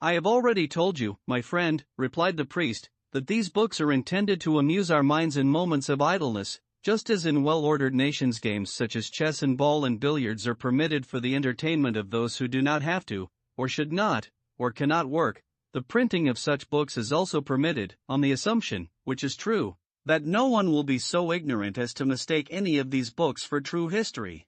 I have already told you, my friend, replied the priest, that these books are intended to amuse our minds in moments of idleness, just as in well-ordered nations games such as chess and ball and billiards are permitted for the entertainment of those who do not have to, or should not, or cannot work. The printing of such books is also permitted, on the assumption, which is true, that no one will be so ignorant as to mistake any of these books for true history.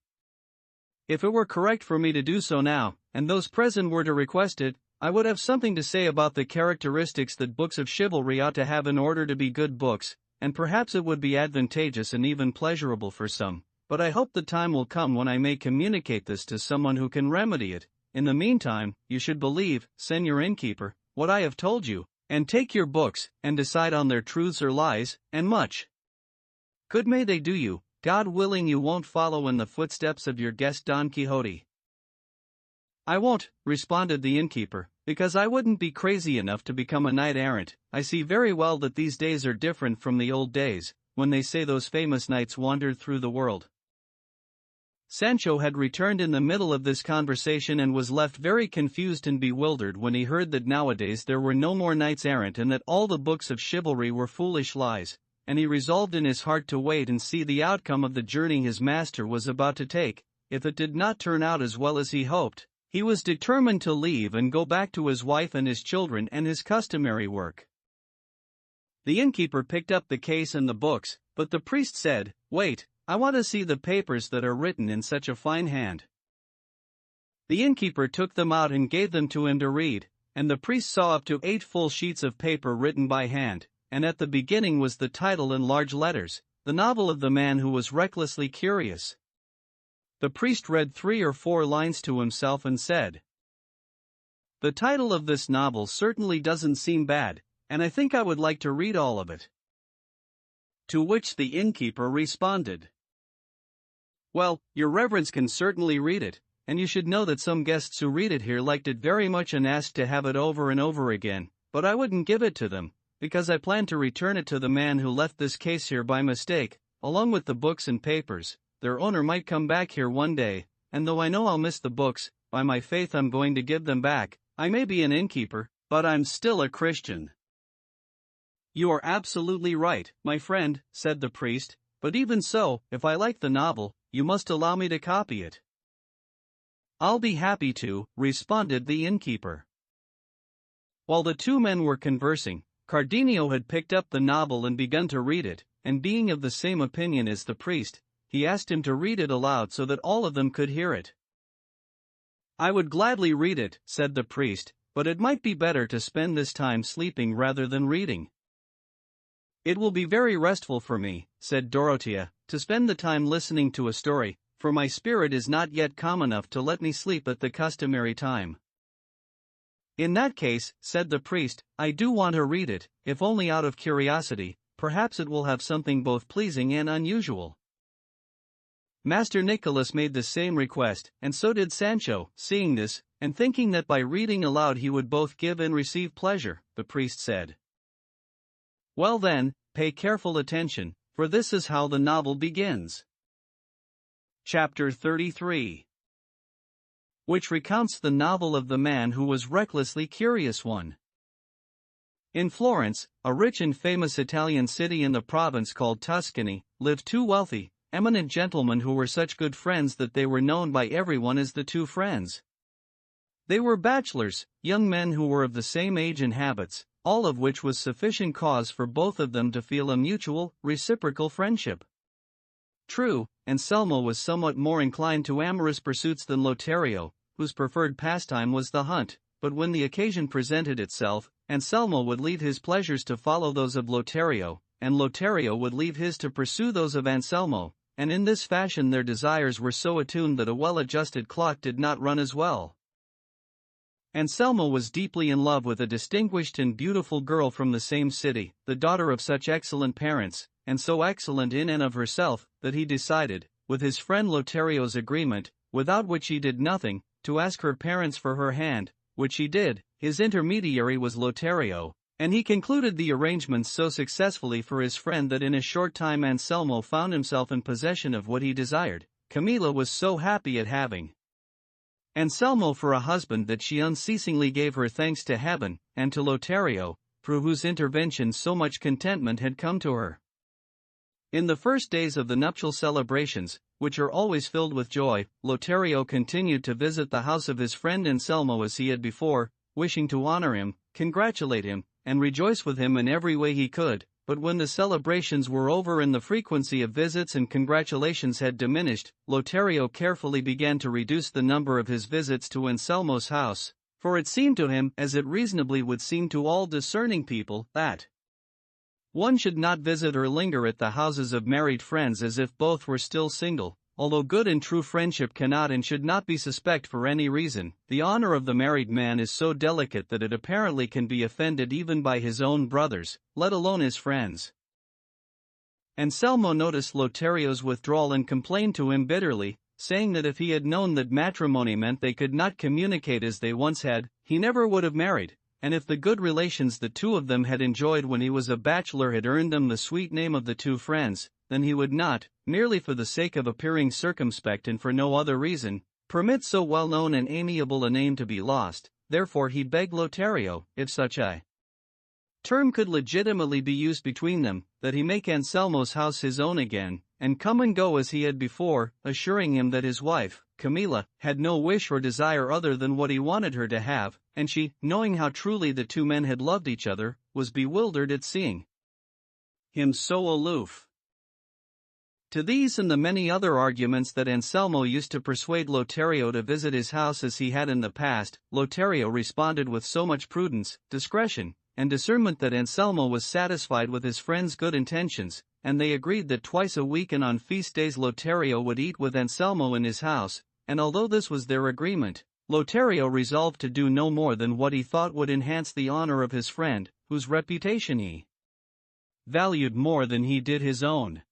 If it were correct for me to do so now, and those present were to request it, I would have something to say about the characteristics that books of chivalry ought to have in order to be good books, and perhaps it would be advantageous and even pleasurable for some, but I hope the time will come when I may communicate this to someone who can remedy it. In the meantime, you should believe, Senor Innkeeper, what I have told you, and take your books, and decide on their truths or lies, and much good may they do you. God willing you won't follow in the footsteps of your guest Don Quixote. I won't, responded the innkeeper, because I wouldn't be crazy enough to become a knight-errant. I see very well that these days are different from the old days, when they say those famous knights wandered through the world. Sancho had returned in the middle of this conversation and was left very confused and bewildered when he heard that nowadays there were no more knights-errant and that all the books of chivalry were foolish lies, and he resolved in his heart to wait and see the outcome of the journey his master was about to take. If it did not turn out as well as he hoped, he was determined to leave and go back to his wife and his children and his customary work. The innkeeper picked up the case and the books, but the priest said, "Wait, I want to see the papers that are written in such a fine hand." The innkeeper took them out and gave them to him to read, and the priest saw up to 8 full sheets of paper written by hand, and at the beginning was the title in large letters, "The Novel of the Man Who Was Recklessly Curious." The priest read 3 or 4 lines to himself and said, "The title of this novel certainly doesn't seem bad, and I think I would like to read all of it." To which the innkeeper responded, "Well, your reverence can certainly read it, and you should know that some guests who read it here liked it very much and asked to have it over and over again, but I wouldn't give it to them, because I plan to return it to the man who left this case here by mistake, along with the books and papers. Their owner might come back here one day, and though I know I'll miss the books, by my faith I'm going to give them back. I may be an innkeeper, but I'm still a Christian." "You are absolutely right, my friend," said the priest, "but even so, if I like the novel, you must allow me to copy it." "I'll be happy to," responded the innkeeper. While the two men were conversing, Cardenio had picked up the novel and begun to read it, and being of the same opinion as the priest, he asked him to read it aloud so that all of them could hear it. "I would gladly read it," said the priest, "but it might be better to spend this time sleeping rather than reading." "It will be very restful for me," said Dorothea, "to spend the time listening to a story, for my spirit is not yet calm enough to let me sleep at the customary time." "In that case," said the priest, "I do want to read it, if only out of curiosity. Perhaps it will have something both pleasing and unusual." Master Nicholas made the same request, and so did Sancho. Seeing this, and thinking that by reading aloud he would both give and receive pleasure, the priest said, "Well then, pay careful attention, for this is how the novel begins." Chapter 33, which recounts the novel of the man who was recklessly curious. 1. In Florence, a rich and famous Italian city in the province called Tuscany, lived 2 wealthy, eminent gentlemen who were such good friends that they were known by everyone as the 2 friends. They were bachelors, young men who were of the same age and habits, all of which was sufficient cause for both of them to feel a mutual, reciprocal friendship. True, Anselmo was somewhat more inclined to amorous pursuits than Lothario, whose preferred pastime was the hunt, but when the occasion presented itself, Anselmo would leave his pleasures to follow those of Lothario, and Lothario would leave his to pursue those of Anselmo, and in this fashion their desires were so attuned that a well-adjusted clock did not run as well. Anselmo was deeply in love with a distinguished and beautiful girl from the same city, the daughter of such excellent parents, and so excellent in and of herself, that he decided, with his friend Lothario's agreement, without which he did nothing, to ask her parents for her hand, which he did. His intermediary was Lothario, and he concluded the arrangements so successfully for his friend that in a short time Anselmo found himself in possession of what he desired. Camilla was so happy at having Anselmo for a husband that she unceasingly gave her thanks to heaven, and to Lothario, through whose intervention so much contentment had come to her. In the first days of the nuptial celebrations, which are always filled with joy, Lothario continued to visit the house of his friend Anselmo as he had before, wishing to honor him, congratulate him, and rejoice with him in every way he could. But when the celebrations were over and the frequency of visits and congratulations had diminished, Lothario carefully began to reduce the number of his visits to Anselmo's house, for it seemed to him, as it reasonably would seem to all discerning people, that one should not visit or linger at the houses of married friends as if both were still single. Although good and true friendship cannot and should not be suspect for any reason, the honor of the married man is so delicate that it apparently can be offended even by his own brothers, let alone his friends. Anselmo noticed Lothario's withdrawal and complained to him bitterly, saying that if he had known that matrimony meant they could not communicate as they once had, he never would have married, and if the good relations the two of them had enjoyed when he was a bachelor had earned them the sweet name of the two friends, then he would not, merely for the sake of appearing circumspect and for no other reason, permit so well-known and amiable a name to be lost. Therefore he begged Lothario, if such a term could legitimately be used between them, that he make Anselmo's house his own again, and come and go as he had before, assuring him that his wife, Camilla, had no wish or desire other than what he wanted her to have, and she, knowing how truly the two men had loved each other, was bewildered at seeing him so aloof. To these and the many other arguments that Anselmo used to persuade Lothario to visit his house as he had in the past, Lothario responded with so much prudence, discretion, and discernment that Anselmo was satisfied with his friend's good intentions, and they agreed that twice a week and on feast days Lothario would eat with Anselmo in his house. And although this was their agreement, Lothario resolved to do no more than what he thought would enhance the honor of his friend, whose reputation he valued more than he did his own.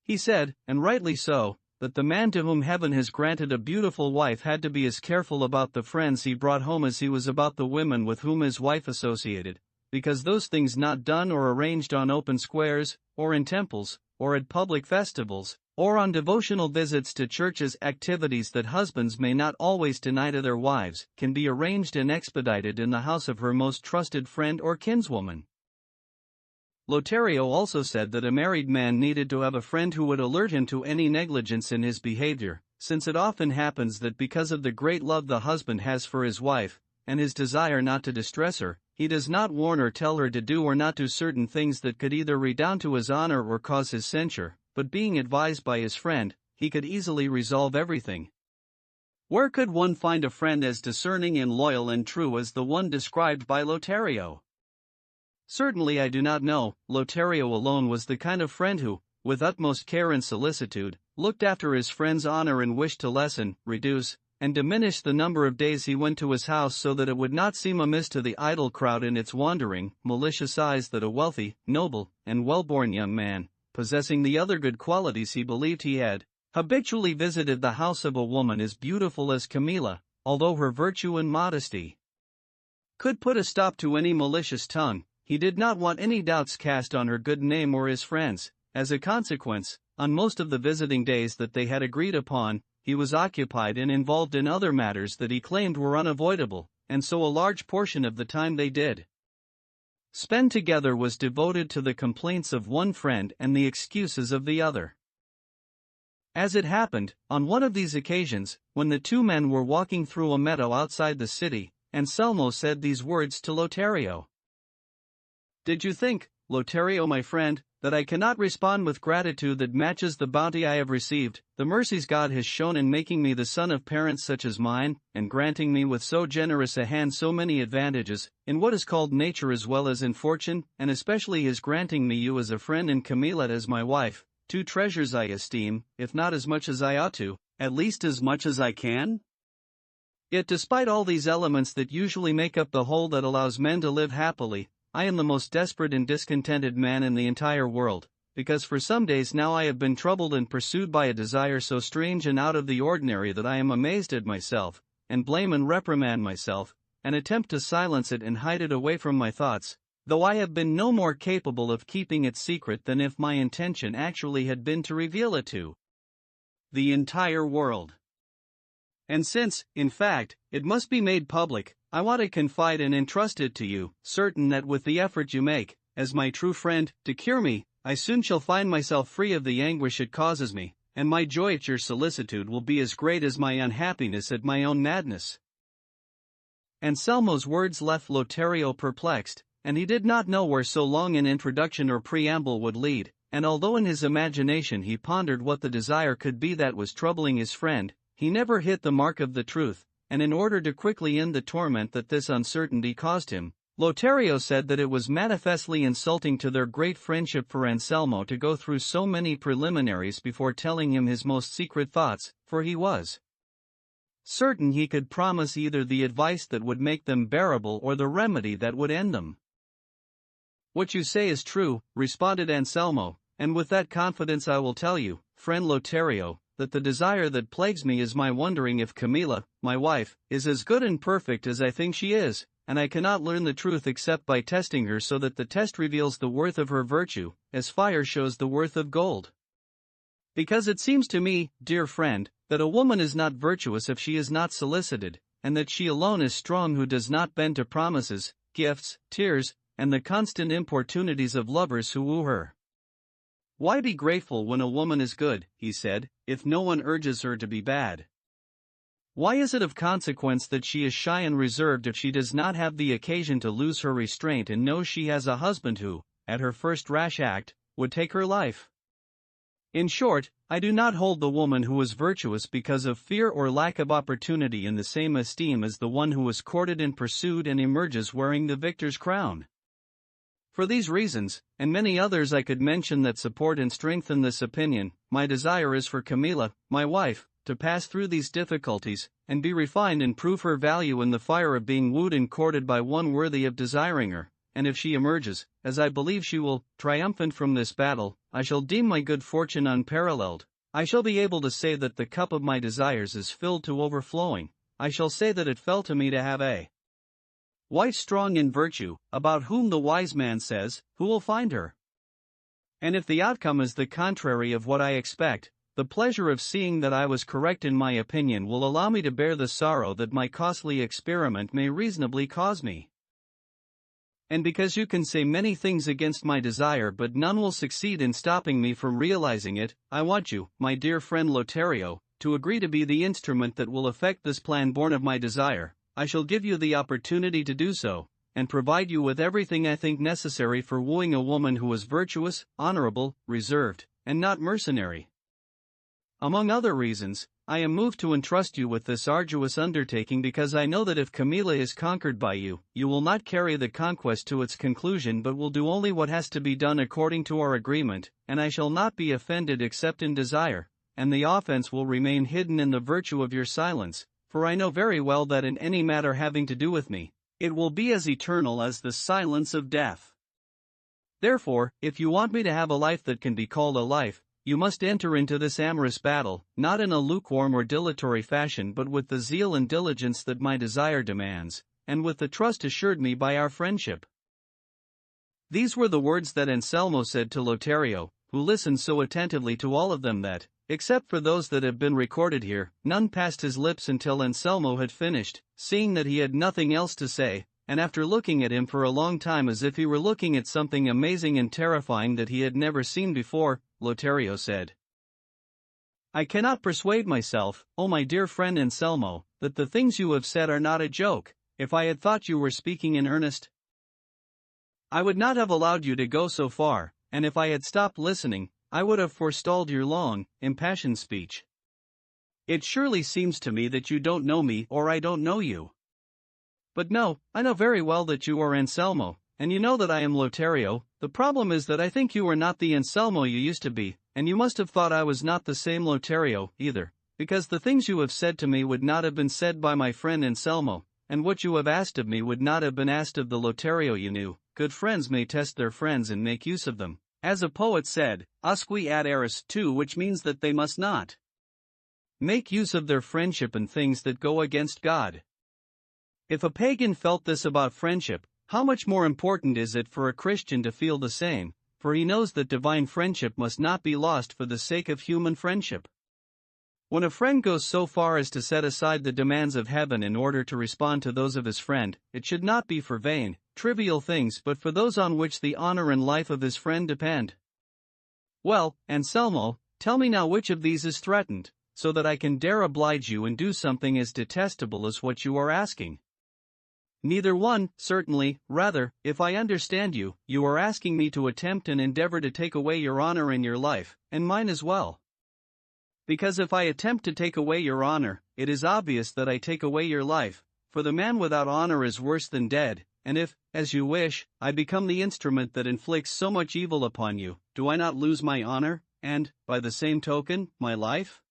He said, and rightly so, that the man to whom heaven has granted a beautiful wife had to be as careful about the friends he brought home as he was about the women with whom his wife associated, because those things not done or arranged on open squares, or in temples, or at public festivals, or on devotional visits to churches, activities that husbands may not always deny to their wives, can be arranged and expedited in the house of her most trusted friend or kinswoman. Lothario also said that a married man needed to have a friend who would alert him to any negligence in his behavior, since it often happens that because of the great love the husband has for his wife, and his desire not to distress her, he does not warn or tell her to do or not do certain things that could either redound to his honor or cause his censure, but being advised by his friend, he could easily resolve everything. Where could one find a friend as discerning and loyal and true as the one described by Lothario? Certainly I do not know. Lothario alone was the kind of friend who, with utmost care and solicitude, looked after his friend's honor and wished to lessen, reduce, and diminish the number of days he went to his house so that it would not seem amiss to the idle crowd in its wandering, malicious eyes that a wealthy, noble, and well-born young man, possessing the other good qualities he believed he had, habitually visited the house of a woman as beautiful as Camilla, although her virtue and modesty could put a stop to any malicious tongue. He did not want any doubts cast on her good name or his friends. As a consequence, on most of the visiting days that they had agreed upon, he was occupied and involved in other matters that he claimed were unavoidable, and so a large portion of the time they did spend together was devoted to the complaints of one friend and the excuses of the other. As it happened, on one of these occasions, when the two men were walking through a meadow outside the city, Anselmo said these words to Lothario. "Did you think, Lothario my friend, that I cannot respond with gratitude that matches the bounty I have received, the mercies God has shown in making me the son of parents such as mine, and granting me with so generous a hand so many advantages, in what is called nature as well as in fortune, and especially his granting me you as a friend and Camilla as my wife, two treasures I esteem, if not as much as I ought to, at least as much as I can? Yet despite all these elements that usually make up the whole that allows men to live happily, I am the most desperate and discontented man in the entire world, because for some days now I have been troubled and pursued by a desire so strange and out of the ordinary that I am amazed at myself, and blame and reprimand myself, and attempt to silence it and hide it away from my thoughts, though I have been no more capable of keeping it secret than if my intention actually had been to reveal it to the entire world. And since, in fact, it must be made public, I want to confide and entrust it to you, certain that with the effort you make, as my true friend, to cure me, I soon shall find myself free of the anguish it causes me, and my joy at your solicitude will be as great as my unhappiness at my own madness. Anselmo's words left Lothario perplexed, and he did not know where so long an introduction or preamble would lead, and although in his imagination he pondered what the desire could be that was troubling his friend, he never hit the mark of the truth, and in order to quickly end the torment that this uncertainty caused him, Lothario said that it was manifestly insulting to their great friendship for Anselmo to go through so many preliminaries before telling him his most secret thoughts, for he was certain he could promise either the advice that would make them bearable or the remedy that would end them. "What you say is true," responded Anselmo, "and with that confidence I will tell you, friend Lothario, that the desire that plagues me is my wondering if Camilla, my wife, is as good and perfect as I think she is, and I cannot learn the truth except by testing her, so that the test reveals the worth of her virtue, as fire shows the worth of gold. Because it seems to me, dear friend, that a woman is not virtuous if she is not solicited, and that she alone is strong who does not bend to promises, gifts, tears, and the constant importunities of lovers who woo her. Why be grateful when a woman is good," he said, "if no one urges her to be bad? Why is it of consequence that she is shy and reserved if she does not have the occasion to lose her restraint and knows she has a husband who, at her first rash act, would take her life? In short, I do not hold the woman who is virtuous because of fear or lack of opportunity in the same esteem as the one who is courted and pursued and emerges wearing the victor's crown. For these reasons, and many others I could mention that support and strengthen this opinion, my desire is for Camilla, my wife, to pass through these difficulties, and be refined and prove her value in the fire of being wooed and courted by one worthy of desiring her, and if she emerges, as I believe she will, triumphant from this battle, I shall deem my good fortune unparalleled. I shall be able to say that the cup of my desires is filled to overflowing. I shall say that it fell to me to have a wife strong in virtue, about whom the wise man says, who will find her? And if the outcome is the contrary of what I expect, the pleasure of seeing that I was correct in my opinion will allow me to bear the sorrow that my costly experiment may reasonably cause me. And because you can say many things against my desire but none will succeed in stopping me from realizing it, I want you, my dear friend Lothario, to agree to be the instrument that will effect this plan born of my desire. I shall give you the opportunity to do so, and provide you with everything I think necessary for wooing a woman who is virtuous, honorable, reserved, and not mercenary. Among other reasons, I am moved to entrust you with this arduous undertaking because I know that if Camilla is conquered by you, you will not carry the conquest to its conclusion but will do only what has to be done according to our agreement, and I shall not be offended except in desire, and the offense will remain hidden in the virtue of your silence. For I know very well that in any matter having to do with me, it will be as eternal as the silence of death. Therefore, if you want me to have a life that can be called a life, you must enter into this amorous battle, not in a lukewarm or dilatory fashion but with the zeal and diligence that my desire demands, and with the trust assured me by our friendship." These were the words that Anselmo said to Lothario, who listened so attentively to all of them that, except for those that have been recorded here, none passed his lips until Anselmo had finished, seeing that he had nothing else to say, and after looking at him for a long time as if he were looking at something amazing and terrifying that he had never seen before, Lothario said, "I cannot persuade myself, oh my dear friend Anselmo, that the things you have said are not a joke. If I had thought you were speaking in earnest, I would not have allowed you to go so far, and if I had stopped listening, I would have forestalled your long, impassioned speech. It surely seems to me that you don't know me or I don't know you. But no, I know very well that you are Anselmo, and you know that I am Lothario. The problem is that I think you are not the Anselmo you used to be, and you must have thought I was not the same Lothario, either, because the things you have said to me would not have been said by my friend Anselmo, and what you have asked of me would not have been asked of the Lothario you knew. Good friends may test their friends and make use of them. As a poet said, usque ad eris tu, which means that they must not make use of their friendship in things that go against God. If a pagan felt this about friendship, how much more important is it for a Christian to feel the same, for he knows that divine friendship must not be lost for the sake of human friendship. When a friend goes so far as to set aside the demands of heaven in order to respond to those of his friend, it should not be for vain, trivial things but for those on which the honor and life of his friend depend. Well, Anselmo, tell me now which of these is threatened, so that I can dare oblige you and do something as detestable as what you are asking. Neither one, certainly. Rather, if I understand you, you are asking me to attempt and endeavor to take away your honor and your life, and mine as well. Because if I attempt to take away your honor, it is obvious that I take away your life, for the man without honor is worse than dead, and if, as you wish, I become the instrument that inflicts so much evil upon you, do I not lose my honor, and, by the same token, my life?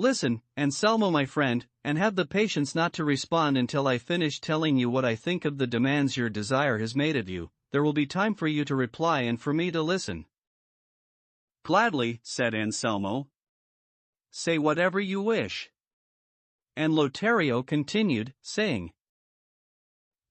Listen, Anselmo my friend, and have the patience not to respond until I finish telling you what I think of the demands your desire has made of you. There will be time for you to reply and for me to listen. Gladly, said Anselmo. Say whatever you wish. And Lothario continued, saying,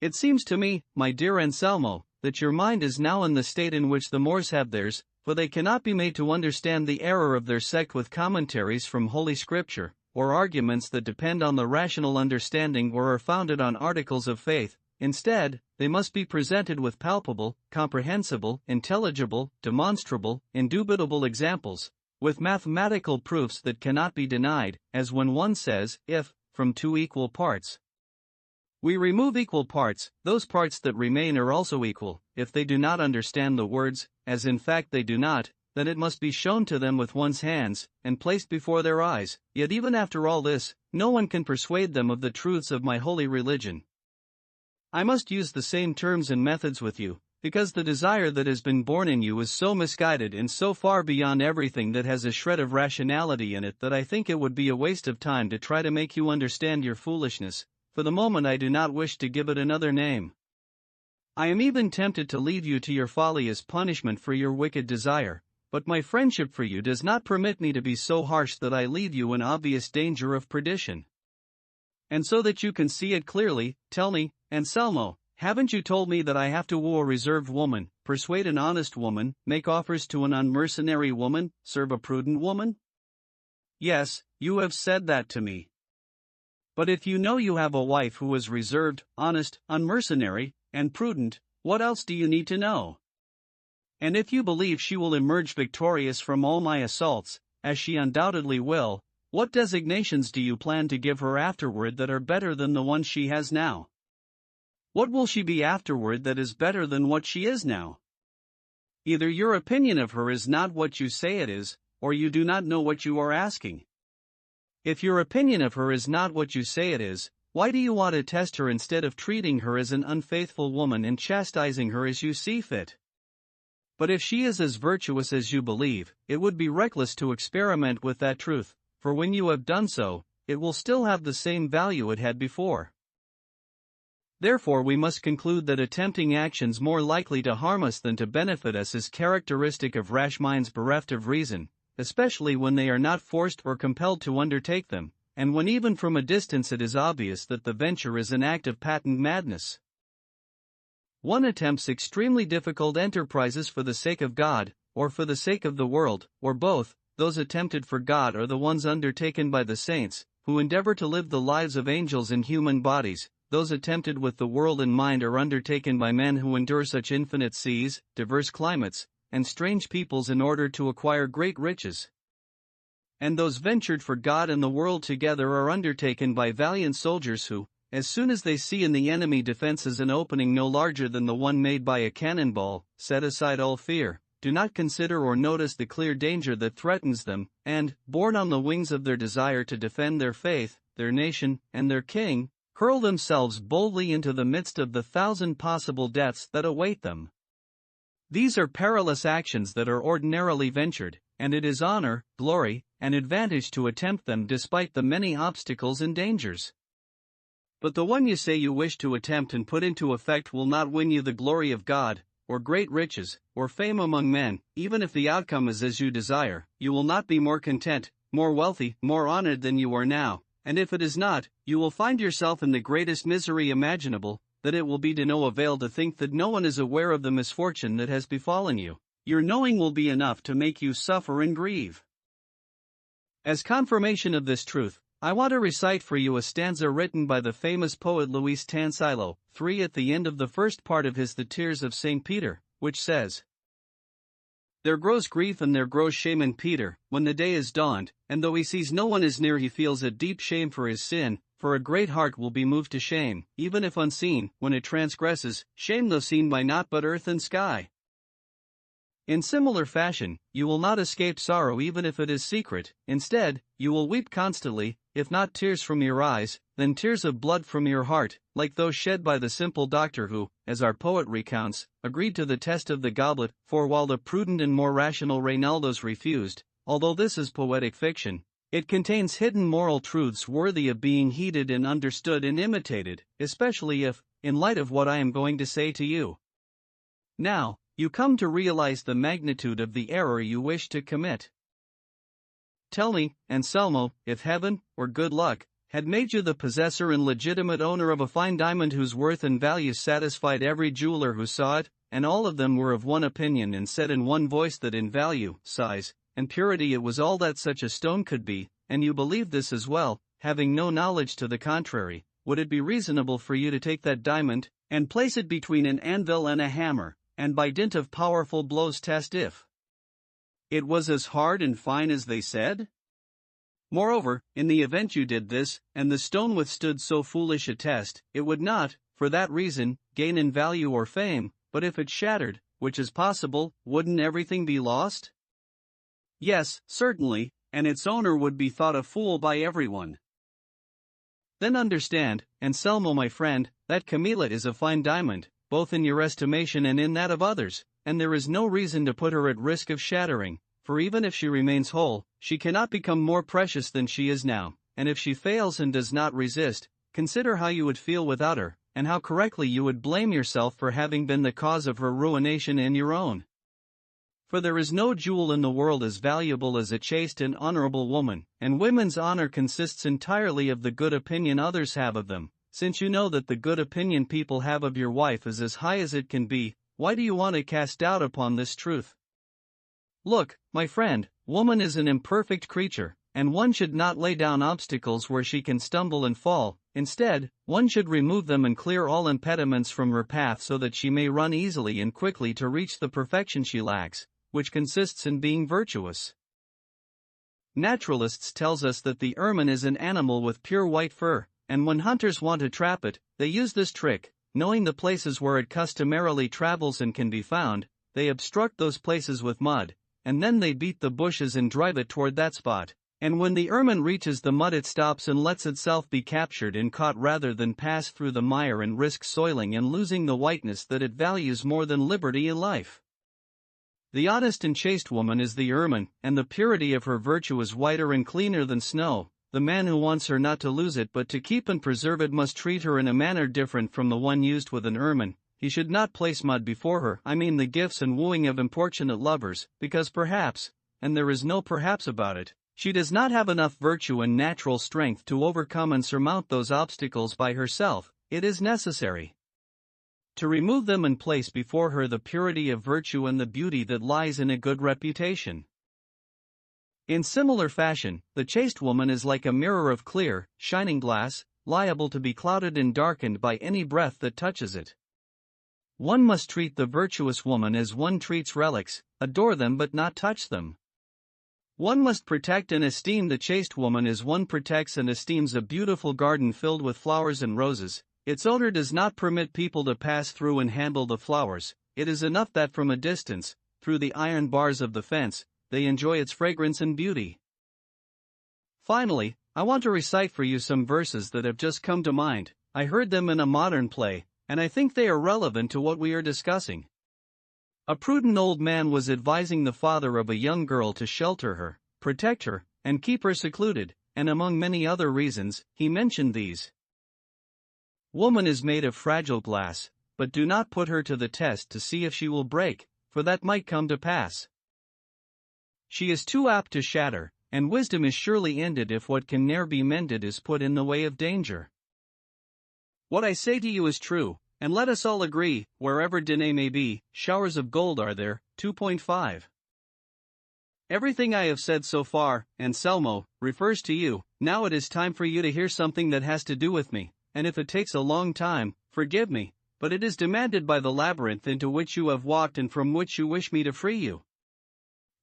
It seems to me, my dear Anselmo, that your mind is now in the state in which the Moors have theirs, for they cannot be made to understand the error of their sect with commentaries from Holy Scripture, or arguments that depend on the rational understanding or are founded on articles of faith. Instead, they must be presented with palpable, comprehensible, intelligible, demonstrable, indubitable examples, with mathematical proofs that cannot be denied, as when one says, if, from two equal parts, we remove equal parts, those parts that remain are also equal. If they do not understand the words, as in fact they do not, then it must be shown to them with one's hands, and placed before their eyes. Yet even after all this, no one can persuade them of the truths of my holy religion. I must use the same terms and methods with you, because the desire that has been born in you is so misguided and so far beyond everything that has a shred of rationality in it that I think it would be a waste of time to try to make you understand your foolishness. For the moment I do not wish to give it another name. I am even tempted to leave you to your folly as punishment for your wicked desire, but my friendship for you does not permit me to be so harsh that I leave you in obvious danger of perdition. And so that you can see it clearly, tell me, Anselmo, haven't you told me that I have to woo a reserved woman, persuade an honest woman, make offers to an unmercenary woman, serve a prudent woman? Yes, you have said that to me. But if you know you have a wife who is reserved, honest, unmercenary, and prudent, what else do you need to know? And if you believe she will emerge victorious from all my assaults, as she undoubtedly will, what designations do you plan to give her afterward that are better than the ones she has now? What will she be afterward that is better than what she is now? Either your opinion of her is not what you say it is, or you do not know what you are asking. If your opinion of her is not what you say it is, why do you want to test her instead of treating her as an unfaithful woman and chastising her as you see fit? But if she is as virtuous as you believe, it would be reckless to experiment with that truth, for when you have done so, it will still have the same value it had before. Therefore we must conclude that attempting actions more likely to harm us than to benefit us is characteristic of rash minds bereft of reason, especially when they are not forced or compelled to undertake them, and when even from a distance it is obvious that the venture is an act of patent madness. One attempts extremely difficult enterprises for the sake of God, or for the sake of the world, or both. Those attempted for God are the ones undertaken by the saints, who endeavor to live the lives of angels in human bodies. Those attempted with the world in mind are undertaken by men who endure such infinite seas, diverse climates, and strange peoples in order to acquire great riches. And those ventured for God and the world together are undertaken by valiant soldiers who, as soon as they see in the enemy defenses an opening no larger than the one made by a cannonball, set aside all fear, do not consider or notice the clear danger that threatens them, and, borne on the wings of their desire to defend their faith, their nation, and their king, hurl themselves boldly into the midst of the 1,000 possible deaths that await them. These are perilous actions that are ordinarily ventured, and it is honor, glory, and advantage to attempt them despite the many obstacles and dangers. But the one you say you wish to attempt and put into effect will not win you the glory of God, or great riches, or fame among men. Even if the outcome is as you desire, you will not be more content, more wealthy, more honored than you are now, and if it is not, you will find yourself in the greatest misery imaginable, that it will be to no avail to think that no one is aware of the misfortune that has befallen you. Your knowing will be enough to make you suffer and grieve. As confirmation of this truth, I want to recite for you a stanza written by the famous poet Louis Tansilo, 3 at the end of the first part of his The Tears of St. Peter, which says, "There grows grief and there grows shame in Peter, when the day is dawned, and though he sees no one is near he feels a deep shame for his sin, for a great heart will be moved to shame, even if unseen, when it transgresses, shame though seen by naught but earth and sky." In similar fashion, you will not escape sorrow even if it is secret. Instead, you will weep constantly, if not tears from your eyes, then tears of blood from your heart, like those shed by the simple doctor who, as our poet recounts, agreed to the test of the goblet, for while the prudent and more rational Reynaldos refused, although this is poetic fiction, it contains hidden moral truths worthy of being heeded and understood and imitated, especially if, in light of what I am going to say to you now, you come to realize the magnitude of the error you wish to commit. Tell me, Anselmo, if heaven, or good luck, had made you the possessor and legitimate owner of a fine diamond whose worth and value satisfied every jeweler who saw it, and all of them were of one opinion and said in one voice that in value, size, and purity it was all that such a stone could be, and you believed this as well, having no knowledge to the contrary, would it be reasonable for you to take that diamond, and place it between an anvil and a hammer, and by dint of powerful blows test if it was as hard and fine as they said? Moreover, in the event you did this, and the stone withstood so foolish a test, it would not, for that reason, gain in value or fame, but if it shattered, which is possible, wouldn't everything be lost? Yes, certainly, and its owner would be thought a fool by everyone. Then understand, Anselmo my friend, that Camilla is a fine diamond, both in your estimation and in that of others, and there is no reason to put her at risk of shattering, for even if she remains whole, she cannot become more precious than she is now, and if she fails and does not resist, consider how you would feel without her, and how correctly you would blame yourself for having been the cause of her ruination and your own. For there is no jewel in the world as valuable as a chaste and honorable woman, and women's honor consists entirely of the good opinion others have of them. Since you know that the good opinion people have of your wife is as high as it can be, why do you want to cast doubt upon this truth? Look, my friend, woman is an imperfect creature, and one should not lay down obstacles where she can stumble and fall. Instead, one should remove them and clear all impediments from her path so that she may run easily and quickly to reach the perfection she lacks, which consists in being virtuous. Naturalists tells us that the ermine is an animal with pure white fur, and when hunters want to trap it, they use this trick. Knowing the places where it customarily travels and can be found, they obstruct those places with mud, and then they beat the bushes and drive it toward that spot, and when the ermine reaches the mud it stops and lets itself be captured and caught rather than pass through the mire and risk soiling and losing the whiteness that it values more than liberty and life. The honest and chaste woman is the ermine, and the purity of her virtue is whiter and cleaner than snow. The man who wants her not to lose it but to keep and preserve it must treat her in a manner different from the one used with an ermine. He should not place mud before her, I mean the gifts and wooing of importunate lovers, because perhaps, and there is no perhaps about it, she does not have enough virtue and natural strength to overcome and surmount those obstacles by herself. It is necessary to remove them and place before her the purity of virtue and the beauty that lies in a good reputation. In similar fashion, the chaste woman is like a mirror of clear, shining glass, liable to be clouded and darkened by any breath that touches it. One must treat the virtuous woman as one treats relics, adore them but not touch them. One must protect and esteem the chaste woman as one protects and esteems a beautiful garden filled with flowers and roses. Its owner does not permit people to pass through and handle the flowers. It is enough that from a distance, through the iron bars of the fence, they enjoy its fragrance and beauty. Finally, I want to recite for you some verses that have just come to mind. I heard them in a modern play, and I think they are relevant to what we are discussing. A prudent old man was advising the father of a young girl to shelter her, protect her, and keep her secluded, and among many other reasons, he mentioned these. Woman is made of fragile glass, but do not put her to the test to see if she will break, for that might come to pass. She is too apt to shatter, and wisdom is surely ended if what can ne'er be mended is put in the way of danger. What I say to you is true, and let us all agree, wherever Danae may be, showers of gold are there. 2.5. Everything I have said so far, Anselmo, refers to you. Now it is time for you to hear something that has to do with me, and if it takes a long time, forgive me, but it is demanded by the labyrinth into which you have walked and from which you wish me to free you.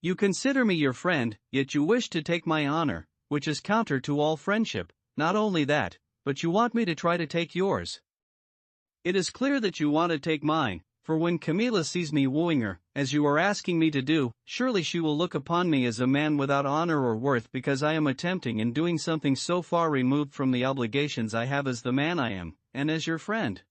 You consider me your friend, yet you wish to take my honor, which is counter to all friendship. Not only that, but you want me to try to take yours. It is clear that you want to take mine, for when Camilla sees me wooing her, as you are asking me to do, surely she will look upon me as a man without honor or worth because I am attempting and doing something so far removed from the obligations I have as the man I am, and as your friend.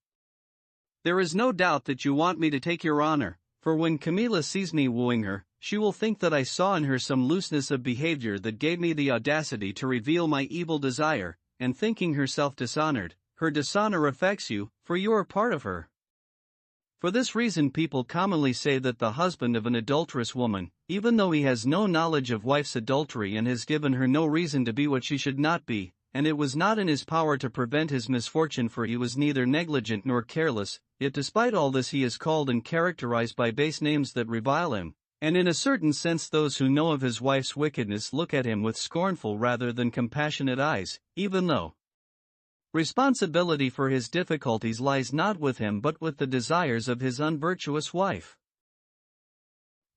There is no doubt that you want me to take your honor, for when Camilla sees me wooing her, she will think that I saw in her some looseness of behavior that gave me the audacity to reveal my evil desire, and thinking herself dishonored, her dishonor affects you, for you are part of her. For this reason people commonly say that the husband of an adulterous woman, even though he has no knowledge of wife's adultery and has given her no reason to be what she should not be, and it was not in his power to prevent his misfortune for he was neither negligent nor careless, yet despite all this he is called and characterized by base names that revile him, and in a certain sense those who know of his wife's wickedness look at him with scornful rather than compassionate eyes, even though responsibility for his difficulties lies not with him but with the desires of his unvirtuous wife.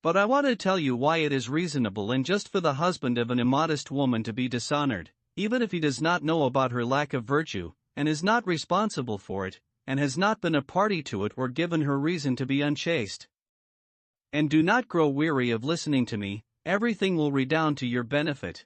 But I want to tell you why it is reasonable and just for the husband of an immodest woman to be dishonored, even if he does not know about her lack of virtue, and is not responsible for it, and has not been a party to it or given her reason to be unchaste. And do not grow weary of listening to me, everything will redound to your benefit.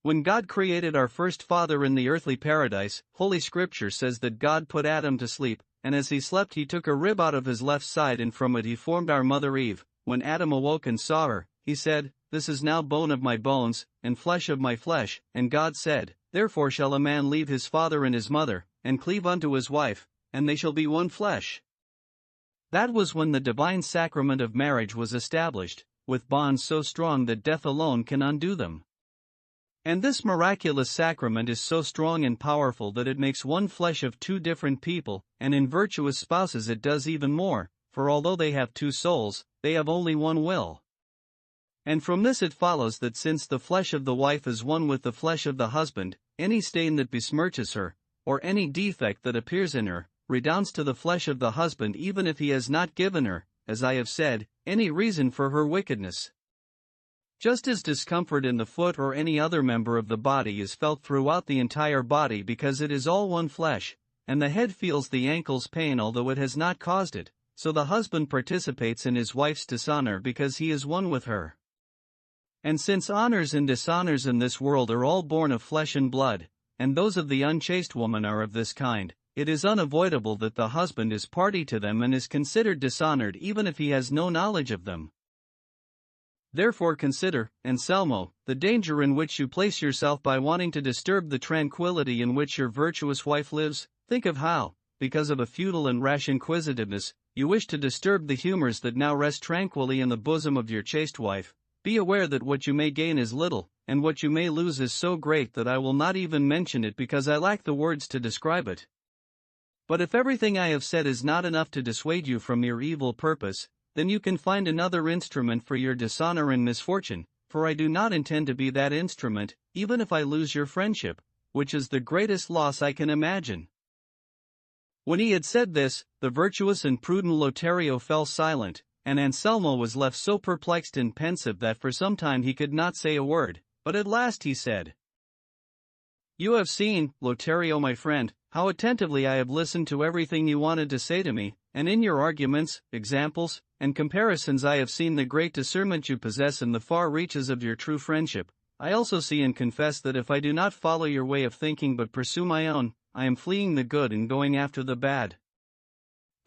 When God created our first father in the earthly paradise, Holy Scripture says that God put Adam to sleep, and as he slept he took a rib out of his left side and from it he formed our mother Eve. When Adam awoke and saw her, he said, "This is now bone of my bones, and flesh of my flesh," and God said, "Therefore shall a man leave his father and his mother, and cleave unto his wife, and they shall be one flesh." That was when the divine sacrament of marriage was established, with bonds so strong that death alone can undo them. And this miraculous sacrament is so strong and powerful that it makes one flesh of two different people, and in virtuous spouses it does even more, for although they have two souls, they have only one will. And from this it follows that since the flesh of the wife is one with the flesh of the husband, any stain that besmirches her, or any defect that appears in her, redounds to the flesh of the husband even if he has not given her, as I have said, any reason for her wickedness. Just as discomfort in the foot or any other member of the body is felt throughout the entire body because it is all one flesh, and the head feels the ankle's pain although it has not caused it, so the husband participates in his wife's dishonor because he is one with her. And since honors and dishonors in this world are all born of flesh and blood, and those of the unchaste woman are of this kind, it is unavoidable that the husband is party to them and is considered dishonored even if he has no knowledge of them. Therefore consider, Anselmo, the danger in which you place yourself by wanting to disturb the tranquility in which your virtuous wife lives. Think of how, because of a futile and rash inquisitiveness, you wish to disturb the humors that now rest tranquilly in the bosom of your chaste wife. Be aware that what you may gain is little, and what you may lose is so great that I will not even mention it because I lack the words to describe it. But if everything I have said is not enough to dissuade you from your evil purpose, then you can find another instrument for your dishonor and misfortune, for I do not intend to be that instrument, even if I lose your friendship, which is the greatest loss I can imagine. When he had said this, the virtuous and prudent Lothario fell silent, and Anselmo was left so perplexed and pensive that for some time he could not say a word, but at last he said, "You have seen, Lothario my friend, how attentively I have listened to everything you wanted to say to me, and in your arguments, examples, and comparisons I have seen the great discernment you possess in the far reaches of your true friendship. I also see and confess that if I do not follow your way of thinking but pursue my own, I am fleeing the good and going after the bad.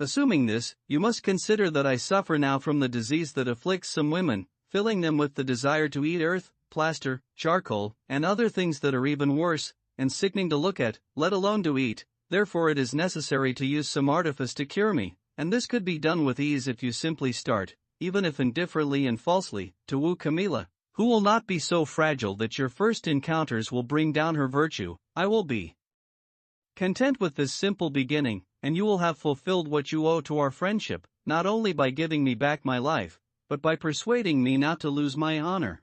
Assuming this, you must consider that I suffer now from the disease that afflicts some women, filling them with the desire to eat earth, plaster, charcoal, and other things that are even worse, and sickening to look at, let alone to eat. Therefore it is necessary to use some artifice to cure me, and this could be done with ease if you simply start, even if indifferently and falsely, to woo Camilla, who will not be so fragile that your first encounters will bring down her virtue. I will be content with this simple beginning, and you will have fulfilled what you owe to our friendship, not only by giving me back my life, but by persuading me not to lose my honor.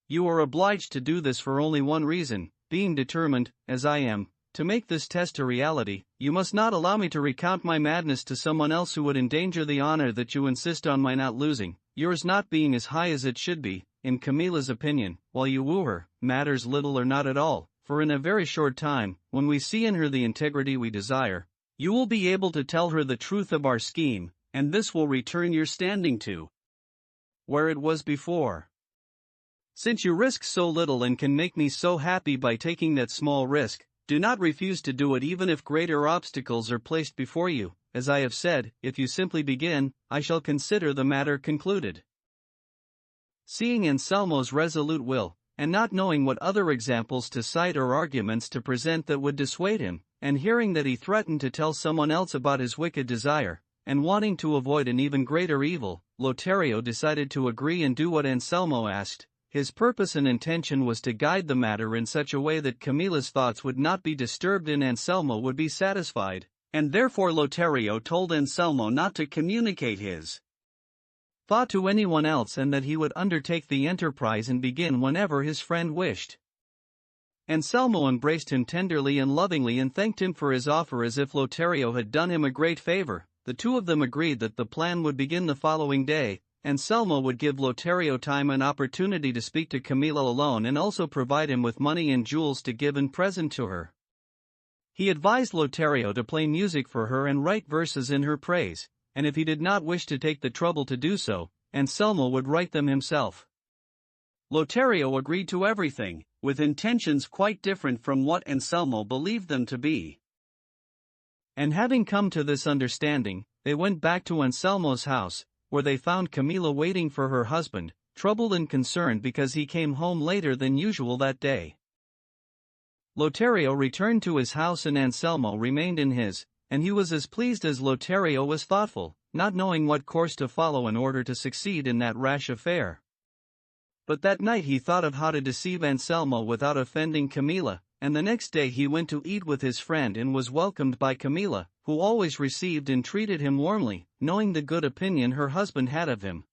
You are obliged to do this for only one reason, being determined, as I am, to make this test a reality. You must not allow me to recount my madness to someone else who would endanger the honor that you insist on my not losing, yours not being as high as it should be. In Camilla's opinion, while you woo her, matters little or not at all, for in a very short time, when we see in her the integrity we desire, you will be able to tell her the truth of our scheme, and this will return your standing to where it was before. Since you risk so little and can make me so happy by taking that small risk, do not refuse to do it even if greater obstacles are placed before you. As I have said, if you simply begin, I shall consider the matter concluded. Seeing Anselmo's resolute will, and not knowing what other examples to cite or arguments to present that would dissuade him, and hearing that he threatened to tell someone else about his wicked desire, and wanting to avoid an even greater evil, Lothario decided to agree and do what Anselmo asked. His purpose and intention was to guide the matter in such a way that Camilla's thoughts would not be disturbed and Anselmo would be satisfied, and therefore Lothario told Anselmo not to communicate his thought to anyone else and that he would undertake the enterprise and begin whenever his friend wished. Anselmo embraced him tenderly and lovingly and thanked him for his offer as if Lothario had done him a great favor. The two of them agreed that the plan would begin the following day. Anselmo would give Lothario time and opportunity to speak to Camilla alone and also provide him with money and jewels to give in present to her. He advised Lothario to play music for her and write verses in her praise, and if he did not wish to take the trouble to do so, Anselmo would write them himself. Lothario agreed to everything, with intentions quite different from what Anselmo believed them to be. And having come to this understanding, they went back to Anselmo's house, where they found Camilla waiting for her husband, troubled and concerned because he came home later than usual that day. Lothario returned to his house and Anselmo remained in his, and he was as pleased as Lothario was thoughtful, not knowing what course to follow in order to succeed in that rash affair. But that night he thought of how to deceive Anselmo without offending Camilla, and the next day he went to eat with his friend and was welcomed by Camilla, who always received and treated him warmly, knowing the good opinion her husband had of him.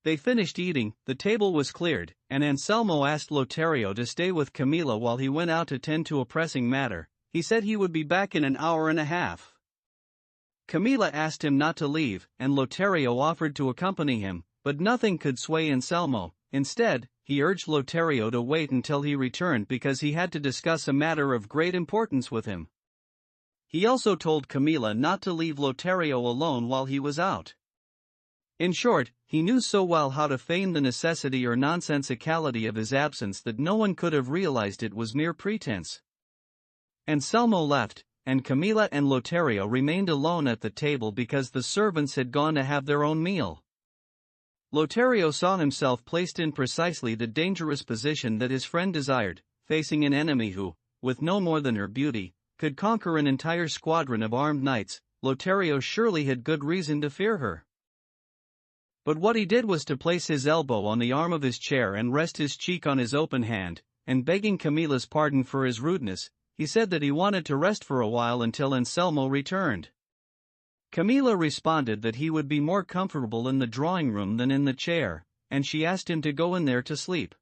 They finished eating, the table was cleared, and Anselmo asked Lothario to stay with Camilla while he went out to tend to a pressing matter. He said he would be back in an hour and a half. Camilla asked him not to leave, and Lothario offered to accompany him, but nothing could sway Anselmo. Instead, he urged Lothario to wait until he returned because he had to discuss a matter of great importance with him. He also told Camilla not to leave Lothario alone while he was out. In short, he knew so well how to feign the necessity or nonsensicality of his absence that no one could have realized it was mere pretense. Anselmo left, and Camilla and Lothario remained alone at the table because the servants had gone to have their own meal. Lothario saw himself placed in precisely the dangerous position that his friend desired, facing an enemy who, with no more than her beauty, could conquer an entire squadron of armed knights. Lothario surely had good reason to fear her. But what he did was to place his elbow on the arm of his chair and rest his cheek on his open hand, and begging Camilla's pardon for his rudeness, he said that he wanted to rest for a while until Anselmo returned. Camilla responded that he would be more comfortable in the drawing room than in the chair, and she asked him to go in there to sleep.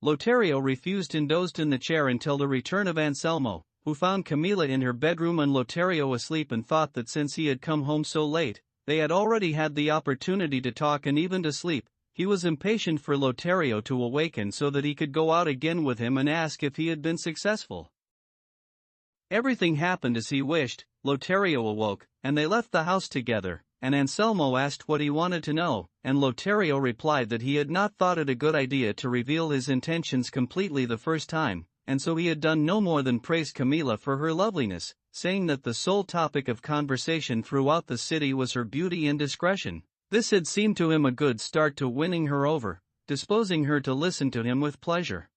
Lothario refused and dozed in the chair until the return of Anselmo, who found Camilla in her bedroom and Lothario asleep and thought that since he had come home so late, they had already had the opportunity to talk and even to sleep. He was impatient for Lothario to awaken so that he could go out again with him and ask if he had been successful. Everything happened as he wished. Lothario awoke, and they left the house together, and Anselmo asked what he wanted to know, and Lothario replied that he had not thought it a good idea to reveal his intentions completely the first time, and so he had done no more than praise Camilla for her loveliness, saying that the sole topic of conversation throughout the city was her beauty and discretion. This had seemed to him a good start to winning her over, disposing her to listen to him with pleasure.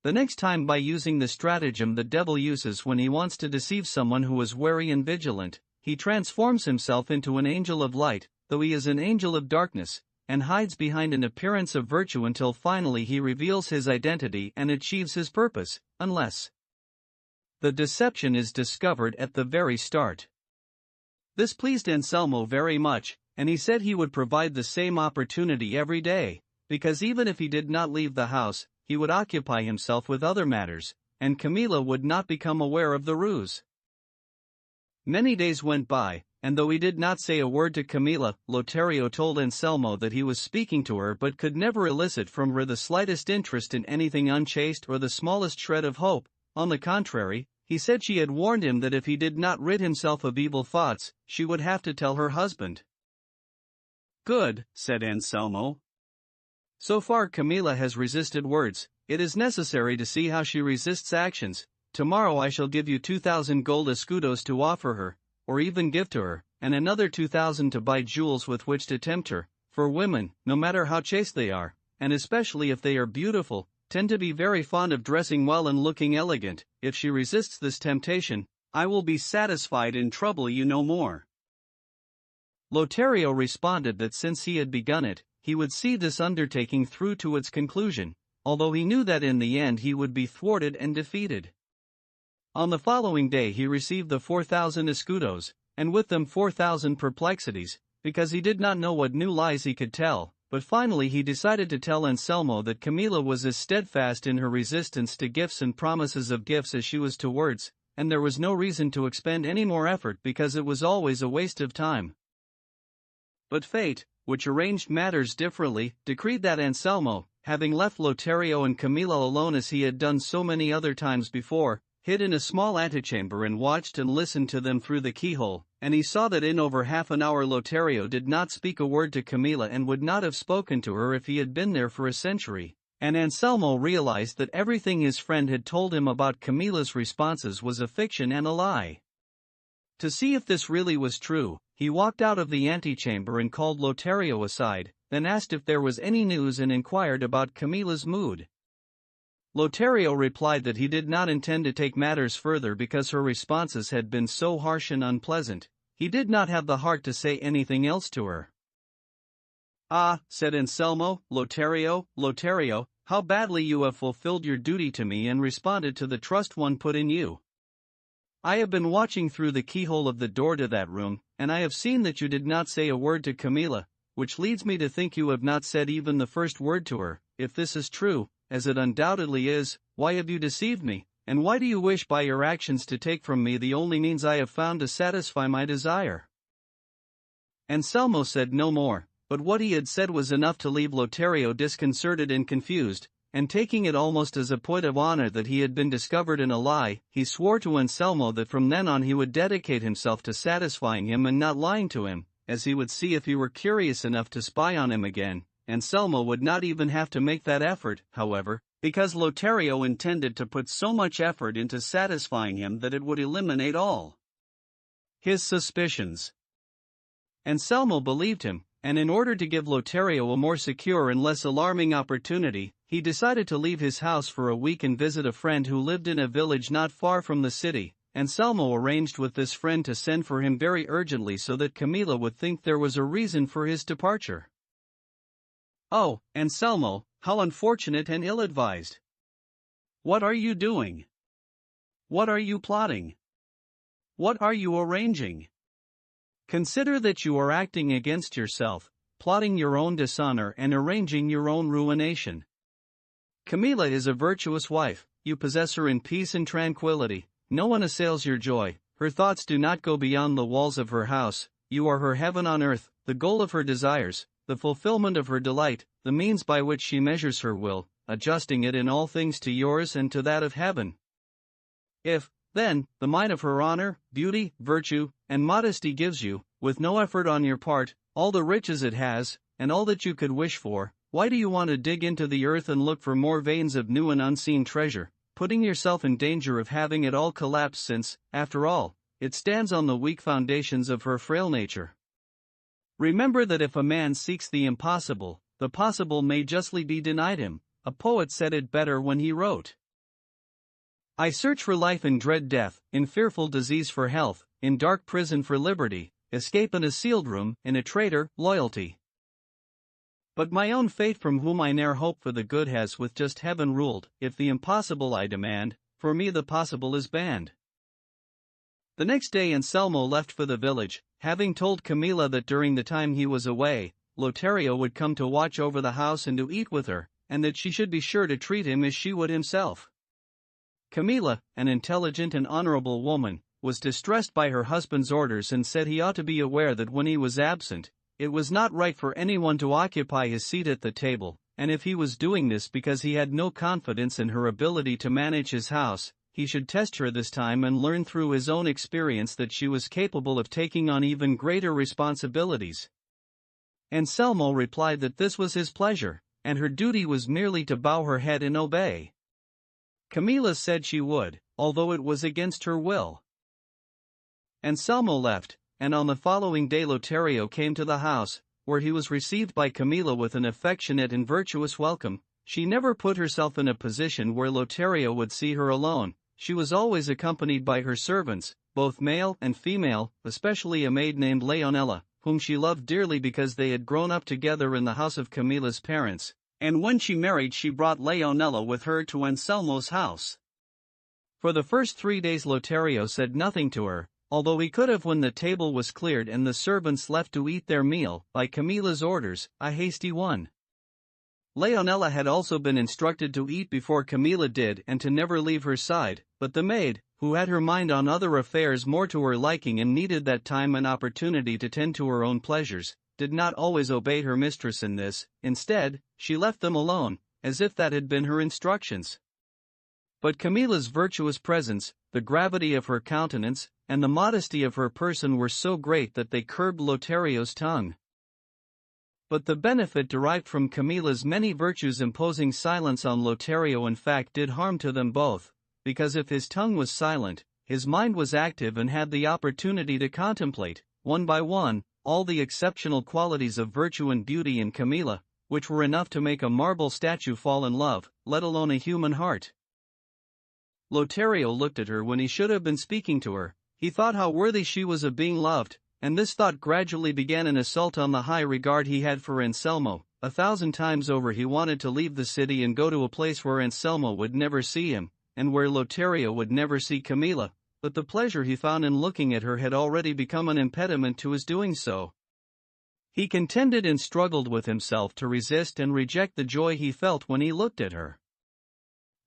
The next time, by using the stratagem the devil uses when he wants to deceive someone who is wary and vigilant, he transforms himself into an angel of light, though he is an angel of darkness, and hides behind an appearance of virtue until finally he reveals his identity and achieves his purpose, unless the deception is discovered at the very start. This pleased Anselmo very much, and he said he would provide the same opportunity every day, because even if he did not leave the house, he would occupy himself with other matters, and Camilla would not become aware of the ruse. Many days went by, and though he did not say a word to Camilla, Lothario told Anselmo that he was speaking to her but could never elicit from her the slightest interest in anything unchaste or the smallest shred of hope. On the contrary, he said she had warned him that if he did not rid himself of evil thoughts, she would have to tell her husband. Good, said Anselmo. So far Camilla has resisted words, it is necessary to see how she resists actions. Tomorrow I shall give you 2,000 gold escudos to offer her, or even give to her, and another 2,000 to buy jewels with which to tempt her, for women, no matter how chaste they are, and especially if they are beautiful, tend to be very fond of dressing well and looking elegant. If she resists this temptation, I will be satisfied and trouble you no more. Lothario responded that since he had begun it, he would see this undertaking through to its conclusion, although he knew that in the end he would be thwarted and defeated. On the following day he received the 4,000 escudos, and with them 4,000 perplexities, because he did not know what new lies he could tell, but finally he decided to tell Anselmo that Camilla was as steadfast in her resistance to gifts and promises of gifts as she was to words, and there was no reason to expend any more effort because it was always a waste of time. But fate, which arranged matters differently, decreed that Anselmo, having left Lothario and Camilla alone as he had done so many other times before, hid in a small antechamber and watched and listened to them through the keyhole, and he saw that in over half an hour Lothario did not speak a word to Camilla and would not have spoken to her if he had been there for a century, and Anselmo realized that everything his friend had told him about Camilla's responses was a fiction and a lie. To see if this really was true, he walked out of the antechamber and called Lothario aside, then asked if there was any news and inquired about Camilla's mood. Lothario replied that he did not intend to take matters further because her responses had been so harsh and unpleasant. He did not have the heart to say anything else to her. Ah, said Anselmo, Lothario, how badly you have fulfilled your duty to me and responded to the trust one put in you. I have been watching through the keyhole of the door to that room, and I have seen that you did not say a word to Camilla, which leads me to think you have not said even the first word to her. If this is true, as it undoubtedly is, why have you deceived me, and why do you wish by your actions to take from me the only means I have found to satisfy my desire? Anselmo said no more, but what he had said was enough to leave Lothario disconcerted and confused, and taking it almost as a point of honor that he had been discovered in a lie, he swore to Anselmo that from then on he would dedicate himself to satisfying him and not lying to him, as he would see if he were curious enough to spy on him again. Anselmo would not even have to make that effort, however, because Lothario intended to put so much effort into satisfying him that it would eliminate all his suspicions. Anselmo believed him, and in order to give Lothario a more secure and less alarming opportunity, he decided to leave his house for a week and visit a friend who lived in a village not far from the city. Anselmo arranged with this friend to send for him very urgently so that Camilla would think there was a reason for his departure. Oh, Anselmo, how unfortunate and ill-advised. What are you doing? What are you plotting? What are you arranging? Consider that you are acting against yourself, plotting your own dishonor and arranging your own ruination. Camilla is a virtuous wife, you possess her in peace and tranquility, no one assails your joy, her thoughts do not go beyond the walls of her house, you are her heaven on earth, the goal of her desires, the fulfillment of her delight, the means by which she measures her will, adjusting it in all things to yours and to that of heaven. If, then, the mine of her honor, beauty, virtue, and modesty gives you, with no effort on your part, all the riches it has, and all that you could wish for, why do you want to dig into the earth and look for more veins of new and unseen treasure, putting yourself in danger of having it all collapse since, after all, it stands on the weak foundations of her frail nature? Remember that if a man seeks the impossible, the possible may justly be denied him. A poet said it better when he wrote, I search for life and dread death, in fearful disease for health, in dark prison for liberty, escape in a sealed room, in a traitor, loyalty. But my own fate from whom I ne'er hope for the good has with just heaven ruled, if the impossible I demand, for me the possible is banned. The next day Anselmo left for the village, having told Camilla that during the time he was away, Lothario would come to watch over the house and to eat with her, and that she should be sure to treat him as she would himself. Camilla, an intelligent and honorable woman, was distressed by her husband's orders and said he ought to be aware that when he was absent, it was not right for anyone to occupy his seat at the table, and if he was doing this because he had no confidence in her ability to manage his house, he should test her this time and learn through his own experience that she was capable of taking on even greater responsibilities. Anselmo replied that this was his pleasure, and her duty was merely to bow her head and obey. Camilla said she would, although it was against her will. Anselmo left, and on the following day Lothario came to the house, where he was received by Camilla with an affectionate and virtuous welcome. She never put herself in a position where Lothario would see her alone. She was always accompanied by her servants, both male and female, especially a maid named Leonela, whom she loved dearly because they had grown up together in the house of Camilla's parents, and when she married she brought Leonela with her to Anselmo's house. For the first 3 days Lothario said nothing to her, although he could have when the table was cleared and the servants left to eat their meal, by Camilla's orders, a hasty one. Leonela had also been instructed to eat before Camilla did and to never leave her side, but the maid, who had her mind on other affairs more to her liking and needed that time and opportunity to tend to her own pleasures, did not always obey her mistress in this. Instead, she left them alone, as if that had been her instructions. But Camilla's virtuous presence, the gravity of her countenance, and the modesty of her person were so great that they curbed Lothario's tongue. But the benefit derived from Camilla's many virtues imposing silence on Lothario in fact did harm to them both, because if his tongue was silent, his mind was active and had the opportunity to contemplate, one by one, all the exceptional qualities of virtue and beauty in Camilla, which were enough to make a marble statue fall in love, let alone a human heart. Lothario looked at her when he should have been speaking to her. He thought how worthy she was of being loved, and this thought gradually began an assault on the high regard he had for Anselmo. 1,000 times over he wanted to leave the city and go to a place where Anselmo would never see him, and where Lothario would never see Camilla, but the pleasure he found in looking at her had already become an impediment to his doing so. He contended and struggled with himself to resist and reject the joy he felt when he looked at her.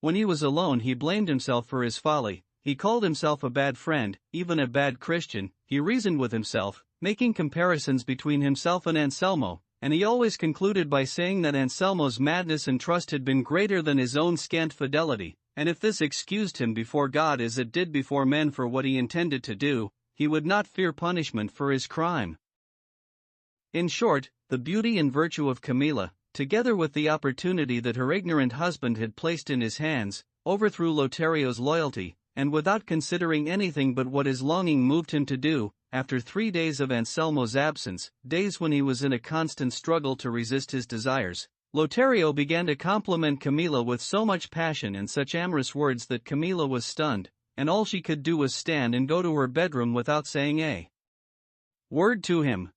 When he was alone he blamed himself for his folly. He called himself a bad friend, even a bad Christian. He reasoned with himself, making comparisons between himself and Anselmo, and he always concluded by saying that Anselmo's madness and trust had been greater than his own scant fidelity, and if this excused him before God as it did before men for what he intended to do, he would not fear punishment for his crime. In short, the beauty and virtue of Camilla, together with the opportunity that her ignorant husband had placed in his hands, overthrew Lothario's loyalty, and without considering anything but what his longing moved him to do, after 3 days of Anselmo's absence, days when he was in a constant struggle to resist his desires, Lothario began to compliment Camilla with so much passion and such amorous words that Camilla was stunned, and all she could do was stand and go to her bedroom without saying a word to him.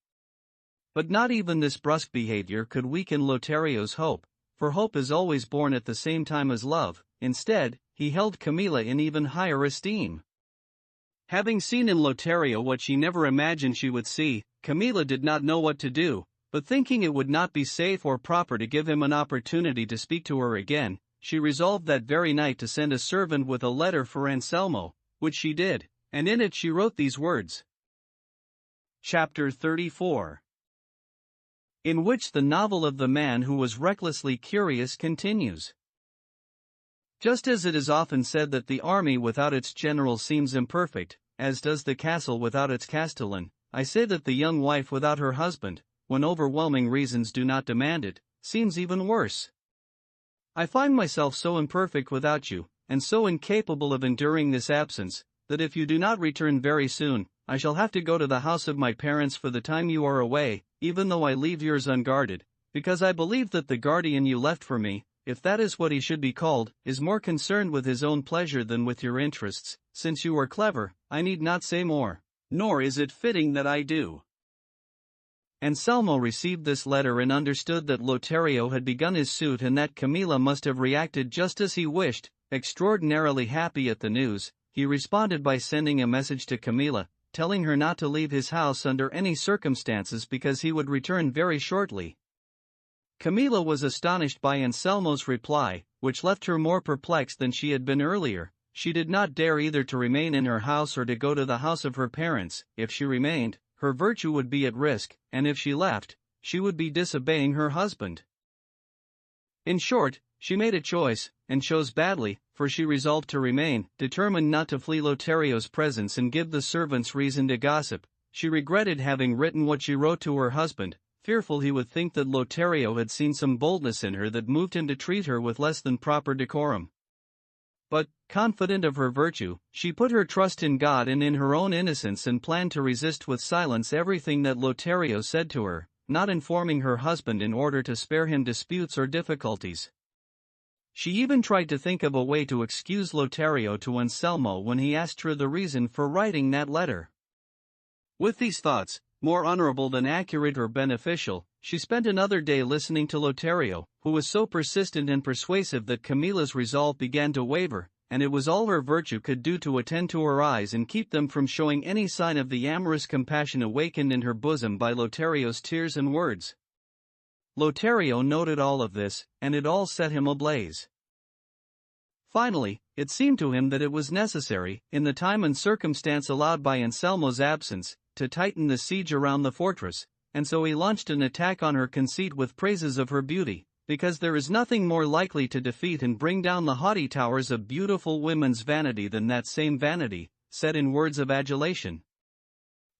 But not even this brusque behavior could weaken Lothario's hope, for hope is always born at the same time as love. Instead, he held Camilla in even higher esteem. Having seen in Lothario what she never imagined she would see, Camilla did not know what to do, but thinking it would not be safe or proper to give him an opportunity to speak to her again, she resolved that very night to send a servant with a letter for Anselmo, which she did, and in it she wrote these words. Chapter 34. In which the novel of the man who was recklessly curious continues. Just as it is often said that the army without its general seems imperfect, as does the castle without its castellan, I say that the young wife without her husband, when overwhelming reasons do not demand it, seems even worse. I find myself so imperfect without you, and so incapable of enduring this absence, that if you do not return very soon, I shall have to go to the house of my parents for the time you are away, even though I leave yours unguarded, because I believe that the guardian you left for me, if that is what he should be called, is more concerned with his own pleasure than with your interests. Since you are clever, I need not say more, nor is it fitting that I do. Anselmo received this letter and understood that Lothario had begun his suit and that Camilla must have reacted just as he wished. Extraordinarily happy at the news, he responded by sending a message to Camilla, telling her not to leave his house under any circumstances because he would return very shortly. Camilla was astonished by Anselmo's reply, which left her more perplexed than she had been earlier. She did not dare either to remain in her house or to go to the house of her parents. If she remained, her virtue would be at risk, and if she left, she would be disobeying her husband. In short, she made a choice, and chose badly, for she resolved to remain, determined not to flee Lothario's presence and give the servants reason to gossip. She regretted having written what she wrote to her husband, fearful he would think that Lothario had seen some boldness in her that moved him to treat her with less than proper decorum. But, confident of her virtue, she put her trust in God and in her own innocence and planned to resist with silence everything that Lothario said to her, not informing her husband in order to spare him disputes or difficulties. She even tried to think of a way to excuse Lothario to Anselmo when he asked her the reason for writing that letter. With these thoughts, more honorable than accurate or beneficial, she spent another day listening to Lothario, who was so persistent and persuasive that Camilla's resolve began to waver, and it was all her virtue could do to attend to her eyes and keep them from showing any sign of the amorous compassion awakened in her bosom by Lothario's tears and words. Lothario noted all of this, and it all set him ablaze. Finally, it seemed to him that it was necessary, in the time and circumstance allowed by Anselmo's absence, to tighten the siege around the fortress, and so he launched an attack on her conceit with praises of her beauty, because there is nothing more likely to defeat and bring down the haughty towers of beautiful women's vanity than that same vanity, said in words of adulation.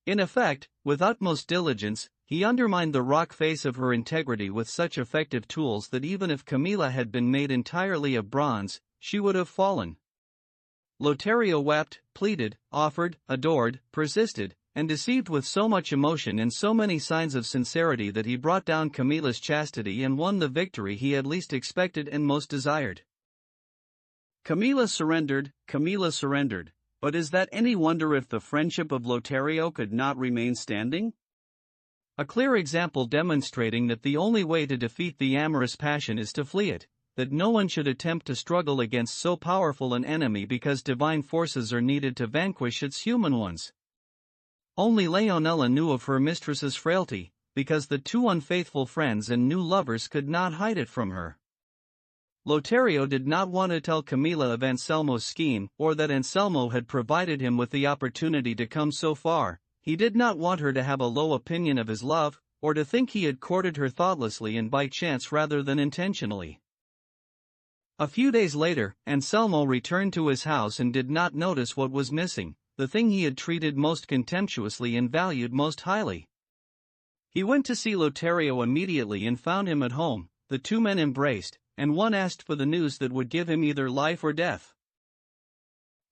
In effect, with utmost diligence, he undermined the rock face of her integrity with such effective tools that even if Camilla had been made entirely of bronze, she would have fallen. Lothario wept, pleaded, offered, adored, persisted, and deceived with so much emotion and so many signs of sincerity that he brought down Camilla's chastity and won the victory he had least expected and most desired. Camilla surrendered, but is that any wonder if the friendship of Lothario could not remain standing? A clear example demonstrating that the only way to defeat the amorous passion is to flee it, that no one should attempt to struggle against so powerful an enemy because divine forces are needed to vanquish its human ones. Only Leonela knew of her mistress's frailty, because the two unfaithful friends and new lovers could not hide it from her. Lothario did not want to tell Camilla of Anselmo's scheme or that Anselmo had provided him with the opportunity to come so far. He did not want her to have a low opinion of his love, or to think he had courted her thoughtlessly and by chance rather than intentionally. A few days later, Anselmo returned to his house and did not notice what was missing, the thing he had treated most contemptuously and valued most highly. He went to see Lothario immediately and found him at home. The two men embraced, and one asked for the news that would give him either life or death.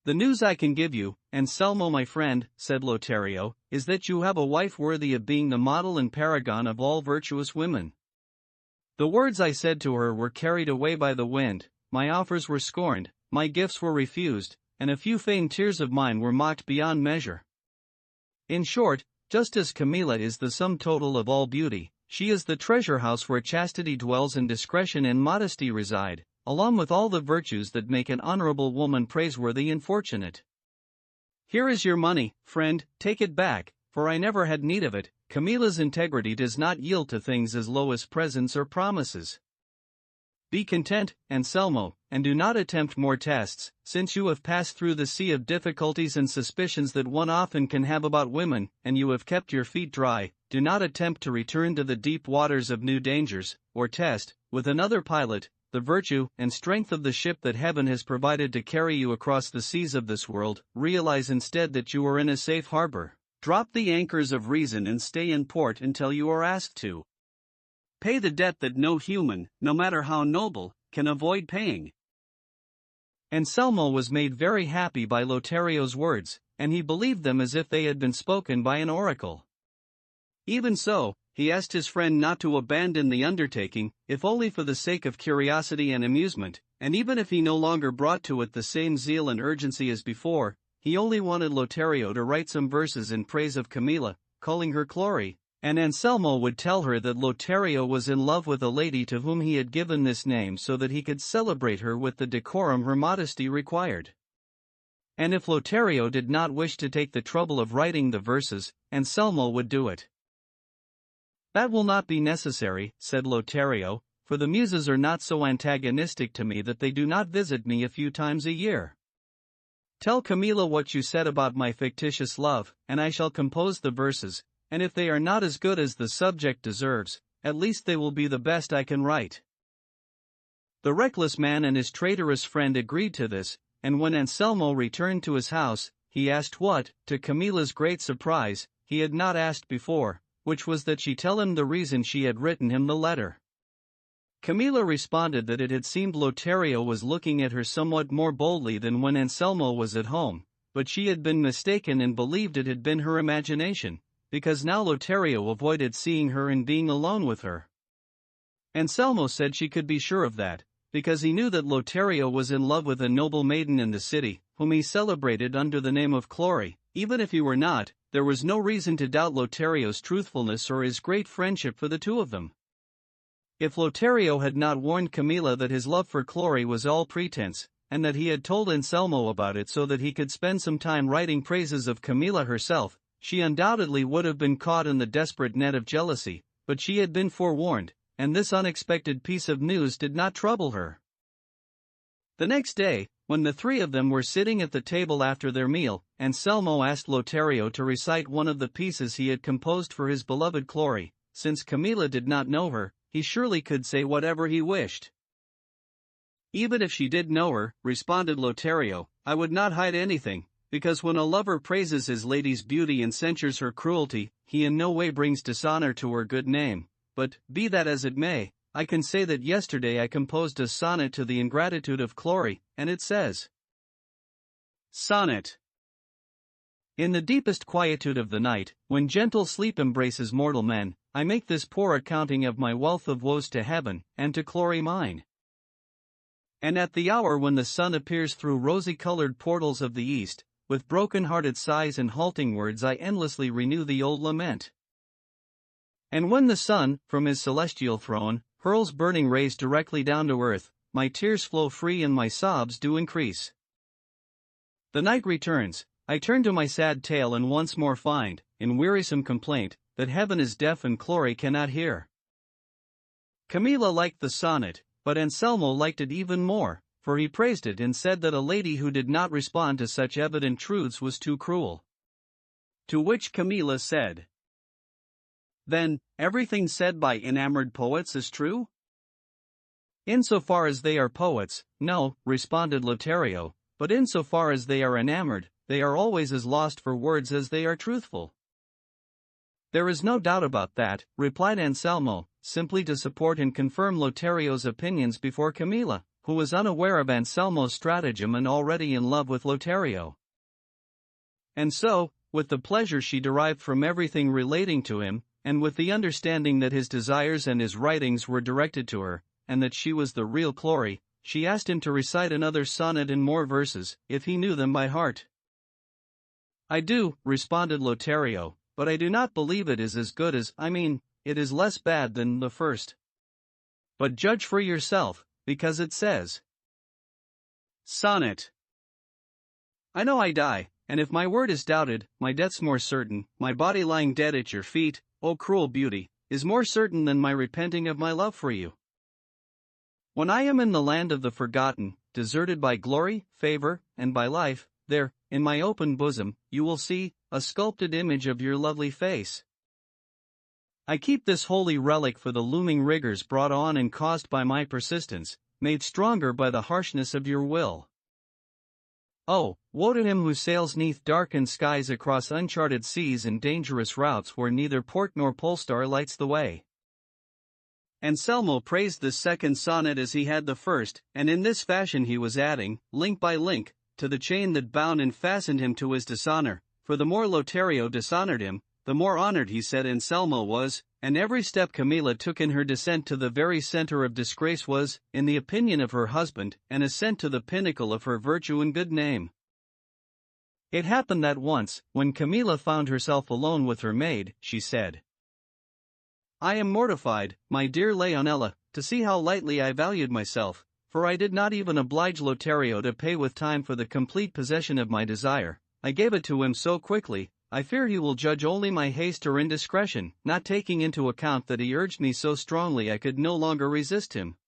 "The news I can give you, Anselmo my friend," said Lothario, "is that you have a wife worthy of being the model and paragon of all virtuous women." The words I said to her were carried away by the wind, my offers were scorned, my gifts were refused, and a few feigned tears of mine were mocked beyond measure. In short, just as Camilla is the sum total of all beauty, she is the treasure house where chastity dwells and discretion and modesty reside, along with all the virtues that make an honorable woman praiseworthy and fortunate. Here is your money, friend, take it back, for I never had need of it. Camilla's integrity does not yield to things as low as presents or promises. Be content, Anselmo, and do not attempt more tests, since you have passed through the sea of difficulties and suspicions that one often can have about women, and you have kept your feet dry. Do not attempt to return to the deep waters of new dangers, or test, with another pilot, the virtue and strength of the ship that heaven has provided to carry you across the seas of this world. Realize instead that you are in a safe harbor. Drop the anchors of reason and stay in port until you are asked to. Pay the debt that no human, no matter how noble, can avoid paying. Anselmo was made very happy by Lothario's words, and he believed them as if they had been spoken by an oracle. Even so, he asked his friend not to abandon the undertaking, if only for the sake of curiosity and amusement, and even if he no longer brought to it the same zeal and urgency as before. He only wanted Lothario to write some verses in praise of Camilla, calling her Chloe, and Anselmo would tell her that Lothario was in love with a lady to whom he had given this name so that he could celebrate her with the decorum her modesty required. And if Lothario did not wish to take the trouble of writing the verses, Anselmo would do it. "That will not be necessary," said Lothario, "for the muses are not so antagonistic to me that they do not visit me a few times a year. Tell Camilla what you said about my fictitious love, and I shall compose the verses, and if they are not as good as the subject deserves, at least they will be the best I can write." The reckless man and his traitorous friend agreed to this, and when Anselmo returned to his house, he asked what, to Camilla's great surprise, he had not asked before, which was that she tell him the reason she had written him the letter. Camilla responded that it had seemed Lothario was looking at her somewhat more boldly than when Anselmo was at home, but she had been mistaken and believed it had been her imagination, because now Lothario avoided seeing her and being alone with her. Anselmo said she could be sure of that, because he knew that Lothario was in love with a noble maiden in the city, whom he celebrated under the name of Clory. Even if he were not, there was no reason to doubt Lothario's truthfulness or his great friendship for the two of them. If Lothario had not warned Camilla that his love for Clory was all pretense, and that he had told Anselmo about it so that he could spend some time writing praises of Camilla herself, she undoubtedly would have been caught in the desperate net of jealousy, but she had been forewarned, and this unexpected piece of news did not trouble her. The next day, when the three of them were sitting at the table after their meal, Anselmo asked Lothario to recite one of the pieces he had composed for his beloved Clory. Since Camilla did not know her, he surely could say whatever he wished. "Even if she did know her," responded Lothario, "I would not hide anything, because when a lover praises his lady's beauty and censures her cruelty, he in no way brings dishonor to her good name. But, be that as it may, I can say that yesterday I composed a sonnet to the ingratitude of Clory, and it says: Sonnet. In the deepest quietude of the night, when gentle sleep embraces mortal men, I make this poor accounting of my wealth of woes to heaven, and to Clory mine. And at the hour when the sun appears through rosy-colored portals of the east, with broken-hearted sighs and halting words I endlessly renew the old lament. And when the sun, from his celestial throne, hurls burning rays directly down to earth, my tears flow free and my sobs do increase. The night returns, I turn to my sad tale and once more find, in wearisome complaint, that heaven is deaf and Clory cannot hear. Camilla liked the sonnet, but Anselmo liked it even more, for he praised it and said that a lady who did not respond to such evident truths was too cruel. To which Camilla said: "Then, everything said by enamored poets is true?" "Insofar as they are poets, no," responded Lothario, "but insofar as they are enamored, they are always as lost for words as they are truthful." "There is no doubt about that," replied Anselmo, simply to support and confirm Lothario's opinions before Camilla, who was unaware of Anselmo's stratagem and already in love with Lothario. And so, with the pleasure she derived from everything relating to him, and with the understanding that his desires and his writings were directed to her, and that she was the real Clory, she asked him to recite another sonnet in more verses, if he knew them by heart. "I do," responded Lothario, "but I do not believe it is as good as, it is less bad than the first. But judge for yourself, because it says: Sonnet. I know I die, and if my word is doubted, my death's more certain, my body lying dead at your feet, O cruel beauty, is more certain than my repenting of my love for you. When I am in the land of the forgotten, deserted by glory, favor, and by life, there, in my open bosom, you will see a sculpted image of your lovely face. I keep this holy relic for the looming rigors brought on and caused by my persistence, made stronger by the harshness of your will. Oh, woe to him who sails 'neath darkened skies across uncharted seas and dangerous routes where neither port nor polestar lights the way." Anselmo praised this second sonnet as he had the first, and in this fashion he was adding, link by link, to the chain that bound and fastened him to his dishonor, for the more Lothario dishonored him, the more honored he said Anselmo was, and every step Camilla took in her descent to the very center of disgrace was, in the opinion of her husband, an ascent to the pinnacle of her virtue and good name. It happened that once, when Camilla found herself alone with her maid, she said: "I am mortified, my dear Leonela, to see how lightly I valued myself, for I did not even oblige Lothario to pay with time for the complete possession of my desire. I gave it to him so quickly, I fear he will judge only my haste or indiscretion, not taking into account that he urged me so strongly I could no longer resist him."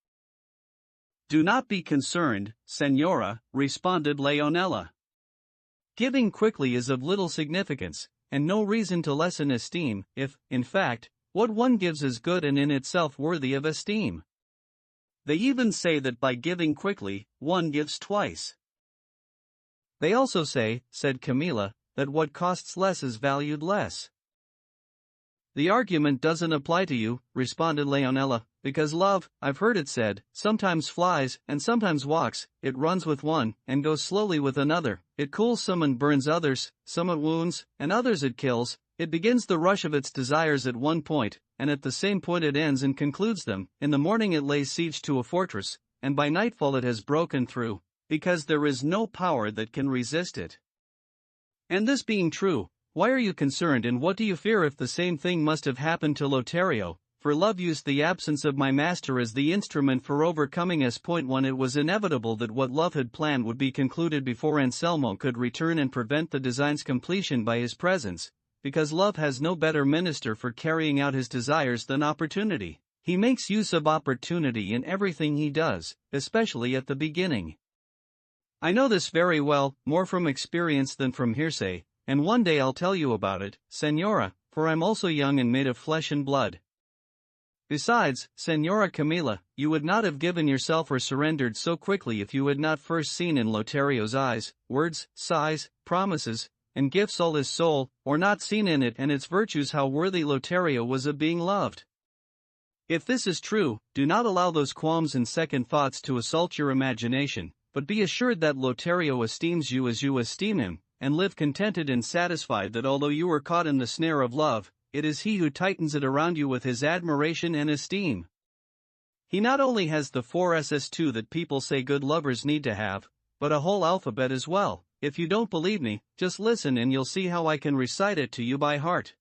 "Do not be concerned, Senora," responded Leonela. "Giving quickly is of little significance, and no reason to lessen esteem, if, in fact, what one gives is good and in itself worthy of esteem. They even say that by giving quickly, one gives twice." "They also say," said Camilla, "that what costs less is valued less." "The argument doesn't apply to you," responded Leonela, "because love, I've heard it said, sometimes flies and sometimes walks. It runs with one and goes slowly with another. It cools some and burns others, some it wounds, and others it kills. It begins the rush of its desires at one point, and at the same point it ends and concludes them. In the morning it lays siege to a fortress, and by nightfall it has broken through, because there is no power that can resist it." "And this being true, why are you concerned and what do you fear if the same thing must have happened to Lothario? For love used the absence of my master as the instrument for overcoming us. Point 1 It was inevitable that what love had planned would be concluded before Anselmo could return and prevent the design's completion by his presence, because love has no better minister for carrying out his desires than opportunity. He makes use of opportunity in everything he does, especially at the beginning. I know this very well, more from experience than from hearsay, and one day I'll tell you about it, Senora, for I'm also young and made of flesh and blood. Besides, Senora Camilla, you would not have given yourself or surrendered so quickly if you had not first seen in Lothario's eyes, words, sighs, promises, and gifts all his soul, or not seen in it and its virtues how worthy Lothario was of being loved. If this is true, do not allow those qualms and second thoughts to assault your imagination, but be assured that Lothario esteems you as you esteem him, and live contented and satisfied that although you are caught in the snare of love, it is he who tightens it around you with his admiration and esteem. He not only has the 4 SS2 that people say good lovers need to have, but a whole alphabet as well. If you don't believe me, just listen and you'll see how I can recite it to you by heart.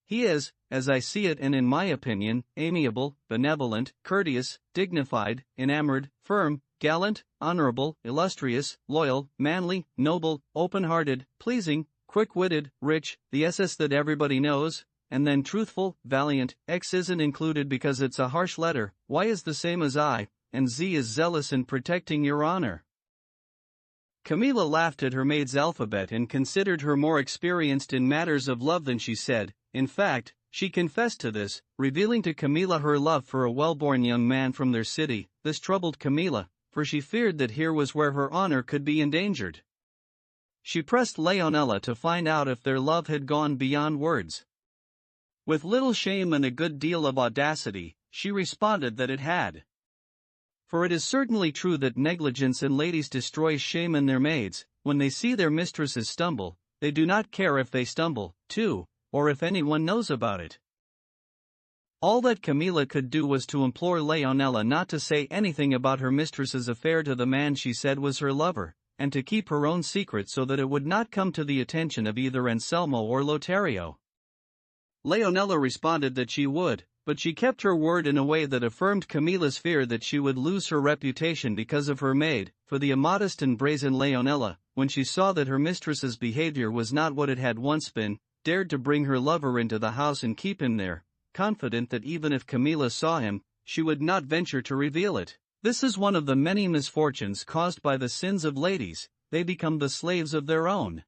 He is, as I see it and in my opinion, amiable, benevolent, courteous, dignified, enamored, firm, gallant, honorable, illustrious, loyal, manly, noble, open-hearted, pleasing, quick-witted, rich, the SS that everybody knows, and then truthful, valiant. X isn't included because it's a harsh letter, Y is the same as I, and Z is zealous in protecting your honor. Camilla laughed at her maid's alphabet and considered her more experienced in matters of love than she said. In fact, she confessed to this, revealing to Camilla her love for a well-born young man from their city. This troubled Camilla, for she feared that here was where her honor could be endangered. She pressed Leonela to find out if their love had gone beyond words. With little shame and a good deal of audacity, she responded that it had. For it is certainly true that negligence in ladies destroys shame in their maids. When they see their mistresses stumble, they do not care if they stumble, too, or if anyone knows about it. All that Camilla could do was to implore Leonela not to say anything about her mistress's affair to the man she said was her lover, and to keep her own secret so that it would not come to the attention of either Anselmo or Lothario. Leonela responded that she would, but she kept her word in a way that affirmed Camilla's fear that she would lose her reputation because of her maid. For the immodest and brazen Leonela, when she saw that her mistress's behavior was not what it had once been, dared to bring her lover into the house and keep him there, confident that even if Camilla saw him, she would not venture to reveal it. This is one of the many misfortunes caused by the sins of ladies. They become the slaves of their own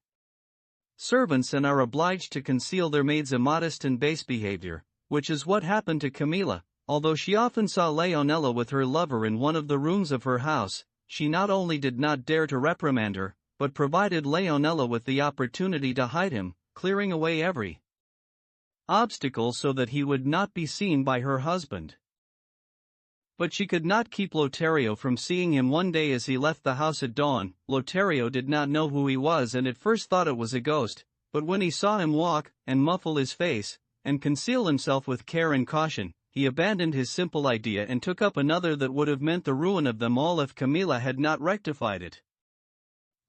servants and are obliged to conceal their maids' immodest and base behavior, which is what happened to Camilla. Although she often saw Leonela with her lover in one of the rooms of her house, she not only did not dare to reprimand her, but provided Leonela with the opportunity to hide him, clearing away every obstacle so that he would not be seen by her husband. But she could not keep Lothario from seeing him one day as he left the house at dawn. Lothario did not know who he was and at first thought it was a ghost, but when he saw him walk, and muffle his face, and conceal himself with care and caution, he abandoned his simple idea and took up another that would have meant the ruin of them all if Camilla had not rectified it.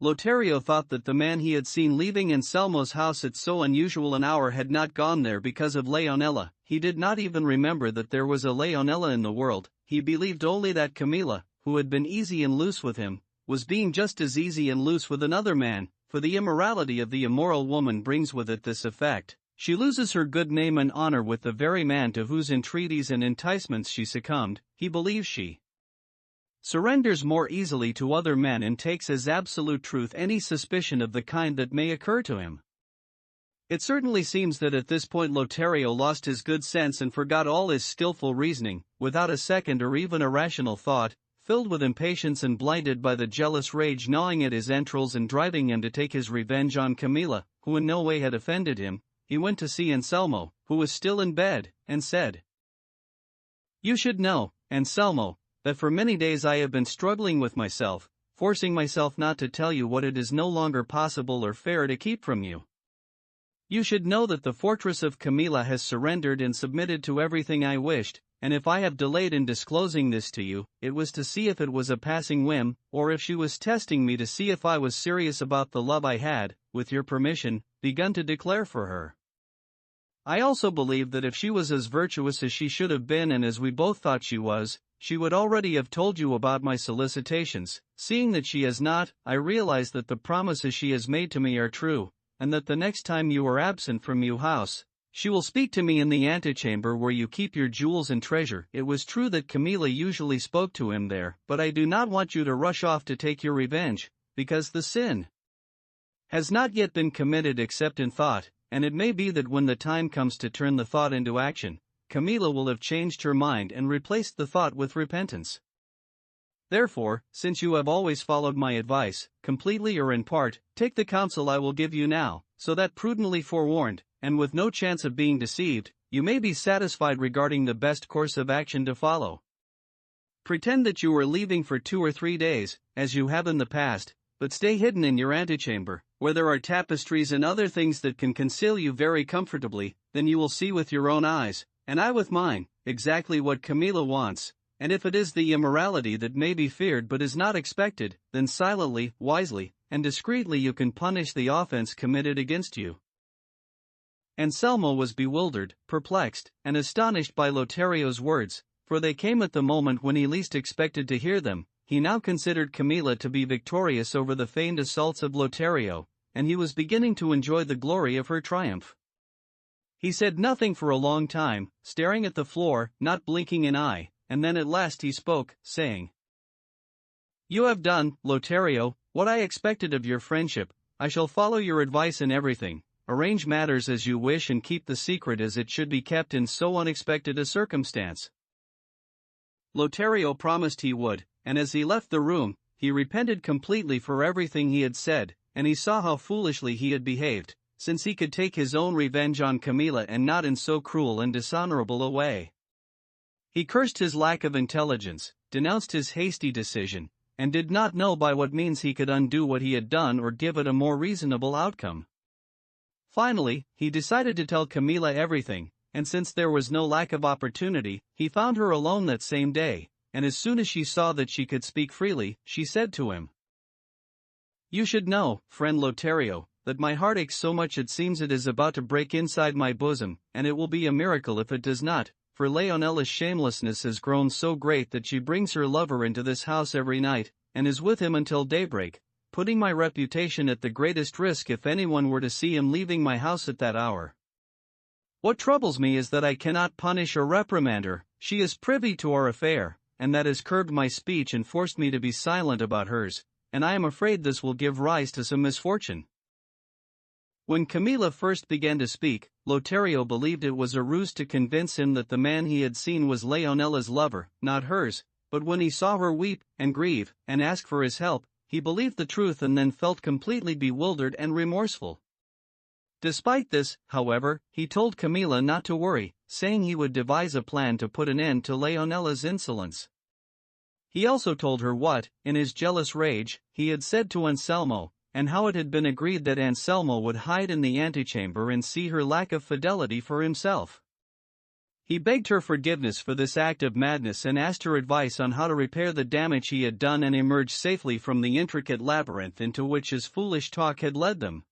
Lothario thought that the man he had seen leaving Anselmo's house at so unusual an hour had not gone there because of Leonela. He did not even remember that there was a Leonela in the world. He believed only that Camilla, who had been easy and loose with him, was being just as easy and loose with another man, for the immorality of the immoral woman brings with it this effect: she loses her good name and honor with the very man to whose entreaties and enticements she succumbed. He believes she surrenders more easily to other men and takes as absolute truth any suspicion of the kind that may occur to him. It certainly seems that at this point Lothario lost his good sense and forgot all his skillful reasoning, without a second or even a rational thought. Filled with impatience and blinded by the jealous rage gnawing at his entrails and driving him to take his revenge on Camilla, who in no way had offended him, he went to see Anselmo, who was still in bed, and said, "You should know, Anselmo, that for many days I have been struggling with myself, forcing myself not to tell you what it is no longer possible or fair to keep from you. You should know that the fortress of Camilla has surrendered and submitted to everything I wished, and if I have delayed in disclosing this to you, it was to see if it was a passing whim, or if she was testing me to see if I was serious about the love I had, with your permission, begun to declare for her. I also believe that if she was as virtuous as she should have been and as we both thought she was, she would already have told you about my solicitations. Seeing that she has not, I realize that the promises she has made to me are true, and that the next time you are absent from your house, she will speak to me in the antechamber where you keep your jewels and treasure." It was true that Camilla usually spoke to him there, but I do not want you to rush off to take your revenge, because the sin has not yet been committed except in thought, and it may be that when the time comes to turn the thought into action, Camilla will have changed her mind and replaced the thought with repentance. Therefore, since you have always followed my advice, completely or in part, take the counsel I will give you now, so that prudently forewarned, and with no chance of being deceived, you may be satisfied regarding the best course of action to follow. Pretend that you are leaving for 2 or 3 days, as you have in the past, but stay hidden in your antechamber, where there are tapestries and other things that can conceal you very comfortably. Then you will see with your own eyes, and I with mine, exactly what Camilla wants, and if it is the immorality that may be feared but is not expected, then silently, wisely, and discreetly you can punish the offense committed against you." Anselmo was bewildered, perplexed, and astonished by Lothario's words, for they came at the moment when he least expected to hear them. He now considered Camilla to be victorious over the feigned assaults of Lothario, and he was beginning to enjoy the glory of her triumph. He said nothing for a long time, staring at the floor, not blinking an eye, and then at last he spoke, saying, "You have done, Lothario, what I expected of your friendship. I shall follow your advice in everything. Arrange matters as you wish and keep the secret as it should be kept in so unexpected a circumstance." Lothario promised he would, and as he left the room, he repented completely for everything he had said, and he saw how foolishly he had behaved, since he could take his own revenge on Camilla and not in so cruel and dishonorable a way. He cursed his lack of intelligence, denounced his hasty decision, and did not know by what means he could undo what he had done or give it a more reasonable outcome. Finally, he decided to tell Camilla everything, and since there was no lack of opportunity, he found her alone that same day, and as soon as she saw that she could speak freely, she said to him, "You should know, friend Lothario, that my heart aches so much it seems it is about to break inside my bosom, and it will be a miracle if it does not, for Leonella's shamelessness has grown so great that she brings her lover into this house every night, and is with him until daybreak, putting my reputation at the greatest risk if anyone were to see him leaving my house at that hour. What troubles me is that I cannot punish or reprimand her. She is privy to our affair, and that has curbed my speech and forced me to be silent about hers, and I am afraid this will give rise to some misfortune." When Camilla first began to speak, Lothario believed it was a ruse to convince him that the man he had seen was Leonella's lover, not hers, but when he saw her weep, and grieve, and ask for his help, he believed the truth and then felt completely bewildered and remorseful. Despite this, however, he told Camilla not to worry, saying he would devise a plan to put an end to Leonella's insolence. He also told her what, in his jealous rage, he had said to Anselmo, and how it had been agreed that Anselmo would hide in the antechamber and see her lack of fidelity for himself. He begged her forgiveness for this act of madness and asked her advice on how to repair the damage he had done and emerge safely from the intricate labyrinth into which his foolish talk had led them.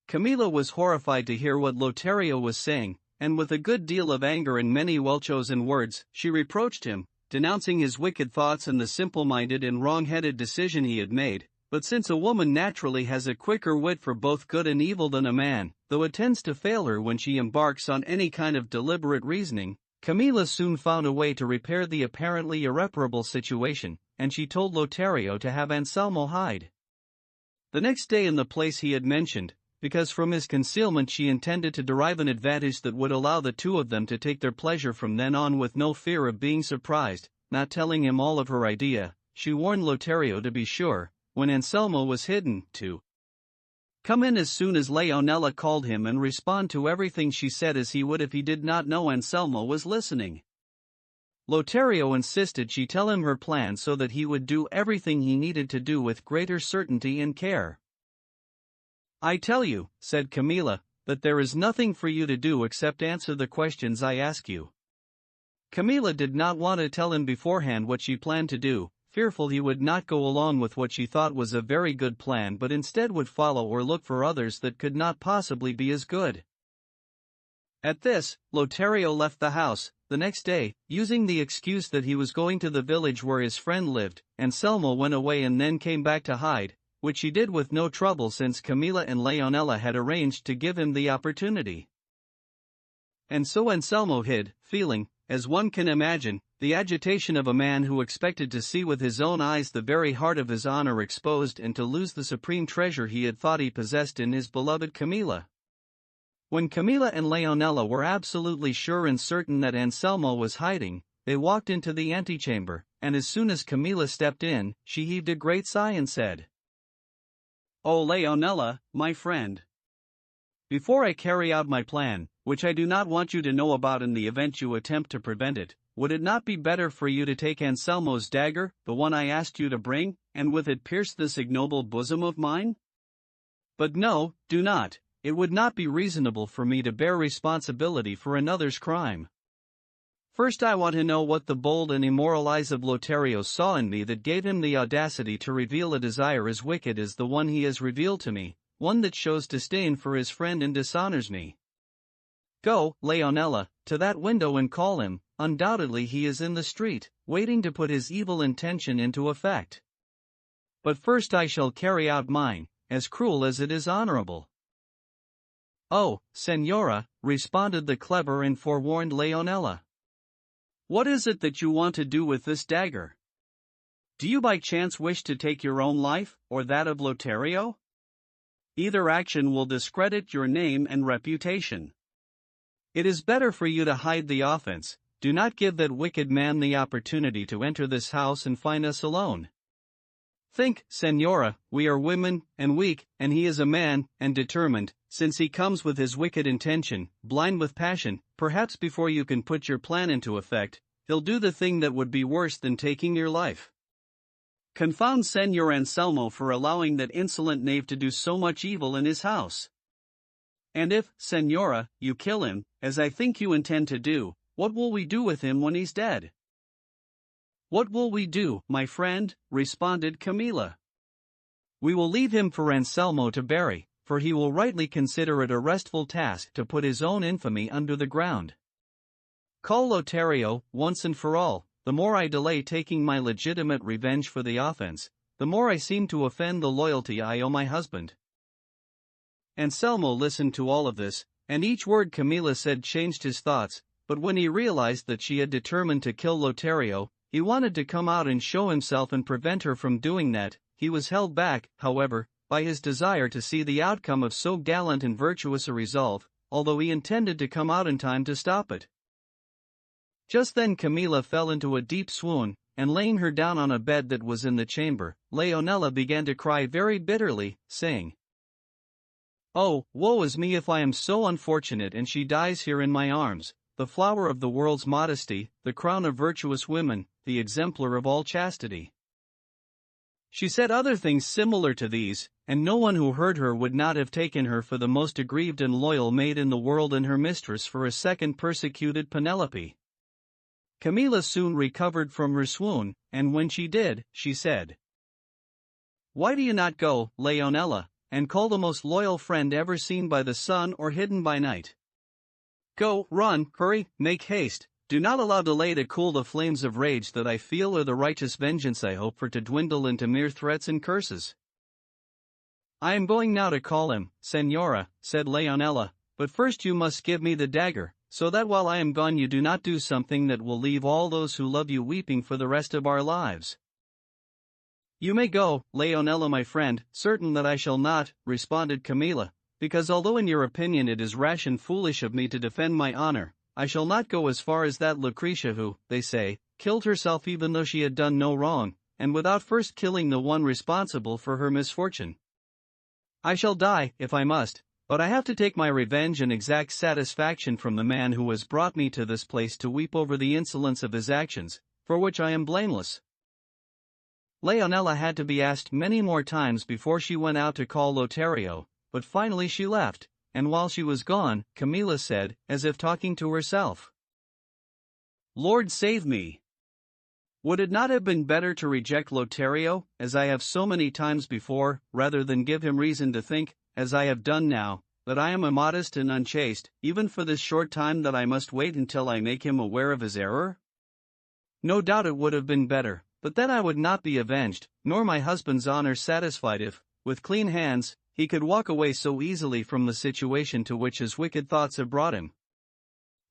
Camilla was horrified to hear what Lothario was saying, and with a good deal of anger and many well-chosen words, she reproached him, denouncing his wicked thoughts and the simple-minded and wrong-headed decision he had made. But since a woman naturally has a quicker wit for both good and evil than a man, though it tends to fail her when she embarks on any kind of deliberate reasoning, Camilla soon found a way to repair the apparently irreparable situation, and she told Lothario to have Anselmo hide the next day in the place he had mentioned, because from his concealment she intended to derive an advantage that would allow the two of them to take their pleasure from then on with no fear of being surprised. Not telling him all of her idea, she warned Lothario to be sure, when Anselmo was hidden, to come in as soon as Leonela called him and respond to everything she said as he would if he did not know Anselmo was listening. Lothario insisted she tell him her plan so that he would do everything he needed to do with greater certainty and care. "I tell you," said Camilla, "that there is nothing for you to do except answer the questions I ask you." Camilla did not want to tell him beforehand what she planned to do, fearful he would not go along with what she thought was a very good plan but instead would follow or look for others that could not possibly be as good. At this, Lothario left the house. The next day, using the excuse that he was going to the village where his friend lived, Anselmo went away and then came back to hide, which he did with no trouble since Camilla and Leonela had arranged to give him the opportunity. And so Anselmo hid, feeling, as one can imagine, the agitation of a man who expected to see with his own eyes the very heart of his honor exposed and to lose the supreme treasure he had thought he possessed in his beloved Camilla. When Camilla and Leonela were absolutely sure and certain that Anselmo was hiding, they walked into the antechamber, and as soon as Camilla stepped in, she heaved a great sigh and said, "Oh Leonela, my friend. Before I carry out my plan, which I do not want you to know about in the event you attempt to prevent it, would it not be better for you to take Anselmo's dagger, the one I asked you to bring, and with it pierce this ignoble bosom of mine? But no, do not. It would not be reasonable for me to bear responsibility for another's crime. First I want to know what the bold and immoral eyes of Lothario saw in me that gave him the audacity to reveal a desire as wicked as the one he has revealed to me, one that shows disdain for his friend and dishonors me. Go, Leonela, to that window and call him. Undoubtedly he is in the street, waiting to put his evil intention into effect. But first I shall carry out mine, as cruel as it is honorable." "Oh, Señora," responded the clever and forewarned Leonela. "What is it that you want to do with this dagger? Do you by chance wish to take your own life, or that of Lothario? Either action will discredit your name and reputation. It is better for you to hide the offense. Do not give that wicked man the opportunity to enter this house and find us alone. Think, Señora, we are women, and weak, and he is a man, and determined. Since he comes with his wicked intention, blind with passion, perhaps before you can put your plan into effect, he'll do the thing that would be worse than taking your life. Confound Señor Anselmo for allowing that insolent knave to do so much evil in his house. And if, Señora, you kill him, as I think you intend to do, what will we do with him when he's dead?" "What will we do, my friend?" responded Camilla. "We will leave him for Anselmo to bury, for he will rightly consider it a restful task to put his own infamy under the ground. Call Lothario, once and for all. The more I delay taking my legitimate revenge for the offense, the more I seem to offend the loyalty I owe my husband." Anselmo listened to all of this, and each word Camilla said changed his thoughts, but when he realized that she had determined to kill Lothario, he wanted to come out and show himself and prevent her from doing that. He was held back, however, by his desire to see the outcome of so gallant and virtuous a resolve, although he intended to come out in time to stop it. Just then Camilla fell into a deep swoon, and laying her down on a bed that was in the chamber, Leonela began to cry very bitterly, saying, "Oh, woe is me if I am so unfortunate and she dies here in my arms, the flower of the world's modesty, the crown of virtuous women, the exemplar of all chastity." She said other things similar to these, and no one who heard her would not have taken her for the most aggrieved and loyal maid in the world and her mistress for a second persecuted Penelope. Camilla soon recovered from her swoon, and when she did, she said, "Why do you not go, Leonela, and call the most loyal friend ever seen by the sun or hidden by night? Go, run, hurry, make haste, do not allow delay to cool the flames of rage that I feel or the righteous vengeance I hope for to dwindle into mere threats and curses. I am going now to call him, Senora, said Leonela, but first you must give me the dagger, so that while I am gone you do not do something that will leave all those who love you weeping for the rest of our lives. You may go, Leonela my friend, certain that I shall not, responded Camilla, because although in your opinion it is rash and foolish of me to defend my honor, I shall not go as far as that Lucretia who, they say, killed herself even though she had done no wrong, and without first killing the one responsible for her misfortune. I shall die, if I must, but I have to take my revenge and exact satisfaction from the man who has brought me to this place to weep over the insolence of his actions, for which I am blameless. Leonela had to be asked many more times before she went out to call Lothario, but finally she left, and while she was gone, Camilla said, as if talking to herself, Lord save me! Would it not have been better to reject Lothario, as I have so many times before, rather than give him reason to think, as I have done now, that I am immodest and unchaste, even for this short time that I must wait until I make him aware of his error? No doubt it would have been better, but then I would not be avenged, nor my husband's honor satisfied if, with clean hands, he could walk away so easily from the situation to which his wicked thoughts have brought him.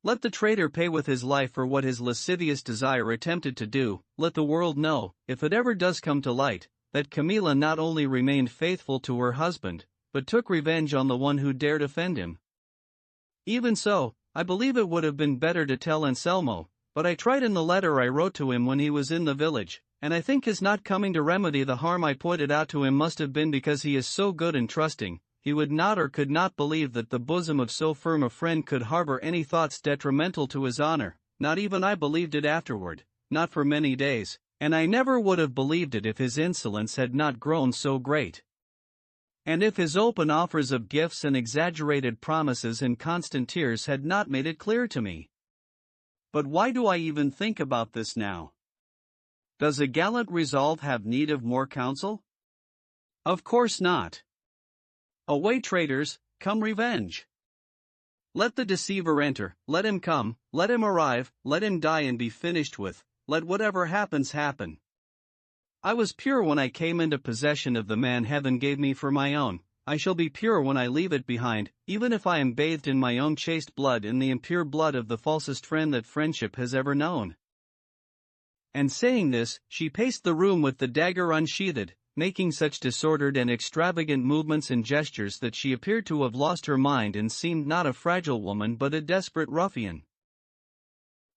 Let the traitor pay with his life for what his lascivious desire attempted to do. Let the world know, if it ever does come to light, that Camilla not only remained faithful to her husband, but took revenge on the one who dared offend him. Even so, I believe it would have been better to tell Anselmo, but I tried in the letter I wrote to him when he was in the village, and I think his not coming to remedy the harm I pointed out to him must have been because he is so good and trusting. He would not or could not believe that the bosom of so firm a friend could harbor any thoughts detrimental to his honor. Not even I believed it afterward, not for many days, and I never would have believed it if his insolence had not grown so great. And if his open offers of gifts and exaggerated promises and constant tears had not made it clear to me. But why do I even think about this now? Does a gallant resolve have need of more counsel? Of course not. Away traitors, come revenge. Let the deceiver enter, let him come, let him arrive, let him die and be finished with, let whatever happens happen. I was pure when I came into possession of the man heaven gave me for my own. I shall be pure when I leave it behind, even if I am bathed in my own chaste blood and the impure blood of the falsest friend that friendship has ever known. And saying this, she paced the room with the dagger unsheathed, making such disordered and extravagant movements and gestures that she appeared to have lost her mind and seemed not a fragile woman but a desperate ruffian.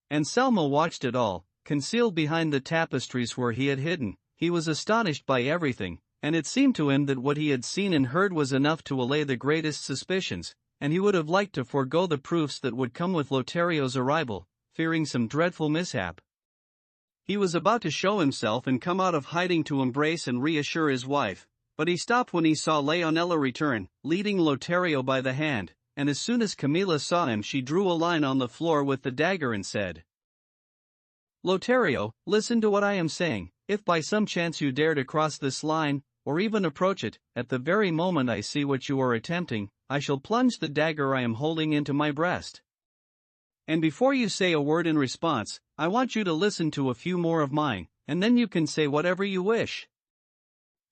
Anselmo watched it all, concealed behind the tapestries where he had hidden. He was astonished by everything, and it seemed to him that what he had seen and heard was enough to allay the greatest suspicions, and he would have liked to forego the proofs that would come with Lothario's arrival, fearing some dreadful mishap. He was about to show himself and come out of hiding to embrace and reassure his wife, but he stopped when he saw Leonela return, leading Lothario by the hand, and as soon as Camilla saw him she drew a line on the floor with the dagger and said, Lothario, listen to what I am saying. If by some chance you dare to cross this line, or even approach it, at the very moment I see what you are attempting, I shall plunge the dagger I am holding into my breast. And before you say a word in response, I want you to listen to a few more of mine, and then you can say whatever you wish.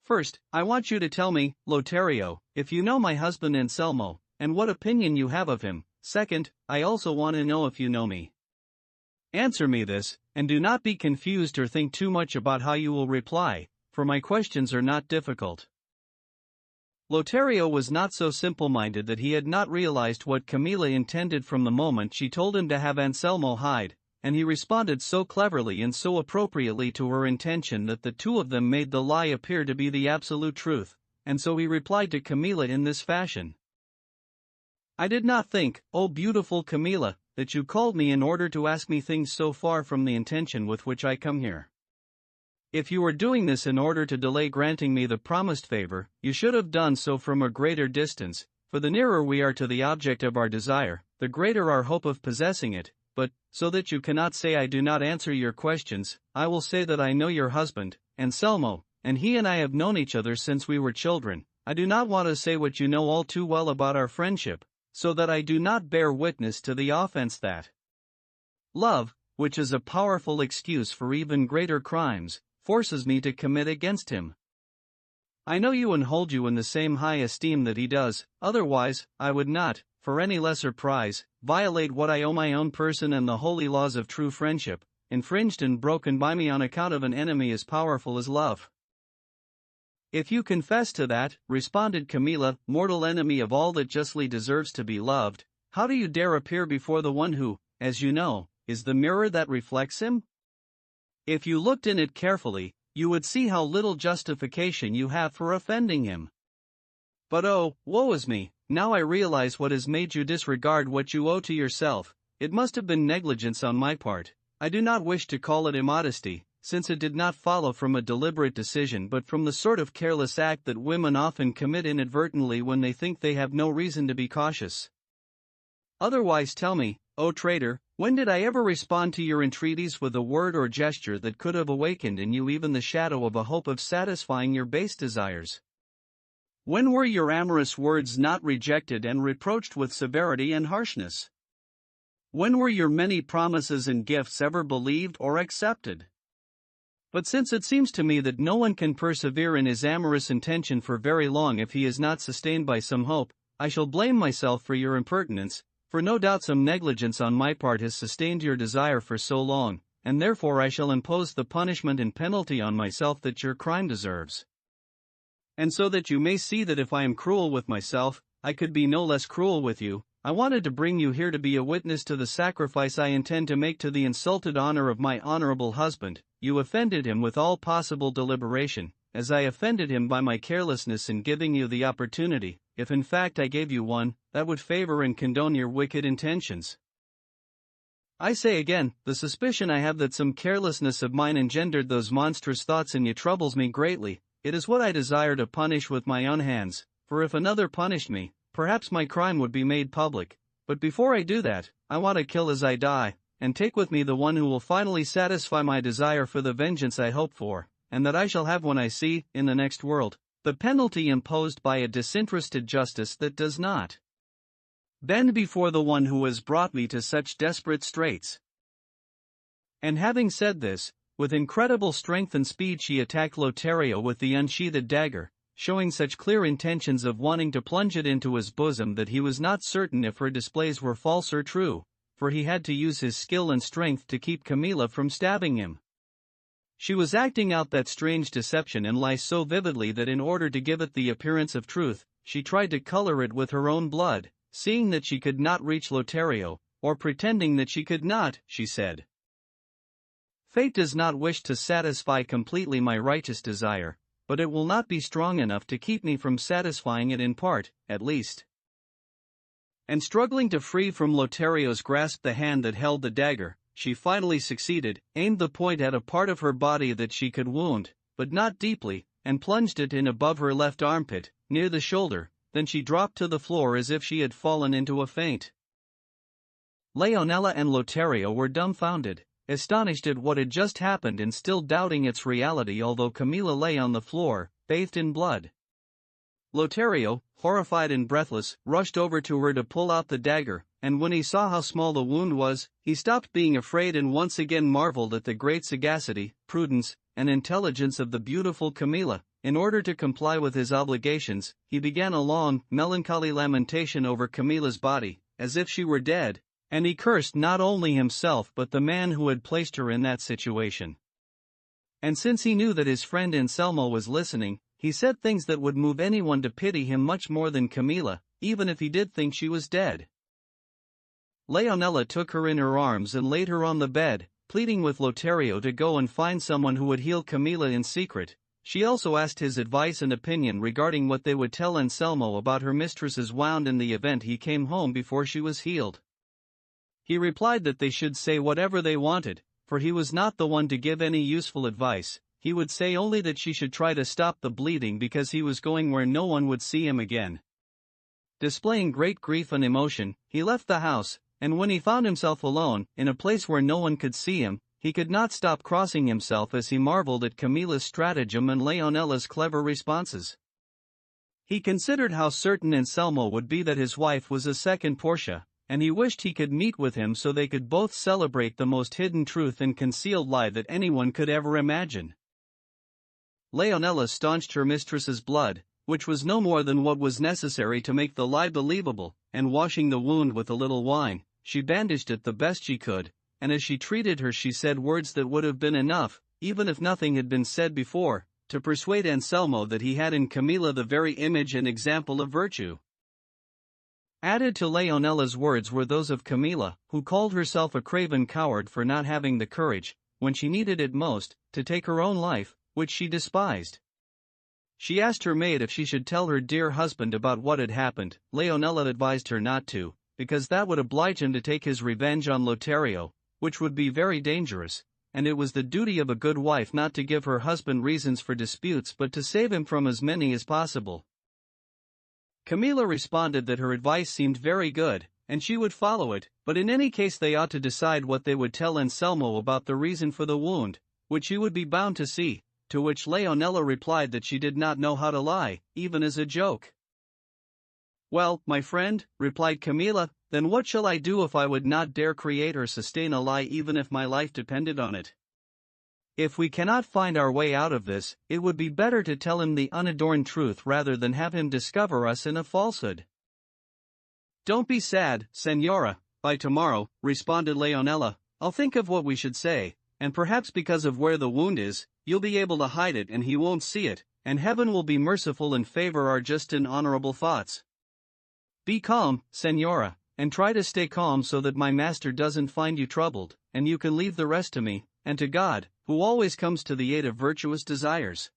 First, I want you to tell me, Lothario, if you know my husband Anselmo, and what opinion you have of him. Second, I also want to know if you know me. Answer me this, and do not be confused or think too much about how you will reply, for my questions are not difficult. Lothario was not so simple-minded that he had not realized what Camilla intended from the moment she told him to have Anselmo hide, and he responded so cleverly and so appropriately to her intention that the two of them made the lie appear to be the absolute truth, and so he replied to Camilla in this fashion. I did not think, oh beautiful Camilla, that you called me in order to ask me things so far from the intention with which I come here. If you were doing this in order to delay granting me the promised favor, you should have done so from a greater distance, for the nearer we are to the object of our desire, the greater our hope of possessing it. But, so that you cannot say I do not answer your questions, I will say that I know your husband, Anselmo, and he and I have known each other since we were children. I do not want to say what you know all too well about our friendship, so that I do not bear witness to the offense that Love, which is a powerful excuse for even greater crimes, forces me to commit against him. I know you and hold you in the same high esteem that he does, otherwise, I would not, for any lesser prize, violate what I owe my own person and the holy laws of true friendship, infringed and broken by me on account of an enemy as powerful as love. If you confess to that, responded Camilla, mortal enemy of all that justly deserves to be loved, how do you dare appear before the one who, as you know, is the mirror that reflects him? If you looked in it carefully, you would see how little justification you have for offending him. But oh, woe is me, now I realize what has made you disregard what you owe to yourself. It must have been negligence on my part. I do not wish to call it immodesty, since it did not follow from a deliberate decision but from the sort of careless act that women often commit inadvertently when they think they have no reason to be cautious. Otherwise tell me, O traitor, when did I ever respond to your entreaties with a word or gesture that could have awakened in you even the shadow of a hope of satisfying your base desires? When were your amorous words not rejected and reproached with severity and harshness? When were your many promises and gifts ever believed or accepted? But since it seems to me that no one can persevere in his amorous intention for very long if he is not sustained by some hope, I shall blame myself for your impertinence, for no doubt some negligence on my part has sustained your desire for so long, and therefore I shall impose the punishment and penalty on myself that your crime deserves. And so that you may see that if I am cruel with myself, I could be no less cruel with you, I wanted to bring you here to be a witness to the sacrifice I intend to make to the insulted honor of my honorable husband. You offended him with all possible deliberation, as I offended him by my carelessness in giving you the opportunity. If in fact I gave you one, that would favor and condone your wicked intentions. I say again, the suspicion I have that some carelessness of mine engendered those monstrous thoughts in you troubles me greatly. It is what I desire to punish with my own hands, for if another punished me, perhaps my crime would be made public. But before I do that, I want to kill as I die, and take with me the one who will finally satisfy my desire for the vengeance I hope for, and that I shall have when I see, in the next world, the penalty imposed by a disinterested justice that does not bend before the one who has brought me to such desperate straits. And having said this, with incredible strength and speed she attacked Lothario with the unsheathed dagger, showing such clear intentions of wanting to plunge it into his bosom that he was not certain if her displays were false or true, for he had to use his skill and strength to keep Camilla from stabbing him. She was acting out that strange deception and lie so vividly that in order to give it the appearance of truth, she tried to color it with her own blood, seeing that she could not reach Lothario, or pretending that she could not, she said. Fate does not wish to satisfy completely my righteous desire, but it will not be strong enough to keep me from satisfying it in part, at least. And struggling to free from Lothario's grasp the hand that held the dagger, she finally succeeded, aimed the point at a part of her body that she could wound, but not deeply, and plunged it in above her left armpit, near the shoulder. Then she dropped to the floor as if she had fallen into a faint. Leonela and Lothario were dumbfounded, astonished at what had just happened and still doubting its reality, although Camilla lay on the floor, bathed in blood. Lothario, horrified and breathless, rushed over to her to pull out the dagger, and when he saw how small the wound was, he stopped being afraid and once again marveled at the great sagacity, prudence, and intelligence of the beautiful Camilla. In order to comply with his obligations, he began a long, melancholy lamentation over Camilla's body, as if she were dead, and he cursed not only himself but the man who had placed her in that situation. And since he knew that his friend Anselmo was listening, he said things that would move anyone to pity him much more than Camilla, even if he did think she was dead. Leonela took her in her arms and laid her on the bed, pleading with Lothario to go and find someone who would heal Camilla in secret. She also asked his advice and opinion regarding what they would tell Anselmo about her mistress's wound in the event he came home before she was healed. He replied that they should say whatever they wanted, for he was not the one to give any useful advice. He would say only that she should try to stop the bleeding because he was going where no one would see him again. Displaying great grief and emotion, he left the house, and when he found himself alone, in a place where no one could see him, he could not stop crossing himself as he marveled at Camilla's stratagem and Leonela's clever responses. He considered how certain Anselmo would be that his wife was a second Portia, and he wished he could meet with him so they could both celebrate the most hidden truth and concealed lie that anyone could ever imagine. Leonela staunched her mistress's blood, which was no more than what was necessary to make the lie believable, and washing the wound with a little wine, she bandaged it the best she could, and as she treated her she said words that would have been enough, even if nothing had been said before, to persuade Anselmo that he had in Camilla the very image and example of virtue. Added to Leonela's words were those of Camilla, who called herself a craven coward for not having the courage, when she needed it most, to take her own life, which she despised. She asked her maid if she should tell her dear husband about what had happened. Leonela advised her not to, because that would oblige him to take his revenge on Lothario, which would be very dangerous, and it was the duty of a good wife not to give her husband reasons for disputes but to save him from as many as possible. Camilla responded that her advice seemed very good, and she would follow it, but in any case they ought to decide what they would tell Anselmo about the reason for the wound, which he would be bound to see, to which Leonela replied that she did not know how to lie, even as a joke. "Well, my friend," replied Camilla, "then what shall I do if I would not dare create or sustain a lie even if my life depended on it? If we cannot find our way out of this, it would be better to tell him the unadorned truth rather than have him discover us in a falsehood." "Don't be sad, Señora, by tomorrow," responded Leonela, "I'll think of what we should say, and perhaps because of where the wound is, you'll be able to hide it and he won't see it, and heaven will be merciful and favor our just and honorable thoughts. Be calm, Señora, and try to stay calm so that my master doesn't find you troubled, and you can leave the rest to me, and to God, who always comes to the aid of virtuous desires."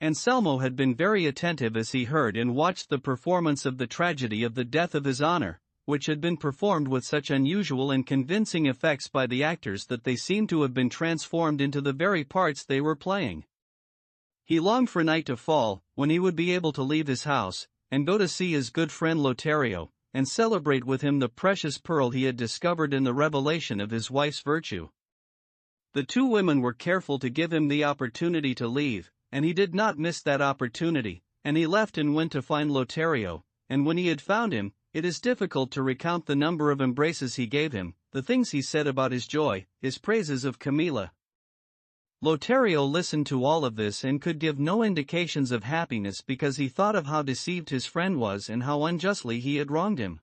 Anselmo had been very attentive as he heard and watched the performance of the tragedy of the death of his honor, which had been performed with such unusual and convincing effects by the actors that they seemed to have been transformed into the very parts they were playing. He longed for night to fall, when he would be able to leave his house, and go to see his good friend Lothario, and celebrate with him the precious pearl he had discovered in the revelation of his wife's virtue. The two women were careful to give him the opportunity to leave, and he did not miss that opportunity, and he left and went to find Lothario, and when he had found him, it is difficult to recount the number of embraces he gave him, the things he said about his joy, his praises of Camilla. Lothario listened to all of this and could give no indications of happiness because he thought of how deceived his friend was and how unjustly he had wronged him.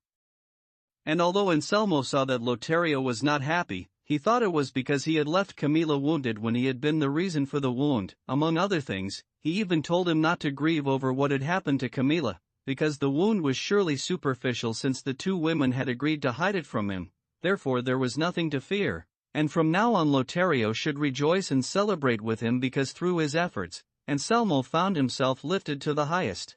And although Anselmo saw that Lothario was not happy, he thought it was because he had left Camilla wounded when he had been the reason for the wound. Among other things, he even told him not to grieve over what had happened to Camilla, because the wound was surely superficial since the two women had agreed to hide it from him, therefore there was nothing to fear, and from now on Lothario should rejoice and celebrate with him because through his efforts, Anselmo found himself lifted to the highest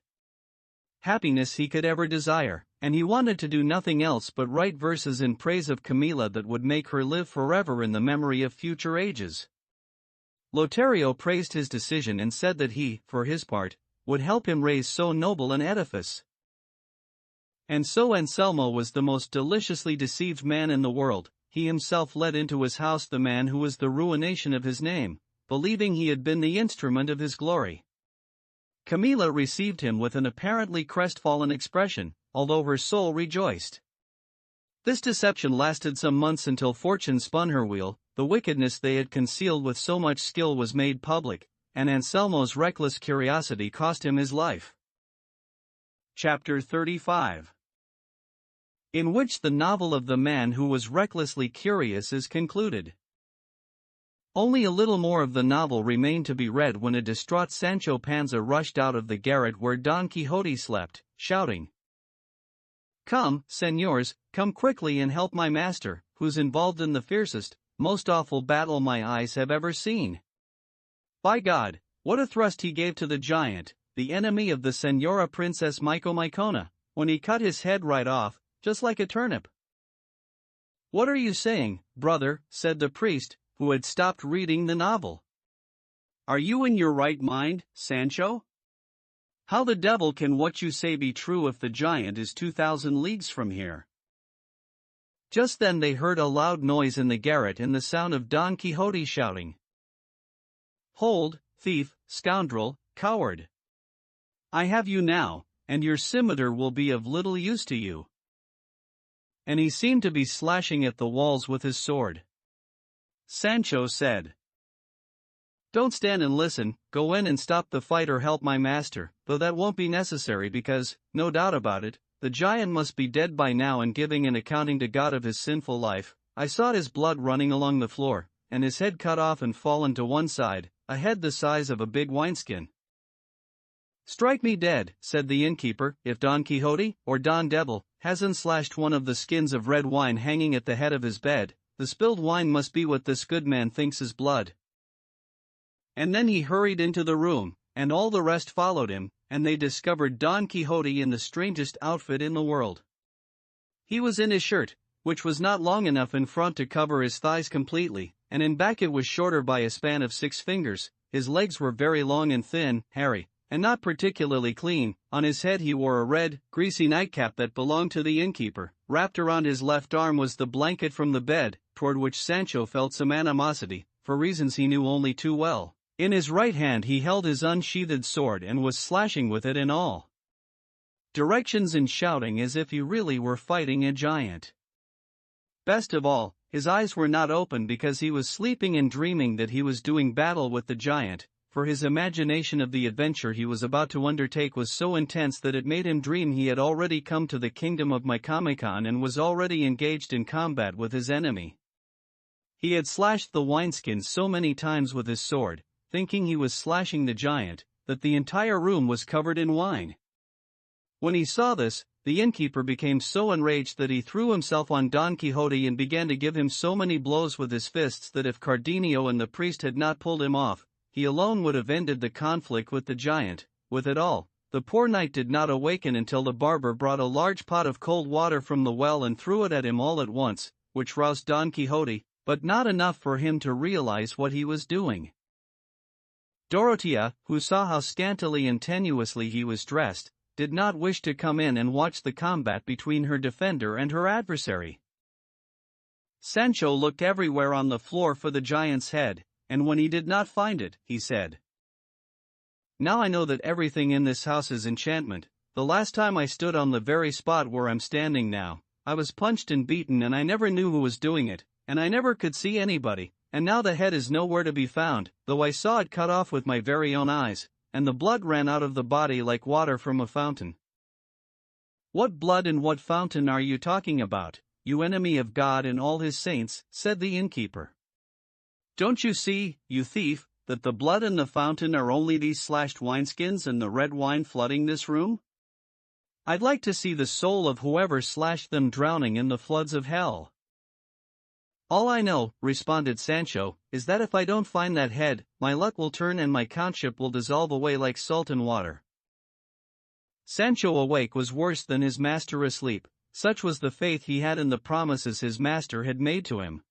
happiness he could ever desire, and he wanted to do nothing else but write verses in praise of Camilla that would make her live forever in the memory of future ages. Lothario praised his decision and said that he, for his part, would help him raise so noble an edifice. And so Anselmo was the most deliciously deceived man in the world. He himself led into his house the man who was the ruination of his name, believing he had been the instrument of his glory. Camilla received him with an apparently crestfallen expression, although her soul rejoiced. This deception lasted some months until fortune spun her wheel. The wickedness they had concealed with so much skill was made public, and Anselmo's reckless curiosity cost him his life. Chapter 35, in which the novel of the man who was recklessly curious is concluded. Only a little more of the novel remained to be read when a distraught Sancho Panza rushed out of the garret where Don Quixote slept, shouting, "Come, señors, come quickly and help my master, who's involved in the fiercest, most awful battle my eyes have ever seen. By God, what a thrust he gave to the giant, the enemy of the Señora Princess Micomicona, when he cut his head right off, just like a turnip." "What are you saying, brother?" said the priest, who had stopped reading the novel. "Are you in your right mind, Sancho? How the devil can what you say be true if the giant is 2,000 leagues from here?" Just then they heard a loud noise in the garret and the sound of Don Quixote shouting, "Hold, thief, scoundrel, coward! I have you now, and your scimitar will be of little use to you." and he seemed to be slashing at the walls with his sword. Sancho said, "Don't stand and listen, go in and stop the fight or help my master, though that won't be necessary because, no doubt about it, the giant must be dead by now and giving an accounting to God of his sinful life. I saw his blood running along the floor, and his head cut off and fallen to one side, a head the size of a big wineskin." "Strike me dead," said the innkeeper, "if Don Quixote, or Don Devil, hasn't slashed one of the skins of red wine hanging at the head of his bed. The spilled wine must be what this good man thinks is blood." And then he hurried into the room, and all the rest followed him, and they discovered Don Quixote in the strangest outfit in the world. He was in his shirt, which was not long enough in front to cover his thighs completely, and in back it was shorter by a span of 6 fingers. His legs were very long and thin, hairy, and not particularly clean. On his head he wore a red, greasy nightcap that belonged to the innkeeper. Wrapped around his left arm was the blanket from the bed, toward which Sancho felt some animosity, for reasons he knew only too well. In his right hand he held his unsheathed sword and was slashing with it in all directions and shouting as if he really were fighting a giant. Best of all, his eyes were not open because he was sleeping and dreaming that he was doing battle with the giant, for his imagination of the adventure he was about to undertake was so intense that it made him dream he had already come to the kingdom of Micomicon and was already engaged in combat with his enemy. He had slashed the wineskin so many times with his sword, thinking he was slashing the giant, that the entire room was covered in wine. When he saw this, the innkeeper became so enraged that he threw himself on Don Quixote and began to give him so many blows with his fists that if Cardenio and the priest had not pulled him off, he alone would have ended the conflict with the giant. With it all, the poor knight did not awaken until the barber brought a large pot of cold water from the well and threw it at him all at once, which roused Don Quixote, but not enough for him to realize what he was doing. Dorothea, who saw how scantily and tenuously he was dressed, did not wish to come in and watch the combat between her defender and her adversary. Sancho looked everywhere on the floor for the giant's head, and when he did not find it, he said, "Now I know that everything in this house is enchantment. The last time I stood on the very spot where I'm standing now, I was punched and beaten and I never knew who was doing it, and I never could see anybody, and now the head is nowhere to be found, though I saw it cut off with my very own eyes, and the blood ran out of the body like water from a fountain." "What blood and what fountain are you talking about, you enemy of God and all his saints?" said the innkeeper. "Don't you see, you thief, that the blood and the fountain are only these slashed wineskins and the red wine flooding this room? I'd like to see the soul of whoever slashed them drowning in the floods of hell." "All I know," responded Sancho, "is that if I don't find that head, my luck will turn and my countship will dissolve away like salt in water." Sancho awake was worse than his master asleep, such was the faith he had in the promises his master had made to him.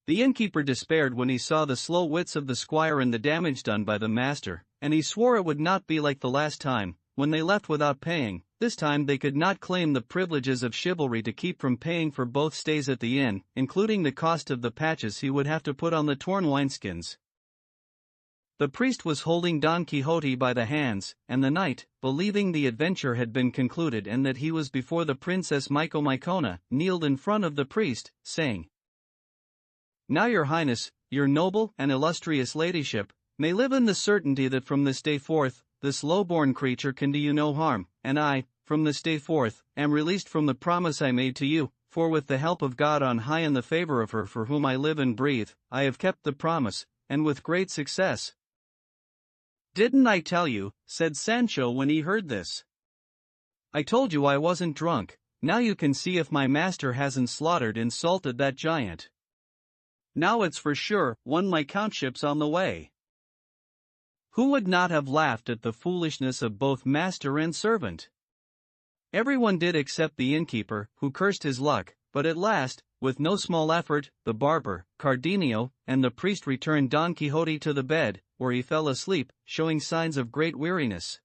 The innkeeper despaired when he saw the slow wits of the squire and the damage done by the master, and he swore it would not be like the last time, when they left without paying. This time they could not claim the privileges of chivalry to keep from paying for both stays at the inn, including the cost of the patches he would have to put on the torn wineskins. The priest was holding Don Quixote by the hands, and the knight, believing the adventure had been concluded and that he was before the Princess Micomicona, kneeled in front of the priest, saying, "Now your highness, your noble and illustrious ladyship, may live in the certainty that from this day forth, this low-born creature can do you no harm, and I, from this day forth, am released from the promise I made to you, for with the help of God on high and the favor of her for whom I live and breathe, I have kept the promise, and with great success." "Didn't I tell you?" said Sancho when he heard this. "I told you I wasn't drunk. Now you can see if my master hasn't slaughtered and salted that giant. Now it's for sure, my countship's on the way." Who would not have laughed at the foolishness of both master and servant? Everyone did except the innkeeper, who cursed his luck, but at last, with no small effort, the barber, Cardenio, and the priest returned Don Quixote to the bed, where he fell asleep, showing signs of great weariness.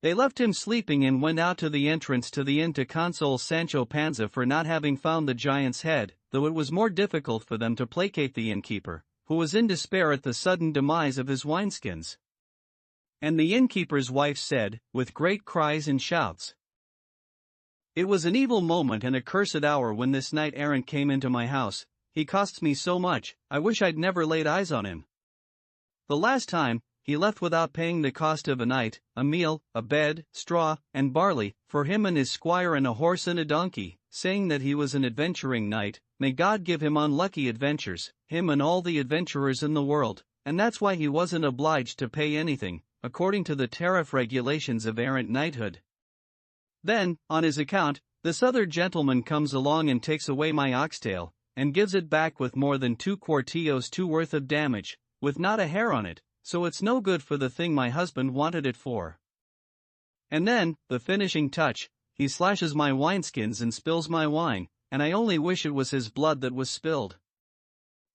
They left him sleeping and went out to the entrance to the inn to console Sancho Panza for not having found the giant's head, though it was more difficult for them to placate the innkeeper, who was in despair at the sudden demise of his wineskins. And the innkeeper's wife said, with great cries and shouts, It was an evil moment and a cursed hour when this knight-errant came into my house. He costs me so much, I wish I'd never laid eyes on him. The last time, he left without paying the cost of a night, a meal, a bed, straw, and barley, for him and his squire and a horse and a donkey, saying that he was an adventuring knight. May God give him unlucky adventures, him and all the adventurers in the world, and that's why he wasn't obliged to pay anything, according to the tariff regulations of errant knighthood. Then, on his account, this other gentleman comes along and takes away my oxtail, and gives it back with more than 2 quartillos two worth of damage, with not a hair on it, so it's no good for the thing my husband wanted it for. And then, the finishing touch, he slashes my wineskins and spills my wine, and I only wish it was his blood that was spilled.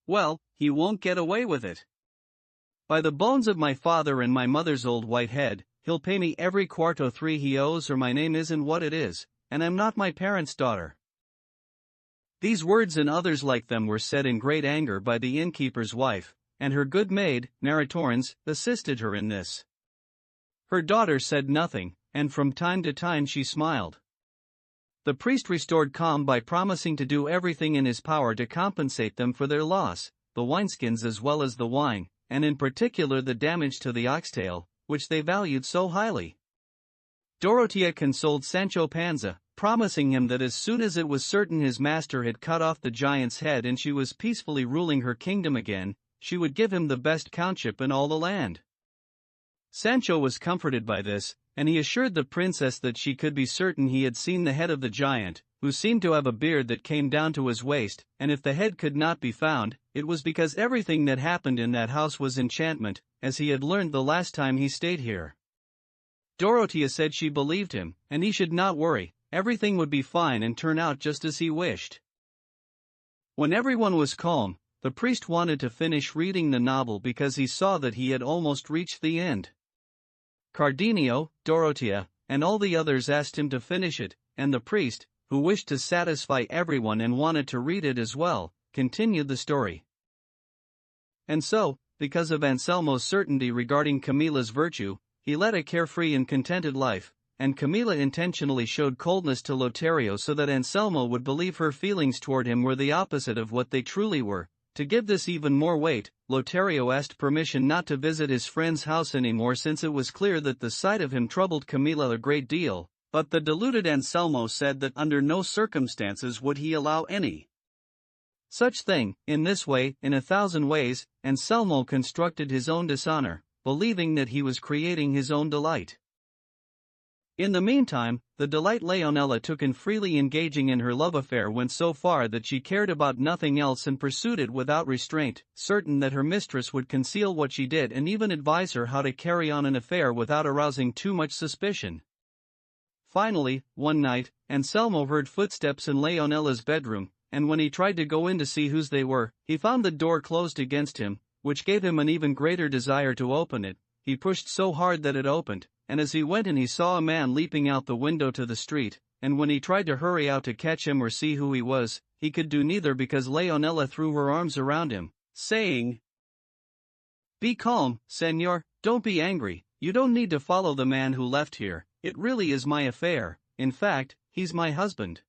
Well, he won't get away with it. By the bones of my father and my mother's old white head, he'll pay me every quarto 3 he owes, or my name isn't what it is, and I'm not my parents' daughter. These words and others like them were said in great anger by the innkeeper's wife, and her good maid, Narratorns, assisted her in this. Her daughter said nothing, and from time to time she smiled. The priest restored calm by promising to do everything in his power to compensate them for their loss, the wineskins as well as the wine, and in particular the damage to the oxtail, which they valued so highly. Dorothea consoled Sancho Panza, promising him that as soon as it was certain his master had cut off the giant's head and she was peacefully ruling her kingdom again, she would give him the best countship in all the land. Sancho was comforted by this, and he assured the princess that she could be certain he had seen the head of the giant, who seemed to have a beard that came down to his waist, and if the head could not be found, it was because everything that happened in that house was enchantment, as he had learned the last time he stayed here. Dorothea said she believed him, and he should not worry, everything would be fine and turn out just as he wished. When everyone was calm, the priest wanted to finish reading the novel because he saw that he had almost reached the end. Cardenio, Dorothea, and all the others asked him to finish it, and the priest, who wished to satisfy everyone and wanted to read it as well, continued the story. And so, because of Anselmo's certainty regarding Camilla's virtue, he led a carefree and contented life, and Camilla intentionally showed coldness to Lothario so that Anselmo would believe her feelings toward him were the opposite of what they truly were. To give this even more weight, Lothario asked permission not to visit his friend's house anymore since it was clear that the sight of him troubled Camilla a great deal, but the deluded Anselmo said that under no circumstances would he allow any such thing. In this way, in 1,000 ways, Anselmo constructed his own dishonor, believing that he was creating his own delight. In the meantime, the delight Leonela took in freely engaging in her love affair went so far that she cared about nothing else and pursued it without restraint, certain that her mistress would conceal what she did and even advise her how to carry on an affair without arousing too much suspicion. Finally, one night, Anselmo heard footsteps in Leonela's bedroom, and when he tried to go in to see whose they were, he found the door closed against him, which gave him an even greater desire to open it. He pushed so hard that it opened, and as he went in he saw a man leaping out the window to the street, and when he tried to hurry out to catch him or see who he was, he could do neither because Leonela threw her arms around him, saying, "Be calm, senor, don't be angry, you don't need to follow the man who left here, it really is my affair, in fact, he's my husband."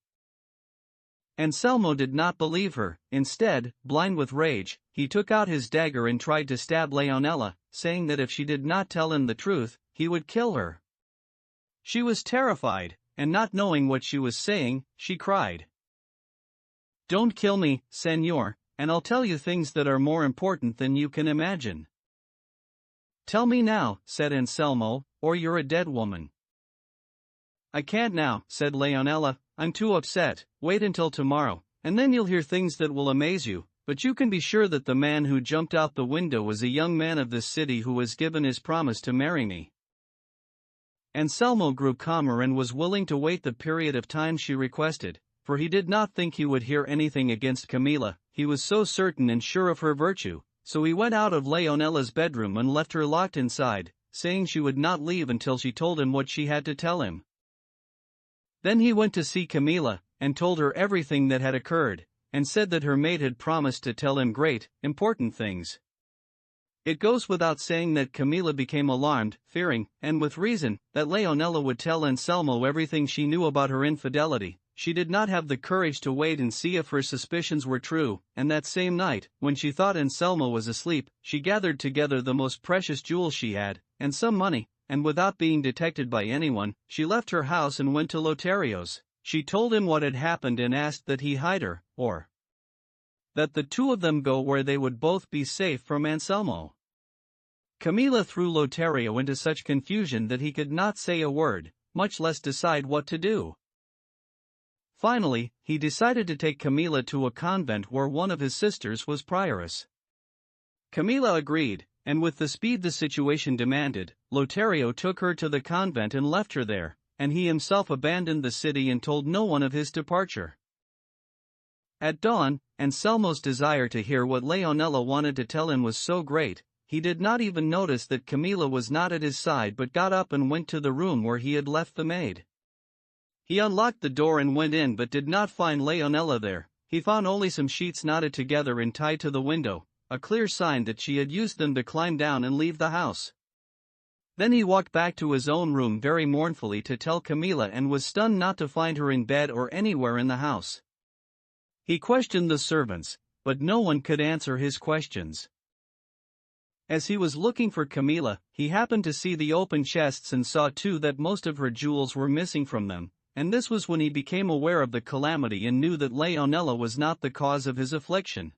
Anselmo did not believe her. Instead, blind with rage, he took out his dagger and tried to stab Leonela, saying that if she did not tell him the truth, he would kill her. She was terrified, and not knowing what she was saying, she cried, "Don't kill me, senor, and I'll tell you things that are more important than you can imagine." "Tell me now," said Anselmo, "or you're a dead woman." "I can't now," said Leonela, "I'm too upset, wait until tomorrow, and then you'll hear things that will amaze you, but you can be sure that the man who jumped out the window was a young man of this city who has given his promise to marry me." Anselmo grew calmer and was willing to wait the period of time she requested, for he did not think he would hear anything against Camilla, he was so certain and sure of her virtue, so he went out of Leonela's bedroom and left her locked inside, saying she would not leave until she told him what she had to tell him. Then he went to see Camilla, and told her everything that had occurred, and said that her maid had promised to tell him great, important things. It goes without saying that Camilla became alarmed, fearing, and with reason, that Leonela would tell Anselmo everything she knew about her infidelity. She did not have the courage to wait and see if her suspicions were true, and that same night, when she thought Anselmo was asleep, she gathered together the most precious jewels she had, and some money, and without being detected by anyone, she left her house and went to Lotario's. She told him what had happened and asked that he hide her, or that the two of them go where they would both be safe from Anselmo. Camilla threw Lotario into such confusion that he could not say a word, much less decide what to do. Finally, he decided to take Camilla to a convent where one of his sisters was prioress. Camilla agreed, and with the speed the situation demanded, Lotario took her to the convent and left her there, and he himself abandoned the city and told no one of his departure. At dawn, Anselmo's desire to hear what Leonela wanted to tell him was so great, he did not even notice that Camilla was not at his side but got up and went to the room where he had left the maid. He unlocked the door and went in but did not find Leonela there. He found only some sheets knotted together and tied to the window, a clear sign that she had used them to climb down and leave the house. Then he walked back to his own room very mournfully to tell Camilla and was stunned not to find her in bed or anywhere in the house. He questioned the servants, but no one could answer his questions. As he was looking for Camilla, he happened to see the open chests and saw too that most of her jewels were missing from them, and this was when he became aware of the calamity and knew that Leonela was not the cause of his affliction.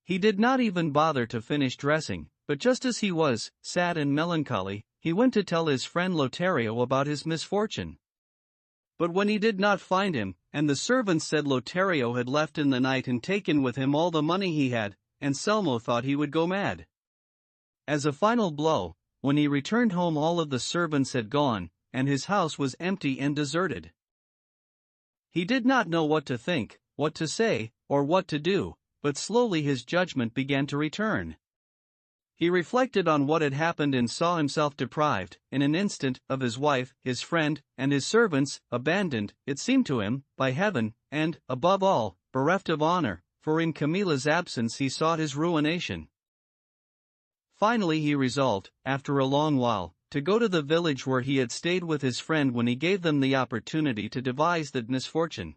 He did not even bother to finish dressing, but just as he was, sad and melancholy, he went to tell his friend Lotario about his misfortune. But when he did not find him, and the servants said Lotario had left in the night and taken with him all the money he had, Anselmo thought he would go mad. As a final blow, when he returned home all of the servants had gone, and his house was empty and deserted. He did not know what to think, what to say, or what to do, but slowly his judgment began to return. He reflected on what had happened and saw himself deprived, in an instant, of his wife, his friend, and his servants, abandoned, it seemed to him, by heaven, and, above all, bereft of honor, for in Camilla's absence he sought his ruination. Finally he resolved, after a long while, to go to the village where he had stayed with his friend when he gave them the opportunity to devise that misfortune.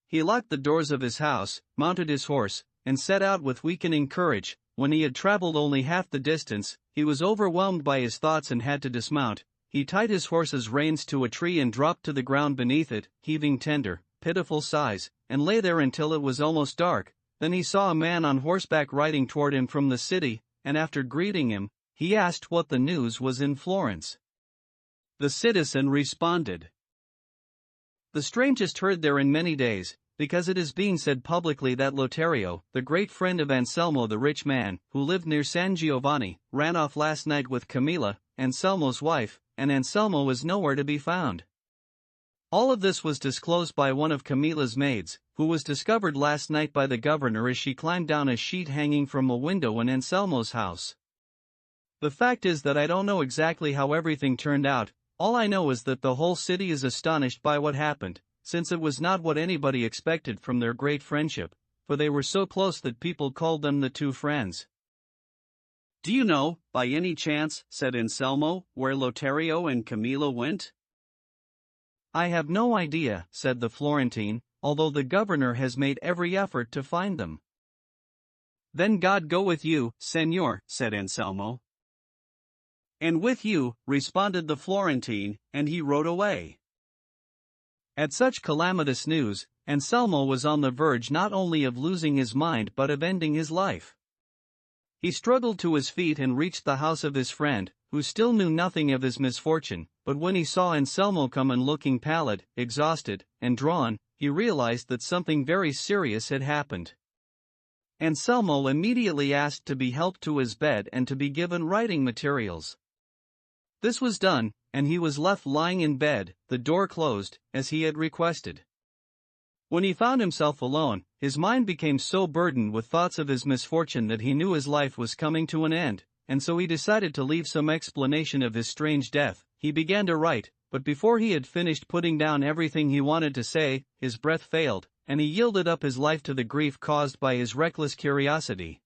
He locked the doors of his house, mounted his horse, and set out with weakening courage. When he had traveled only half the distance, he was overwhelmed by his thoughts and had to dismount. He tied his horse's reins to a tree and dropped to the ground beneath it, heaving tender, pitiful sighs, and lay there until it was almost dark. Then he saw a man on horseback riding toward him from the city, and after greeting him, he asked what the news was in Florence. The citizen responded, "The strangest heard there in many days, because it is being said publicly that Lotario, the great friend of Anselmo the rich man, who lived near San Giovanni, ran off last night with Camilla, Anselmo's wife, and Anselmo is nowhere to be found." All of this was disclosed by one of Camilla's maids, who was discovered last night by the governor as she climbed down a sheet hanging from a window in Anselmo's house. The fact is that I don't know exactly how everything turned out. All I know is that the whole city is astonished by what happened, since it was not what anybody expected from their great friendship, for they were so close that people called them the two friends. "Do you know, by any chance," said Anselmo, "where Lotario and Camilla went?" "I have no idea," said the Florentine, "although the governor has made every effort to find them." "Then God go with you, Señor," said Anselmo. "And with you," responded the Florentine, and he rode away. At such calamitous news, Anselmo was on the verge not only of losing his mind but of ending his life. He struggled to his feet and reached the house of his friend, who still knew nothing of his misfortune, but when he saw Anselmo come in looking pallid, exhausted, and drawn, he realized that something very serious had happened. Anselmo immediately asked to be helped to his bed and to be given writing materials. This was done, and he was left lying in bed, the door closed, as he had requested. When he found himself alone, his mind became so burdened with thoughts of his misfortune that he knew his life was coming to an end, and so he decided to leave some explanation of his strange death. He began to write, but before he had finished putting down everything he wanted to say, his breath failed, and he yielded up his life to the grief caused by his reckless curiosity.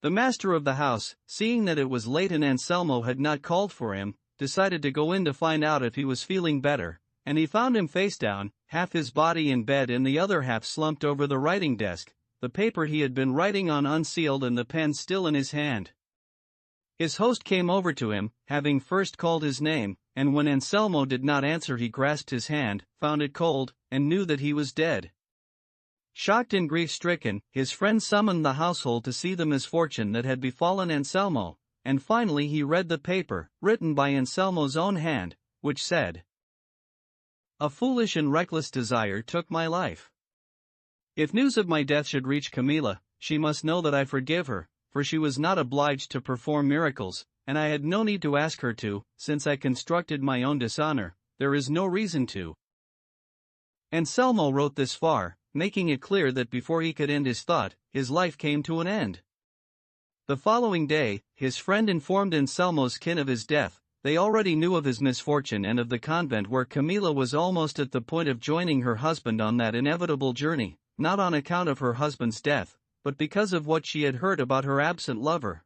The master of the house, seeing that it was late and Anselmo had not called for him, decided to go in to find out if he was feeling better, and he found him face down, half his body in bed and the other half slumped over the writing desk, the paper he had been writing on unsealed and the pen still in his hand. His host came over to him, having first called his name, and when Anselmo did not answer he grasped his hand, found it cold, and knew that he was dead. Shocked and grief-stricken, his friend summoned the household to see the misfortune that had befallen Anselmo, and finally he read the paper, written by Anselmo's own hand, which said, "A foolish and reckless desire took my life. If news of my death should reach Camilla, she must know that I forgive her, for she was not obliged to perform miracles, and I had no need to ask her to, since I constructed my own dishonor, there is no reason to." Anselmo wrote this far, making it clear that before he could end his thought, his life came to an end. The following day, his friend informed Anselmo's kin of his death. They already knew of his misfortune and of the convent where Camilla was almost at the point of joining her husband on that inevitable journey, not on account of her husband's death, but because of what she had heard about her absent lover.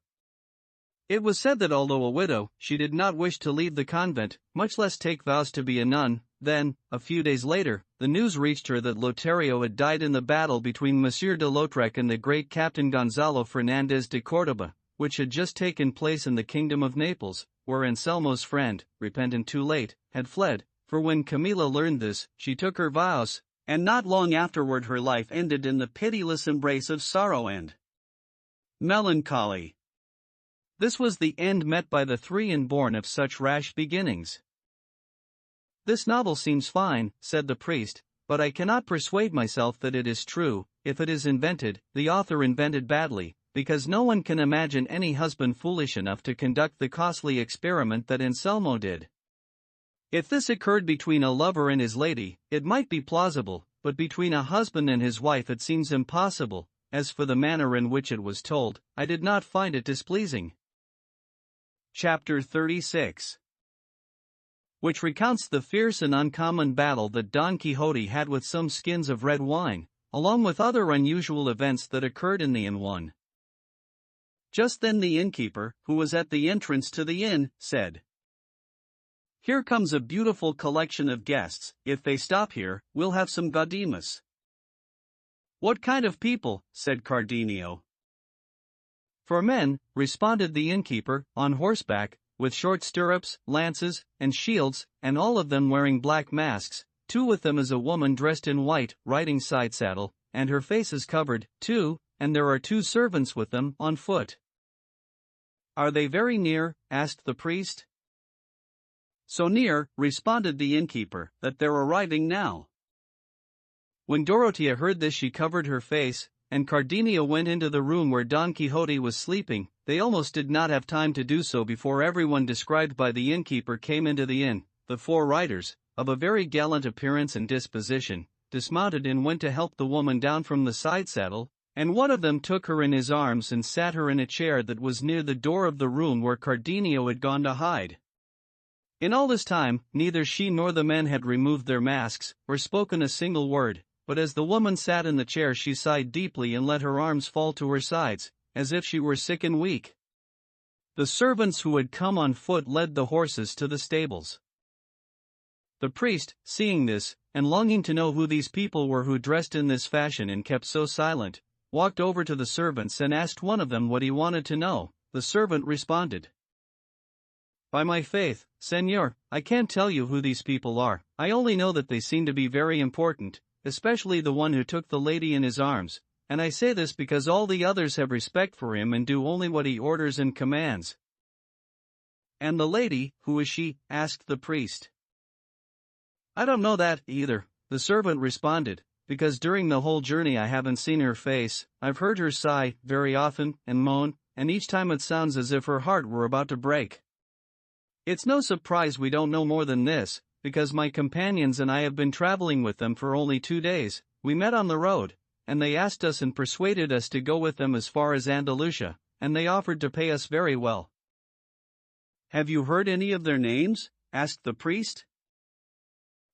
It was said that although a widow, she did not wish to leave the convent, much less take vows to be a nun. Then, a few days later, the news reached her that Lotario had died in the battle between Monsieur de Lautrec and the great Captain Gonzalo Fernandez de Córdoba, which had just taken place in the kingdom of Naples, where Anselmo's friend, repentant too late, had fled, for when Camilla learned this, she took her vows, and not long afterward her life ended in the pitiless embrace of sorrow and melancholy. This was the end met by the three and born of such rash beginnings. "This novel seems fine," said the priest, "but I cannot persuade myself that it is true. If it is invented, the author invented badly, because no one can imagine any husband foolish enough to conduct the costly experiment that Anselmo did. If this occurred between a lover and his lady, it might be plausible, but between a husband and his wife it seems impossible. As for the manner in which it was told, I did not find it displeasing." Chapter 36, which recounts the fierce and uncommon battle that Don Quixote had with some skins of red wine, along with other unusual events that occurred in the inn one. Just then the innkeeper, who was at the entrance to the inn, said, "Here comes a beautiful collection of guests. If they stop here, we'll have some gaudeamus." "What kind of people?" said Cardenio. "For men," responded the innkeeper, "on horseback, with short stirrups, lances, and shields, and all of them wearing black masks. Two with them is a woman dressed in white, riding side saddle, and her face is covered, too, and there are 2 servants with them, on foot." "Are they very near?" asked the priest. "So near," responded the innkeeper, "that they're arriving now." When Dorothea heard this she covered her face, and Cardenio went into the room where Don Quixote was sleeping. They almost did not have time to do so before everyone described by the innkeeper came into the inn. The 4 riders, of a very gallant appearance and disposition, dismounted and went to help the woman down from the side saddle, and one of them took her in his arms and sat her in a chair that was near the door of the room where Cardenio had gone to hide. In all this time, neither she nor the men had removed their masks, or spoken a single word, but as the woman sat in the chair she sighed deeply and let her arms fall to her sides, as if she were sick and weak. The servants who had come on foot led the horses to the stables. The priest, seeing this, and longing to know who these people were who dressed in this fashion and kept so silent, walked over to the servants and asked one of them what he wanted to know. The servant responded, "By my faith, Señor, I can't tell you who these people are. I only know that they seem to be very important, especially the one who took the lady in his arms, and I say this because all the others have respect for him and do only what he orders and commands." "And the lady, who is she?" asked the priest. "I don't know that, either," the servant responded, "because during the whole journey I haven't seen her face. I've heard her sigh, very often, and moan, and each time it sounds as if her heart were about to break. It's no surprise we don't know more than this, because my companions and I have been traveling with them for only 2 days. We met on the road, and they asked us and persuaded us to go with them as far as Andalusia, and they offered to pay us very well." "Have you heard any of their names?" asked the priest.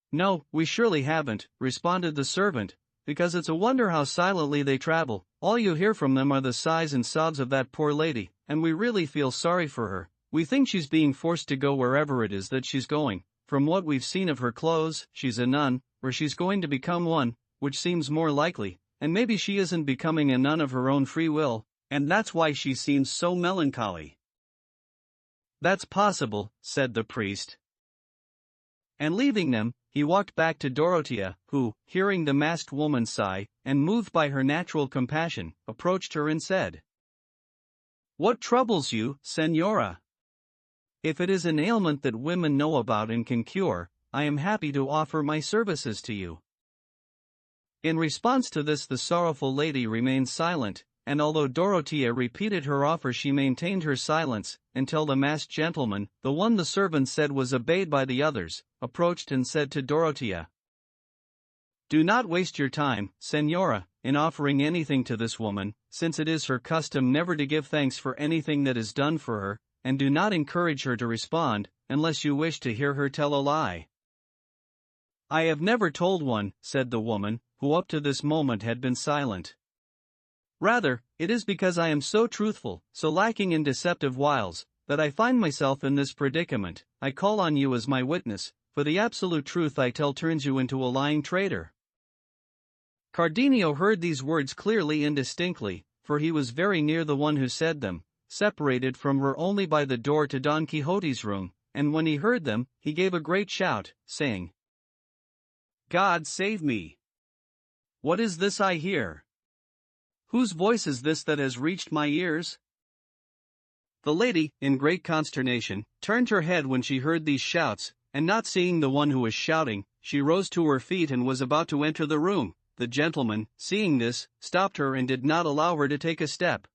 "No, we surely haven't," responded the servant, because it's a wonder how silently they travel. All you hear from them are the sighs and sobs of that poor lady, and we really feel sorry for her. We think she's being forced to go wherever it is that she's going. From what we've seen of her clothes, she's a nun, or she's going to become one, which seems more likely, and maybe she isn't becoming a nun of her own free will, and that's why she seems so melancholy." "That's possible," said the priest. And leaving them, he walked back to Dorothea, who, hearing the masked woman sigh, and moved by her natural compassion, approached her and said, "What troubles you, Señora? If it is an ailment that women know about and can cure, I am happy to offer my services to you." In response to this, the sorrowful lady remained silent, and although Dorothea repeated her offer, she maintained her silence, until the masked gentleman, the one the servant said was obeyed by the others, approached and said to Dorothea, "Do not waste your time, Señora, in offering anything to this woman, since it is her custom never to give thanks for anything that is done for her, and do not encourage her to respond, unless you wish to hear her tell a lie." "I have never told one," said the woman, who up to this moment had been silent. "Rather, it is because I am so truthful, so lacking in deceptive wiles, that I find myself in this predicament. I call on you as my witness, for the absolute truth I tell turns you into a lying traitor." Cardenio heard these words clearly and distinctly, for he was very near the one who said them, separated from her only by the door to Don Quixote's room, and when he heard them, he gave a great shout, saying, "God save me! What is this I hear? Whose voice is this that has reached my ears?" The lady, in great consternation, turned her head when she heard these shouts, and not seeing the one who was shouting, she rose to her feet and was about to enter the room. The gentleman, seeing this, stopped her and did not allow her to take a step.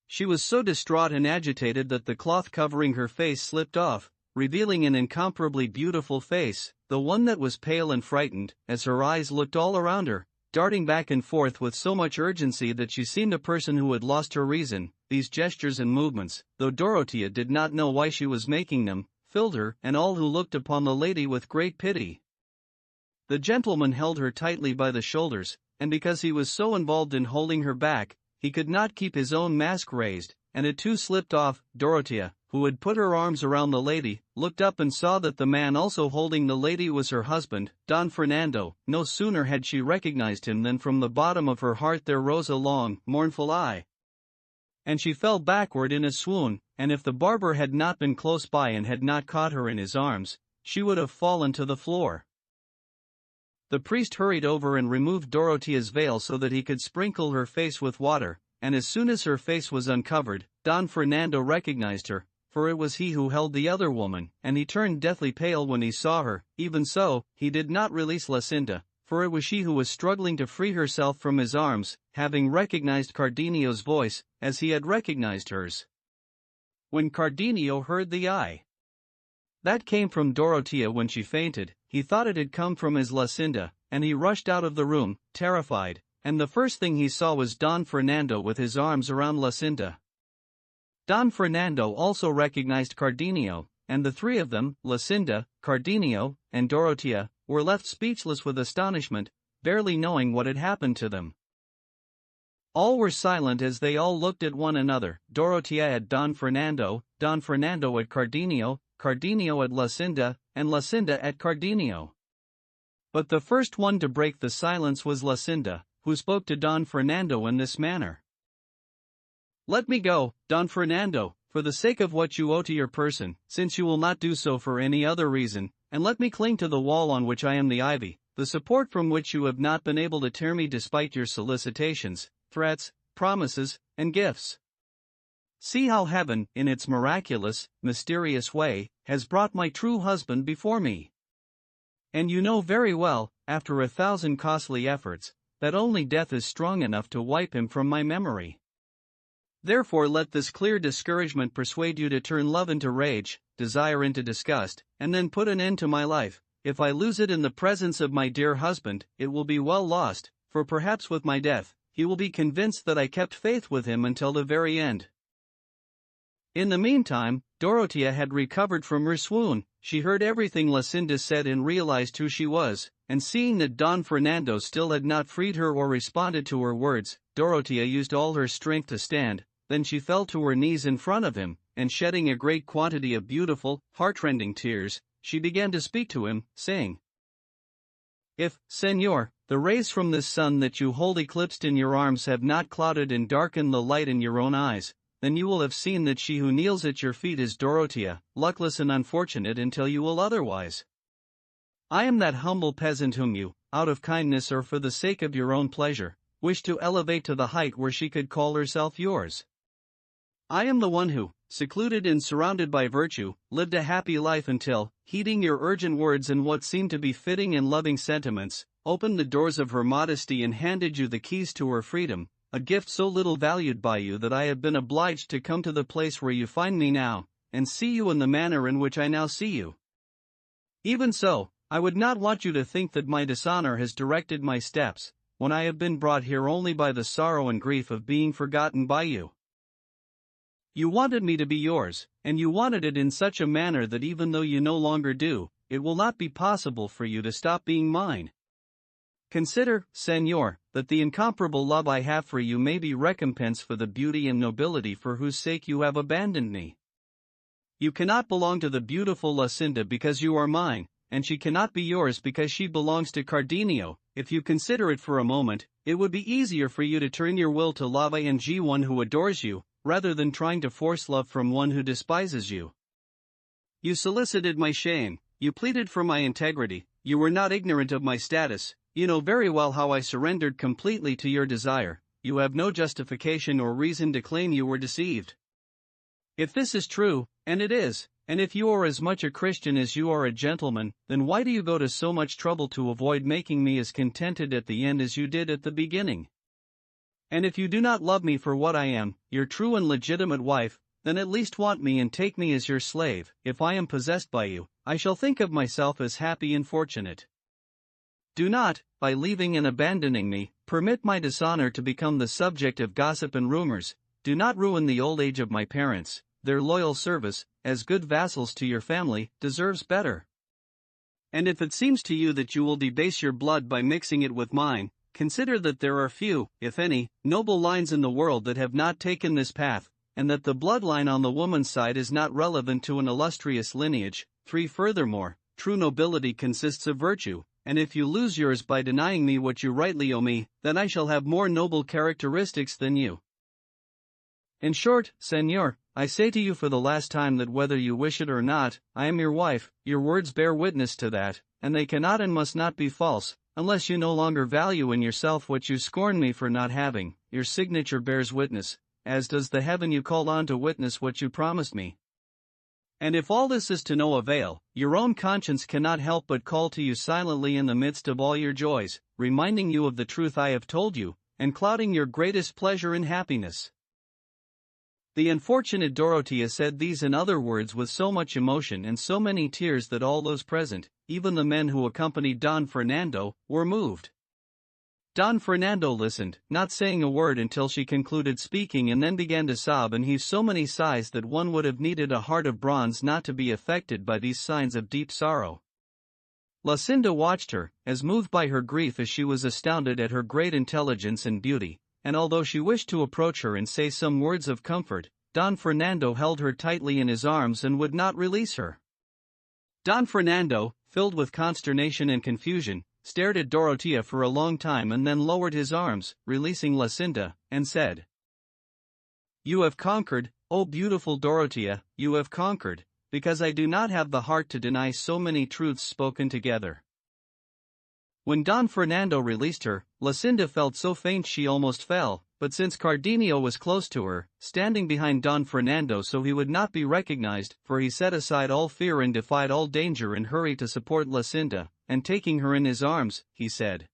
She was so distraught and agitated that the cloth covering her face slipped off, revealing an incomparably beautiful face, the one that was pale and frightened, as her eyes looked all around her, darting back and forth with so much urgency that she seemed a person who had lost her reason. These gestures and movements, though Dorothea did not know why she was making them, filled her and all who looked upon the lady with great pity. The gentleman held her tightly by the shoulders, and because he was so involved in holding her back, he could not keep his own mask raised, and it too slipped off. Dorothea, who had put her arms around the lady, looked up and saw that the man also holding the lady was her husband, Don Fernando. No sooner had she recognized him than from the bottom of her heart there rose a long, mournful sigh, and she fell backward in a swoon, and if the barber had not been close by and had not caught her in his arms, she would have fallen to the floor. The priest hurried over and removed Dorothea's veil so that he could sprinkle her face with water, and as soon as her face was uncovered, Don Fernando recognized her, for it was he who held the other woman, and he turned deathly pale when he saw her. Even so, he did not release Lucinda, for it was she who was struggling to free herself from his arms, having recognized Cardenio's voice, as he had recognized hers. When Cardenio heard the "I" that came from Dorothea when she fainted, he thought it had come from his Lucinda, and he rushed out of the room, terrified, and the first thing he saw was Don Fernando with his arms around Lucinda. Don Fernando also recognized Cardenio, and the three of them, Lucinda, Cardenio, and Dorothea, were left speechless with astonishment, barely knowing what had happened to them. All were silent as they all looked at one another, Dorothea at Don Fernando at Cardenio, Cardenio at Lucinda, and Lucinda at Cardenio. But the first one to break the silence was Lucinda, who spoke to Don Fernando in this manner. "Let me go, Don Fernando, for the sake of what you owe to your person, since you will not do so for any other reason, and let me cling to the wall on which I am the ivy, the support from which you have not been able to tear me despite your solicitations, threats, promises, and gifts. See how heaven, in its miraculous, mysterious way, has brought my true husband before me. And you know very well, after 1,000 costly efforts, that only death is strong enough to wipe him from my memory. Therefore let this clear discouragement persuade you to turn love into rage, desire into disgust, and then put an end to my life. If I lose it in the presence of my dear husband, it will be well lost, for perhaps with my death, he will be convinced that I kept faith with him until the very end. In the meantime, Dorothea had recovered from her swoon. She heard everything Luscinda said and realized who she was, and seeing that Don Fernando still had not freed her or responded to her words, Dorothea used all her strength to stand. Then she fell to her knees in front of him, and shedding a great quantity of beautiful, heart-rending tears, she began to speak to him, saying, "If, Señor, the rays from this sun that you hold eclipsed in your arms have not clouded and darkened the light in your own eyes, then you will have seen that she who kneels at your feet is Dorothea, luckless and unfortunate until you will otherwise. I am that humble peasant whom you, out of kindness or for the sake of your own pleasure, wish to elevate to the height where she could call herself yours. I am the one who, secluded and surrounded by virtue, lived a happy life until, heeding your urgent words and what seemed to be fitting and loving sentiments, opened the doors of her modesty and handed you the keys to her freedom, a gift so little valued by you that I have been obliged to come to the place where you find me now, and see you in the manner in which I now see you. Even so, I would not want you to think that my dishonor has directed my steps, when I have been brought here only by the sorrow and grief of being forgotten by you. You wanted me to be yours, and you wanted it in such a manner that even though you no longer do, it will not be possible for you to stop being mine. Consider, Señor, that the incomparable love I have for you may be recompense for the beauty and nobility for whose sake you have abandoned me. You cannot belong to the beautiful Luscinda because you are mine, and she cannot be yours because she belongs to Cardenio. If you consider it for a moment, it would be easier for you to turn your will to love one who adores you, rather than trying to force love from one who despises you. You solicited my shame, you pleaded for my integrity, you were not ignorant of my status, you know very well how I surrendered completely to your desire, you have no justification or reason to claim you were deceived. If this is true, and it is, and if you are as much a Christian as you are a gentleman, then why do you go to so much trouble to avoid making me as contented at the end as you did at the beginning? And if you do not love me for what I am, your true and legitimate wife, then at least want me and take me as your slave. If I am possessed by you, I shall think of myself as happy and fortunate. Do not, by leaving and abandoning me, permit my dishonor to become the subject of gossip and rumors. Do not ruin the old age of my parents. Their loyal service, as good vassals to your family, deserves better. And if it seems to you that you will debase your blood by mixing it with mine, consider that there are few, if any, noble lines in the world that have not taken this path, and that the bloodline on the woman's side is not relevant to an illustrious lineage. 3. Furthermore, true nobility consists of virtue, and if you lose yours by denying me what you rightly owe me, then I shall have more noble characteristics than you. In short, Señor, I say to you for the last time that whether you wish it or not, I am your wife. Your words bear witness to that, and they cannot and must not be false, unless you no longer value in yourself what you scorn me for not having. Your signature bears witness, as does the heaven you called on to witness what you promised me. And if all this is to no avail, your own conscience cannot help but call to you silently in the midst of all your joys, reminding you of the truth I have told you, and clouding your greatest pleasure and happiness. The unfortunate Dorothea said these and other words with so much emotion and so many tears that all those present, even the men who accompanied Don Fernando, were moved. Don Fernando listened, not saying a word until she concluded speaking, and then began to sob and heave so many sighs that one would have needed a heart of bronze not to be affected by these signs of deep sorrow. Luscinda watched her, as moved by her grief as she was astounded at her great intelligence and beauty, and although she wished to approach her and say some words of comfort, Don Fernando held her tightly in his arms and would not release her. Don Fernando, filled with consternation and confusion, stared at Dorothea for a long time and then lowered his arms, releasing Luscinda, and said, "You have conquered, O beautiful Dorothea, you have conquered, because I do not have the heart to deny so many truths spoken together." When Don Fernando released her, Luscinda felt so faint she almost fell, but since Cardenio was close to her, standing behind Don Fernando so he would not be recognized, for he set aside all fear and defied all danger and hurried to support Luscinda, and taking her in his arms, he said,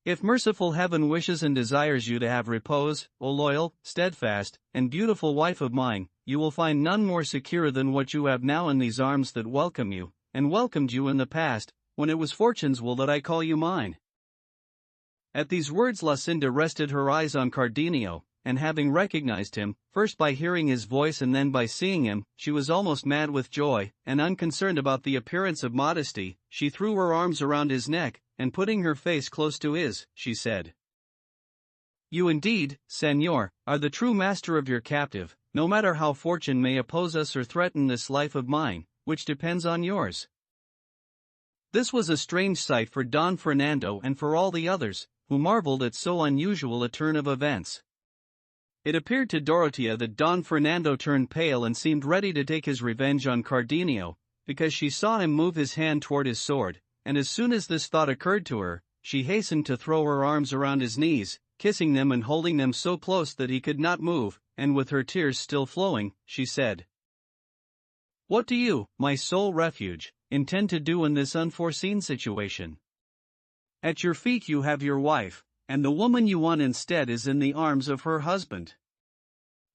"If merciful heaven wishes and desires you to have repose, O loyal, steadfast, and beautiful wife of mine, you will find none more secure than what you have now in these arms that welcome you, and welcomed you in the past, when it was fortune's will that I call you mine." At these words Luscinda rested her eyes on Cardenio, and having recognized him, first by hearing his voice and then by seeing him, she was almost mad with joy, and unconcerned about the appearance of modesty, she threw her arms around his neck, and putting her face close to his, she said, "You indeed, Señor, are the true master of your captive, no matter how fortune may oppose us or threaten this life of mine, which depends on yours." This was a strange sight for Don Fernando and for all the others, who marveled at so unusual a turn of events. It appeared to Dorothea that Don Fernando turned pale and seemed ready to take his revenge on Cardenio, because she saw him move his hand toward his sword, and as soon as this thought occurred to her, she hastened to throw her arms around his knees, kissing them and holding them so close that he could not move, and with her tears still flowing, she said, "What do you, my sole refuge, intend to do in this unforeseen situation? At your feet you have your wife, and the woman you want instead is in the arms of her husband.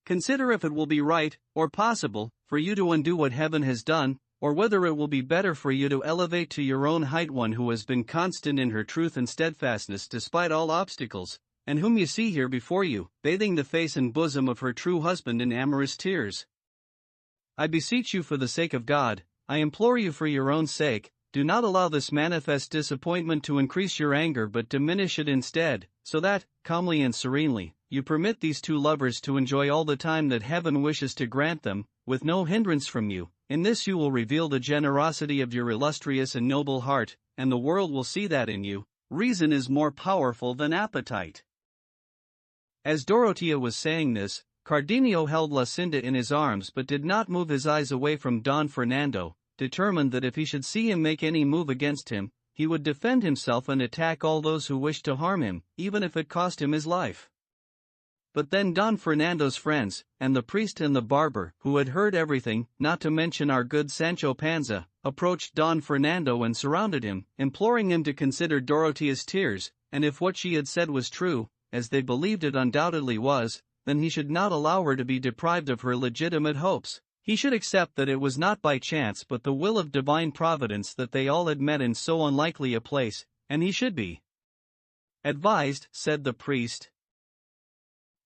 Consider if it will be right, or possible, for you to undo what heaven has done, or whether it will be better for you to elevate to your own height one who has been constant in her truth and steadfastness despite all obstacles, and whom you see here before you, bathing the face and bosom of her true husband in amorous tears. I beseech you for the sake of God, I implore you for your own sake, do not allow this manifest disappointment to increase your anger but diminish it instead, so that, calmly and serenely, you permit these two lovers to enjoy all the time that heaven wishes to grant them, with no hindrance from you. In this you will reveal the generosity of your illustrious and noble heart, and the world will see that in you, reason is more powerful than appetite." As Dorothea was saying this, Cardenio held Lucinda in his arms but did not move his eyes away from Don Fernando, determined that if he should see him make any move against him, he would defend himself and attack all those who wished to harm him, even if it cost him his life. But then Don Fernando's friends, and the priest and the barber, who had heard everything, not to mention our good Sancho Panza, approached Don Fernando and surrounded him, imploring him to consider Dorothea's tears, and if what she had said was true, as they believed it undoubtedly was, then he should not allow her to be deprived of her legitimate hopes. He should accept that it was not by chance but the will of divine providence that they all had met in so unlikely a place, and he should be advised, said the priest,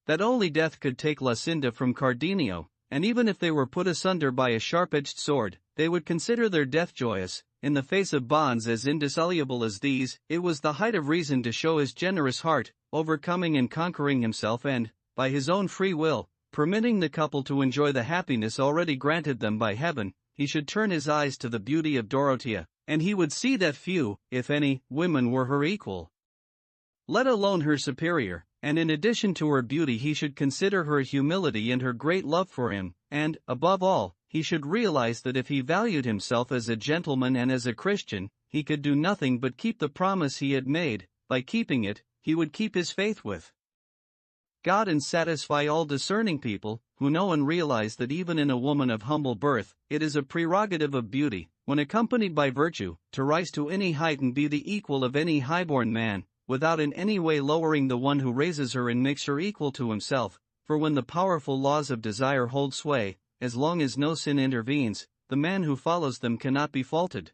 that only death could take Lucinda from Cardenio, and even if they were put asunder by a sharp-edged sword, they would consider their death joyous. In the face of bonds as indissoluble as these, it was the height of reason to show his generous heart, overcoming and conquering himself and, by his own free will, permitting the couple to enjoy the happiness already granted them by heaven, he should turn his eyes to the beauty of Dorothea, and he would see that few, if any, women were her equal, let alone her superior, and in addition to her beauty he should consider her humility and her great love for him, and, above all, he should realize that if he valued himself as a gentleman and as a Christian, he could do nothing but keep the promise he had made. By keeping it, he would keep his faith with God and satisfy all discerning people, who know and realize that even in a woman of humble birth, it is a prerogative of beauty, when accompanied by virtue, to rise to any height and be the equal of any highborn man, without in any way lowering the one who raises her and makes her equal to himself, for when the powerful laws of desire hold sway, as long as no sin intervenes, the man who follows them cannot be faulted.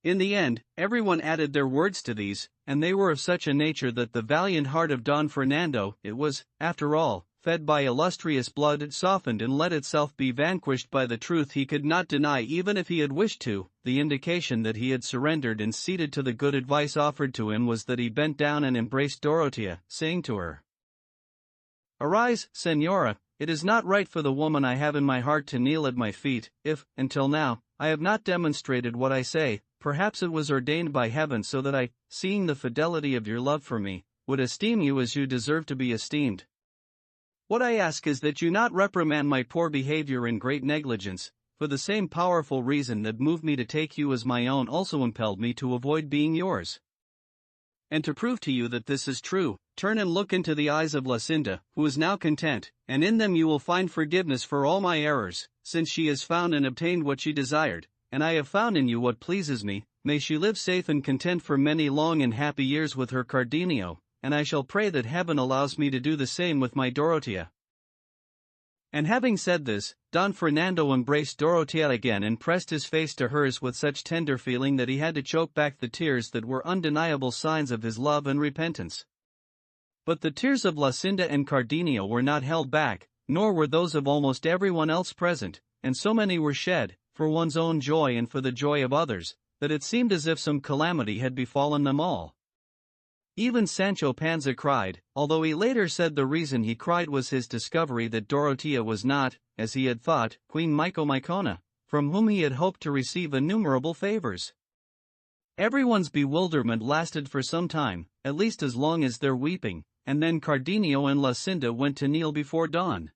In the end, everyone added their words to these, and they were of such a nature that the valiant heart of Don Fernando, it was, after all, fed by illustrious blood, softened and let itself be vanquished by the truth he could not deny even if he had wished to. The indication that he had surrendered and ceded to the good advice offered to him was that he bent down and embraced Dorothea, saying to her, "Arise, Señora, it is not right for the woman I have in my heart to kneel at my feet. If, until now, I have not demonstrated what I say, perhaps it was ordained by heaven so that I, seeing the fidelity of your love for me, would esteem you as you deserve to be esteemed. What I ask is that you not reprimand my poor behavior and great negligence, for the same powerful reason that moved me to take you as my own also impelled me to avoid being yours. And to prove to you that this is true, turn and look into the eyes of Lucinda, who is now content, and in them you will find forgiveness for all my errors, since she has found and obtained what she desired, and I have found in you what pleases me. May she live safe and content for many long and happy years with her Cardenio, and I shall pray that heaven allows me to do the same with my Dorothea." And having said this, Don Fernando embraced Dorothea again and pressed his face to hers with such tender feeling that he had to choke back the tears that were undeniable signs of his love and repentance. But the tears of Luscinda and Cardenio were not held back, nor were those of almost everyone else present, and so many were shed, for one's own joy and for the joy of others, that it seemed as if some calamity had befallen them all. Even Sancho Panza cried, although he later said the reason he cried was his discovery that Dorotea was not, as he had thought, Queen Micomicona, from whom he had hoped to receive innumerable favors. Everyone's bewilderment lasted for some time, at least as long as their weeping, and then Cardenio and Luscinda went to kneel before Don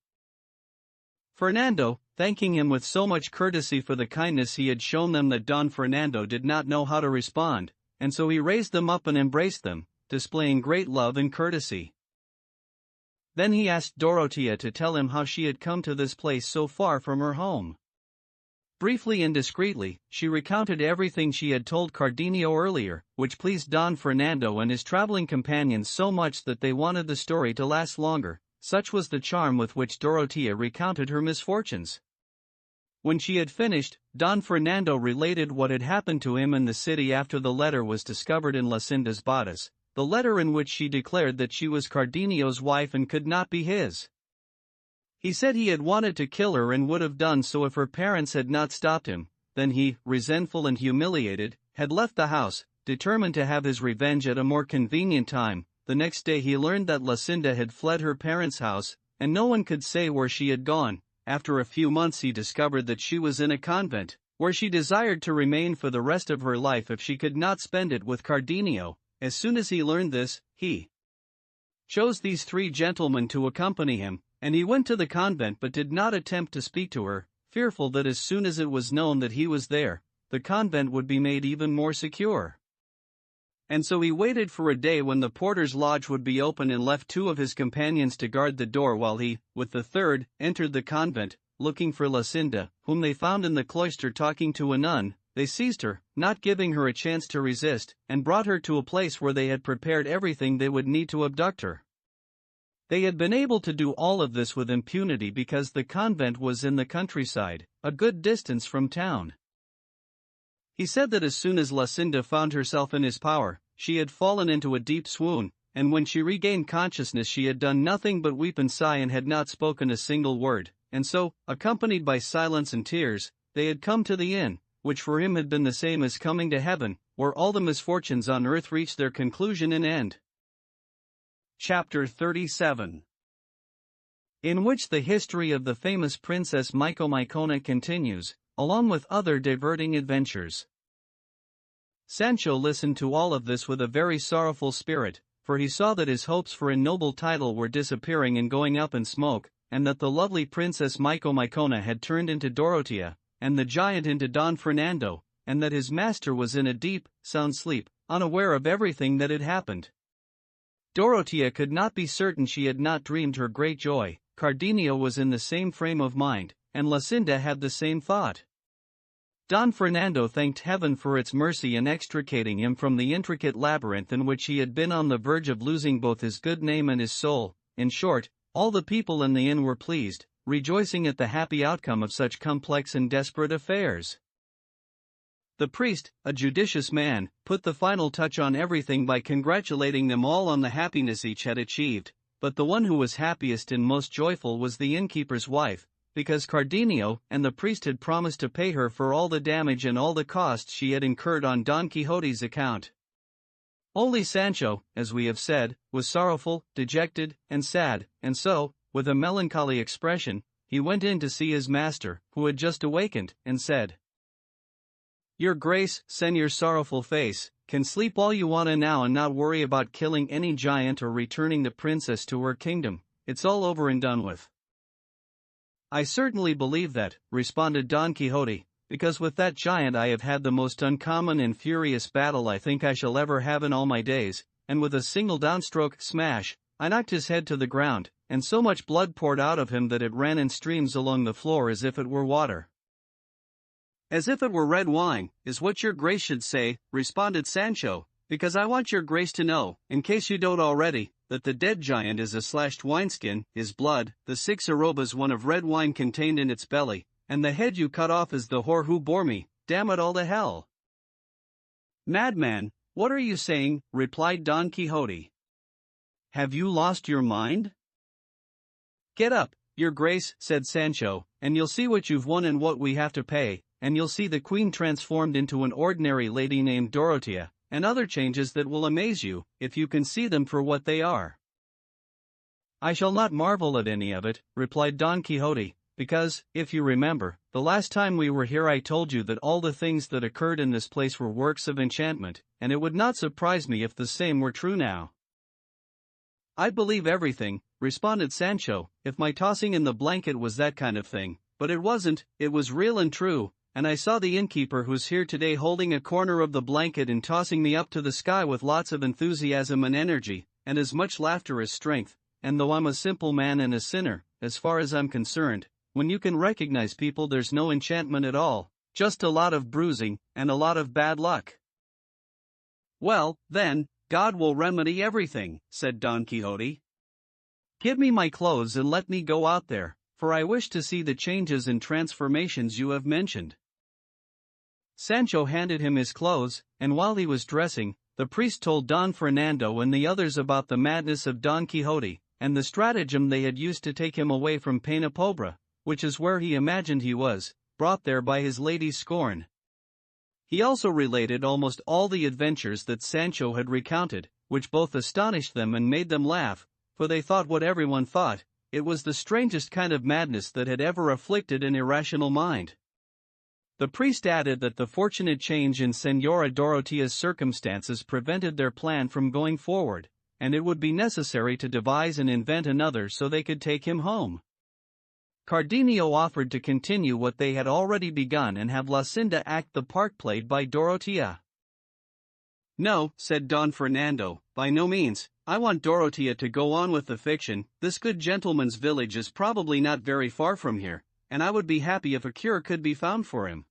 Fernando, thanking him with so much courtesy for the kindness he had shown them that Don Fernando did not know how to respond, and so he raised them up and embraced them, displaying great love and courtesy. Then he asked Dorotea to tell him how she had come to this place so far from her home. Briefly and discreetly, she recounted everything she had told Cardenio earlier, which pleased Don Fernando and his traveling companions so much that they wanted the story to last longer. Such was the charm with which Dorotea recounted her misfortunes. When she had finished, Don Fernando related what had happened to him in the city after the letter was discovered in Luscinda's bodice, the letter in which she declared that she was Cardenio's wife and could not be his. He said he had wanted to kill her and would have done so if her parents had not stopped him. Then he, resentful and humiliated, had left the house, determined to have his revenge at a more convenient time. The next day he learned that Luscinda had fled her parents' house, and no one could say where she had gone. After a few months he discovered that she was in a convent, where she desired to remain for the rest of her life if she could not spend it with Cardenio. As soon as he learned this, he chose these three gentlemen to accompany him, and he went to the convent but did not attempt to speak to her, fearful that as soon as it was known that he was there, the convent would be made even more secure. And so he waited for a day when the porter's lodge would be open and left two of his companions to guard the door while he, with the third, entered the convent, looking for Luscinda, whom they found in the cloister talking to a nun. They seized her, not giving her a chance to resist, and brought her to a place where they had prepared everything they would need to abduct her. They had been able to do all of this with impunity because the convent was in the countryside, a good distance from town. He said that as soon as Luscinda found herself in his power, she had fallen into a deep swoon, and when she regained consciousness she had done nothing but weep and sigh and had not spoken a single word, and so, accompanied by silence and tears, they had come to the inn, which for him had been the same as coming to heaven, where all the misfortunes on earth reached their conclusion and end. Chapter 37, in which the history of the famous Princess Micomicona continues, along with other diverting adventures. Sancho listened to all of this with a very sorrowful spirit, for he saw that his hopes for a noble title were disappearing and going up in smoke, and that the lovely Princess Micomicona had turned into Dorotea, and the giant into Don Fernando, and that his master was in a deep, sound sleep, unaware of everything that had happened. Dorotea could not be certain she had not dreamed her great joy. Cardenio was in the same frame of mind, and Luscinda had the same thought. Don Fernando thanked heaven for its mercy in extricating him from the intricate labyrinth in which he had been on the verge of losing both his good name and his soul. In short, all the people in the inn were pleased, rejoicing at the happy outcome of such complex and desperate affairs. The priest, a judicious man, put the final touch on everything by congratulating them all on the happiness each had achieved, but the one who was happiest and most joyful was the innkeeper's wife, because Cardenio and the priest had promised to pay her for all the damage and all the costs she had incurred on Don Quixote's account. Only Sancho, as we have said, was sorrowful, dejected, and sad, and so, with a melancholy expression, he went in to see his master, who had just awakened, and said, "Your Grace, send your sorrowful face, can sleep all you want to now and not worry about killing any giant or returning the princess to her kingdom. It's all over and done with." "I certainly believe that," responded Don Quixote, "because with that giant I have had the most uncommon and furious battle I think I shall ever have in all my days, and with a single downstroke, smash, I knocked his head to the ground, and so much blood poured out of him that it ran in streams along the floor as if it were water." "As if it were red wine, is what your Grace should say," responded Sancho, "because I want your Grace to know, in case you don't already, that the dead giant is a slashed wineskin, his blood, the 6 arrobas one of red wine contained in its belly, and the head you cut off is the whore who bore me, damn it all to hell." "Madman, what are you saying?" replied Don Quixote. Have you lost your mind? Get up, your grace, said Sancho, and you'll see what you've won and what we have to pay, and you'll see the queen transformed into an ordinary lady named Dorothea, and other changes that will amaze you, if you can see them for what they are. I shall not marvel at any of it, replied Don Quixote, because, if you remember, the last time we were here I told you that all the things that occurred in this place were works of enchantment, and it would not surprise me if the same were true now. I'd believe everything, responded Sancho, if my tossing in the blanket was that kind of thing, but it wasn't, it was real and true, and I saw the innkeeper who's here today holding a corner of the blanket and tossing me up to the sky with lots of enthusiasm and energy, and as much laughter as strength, and though I'm a simple man and a sinner, as far as I'm concerned, when you can recognize people there's no enchantment at all, just a lot of bruising, and a lot of bad luck. Well, then, God will remedy everything, said Don Quixote. Give me my clothes and let me go out there, for I wish to see the changes and transformations you have mentioned. Sancho handed him his clothes, and while he was dressing, the priest told Don Fernando and the others about the madness of Don Quixote, and the stratagem they had used to take him away from Pena Pobre, which is where he imagined he was, brought there by his lady's scorn. He also related almost all the adventures that Sancho had recounted, which both astonished them and made them laugh, for they thought what everyone thought, it was the strangest kind of madness that had ever afflicted an irrational mind. The priest added that the fortunate change in Señora Dorothea's circumstances prevented their plan from going forward, and it would be necessary to devise and invent another so they could take him home. Cardenio offered to continue what they had already begun and have Luscinda act the part played by Dorothea. No, said Don Fernando, by no means, I want Dorothea to go on with the fiction. This good gentleman's village is probably not very far from here, and I would be happy if a cure could be found for him.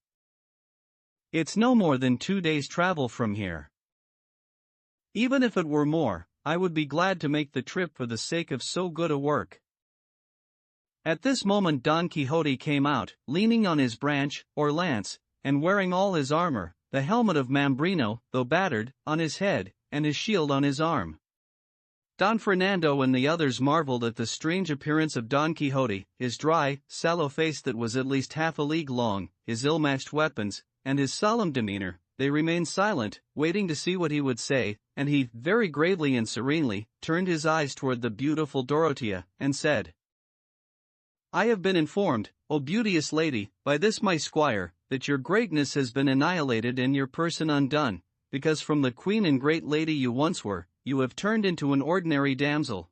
It's no more than 2 days' travel from here. Even if it were more, I would be glad to make the trip for the sake of so good a work. At this moment Don Quixote came out, leaning on his branch, or lance, and wearing all his armor, the helmet of Mambrino, though battered, on his head, and his shield on his arm. Don Fernando and the others marveled at the strange appearance of Don Quixote, his dry, sallow face that was at least half a league long, his ill-matched weapons, and his solemn demeanor. They remained silent, waiting to see what he would say, and he, very gravely and serenely, turned his eyes toward the beautiful Dorothea, and said, I have been informed, O beauteous lady, by this my squire, that your greatness has been annihilated and your person undone, because from the queen and great lady you once were, you have turned into an ordinary damsel.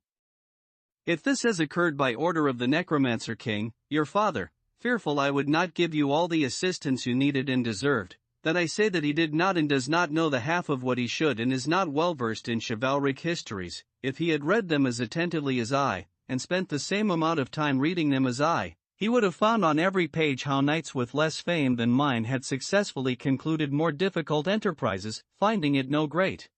If this has occurred by order of the necromancer king, your father, fearful I would not give you all the assistance you needed and deserved, then I say that he did not and does not know the half of what he should and is not well versed in chivalric histories. If he had read them as attentively as I, and spent the same amount of time reading them as I, he would have found on every page how knights with less fame than mine had successfully concluded more difficult enterprises, finding it no great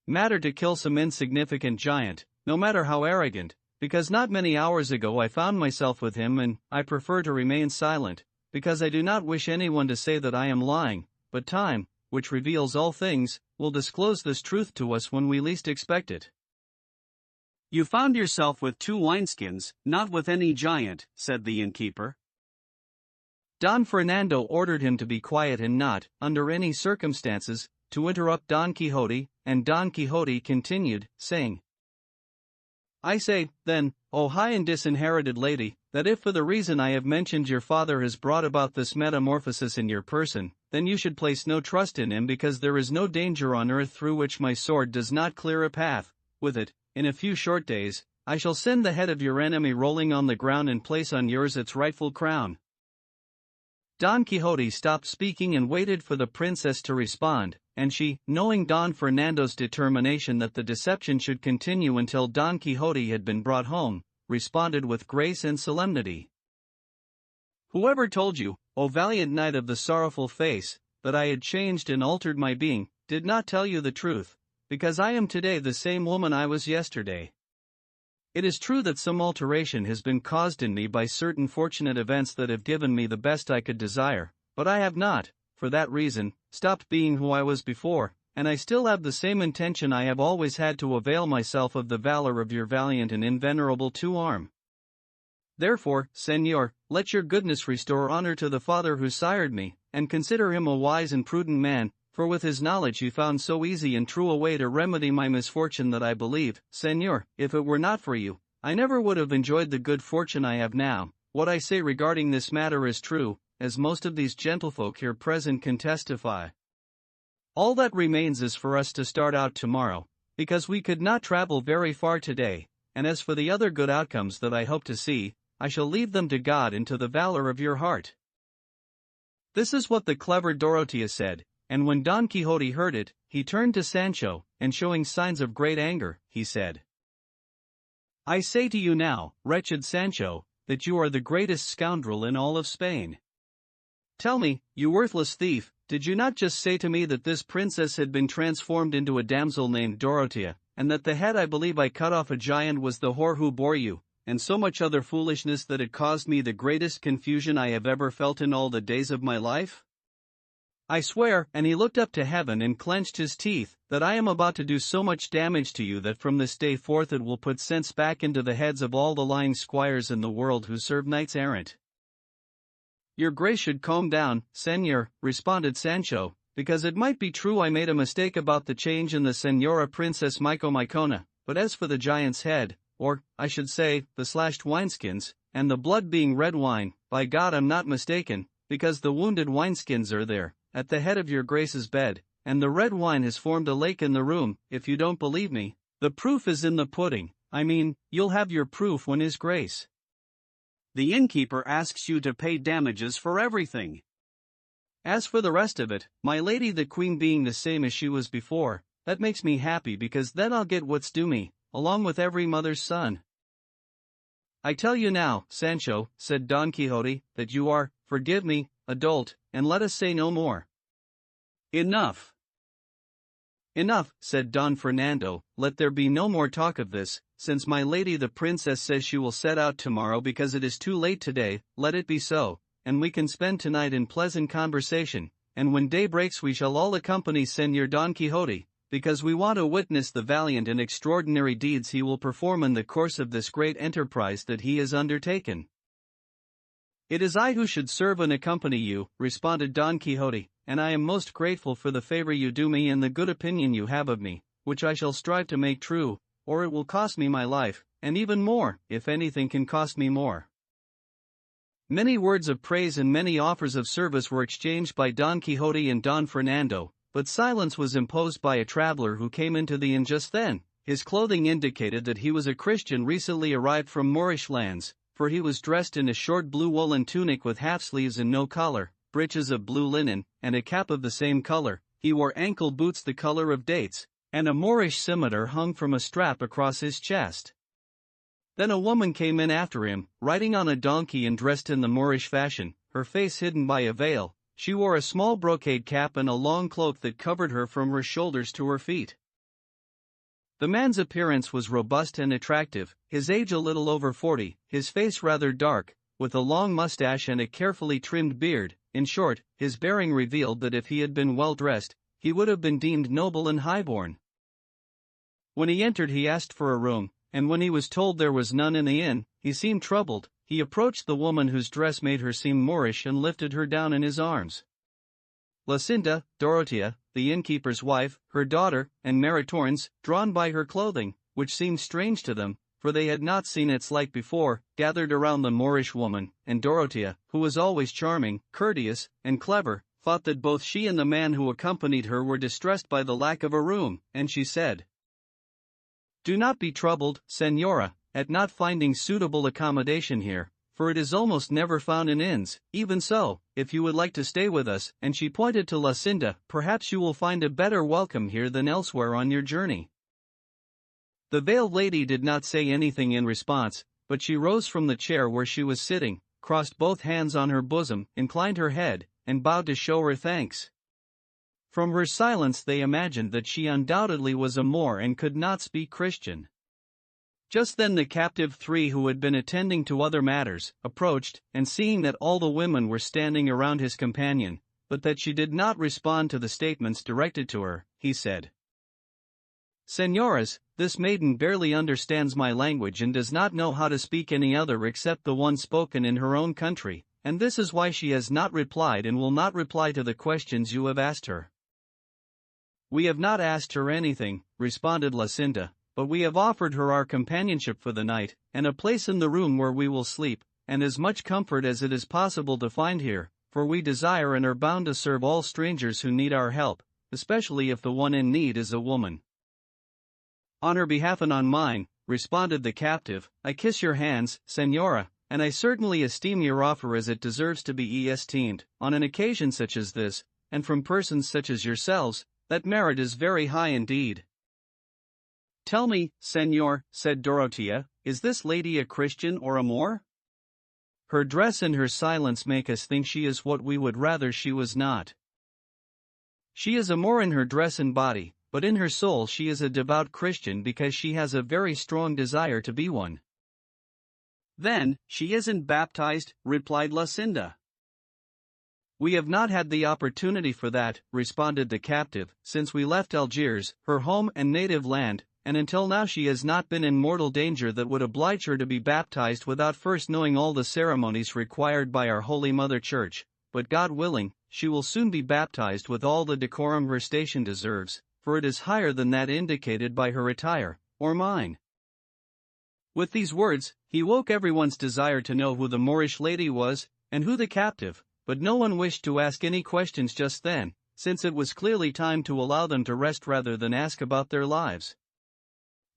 matter to kill some insignificant giant, no matter how arrogant, because not many hours ago I found myself with him, and I prefer to remain silent, because I do not wish anyone to say that I am lying, but time, which reveals all things, will disclose this truth to us when we least expect it. You found yourself with 2 wineskins, not with any giant, said the innkeeper. Don Fernando ordered him to be quiet and not, under any circumstances, to interrupt Don Quixote, and Don Quixote continued, saying, I say, then, O high and disinherited lady, that if for the reason I have mentioned your father has brought about this metamorphosis in your person, then you should place no trust in him, because there is no danger on earth through which my sword does not clear a path. With it, in a few short days, I shall send the head of your enemy rolling on the ground and place on yours its rightful crown. Don Quixote stopped speaking and waited for the princess to respond, and she, knowing Don Fernando's determination that the deception should continue until Don Quixote had been brought home, responded with grace and solemnity. Whoever told you, O valiant knight of the sorrowful face, that I had changed and altered my being, did not tell you the truth, because I am today the same woman I was yesterday. It is true that some alteration has been caused in me by certain fortunate events that have given me the best I could desire, but I have not, for that reason, stopped being who I was before, and I still have the same intention I have always had to avail myself of the valor of your valiant and invenerable two-arm. Therefore, Señor, let your goodness restore honor to the father who sired me, and consider him a wise and prudent man, for with his knowledge he found so easy and true a way to remedy my misfortune that I believe, Señor, if it were not for you, I never would have enjoyed the good fortune I have now. What I say regarding this matter is true, as most of these gentlefolk here present can testify. All that remains is for us to start out tomorrow, because we could not travel very far today, and as for the other good outcomes that I hope to see, I shall leave them to God and to the valor of your heart. This is what the clever Dorotea said, and when Don Quixote heard it, he turned to Sancho, and showing signs of great anger, he said, I say to you now, wretched Sancho, that you are the greatest scoundrel in all of Spain. Tell me, you worthless thief, did you not just say to me that this princess had been transformed into a damsel named Dorotea, and that the head I believe I cut off a giant was the whore who bore you, and so much other foolishness that it caused me the greatest confusion I have ever felt in all the days of my life? I swear, and he looked up to heaven and clenched his teeth, that I am about to do so much damage to you that from this day forth it will put sense back into the heads of all the lying squires in the world who serve knights errant. Your grace should calm down, Señor, responded Sancho, because it might be true I made a mistake about the change in the Señora Princess Micomicona, but as for the giant's head, or, I should say, the slashed wineskins, and the blood being red wine, by God I'm not mistaken, because the wounded wineskins are there, at the head of your grace's bed, and the red wine has formed a lake in the room. If you don't believe me, the proof is in the pudding. I mean, you'll have your proof when his grace, the innkeeper, asks you to pay damages for everything. As for the rest of it, my lady the queen being the same as she was before, that makes me happy because then I'll get what's due me, along with every mother's son. I tell you now, Sancho, said Don Quixote, that you are, forgive me, a dolt, and let us say no more. Enough. Enough, said Don Fernando, let there be no more talk of this, since my lady the princess says she will set out tomorrow because it is too late today, let it be so, and we can spend tonight in pleasant conversation, and when day breaks we shall all accompany Señor Don Quixote, because we want to witness the valiant and extraordinary deeds he will perform in the course of this great enterprise that he has undertaken. It is I who should serve and accompany you, responded Don Quixote, and I am most grateful for the favor you do me and the good opinion you have of me, which I shall strive to make true, or it will cost me my life, and even more, if anything can cost me more. Many words of praise and many offers of service were exchanged by Don Quixote and Don Fernando, but silence was imposed by a traveler who came into the inn just then. His clothing indicated that he was a Christian recently arrived from Moorish lands, for he was dressed in a short blue woolen tunic with half sleeves and no collar, breeches of blue linen, and a cap of the same color. He wore ankle boots the color of dates, and a Moorish scimitar hung from a strap across his chest. Then a woman came in after him, riding on a donkey and dressed in the Moorish fashion, her face hidden by a veil. She wore a small brocade cap and a long cloak that covered her from her shoulders to her feet. The man's appearance was robust and attractive, his age a little over 40, his face rather dark, with a long mustache and a carefully trimmed beard. In short, his bearing revealed that if he had been well dressed, he would have been deemed noble and highborn. When he entered he asked for a room, and when he was told there was none in the inn, he seemed troubled. He approached the woman whose dress made her seem Moorish and lifted her down in his arms. Luscinda, Dorotea, the innkeeper's wife, her daughter, and Maritornes, drawn by her clothing, which seemed strange to them, for they had not seen its like before, gathered around the Moorish woman, and Dorotea, who was always charming, courteous, and clever, thought that both she and the man who accompanied her were distressed by the lack of a room, and she said, "Do not be troubled, Señora, at not finding suitable accommodation here, for it is almost never found in inns. Even so, if you would like to stay with us," and she pointed to Luscinda, "perhaps you will find a better welcome here than elsewhere on your journey." The veiled lady did not say anything in response, but she rose from the chair where she was sitting, crossed both hands on her bosom, inclined her head, and bowed to show her thanks. From her silence they imagined that she undoubtedly was a Moor and could not speak Christian. Just then the captive three, who had been attending to other matters, approached, and seeing that all the women were standing around his companion, but that she did not respond to the statements directed to her, he said, "Señoras, this maiden barely understands my language and does not know how to speak any other except the one spoken in her own country, and this is why she has not replied and will not reply to the questions you have asked her." "We have not asked her anything," responded Lucinda, "but we have offered her our companionship for the night, and a place in the room where we will sleep, and as much comfort as it is possible to find here, for we desire and are bound to serve all strangers who need our help, especially if the one in need is a woman." "On her behalf and on mine," responded the captive, "I kiss your hands, Señora, and I certainly esteem your offer as it deserves to be esteemed. On an occasion such as this, and from persons such as yourselves, that merit is very high indeed." "Tell me, Señor," said Dorothea, "is this lady a Christian or a Moor? Her dress and her silence make us think she is what we would rather she was not." "She is a Moor in her dress and body, but in her soul she is a devout Christian because she has a very strong desire to be one." "Then, she isn't baptized," replied Lucinda. "We have not had the opportunity for that," responded the captive, "since we left Algiers, her home and native land, and until now she has not been in mortal danger that would oblige her to be baptized without first knowing all the ceremonies required by our Holy Mother Church, but God willing, she will soon be baptized with all the decorum her station deserves, for it is higher than that indicated by her attire, or mine." With these words, he woke everyone's desire to know who the Moorish lady was, and who the captive, but no one wished to ask any questions just then, since it was clearly time to allow them to rest rather than ask about their lives.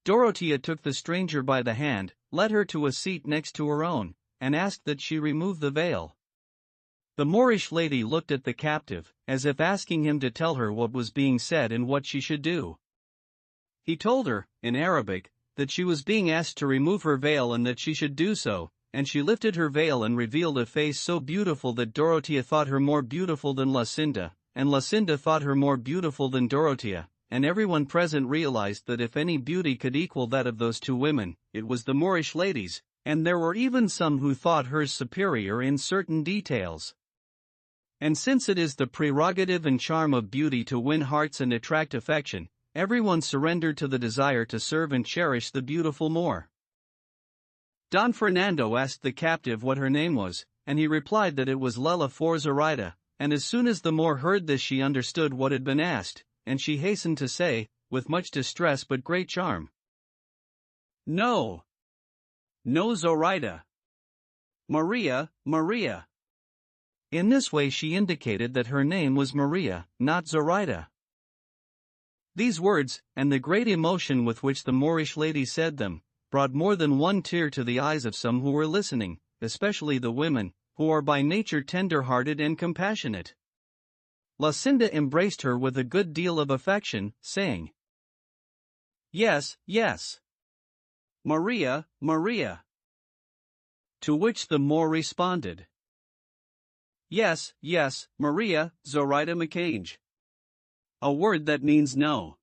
Dorothea took the stranger by the hand, led her to a seat next to her own, and asked that she remove the veil. The Moorish lady looked at the captive, as if asking him to tell her what was being said and what she should do. He told her, in Arabic, that she was being asked to remove her veil and that she should do so, and she lifted her veil and revealed a face so beautiful that Dorothea thought her more beautiful than Lucinda, and Lucinda thought her more beautiful than Dorothea, and everyone present realized that if any beauty could equal that of those two women, it was the Moorish lady's, and there were even some who thought hers superior in certain details. And since it is the prerogative and charm of beauty to win hearts and attract affection, everyone surrendered to the desire to serve and cherish the beautiful Moor. Don Fernando asked the captive what her name was, and he replied that it was Lela for Zoraida, and as soon as the Moor heard this she understood what had been asked, and she hastened to say, with much distress but great charm, "No. No, Zoraida. Maria, Maria." In this way she indicated that her name was Maria, not Zoraida. These words, and the great emotion with which the Moorish lady said them, brought more than one tear to the eyes of some who were listening, especially the women, who are by nature tender-hearted and compassionate. Lucinda embraced her with a good deal of affection, saying, "Yes, yes. Maria, Maria." To which the Moor responded, "Yes, yes, Maria, Zoraida McCange." A word that means no.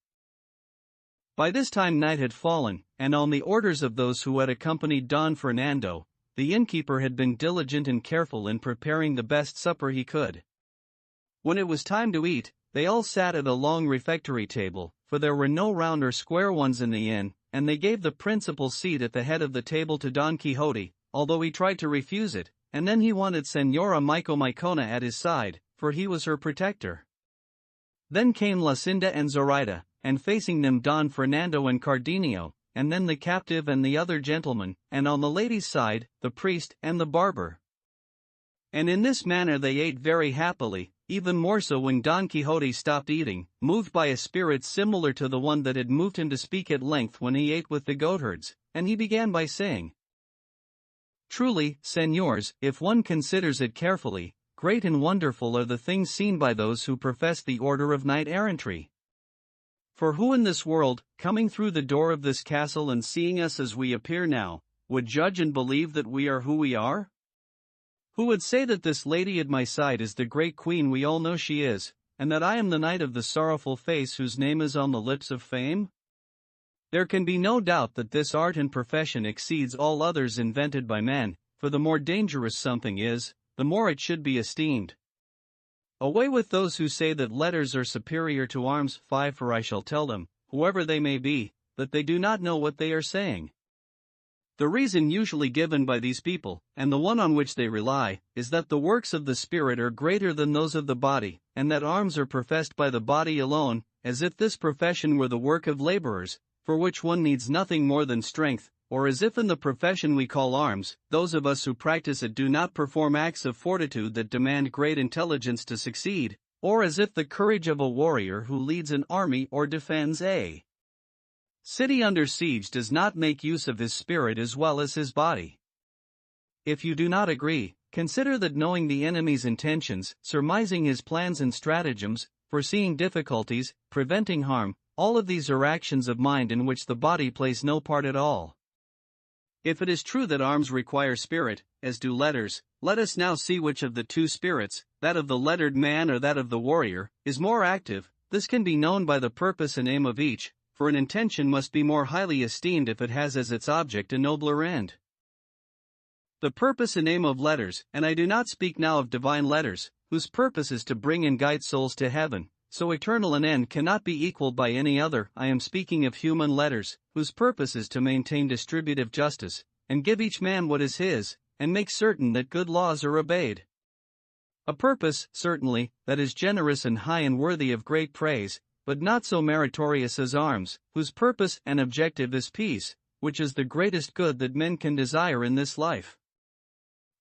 By this time night had fallen, and on the orders of those who had accompanied Don Fernando, the innkeeper had been diligent and careful in preparing the best supper he could. When it was time to eat, they all sat at a long refectory table, for there were no round or square ones in the inn, and they gave the principal seat at the head of the table to Don Quixote, although he tried to refuse it, and then he wanted Señora Micomicona at his side, for he was her protector. Then came Lucinda and Zoraida, and facing them Don Fernando and Cardenio, and then the captive and the other gentleman, and on the lady's side, the priest and the barber. And in this manner they ate very happily, even more so when Don Quixote stopped eating, moved by a spirit similar to the one that had moved him to speak at length when he ate with the goatherds, and he began by saying, "Truly, señors, if one considers it carefully, great and wonderful are the things seen by those who profess the order of knight-errantry. For who in this world, coming through the door of this castle and seeing us as we appear now, would judge and believe that we are who we are? Who would say that this lady at my side is the great queen we all know she is, and that I am the knight of the sorrowful face whose name is on the lips of fame? There can be no doubt that this art and profession exceeds all others invented by men, for the more dangerous something is, the more it should be esteemed. Away with those who say that letters are superior to arms. 5 For I shall tell them, whoever they may be, that they do not know what they are saying. The reason usually given by these people, and the one on which they rely, is that the works of the Spirit are greater than those of the body, and that arms are professed by the body alone, as if this profession were the work of laborers, for which one needs nothing more than strength, or as if in the profession we call arms, those of us who practice it do not perform acts of fortitude that demand great intelligence to succeed, or as if the courage of a warrior who leads an army or defends a city under siege does not make use of his spirit as well as his body. If you do not agree, consider that knowing the enemy's intentions, surmising his plans and stratagems, foreseeing difficulties, preventing harm, all of these are actions of mind in which the body plays no part at all. If it is true that arms require spirit, as do letters, let us now see which of the two spirits, that of the lettered man or that of the warrior, is more active. This can be known by the purpose and aim of each, for an intention must be more highly esteemed if it has as its object a nobler end. The purpose and aim of letters, and I do not speak now of divine letters, whose purpose is to bring and guide souls to heaven, so eternal an end cannot be equaled by any other. I am speaking of human letters, whose purpose is to maintain distributive justice, and give each man what is his, and make certain that good laws are obeyed. A purpose, certainly, that is generous and high and worthy of great praise, but not so meritorious as arms, whose purpose and objective is peace, which is the greatest good that men can desire in this life.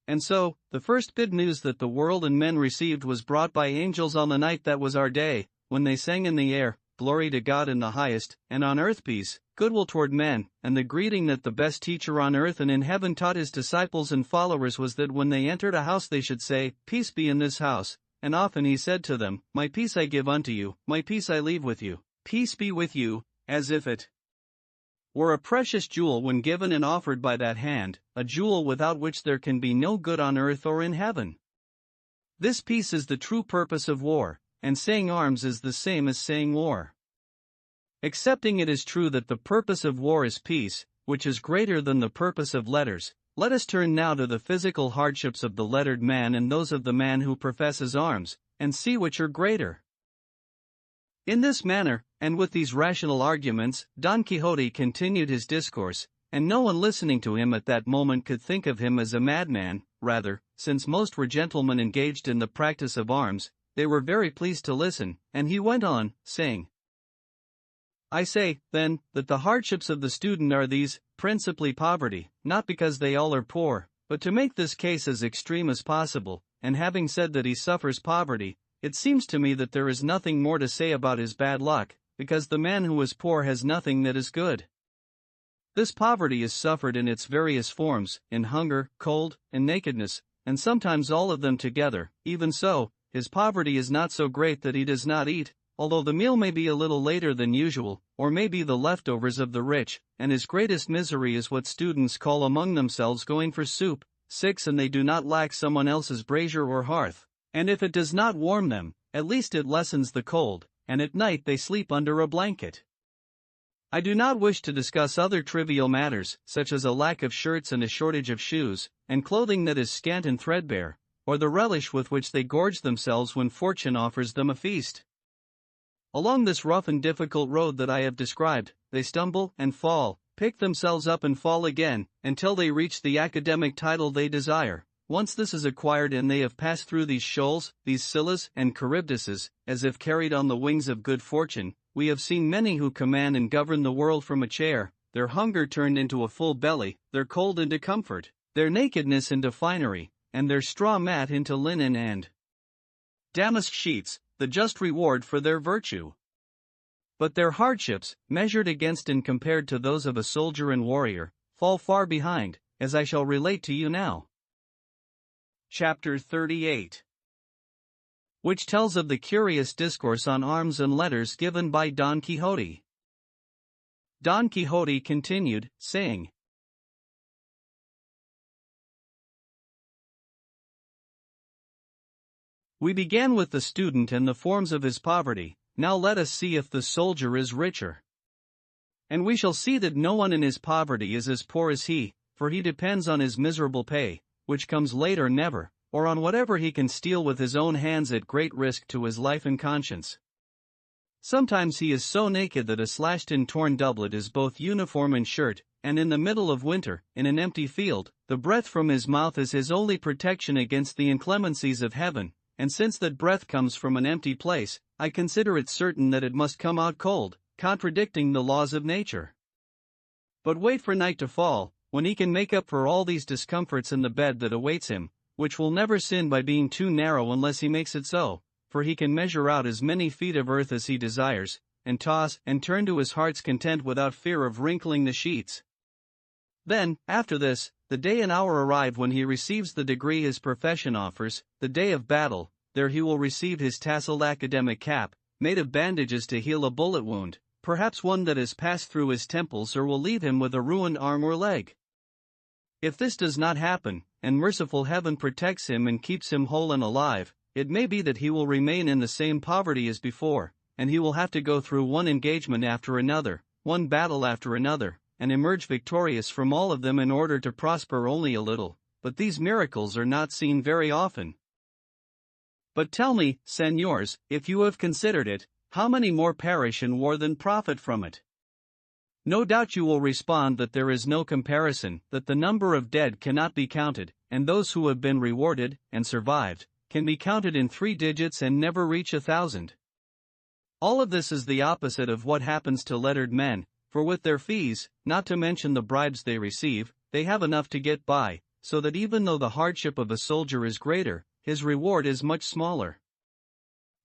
And so, the first good news that the world and men received was brought by angels on the night that was our day, when they sang in the air, "Glory to God in the highest, and on earth peace, goodwill toward men." And the greeting that the best teacher on earth and in heaven taught his disciples and followers was that when they entered a house they should say, "Peace be in this house." And often he said to them, "My peace I give unto you, my peace I leave with you, peace be with you," as if it were a precious jewel when given and offered by that hand, a jewel without which there can be no good on earth or in heaven. This peace is the true purpose of war, and saying arms is the same as saying war. Accepting it is true that the purpose of war is peace, which is greater than the purpose of letters, let us turn now to the physical hardships of the lettered man and those of the man who professes arms, and see which are greater. In this manner, and with these rational arguments, Don Quixote continued his discourse, and no one listening to him at that moment could think of him as a madman. Rather, since most were gentlemen engaged in the practice of arms, they were very pleased to listen, and he went on, saying, "I say, then, that the hardships of the student are these, principally poverty, not because they all are poor, but to make this case as extreme as possible, and having said that he suffers poverty, it seems to me that there is nothing more to say about his bad luck, because the man who is poor has nothing that is good. This poverty is suffered in its various forms, in hunger, cold, and nakedness, and sometimes all of them together. Even so, his poverty is not so great that he does not eat, although the meal may be a little later than usual, or may be the leftovers of the rich, and his greatest misery is what students call among themselves going for soup. 6 And they do not lack someone else's brazier or hearth, and if it does not warm them, at least it lessens the cold, and at night they sleep under a blanket. I do not wish to discuss other trivial matters, such as a lack of shirts and a shortage of shoes, and clothing that is scant and threadbare, or the relish with which they gorge themselves when fortune offers them a feast. Along this rough and difficult road that I have described, they stumble and fall, pick themselves up and fall again, until they reach the academic title they desire. Once this is acquired and they have passed through these shoals, these Scyllas and Charybdises, as if carried on the wings of good fortune, we have seen many who command and govern the world from a chair, their hunger turned into a full belly, their cold into comfort, their nakedness into finery, and their straw mat into linen and damask sheets, the just reward for their virtue. But their hardships, measured against and compared to those of a soldier and warrior, fall far behind, as I shall relate to you now. Chapter 38, which tells of the curious discourse on arms and letters given by Don Quixote. Don Quixote continued, saying, "We began with the student and the forms of his poverty, now let us see if the soldier is richer. And we shall see that no one in his poverty is as poor as he, for he depends on his miserable pay, which comes late or never, or on whatever he can steal with his own hands at great risk to his life and conscience. Sometimes he is so naked that a slashed and torn doublet is both uniform and shirt, and in the middle of winter, in an empty field, the breath from his mouth is his only protection against the inclemencies of heaven, and since that breath comes from an empty place, I consider it certain that it must come out cold, contradicting the laws of nature. But wait for night to fall, when he can make up for all these discomforts in the bed that awaits him, which will never sin by being too narrow unless he makes it so, for he can measure out as many feet of earth as he desires, and toss and turn to his heart's content without fear of wrinkling the sheets. Then, after this, the day and hour arrive when he receives the degree his profession offers, the day of battle. There he will receive his tasseled academic cap, made of bandages to heal a bullet wound, perhaps one that has passed through his temples, or will leave him with a ruined arm or leg. If this does not happen, and merciful heaven protects him and keeps him whole and alive, it may be that he will remain in the same poverty as before, and he will have to go through one engagement after another, one battle after another, and emerge victorious from all of them in order to prosper only a little, but these miracles are not seen very often. But tell me, senors, if you have considered it, how many more perish in war than profit from it? No doubt you will respond that there is no comparison, that the number of dead cannot be counted, and those who have been rewarded, and survived, can be counted in 3 digits and never reach 1,000. All of this is the opposite of what happens to lettered men, for with their fees, not to mention the bribes they receive, they have enough to get by, so that even though the hardship of a soldier is greater, his reward is much smaller.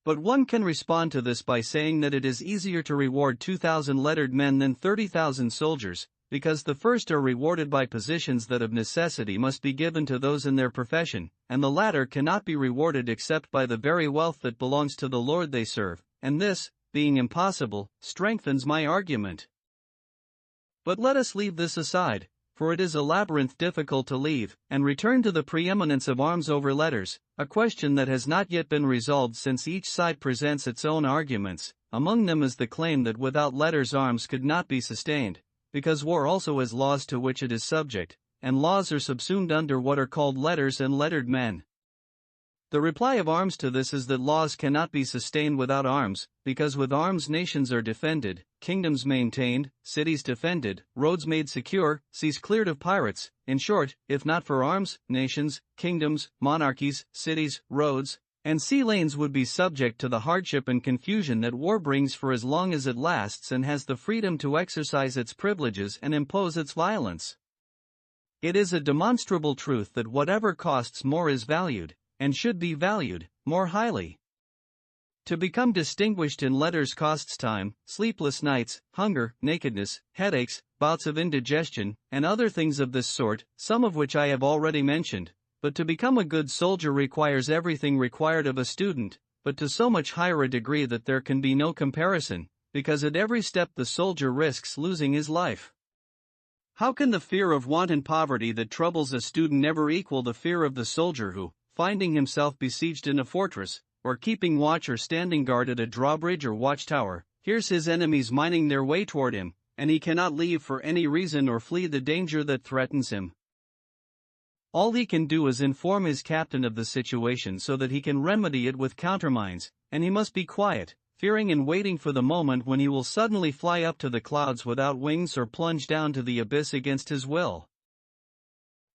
But one can respond to this by saying that it is easier to reward 2,000 lettered men than 30,000 soldiers, because the first are rewarded by positions that of necessity must be given to those in their profession, and the latter cannot be rewarded except by the very wealth that belongs to the Lord they serve, and this, being impossible, strengthens my argument. But let us leave this aside, for it is a labyrinth difficult to leave, and return to the preeminence of arms over letters, a question that has not yet been resolved, since each side presents its own arguments. Among them is the claim that without letters arms could not be sustained, because war also has laws to which it is subject, and laws are subsumed under what are called letters and lettered men. The reply of arms to this is that laws cannot be sustained without arms, because with arms nations are defended, kingdoms maintained, cities defended, roads made secure, seas cleared of pirates. In short, if not for arms, nations, kingdoms, monarchies, cities, roads, and sea lanes would be subject to the hardship and confusion that war brings for as long as it lasts and has the freedom to exercise its privileges and impose its violence. It is a demonstrable truth that whatever costs more is valued, and should be valued, more highly. To become distinguished in letters costs time, sleepless nights, hunger, nakedness, headaches, bouts of indigestion, and other things of this sort, some of which I have already mentioned. But to become a good soldier requires everything required of a student, but to so much higher a degree that there can be no comparison, because at every step the soldier risks losing his life. How can the fear of want and poverty that troubles a student never equal the fear of the soldier who, finding himself besieged in a fortress, or keeping watch or standing guard at a drawbridge or watchtower, hears his enemies mining their way toward him, and he cannot leave for any reason or flee the danger that threatens him? All he can do is inform his captain of the situation so that he can remedy it with countermines, and he must be quiet, fearing and waiting for the moment when he will suddenly fly up to the clouds without wings or plunge down to the abyss against his will.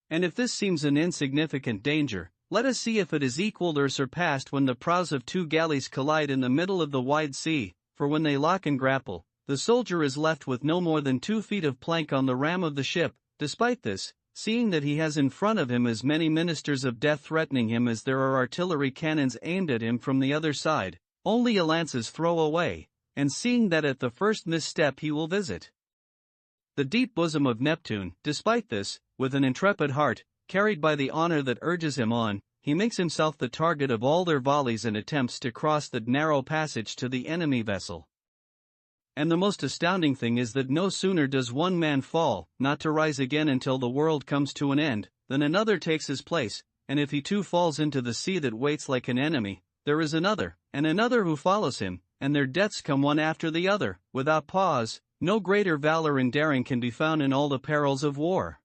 And if this seems an insignificant danger, let us see if it is equaled or surpassed when the prows of 2 galleys collide in the middle of the wide sea, for when they lock and grapple, the soldier is left with no more than 2 feet of plank on the ram of the ship. Despite this, seeing that he has in front of him as many ministers of death threatening him as there are artillery cannons aimed at him from the other side, only a lance's throw away, and seeing that at the first misstep he will visit the deep bosom of Neptune, despite this, with an intrepid heart, carried by the honor that urges him on, he makes himself the target of all their volleys and attempts to cross that narrow passage to the enemy vessel. And the most astounding thing is that no sooner does one man fall, not to rise again until the world comes to an end, than another takes his place, and if he too falls into the sea that waits like an enemy, there is another, and another who follows him, and their deaths come one after the other, without pause. No greater valor and daring can be found in all the perils of war.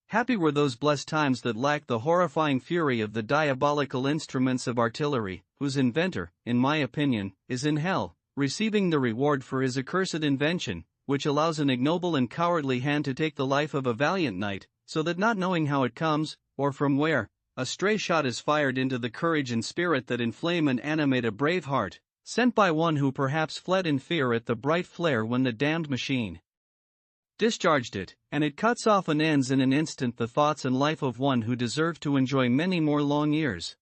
Happy were those blessed times that lacked the horrifying fury of the diabolical instruments of artillery, whose inventor, in my opinion, is in hell, receiving the reward for his accursed invention, which allows an ignoble and cowardly hand to take the life of a valiant knight, so that not knowing how it comes, or from where, a stray shot is fired into the courage and spirit that inflame and animate a brave heart, sent by one who perhaps fled in fear at the bright flare when the damned machine discharged it, and it cuts off and ends in an instant the thoughts and life of one who deserved to enjoy many more long years.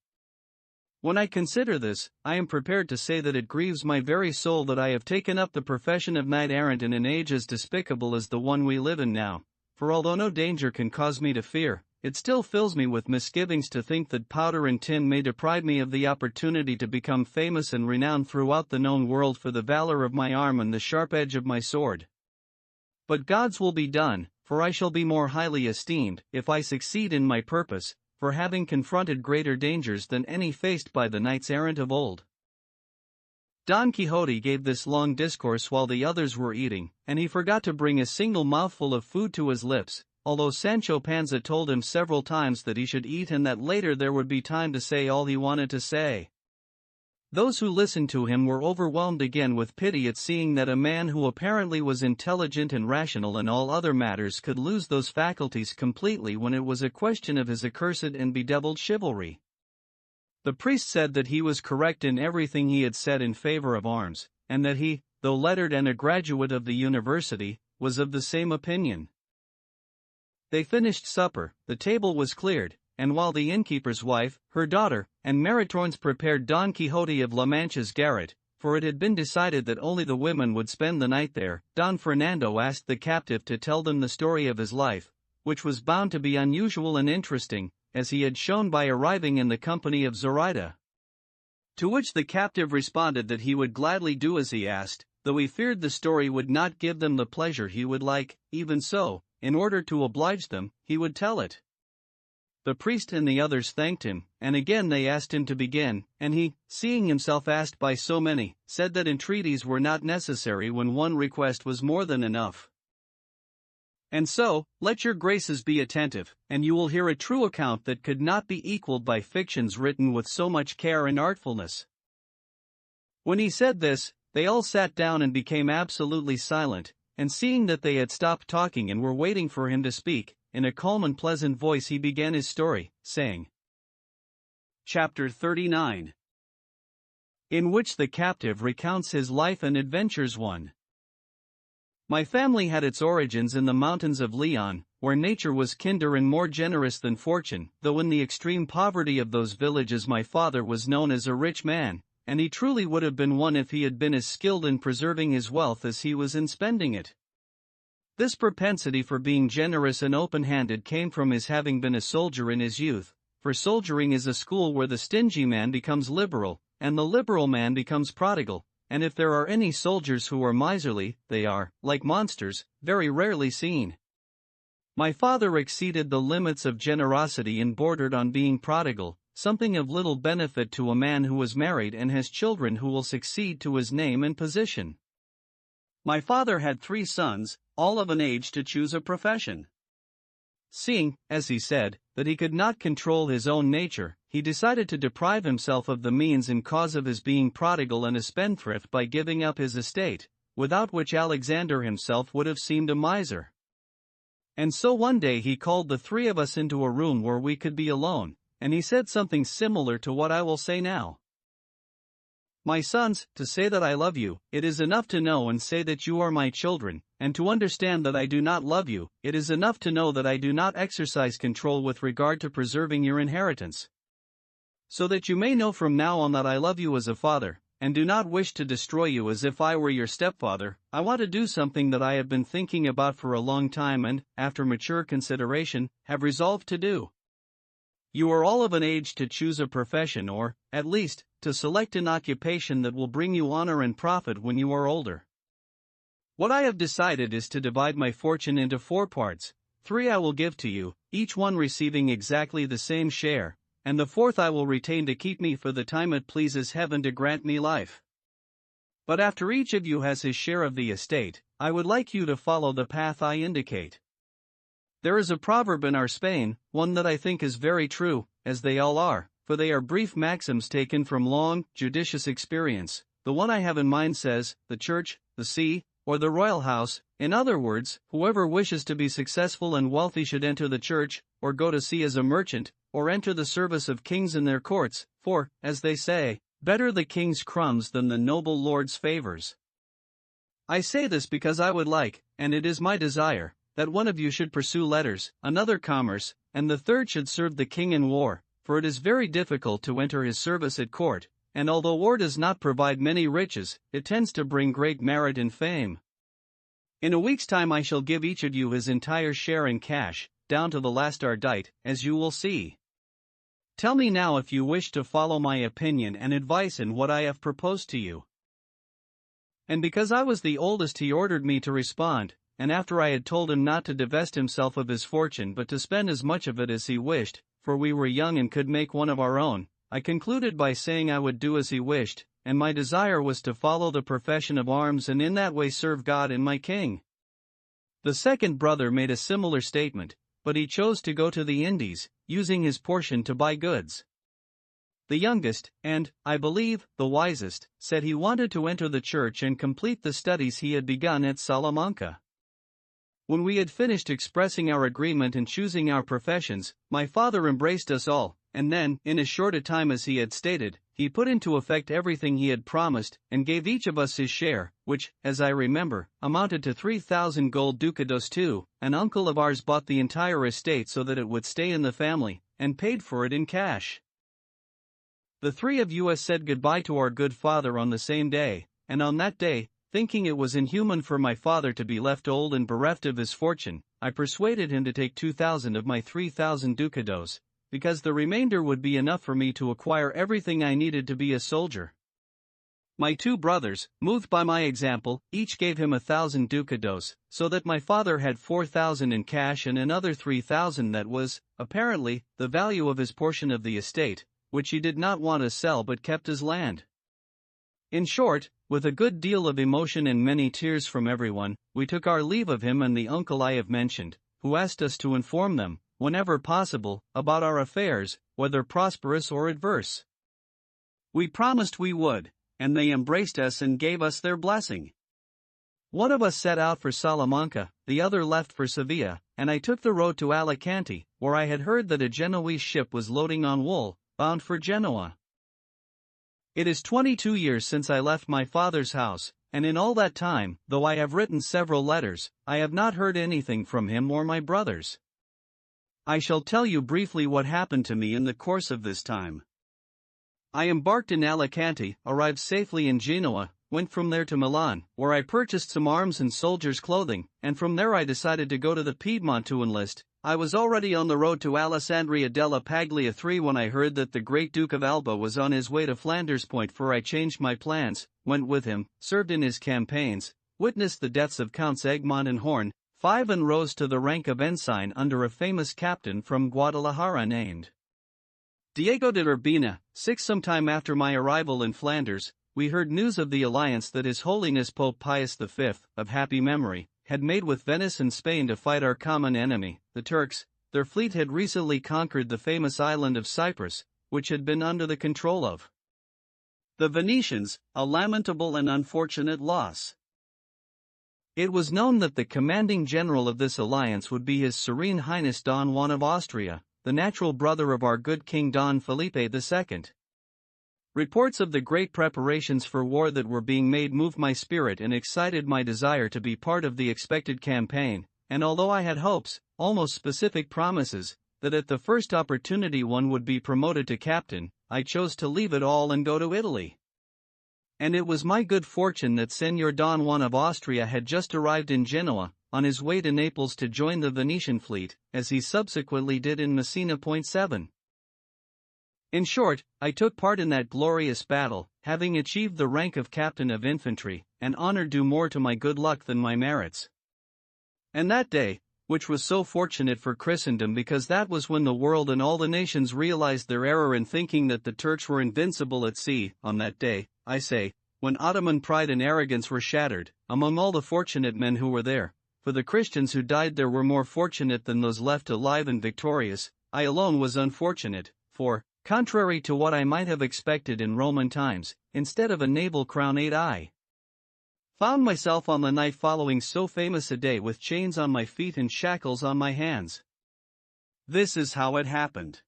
When I consider this, I am prepared to say that it grieves my very soul that I have taken up the profession of knight-errant in an age as despicable as the one we live in now, for although no danger can cause me to fear, it still fills me with misgivings to think that powder and tin may deprive me of the opportunity to become famous and renowned throughout the known world for the valor of my arm and the sharp edge of my sword. But God's will be done, for I shall be more highly esteemed, if I succeed in my purpose, for having confronted greater dangers than any faced by the knights-errant of old. Don Quixote gave this long discourse while the others were eating, and he forgot to bring a single mouthful of food to his lips, although Sancho Panza told him several times that he should eat and that later there would be time to say all he wanted to say. Those who listened to him were overwhelmed again with pity at seeing that a man who apparently was intelligent and rational in all other matters could lose those faculties completely when it was a question of his accursed and bedeviled chivalry. The priest said that he was correct in everything he had said in favor of arms, and that he, though lettered and a graduate of the university, was of the same opinion. They finished supper, the table was cleared, and while the innkeeper's wife, her daughter, and Maritornes prepared Don Quixote of La Mancha's garret, for it had been decided that only the women would spend the night there, Don Fernando asked the captive to tell them the story of his life, which was bound to be unusual and interesting, as he had shown by arriving in the company of Zoraida. To which the captive responded that he would gladly do as he asked, though he feared the story would not give them the pleasure he would like. Even so, in order to oblige them, he would tell it. The priest and the others thanked him, and again they asked him to begin, and he, seeing himself asked by so many, said that entreaties were not necessary when one request was more than enough. And so, let your graces be attentive, and you will hear a true account that could not be equaled by fictions written with so much care and artfulness. When he said this, they all sat down and became absolutely silent, and seeing that they had stopped talking and were waiting for him to speak, in a calm and pleasant voice he began his story, saying, Chapter 39, in which the captive recounts his life and adventures. 1. My family had its origins in the mountains of Leon, where nature was kinder and more generous than fortune, though in the extreme poverty of those villages my father was known as a rich man, and he truly would have been one if he had been as skilled in preserving his wealth as he was in spending it. This propensity for being generous and open-handed came from his having been a soldier in his youth, for soldiering is a school where the stingy man becomes liberal, and the liberal man becomes prodigal, and if there are any soldiers who are miserly, they are, like monsters, very rarely seen. My father exceeded the limits of generosity and bordered on being prodigal, something of little benefit to a man who is married and has children who will succeed to his name and position. My father had 3 sons, all of an age to choose a profession. Seeing, as he said, that he could not control his own nature, he decided to deprive himself of the means in cause of his being prodigal and a spendthrift by giving up his estate, without which Alexander himself would have seemed a miser. And so one day he called the 3 of us into a room where we could be alone, and he said something similar to what I will say now. My sons, to say that I love you, it is enough to know and say that you are my children, and to understand that I do not love you, it is enough to know that I do not exercise control with regard to preserving your inheritance. So that you may know from now on that I love you as a father, and do not wish to destroy you as if I were your stepfather, I want to do something that I have been thinking about for a long time and, after mature consideration, have resolved to do. You are all of an age to choose a profession or, at least, to select an occupation that will bring you honor and profit when you are older. What I have decided is to divide my fortune into 4 parts, 3 I will give to you, each one receiving exactly the same share, and the 4th I will retain to keep me for the time it pleases heaven to grant me life. But after each of you has his share of the estate, I would like you to follow the path I indicate. There is a proverb in our Spain, one that I think is very true, as they all are, for they are brief maxims taken from long, judicious experience. The one I have in mind says, the church, the sea, or the royal house. In other words, whoever wishes to be successful and wealthy should enter the church, or go to sea as a merchant, or enter the service of kings in their courts, for, as they say, better the king's crumbs than the noble lord's favors. I say this because I would like, and it is my desire, that one of you should pursue letters, another commerce, and the third should serve the king in war, for it is very difficult to enter his service at court, and although war does not provide many riches, it tends to bring great merit and fame. In a week's time I shall give each of you his entire share in cash, down to the last ardite, as you will see. Tell me now if you wish to follow my opinion and advice in what I have proposed to you. And because I was the oldest he ordered me to respond, and after I had told him not to divest himself of his fortune but to spend as much of it as he wished, for we were young and could make one of our own, I concluded by saying I would do as he wished, and my desire was to follow the profession of arms and in that way serve God and my king. The second brother made a similar statement, but he chose to go to the Indies, using his portion to buy goods. The youngest, and, I believe, the wisest, said he wanted to enter the church and complete the studies he had begun at Salamanca. When we had finished expressing our agreement and choosing our professions, my father embraced us all, and then, in as short a time as he had stated, he put into effect everything he had promised, and gave each of us his share, which, as I remember, amounted to 3,000 gold ducados too. An uncle of ours bought the entire estate so that it would stay in the family, and paid for it in cash. The three of us said goodbye to our good father on the same day, and on that day, thinking it was inhuman for my father to be left old and bereft of his fortune, I persuaded him to take 2,000 of my 3,000 ducados, because the remainder would be enough for me to acquire everything I needed to be a soldier. My two brothers, moved by my example, each gave him 1,000 ducados, so that my father had 4,000 in cash and another 3,000 that was, apparently, the value of his portion of the estate, which he did not want to sell but kept as land. In short, with a good deal of emotion and many tears from everyone, we took our leave of him and the uncle I have mentioned, who asked us to inform them, whenever possible, about our affairs, whether prosperous or adverse. We promised we would, and they embraced us and gave us their blessing. One of us set out for Salamanca, the other left for Seville, and I took the road to Alicante, where I had heard that a Genoese ship was loading on wool, bound for Genoa. It is 22 years since I left my father's house, and in all that time, though I have written several letters, I have not heard anything from him or my brothers. I shall tell you briefly what happened to me in the course of this time. I embarked in Alicante, arrived safely in Genoa, went from there to Milan, where I purchased some arms and soldiers' clothing, and from there I decided to go to the Piedmont to enlist. I was already on the road to Alessandria della Paglia III when I heard that the great Duke of Alba was on his way to Flanders Point, for I changed my plans, went with him, served in his campaigns, witnessed the deaths of Counts Egmont and Horn, 5 and rose to the rank of ensign under a famous captain from Guadalajara named Diego de Urbina. 6 Sometime after my arrival in Flanders, we heard news of the alliance that His Holiness Pope Pius V, of happy memory, had made with Venice and Spain to fight our common enemy, the Turks. Their fleet had recently conquered the famous island of Cyprus, which had been under the control of the Venetians, a lamentable and unfortunate loss. It was known that the commanding general of this alliance would be His Serene Highness Don Juan of Austria, the natural brother of our good King Don Felipe II. Reports of the great preparations for war that were being made moved my spirit and excited my desire to be part of the expected campaign, and although I had hopes, almost specific promises, that at the first opportunity one would be promoted to captain, I chose to leave it all and go to Italy. And it was my good fortune that Senor Don Juan of Austria had just arrived in Genoa, on his way to Naples to join the Venetian fleet, as he subsequently did in Messina. 7. In short, I took part in that glorious battle, having achieved the rank of captain of infantry, an honor due more to my good luck than my merits. And that day, which was so fortunate for Christendom because that was when the world and all the nations realized their error in thinking that the Turks were invincible at sea, on that day, I say, when Ottoman pride and arrogance were shattered, among all the fortunate men who were there, for the Christians who died there were more fortunate than those left alive and victorious. I alone was unfortunate, for, contrary to what I might have expected in Roman times, instead of a naval crown I found myself on the night following so famous a day with chains on my feet and shackles on my hands. This is how it happened.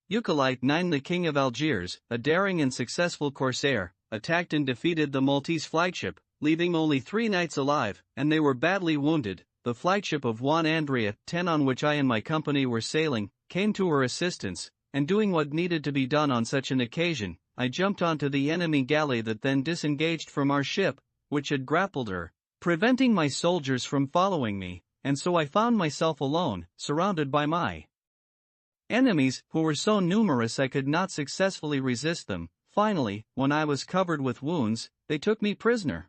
Euclid IX, the king of Algiers, a daring and successful corsair, attacked and defeated the Maltese flagship, leaving only 3 knights alive, and they were badly wounded. The flagship of Juan Andrea, 10 on which I and my company were sailing, came to her assistance, and doing what needed to be done on such an occasion, I jumped onto the enemy galley that then disengaged from our ship, which had grappled her, preventing my soldiers from following me, and so I found myself alone, surrounded by my enemies, who were so numerous I could not successfully resist them. Finally, when I was covered with wounds, they took me prisoner.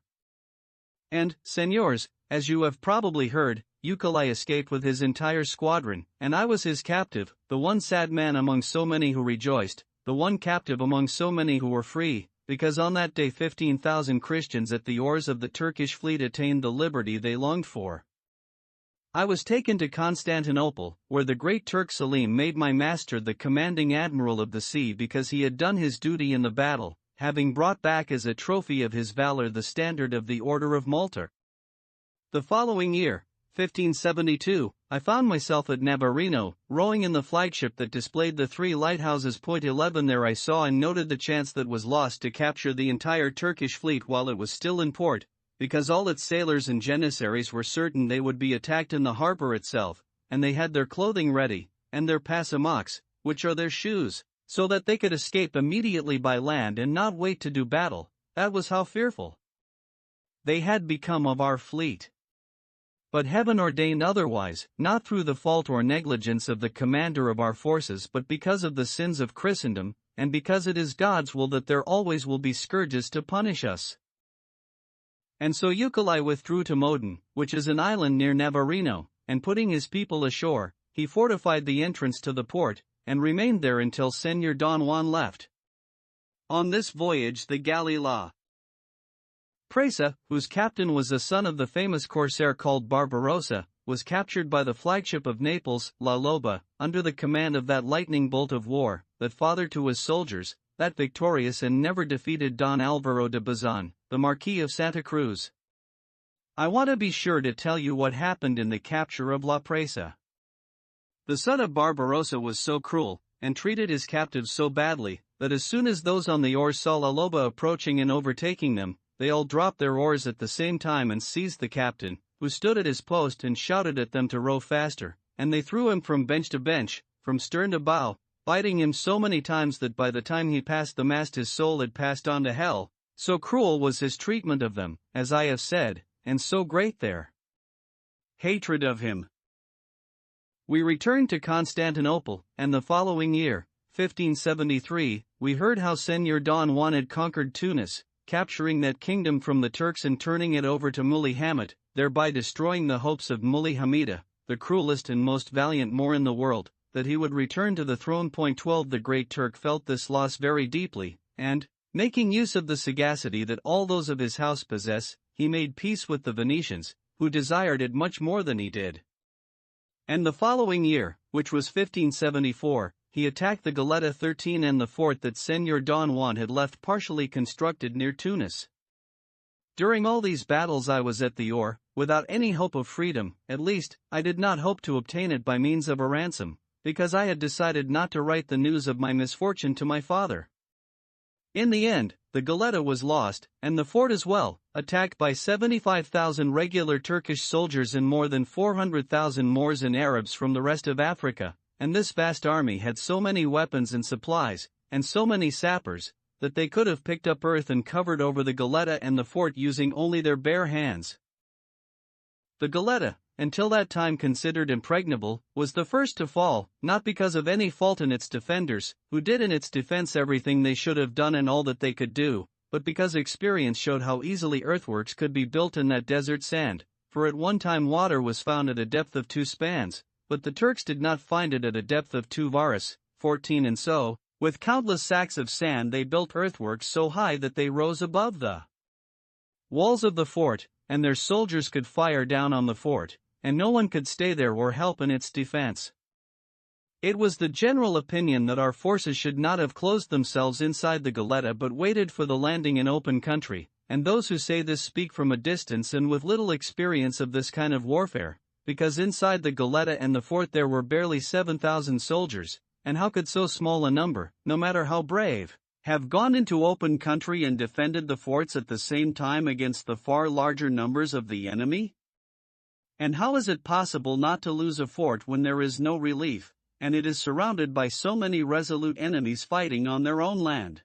And, senors, as you have probably heard, Euclid escaped with his entire squadron, and I was his captive, the one sad man among so many who rejoiced, the one captive among so many who were free, because on that day 15,000 Christians at the oars of the Turkish fleet attained the liberty they longed for. I was taken to Constantinople, where the great Turk Selim made my master the commanding admiral of the sea because he had done his duty in the battle, having brought back as a trophy of his valor the standard of the Order of Malta. The following year, 1572, I found myself at Navarino, rowing in the flagship that displayed the 3 lighthouses. 11 There I saw and noted the chance that was lost to capture the entire Turkish fleet while it was still in port, because all its sailors and janissaries were certain they would be attacked in the harbor itself, and they had their clothing ready, and their pasamaques, which are their shoes, so that they could escape immediately by land and not wait to do battle. That was how fearful they had become of our fleet. But heaven ordained otherwise, not through the fault or negligence of the commander of our forces but because of the sins of Christendom, and because it is God's will that there always will be scourges to punish us. And so Euclid withdrew to Modin, which is an island near Navarino, and putting his people ashore, he fortified the entrance to the port, and remained there until Señor Don Juan left. On this voyage the galley La Presa, whose captain was the son of the famous corsair called Barbarossa, was captured by the flagship of Naples, La Loba, under the command of that lightning bolt of war, that father to his soldiers, that victorious and never defeated Don Alvaro de Bazan, the Marquis of Santa Cruz. I want to be sure to tell you what happened in the capture of La Presa. The son of Barbarossa was so cruel, and treated his captives so badly, that as soon as those on the oars saw La Loba approaching and overtaking them, they all dropped their oars at the same time and seized the captain, who stood at his post, and shouted at them to row faster, and they threw him from bench to bench, from stern to bow, biting him so many times that by the time he passed the mast his soul had passed on to hell. So cruel was his treatment of them, as I have said, and so great their hatred of him. We returned to Constantinople, and the following year, 1573, we heard how Señor Don Juan had conquered Tunis, capturing that kingdom from the Turks and turning it over to Muley Hamet, thereby destroying the hopes of Muley Hamida, the cruelest and most valiant Moor in the world, that he would return to the throne. 12 The great Turk felt this loss very deeply, and, making use of the sagacity that all those of his house possess, he made peace with the Venetians, who desired it much more than he did. And the following year, which was 1574, he attacked the Goleta 13 and the fort that Señor Don Juan had left partially constructed near Tunis. During all these battles I was at the oar, without any hope of freedom. At least, I did not hope to obtain it by means of a ransom, because I had decided not to write the news of my misfortune to my father. In the end, the Goleta was lost, and the fort as well, attacked by 75,000 regular Turkish soldiers and more than 400,000 Moors and Arabs from the rest of Africa, and this vast army had so many weapons and supplies, and so many sappers, that they could have picked up earth and covered over the Goleta and the fort using only their bare hands. The Goleta, until that time considered impregnable, was the first to fall, not because of any fault in its defenders, who did in its defense everything they should have done and all that they could do, but because experience showed how easily earthworks could be built in that desert sand, for at one time water was found at a depth of 2 spans, but the Turks did not find it at a depth of 2 varas, 14, and so, with countless sacks of sand they built earthworks so high that they rose above the walls of the fort, and their soldiers could fire down on the fort, and no one could stay there or help in its defense. It was the general opinion that our forces should not have closed themselves inside the Goletta but waited for the landing in open country, and those who say this speak from a distance and with little experience of this kind of warfare, because inside the Goletta and the fort there were barely 7,000 soldiers, and how could so small a number, no matter how brave, have gone into open country and defended the forts at the same time against the far larger numbers of the enemy? And how is it possible not to lose a fort when there is no relief, and it is surrounded by so many resolute enemies fighting on their own land?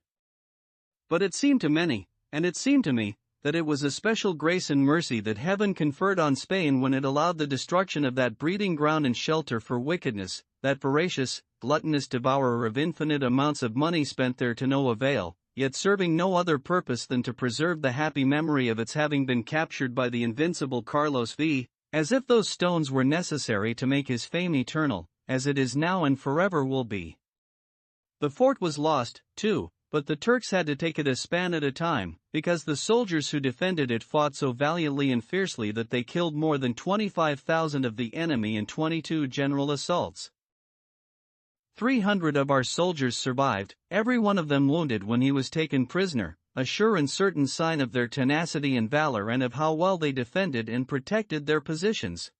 But it seemed to many, and it seemed to me, that it was a special grace and mercy that heaven conferred on Spain when it allowed the destruction of that breeding ground and shelter for wickedness, that voracious, gluttonous devourer of infinite amounts of money spent there to no avail, yet serving no other purpose than to preserve the happy memory of its having been captured by the invincible Carlos V, as if those stones were necessary to make his fame eternal, as it is now and forever will be. The fort was lost, too, but the Turks had to take it a span at a time, because the soldiers who defended it fought so valiantly and fiercely that they killed more than 25,000 of the enemy in 22 general assaults. 300 of our soldiers survived, every one of them wounded when he was taken prisoner, a sure and certain sign of their tenacity and valor and of how well they defended and protected their positions.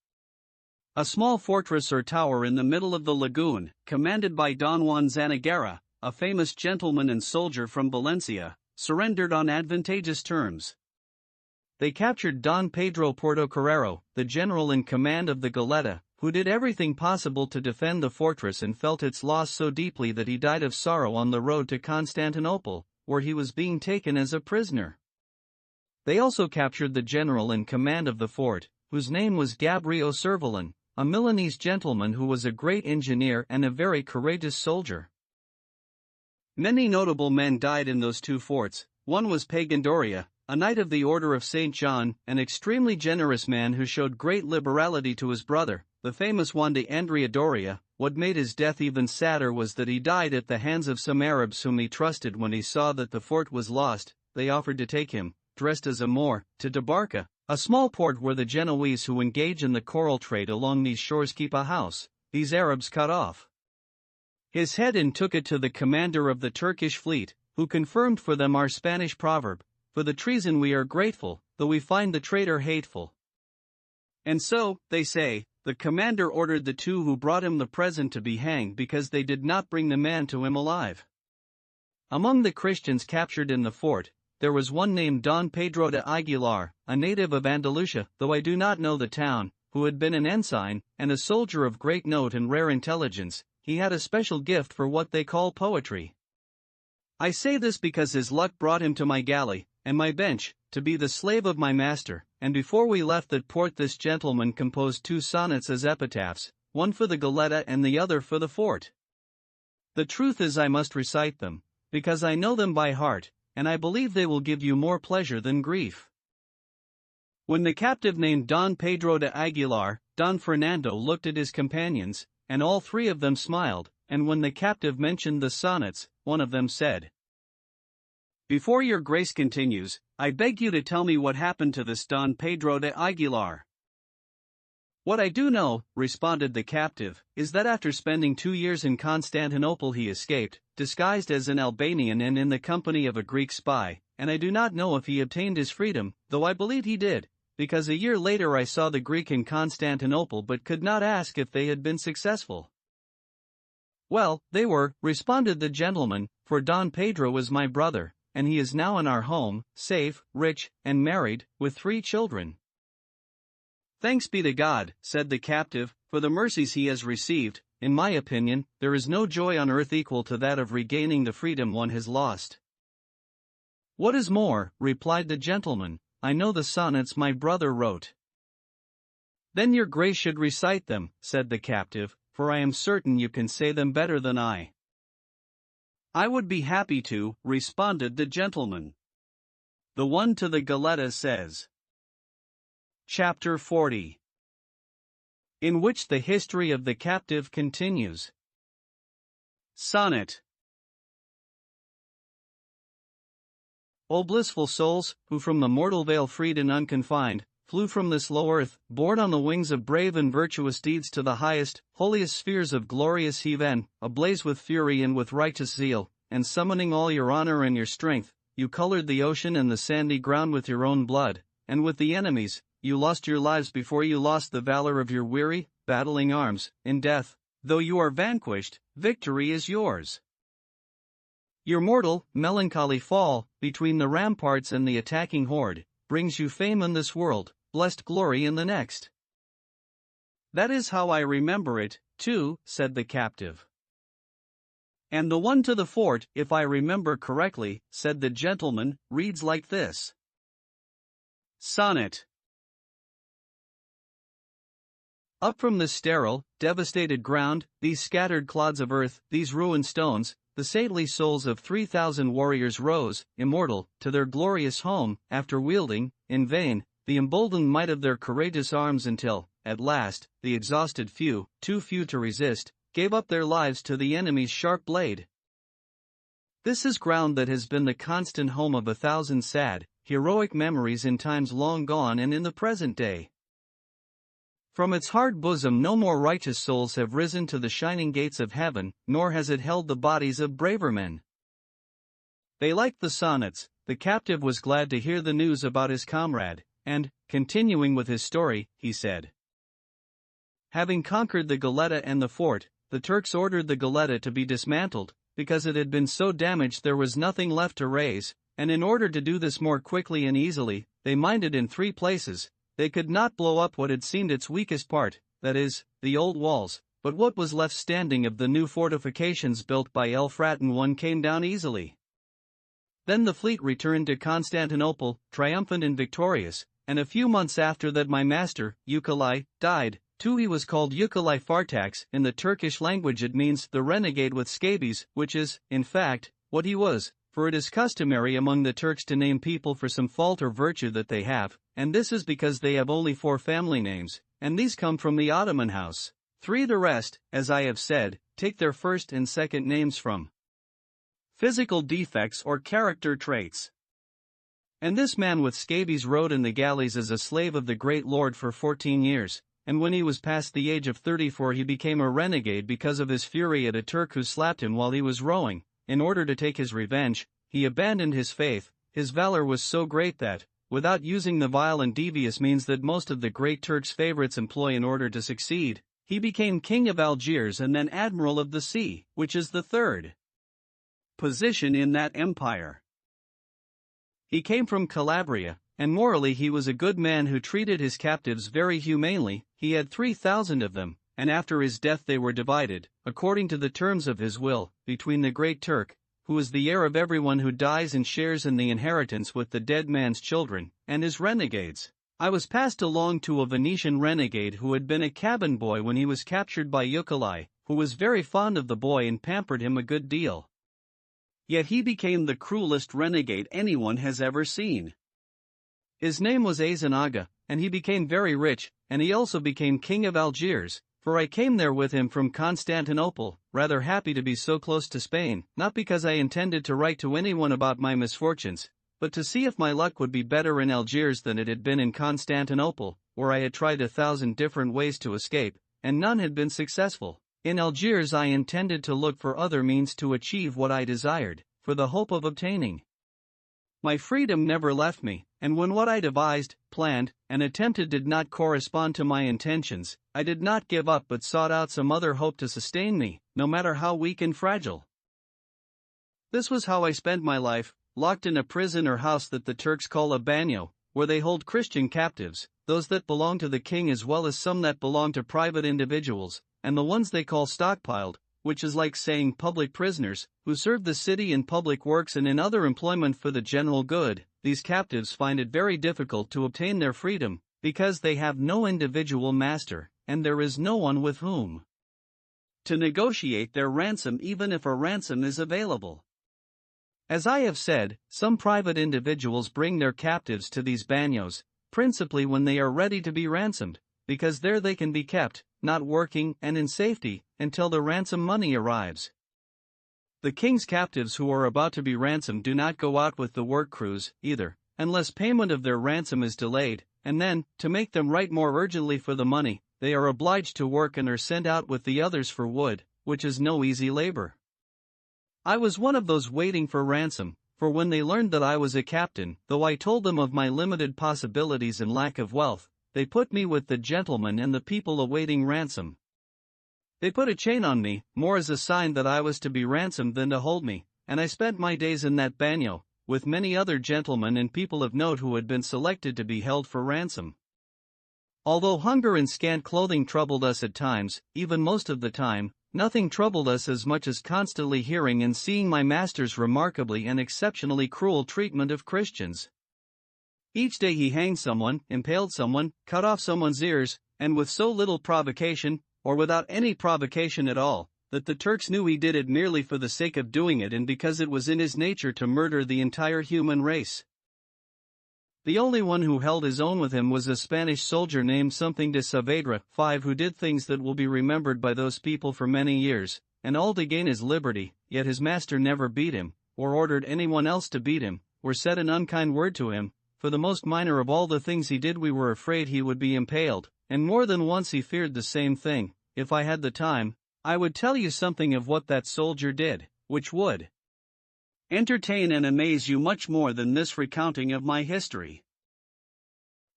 A small fortress or tower in the middle of the lagoon, commanded by Don Juan Zanagara, a famous gentleman and soldier from Valencia, surrendered on advantageous terms. They captured Don Pedro Portocarrero, the general in command of the Goletta, who did everything possible to defend the fortress and felt its loss so deeply that he died of sorrow on the road to Constantinople, where he was being taken as a prisoner. They also captured the general in command of the fort, whose name was Gabrio Cervelin, a Milanese gentleman who was a great engineer and a very courageous soldier. Many notable men died in those two forts. One was Pigeon, a knight of the Order of St. John, an extremely generous man who showed great liberality to his brother, the famous Juan de Andrea Doria. What made his death even sadder was that he died at the hands of some Arabs whom he trusted. When he saw that the fort was lost, they offered to take him, dressed as a Moor, to Tabarca, a small port where the Genoese who engage in the coral trade along these shores keep a house. These Arabs cut off his head and took it to the commander of the Turkish fleet, who confirmed for them our Spanish proverb, "For the treason we are grateful, though we find the traitor hateful." And so, they say, the commander ordered the two who brought him the present to be hanged because they did not bring the man to him alive. Among the Christians captured in the fort, there was one named Don Pedro de Aguilar, a native of Andalusia, though I do not know the town, who had been an ensign, and a soldier of great note and rare intelligence. He had a special gift for what they call poetry. I say this because his luck brought him to my galley, and my bench, to be the slave of my master, and before we left that port this gentleman composed 2 sonnets as epitaphs, one for the Goletta and the other for the fort. The truth is I must recite them, because I know them by heart, and I believe they will give you more pleasure than grief. When the captive named Don Pedro de Aguilar, Don Fernando looked at his companions, and all 3 of them smiled, and when the captive mentioned the sonnets, one of them said, "Before your grace continues, I beg you to tell me what happened to this Don Pedro de Aguilar." "What I do know," responded the captive, "is that after spending 2 years in Constantinople he escaped, disguised as an Albanian and in the company of a Greek spy, and I do not know if he obtained his freedom, though I believe he did, because a year later I saw the Greek in Constantinople but could not ask if they had been successful." "Well, they were," responded the gentleman, "for Don Pedro is my brother, and he is now in our home, safe, rich, and married, with 3 children." "Thanks be to God," said the captive, "for the mercies he has received. In my opinion, there is no joy on earth equal to that of regaining the freedom one has lost." "What is more," replied the gentleman, "I know the sonnets my brother wrote." "Then your grace should recite them," said the captive, "for I am certain you can say them better than I." "I would be happy to," responded the gentleman. The one to the Goletta says. Chapter 40, in which the history of the captive continues. Sonnet. O blissful souls, who from the mortal veil freed and unconfined, flew from this low earth, borne on the wings of brave and virtuous deeds to the highest, holiest spheres of glorious heaven, ablaze with fury and with righteous zeal, and summoning all your honor and your strength, you colored the ocean and the sandy ground with your own blood, and with the enemies, you lost your lives before you lost the valor of your weary, battling arms. In death, though you are vanquished, victory is yours. Your mortal, melancholy fall, between the ramparts and the attacking horde, brings you fame in this world, blessed glory in the next. That is how I remember it, too, said the captive. And the one to the fort, if I remember correctly, said the gentleman, reads like this. Sonnet. Up from this sterile, devastated ground, these scattered clods of earth, these ruined stones, the saintly souls of 3,000 warriors rose, immortal, to their glorious home, after wielding, in vain, the emboldened might of their courageous arms until, at last, the exhausted few, too few to resist, gave up their lives to the enemy's sharp blade. This is ground that has been the constant home of 1,000 sad, heroic memories in times long gone and in the present day. From its hard bosom no more righteous souls have risen to the shining gates of heaven, nor has it held the bodies of braver men. They liked the sonnets. The captive was glad to hear the news about his comrade, and, continuing with his story, he said, having conquered the Goletta and the fort, the Turks ordered the Goletta to be dismantled, because it had been so damaged there was nothing left to raise, and in order to do this more quickly and easily, they mined it in 3 places. They could not blow up what had seemed its weakest part, that is, the old walls, but what was left standing of the new fortifications built by Elfratin I came down easily. Then the fleet returned to Constantinople, triumphant and victorious, and a few months after that my master, Eukalai, died. Too, he was called Eukalai Fartax. In the Turkish language it means the renegade with scabies, which is, in fact, what he was, for it is customary among the Turks to name people for some fault or virtue that they have, and this is because they have only 4 family names, and these come from the Ottoman house. 3 the rest, as I have said, take their first and second names from physical defects or character traits. And this man with scabies rode in the galleys as a slave of the great lord for 14 years, and when he was past the age of 34 he became a renegade because of his fury at a Turk who slapped him while he was rowing. In order to take his revenge, he abandoned his faith. His valor was so great that, without using the vile and devious means that most of the great Turks' favorites employ in order to succeed, he became king of Algiers and then admiral of the sea, which is the 3rd position in that empire. He came from Calabria, and morally he was a good man who treated his captives very humanely. He had 3,000 of them, and after his death they were divided, according to the terms of his will, between the great Turk, who is the heir of everyone who dies and shares in the inheritance with the dead man's children, and his renegades. I was passed along to a Venetian renegade who had been a cabin boy when he was captured by Eukalai, who was very fond of the boy and pampered him a good deal. Yet he became the cruelest renegade anyone has ever seen. His name was Azanaga, and he became very rich, and he also became king of Algiers, for I came there with him from Constantinople, rather happy to be so close to Spain, not because I intended to write to anyone about my misfortunes, but to see if my luck would be better in Algiers than it had been in Constantinople, where I had tried 1,000 different ways to escape, and none had been successful. In Algiers I intended to look for other means to achieve what I desired, for the hope of obtaining my freedom never left me, and when what I devised, planned, and attempted did not correspond to my intentions, I did not give up but sought out some other hope to sustain me, no matter how weak and fragile. This was how I spent my life, locked in a prison or house that the Turks call a banyo, where they hold Christian captives, those that belong to the king as well as some that belong to private individuals, and the ones they call stockpiled, which is like saying public prisoners, who serve the city in public works and in other employment for the general good. These captives find it very difficult to obtain their freedom, because they have no individual master, and there is no one with whom to negotiate their ransom even if a ransom is available. As I have said, some private individuals bring their captives to these banyos, principally when they are ready to be ransomed, because there they can be kept, not working and in safety, until the ransom money arrives. The king's captives who are about to be ransomed do not go out with the work crews, either, unless payment of their ransom is delayed, and then, to make them write more urgently for the money, they are obliged to work and are sent out with the others for wood, which is no easy labor. I was one of those waiting for ransom, for when they learned that I was a captain, though I told them of my limited possibilities and lack of wealth, they put me with the gentlemen and the people awaiting ransom. They put a chain on me, more as a sign that I was to be ransomed than to hold me, and I spent my days in that bagnio, with many other gentlemen and people of note who had been selected to be held for ransom. Although hunger and scant clothing troubled us at times, even most of the time, nothing troubled us as much as constantly hearing and seeing my master's remarkably and exceptionally cruel treatment of Christians. Each day he hanged someone, impaled someone, cut off someone's ears, and with so little provocation, or without any provocation at all, that the Turks knew he did it merely for the sake of doing it and because it was in his nature to murder the entire human race. The only one who held his own with him was a Spanish soldier named something de Saavedra, 5, who did things that will be remembered by those people for many years, and all to gain his liberty, yet his master never beat him, or ordered anyone else to beat him, or said an unkind word to him. For the most minor of all the things he did we were afraid he would be impaled, and more than once he feared the same thing. If I had the time, I would tell you something of what that soldier did, which would entertain and amaze you much more than this recounting of my history.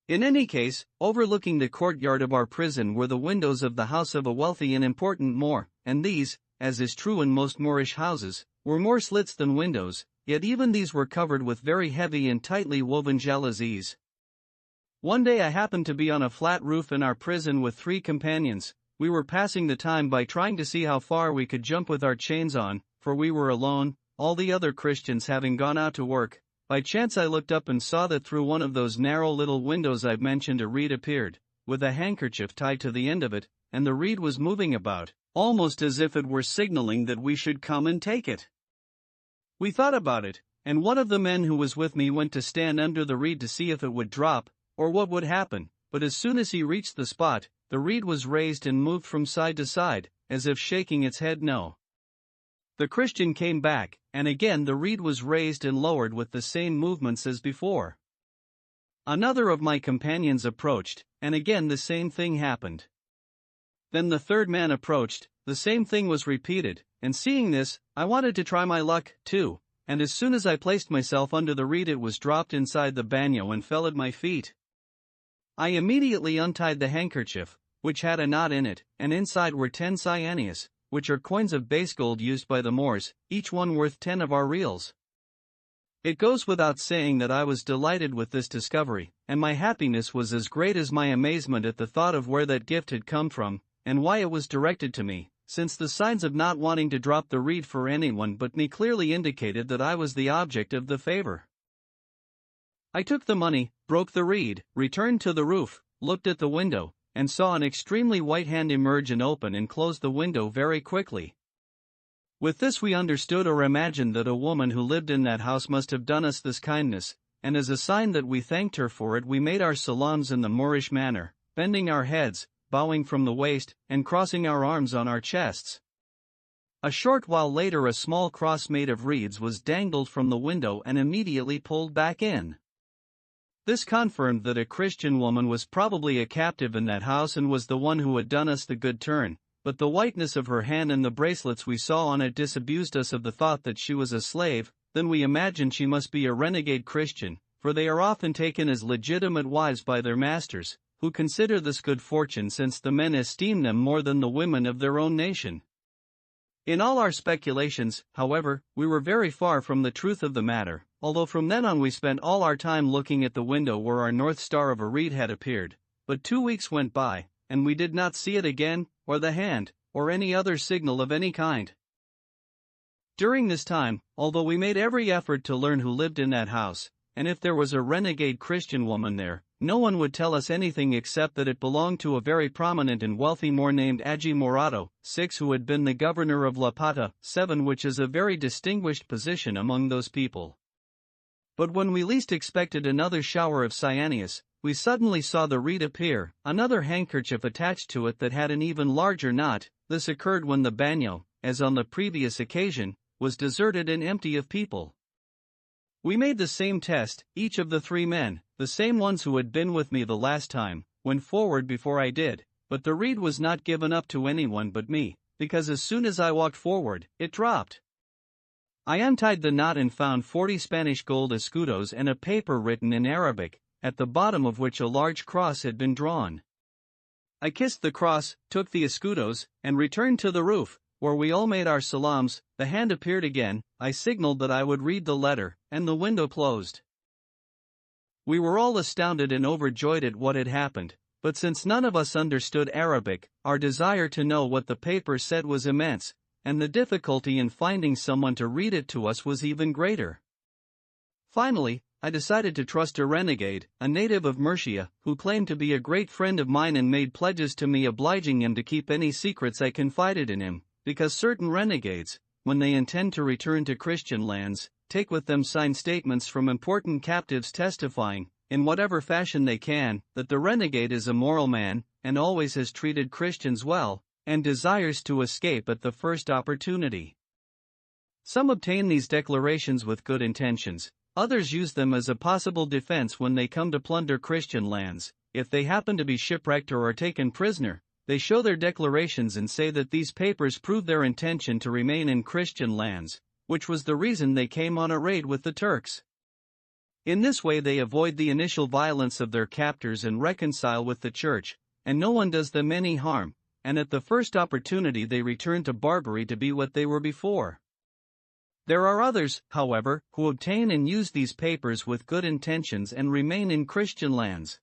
In any case, overlooking the courtyard of our prison were the windows of the house of a wealthy and important Moor, and these, as is true in most Moorish houses, were more slits than windows, yet even these were covered with very heavy and tightly woven jalousies. One day I happened to be on a flat roof in our prison with 3 companions. We were passing the time by trying to see how far we could jump with our chains on, for we were alone, all the other Christians having gone out to work. By chance I looked up and saw that through one of those narrow little windows I've mentioned a reed appeared, with a handkerchief tied to the end of it, and the reed was moving about, almost as if it were signaling that we should come and take it. We thought about it, and one of the men who was with me went to stand under the reed to see if it would drop, or what would happen, but as soon as he reached the spot, the reed was raised and moved from side to side, as if shaking its head no. The Christian came back, and again the reed was raised and lowered with the same movements as before. Another of my companions approached, and again the same thing happened. Then the third man approached, the same thing was repeated, and seeing this, I wanted to try my luck, too, and as soon as I placed myself under the reed it was dropped inside the bagnio and fell at my feet. I immediately untied the handkerchief, which had a knot in it, and inside were 10 cyaneas, which are coins of base gold used by the Moors, each one worth 10 of our reals. It goes without saying that I was delighted with this discovery, and my happiness was as great as my amazement at the thought of where that gift had come from, and why it was directed to me, since the signs of not wanting to drop the reed for anyone but me clearly indicated that I was the object of the favor. I took the money, broke the reed, returned to the roof, looked at the window, and saw an extremely white hand emerge and open and close the window very quickly. With this we understood or imagined that a woman who lived in that house must have done us this kindness, and as a sign that we thanked her for it we made our salams in the Moorish manner, bending our heads, bowing from the waist, and crossing our arms on our chests. A short while later a small cross made of reeds was dangled from the window and immediately pulled back in. This confirmed that a Christian woman was probably a captive in that house and was the one who had done us the good turn, but the whiteness of her hand and the bracelets we saw on it disabused us of the thought that she was a slave. Then we imagined she must be a renegade Christian, for they are often taken as legitimate wives by their masters, who consider this good fortune since the men esteem them more than the women of their own nation. In all our speculations, however, we were very far from the truth of the matter, although from then on we spent all our time looking at the window where our North Star of a reed had appeared. But 2 weeks went by, and we did not see it again, or the hand, or any other signal of any kind. During this time, although we made every effort to learn who lived in that house, and if there was a renegade Christian woman there, no one would tell us anything except that it belonged to a very prominent and wealthy Moor named Agi Morado, 6, who had been the governor of La Pata, 7, which is a very distinguished position among those people. But when we least expected another shower of cyaneas, we suddenly saw the reed appear, another handkerchief attached to it that had an even larger knot. This occurred when the bagnio, as on the previous occasion, was deserted and empty of people. We made the same test. Each of the 3 men, the same ones who had been with me the last time, went forward before I did, but the reed was not given up to anyone but me, because as soon as I walked forward, it dropped. I untied the knot and found 40 Spanish gold escudos and a paper written in Arabic, at the bottom of which a large cross had been drawn. I kissed the cross, took the escudos, and returned to the roof, where we all made our salams. The hand appeared again, I signaled that I would read the letter, and the window closed. We were all astounded and overjoyed at what had happened, but since none of us understood Arabic, our desire to know what the paper said was immense, and the difficulty in finding someone to read it to us was even greater. Finally, I decided to trust a renegade, a native of Murcia, who claimed to be a great friend of mine and made pledges to me obliging him to keep any secrets I confided in him, because certain renegades, when they intend to return to Christian lands, take with them signed statements from important captives testifying, in whatever fashion they can, that the renegade is a moral man, and always has treated Christians well, and desires to escape at the first opportunity. Some obtain these declarations with good intentions, others use them as a possible defense when they come to plunder Christian lands. If they happen to be shipwrecked or are taken prisoner, they show their declarations and say that these papers prove their intention to remain in Christian lands, which was the reason they came on a raid with the Turks. In this way they avoid the initial violence of their captors and reconcile with the church, and no one does them any harm, and at the first opportunity they return to Barbary to be what they were before. There are others, however, who obtain and use these papers with good intentions and remain in Christian lands.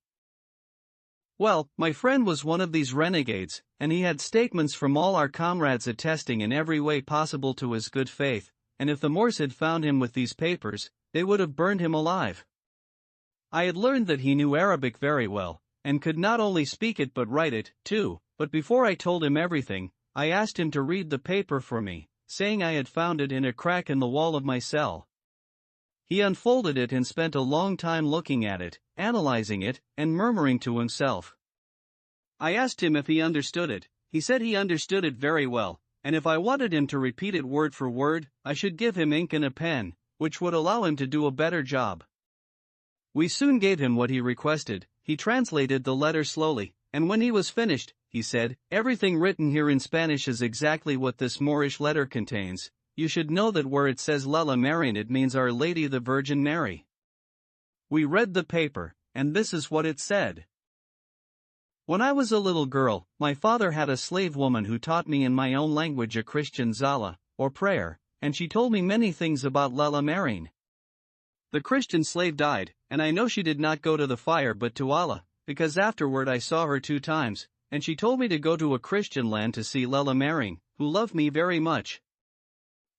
Well, my friend was one of these renegades, and he had statements from all our comrades attesting in every way possible to his good faith, and if the Moors had found him with these papers, they would have burned him alive. I had learned that he knew Arabic very well, and could not only speak it but write it, too, but before I told him everything, I asked him to read the paper for me, saying I had found it in a crack in the wall of my cell. He unfolded it and spent a long time looking at it, analyzing it, and murmuring to himself. I asked him if he understood it. He said he understood it very well, and if I wanted him to repeat it word for word, I should give him ink and a pen, which would allow him to do a better job. We soon gave him what he requested. He translated the letter slowly, and when he was finished, he said, "Everything written here in Spanish is exactly what this Moorish letter contains. You should know that where it says Lela Marian it means Our Lady the Virgin Mary." We read the paper, and this is what it said. When I was a little girl, my father had a slave woman who taught me in my own language a Christian zala, or prayer, and she told me many things about Lela Marian. The Christian slave died, and I know she did not go to the fire but to Allah, because afterward I saw her 2 times, and she told me to go to a Christian land to see Lela Marian, who loved me very much.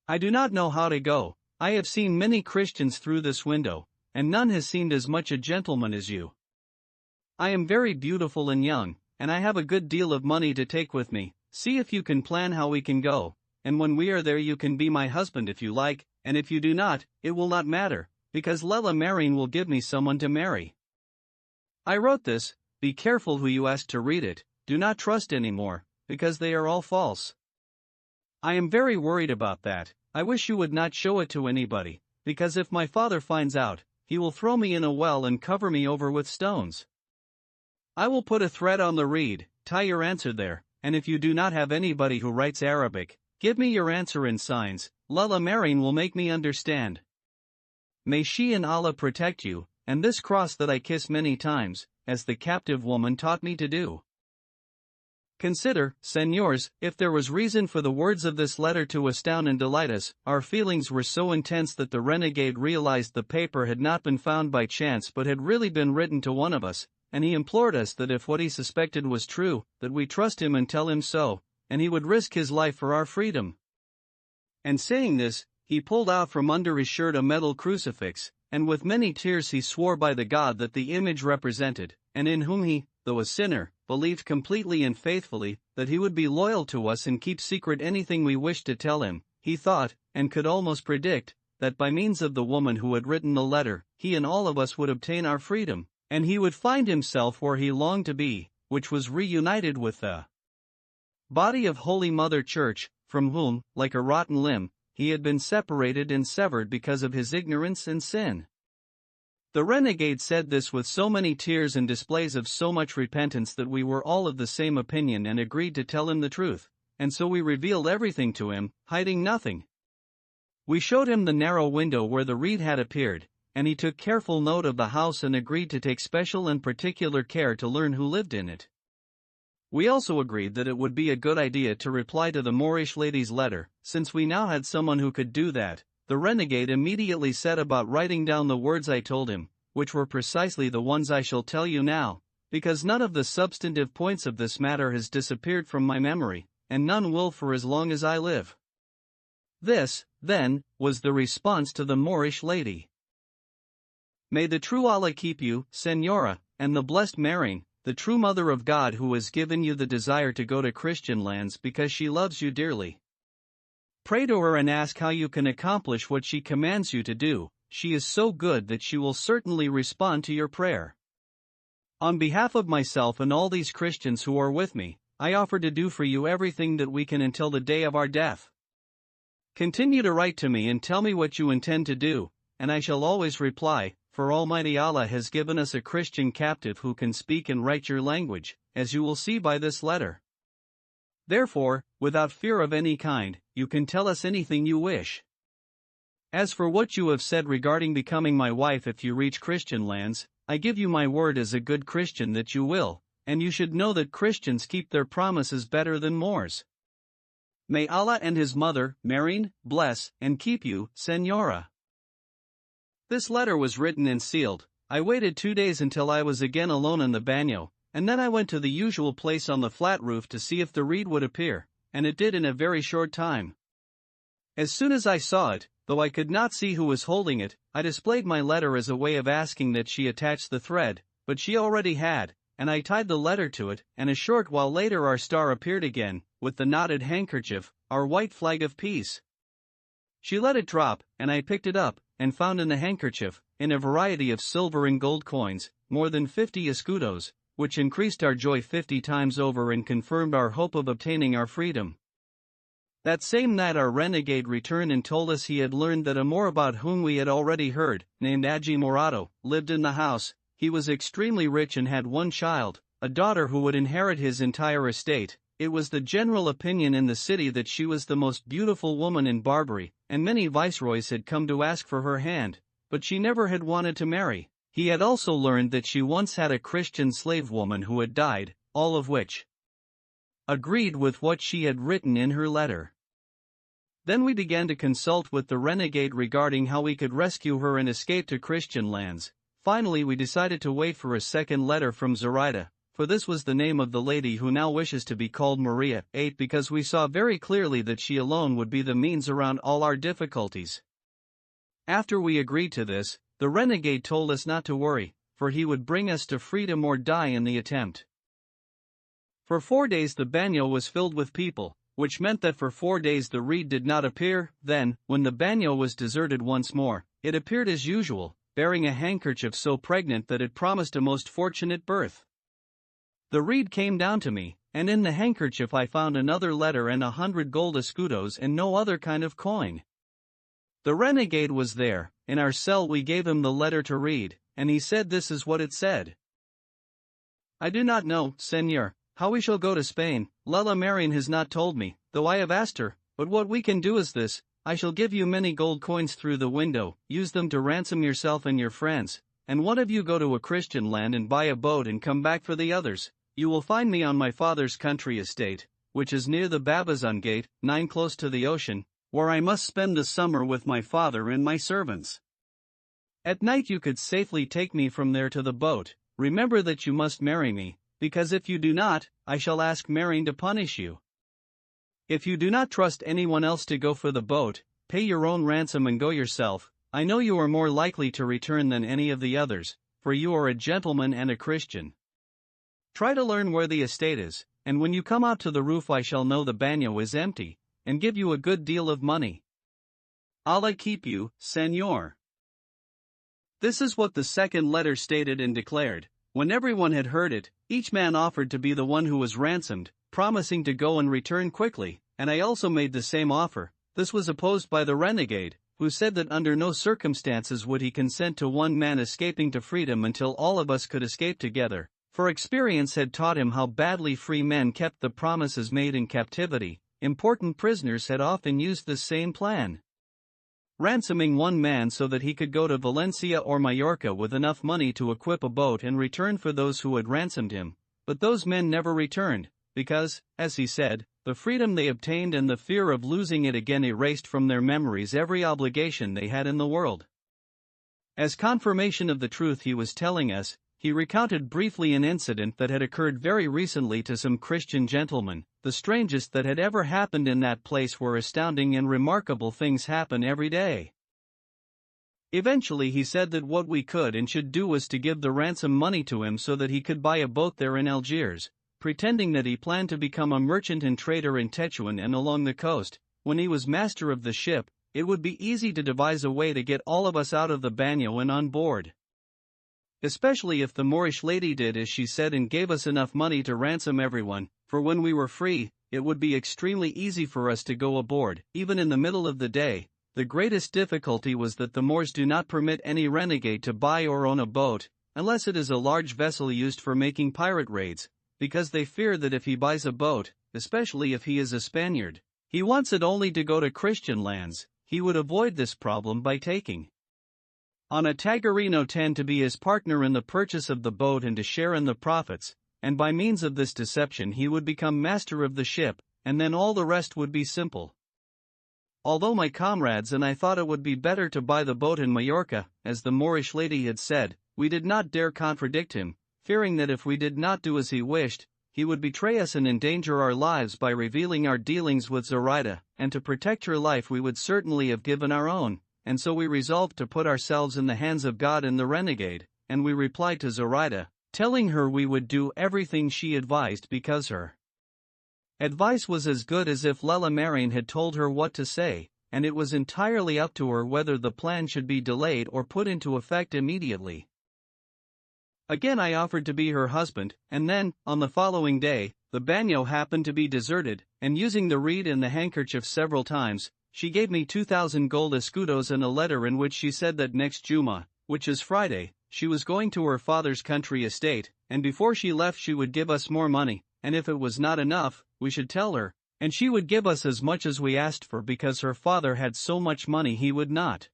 I do not know how to go. I have seen many Christians through this window, and none has seemed as much a gentleman as you. I am very beautiful and young, and I have a good deal of money to take with me. See if you can plan how we can go, and when we are there you can be my husband if you like, and if you do not, it will not matter, because Lela Marian will give me someone to marry. I wrote this. Be careful who you ask to read it, do not trust anymore, because they are all false. I am very worried about that. I wish you would not show it to anybody, because if my father finds out, he will throw me in a well and cover me over with stones. I will put a thread on the reed, tie your answer there, and if you do not have anybody who writes Arabic, give me your answer in signs. Lela Marian will make me understand. May she and Allah protect you, and this cross that I kiss many times, as the captive woman taught me to do. Consider, Señors, if there was reason for the words of this letter to astound and delight us. Our feelings were so intense that the renegade realized the paper had not been found by chance but had really been written to one of us, and he implored us that if what he suspected was true, that we trust him and tell him so, and he would risk his life for our freedom. And saying this, he pulled out from under his shirt a metal crucifix, and with many tears he swore by the God that the image represented, and in whom he, though a sinner, believed completely and faithfully, that he would be loyal to us and keep secret anything we wished to tell him. He thought, and could almost predict, that by means of the woman who had written the letter, he and all of us would obtain our freedom, and he would find himself where he longed to be, which was reunited with the body of Holy Mother Church, from whom, like a rotten limb, he had been separated and severed because of his ignorance and sin. The renegade said this with so many tears and displays of so much repentance that we were all of the same opinion and agreed to tell him the truth, and so we revealed everything to him, hiding nothing. We showed him the narrow window where the reed had appeared, and he took careful note of the house and agreed to take special and particular care to learn who lived in it. We also agreed that it would be a good idea to reply to the Moorish lady's letter, since we now had someone who could do that. The renegade immediately set about writing down the words I told him, which were precisely the ones I shall tell you now, because none of the substantive points of this matter has disappeared from my memory, and none will for as long as I live. This, then, was the response to the Moorish lady. May the true Allah keep you, Señora, and the blessed Marian, the true Mother of God, who has given you the desire to go to Christian lands because she loves you dearly. Pray to her and ask how you can accomplish what she commands you to do. She is so good that she will certainly respond to your prayer. On behalf of myself and all these Christians who are with me, I offer to do for you everything that we can until the day of our death. Continue to write to me and tell me what you intend to do, and I shall always reply, for Almighty Allah has given us a Christian captive who can speak and write your language, as you will see by this letter. Therefore, without fear of any kind, you can tell us anything you wish. As for what you have said regarding becoming my wife if you reach Christian lands, I give you my word as a good Christian that you will, and you should know that Christians keep their promises better than Moors. May Allah and His mother, Marian, bless and keep you, Señora. This letter was written and sealed. I waited 2 days until I was again alone in the bagnio, and then I went to the usual place on the flat roof to see if the reed would appear, and it did in a very short time. As soon as I saw it, though I could not see who was holding it, I displayed my letter as a way of asking that she attach the thread, but she already had, and I tied the letter to it, and a short while later our star appeared again, with the knotted handkerchief, our white flag of peace. She let it drop, and I picked it up, and found in the handkerchief, in a variety of silver and gold coins, more than 50 escudos, which increased our joy 50 times over and confirmed our hope of obtaining our freedom. That same night our renegade returned and told us he had learned that a Moor about whom we had already heard, named Agi Morado, lived in the house. He was extremely rich and had one child, a daughter who would inherit his entire estate. It was the general opinion in the city that she was the most beautiful woman in Barbary, and many viceroys had come to ask for her hand, but she never had wanted to marry. He had also learned that she once had a Christian slave woman who had died, all of which agreed with what she had written in her letter. Then we began to consult with the renegade regarding how we could rescue her and escape to Christian lands. Finally we decided to wait for a second letter from Zoraida, for this was the name of the lady who now wishes to be called Maria, 8 because we saw very clearly that she alone would be the means around all our difficulties. After we agreed to this, the renegade told us not to worry, for he would bring us to freedom or die in the attempt. For 4 days the bagnio was filled with people, which meant that for 4 days the reed did not appear. Then, when the bagnio was deserted once more, it appeared as usual, bearing a handkerchief so pregnant that it promised a most fortunate birth. The reed came down to me, and in the handkerchief I found another letter and 100 gold escudos and no other kind of coin. The renegade was there. In our cell we gave him the letter to read, and he said this is what it said. I do not know, Señor, how we shall go to Spain. Lella Marian has not told me, though I have asked her, but what we can do is this: I shall give you many gold coins through the window, use them to ransom yourself and your friends, and one of you go to a Christian land and buy a boat and come back for the others. You will find me on my father's country estate, which is near the Babazon Gate, 9 close to the ocean, where I must spend the summer with my father and my servants. At night you could safely take me from there to the boat. Remember that you must marry me, because if you do not, I shall ask Marian to punish you. If you do not trust anyone else to go for the boat, pay your own ransom and go yourself. I know you are more likely to return than any of the others, for you are a gentleman and a Christian. Try to learn where the estate is, and when you come out to the roof I shall know the bagnio is empty, and give you a good deal of money. Allah keep you, Señor. This is what the second letter stated and declared. When everyone had heard it, each man offered to be the one who was ransomed, promising to go and return quickly, and I also made the same offer, This was opposed by the renegade, who said that under no circumstances would he consent to one man escaping to freedom until all of us could escape together, for experience had taught him how badly free men kept the promises made in captivity. Important prisoners had often used this same plan, ransoming one man so that he could go to Valencia or Majorca with enough money to equip a boat and return for those who had ransomed him, but those men never returned, because, as he said, the freedom they obtained and the fear of losing it again erased from their memories every obligation they had in the world. As confirmation of the truth he was telling us, he recounted briefly an incident that had occurred very recently to some Christian gentlemen, the strangest that had ever happened in that place where astounding and remarkable things happen every day. Eventually he said that what we could and should do was to give the ransom money to him so that he could buy a boat there in Algiers, pretending that he planned to become a merchant and trader in Tetuan and along the coast. When he was master of the ship, it would be easy to devise a way to get all of us out of the bagnio and on board. Especially if the Moorish lady did as she said and gave us enough money to ransom everyone, for when we were free, it would be extremely easy for us to go aboard, even in the middle of the day. The greatest difficulty was that the Moors do not permit any renegade to buy or own a boat, unless it is a large vessel used for making pirate raids, because they fear that if he buys a boat, especially if he is a Spaniard, he wants it only to go to Christian lands. He would avoid this problem by taking on a Tagarino 10 to be his partner in the purchase of the boat and to share in the profits, and by means of this deception he would become master of the ship, and then all the rest would be simple. Although my comrades and I thought it would be better to buy the boat in Majorca, as the Moorish lady had said, we did not dare contradict him, fearing that if we did not do as he wished, he would betray us and endanger our lives by revealing our dealings with Zoraida, and to protect her life we would certainly have given our own. And so we resolved to put ourselves in the hands of God and the renegade, and we replied to Zoraida, telling her we would do everything she advised because her advice was as good as if Lela Marian had told her what to say, and it was entirely up to her whether the plan should be delayed or put into effect immediately. Again I offered to be her husband, and then, on the following day, the bagnio happened to be deserted, and using the reed and the handkerchief several times, she gave me 2,000 gold escudos and a letter in which she said that next Juma, which is Friday, she was going to her father's country estate, and before she left she would give us more money, and if it was not enough, we should tell her, and she would give us as much as we asked for because her father had so much money he would not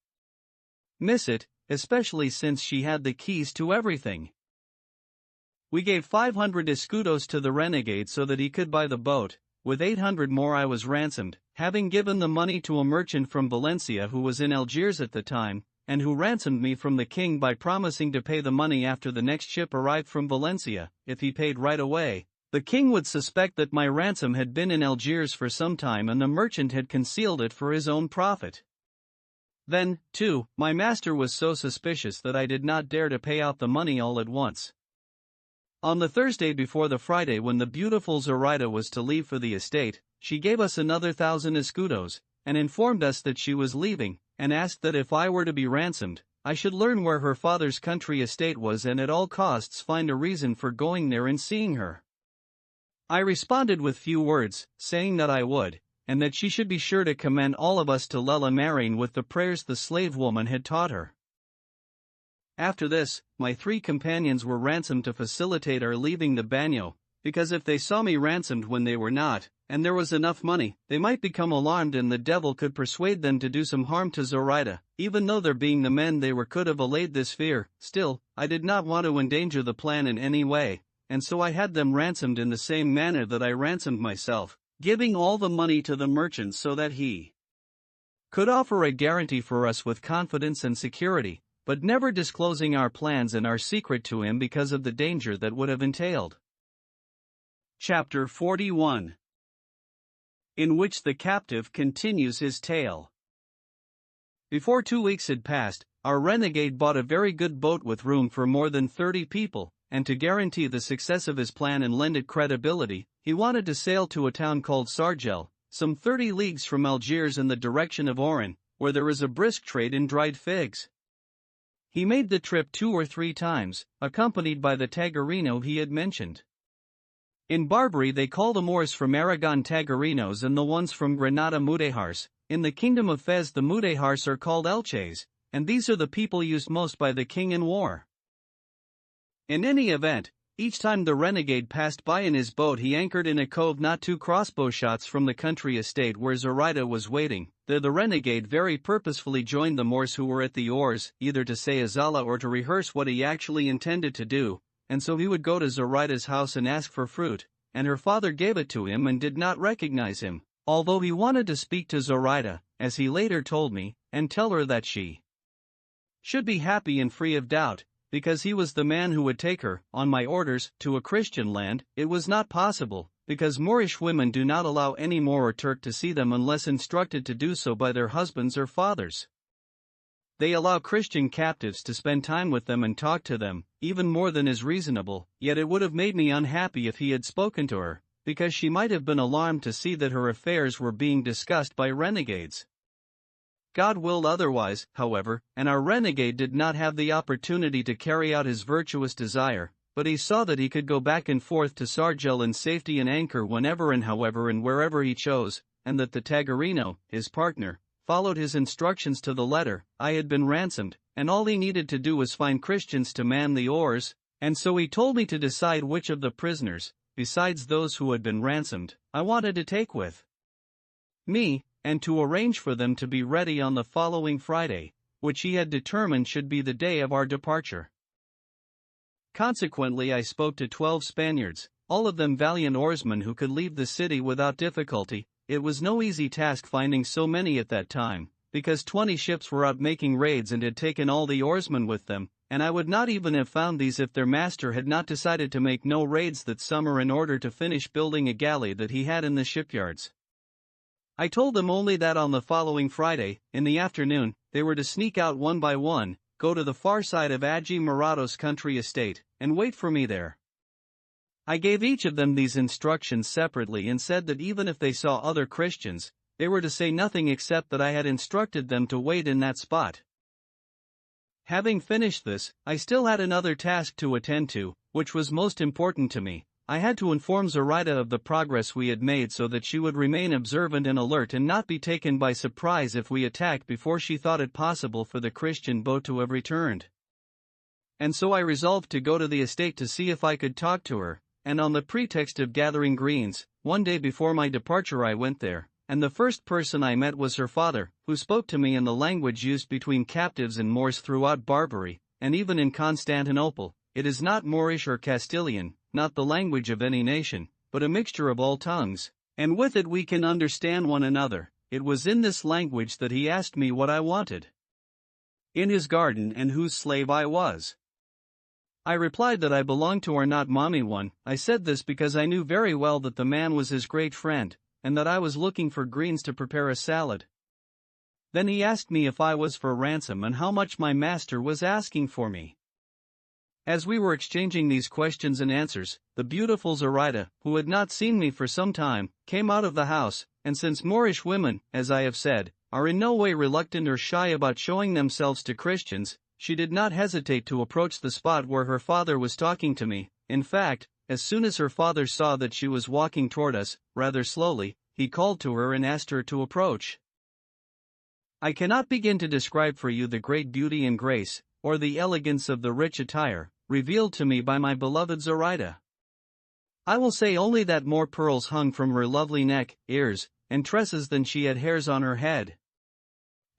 miss it, especially since she had the keys to everything. We gave 500 escudos to the renegade so that he could buy the boat. With 800 more I was ransomed, having given the money to a merchant from Valencia who was in Algiers at the time, and who ransomed me from the king by promising to pay the money after the next ship arrived from Valencia. If he paid right away, the king would suspect that my ransom had been in Algiers for some time and the merchant had concealed it for his own profit. Then, too, my master was so suspicious that I did not dare to pay out the money all at once. On the Thursday before the Friday when the beautiful Zoraida was to leave for the estate, she gave us another 1,000 escudos, and informed us that she was leaving, and asked that if I were to be ransomed, I should learn where her father's country estate was and at all costs find a reason for going there and seeing her. I responded with few words, saying that I would, and that she should be sure to commend all of us to Lela Marian with the prayers the slave woman had taught her. After this, my 3 companions were ransomed to facilitate our leaving the bagnio, because if they saw me ransomed when they were not, and there was enough money, they might become alarmed and the devil could persuade them to do some harm to Zoraida. Even though their being the men they were could have allayed this fear, still, I did not want to endanger the plan in any way, and so I had them ransomed in the same manner that I ransomed myself, giving all the money to the merchant so that he could offer a guarantee for us with confidence and security, but never disclosing our plans and our secret to him because of the danger that would have entailed. Chapter 41, in which the captive continues his tale. Before 2 weeks had passed, our renegade bought a very good boat with room for more than 30 people, and to guarantee the success of his plan and lend it credibility, he wanted to sail to a town called Sargel, some 30 leagues from Algiers in the direction of Oran, where there is a brisk trade in dried figs. He made the trip 2 or 3 times, accompanied by the Tagarino he had mentioned. In Barbary they call the Moors from Aragon Tagarinos and the ones from Granada Mudejars. In the kingdom of Fez the Mudehars are called Elches, and these are the people used most by the king in war. In any event, each time the renegade passed by in his boat he anchored in a cove not 2 crossbow shots from the country estate where Zoraida was waiting. There the renegade very purposefully joined the Moors who were at the oars, either to say Azala or to rehearse what he actually intended to do, and so he would go to Zoraida's house and ask for fruit, and her father gave it to him and did not recognize him, although he wanted to speak to Zoraida, as he later told me, and tell her that she should be happy and free of doubt, because he was the man who would take her, on my orders, to a Christian land. It was not possible, because Moorish women do not allow any Moor or Turk to see them unless instructed to do so by their husbands or fathers. They allow Christian captives to spend time with them and talk to them, even more than is reasonable, yet it would have made me unhappy if he had spoken to her, because she might have been alarmed to see that her affairs were being discussed by renegades. God willed otherwise, however, and our renegade did not have the opportunity to carry out his virtuous desire, but he saw that he could go back and forth to Sargel in safety and anchor whenever and however and wherever he chose, and that the Tagarino, his partner, followed his instructions to the letter. I had been ransomed, and all he needed to do was find Christians to man the oars, and so he told me to decide which of the prisoners, besides those who had been ransomed, I wanted to take with me, and to arrange for them to be ready on the following Friday, which he had determined should be the day of our departure. Consequently I spoke to 12 Spaniards, all of them valiant oarsmen who could leave the city without difficulty. It was no easy task finding so many at that time, because 20 ships were out making raids and had taken all the oarsmen with them, and I would not even have found these if their master had not decided to make no raids that summer in order to finish building a galley that he had in the shipyards. I told them only that on the following Friday, in the afternoon, they were to sneak out one by one, go to the far side of Aji Murado's country estate, and wait for me there. I gave each of them these instructions separately and said that even if they saw other Christians, they were to say nothing except that I had instructed them to wait in that spot. Having finished this, I still had another task to attend to, which was most important to me. I had to inform Zoraida of the progress we had made so that she would remain observant and alert and not be taken by surprise if we attacked before she thought it possible for the Christian boat to have returned. And so I resolved to go to the estate to see if I could talk to her, and on the pretext of gathering greens, one day before my departure I went there, and the first person I met was her father, who spoke to me in the language used between captives and Moors throughout Barbary, and even in Constantinople. It is not Moorish or Castilian, not the language of any nation, but a mixture of all tongues, and with it we can understand one another. It was in this language that he asked me what I wanted in his garden and whose slave I was. I replied that I belonged to our not mommy one. I said this because I knew very well that the man was his great friend, and that I was looking for greens to prepare a salad. Then he asked me if I was for ransom and how much my master was asking for me. As we were exchanging these questions and answers, the beautiful Zoraida, who had not seen me for some time, came out of the house, and since Moorish women, as I have said, are in no way reluctant or shy about showing themselves to Christians, she did not hesitate to approach the spot where her father was talking to me. In fact, as soon as her father saw that she was walking toward us, rather slowly, he called to her and asked her to approach. I cannot begin to describe for you the great beauty and grace, or the elegance of the rich attire, revealed to me by my beloved Zoraida. I will say only that more pearls hung from her lovely neck, ears, and tresses than she had hairs on her head.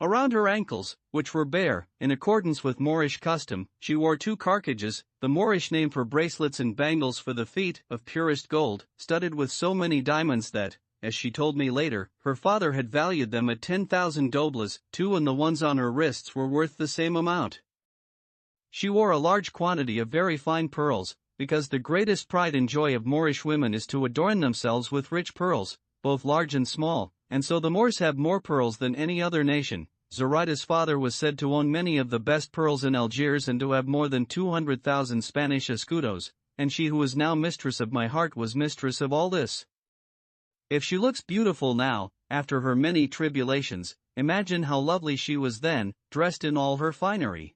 Around her ankles, which were bare, in accordance with Moorish custom, she wore 2 carcages, the Moorish name for bracelets and bangles for the feet, of purest gold, studded with so many diamonds that, as she told me later, her father had valued them at 10,000 doblas, 2 and the ones on her wrists were worth the same amount. She wore a large quantity of very fine pearls, because the greatest pride and joy of Moorish women is to adorn themselves with rich pearls, both large and small, and so the Moors have more pearls than any other nation. Zoraida's father was said to own many of the best pearls in Algiers and to have more than 200,000 Spanish escudos, and she who is now mistress of my heart was mistress of all this. If she looks beautiful now, after her many tribulations, imagine how lovely she was then, dressed in all her finery.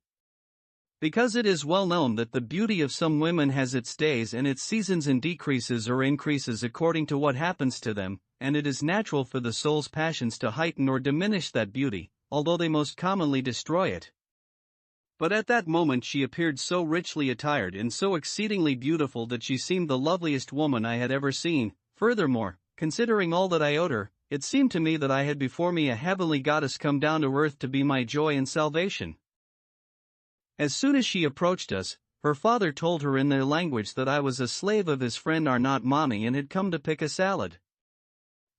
Because it is well known that the beauty of some women has its days and its seasons and decreases or increases according to what happens to them, and it is natural for the soul's passions to heighten or diminish that beauty, although they most commonly destroy it. But at that moment she appeared so richly attired and so exceedingly beautiful that she seemed the loveliest woman I had ever seen. Furthermore, considering all that I owed her, it seemed to me that I had before me a heavenly goddess come down to earth to be my joy and salvation. As soon as she approached us, her father told her in their language that I was a slave of his friend Arnott Mami and had come to pick a salad.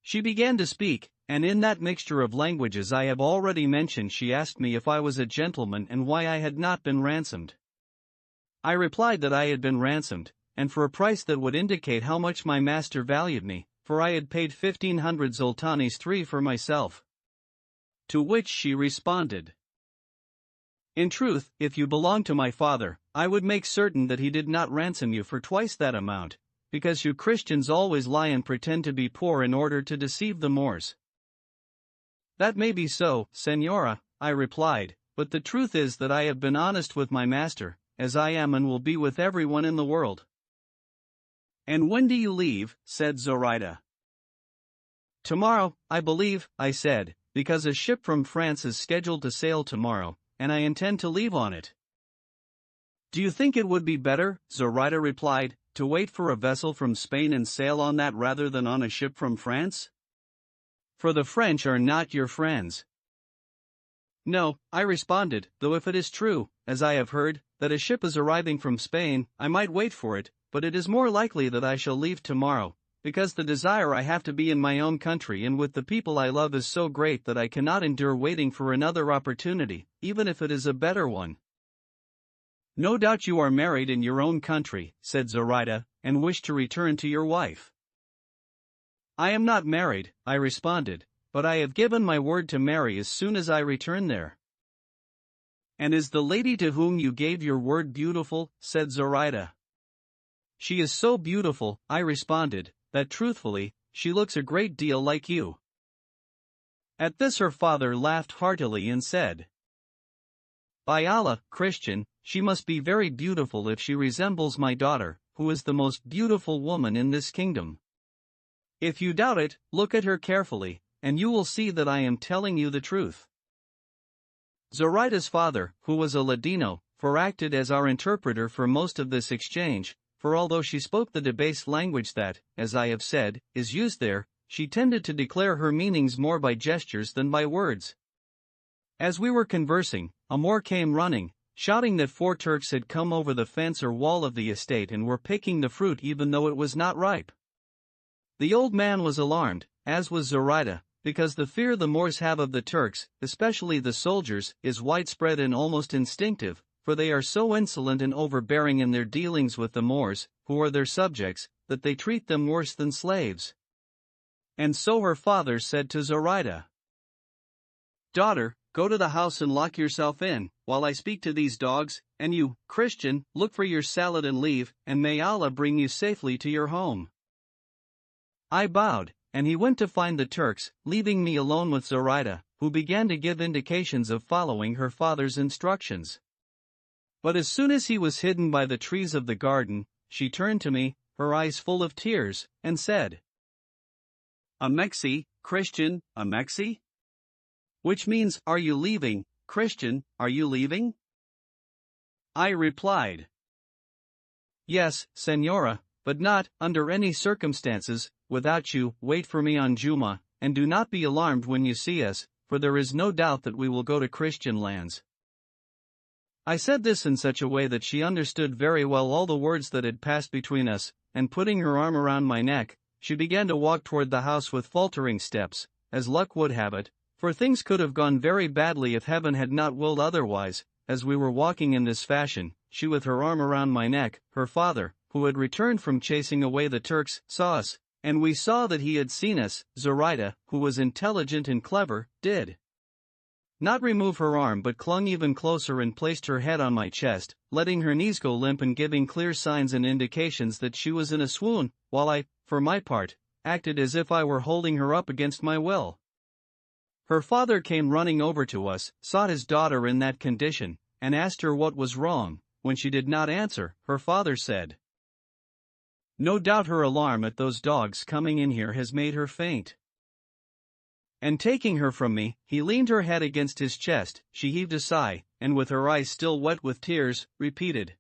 She began to speak, and in that mixture of languages I have already mentioned she asked me if I was a gentleman and why I had not been ransomed. I replied that I had been ransomed, and for a price that would indicate how much my master valued me, for I had paid 1,500 zoltanis 3 for myself. To which she responded, "In truth, if you belong to my father, I would make certain that he did not ransom you for twice that amount, because you Christians always lie and pretend to be poor in order to deceive the Moors." "That may be so, Senora," I replied, "but the truth is that I have been honest with my master, as I am and will be with everyone in the world." "And when do you leave?" said Zoraida. "Tomorrow, I believe," I said, "because a ship from France is scheduled to sail tomorrow, and I intend to leave on it." "Do you think it would be better," Zoraida replied, "to wait for a vessel from Spain and sail on that rather than on a ship from France? For the French are not your friends." "No," I responded, "though if it is true, as I have heard, that a ship is arriving from Spain, I might wait for it, but it is more likely that I shall leave tomorrow, because the desire I have to be in my own country and with the people I love is so great that I cannot endure waiting for another opportunity, even if it is a better one." "No doubt you are married in your own country," said Zoraida, "and wish to return to your wife." "I am not married," I responded, "but I have given my word to marry as soon as I return there." "And is the lady to whom you gave your word beautiful?" said Zoraida. "She is so beautiful," I responded, "that truthfully, she looks a great deal like you." At this her father laughed heartily and said, "By Allah, Christian, she must be very beautiful if she resembles my daughter, who is the most beautiful woman in this kingdom. If you doubt it, look at her carefully, and you will see that I am telling you the truth." Zoraida's father, who was a Ladino, acted as our interpreter for most of this exchange, for although she spoke the debased language that, as I have said, is used there, she tended to declare her meanings more by gestures than by words. As we were conversing, a Moor came running, shouting that 4 Turks had come over the fence or wall of the estate and were picking the fruit even though it was not ripe. The old man was alarmed, as was Zoraida, because the fear the Moors have of the Turks, especially the soldiers, is widespread and almost instinctive, for they are so insolent and overbearing in their dealings with the Moors, who are their subjects, that they treat them worse than slaves. And so her father said to Zoraida, "Daughter, go to the house and lock yourself in, while I speak to these dogs, and you, Christian, look for your salad and leave, and may Allah bring you safely to your home." I bowed, and he went to find the Turks, leaving me alone with Zoraida, who began to give indications of following her father's instructions. But as soon as he was hidden by the trees of the garden, she turned to me, her eyes full of tears, and said, "Amexi, Christian, Amexi?" Which means, "Are you leaving, Christian, are you leaving?" I replied, "Yes, Senora, but not, under any circumstances, without you. Wait for me on Juma, and do not be alarmed when you see us, for there is no doubt that we will go to Christian lands." I said this in such a way that she understood very well all the words that had passed between us, and putting her arm around my neck, she began to walk toward the house with faltering steps, as luck would have it, for things could have gone very badly if heaven had not willed otherwise. As we were walking in this fashion, she with her arm around my neck, her father, who had returned from chasing away the Turks, saw us, and we saw that he had seen us. Zoraida, who was intelligent and clever, did not remove her arm but clung even closer and placed her head on my chest, letting her knees go limp and giving clear signs and indications that she was in a swoon, while I, for my part, acted as if I were holding her up against my will. Her father came running over to us, saw his daughter in that condition, and asked her what was wrong. When she did not answer, her father said, No doubt her alarm at those dogs coming in here has made her faint. And taking her from me, he leaned her head against his chest. She heaved a sigh, and with her eyes still wet with tears, repeated,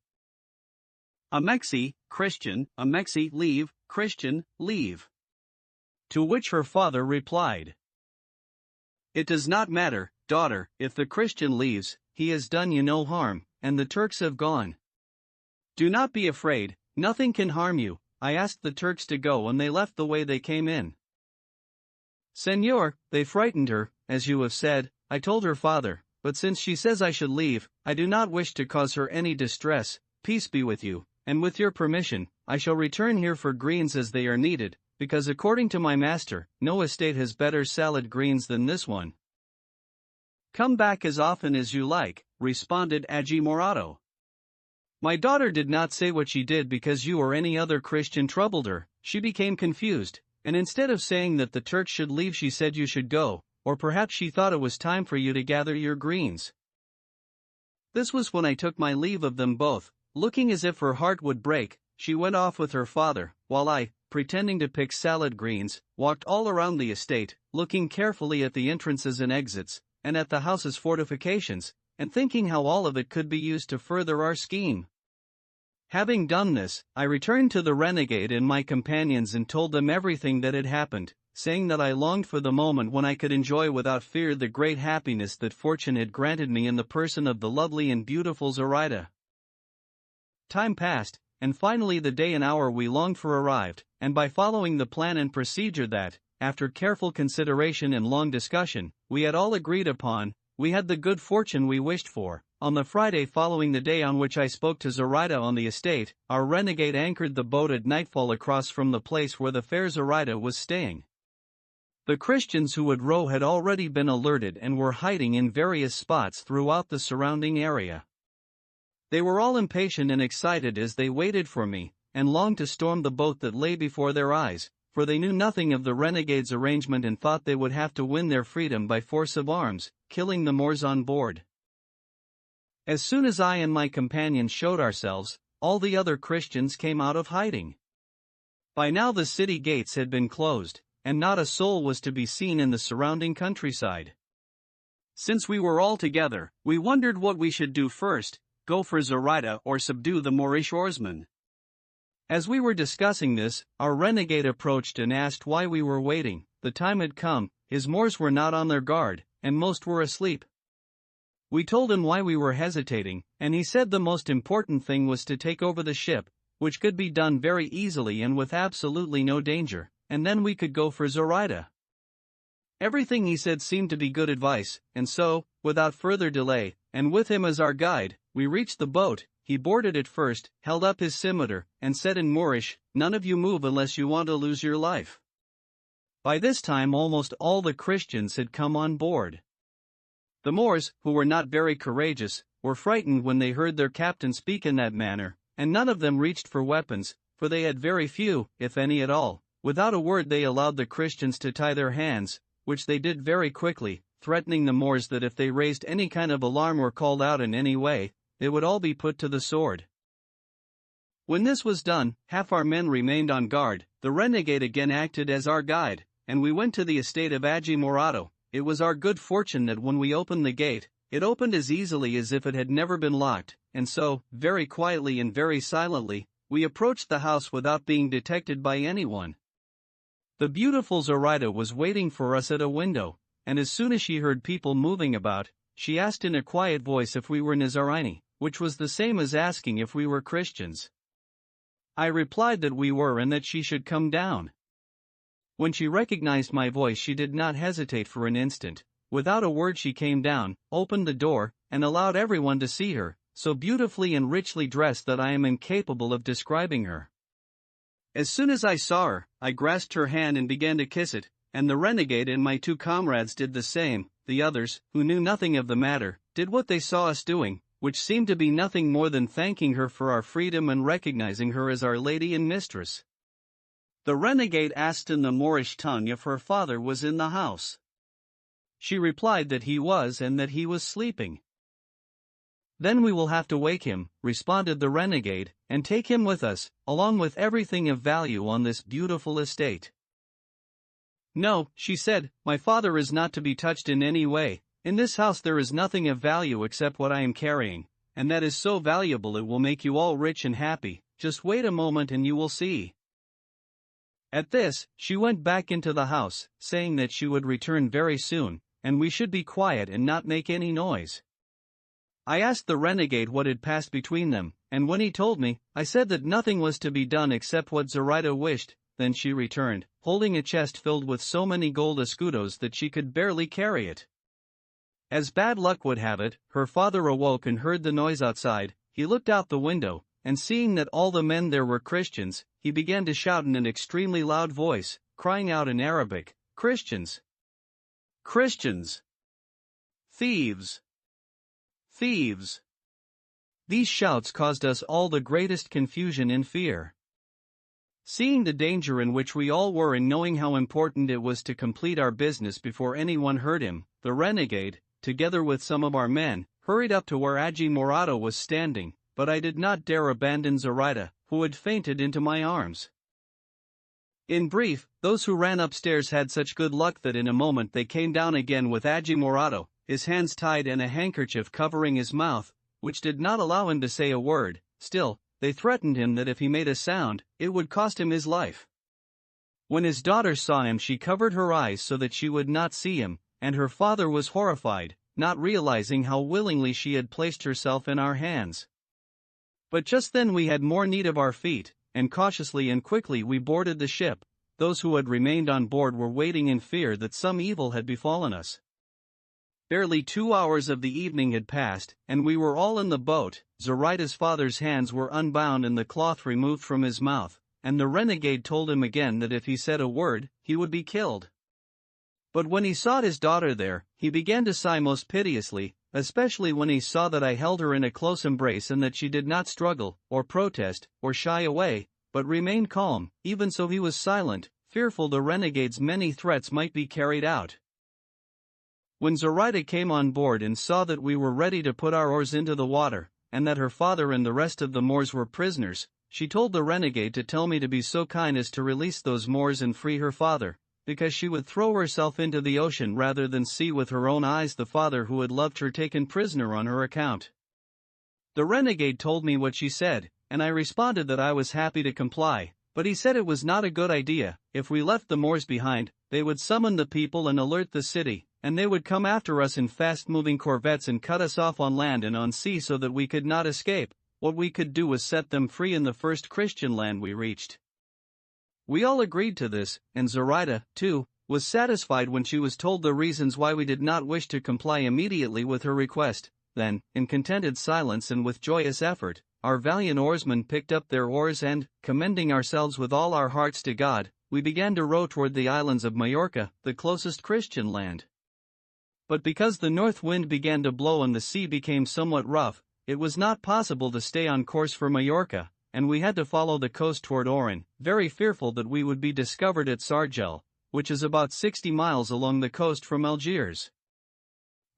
"Amexi, Christian, Amexi, leave, Christian, leave." To which her father replied, "It does not matter, daughter, if the Christian leaves, he has done you no harm, and the Turks have gone. Do not be afraid, nothing can harm you. I asked the Turks to go and they left the way they came in." "Señor, they frightened her, as you have said," I told her father, "but since she says I should leave, I do not wish to cause her any distress. Peace be with you, and with your permission, I shall return here for greens as they are needed, because according to my master, no estate has better salad greens than this one." "Come back as often as you like," responded Agi Morato. "My daughter did not say what she did because you or any other Christian troubled her. She became confused, and instead of saying that the Turks should leave, she said you should go, or perhaps she thought it was time for you to gather your greens." This was when I took my leave of them both. Looking as if her heart would break, she went off with her father, while I, pretending to pick salad greens, walked all around the estate, looking carefully at the entrances and exits, and at the house's fortifications, and thinking how all of it could be used to further our scheme. Having done this, I returned to the renegade and my companions and told them everything that had happened, saying that I longed for the moment when I could enjoy without fear the great happiness that fortune had granted me in the person of the lovely and beautiful Zoraida. Time passed, and finally the day and hour we longed for arrived, and by following the plan and procedure that, after careful consideration and long discussion, we had all agreed upon, we had the good fortune we wished for. On the Friday following the day on which I spoke to Zoraida on the estate, our renegade anchored the boat at nightfall across from the place where the fair Zoraida was staying. The Christians who would row had already been alerted and were hiding in various spots throughout the surrounding area. They were all impatient and excited as they waited for me, and longed to storm the boat that lay before their eyes, for they knew nothing of the renegades' arrangement and thought they would have to win their freedom by force of arms, killing the Moors on board. As soon as I and my companions showed ourselves, all the other Christians came out of hiding. By now the city gates had been closed, and not a soul was to be seen in the surrounding countryside. Since we were all together, we wondered what we should do first, go for Zoraida or subdue the Moorish oarsmen. As we were discussing this, our renegade approached and asked why we were waiting. The time had come, his Moors were not on their guard, and most were asleep. We told him why we were hesitating, and he said the most important thing was to take over the ship, which could be done very easily and with absolutely no danger, and then we could go for Zoraida. Everything he said seemed to be good advice, and so, without further delay, and with him as our guide, we reached the boat. He boarded it first, held up his scimitar, and said in Moorish, "None of you move unless you want to lose your life." By this time almost all the Christians had come on board. The Moors, who were not very courageous, were frightened when they heard their captain speak in that manner, and none of them reached for weapons, for they had very few, if any at all. Without a word they allowed the Christians to tie their hands, which they did very quickly, threatening the Moors that if they raised any kind of alarm or called out in any way, they would all be put to the sword. When this was done, half our men remained on guard. The renegade again acted as our guide, and we went to the estate of Agi Morato. It was our good fortune that when we opened the gate, it opened as easily as if it had never been locked, and so, very quietly and very silently, we approached the house without being detected by anyone. The beautiful Zoraida was waiting for us at a window, and as soon as she heard people moving about, she asked in a quiet voice if we were Nazarini, which was the same as asking if we were Christians. I replied that we were and that she should come down. When she recognized my voice she did not hesitate for an instant. Without a word she came down, opened the door, and allowed everyone to see her, so beautifully and richly dressed that I am incapable of describing her. As soon as I saw her, I grasped her hand and began to kiss it, and the renegade and my two comrades did the same. The others, who knew nothing of the matter, did what they saw us doing, which seemed to be nothing more than thanking her for our freedom and recognizing her as our lady and mistress. The renegade asked in the Moorish tongue if her father was in the house. She replied that he was and that he was sleeping. Then we will have to wake him," responded the renegade, "and take him with us, along with everything of value on this beautiful estate." "No," she said, "my father is not to be touched in any way. In this house there is nothing of value except what I am carrying, and that is so valuable it will make you all rich and happy. Just wait a moment and you will see." At this, she went back into the house, saying that she would return very soon, and we should be quiet and not make any noise. I asked the renegade what had passed between them, and when he told me, I said that nothing was to be done except what Zoraida wished. Then she returned, holding a chest filled with so many gold escudos that she could barely carry it. As bad luck would have it, her father awoke and heard the noise outside. He looked out the window, and seeing that all the men there were Christians, he began to shout in an extremely loud voice, crying out in Arabic, "Christians! Christians! Thieves! Thieves!" These shouts caused us all the greatest confusion and fear. Seeing the danger in which we all were and knowing how important it was to complete our business before anyone heard him, the renegade, together with some of our men, hurried up to where Aji Morado was standing, but I did not dare abandon Zoraida, who had fainted into my arms. In brief, those who ran upstairs had such good luck that in a moment they came down again with Aji Morado, his hands tied and a handkerchief covering his mouth, which did not allow him to say a word. Still, they threatened him that if he made a sound, it would cost him his life. When his daughter saw him, she covered her eyes so that she would not see him, and her father was horrified, not realizing how willingly she had placed herself in our hands. But just then we had more need of our feet, and cautiously and quickly we boarded the ship. Those who had remained on board were waiting in fear that some evil had befallen us. Barely 2 hours of the evening had passed, and we were all in the boat. Zoraida's father's hands were unbound and the cloth removed from his mouth, and the renegade told him again that if he said a word, he would be killed. But when he saw his daughter there, he began to sigh most piteously, especially when he saw that I held her in a close embrace and that she did not struggle, or protest, or shy away, but remained calm. Even so he was silent, fearful the renegade's many threats might be carried out. When Zoraida came on board and saw that we were ready to put our oars into the water, and that her father and the rest of the Moors were prisoners, she told the renegade to tell me to be so kind as to release those Moors and free her father, because she would throw herself into the ocean rather than see with her own eyes the father who had loved her taken prisoner on her account. The renegade told me what she said, and I responded that I was happy to comply, but he said it was not a good idea. If we left the Moors behind, they would summon the people and alert the city, and they would come after us in fast-moving corvettes and cut us off on land and on sea so that we could not escape. What we could do was set them free in the first Christian land we reached. We all agreed to this, and Zoraida, too, was satisfied when she was told the reasons why we did not wish to comply immediately with her request. Then, in contented silence and with joyous effort, our valiant oarsmen picked up their oars and, commending ourselves with all our hearts to God, we began to row toward the islands of Majorca, the closest Christian land. But because the north wind began to blow and the sea became somewhat rough, it was not possible to stay on course for Majorca, and we had to follow the coast toward Oran, very fearful that we would be discovered at Sargel, which is about 60 miles along the coast from Algiers.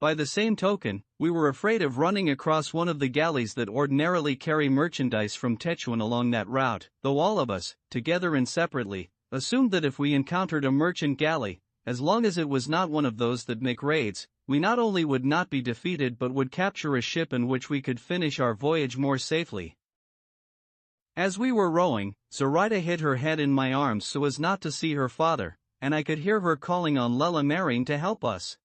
By the same token, we were afraid of running across one of the galleys that ordinarily carry merchandise from Tetuan along that route, though all of us, together and separately, assumed that if we encountered a merchant galley, as long as it was not one of those that make raids, we not only would not be defeated but would capture a ship in which we could finish our voyage more safely. As we were rowing, Zoraida hid her head in my arms so as not to see her father, and I could hear her calling on Lella Marine to help us.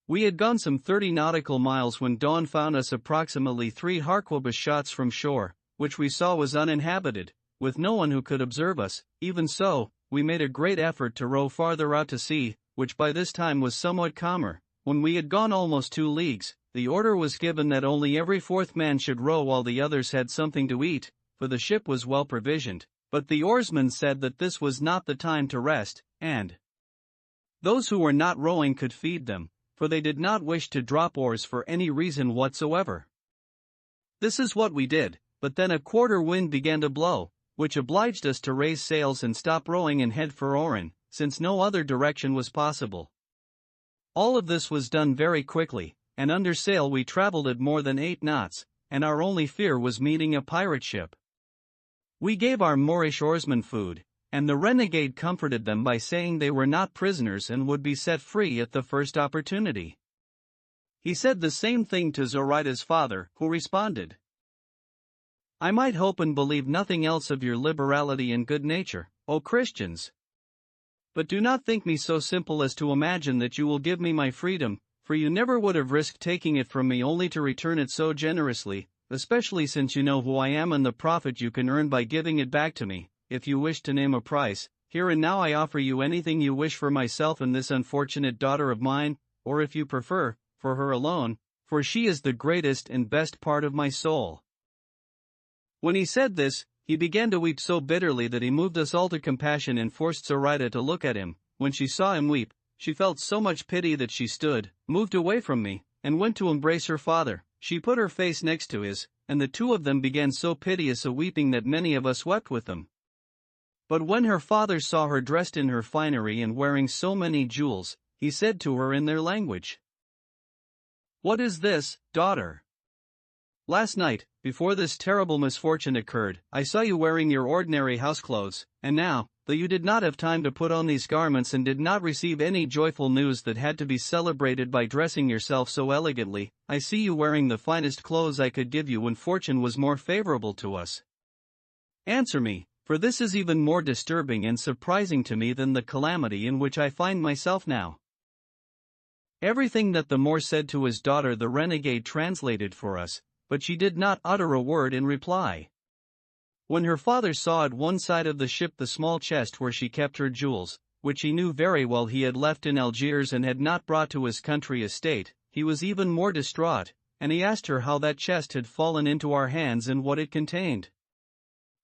We had gone some 30 nautical miles when dawn found us approximately 3 harquebus shots from shore, which we saw was uninhabited, with no one who could observe us. Even so, we made a great effort to row farther out to sea, which by this time was somewhat calmer. When we had gone almost 2 leagues, the order was given that only every 4th man should row while the others had something to eat, for the ship was well provisioned, but the oarsmen said that this was not the time to rest, and those who were not rowing could feed them, for they did not wish to drop oars for any reason whatsoever. This is what we did, but then a quarter wind began to blow, which obliged us to raise sails and stop rowing and head for Oran, since no other direction was possible. All of this was done very quickly, and under sail we traveled at more than 8 knots, and our only fear was meeting a pirate ship. We gave our Moorish oarsmen food, and the renegade comforted them by saying they were not prisoners and would be set free at the first opportunity. He said the same thing to Zoraida's father, who responded, "I might hope and believe nothing else of your liberality and good nature, O Christians. But do not think me so simple as to imagine that you will give me my freedom, for you never would have risked taking it from me only to return it so generously, especially since you know who I am and the profit you can earn by giving it back to me. If you wish to name a price, here and now I offer you anything you wish for myself and this unfortunate daughter of mine, or if you prefer, for her alone, for she is the greatest and best part of my soul." When he said this, he began to weep so bitterly that he moved us all to compassion and forced Zoraida to look at him. When she saw him weep, she felt so much pity that she stood, moved away from me, and went to embrace her father. She put her face next to his, and the two of them began so piteous a weeping that many of us wept with them. But when her father saw her dressed in her finery and wearing so many jewels, he said to her in their language, "What is this, daughter? Last night, before this terrible misfortune occurred, I saw you wearing your ordinary house clothes, and now, though you did not have time to put on these garments and did not receive any joyful news that had to be celebrated by dressing yourself so elegantly, I see you wearing the finest clothes I could give you when fortune was more favorable to us. Answer me, for this is even more disturbing and surprising to me than the calamity in which I find myself now." Everything that the Moor said to his daughter the renegade translated for us, but she did not utter a word in reply. When her father saw at one side of the ship the small chest where she kept her jewels, which he knew very well he had left in Algiers and had not brought to his country estate, he was even more distraught, and he asked her how that chest had fallen into our hands and what it contained.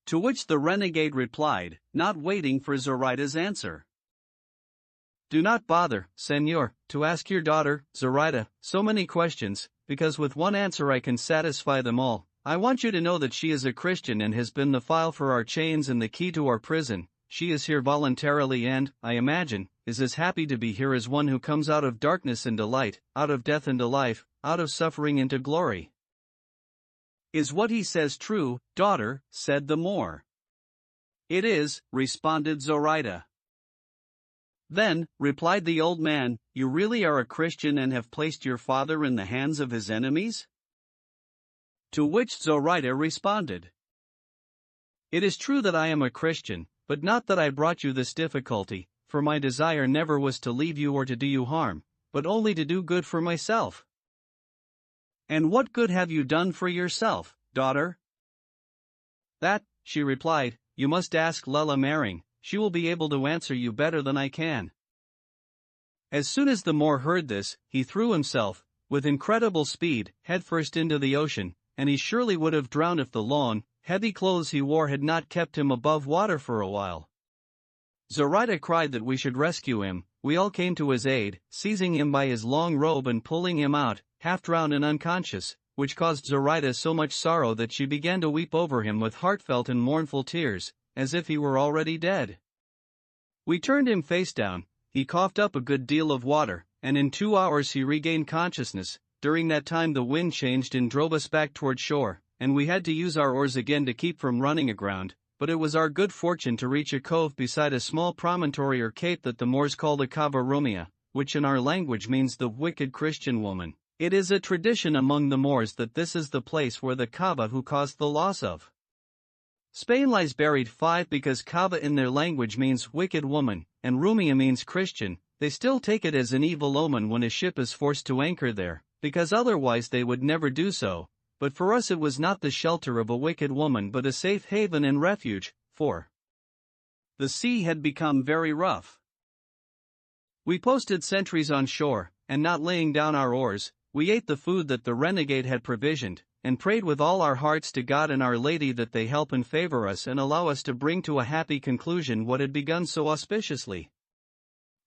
To which the renegade replied, not waiting for Zoraida's answer, "Do not bother, Senor, to ask your daughter, Zoraida, so many questions, because with one answer I can satisfy them all. I want you to know that she is a Christian and has been the file for our chains and the key to our prison. She is here voluntarily and, I imagine, is as happy to be here as one who comes out of darkness into light, out of death into life, out of suffering into glory." "Is what he says true, daughter?" said the Moor. "It is," responded Zoraida. "Then," replied the old man, "you really are a Christian and have placed your father in the hands of his enemies?" To which Zoraida responded, "It is true that I am a Christian, but not that I brought you this difficulty, for my desire never was to leave you or to do you harm, but only to do good for myself." "And what good have you done for yourself, daughter?" "That," she replied, "you must ask Lella Mering. She will be able to answer you better than I can." As soon as the Moor heard this, he threw himself, with incredible speed, headfirst into the ocean, and he surely would have drowned if the long, heavy clothes he wore had not kept him above water for a while. Zoraida cried that we should rescue him. We all came to his aid, seizing him by his long robe and pulling him out, half drowned and unconscious, which caused Zoraida so much sorrow that she began to weep over him with heartfelt and mournful tears, as if he were already dead. We turned him face down, he coughed up a good deal of water, and in 2 hours he regained consciousness. During that time the wind changed and drove us back toward shore, and we had to use our oars again to keep from running aground, but it was our good fortune to reach a cove beside a small promontory or cape that the Moors call the Cava Rumia, which in our language means the wicked Christian woman. It is a tradition among the Moors that this is the place where the Cava who caused the loss of Spain lies buried. 5 Because Cava in their language means wicked woman, and Rumia means Christian, they still take it as an evil omen when a ship is forced to anchor there, because otherwise they would never do so, but for us it was not the shelter of a wicked woman but a safe haven and refuge, for the sea had become very rough. We posted sentries on shore, and not laying down our oars, we ate the food that the renegade had provisioned, and prayed with all our hearts to God and Our Lady that they help and favor us and allow us to bring to a happy conclusion what had begun so auspiciously.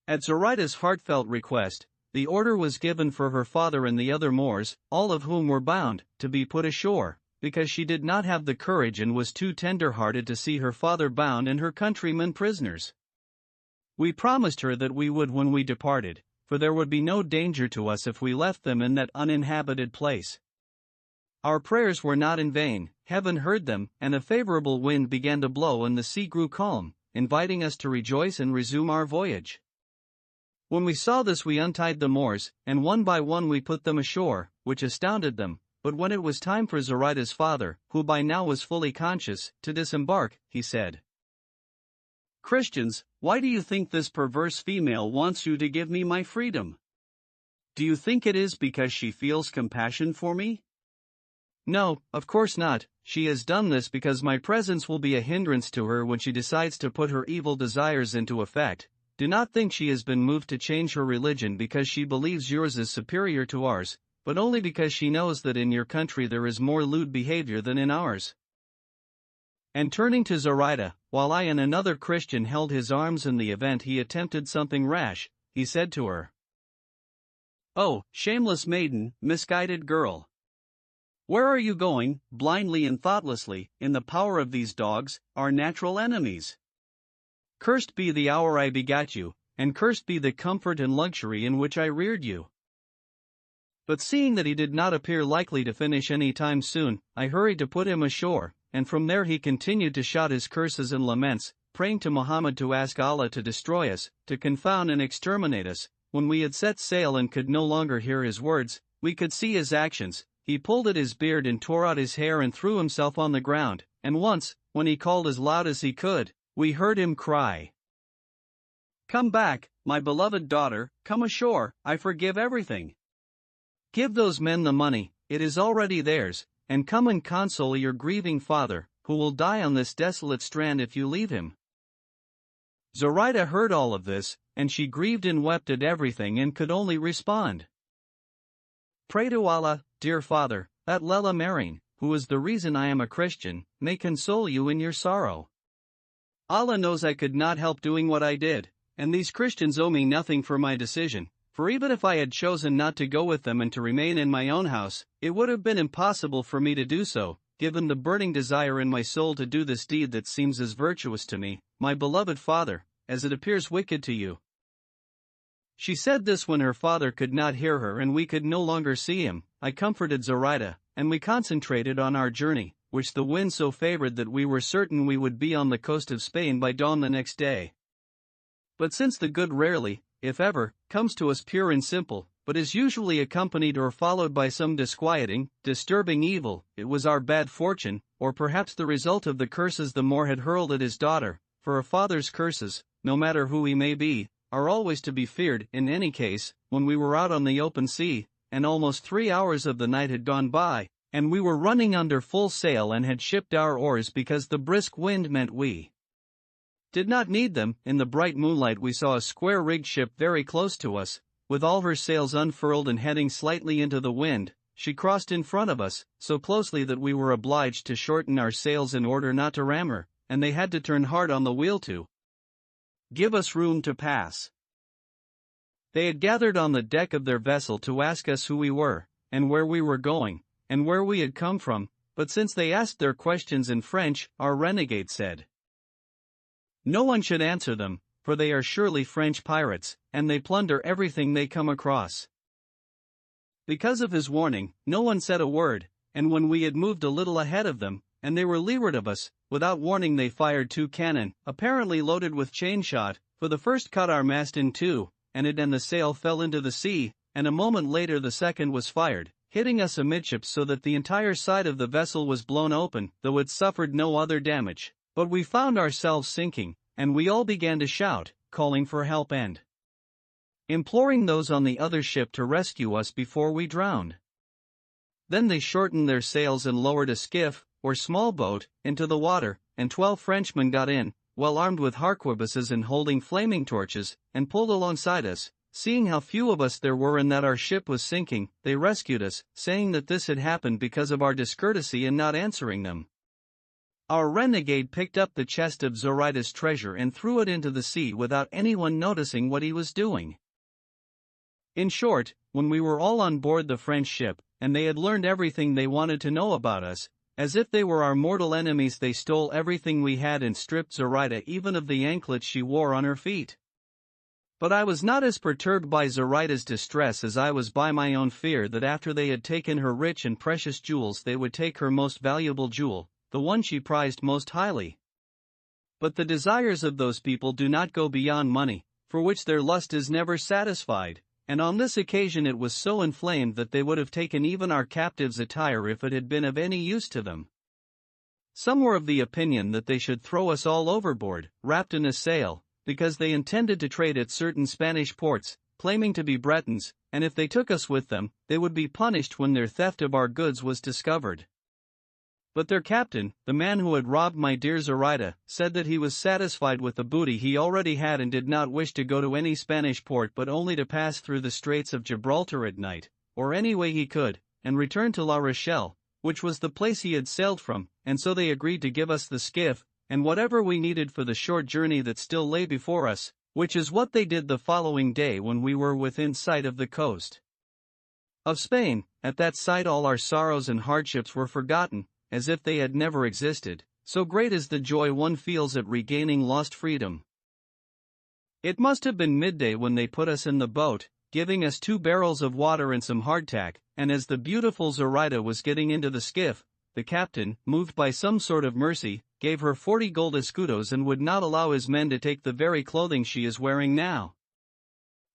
At Zoraida's heartfelt request, the order was given for her father and the other Moors, all of whom were bound, to be put ashore, because she did not have the courage and was too tender-hearted to see her father bound and her countrymen prisoners. We promised her that we would when we departed, for there would be no danger to us if we left them in that uninhabited place. Our prayers were not in vain, heaven heard them, and a favorable wind began to blow and the sea grew calm, inviting us to rejoice and resume our voyage. When we saw this we untied the oars, and one by one we put them ashore, which astounded them, but when it was time for Zoraida's father, who by now was fully conscious, to disembark, he said, "Christians, why do you think this perverse female wants you to give me my freedom? Do you think it is because she feels compassion for me? No, of course not. She has done this because my presence will be a hindrance to her when she decides to put her evil desires into effect. Do not think she has been moved to change her religion because she believes yours is superior to ours, but only because she knows that in your country there is more lewd behavior than in ours." And turning to Zoraida, while I and another Christian held his arms in the event he attempted something rash, he said to her, "Oh, shameless maiden, misguided girl! Where are you going, blindly and thoughtlessly, in the power of these dogs, our natural enemies? Cursed be the hour I begat you, and cursed be the comfort and luxury in which I reared you." But seeing that he did not appear likely to finish any time soon, I hurried to put him ashore, and from there he continued to shout his curses and laments, praying to Muhammad to ask Allah to destroy us, to confound and exterminate us. When we had set sail and could no longer hear his words, we could see his actions. He pulled at his beard and tore out his hair and threw himself on the ground, and once, when he called as loud as he could, we heard him cry, "Come back, my beloved daughter, come ashore, I forgive everything. Give those men the money, it is already theirs, and come and console your grieving father, who will die on this desolate strand if you leave him." Zoraida heard all of this, and she grieved and wept at everything and could only respond, "Pray to Allah, dear father, that Lella Marine, who is the reason I am a Christian, may console you in your sorrow. Allah knows I could not help doing what I did, and these Christians owe me nothing for my decision, for even if I had chosen not to go with them and to remain in my own house, it would have been impossible for me to do so, given the burning desire in my soul to do this deed that seems as virtuous to me, my beloved father, as it appears wicked to you." She said this when her father could not hear her and we could no longer see him. I comforted Zoraida, and we concentrated on our journey, which the wind so favored that we were certain we would be on the coast of Spain by dawn the next day. But since the good rarely, if ever, comes to us pure and simple, but is usually accompanied or followed by some disquieting, disturbing evil, it was our bad fortune, or perhaps the result of the curses the Moor had hurled at his daughter, for a father's curses, no matter who he may be, are always to be feared. In any case, when we were out on the open sea, and almost 3 hours of the night had gone by, and we were running under full sail and had shipped our oars because the brisk wind meant we did not need them, in the bright moonlight we saw a square-rigged ship very close to us, with all her sails unfurled and heading slightly into the wind. She crossed in front of us, so closely that we were obliged to shorten our sails in order not to ram her, and they had to turn hard on the wheel to give us room to pass. They had gathered on the deck of their vessel to ask us who we were, and where we were going, and where we had come from, but since they asked their questions in French, our renegade said, "No one should answer them, for they are surely French pirates, and they plunder everything they come across." Because of his warning, no one said a word, and when we had moved a little ahead of them, and they were leeward of us, without warning they fired 2 cannon, apparently loaded with chain shot, for the first cut our mast in 2, and it and the sail fell into the sea, and a moment later the second was fired, hitting us amidships so that the entire side of the vessel was blown open, though it suffered no other damage. But we found ourselves sinking, and we all began to shout, calling for help and imploring those on the other ship to rescue us before we drowned. Then they shortened their sails and lowered a skiff, or small boat, into the water, and 12 Frenchmen got in, well armed with harquebuses and holding flaming torches, and pulled alongside us. Seeing how few of us there were and that our ship was sinking, they rescued us, saying that this had happened because of our discourtesy in not answering them. Our renegade picked up the chest of Zoraida's treasure and threw it into the sea without anyone noticing what he was doing. In short, when we were all on board the French ship, and they had learned everything they wanted to know about us, as if they were our mortal enemies, they stole everything we had and stripped Zoraida even of the anklets she wore on her feet. But I was not as perturbed by Zoraida's distress as I was by my own fear that after they had taken her rich and precious jewels they would take her most valuable jewel, the one she prized most highly. But the desires of those people do not go beyond money, for which their lust is never satisfied, and on this occasion it was so inflamed that they would have taken even our captives' attire if it had been of any use to them. Some were of the opinion that they should throw us all overboard, wrapped in a sail, because they intended to trade at certain Spanish ports, claiming to be Bretons, and if they took us with them, they would be punished when their theft of our goods was discovered. But their captain, the man who had robbed my dear Zoraida, said that he was satisfied with the booty he already had and did not wish to go to any Spanish port but only to pass through the Straits of Gibraltar at night, or any way he could, and return to La Rochelle, which was the place he had sailed from, and so they agreed to give us the skiff, and whatever we needed for the short journey that still lay before us, which is what they did the following day when we were within sight of the coast of Spain. At that sight all our sorrows and hardships were forgotten, as if they had never existed, so great is the joy one feels at regaining lost freedom. It must have been midday when they put us in the boat, giving us 2 barrels of water and some hardtack, and as the beautiful Zoraida was getting into the skiff, the captain, moved by some sort of mercy, gave her 40 gold escudos and would not allow his men to take the very clothing she is wearing now.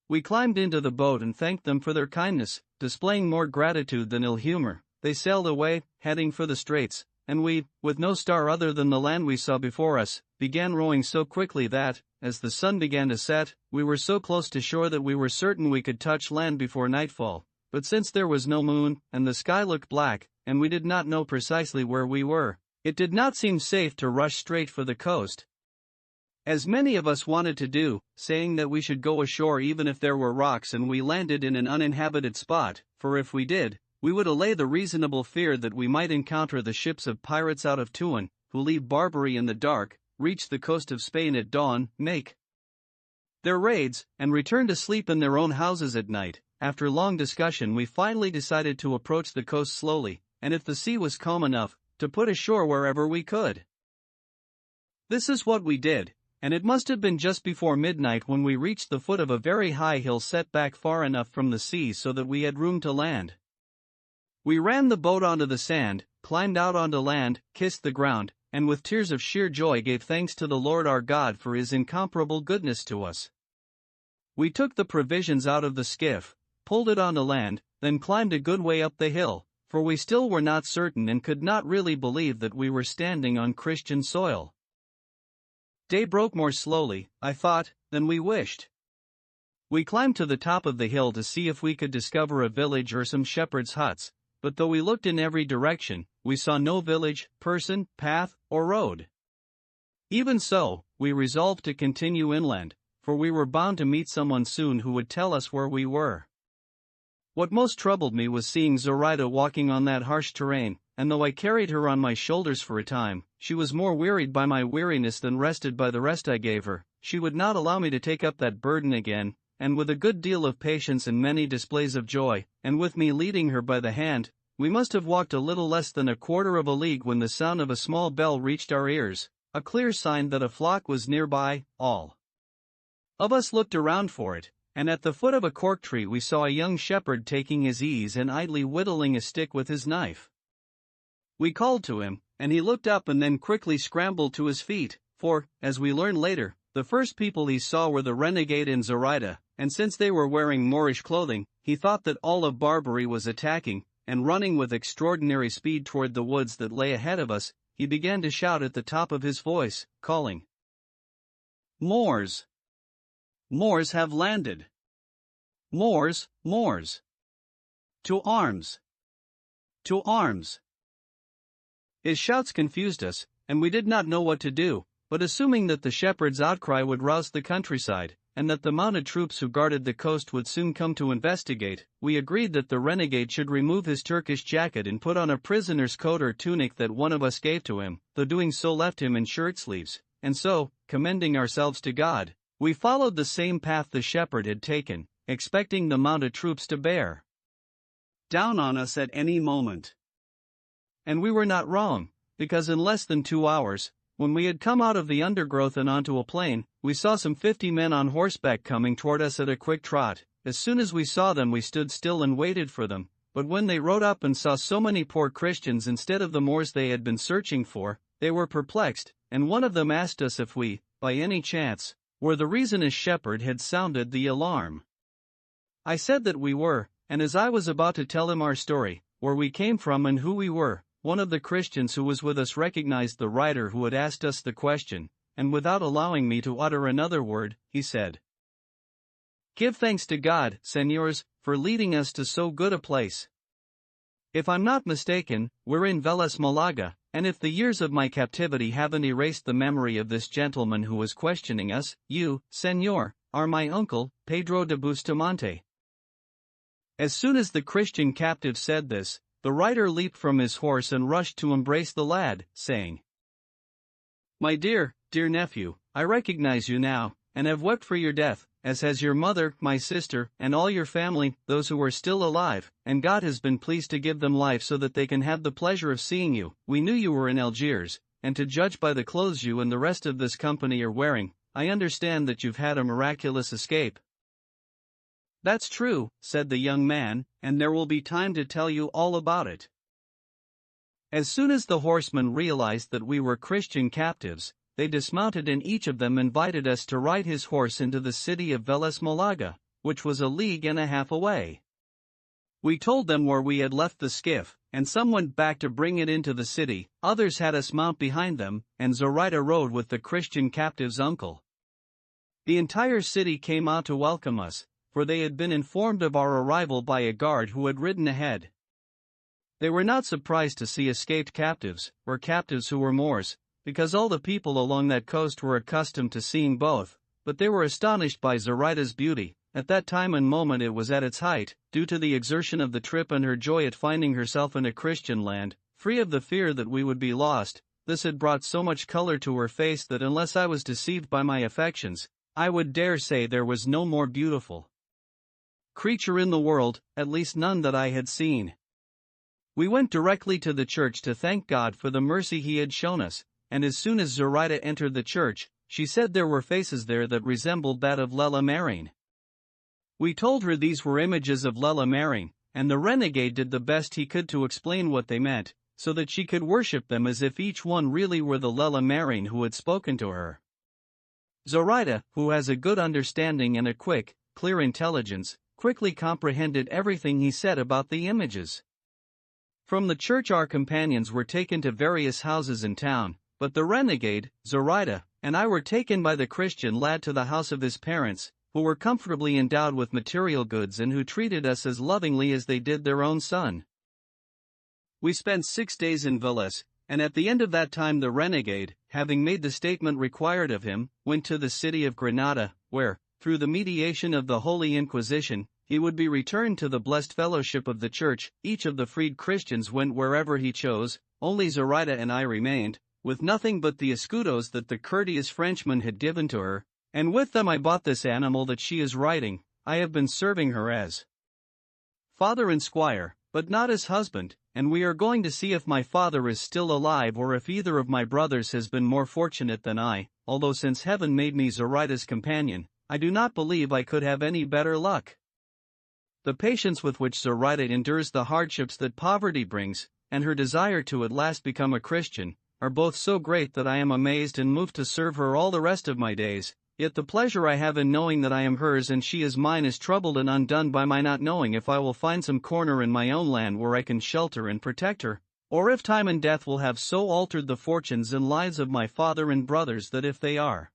We climbed into the boat and thanked them for their kindness, displaying more gratitude than ill humor. They sailed away, heading for the straits, and we, with no star other than the land we saw before us, began rowing so quickly that, as the sun began to set, we were so close to shore that we were certain we could touch land before nightfall. But since there was no moon, and the sky looked black, and we did not know precisely where we were, it did not seem safe to rush straight for the coast, as many of us wanted to do, saying that we should go ashore even if there were rocks and we landed in an uninhabited spot, for if we did, we would allay the reasonable fear that we might encounter the ships of pirates out of Tuan, who leave Barbary in the dark, reach the coast of Spain at dawn, make their raids, and return to sleep in their own houses at night. After long discussion we finally decided to approach the coast slowly, and if the sea was calm enough, to put ashore wherever we could. This is what we did, and it must have been just before midnight when we reached the foot of a very high hill set back far enough from the sea so that we had room to land. We ran the boat onto the sand, climbed out onto land, kissed the ground, and with tears of sheer joy gave thanks to the Lord our God for his incomparable goodness to us. We took the provisions out of the skiff, pulled it onto land, then climbed a good way up the hill, for we still were not certain and could not really believe that we were standing on Christian soil. Day broke more slowly, I thought, than we wished. We climbed to the top of the hill to see if we could discover a village or some shepherds' huts, but though we looked in every direction, we saw no village, person, path, or road. Even so, we resolved to continue inland, for we were bound to meet someone soon who would tell us where we were. What most troubled me was seeing Zoraida walking on that harsh terrain, and though I carried her on my shoulders for a time, she was more wearied by my weariness than rested by the rest I gave her. She would not allow me to take up that burden again, and with a good deal of patience and many displays of joy, and with me leading her by the hand, we must have walked a little less than a quarter of a league when the sound of a small bell reached our ears, a clear sign that a flock was nearby. All of us looked around for it, and at the foot of a cork tree we saw a young shepherd taking his ease and idly whittling a stick with his knife. We called to him, and he looked up and then quickly scrambled to his feet, for, as we learned later, the first people he saw were the renegade and Zoraida, and since they were wearing Moorish clothing, he thought that all of Barbary was attacking, and running with extraordinary speed toward the woods that lay ahead of us, he began to shout at the top of his voice, calling, "Moors! Moors have landed! Moors, Moors! To arms! To arms!" His shouts confused us, and we did not know what to do, but assuming that the shepherd's outcry would rouse the countryside, and that the mounted troops who guarded the coast would soon come to investigate, we agreed that the renegade should remove his Turkish jacket and put on a prisoner's coat or tunic that one of us gave to him, though doing so left him in shirt sleeves, and so, commending ourselves to God, we followed the same path the shepherd had taken, expecting the mounted troops to bear down on us at any moment. And we were not wrong, because in less than 2 hours, When we had come out of the undergrowth and onto a plain, we saw some 50 men on horseback coming toward us at a quick trot. As soon as we saw them, we stood still and waited for them. But when they rode up and saw so many poor Christians instead of the Moors they had been searching for, they were perplexed, and one of them asked us if we, by any chance, were the reason his shepherd had sounded the alarm. I said that we were, and as I was about to tell him our story, where we came from and who we were, one of the Christians who was with us recognized the rider who had asked us the question, and without allowing me to utter another word, he said, "Give thanks to God, Senors, for leading us to so good a place. If I'm not mistaken, we're in Vélez Malaga, and if the years of my captivity haven't erased the memory of this gentleman who was questioning us, you, Senor, are my uncle, Pedro de Bustamante." As soon as the Christian captive said this, the rider leaped from his horse and rushed to embrace the lad, saying, "My dear, dear nephew, I recognize you now, and have wept for your death, as has your mother, my sister, and all your family, those who are still alive, and God has been pleased to give them life so that they can have the pleasure of seeing you. We knew you were in Algiers, and to judge by the clothes you and the rest of this company are wearing, I understand that you've had a miraculous escape." "That's true," said the young man, "and there will be time to tell you all about it." As soon as the horsemen realized that we were Christian captives, they dismounted and each of them invited us to ride his horse into the city of Vélez Malaga, which was 1.5 leagues away. We told them where we had left the skiff, and some went back to bring it into the city, others had us mount behind them, and Zoraida rode with the Christian captive's uncle. The entire city came out to welcome us, for they had been informed of our arrival by a guard who had ridden ahead. They were not surprised to see escaped captives, or captives who were Moors, because all the people along that coast were accustomed to seeing both, but they were astonished by Zoraida's beauty. At that time and moment it was at its height, due to the exertion of the trip and her joy at finding herself in a Christian land, free of the fear that we would be lost. This had brought so much color to her face that unless I was deceived by my affections, I would dare say there was no more beautiful creature in the world, at least none that I had seen. We went directly to the church to thank God for the mercy he had shown us, and as soon as Zoraida entered the church, she said there were faces there that resembled that of Lela Marine. We told her these were images of Lela Marine, and the renegade did the best he could to explain what they meant, so that she could worship them as if each one really were the Lela Marine who had spoken to her. Zoraida, who has a good understanding and a quick, clear intelligence, quickly comprehended everything he said about the images. From the church our companions were taken to various houses in town, but the renegade, Zoraida, and I were taken by the Christian lad to the house of his parents, who were comfortably endowed with material goods and who treated us as lovingly as they did their own son. We spent 6 days in Vélez, and at the end of that time the renegade, having made the statement required of him, went to the city of Granada, where, through the mediation of the Holy Inquisition, he would be returned to the blessed fellowship of the Church. Each of the freed Christians went wherever he chose, only Zoraida and I remained, with nothing but the escudos that the courteous Frenchman had given to her, and with them I bought this animal that she is riding. I have been serving her as father and squire, but not as husband, and we are going to see if my father is still alive or if either of my brothers has been more fortunate than I, although since heaven made me Zoraida's companion, I do not believe I could have any better luck. The patience with which Zoraida endures the hardships that poverty brings, and her desire to at last become a Christian, are both so great that I am amazed and moved to serve her all the rest of my days, yet the pleasure I have in knowing that I am hers and she is mine is troubled and undone by my not knowing if I will find some corner in my own land where I can shelter and protect her, or if time and death will have so altered the fortunes and lives of my father and brothers that if they are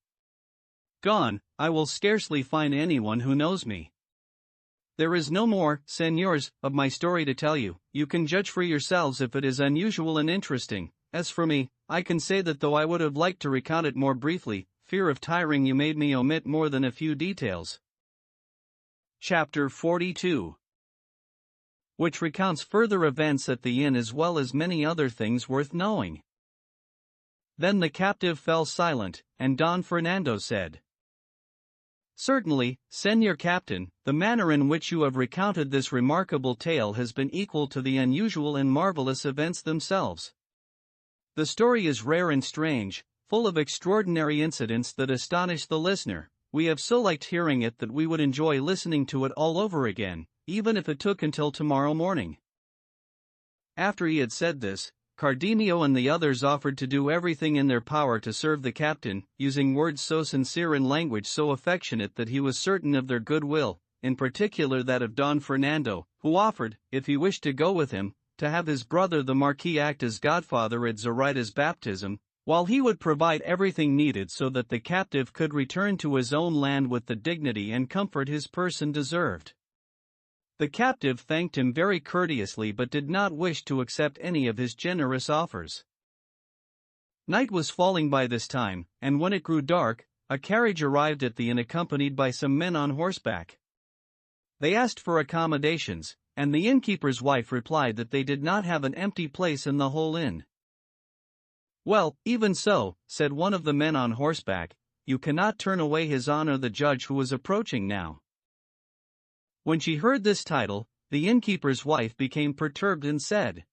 gone, I will scarcely find anyone who knows me. There is no more, senors, of my story to tell you. You can judge for yourselves if it is unusual and interesting. As for me, I can say that though I would have liked to recount it more briefly, fear of tiring you made me omit more than a few details. Chapter 42, which recounts further events at the inn as well as many other things worth knowing. Then the captive fell silent, and Don Fernando said, "Certainly, Senor Captain, the manner in which you have recounted this remarkable tale has been equal to the unusual and marvelous events themselves. The story is rare and strange, full of extraordinary incidents that astonished the listener. We have so liked hearing it that we would enjoy listening to it all over again, even if it took until tomorrow morning. After he had said this, Cardenio and the others offered to do everything in their power to serve the captain, using words so sincere and language so affectionate that he was certain of their goodwill, in particular that of Don Fernando, who offered, if he wished to go with him, to have his brother the Marquis act as godfather at Zoraida's baptism, while he would provide everything needed so that the captive could return to his own land with the dignity and comfort his person deserved. The captive thanked him very courteously but did not wish to accept any of his generous offers. Night was falling by this time, and when it grew dark, a carriage arrived at the inn accompanied by some men on horseback. They asked for accommodations, and the innkeeper's wife replied that they did not have an empty place in the whole inn. "Well, even so," said one of the men on horseback, "you cannot turn away his honor the judge who is approaching now." When she heard this title, the innkeeper's wife became perturbed and said,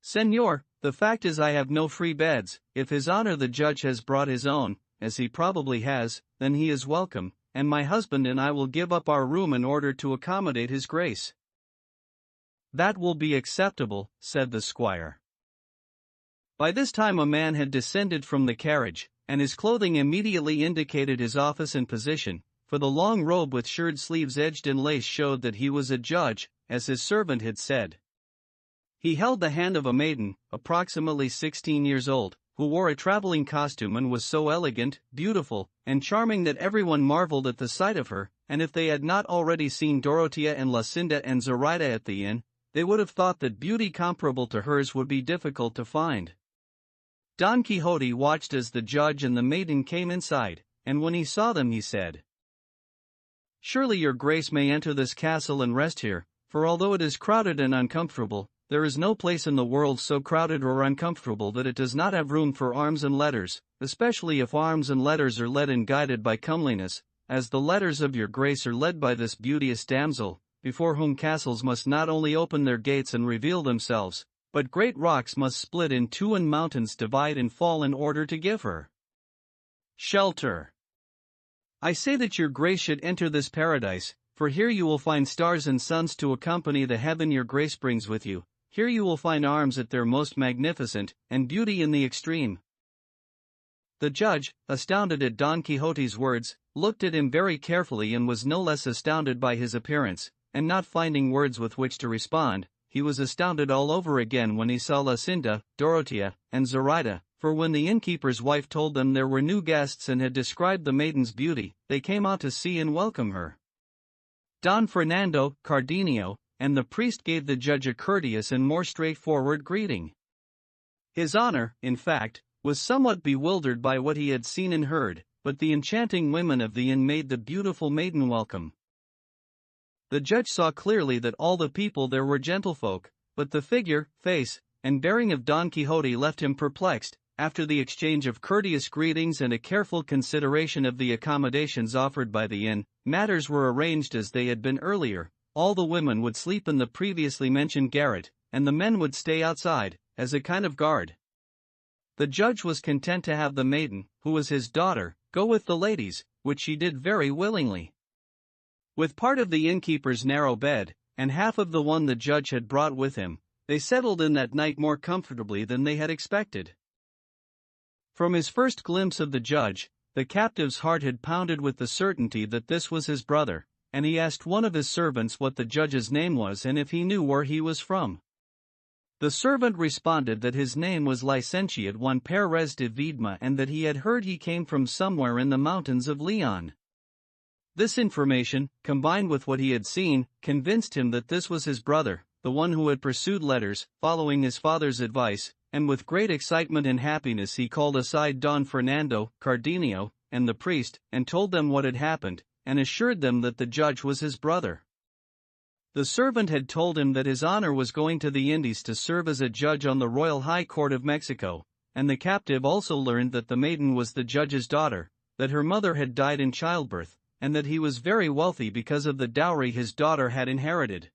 "Señor, the fact is I have no free beds. If his honor the judge has brought his own, as he probably has, then he is welcome, and my husband and I will give up our room in order to accommodate his grace." "That will be acceptable," said the squire. By this time a man had descended from the carriage, and his clothing immediately indicated his office and position, for the long robe with shirred sleeves edged in lace showed that he was a judge, as his servant had said. He held the hand of a maiden, approximately 16 years old, who wore a traveling costume and was so elegant, beautiful, and charming that everyone marveled at the sight of her, and if they had not already seen Dorotea and Lucinda and Zoraida at the inn, they would have thought that beauty comparable to hers would be difficult to find. Don Quixote watched as the judge and the maiden came inside, and when he saw them he said, "Surely your grace may enter this castle and rest here, for although it is crowded and uncomfortable, there is no place in the world so crowded or uncomfortable that it does not have room for arms and letters, especially if arms and letters are led and guided by comeliness, as the letters of your grace are led by this beauteous damsel, before whom castles must not only open their gates and reveal themselves, but great rocks must split in two and mountains divide and fall in order to give her shelter. I say that your grace should enter this paradise, for here you will find stars and suns to accompany the heaven your grace brings with you, here you will find arms at their most magnificent, and beauty in the extreme." The judge, astounded at Don Quixote's words, looked at him very carefully and was no less astounded by his appearance, and not finding words with which to respond, he was astounded all over again when he saw Lucinda, Dorotea, and Zoraida, for when the innkeeper's wife told them there were new guests and had described the maiden's beauty, they came out to see and welcome her. Don Fernando, Cardenio, and the priest gave the judge a courteous and more straightforward greeting. His honor, in fact, was somewhat bewildered by what he had seen and heard, but the enchanting women of the inn made the beautiful maiden welcome. The judge saw clearly that all the people there were gentlefolk, but the figure, face, and bearing of Don Quixote left him perplexed. After the exchange of courteous greetings and a careful consideration of the accommodations offered by the inn, matters were arranged as they had been earlier. All the women would sleep in the previously mentioned garret, and the men would stay outside, as a kind of guard. The judge was content to have the maiden, who was his daughter, go with the ladies, which she did very willingly. With part of the innkeeper's narrow bed, and half of the one the judge had brought with him, they settled in that night more comfortably than they had expected. From his first glimpse of the judge, the captive's heart had pounded with the certainty that this was his brother, and he asked one of his servants what the judge's name was and if he knew where he was from. The servant responded that his name was Licentiate Juan Perez de Viedma and that he had heard he came from somewhere in the mountains of Leon. This information, combined with what he had seen, convinced him that this was his brother, the one who had pursued letters, following his father's advice, and with great excitement and happiness he called aside Don Fernando, Cardenio, and the priest, and told them what had happened, and assured them that the judge was his brother. The servant had told him that his honor was going to the Indies to serve as a judge on the Royal High Court of Mexico, and the captive also learned that the maiden was the judge's daughter, that her mother had died in childbirth, and that he was very wealthy because of the dowry his daughter had inherited.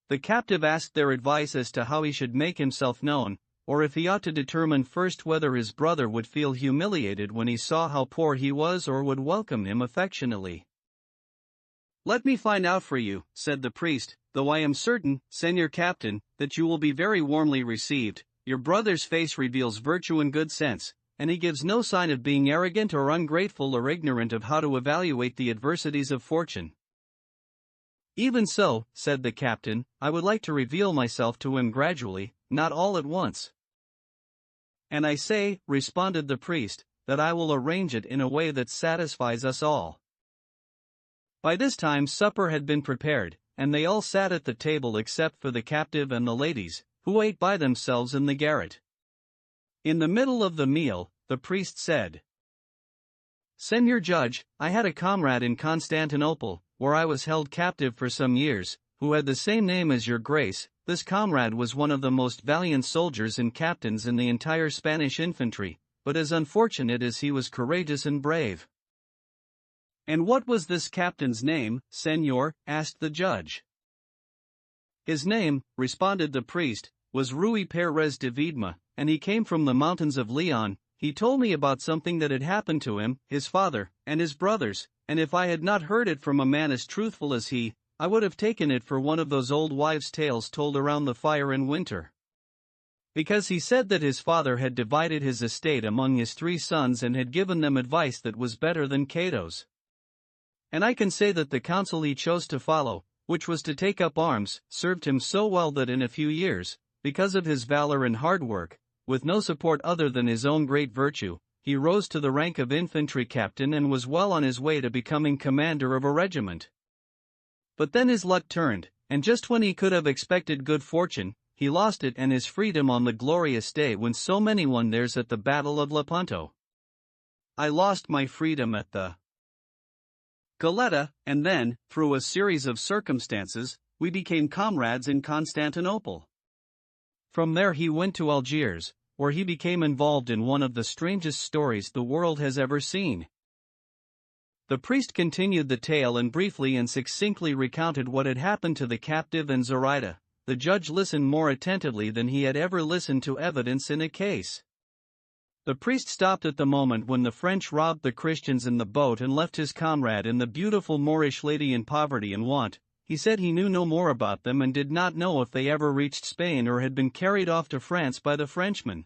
The captive asked their advice as to how he should make himself known, or if he ought to determine first whether his brother would feel humiliated when he saw how poor he was or would welcome him affectionately. "Let me find out for you," said the priest, "though I am certain, Señor Captain, that you will be very warmly received. Your brother's face reveals virtue and good sense, and he gives no sign of being arrogant or ungrateful or ignorant of how to evaluate the adversities of fortune." "Even so," said the captain, "I would like to reveal myself to him gradually, not all at once." "And I say," responded the priest, "that I will arrange it in a way that satisfies us all." By this time supper had been prepared, and they all sat at the table except for the captive and the ladies, who ate by themselves in the garret. In the middle of the meal, the priest said, "Señor Judge, I had a comrade in Constantinople, where I was held captive for some years, who had the same name as your grace. This comrade was one of the most valiant soldiers and captains in the entire Spanish infantry, but as unfortunate as he was courageous and brave." "And what was this captain's name, Señor?" asked the judge. "His name," responded the priest, "was Ruy Pérez de Viedma, and he came from the mountains of Leon. He told me about something that had happened to him, his father, and his brothers, and if I had not heard it from a man as truthful as he, I would have taken it for one of those old wives' tales told around the fire in winter. Because he said that his father had divided his estate among his 3 sons and had given them advice that was better than Cato's. And I can say that the counsel he chose to follow, which was to take up arms, served him so well that in a few years, because of his valor and hard work, with no support other than his own great virtue, he rose to the rank of infantry captain and was well on his way to becoming commander of a regiment. But then his luck turned, and just when he could have expected good fortune, he lost it and his freedom on the glorious day when so many won theirs at the Battle of Lepanto. I lost my freedom at the Goleta, and then, through a series of circumstances, we became comrades in Constantinople. From there he went to Algiers, where he became involved in one of the strangest stories the world has ever seen." The priest continued the tale and briefly and succinctly recounted what had happened to the captive and Zoraida. The judge listened more attentively than he had ever listened to evidence in a case. The priest stopped at the moment when the French robbed the Christians in the boat and left his comrade and the beautiful Moorish lady in poverty and want. He said he knew no more about them and did not know if they ever reached Spain or had been carried off to France by the Frenchmen.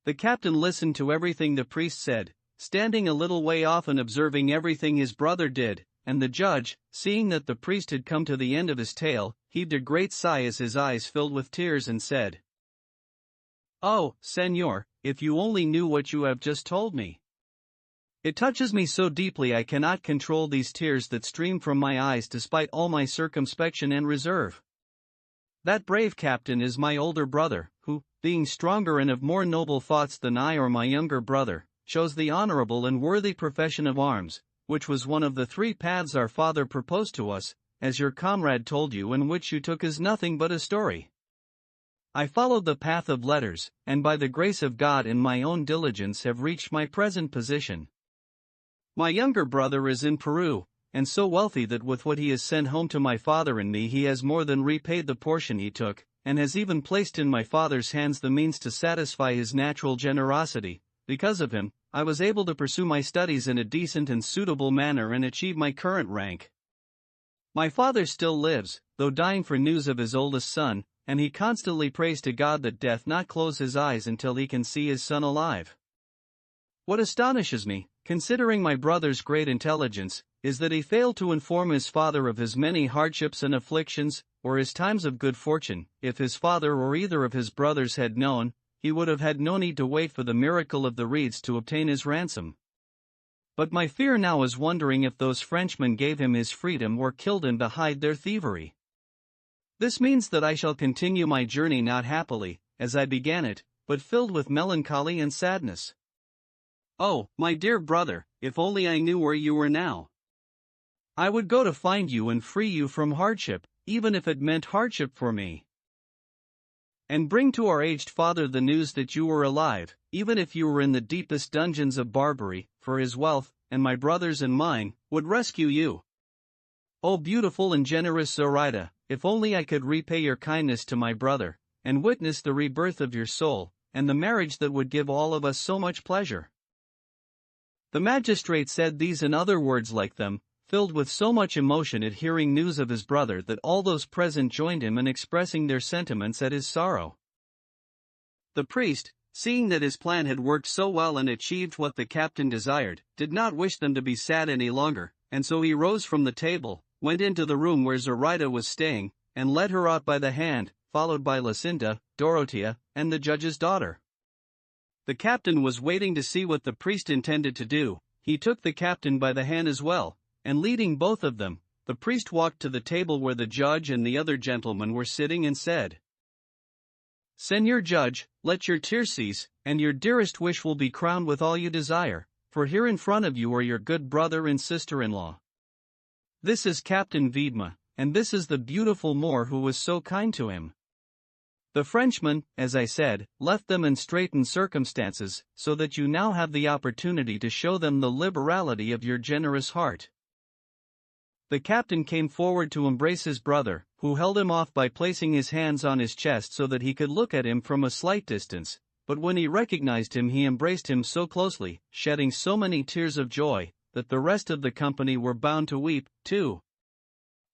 The captain listened to everything the priest said, standing a little way off and observing everything his brother did, and the judge, seeing that the priest had come to the end of his tale, heaved a great sigh as his eyes filled with tears and said, "Oh, Señor, if you only knew what you have just told me. It touches me so deeply I cannot control these tears that stream from my eyes despite all my circumspection and reserve. That brave captain is my older brother, who, being stronger and of more noble thoughts than I or my younger brother, chose the honorable and worthy profession of arms, which was one of the 3 paths our father proposed to us, as your comrade told you, and which you took as nothing but a story. I followed the path of letters, and by the grace of God and my own diligence have reached my present position. My younger brother is in Peru, and so wealthy that with what he has sent home to my father and me he has more than repaid the portion he took, and has even placed in my father's hands the means to satisfy his natural generosity. Because of him, I was able to pursue my studies in a decent and suitable manner and achieve my current rank. My father still lives, though dying for news of his oldest son, and he constantly prays to God that death not close his eyes until he can see his son alive. What astonishes me, considering my brother's great intelligence, is that he failed to inform his father of his many hardships and afflictions, or his times of good fortune. If his father or either of his brothers had known, he would have had no need to wait for the miracle of the reeds to obtain his ransom. But my fear now is wondering if those Frenchmen gave him his freedom or killed him to hide their thievery. This means that I shall continue my journey not happily, as I began it, but filled with melancholy and sadness. Oh, my dear brother, if only I knew where you were now. I would go to find you and free you from hardship, even if it meant hardship for me. And bring to our aged father the news that you were alive, even if you were in the deepest dungeons of Barbary, for his wealth, and my brother's and mine, would rescue you. Oh beautiful and generous Zoraida, if only I could repay your kindness to my brother, and witness the rebirth of your soul, and the marriage that would give all of us so much pleasure." The magistrate said these and other words like them, filled with so much emotion at hearing news of his brother that all those present joined him in expressing their sentiments at his sorrow. The priest, seeing that his plan had worked so well and achieved what the captain desired, did not wish them to be sad any longer, and so he rose from the table, went into the room where Zoraida was staying, and led her out by the hand, followed by Lucinda, Dorothea, and the judge's daughter. The captain was waiting to see what the priest intended to do. He took the captain by the hand as well, and leading both of them, the priest walked to the table where the judge and the other gentlemen were sitting and said, "Señor Judge, let your tears cease, and your dearest wish will be crowned with all you desire, for here in front of you are your good brother and sister-in-law. This is Captain Viedma, and this is the beautiful Moor who was so kind to him." The Frenchman, as I said, left them in straitened circumstances, so that you now have the opportunity to show them the liberality of your generous heart. The captain came forward to embrace his brother, who held him off by placing his hands on his chest so that he could look at him from a slight distance, but when he recognized him he embraced him so closely, shedding so many tears of joy, that the rest of the company were bound to weep, too.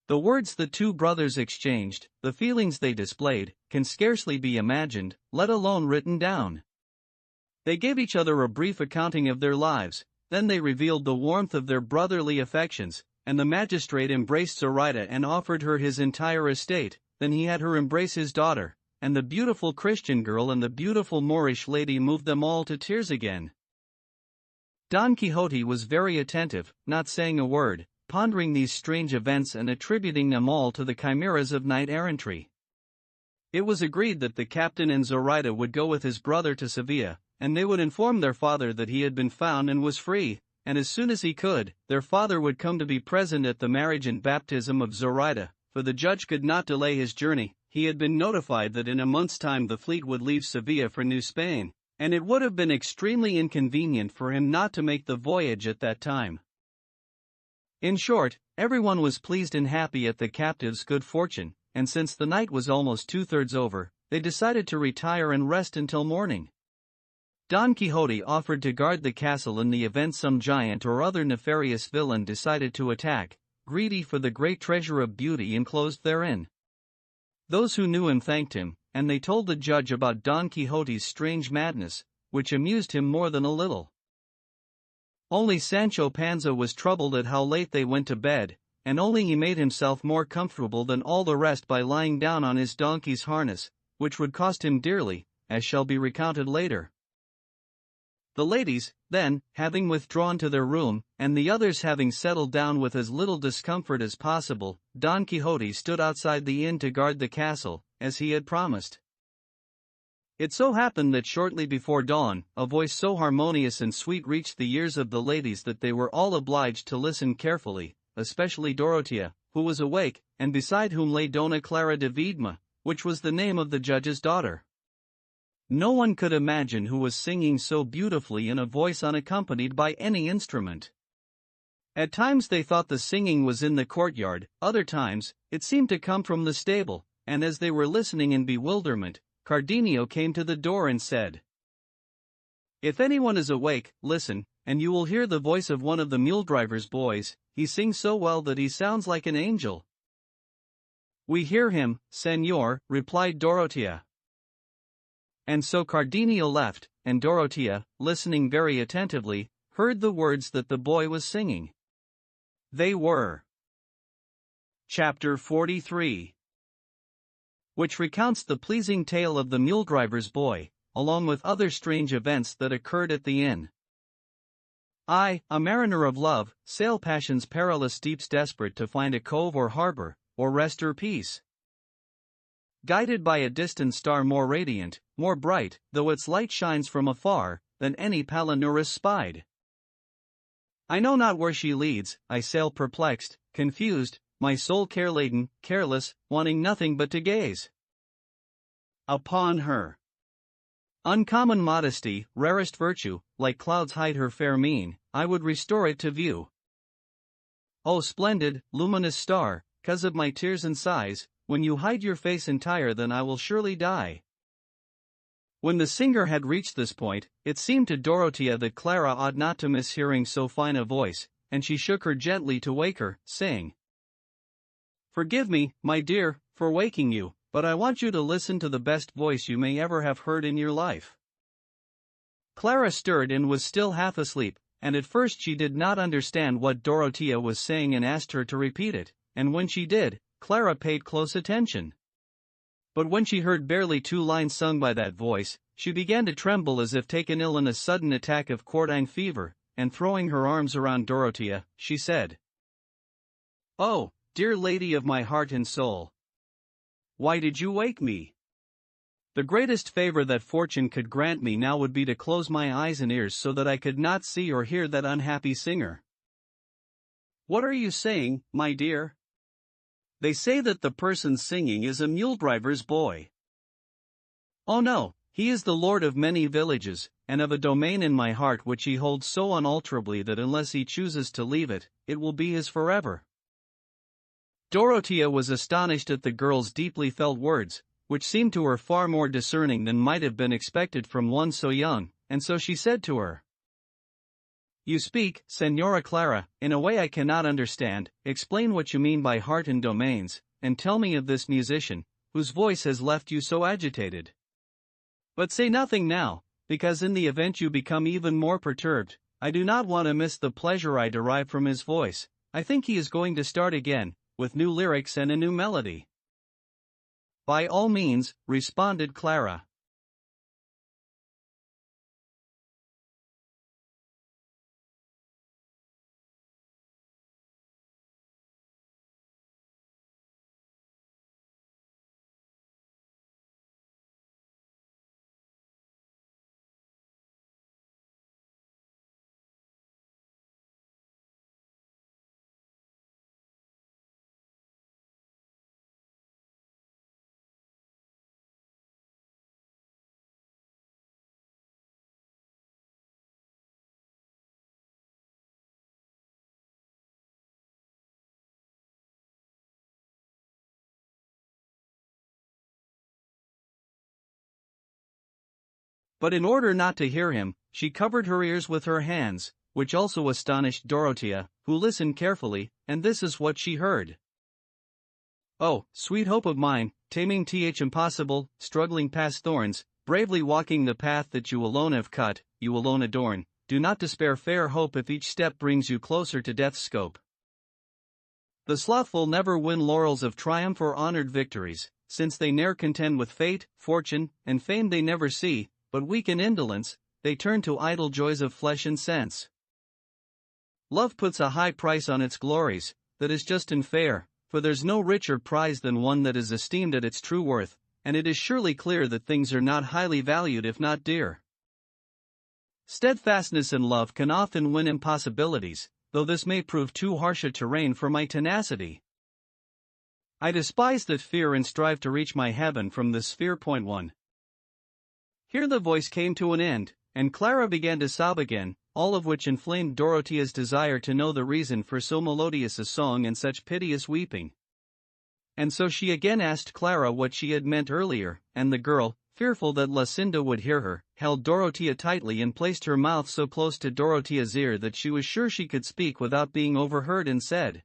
The words the two brothers exchanged, the feelings they displayed, can scarcely be imagined, let alone written down. They gave each other a brief accounting of their lives, then they revealed the warmth of their brotherly affections, and the magistrate embraced Zoraida and offered her his entire estate. Then he had her embrace his daughter, and the beautiful Christian girl and the beautiful Moorish lady moved them all to tears again. Don Quixote was very attentive, not saying a word, pondering these strange events and attributing them all to the chimeras of knight-errantry. It was agreed that the captain and Zoraida would go with his brother to Seville, and they would inform their father that he had been found and was free, and as soon as he could, their father would come to be present at the marriage and baptism of Zoraida, for the judge could not delay his journey. He had been notified that in a month's time the fleet would leave Seville for New Spain, and it would have been extremely inconvenient for him not to make the voyage at that time. In short, everyone was pleased and happy at the captive's good fortune, and since the night was almost two-thirds over, they decided to retire and rest until morning. Don Quixote offered to guard the castle in the event some giant or other nefarious villain decided to attack, greedy for the great treasure of beauty enclosed therein. Those who knew him thanked him, and they told the judge about Don Quixote's strange madness, which amused him more than a little. Only Sancho Panza was troubled at how late they went to bed, and only he made himself more comfortable than all the rest by lying down on his donkey's harness, which would cost him dearly, as shall be recounted later. The ladies, then, having withdrawn to their room, and the others having settled down with as little discomfort as possible, Don Quixote stood outside the inn to guard the castle, as he had promised. It so happened that shortly before dawn, a voice so harmonious and sweet reached the ears of the ladies that they were all obliged to listen carefully, especially Dorothea, who was awake, and beside whom lay Dona Clara de Viedma, which was the name of the judge's daughter. No one could imagine who was singing so beautifully in a voice unaccompanied by any instrument. At times they thought the singing was in the courtyard, other times, it seemed to come from the stable, and as they were listening in bewilderment, Cardenio came to the door and said, "If anyone is awake, listen, and you will hear the voice of one of the mule driver's boys. He sings so well that he sounds like an angel." "We hear him, Señor," replied Dorothea. And so Cardenio left, and Dorothea, listening very attentively, heard the words that the boy was singing. They were Chapter 43, which recounts the pleasing tale of the mule driver's boy, along with other strange events that occurred at the inn. I, a mariner of love, sail passion's perilous deeps desperate to find a cove or harbor, or rest or peace. Guided by a distant star more radiant, more bright, though its light shines from afar, than any Palinurus spied. I know not where she leads, I sail perplexed, confused, my soul care-laden, careless, wanting nothing but to gaze upon her. Uncommon modesty, rarest virtue, like clouds hide her fair mien, I would restore it to view. O splendid, luminous star, 'cause of my tears and sighs, when you hide your face entire then I will surely die." When the singer had reached this point, it seemed to Dorothea that Clara ought not to miss hearing so fine a voice, and she shook her gently to wake her, saying, "Forgive me, my dear, for waking you, but I want you to listen to the best voice you may ever have heard in your life." Clara stirred and was still half asleep, and at first she did not understand what Dorothea was saying and asked her to repeat it, and when she did, Clara paid close attention. But when she heard barely 2 lines sung by that voice, she began to tremble as if taken ill in a sudden attack of courting fever, and throwing her arms around Dorothea, she said, "Oh, dear lady of my heart and soul! Why did you wake me? The greatest favor that fortune could grant me now would be to close my eyes and ears so that I could not see or hear that unhappy singer." "What are you saying, my dear?" "They say that the person singing is a mule driver's boy." "Oh no, he is the lord of many villages, and of a domain in my heart which he holds so unalterably that unless he chooses to leave it, it will be his forever." Dorothea was astonished at the girl's deeply felt words, which seemed to her far more discerning than might have been expected from one so young, and so she said to her, "You speak, Señora Clara, in a way I cannot understand. Explain what you mean by heart and domains, and tell me of this musician, whose voice has left you so agitated. But say nothing now, because in the event you become even more perturbed, I do not want to miss the pleasure I derive from his voice. I think he is going to start again, with new lyrics and a new melody." "By all means," responded Clara. But in order not to hear him, she covered her ears with her hands, which also astonished Dorothea, who listened carefully, and this is what she heard. "Oh, sweet hope of mine, taming th impossible, struggling past thorns, bravely walking the path that you alone have cut, you alone adorn, do not despair fair hope if each step brings you closer to death's scope. The slothful never win laurels of triumph or honored victories, since they ne'er contend with fate, fortune, and fame they never see, but weak in indolence, they turn to idle joys of flesh and sense. Love puts a high price on its glories, that is just and fair, for there's no richer prize than one that is esteemed at its true worth, and it is surely clear that things are not highly valued if not dear. Steadfastness in love can often win impossibilities, though this may prove too harsh a terrain for my tenacity. I despise that fear and strive to reach my heaven from this sphere. Point 1. Here the voice came to an end, and Clara began to sob again, all of which inflamed Dorothea's desire to know the reason for so melodious a song and such piteous weeping. And so she again asked Clara what she had meant earlier, and the girl, fearful that Lucinda would hear her, held Dorothea tightly and placed her mouth so close to Dorothea's ear that she was sure she could speak without being overheard, and said,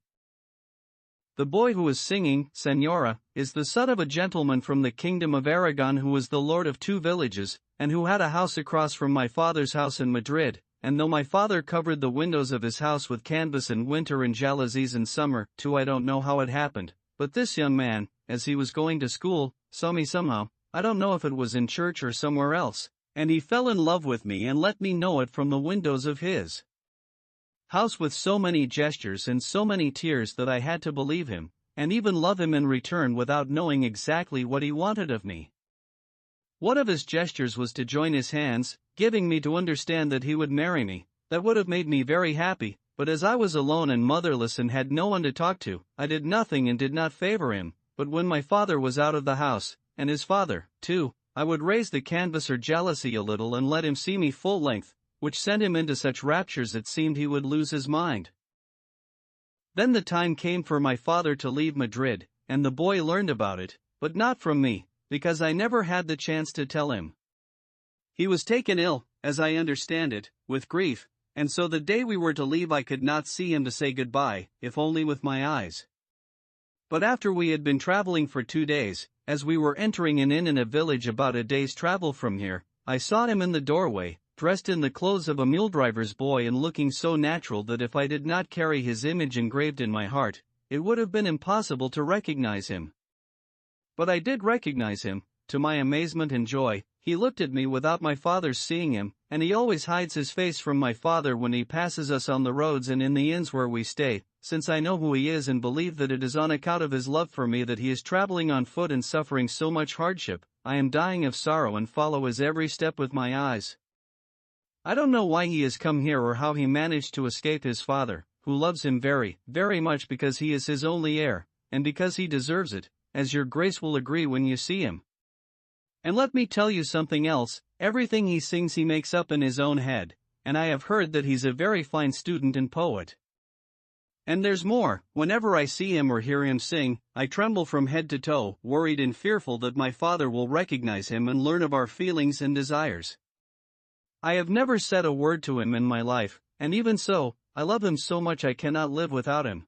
"The boy who is singing, Señora, is the son of a gentleman from the kingdom of Aragon who was the lord of 2 villages, and who had a house across from my father's house in Madrid, and though my father covered the windows of his house with canvas in winter and jalousies in summer, too, I don't know how it happened, but this young man, as he was going to school, saw me somehow, I don't know if it was in church or somewhere else, and he fell in love with me and let me know it from the windows of his house with so many gestures and so many tears that I had to believe him, and even love him in return without knowing exactly what he wanted of me. One of his gestures was to join his hands, giving me to understand that he would marry me. That would have made me very happy, but as I was alone and motherless and had no one to talk to, I did nothing and did not favor him. But when my father was out of the house, and his father, too, I would raise the canvas or jealousy a little and let him see me full length, which sent him into such raptures it seemed he would lose his mind. Then the time came for my father to leave Madrid, and the boy learned about it, but not from me, because I never had the chance to tell him. He was taken ill, as I understand it, with grief, and so the day we were to leave I could not see him to say goodbye, if only with my eyes. But after we had been traveling for 2 days, as we were entering an inn in a village about a day's travel from here, I saw him in the doorway, dressed in the clothes of a mule-driver's boy and looking so natural that if I did not carry his image engraved in my heart, it would have been impossible to recognize him. But I did recognize him. To my amazement and joy, he looked at me without my father's seeing him, and he always hides his face from my father when he passes us on the roads and in the inns where we stay. Since I know who he is and believe that it is on account of his love for me that he is traveling on foot and suffering so much hardship, I am dying of sorrow and follow his every step with my eyes. I don't know why he has come here or how he managed to escape his father, who loves him very, very much because he is his only heir, and because he deserves it, as your grace will agree when you see him. And let me tell you something else, everything he sings he makes up in his own head, and I have heard that he's a very fine student and poet. And there's more, whenever I see him or hear him sing, I tremble from head to toe, worried and fearful that my father will recognize him and learn of our feelings and desires. I have never said a word to him in my life, and even so, I love him so much I cannot live without him.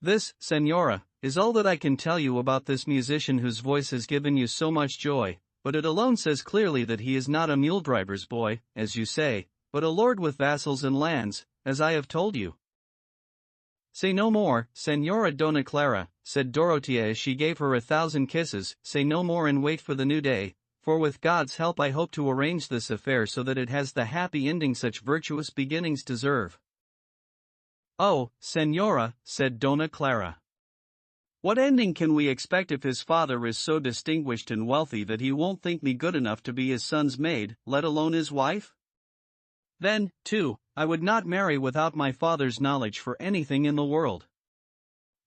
This, Señora, is all that I can tell you about this musician whose voice has given you so much joy, but it alone says clearly that he is not a mule driver's boy, as you say, but a lord with vassals and lands, as I have told you. Say no more, Señora Dona Clara, said Dorotea as she gave her 1,000 kisses, say no more and wait for the new day, for with God's help I hope to arrange this affair so that it has the happy ending such virtuous beginnings deserve. Oh, Señora, said Dona Clara. What ending can we expect if his father is so distinguished and wealthy that he won't think me good enough to be his son's maid, let alone his wife? Then, too, I would not marry without my father's knowledge for anything in the world.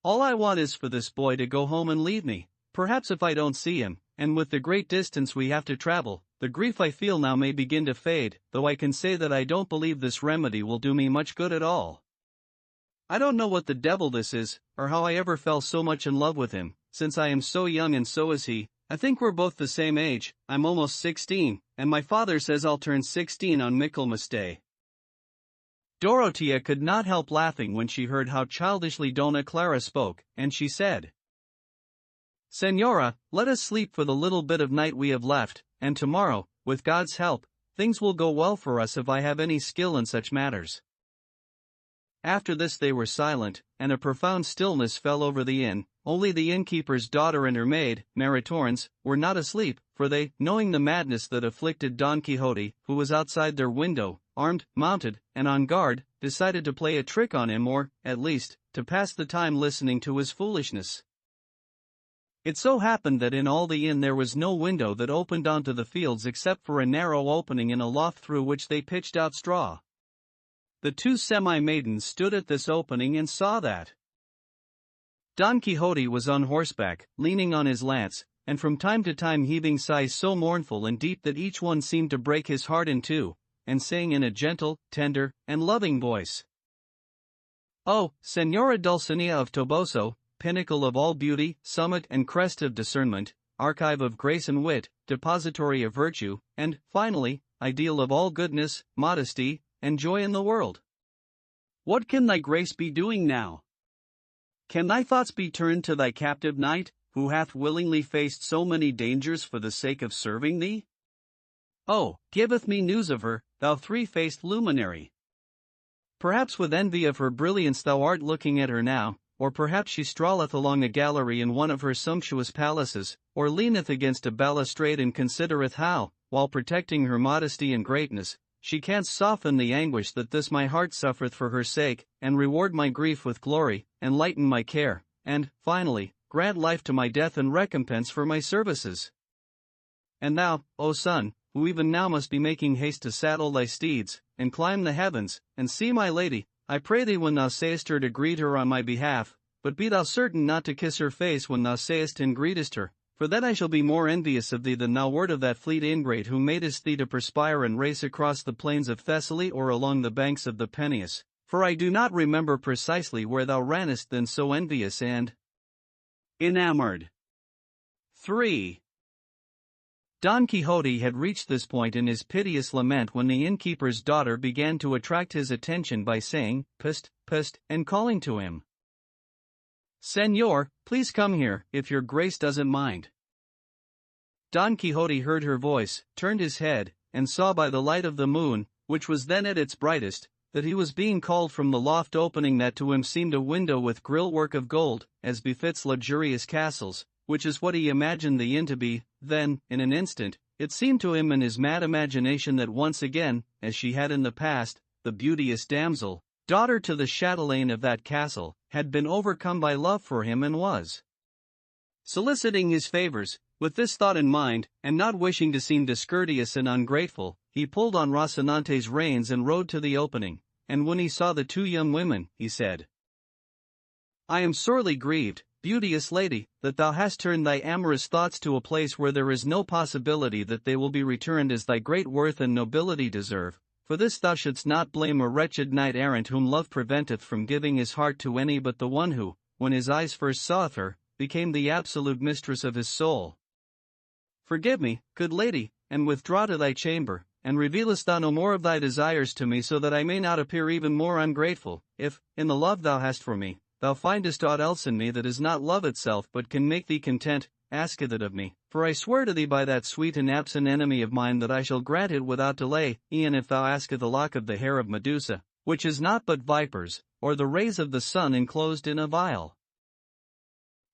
All I want is for this boy to go home and leave me. Perhaps if I don't see him, and with the great distance we have to travel, the grief I feel now may begin to fade, though I can say that I don't believe this remedy will do me much good at all. I don't know what the devil this is, or how I ever fell so much in love with him, since I am so young and so is he. I think we're both the same age, I'm almost 16, and my father says I'll turn 16 on Michaelmas Day. Dorotea could not help laughing when she heard how childishly Dona Clara spoke, and she said, Señora, let us sleep for the little bit of night we have left, and tomorrow, with God's help, things will go well for us if I have any skill in such matters. After this they were silent, and a profound stillness fell over the inn. Only the innkeeper's daughter and her maid, Maritornes, were not asleep, for they, knowing the madness that afflicted Don Quixote, who was outside their window, armed, mounted, and on guard, decided to play a trick on him or, at least, to pass the time listening to his foolishness. It so happened that in all the inn there was no window that opened onto the fields except for a narrow opening in a loft through which they pitched out straw. The two semi-maidens stood at this opening and saw that Don Quixote was on horseback, leaning on his lance, and from time to time heaving sighs so mournful and deep that each one seemed to break his heart in two, and saying in a gentle, tender, and loving voice, "Oh, Señora Dulcinea of Toboso, pinnacle of all beauty, summit and crest of discernment, archive of grace and wit, depository of virtue, and, finally, ideal of all goodness, modesty, and joy in the world. What can thy grace be doing now? Can thy thoughts be turned to thy captive knight, who hath willingly faced so many dangers for the sake of serving thee? Oh, giveth me news of her, thou three-faced luminary. Perhaps with envy of her brilliance thou art looking at her now, or perhaps she strolleth along a gallery in one of her sumptuous palaces, or leaneth against a balustrade and considereth how, while protecting her modesty and greatness, she can't soften the anguish that this my heart suffereth for her sake, and reward my grief with glory, and lighten my care, and, finally, grant life to my death and recompense for my services. And thou, O son, who even now must be making haste to saddle thy steeds, and climb the heavens, and see my lady, I pray thee when thou sayest her to greet her on my behalf, but be thou certain not to kiss her face when thou sayest and greetest her, for then I shall be more envious of thee than thou wert of that fleet ingrate who madest thee to perspire and race across the plains of Thessaly or along the banks of the Peneus, for I do not remember precisely where thou rannest then so envious and Enamored. 3. Don Quixote had reached this point in his piteous lament when the innkeeper's daughter began to attract his attention by saying, "Psst, psst," and calling to him. "Señor, please come here, if your grace doesn't mind." Don Quixote heard her voice, turned his head, and saw by the light of the moon, which was then at its brightest, that he was being called from the loft opening that to him seemed a window with grille-work of gold, as befits luxurious castles, which is what he imagined the inn to be. Then, in an instant, it seemed to him in his mad imagination that once again, as she had in the past, the beauteous damsel, daughter to the chatelaine of that castle, had been overcome by love for him and was soliciting his favors. With this thought in mind, and not wishing to seem discourteous and ungrateful, he pulled on Rocinante's reins and rode to the opening, and when he saw the two young women, he said, "I am sorely grieved, beauteous lady, that thou hast turned thy amorous thoughts to a place where there is no possibility that they will be returned as thy great worth and nobility deserve. For this thou shouldst not blame a wretched knight-errant whom love preventeth from giving his heart to any but the one who, when his eyes first saweth her, became the absolute mistress of his soul. Forgive me, good lady, and withdraw to thy chamber, and revealest thou no more of thy desires to me, so that I may not appear even more ungrateful, if, in the love thou hast for me, thou findest aught else in me that is not love itself but can make thee content, ask it of me, for I swear to thee by that sweet and absent enemy of mine that I shall grant it without delay, e'en if thou askest the lock of the hair of Medusa, which is not but vipers, or the rays of the sun enclosed in a vial."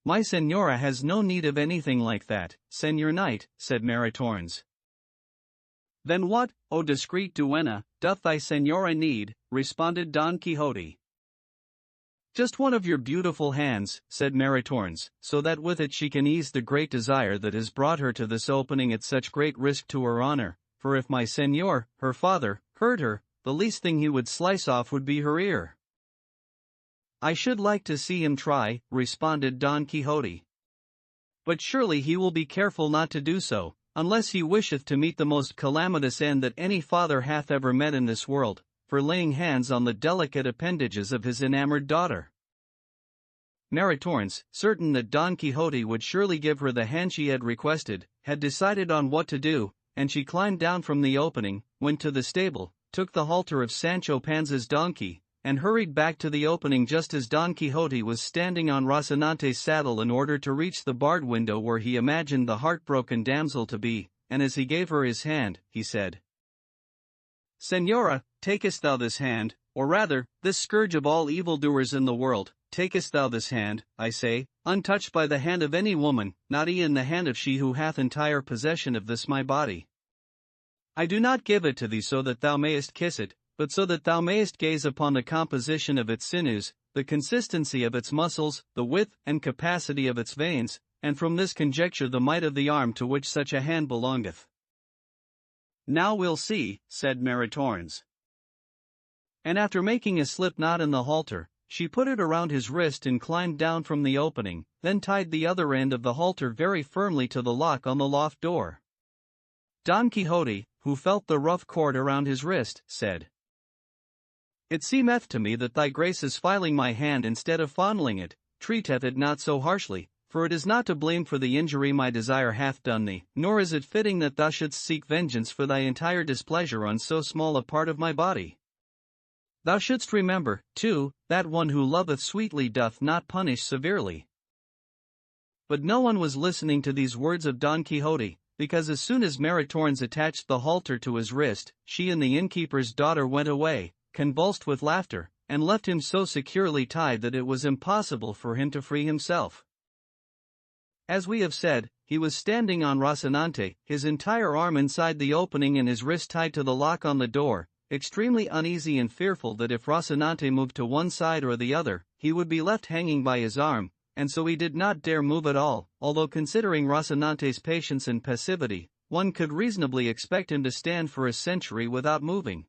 "My señora has no need of anything like that, Señor Knight," said Maritornes. "Then what, O discreet duenna, doth thy señora need?" responded Don Quixote. "Just one of your beautiful hands," said Maritornes, "so that with it she can ease the great desire that has brought her to this opening at such great risk to her honor, for if my señor, her father, heard her, the least thing he would slice off would be her ear." "I should like to see him try," responded Don Quixote. "But surely he will be careful not to do so, unless he wisheth to meet the most calamitous end that any father hath ever met in this world, for laying hands on the delicate appendages of his enamored daughter." Maritornes, certain that Don Quixote would surely give her the hand she had requested, had decided on what to do, and she climbed down from the opening, went to the stable, took the halter of Sancho Panza's donkey, and hurried back to the opening just as Don Quixote was standing on Rocinante's saddle in order to reach the barred window where he imagined the heartbroken damsel to be, and as he gave her his hand, he said, "Señora, takest thou this hand, or rather, this scourge of all evildoers in the world, takest thou this hand, I say, untouched by the hand of any woman, not e'en the hand of she who hath entire possession of this my body. I do not give it to thee so that thou mayest kiss it, but so that thou mayest gaze upon the composition of its sinews, the consistency of its muscles, the width and capacity of its veins, and from this conjecture the might of the arm to which such a hand belongeth." "Now we'll see," said Maritornes. And after making a slip knot in the halter, she put it around his wrist and climbed down from the opening, then tied the other end of the halter very firmly to the lock on the loft door. Don Quixote, who felt the rough cord around his wrist, said, "It seemeth to me that thy grace is filing my hand instead of fondling it, treateth it not so harshly, for it is not to blame for the injury my desire hath done thee, nor is it fitting that thou shouldst seek vengeance for thy entire displeasure on so small a part of my body. Thou shouldst remember, too, that one who loveth sweetly doth not punish severely." But no one was listening to these words of Don Quixote, because as soon as Maritornes attached the halter to his wrist, she and the innkeeper's daughter went away, convulsed with laughter, and left him so securely tied that it was impossible for him to free himself. As we have said, he was standing on Rocinante, his entire arm inside the opening and his wrist tied to the lock on the door, extremely uneasy and fearful that if Rocinante moved to one side or the other, he would be left hanging by his arm, and so he did not dare move at all, although considering Rocinante's patience and passivity, one could reasonably expect him to stand for a century without moving.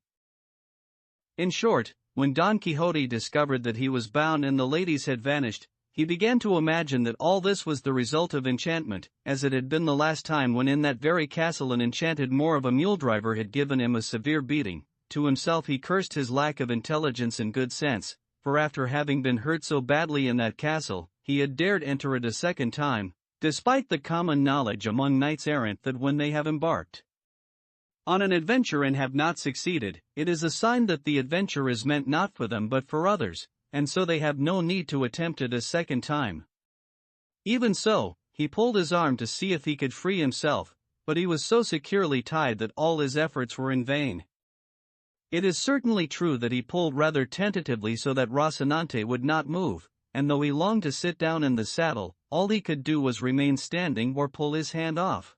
In short, when Don Quixote discovered that he was bound and the ladies had vanished, he began to imagine that all this was the result of enchantment, as it had been the last time when in that very castle an enchanted Moor of a mule driver had given him a severe beating. To himself he cursed his lack of intelligence and good sense, for after having been hurt so badly in that castle, he had dared enter it a second time, despite the common knowledge among knights-errant that when they have embarked on an adventure and have not succeeded, it is a sign that the adventure is meant not for them but for others, and so they have no need to attempt it a second time. Even so, he pulled his arm to see if he could free himself, but he was so securely tied that all his efforts were in vain. It is certainly true that he pulled rather tentatively so that Rocinante would not move, and though he longed to sit down in the saddle, all he could do was remain standing or pull his hand off.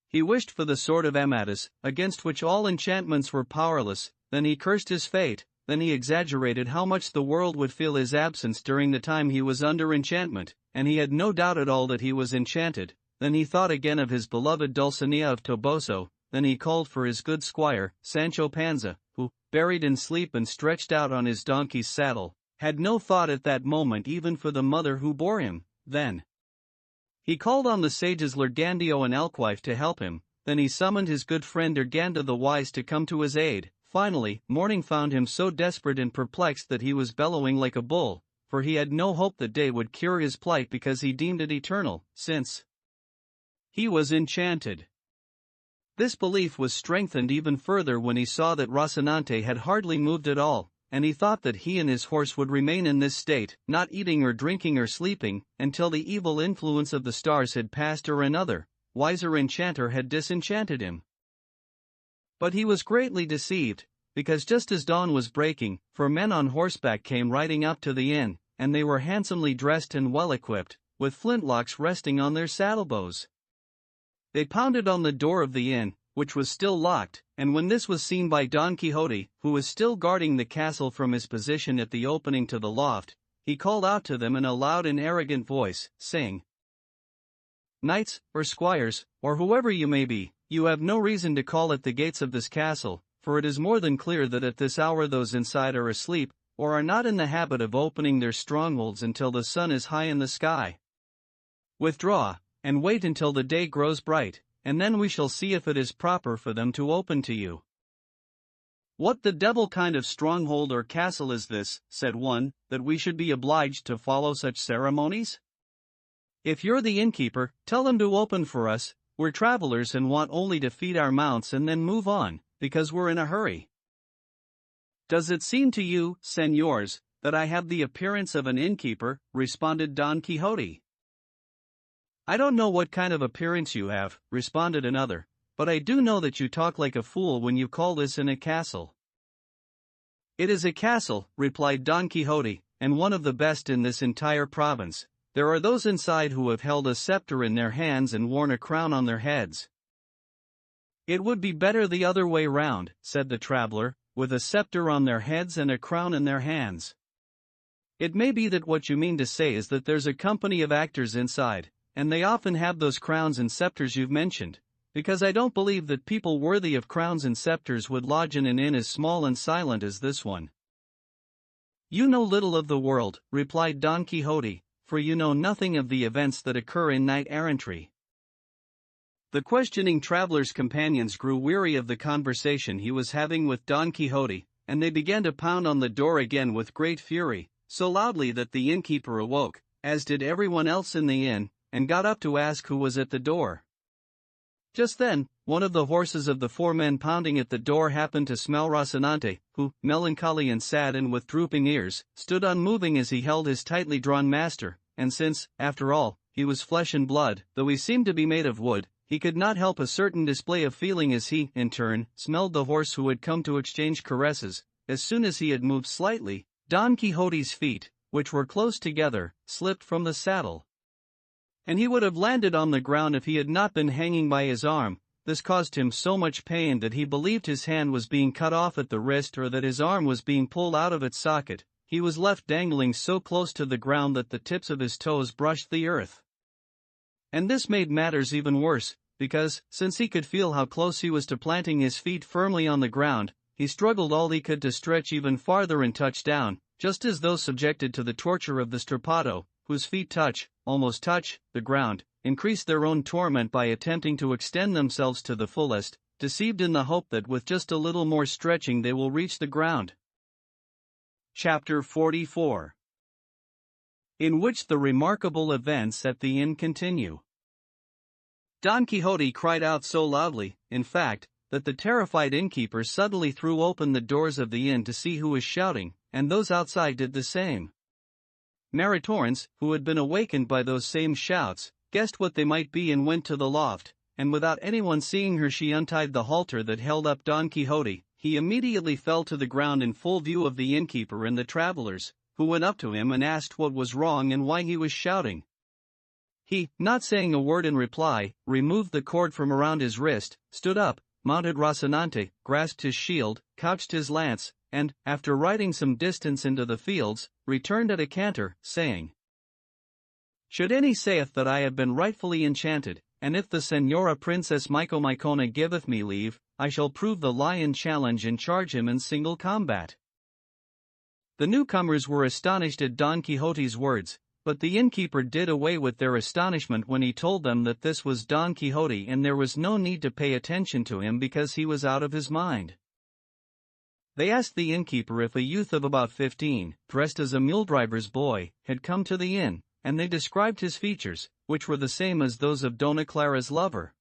He wished for the sword of Amatus, against which all enchantments were powerless, then he cursed his fate, then he exaggerated how much the world would feel his absence during the time he was under enchantment, and he had no doubt at all that he was enchanted. Then he thought again of his beloved Dulcinea of Toboso, then he called for his good squire, Sancho Panza, who, buried in sleep and stretched out on his donkey's saddle, had no thought at that moment even for the mother who bore him. Then he called on the sages Lergandio and Elkwife to help him, then he summoned his good friend Urganda the Wise to come to his aid. Finally, morning found him so desperate and perplexed that he was bellowing like a bull, for he had no hope that day would cure his plight because he deemed it eternal, since he was enchanted. This belief was strengthened even further when he saw that Rocinante had hardly moved at all, and he thought that he and his horse would remain in this state, not eating or drinking or sleeping, until the evil influence of the stars had passed or another, wiser enchanter had disenchanted him. But he was greatly deceived, because just as dawn was breaking, 4 men on horseback came riding up to the inn, and they were handsomely dressed and well equipped, with flintlocks resting on their saddlebows. They pounded on the door of the inn, which was still locked, and when this was seen by Don Quixote, who was still guarding the castle from his position at the opening to the loft, he called out to them in a loud and arrogant voice, saying, "Knights, or squires, or whoever you may be, you have no reason to call at the gates of this castle, for it is more than clear that at this hour those inside are asleep, or are not in the habit of opening their strongholds until the sun is high in the sky. Withdraw, and wait until the day grows bright, and then we shall see if it is proper for them to open to you." "What the devil kind of stronghold or castle is this," said one, "that we should be obliged to follow such ceremonies? If you're the innkeeper, tell them to open for us. We're travelers and want only to feed our mounts and then move on, because we're in a hurry." "Does it seem to you, señors, that I have the appearance of an innkeeper?" responded Don Quixote. "I don't know what kind of appearance you have," responded another, "but I do know that you talk like a fool when you call this in a castle." "It is a castle," replied Don Quixote, "and one of the best in this entire province. There are those inside who have held a scepter in their hands and worn a crown on their heads." "It would be better the other way round," said the traveler, "with a scepter on their heads and a crown in their hands. It may be that what you mean to say is that there's a company of actors inside, and they often have those crowns and scepters you've mentioned, because I don't believe that people worthy of crowns and scepters would lodge in an inn as small and silent as this one." "You know little of the world," replied Don Quixote, "for you know nothing of the events that occur in knight-errantry." The questioning traveler's companions grew weary of the conversation he was having with Don Quixote, and they began to pound on the door again with great fury, so loudly that the innkeeper awoke, as did everyone else in the inn, and got up to ask who was at the door. Just then, one of the horses of the 4 men pounding at the door happened to smell Rocinante, who, melancholy and sad and with drooping ears, stood unmoving as he held his tightly drawn master, and since, after all, he was flesh and blood, though he seemed to be made of wood, he could not help a certain display of feeling as he, in turn, smelled the horse who had come to exchange caresses. As soon as he had moved slightly, Don Quixote's feet, which were close together, slipped from the saddle, and he would have landed on the ground if he had not been hanging by his arm. This caused him so much pain that he believed his hand was being cut off at the wrist or that his arm was being pulled out of its socket. He was left dangling so close to the ground that the tips of his toes brushed the earth. And this made matters even worse, because, since he could feel how close he was to planting his feet firmly on the ground, he struggled all he could to stretch even farther and touch down, just as those subjected to the torture of the strappado, whose feet almost touch, the ground, increase their own torment by attempting to extend themselves to the fullest, deceived in the hope that with just a little more stretching they will reach the ground. Chapter 44. in which the remarkable events at the inn continue. Don Quixote cried out so loudly, in fact, that the terrified innkeeper suddenly threw open the doors of the inn to see who was shouting, and those outside did the same. Maritornes, who had been awakened by those same shouts, guessed what they might be and went to the loft, and without anyone seeing her she untied the halter that held up Don Quixote. He immediately fell to the ground in full view of the innkeeper and the travelers, who went up to him and asked what was wrong and why he was shouting. He, not saying a word in reply, removed the cord from around his wrist, stood up, mounted Rocinante, grasped his shield, couched his lance, and, after riding some distance into the fields, returned at a canter, saying, "Should any saith that I have been rightfully enchanted, and if the Señora Princess Micomicona giveth me leave, I shall prove the lie and challenge and charge him in single combat." The newcomers were astonished at Don Quixote's words, but the innkeeper did away with their astonishment when he told them that this was Don Quixote and there was no need to pay attention to him because he was out of his mind. They asked the innkeeper if a youth of about 15, dressed as a mule driver's boy, had come to the inn, and they described his features, which were the same as those of Dona Clara's lover.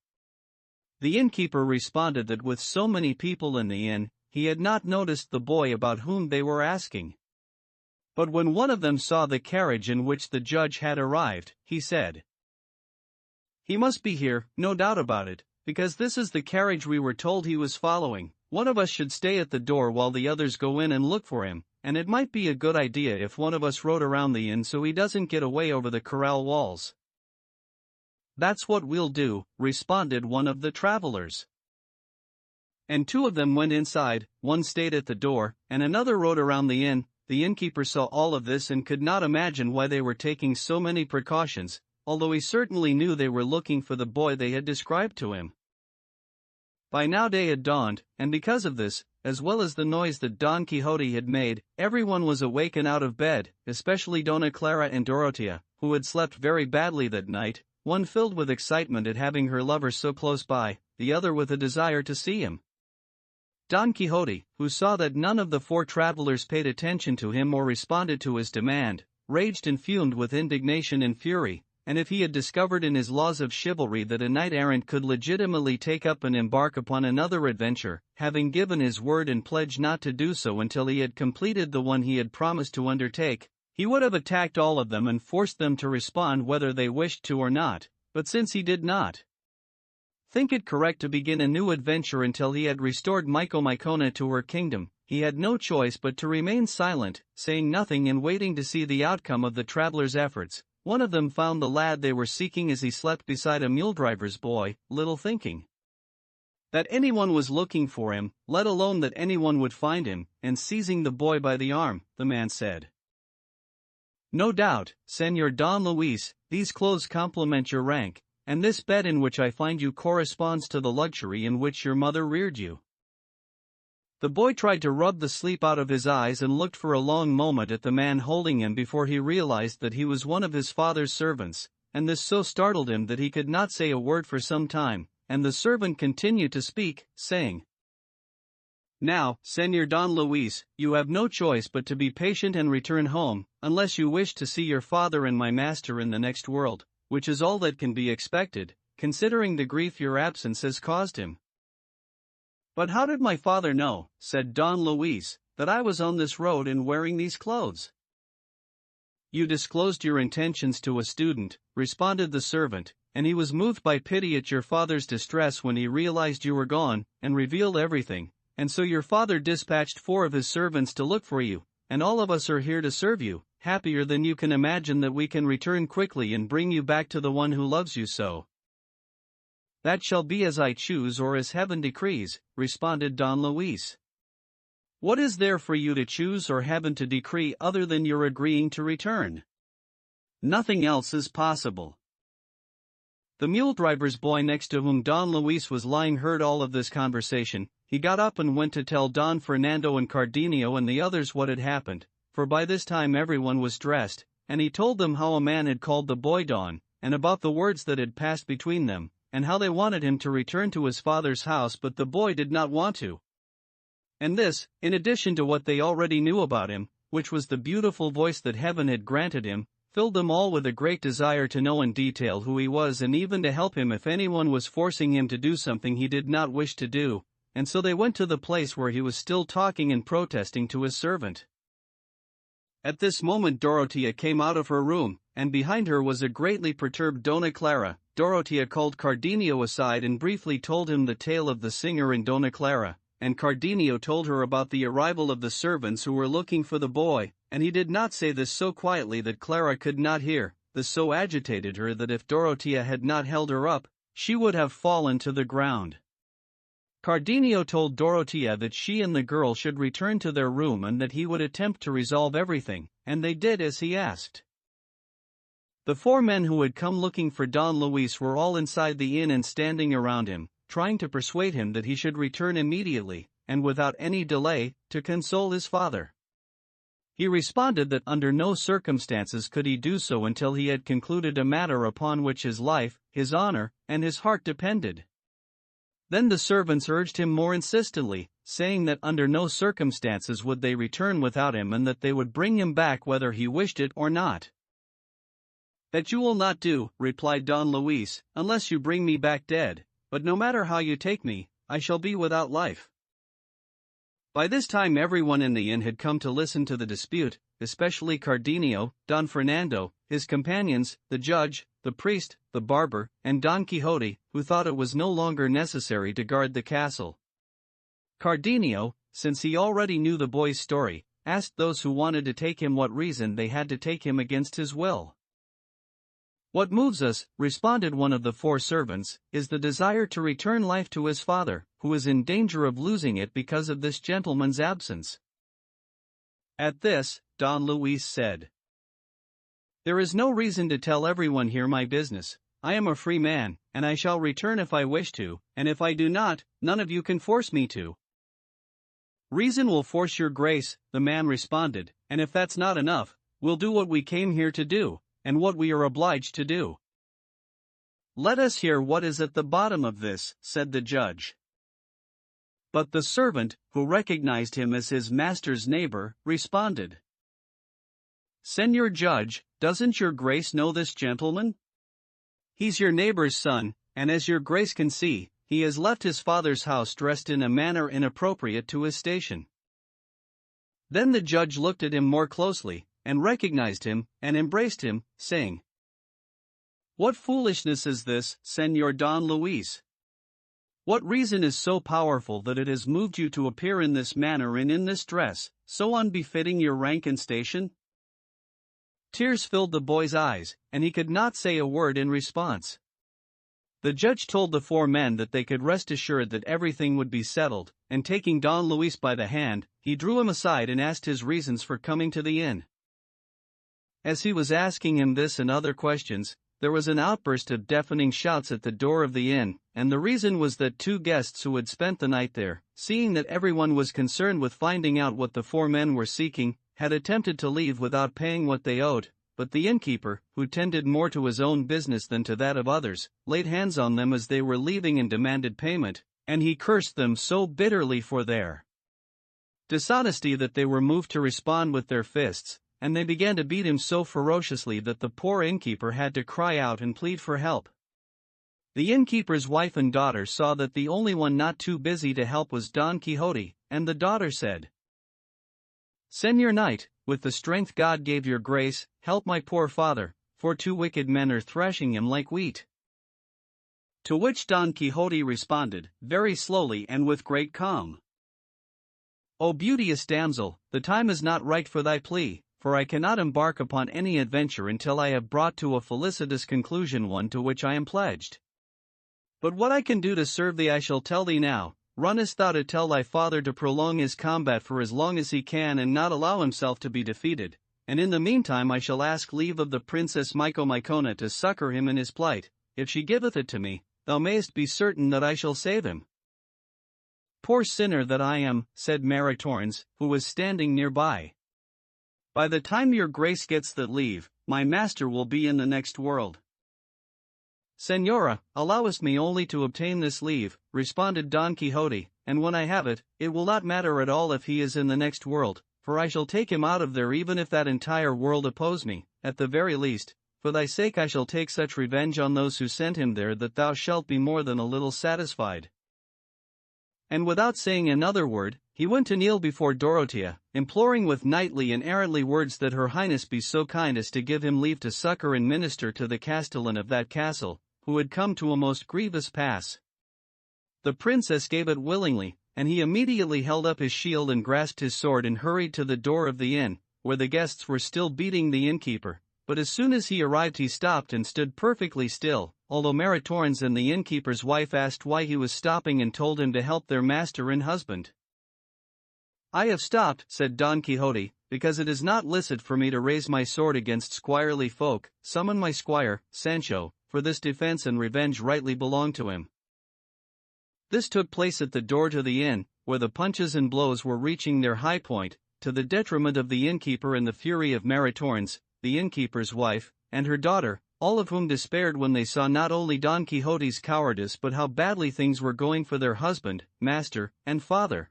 The innkeeper responded that with so many people in the inn, he had not noticed the boy about whom they were asking. But when one of them saw the carriage in which the judge had arrived, he said, "He must be here, no doubt about it, because this is the carriage we were told he was following. One of us should stay at the door while the others go in and look for him, and it might be a good idea if one of us rode around the inn so he doesn't get away over the corral walls." "That's what we'll do," responded one of the travelers. And two of them went inside, one stayed at the door, and another rode around the inn. The innkeeper saw all of this and could not imagine why they were taking so many precautions, although he certainly knew they were looking for the boy they had described to him. By now day had dawned, and because of this, as well as the noise that Don Quixote had made, everyone was awake and out of bed, especially Dona Clara and Dorotea, who had slept very badly that night, one filled with excitement at having her lover so close by, the other with a desire to see him. Don Quixote, who saw that none of the four travelers paid attention to him or responded to his demand, raged and fumed with indignation and fury, and if he had discovered in his laws of chivalry that a knight-errant could legitimately take up and embark upon another adventure, having given his word and pledged not to do so until he had completed the one he had promised to undertake, he would have attacked all of them and forced them to respond whether they wished to or not, but since he did not think it correct to begin a new adventure until he had restored Micomicona to her kingdom, he had no choice but to remain silent, saying nothing and waiting to see the outcome of the travelers' efforts. One of them found the lad they were seeking as he slept beside a mule driver's boy, little thinking that anyone was looking for him, let alone that anyone would find him, and seizing the boy by the arm, the man said, "No doubt, Señor Don Luis, these clothes complement your rank, and this bed in which I find you corresponds to the luxury in which your mother reared you." The boy tried to rub the sleep out of his eyes and looked for a long moment at the man holding him before he realized that he was one of his father's servants, and this so startled him that he could not say a word for some time, and the servant continued to speak, saying, "Now, Señor Don Luis, you have no choice but to be patient and return home, unless you wish to see your father and my master in the next world, which is all that can be expected, considering the grief your absence has caused him." "But how did my father know," said Don Luis, "that I was on this road and wearing these clothes?" "You disclosed your intentions to a student," responded the servant, "and he was moved by pity at your father's distress when he realized you were gone, and revealed everything, and so your father dispatched 4 of his servants to look for you, and all of us are here to serve you, happier than you can imagine that we can return quickly and bring you back to the one who loves you so." "That shall be as I choose or as heaven decrees," responded Don Luis. "What is there for you to choose or heaven to decree other than your agreeing to return? Nothing else is possible." The mule driver's boy next to whom Don Luis was lying heard all of this conversation. He got up and went to tell Don Fernando and Cardenio and the others what had happened, for by this time everyone was dressed, and he told them how a man had called the boy Don, and about the words that had passed between them, and how they wanted him to return to his father's house but the boy did not want to. And this, in addition to what they already knew about him, which was the beautiful voice that heaven had granted him, filled them all with a great desire to know in detail who he was and even to help him if anyone was forcing him to do something he did not wish to do, and so they went to the place where he was still talking and protesting to his servant. At this moment Dorothea came out of her room, and behind her was a greatly perturbed Dona Clara. Dorothea called Cardenio aside and briefly told him the tale of the singer and Dona Clara, and Cardenio told her about the arrival of the servants who were looking for the boy, and he did not say this so quietly that Clara could not hear. This so agitated her that if Dorothea had not held her up, she would have fallen to the ground. Cardenio told Dorothea that she and the girl should return to their room and that he would attempt to resolve everything, and they did as he asked. The 4 men who had come looking for Don Luis were all inside the inn and standing around him, trying to persuade him that he should return immediately, and without any delay, to console his father. He responded that under no circumstances could he do so until he had concluded a matter upon which his life, his honor, and his heart depended. Then the servants urged him more insistently, saying that under no circumstances would they return without him and that they would bring him back whether he wished it or not. "That you will not do," replied Don Luis, "unless you bring me back dead, but no matter how you take me, I shall be without life." By this time everyone in the inn had come to listen to the dispute, especially Cardenio, Don Fernando, his companions, the judge, the priest, the barber, and Don Quixote, who thought it was no longer necessary to guard the castle. Cardenio, since he already knew the boy's story, asked those who wanted to take him what reason they had to take him against his will. "What moves us," responded one of the 4 servants, "is the desire to return life to his father, who is in danger of losing it because of this gentleman's absence." At this, Don Luis said, "There is no reason to tell everyone here my business. I am a free man, and I shall return if I wish to, and if I do not, none of you can force me to." "Reason will force your grace," the man responded, "and if that's not enough, we'll do what we came here to do, and what we are obliged to do." "Let us hear what is at the bottom of this," said the judge. But the servant, who recognized him as his master's neighbor, responded, "Señor Judge, doesn't your grace know this gentleman? He's your neighbor's son, and as your grace can see, he has left his father's house dressed in a manner inappropriate to his station." Then the judge looked at him more closely, and recognized him, and embraced him, saying, "What foolishness is this, Señor Don Luis? What reason is so powerful that it has moved you to appear in this manner and in this dress, so unbefitting your rank and station?" Tears filled the boy's eyes, and he could not say a word in response. The judge told the 4 men that they could rest assured that everything would be settled, and taking Don Luis by the hand, he drew him aside and asked his reasons for coming to the inn. As he was asking him this and other questions, there was an outburst of deafening shouts at the door of the inn, and the reason was that 2 guests who had spent the night there, seeing that everyone was concerned with finding out what the 4 men were seeking, had attempted to leave without paying what they owed, but the innkeeper, who tended more to his own business than to that of others, laid hands on them as they were leaving and demanded payment, and he cursed them so bitterly for their dishonesty that they were moved to respond with their fists, and they began to beat him so ferociously that the poor innkeeper had to cry out and plead for help. The innkeeper's wife and daughter saw that the only one not too busy to help was Don Quixote, and the daughter said, "Señor Knight, with the strength God gave your grace, help my poor father, for 2 wicked men are thrashing him like wheat." To which Don Quixote responded, very slowly and with great calm, "O beauteous damsel, the time is not right for thy plea, for I cannot embark upon any adventure until I have brought to a felicitous conclusion one to which I am pledged. But what I can do to serve thee I shall tell thee now. Runnest thou to tell thy father to prolong his combat for as long as he can and not allow himself to be defeated, and in the meantime I shall ask leave of the Princess Micomicona to succor him in his plight. If she giveth it to me, thou mayest be certain that I shall save him." "Poor sinner that I am," said Maritornes, who was standing nearby. "By the time your grace gets that leave, my master will be in the next world." "Señora, allowest me only to obtain this leave," responded Don Quixote, "and when I have it, it will not matter at all if he is in the next world, for I shall take him out of there even if that entire world oppose me, at the very least, for thy sake I shall take such revenge on those who sent him there that thou shalt be more than a little satisfied." And without saying another word, he went to kneel before Dorothea, imploring with knightly and errantly words that her highness be so kind as to give him leave to succor and minister to the castellan of that castle, who had come to a most grievous pass. The princess gave it willingly, and he immediately held up his shield and grasped his sword and hurried to the door of the inn, where the guests were still beating the innkeeper. But as soon as he arrived he stopped and stood perfectly still, although Maritornes and the innkeeper's wife asked why he was stopping and told him to help their master and husband. "I have stopped," said Don Quixote, "because it is not licit for me to raise my sword against squirely folk. Summon my squire, Sancho, for this defense and revenge rightly belong to him." This took place at the door to the inn, where the punches and blows were reaching their high point, to the detriment of the innkeeper and the fury of Maritornes, the innkeeper's wife, and her daughter, all of whom despaired when they saw not only Don Quixote's cowardice but how badly things were going for their husband, master, and father.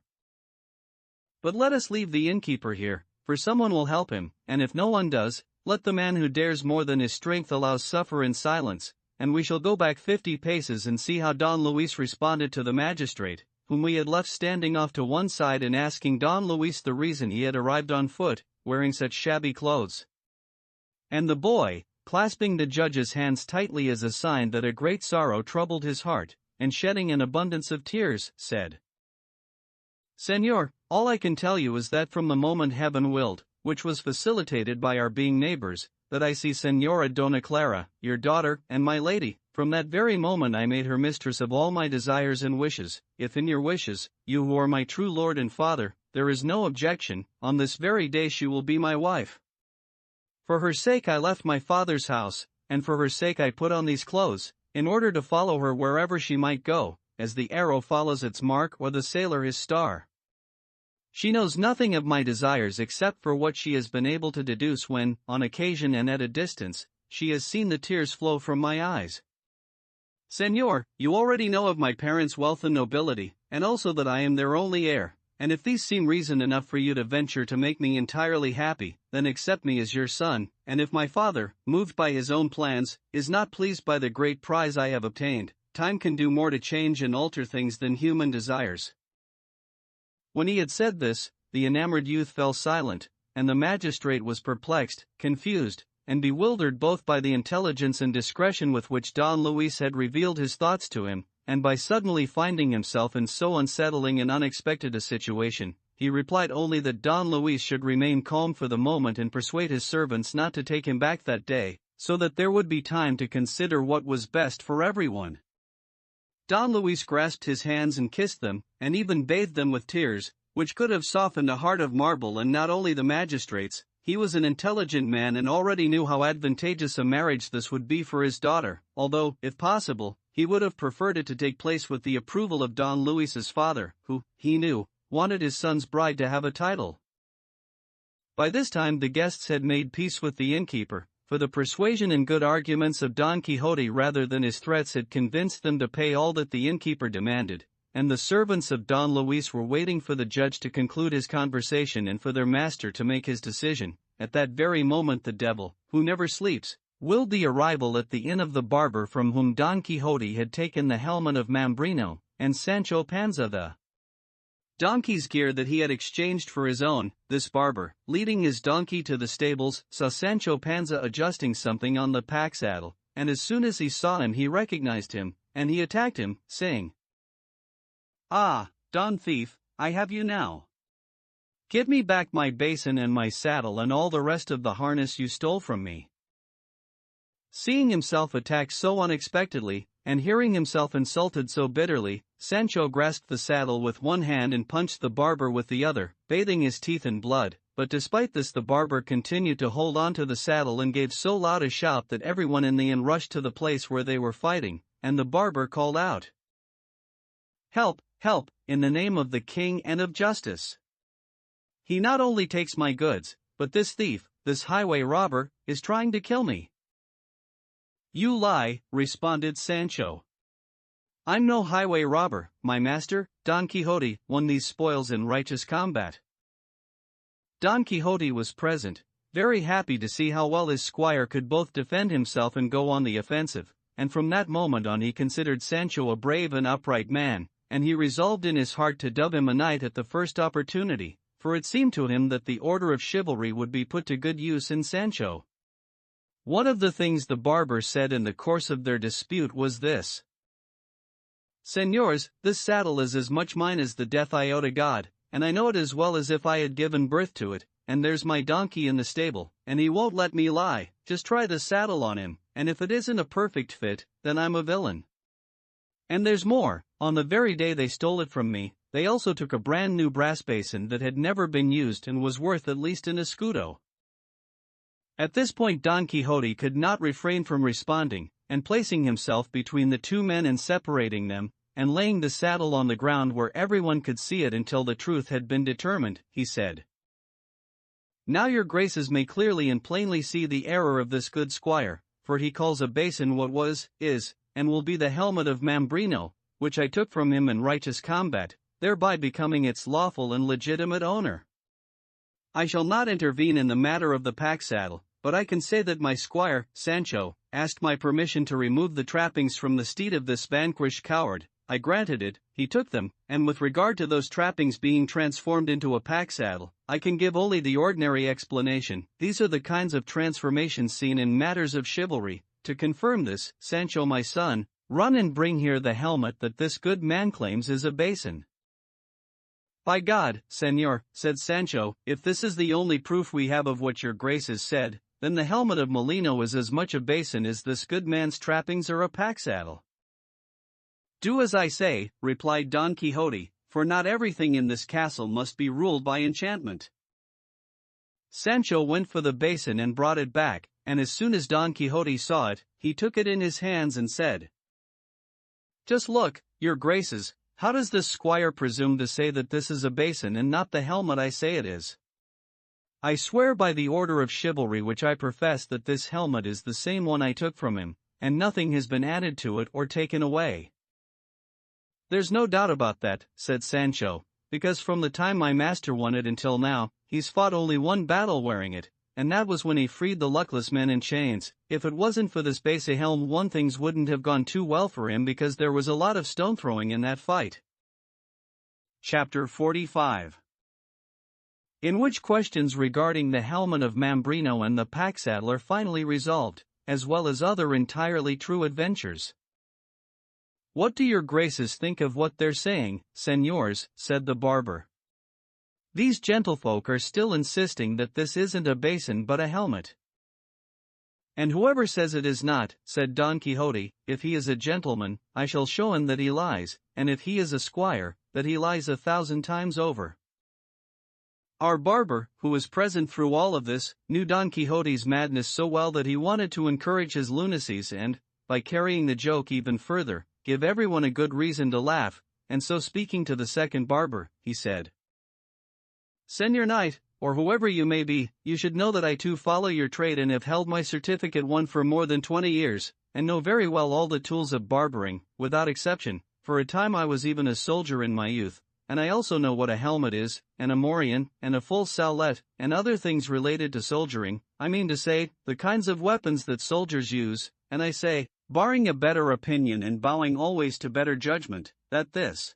"But let us leave the innkeeper here, for someone will help him, and if no one does, let the man who dares more than his strength allows suffer in silence, and we shall go back 50 paces and see how Don Luis responded to the magistrate, whom we had left standing off to one side and asking Don Luis the reason he had arrived on foot, wearing such shabby clothes." And the boy, clasping the judge's hands tightly as a sign that a great sorrow troubled his heart, and shedding an abundance of tears, said, "Señor, all I can tell you is that from the moment heaven willed, which was facilitated by our being neighbors, that I see Señora Dona Clara, your daughter, and my lady, from that very moment I made her mistress of all my desires and wishes. If in your wishes, you who are my true lord and father, there is no objection, on this very day she will be my wife. For her sake I left my father's house, and for her sake I put on these clothes, in order to follow her wherever she might go, as the arrow follows its mark or the sailor his star. She knows nothing of my desires except for what she has been able to deduce when, on occasion and at a distance, she has seen the tears flow from my eyes. Señor, you already know of my parents' wealth and nobility, and also that I am their only heir, and if these seem reason enough for you to venture to make me entirely happy, then accept me as your son, and if my father, moved by his own plans, is not pleased by the great prize I have obtained, time can do more to change and alter things than human desires." When he had said this, the enamored youth fell silent, and the magistrate was perplexed, confused, and bewildered both by the intelligence and discretion with which Don Luis had revealed his thoughts to him, and by suddenly finding himself in so unsettling and unexpected a situation. He replied only that Don Luis should remain calm for the moment and persuade his servants not to take him back that day, so that there would be time to consider what was best for everyone. Don Luis grasped his hands and kissed them, and even bathed them with tears, which could have softened a heart of marble. And not only the magistrates, he was an intelligent man and already knew how advantageous a marriage this would be for his daughter, although, if possible, he would have preferred it to take place with the approval of Don Luis's father, who, he knew, wanted his son's bride to have a title. By this time the guests had made peace with the innkeeper, for the persuasion and good arguments of Don Quixote rather than his threats had convinced them to pay all that the innkeeper demanded, and the servants of Don Luis were waiting for the judge to conclude his conversation and for their master to make his decision. At that very moment the devil, who never sleeps, willed the arrival at the inn of the barber from whom Don Quixote had taken the helmet of Mambrino, and Sancho Panza the donkey's gear that he had exchanged for his own. This barber, leading his donkey to the stables, saw Sancho Panza adjusting something on the pack saddle, and as soon as he saw him he recognized him, and he attacked him, saying, "Ah, Don Thief, I have you now. Give me back my basin and my saddle and all the rest of the harness you stole from me." Seeing himself attacked so unexpectedly, and hearing himself insulted so bitterly, Sancho grasped the saddle with one hand and punched the barber with the other, bathing his teeth in blood. But despite this the barber continued to hold on to the saddle and gave so loud a shout that everyone in the inn rushed to the place where they were fighting, and the barber called out, "Help, help, in the name of the king and of justice! He not only takes my goods, but this thief, this highway robber, is trying to kill me." "You lie," responded Sancho. "I'm no highway robber, my master, Don Quixote, won these spoils in righteous combat." Don Quixote was present, very happy to see how well his squire could both defend himself and go on the offensive, and from that moment on he considered Sancho a brave and upright man, and he resolved in his heart to dub him a knight at the first opportunity, for it seemed to him that the order of chivalry would be put to good use in Sancho. One of the things the barber said in the course of their dispute was this: "Señors, this saddle is as much mine as the death I owe to God, and I know it as well as if I had given birth to it, and there's my donkey in the stable, and he won't let me lie. Just try the saddle on him, and if it isn't a perfect fit, then I'm a villain. And there's more, on the very day they stole it from me, they also took a brand new brass basin that had never been used and was worth at least an escudo." At this point Don Quixote could not refrain from responding, and placing himself between the two men and separating them, and laying the saddle on the ground where everyone could see it until the truth had been determined, he said, "Now your graces may clearly and plainly see the error of this good squire, for he calls a basin what was, is, and will be the helmet of Mambrino, which I took from him in righteous combat, thereby becoming its lawful and legitimate owner. I shall not intervene in the matter of the pack saddle, but I can say that my squire, Sancho, asked my permission to remove the trappings from the steed of this vanquished coward. I granted it, he took them, and with regard to those trappings being transformed into a pack saddle, I can give only the ordinary explanation. These are the kinds of transformations seen in matters of chivalry. To confirm this, Sancho my son, run and bring here the helmet that this good man claims is a basin." "By God, Señor," said Sancho, "if this is the only proof we have of what your grace has said, then the helmet of Molino is as much a basin as this good man's trappings are a pack saddle." "Do as I say," replied Don Quixote, "for not everything in this castle must be ruled by enchantment." Sancho went for the basin and brought it back, and as soon as Don Quixote saw it, he took it in his hands and said, "Just look, your graces, how does this squire presume to say that this is a basin and not the helmet I say it is? I swear by the order of chivalry which I profess that this helmet is the same one I took from him, and nothing has been added to it or taken away." "There's no doubt about that," said Sancho, "because from the time my master won it until now, he's fought only one battle wearing it, and that was when he freed the luckless men in chains. If it wasn't for this base helm, one things wouldn't have gone too well for him because there was a lot of stone throwing in that fight." Chapter 45. In which questions regarding the helmet of Mambrino and the pack saddle are finally resolved, as well as other entirely true adventures. "What do your graces think of what they're saying, señors?" said the barber. "These gentlefolk are still insisting that this isn't a basin but a helmet." "And whoever says it is not," said Don Quixote, "if he is a gentleman, I shall show him that he lies, and if he is a squire, that he lies 1,000 times over." Our barber, who was present through all of this, knew Don Quixote's madness so well that he wanted to encourage his lunacies and, by carrying the joke even further, give everyone a good reason to laugh, and so speaking to the second barber, he said, "Señor Knight, or whoever you may be, you should know that I too follow your trade and have held my certificate one for more than 20 years, and know very well all the tools of barbering, without exception. For a time I was even a soldier in my youth, and I also know what a helmet is, and a morion, and a full sallet, and other things related to soldiering, I mean to say, the kinds of weapons that soldiers use, and I say, barring a better opinion and bowing always to better judgment, that this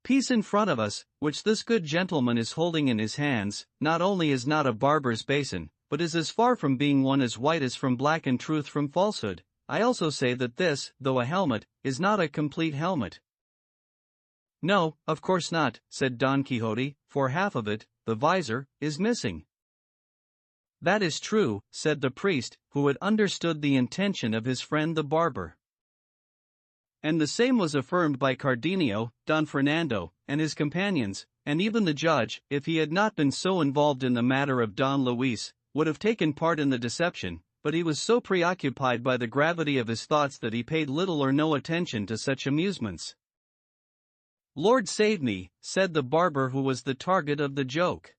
piece in front of us, which this good gentleman is holding in his hands, not only is not a barber's basin, but is as far from being one as white as from black and truth from falsehood. I also say that this, though a helmet, is not a complete helmet." "No, of course not," said Don Quixote, "for half of it, the visor, is missing." "That is true," said the priest, who had understood the intention of his friend the barber. And the same was affirmed by Cardenio, Don Fernando, and his companions, and even the judge, if he had not been so involved in the matter of Don Luis, would have taken part in the deception, but he was so preoccupied by the gravity of his thoughts that he paid little or no attention to such amusements. "Lord save me," said the barber who was the target of the joke.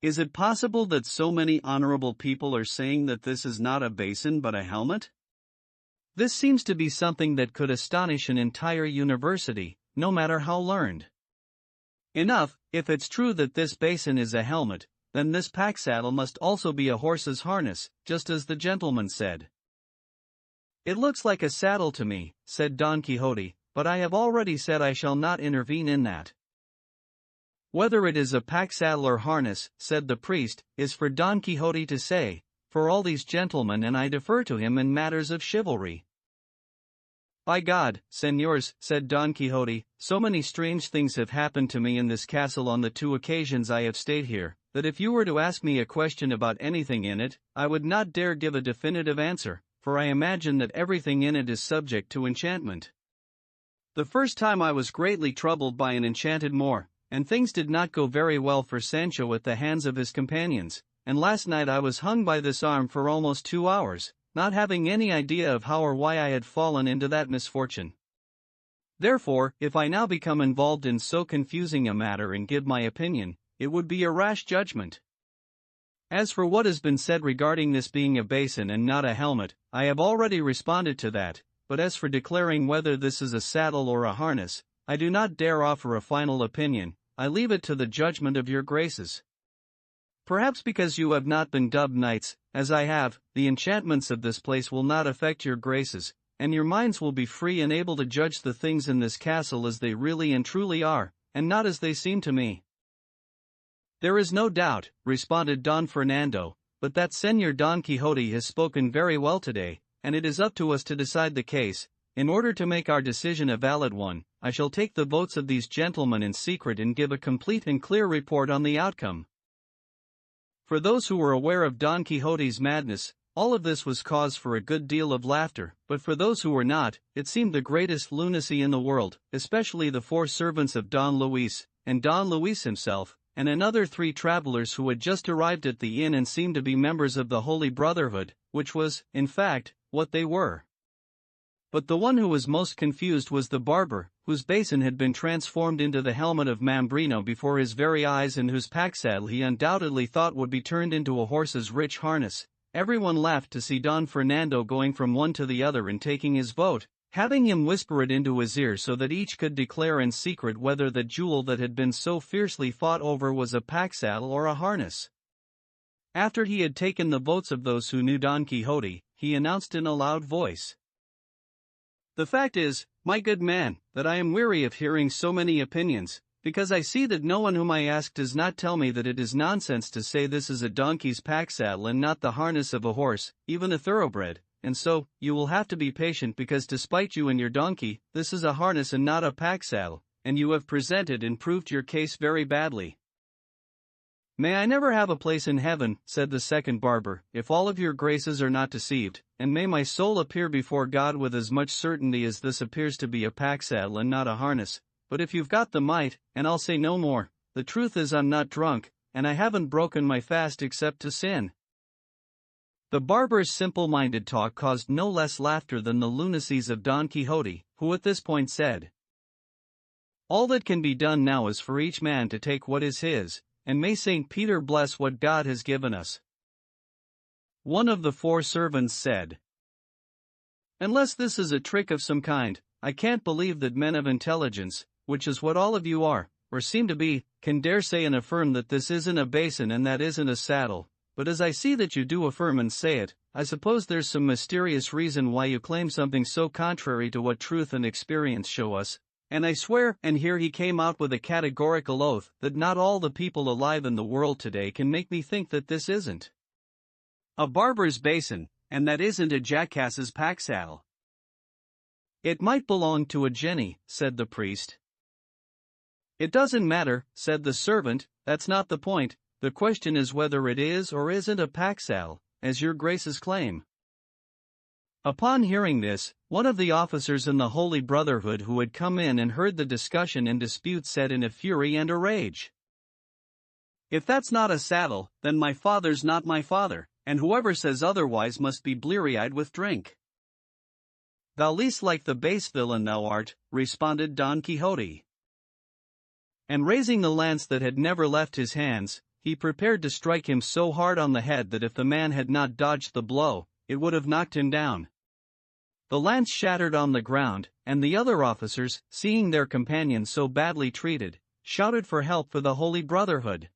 "Is it possible that so many honorable people are saying that this is not a basin but a helmet? This seems to be something that could astonish an entire university, no matter how learned. Enough, if it's true that this basin is a helmet, then this pack saddle must also be a horse's harness, just as the gentleman said. It looks like a saddle to me, said Don Quixote, but I have already said I shall not intervene in that. Whether it is a pack saddle or harness, said the priest, is for Don Quixote to say, for all these gentlemen and I defer to him in matters of chivalry. By God, señors, said Don Quixote, so many strange things have happened to me in this castle on the 2 occasions I have stayed here, that if you were to ask me a question about anything in it, I would not dare give a definitive answer, for I imagine that everything in it is subject to enchantment. The first time I was greatly troubled by an enchanted Moor, and things did not go very well for Sancho at the hands of his companions, and last night I was hung by this arm for almost 2 hours, not having any idea of how or why I had fallen into that misfortune. Therefore, if I now become involved in so confusing a matter and give my opinion, it would be a rash judgment. As for what has been said regarding this being a basin and not a helmet, I have already responded to that, but as for declaring whether this is a saddle or a harness, I do not dare offer a final opinion. I leave it to the judgment of your graces. Perhaps because you have not been dubbed knights, as I have, the enchantments of this place will not affect your graces, and your minds will be free and able to judge the things in this castle as they really and truly are, and not as they seem to me. There is no doubt, responded Don Fernando, but that Señor Don Quixote has spoken very well today, and it is up to us to decide the case. In order to make our decision a valid one, I shall take the votes of these gentlemen in secret and give a complete and clear report on the outcome. For those who were aware of Don Quixote's madness, all of this was cause for a good deal of laughter, but for those who were not, it seemed the greatest lunacy in the world, especially the 4 servants of Don Luis, and Don Luis himself, and another 3 travelers who had just arrived at the inn and seemed to be members of the Holy Brotherhood, which was, in fact, what they were. But the one who was most confused was the barber, whose basin had been transformed into the helmet of Mambrino before his very eyes and whose pack saddle he undoubtedly thought would be turned into a horse's rich harness. Everyone laughed to see Don Fernando going from one to the other and taking his vote, having him whisper it into his ear so that each could declare in secret whether the jewel that had been so fiercely fought over was a pack saddle or a harness. After he had taken the votes of those who knew Don Quixote, he announced in a loud voice, "The fact is, my good man, that I am weary of hearing so many opinions, because I see that no one whom I ask does not tell me that it is nonsense to say this is a donkey's pack saddle and not the harness of a horse, even a thoroughbred, and so, you will have to be patient because despite you and your donkey, this is a harness and not a pack saddle, and you have presented and proved your case very badly." "May I never have a place in heaven," said the second barber, "if all of your graces are not deceived, and may my soul appear before God with as much certainty as this appears to be a pack saddle and not a harness, but if you've got the might, and I'll say no more, the truth is I'm not drunk, and I haven't broken my fast except to sin." The barber's simple-minded talk caused no less laughter than the lunacies of Don Quixote, who at this point said, "All that can be done now is for each man to take what is his, and may St. Peter bless what God has given us." One of the 4 servants said, "Unless this is a trick of some kind, I can't believe that men of intelligence, which is what all of you are, or seem to be, can dare say and affirm that this isn't a basin and that isn't a saddle, but as I see that you do affirm and say it, I suppose there's some mysterious reason why you claim something so contrary to what truth and experience show us. And I swear," and here he came out with a categorical oath, "that not all the people alive in the world today can make me think that this isn't a barber's basin, and that isn't a jackass's pack saddle." "It might belong to a jenny," said the priest. "It doesn't matter," said the servant, "that's not the point, the question is whether it is or isn't a pack saddle, as your graces claim." Upon hearing this, one of the officers in the Holy Brotherhood who had come in and heard the discussion and dispute said in a fury and a rage, "If that's not a saddle, then my father's not my father, and whoever says otherwise must be bleary-eyed with drink." "Thou least like the base villain thou art," responded Don Quixote. And raising the lance that had never left his hands, he prepared to strike him so hard on the head that if the man had not dodged the blow, it would have knocked him down. The lance shattered on the ground, and the other officers, seeing their companion so badly treated, shouted for help for the Holy Brotherhood.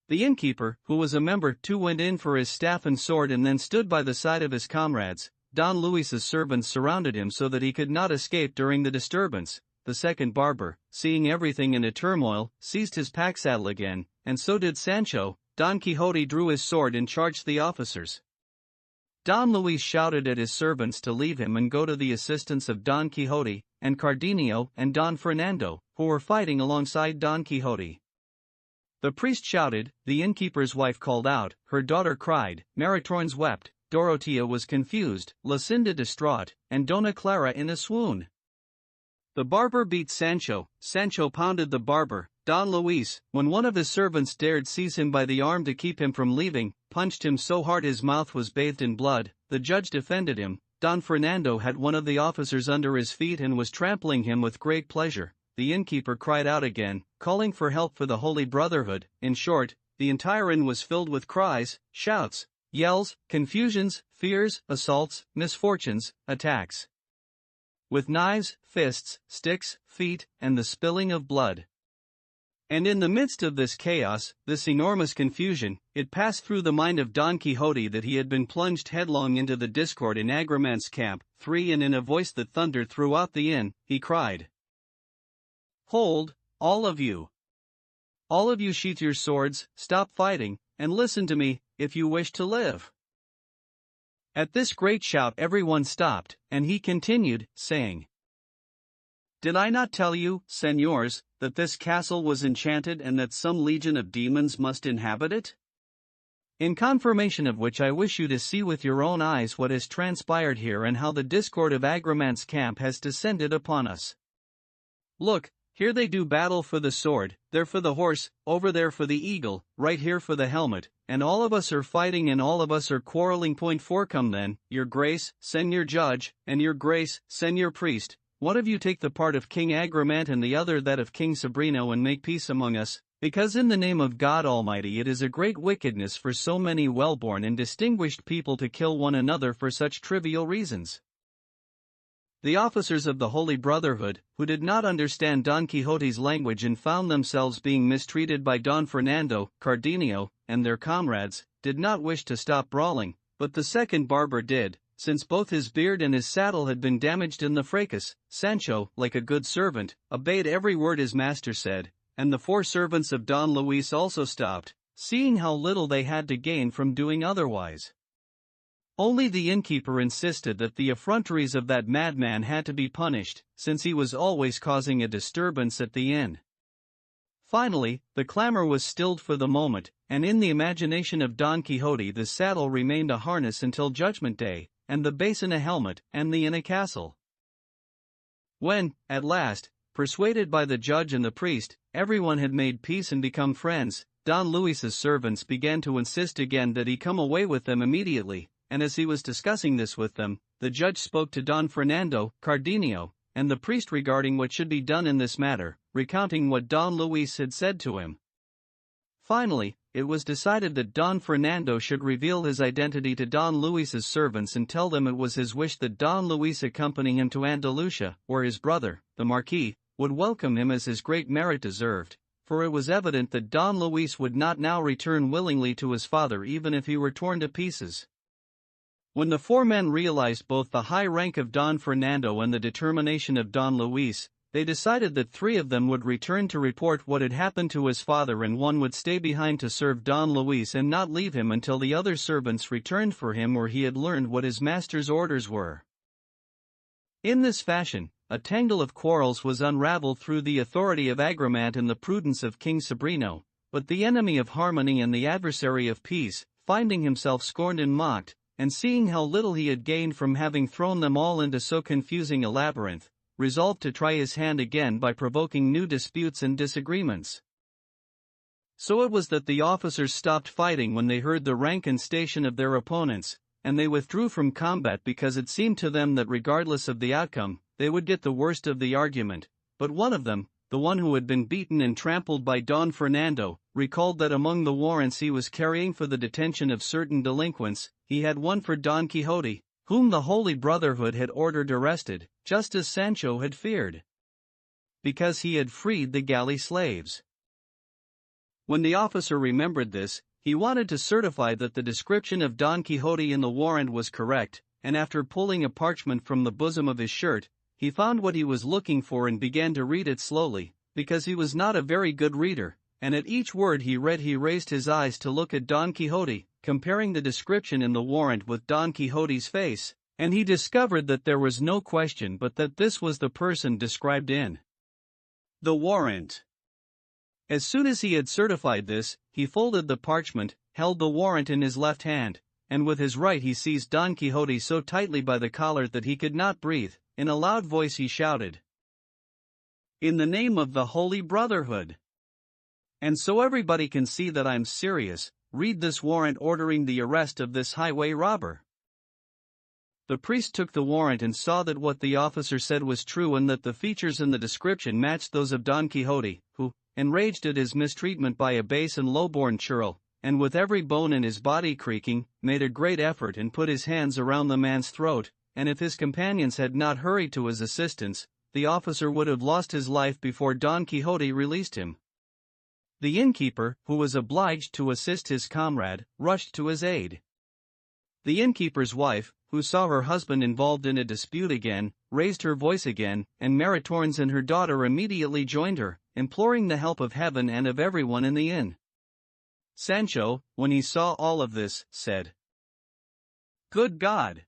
The innkeeper, who was a member too, went in for his staff and sword and then stood by the side of his comrades. Don Luis's servants surrounded him so that he could not escape during the disturbance. The second barber, seeing everything in a turmoil, seized his pack saddle again, and so did Sancho. Don Quixote drew his sword and charged the officers. Don Luis shouted at his servants to leave him and go to the assistance of Don Quixote, and Cardenio and Don Fernando, who were fighting alongside Don Quixote. The priest shouted, the innkeeper's wife called out, her daughter cried, Maritornes wept, Dorotea was confused, Lucinda distraught, and Dona Clara in a swoon. The barber beat Sancho, Sancho pounded the barber. Don Luis, when one of his servants dared seize him by the arm to keep him from leaving, punched him so hard his mouth was bathed in blood. The judge defended him. Don Fernando had one of the officers under his feet and was trampling him with great pleasure. The innkeeper cried out again, calling for help for the Holy Brotherhood. In short, the entire inn was filled with cries, shouts, yells, confusions, fears, assaults, misfortunes, attacks. With knives, fists, sticks, feet, and the spilling of blood. And in the midst of this chaos, this enormous confusion, it passed through the mind of Don Quixote that he had been plunged headlong into the discord in Agramant's camp. 3 And in a voice that thundered throughout the inn, he cried, Hold, all of you! All of you sheath your swords, stop fighting, and listen to me, if you wish to live. At this great shout everyone stopped, and he continued, saying, Did I not tell you, señors, that this castle was enchanted and that some legion of demons must inhabit it? In confirmation of which I wish you to see with your own eyes what has transpired here and how the discord of Agramant's camp has descended upon us. Look, here they do battle for the sword, there for the horse, over there for the eagle, right here for the helmet, and all of us are fighting and all of us are quarreling. Point 4 Come then, your grace, send your judge, and your grace, send your priest. One of you take the part of King Agramant and the other that of King Sobrino and make peace among us, because in the name of God Almighty it is a great wickedness for so many well-born and distinguished people to kill one another for such trivial reasons. The officers of the Holy Brotherhood, who did not understand Don Quixote's language and found themselves being mistreated by Don Fernando, Cardenio, and their comrades, did not wish to stop brawling, but the second barber did, since both his beard and his saddle had been damaged in the fracas. Sancho, like a good servant, obeyed every word his master said, and the 4 servants of Don Luis also stopped, seeing how little they had to gain from doing otherwise. Only the innkeeper insisted that the effronteries of that madman had to be punished, since he was always causing a disturbance at the inn. Finally, the clamor was stilled for the moment, and in the imagination of Don Quixote the saddle remained a harness until Judgment Day, and the basin a helmet, and the inn a castle. When, at last, persuaded by the judge and the priest, everyone had made peace and become friends, Don Luis's servants began to insist again that he come away with them immediately. And as he was discussing this with them, the judge spoke to Don Fernando, Cardenio, and the priest regarding what should be done in this matter, recounting what Don Luis had said to him. Finally, it was decided that Don Fernando should reveal his identity to Don Luis's servants and tell them it was his wish that Don Luis accompany him to Andalusia, where his brother, the Marquis, would welcome him as his great merit deserved, for it was evident that Don Luis would not now return willingly to his father even if he were torn to pieces. When the 4 men realized both the high rank of Don Fernando and the determination of Don Luis, they decided that 3 of them would return to report what had happened to his father and 1 would stay behind to serve Don Luis and not leave him until the other servants returned for him or he had learned what his master's orders were. In this fashion, a tangle of quarrels was unraveled through the authority of Agramant and the prudence of King Sobrino, but the enemy of harmony and the adversary of peace, finding himself scorned and mocked, and seeing how little he had gained from having thrown them all into so confusing a labyrinth, resolved to try his hand again by provoking new disputes and disagreements. So it was that the officers stopped fighting when they heard the rank and station of their opponents, and they withdrew from combat because it seemed to them that regardless of the outcome, they would get the worst of the argument. But one of them, the one who had been beaten and trampled by Don Fernando, recalled that among the warrants he was carrying for the detention of certain delinquents, he had one for Don Quixote, whom the Holy Brotherhood had ordered arrested, just as Sancho had feared, because he had freed the galley slaves. When the officer remembered this, he wanted to certify that the description of Don Quixote in the warrant was correct, and after pulling a parchment from the bosom of his shirt, he found what he was looking for and began to read it slowly, because he was not a very good reader, and at each word he read he raised his eyes to look at Don Quixote, comparing the description in the warrant with Don Quixote's face, and he discovered that there was no question but that this was the person described in the warrant. As soon as he had certified this, he folded the parchment, held the warrant in his left hand, and with his right he seized Don Quixote so tightly by the collar that he could not breathe. In a loud voice he shouted, "In the name of the Holy Brotherhood! And so everybody can see that I'm serious, read this warrant ordering the arrest of this highway robber." The priest took the warrant and saw that what the officer said was true and that the features in the description matched those of Don Quixote, who, enraged at his mistreatment by a base and low-born churl, and with every bone in his body creaking, made a great effort and put his hands around the man's throat, and if his companions had not hurried to his assistance, the officer would have lost his life before Don Quixote released him. The innkeeper, who was obliged to assist his comrade, rushed to his aid. The innkeeper's wife, who saw her husband involved in a dispute again, raised her voice again, and Maritornes and her daughter immediately joined her, imploring the help of heaven and of everyone in the inn. Sancho, when he saw all of this, said, "Good God!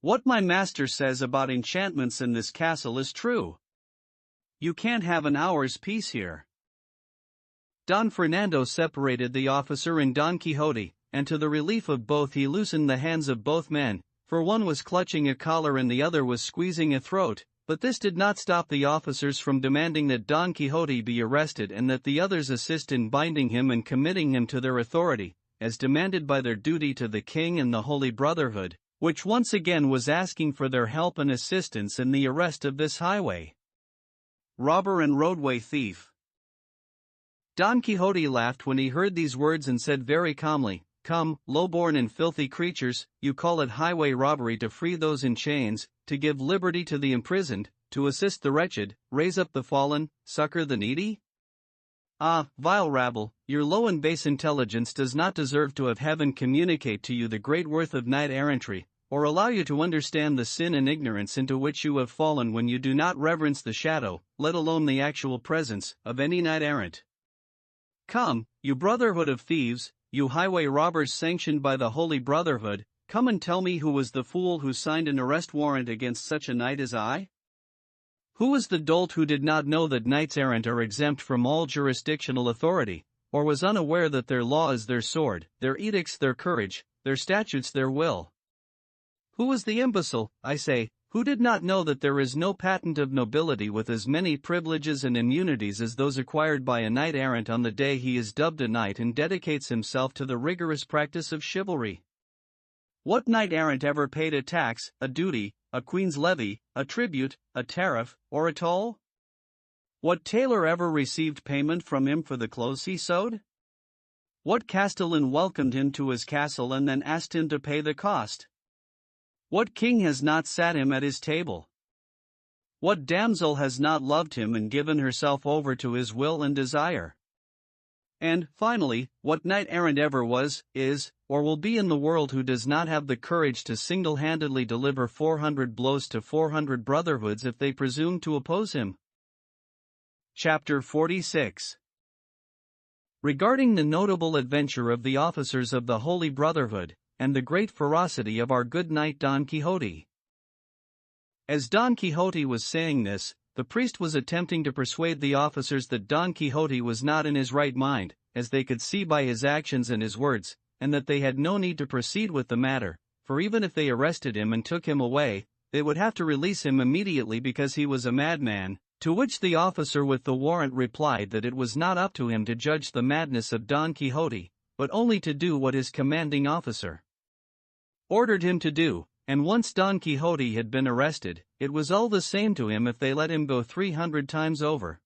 What my master says about enchantments in this castle is true. You can't have an hour's peace here." Don Fernando separated the officer and Don Quixote, and to the relief of both he loosened the hands of both men, for one was clutching a collar and the other was squeezing a throat, but this did not stop the officers from demanding that Don Quixote be arrested and that the others assist in binding him and committing him to their authority, as demanded by their duty to the king and the Holy Brotherhood, which once again was asking for their help and assistance in the arrest of this highway robber and roadway thief. Don Quixote laughed when he heard these words and said very calmly, "Come, low-born and filthy creatures, you call it highway robbery to free those in chains, to give liberty to the imprisoned, to assist the wretched, raise up the fallen, succor the needy? Ah, vile rabble, your low and base intelligence does not deserve to have heaven communicate to you the great worth of knight-errantry, or allow you to understand the sin and ignorance into which you have fallen when you do not reverence the shadow, let alone the actual presence, of any knight-errant. Come, you brotherhood of thieves, you highway robbers sanctioned by the Holy Brotherhood, come and tell me who was the fool who signed an arrest warrant against such a knight as I? Who was the dolt who did not know that knights-errant are exempt from all jurisdictional authority, or was unaware that their law is their sword, their edicts their courage, their statutes their will? Who was the imbecile, I say, who did not know that there is no patent of nobility with as many privileges and immunities as those acquired by a knight-errant on the day he is dubbed a knight and dedicates himself to the rigorous practice of chivalry? What knight-errant ever paid a tax, a duty, a queen's levy, a tribute, a tariff, or a toll? What tailor ever received payment from him for the clothes he sewed? What castellan welcomed him to his castle and then asked him to pay the cost? What king has not sat him at his table? What damsel has not loved him and given herself over to his will and desire? And, finally, what knight-errant ever was, is, or will be in the world who does not have the courage to single-handedly deliver 400 blows to 400 brotherhoods if they presume to oppose him? Chapter 46. Regarding the notable adventure of the officers of the Holy Brotherhood, and the great ferocity of our good knight Don Quixote. As Don Quixote was saying this, the priest was attempting to persuade the officers that Don Quixote was not in his right mind, as they could see by his actions and his words, and that they had no need to proceed with the matter, for even if they arrested him and took him away, they would have to release him immediately because he was a madman, to which the officer with the warrant replied that it was not up to him to judge the madness of Don Quixote, but only to do what his commanding officer ordered him to do, and once Don Quixote had been arrested, it was all the same to him if they let him go 300 times over.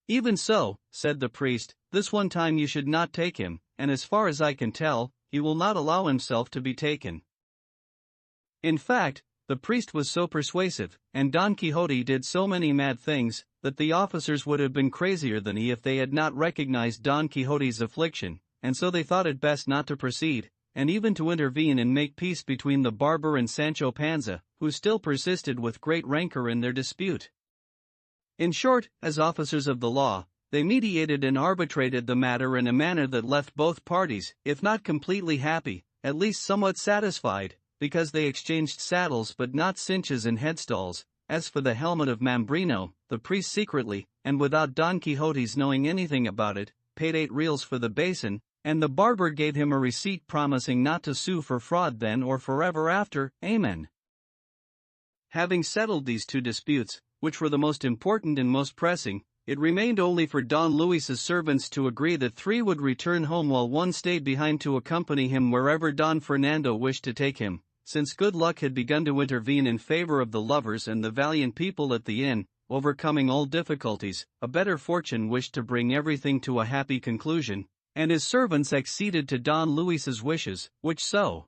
Even so, said the priest, this one time you should not take him, and as far as I can tell, he will not allow himself to be taken. In fact, The priest was so persuasive, and Don Quixote did so many mad things, that the officers would have been crazier than he if they had not recognized Don Quixote's affliction, and so they thought it best not to proceed, and even to intervene and make peace between the barber and Sancho Panza, who still persisted with great rancor in their dispute. In short, as officers of the law, they mediated and arbitrated the matter in a manner that left both parties, if not completely happy, at least somewhat satisfied, because they exchanged saddles but not cinches and headstalls. As for the helmet of Mambrino, the priest secretly, and without Don Quixote's knowing anything about it, paid 8 reals for the basin, and the barber gave him a receipt promising not to sue for fraud then or forever after. Amen. Having settled these 2 disputes, which were the most important and most pressing, it remained only for Don Luis's servants to agree that 3 would return home while 1 stayed behind to accompany him wherever Don Fernando wished to take him. Since good luck had begun to intervene in favor of the lovers and the valiant people at the inn, overcoming all difficulties, a better fortune wished to bring everything to a happy conclusion, and his servants acceded to Don Luis's wishes, which so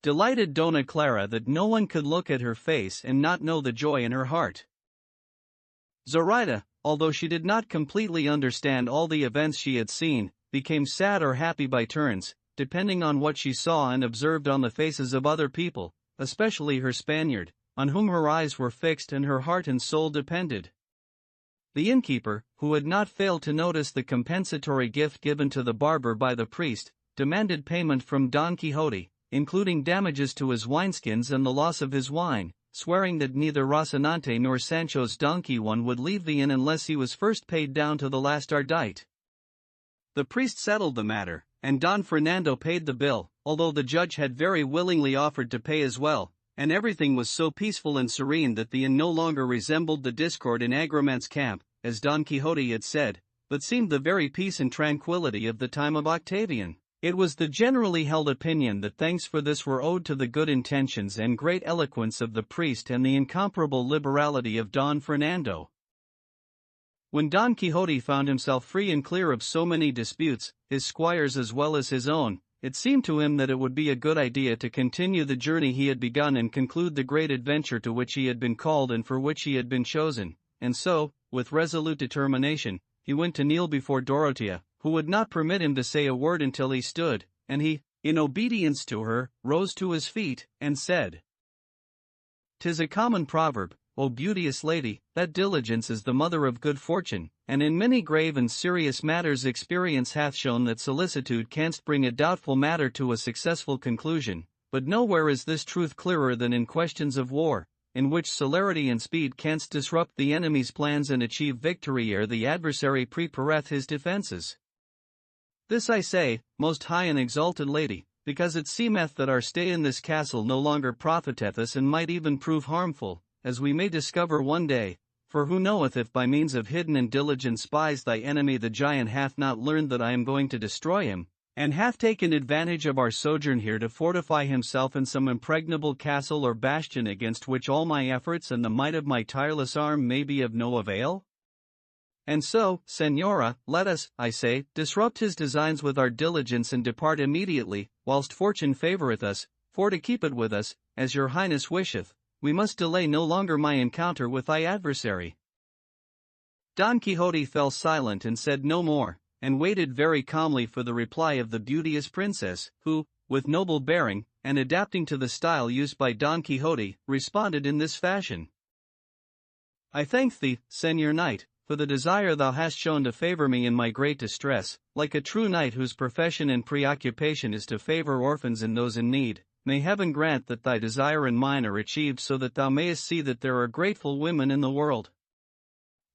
delighted Dona Clara that no one could look at her face and not know the joy in her heart. Zoraida, although she did not completely understand all the events she had seen, became sad or happy by turns, depending on what she saw and observed on the faces of other people, especially her Spaniard, on whom her eyes were fixed and her heart and soul depended. The innkeeper, who had not failed to notice the compensatory gift given to the barber by the priest, demanded payment from Don Quixote, including damages to his wineskins and the loss of his wine, swearing that neither Rocinante nor Sancho's donkey one would leave the inn unless he was first paid down to the last ardite. The priest settled the matter, and Don Fernando paid the bill, although the judge had very willingly offered to pay as well, and everything was so peaceful and serene that the inn no longer resembled the discord in Agramante's camp, as Don Quixote had said, but seemed the very peace and tranquility of the time of Octavian. It was the generally held opinion that thanks for this were owed to the good intentions and great eloquence of the priest and the incomparable liberality of Don Fernando. When Don Quixote found himself free and clear of so many disputes, his squire's as well as his own, it seemed to him that it would be a good idea to continue the journey he had begun and conclude the great adventure to which he had been called and for which he had been chosen, and so, with resolute determination, he went to kneel before Dorothea, who would not permit him to say a word until he stood, and he, in obedience to her, rose to his feet, and said, "'Tis a common proverb, O beauteous lady, that diligence is the mother of good fortune, and in many grave and serious matters experience hath shown that solicitude canst bring a doubtful matter to a successful conclusion, but nowhere is this truth clearer than in questions of war, in which celerity and speed canst disrupt the enemy's plans and achieve victory ere the adversary prepareth his defenses. This I say, most high and exalted lady, because it seemeth that our stay in this castle no longer profiteth us and might even prove harmful, as we may discover one day, for who knoweth if by means of hidden and diligent spies thy enemy the giant hath not learned that I am going to destroy him, and hath taken advantage of our sojourn here to fortify himself in some impregnable castle or bastion against which all my efforts and the might of my tireless arm may be of no avail? And so, Señora, let us, I say, disrupt his designs with our diligence and depart immediately, whilst fortune favoureth us, for to keep it with us, as your highness wisheth, we must delay no longer my encounter with thy adversary." Don Quixote fell silent and said no more, and waited very calmly for the reply of the beauteous princess, who, with noble bearing, and adapting to the style used by Don Quixote, responded in this fashion: "I thank thee, Señor Knight, for the desire thou hast shown to favor me in my great distress, like a true knight whose profession and preoccupation is to favor orphans and those in need. May heaven grant that thy desire and mine are achieved so that thou mayest see that there are grateful women in the world.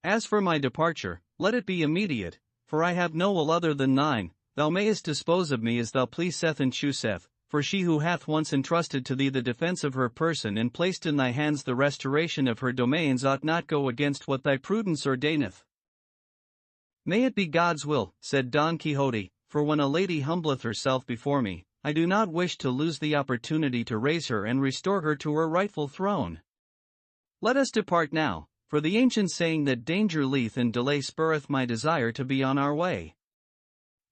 As for my departure, let it be immediate, for I have no will other than thine. Thou mayest dispose of me as thou pleaseth and chooseth, for she who hath once entrusted to thee the defense of her person and placed in thy hands the restoration of her domains ought not go against what thy prudence ordaineth." "May it be God's will," said Don Quixote, "for when a lady humbleth herself before me, I do not wish to lose the opportunity to raise her and restore her to her rightful throne. Let us depart now, for the ancient saying that danger leath and delay spurreth my desire to be on our way."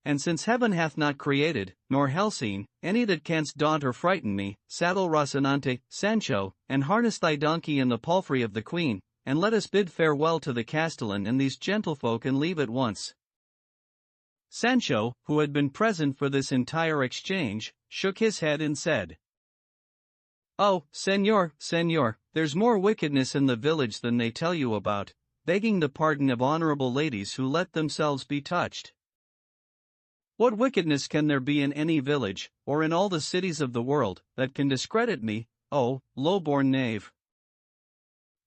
And since heaven hath not created, nor hell seen, any that canst daunt or frighten me, saddle Rocinante, Sancho, and harness thy donkey in the palfrey of the queen, and let us bid farewell to the castellan and these gentlefolk and leave at once. Sancho, who had been present for this entire exchange, shook his head and said, "Oh, Señor, there's more wickedness in the village than they tell you about, begging the pardon of honorable ladies who let themselves be touched. What wickedness can there be in any village, or in all the cities of the world, that can discredit me, oh, low-born knave?"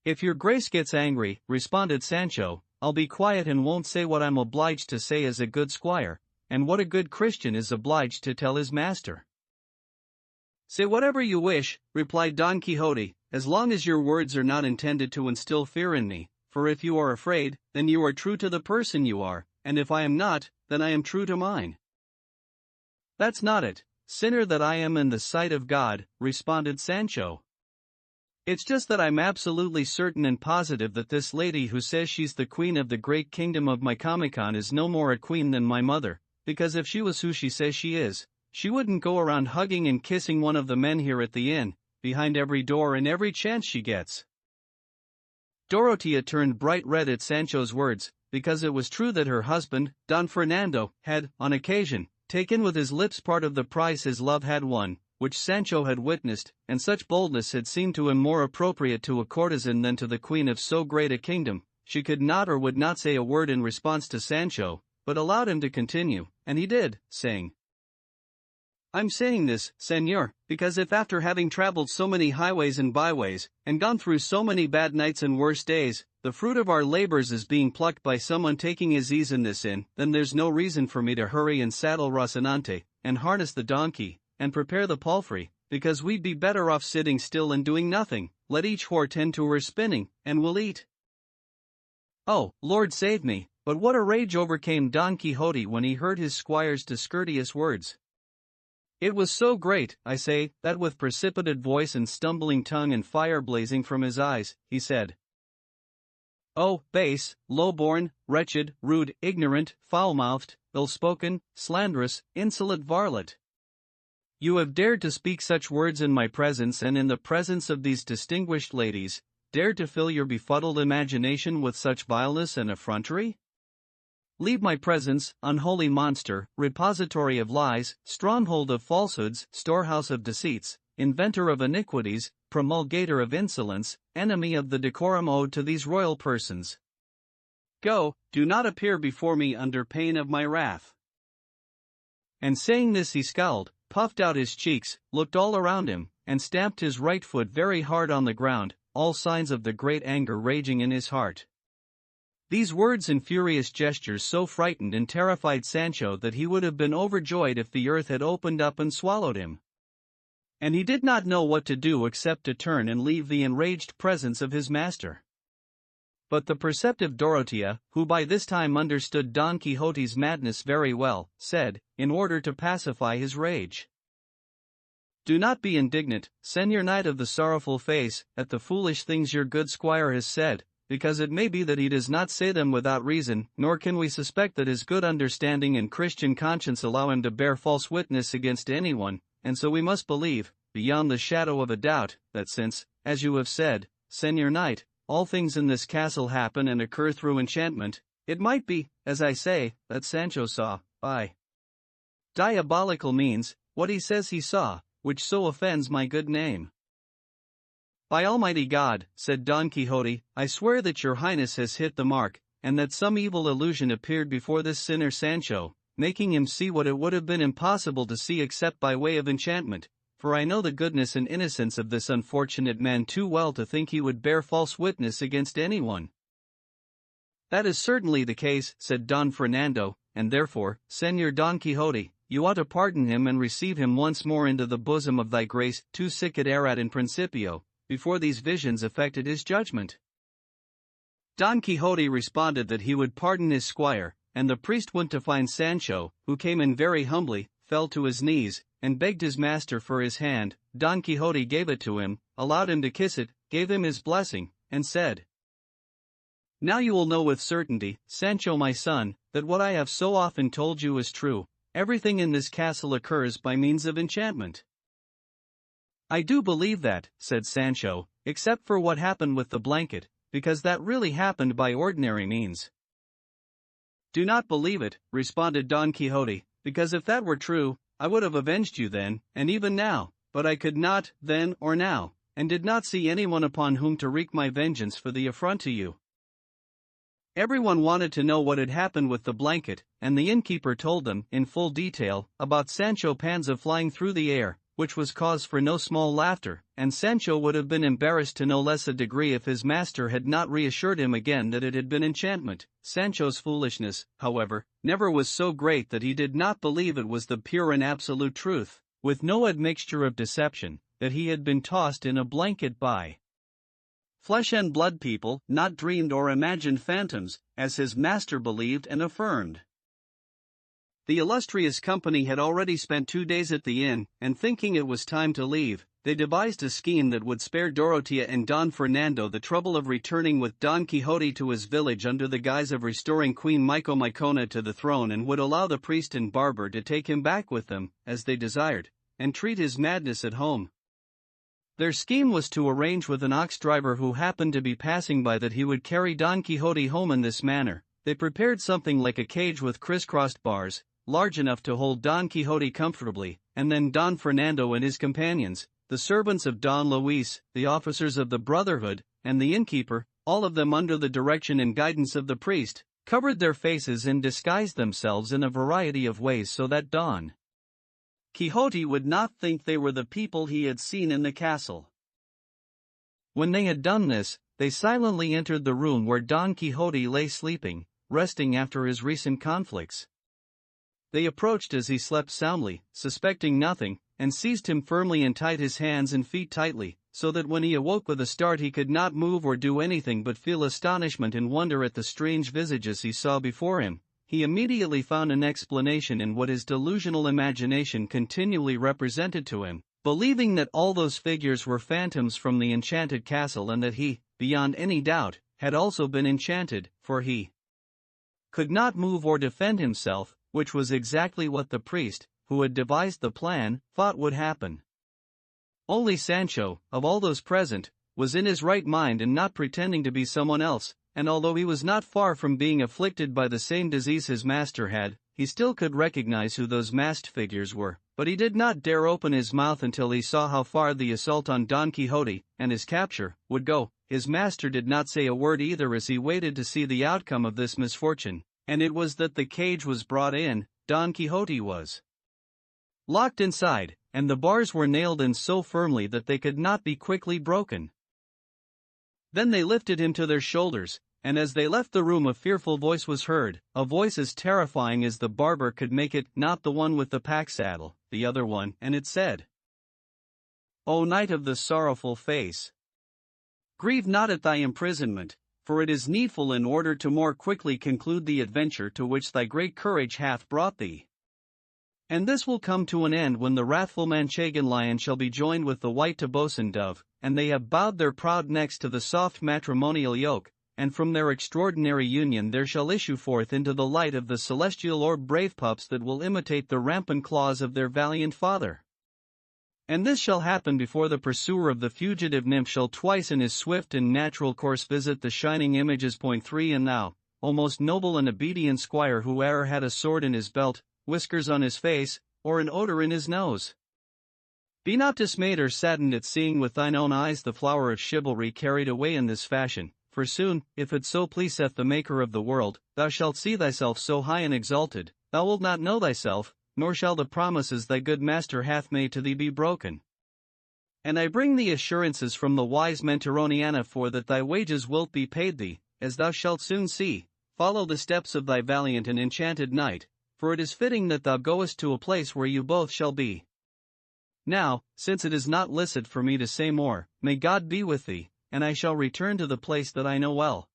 "If your grace gets angry," responded Sancho, "I'll be quiet and won't say what I'm obliged to say as a good squire, and what a good Christian is obliged to tell his master." "Say whatever you wish," replied Don Quixote, "as long as your words are not intended to instill fear in me, for if you are afraid, then you are true to the person you are, and if I am not, then I am true to mine." "That's not it, sinner that I am in the sight of God," responded Sancho. "It's just that I'm absolutely certain and positive that this lady who says she's the queen of the great kingdom of Micomicon is no more a queen than my mother, because if she was who she says she is, she wouldn't go around hugging and kissing one of the men here at the inn, behind every door and every chance she gets." Dorotea turned bright red at Sancho's words, because it was true that her husband, Don Fernando, had, on occasion, taken with his lips part of the prize his love had won, which Sancho had witnessed, and such boldness had seemed to him more appropriate to a courtesan than to the queen of so great a kingdom. She could not or would not say a word in response to Sancho, but allowed him to continue, and he did, saying, "I'm saying this, Señor, because if after having traveled so many highways and byways, and gone through so many bad nights and worse days, the fruit of our labors is being plucked by someone taking his ease in this inn, then there's no reason for me to hurry and saddle Rocinante, and harness the donkey, and prepare the palfrey, because we'd be better off sitting still and doing nothing. Let each whore tend to her spinning, and we'll eat." Oh, Lord save me, but what a rage overcame Don Quixote when he heard his squire's discourteous words. It was so great, I say, that with precipitate voice and stumbling tongue and fire blazing from his eyes, he said, "Oh, base, low-born, wretched, rude, ignorant, foul-mouthed, ill-spoken, slanderous, insolent varlet! You have dared to speak such words in my presence and in the presence of these distinguished ladies, dared to fill your befuddled imagination with such vileness and effrontery? Leave my presence, unholy monster, repository of lies, stronghold of falsehoods, storehouse of deceits, inventor of iniquities, promulgator of insolence, enemy of the decorum owed to these royal persons. Go, do not appear before me under pain of my wrath." And saying this he scowled, puffed out his cheeks, looked all around him, and stamped his right foot very hard on the ground, all signs of the great anger raging in his heart. These words and furious gestures so frightened and terrified Sancho that he would have been overjoyed if the earth had opened up and swallowed him. And he did not know what to do except to turn and leave the enraged presence of his master. But the perceptive Dorotea, who by this time understood Don Quixote's madness very well, said, in order to pacify his rage, "Do not be indignant, Señor Knight of the Sorrowful Face, at the foolish things your good squire has said, because it may be that he does not say them without reason, nor can we suspect that his good understanding and Christian conscience allow him to bear false witness against anyone, and so we must believe, beyond the shadow of a doubt, that since, as you have said, Señor Knight, all things in this castle happen and occur through enchantment, it might be, as I say, that Sancho saw, by diabolical means, what he says he saw, which so offends my good name." "By Almighty God," said Don Quixote, "I swear that your highness has hit the mark, and that some evil illusion appeared before this sinner Sancho, making him see what it would have been impossible to see except by way of enchantment, for I know the goodness and innocence of this unfortunate man too well to think he would bear false witness against anyone." "That is certainly the case," said Don Fernando, "and therefore, Señor Don Quixote, you ought to pardon him and receive him once more into the bosom of thy grace, tu sicut erat in principio, before these visions affected his judgment." Don Quixote responded that he would pardon his squire, and the priest went to find Sancho, who came in very humbly, fell to his knees, and begged his master for his hand. Don Quixote gave it to him, allowed him to kiss it, gave him his blessing, and said, "Now you will know with certainty, Sancho my son, that what I have so often told you is true: everything in this castle occurs by means of enchantment." "I do believe that," said Sancho, "except for what happened with the blanket, because that really happened by ordinary means." "Do not believe it," responded Don Quixote, "because if that were true, I would have avenged you then, and even now, but I could not, then or now, and did not see anyone upon whom to wreak my vengeance for the affront to you." Everyone wanted to know what had happened with the blanket, and the innkeeper told them, in full detail, about Sancho Panza flying through the air, which was cause for no small laughter, and Sancho would have been embarrassed to no less a degree if his master had not reassured him again that it had been enchantment. Sancho's foolishness, however, never was so great that he did not believe it was the pure and absolute truth, with no admixture of deception, that he had been tossed in a blanket by flesh and blood people, not dreamed or imagined phantoms, as his master believed and affirmed. The illustrious company had already spent 2 days at the inn, and thinking it was time to leave, they devised a scheme that would spare Dorotea and Don Fernando the trouble of returning with Don Quixote to his village under the guise of restoring Queen Micomicona to the throne, and would allow the priest and barber to take him back with them, as they desired, and treat his madness at home. Their scheme was to arrange with an ox driver who happened to be passing by that he would carry Don Quixote home in this manner. They prepared something like a cage with crisscrossed bars, large enough to hold Don Quixote comfortably, and then Don Fernando and his companions, the servants of Don Luis, the officers of the Brotherhood, and the innkeeper, all of them under the direction and guidance of the priest, covered their faces and disguised themselves in a variety of ways so that Don Quixote would not think they were the people he had seen in the castle. When they had done this, they silently entered the room where Don Quixote lay sleeping, resting after his recent conflicts. They approached as he slept soundly, suspecting nothing, and seized him firmly and tied his hands and feet tightly, so that when he awoke with a start he could not move or do anything but feel astonishment and wonder at the strange visages he saw before him. He immediately found an explanation in what his delusional imagination continually represented to him, believing that all those figures were phantoms from the enchanted castle, and that he, beyond any doubt, had also been enchanted, for he could not move or defend himself, which was exactly what the priest, who had devised the plan, thought would happen. Only Sancho, of all those present, was in his right mind and not pretending to be someone else, and although he was not far from being afflicted by the same disease his master had, he still could recognize who those masked figures were, but he did not dare open his mouth until he saw how far the assault on Don Quixote, and his capture, would go. His master did not say a word either as he waited to see the outcome of this misfortune, and it was that the cage was brought in, Don Quixote was locked inside, and the bars were nailed in so firmly that they could not be quickly broken. Then they lifted him to their shoulders, and as they left the room a fearful voice was heard, a voice as terrifying as the barber could make it, not the one with the pack saddle, the other one, and it said, "O knight of the sorrowful face, grieve not at thy imprisonment, for it is needful in order to more quickly conclude the adventure to which thy great courage hath brought thee. And this will come to an end when the wrathful Manchegan lion shall be joined with the white Tobosan dove, and they have bowed their proud necks to the soft matrimonial yoke, and from their extraordinary union there shall issue forth into the light of the celestial orb brave pups that will imitate the rampant claws of their valiant father. And this shall happen before the pursuer of the fugitive nymph shall twice in his swift and natural course visit the shining images. 3 And thou, O most noble and obedient squire, who e'er had a sword in his belt, whiskers on his face, or an odor in his nose, be not dismayed or saddened at seeing with thine own eyes the flower of chivalry carried away in this fashion, for soon, if it so pleaseth the Maker of the world, thou shalt see thyself so high and exalted, thou wilt not know thyself, nor shall the promises thy good master hath made to thee be broken. And I bring thee assurances from the wise Mentoroniana, for that thy wages wilt be paid thee, as thou shalt soon see. Follow the steps of thy valiant and enchanted knight, for it is fitting that thou goest to a place where you both shall be. Now, since it is not licit for me to say more, may God be with thee, and I shall return to the place that I know well."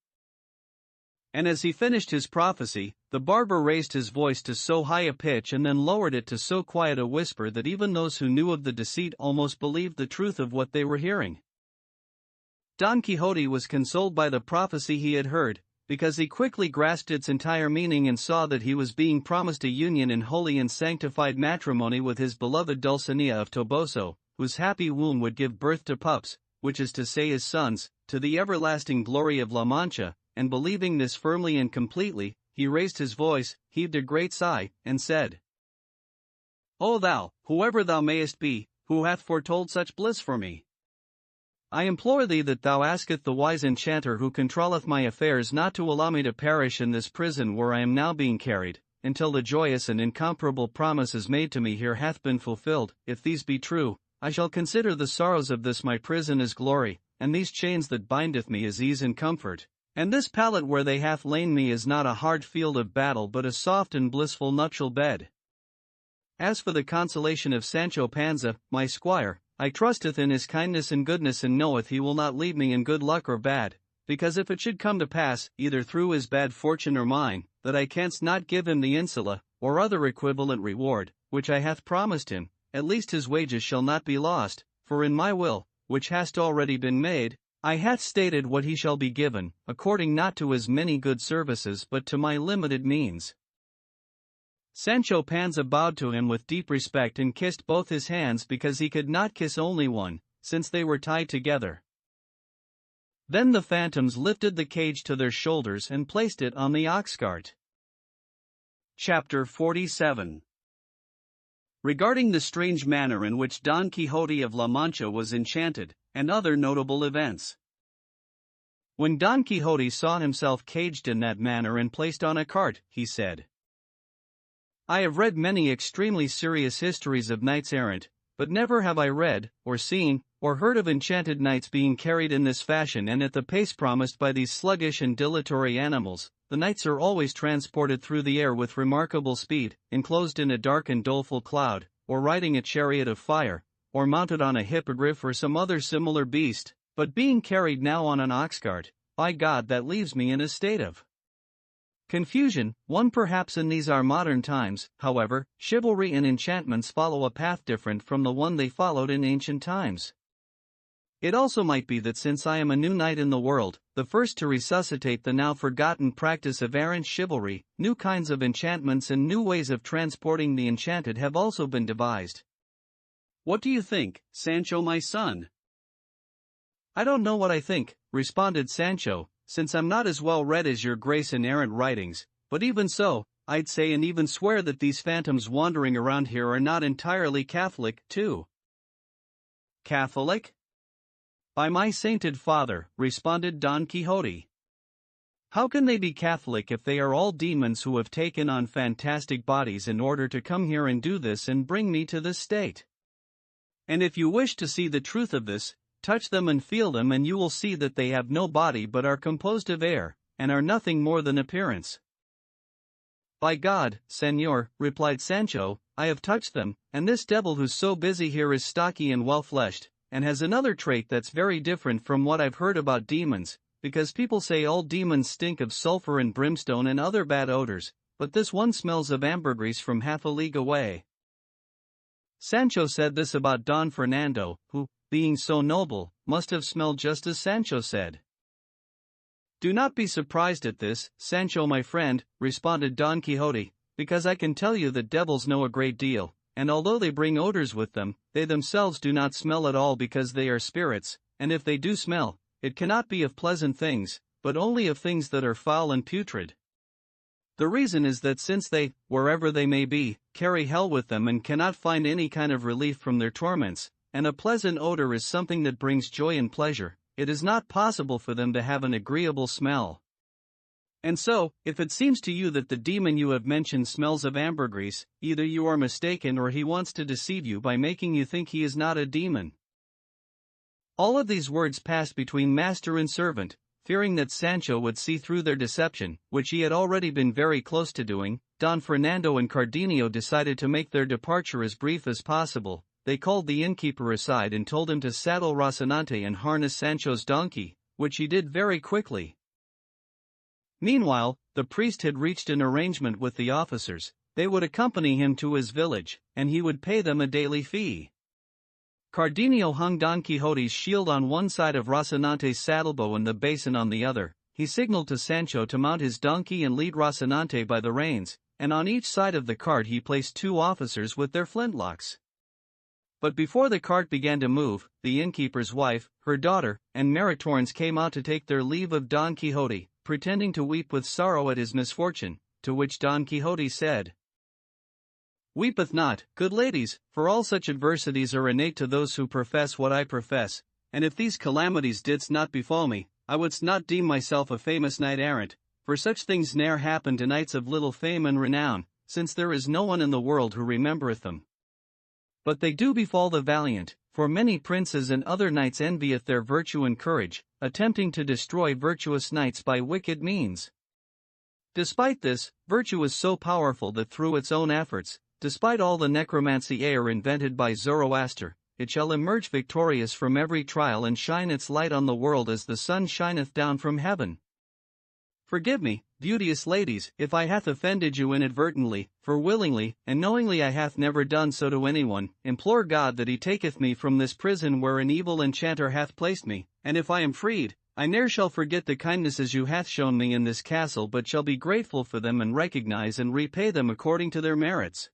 And as he finished his prophecy, the barber raised his voice to so high a pitch and then lowered it to so quiet a whisper that even those who knew of the deceit almost believed the truth of what they were hearing. Don Quixote was consoled by the prophecy he had heard, because he quickly grasped its entire meaning and saw that he was being promised a union in holy and sanctified matrimony with his beloved Dulcinea of Toboso, whose happy womb would give birth to pups, which is to say his sons, to the everlasting glory of La Mancha. And believing this firmly and completely, he raised his voice, heaved a great sigh, and said, "O thou, whoever thou mayest be, who hath foretold such bliss for me, I implore thee that thou asketh the wise enchanter who controlleth my affairs not to allow me to perish in this prison where I am now being carried, until the joyous and incomparable promises made to me here hath been fulfilled. If these be true, I shall consider the sorrows of this my prison as glory, and these chains that bindeth me as ease and comfort. And this pallet where they hath lain me is not a hard field of battle but a soft and blissful nuptial bed. As for the consolation of Sancho Panza, my squire, I trusteth in his kindness and goodness and knoweth he will not leave me in good luck or bad, because if it should come to pass, either through his bad fortune or mine, that I canst not give him the insula, or other equivalent reward, which I hath promised him, at least his wages shall not be lost, for in my will, which hast already been made, I hath stated what he shall be given, according not to his many good services but to my limited means." Sancho Panza bowed to him with deep respect and kissed both his hands because he could not kiss only one, since they were tied together. Then the phantoms lifted the cage to their shoulders and placed it on the ox cart. Chapter 47. Regarding the strange manner in which Don Quixote of La Mancha was enchanted, and other notable events. When Don Quixote saw himself caged in that manner and placed on a cart, he said, "I have read many extremely serious histories of knights errant, but never have I read, or seen, or heard of enchanted knights being carried in this fashion and at the pace promised by these sluggish and dilatory animals. The knights are always transported through the air with remarkable speed, enclosed in a dark and doleful cloud, or riding a chariot of fire, or mounted on a hippogriff or some other similar beast, but being carried now on an ox cart, by God that leaves me in a state of confusion. One perhaps in these our modern times, however, chivalry and enchantments follow a path different from the one they followed in ancient times. It also might be that since I am a new knight in the world, the first to resuscitate the now forgotten practice of errant chivalry, new kinds of enchantments and new ways of transporting the enchanted have also been devised. What do you think, Sancho my son?" "I don't know what I think," responded Sancho, "since I'm not as well read as your grace in errant writings, but even so, I'd say and even swear that these phantoms wandering around here are not entirely Catholic, too." "Catholic? By my sainted father," responded Don Quixote. "How can they be Catholic if they are all demons who have taken on fantastic bodies in order to come here and do this and bring me to this state? And if you wish to see the truth of this, touch them and feel them and you will see that they have no body but are composed of air, and are nothing more than appearance." "By God, Señor," replied Sancho, "I have touched them, and this devil who's so busy here is stocky and well-fleshed, and has another trait that's very different from what I've heard about demons, because people say all demons stink of sulfur and brimstone and other bad odors, but this one smells of ambergris from half a league away." Sancho said this about Don Fernando, who, being so noble, must have smelled just as Sancho said. "Do not be surprised at this, Sancho my friend," responded Don Quixote, "because I can tell you that devils know a great deal, and although they bring odors with them, they themselves do not smell at all because they are spirits, and if they do smell, it cannot be of pleasant things, but only of things that are foul and putrid. The reason is that since they, wherever they may be, carry hell with them and cannot find any kind of relief from their torments, and a pleasant odor is something that brings joy and pleasure, it is not possible for them to have an agreeable smell. And so, if it seems to you that the demon you have mentioned smells of ambergris, either you are mistaken or he wants to deceive you by making you think he is not a demon." All of these words passed between master and servant. Fearing that Sancho would see through their deception, which he had already been very close to doing, Don Fernando and Cardenio decided to make their departure as brief as possible. They called the innkeeper aside and told him to saddle Rocinante and harness Sancho's donkey, which he did very quickly. Meanwhile, the priest had reached an arrangement with the officers. They would accompany him to his village, and he would pay them a daily fee. Cardenio hung Don Quixote's shield on one side of Rocinante's saddlebow and the basin on the other. he signaled to Sancho to mount his donkey and lead Rocinante by the reins, and on each side of the cart he placed 2 officers with their flintlocks. But before the cart began to move, the innkeeper's wife, her daughter, and Maritornes came out to take their leave of Don Quixote, pretending to weep with sorrow at his misfortune, to which Don Quixote said, "Weepeth not, good ladies, for all such adversities are innate to those who profess what I profess, and if these calamities didst not befall me, I wouldst not deem myself a famous knight-errant, for such things ne'er happen to knights of little fame and renown, since there is no one in the world who remembereth them. But they do befall the valiant, for many princes and other knights envieth their virtue and courage, attempting to destroy virtuous knights by wicked means. Despite this, virtue is so powerful that through its own efforts, despite all the necromancy invented by Zoroaster, it shall emerge victorious from every trial and shine its light on the world as the sun shineth down from heaven. Forgive me, beauteous ladies, if I hath offended you inadvertently, for willingly and knowingly I hath never done so to anyone. Implore God that he taketh me from this prison where an evil enchanter hath placed me, and if I am freed, I ne'er shall forget the kindnesses you hath shown me in this castle, but shall be grateful for them and recognize and repay them according to their merits."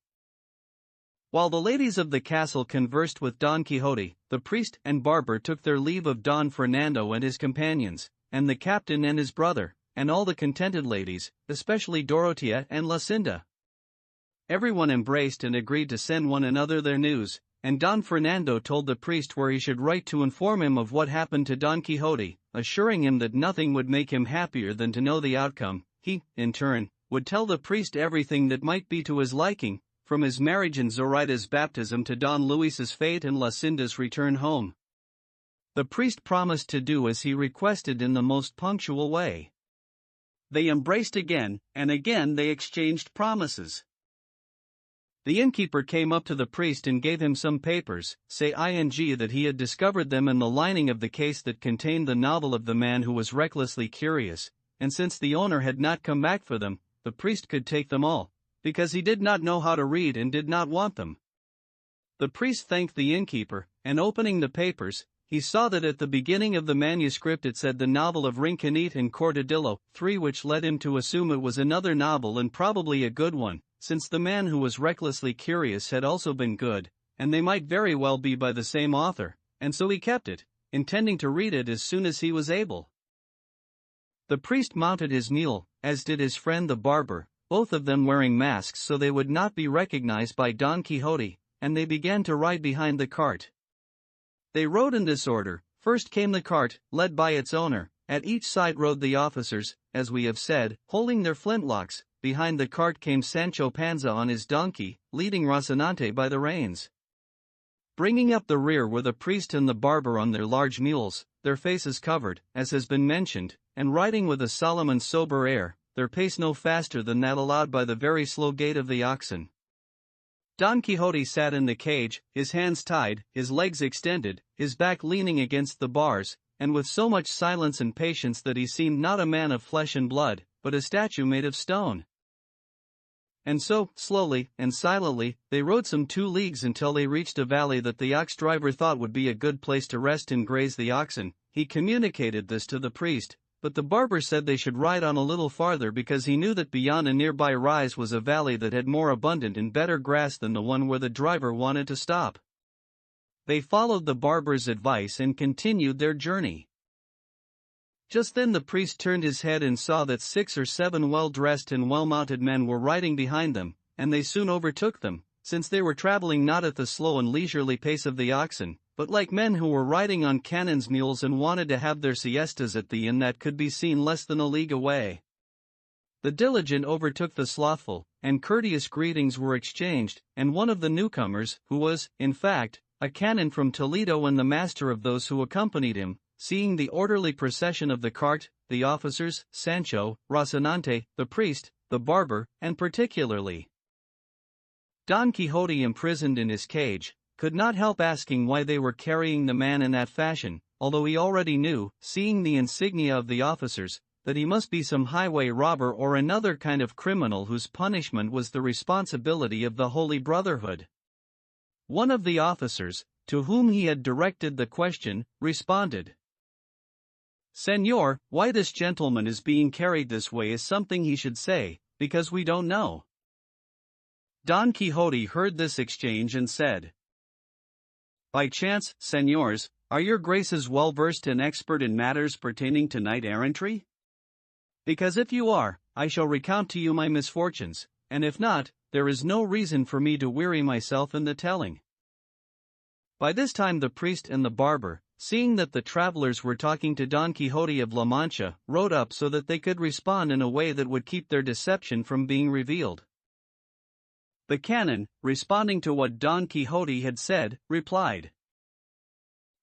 While the ladies of the castle conversed with Don Quixote, the priest and barber took their leave of Don Fernando and his companions, and the captain and his brother, and all the contented ladies, especially Dorotea and Lucinda. Everyone embraced and agreed to send one another their news, and Don Fernando told the priest where he should write to inform him of what happened to Don Quixote, assuring him that nothing would make him happier than to know the outcome. He, in turn, would tell the priest everything that might be to his liking, from his marriage and Zoraida's baptism to Don Luis's fate and Lucinda's return home. The priest promised to do as he requested in the most punctual way. They embraced again, and again they exchanged promises. The innkeeper came up to the priest and gave him some papers, saying that he had discovered them in the lining of the case that contained the novel of the man who was recklessly curious, and since the owner had not come back for them, the priest could take them all, because he did not know how to read and did not want them. The priest thanked the innkeeper, and opening the papers, he saw that at the beginning of the manuscript it said the novel of Rinconete and Cortadillo, 3, which led him to assume it was another novel and probably a good one, since the man who was recklessly curious had also been good, and they might very well be by the same author, and so he kept it, intending to read it as soon as he was able. The priest mounted his mule, as did his friend the barber, both of them wearing masks so they would not be recognized by Don Quixote, and they began to ride behind the cart. They rode in this order. First came the cart, led by its owner, at each side rode the officers, as we have said, holding their flintlocks. Behind the cart came Sancho Panza on his donkey, leading Rocinante by the reins. Bringing up the rear were the priest and the barber on their large mules, their faces covered, as has been mentioned, and riding with a solemn and sober air, their pace no faster than that allowed by the very slow gait of the oxen. Don Quixote sat in the cage, his hands tied, his legs extended, his back leaning against the bars, and with so much silence and patience that he seemed not a man of flesh and blood, but a statue made of stone. And so, slowly and silently, they rode some 2 leagues until they reached a valley that the ox driver thought would be a good place to rest and graze the oxen. He communicated this to the priest, but the barber said they should ride on a little farther because he knew that beyond a nearby rise was a valley that had more abundant and better grass than the one where the driver wanted to stop. They followed the barber's advice and continued their journey. Just then the priest turned his head and saw that 6 or 7 well-dressed and well-mounted men were riding behind them, and they soon overtook them, since they were traveling not at the slow and leisurely pace of the oxen, but like men who were riding on cannon's mules and wanted to have their siestas at the inn that could be seen less than a league away. The diligent overtook the slothful, and courteous greetings were exchanged, and one of the newcomers, who was, in fact, a canon from Toledo and the master of those who accompanied him, seeing the orderly procession of the cart, the officers, Sancho, Rocinante, the priest, the barber, and particularly Don Quixote imprisoned in his cage, could not help asking why they were carrying the man in that fashion, although he already knew, seeing the insignia of the officers, that he must be some highway robber or another kind of criminal whose punishment was the responsibility of the Holy Brotherhood. One of the officers, to whom he had directed the question, responded, Señor, why this gentleman is being carried this way is something he should say, because we don't know. Don Quixote heard this exchange and said, By chance, señors, are your graces well versed and expert in matters pertaining to knight-errantry? Because if you are, I shall recount to you my misfortunes, and if not, there is no reason for me to weary myself in the telling. By this time the priest and the barber, seeing that the travelers were talking to Don Quixote of La Mancha, rode up so that they could respond in a way that would keep their deception from being revealed. The canon, responding to what Don Quixote had said, replied,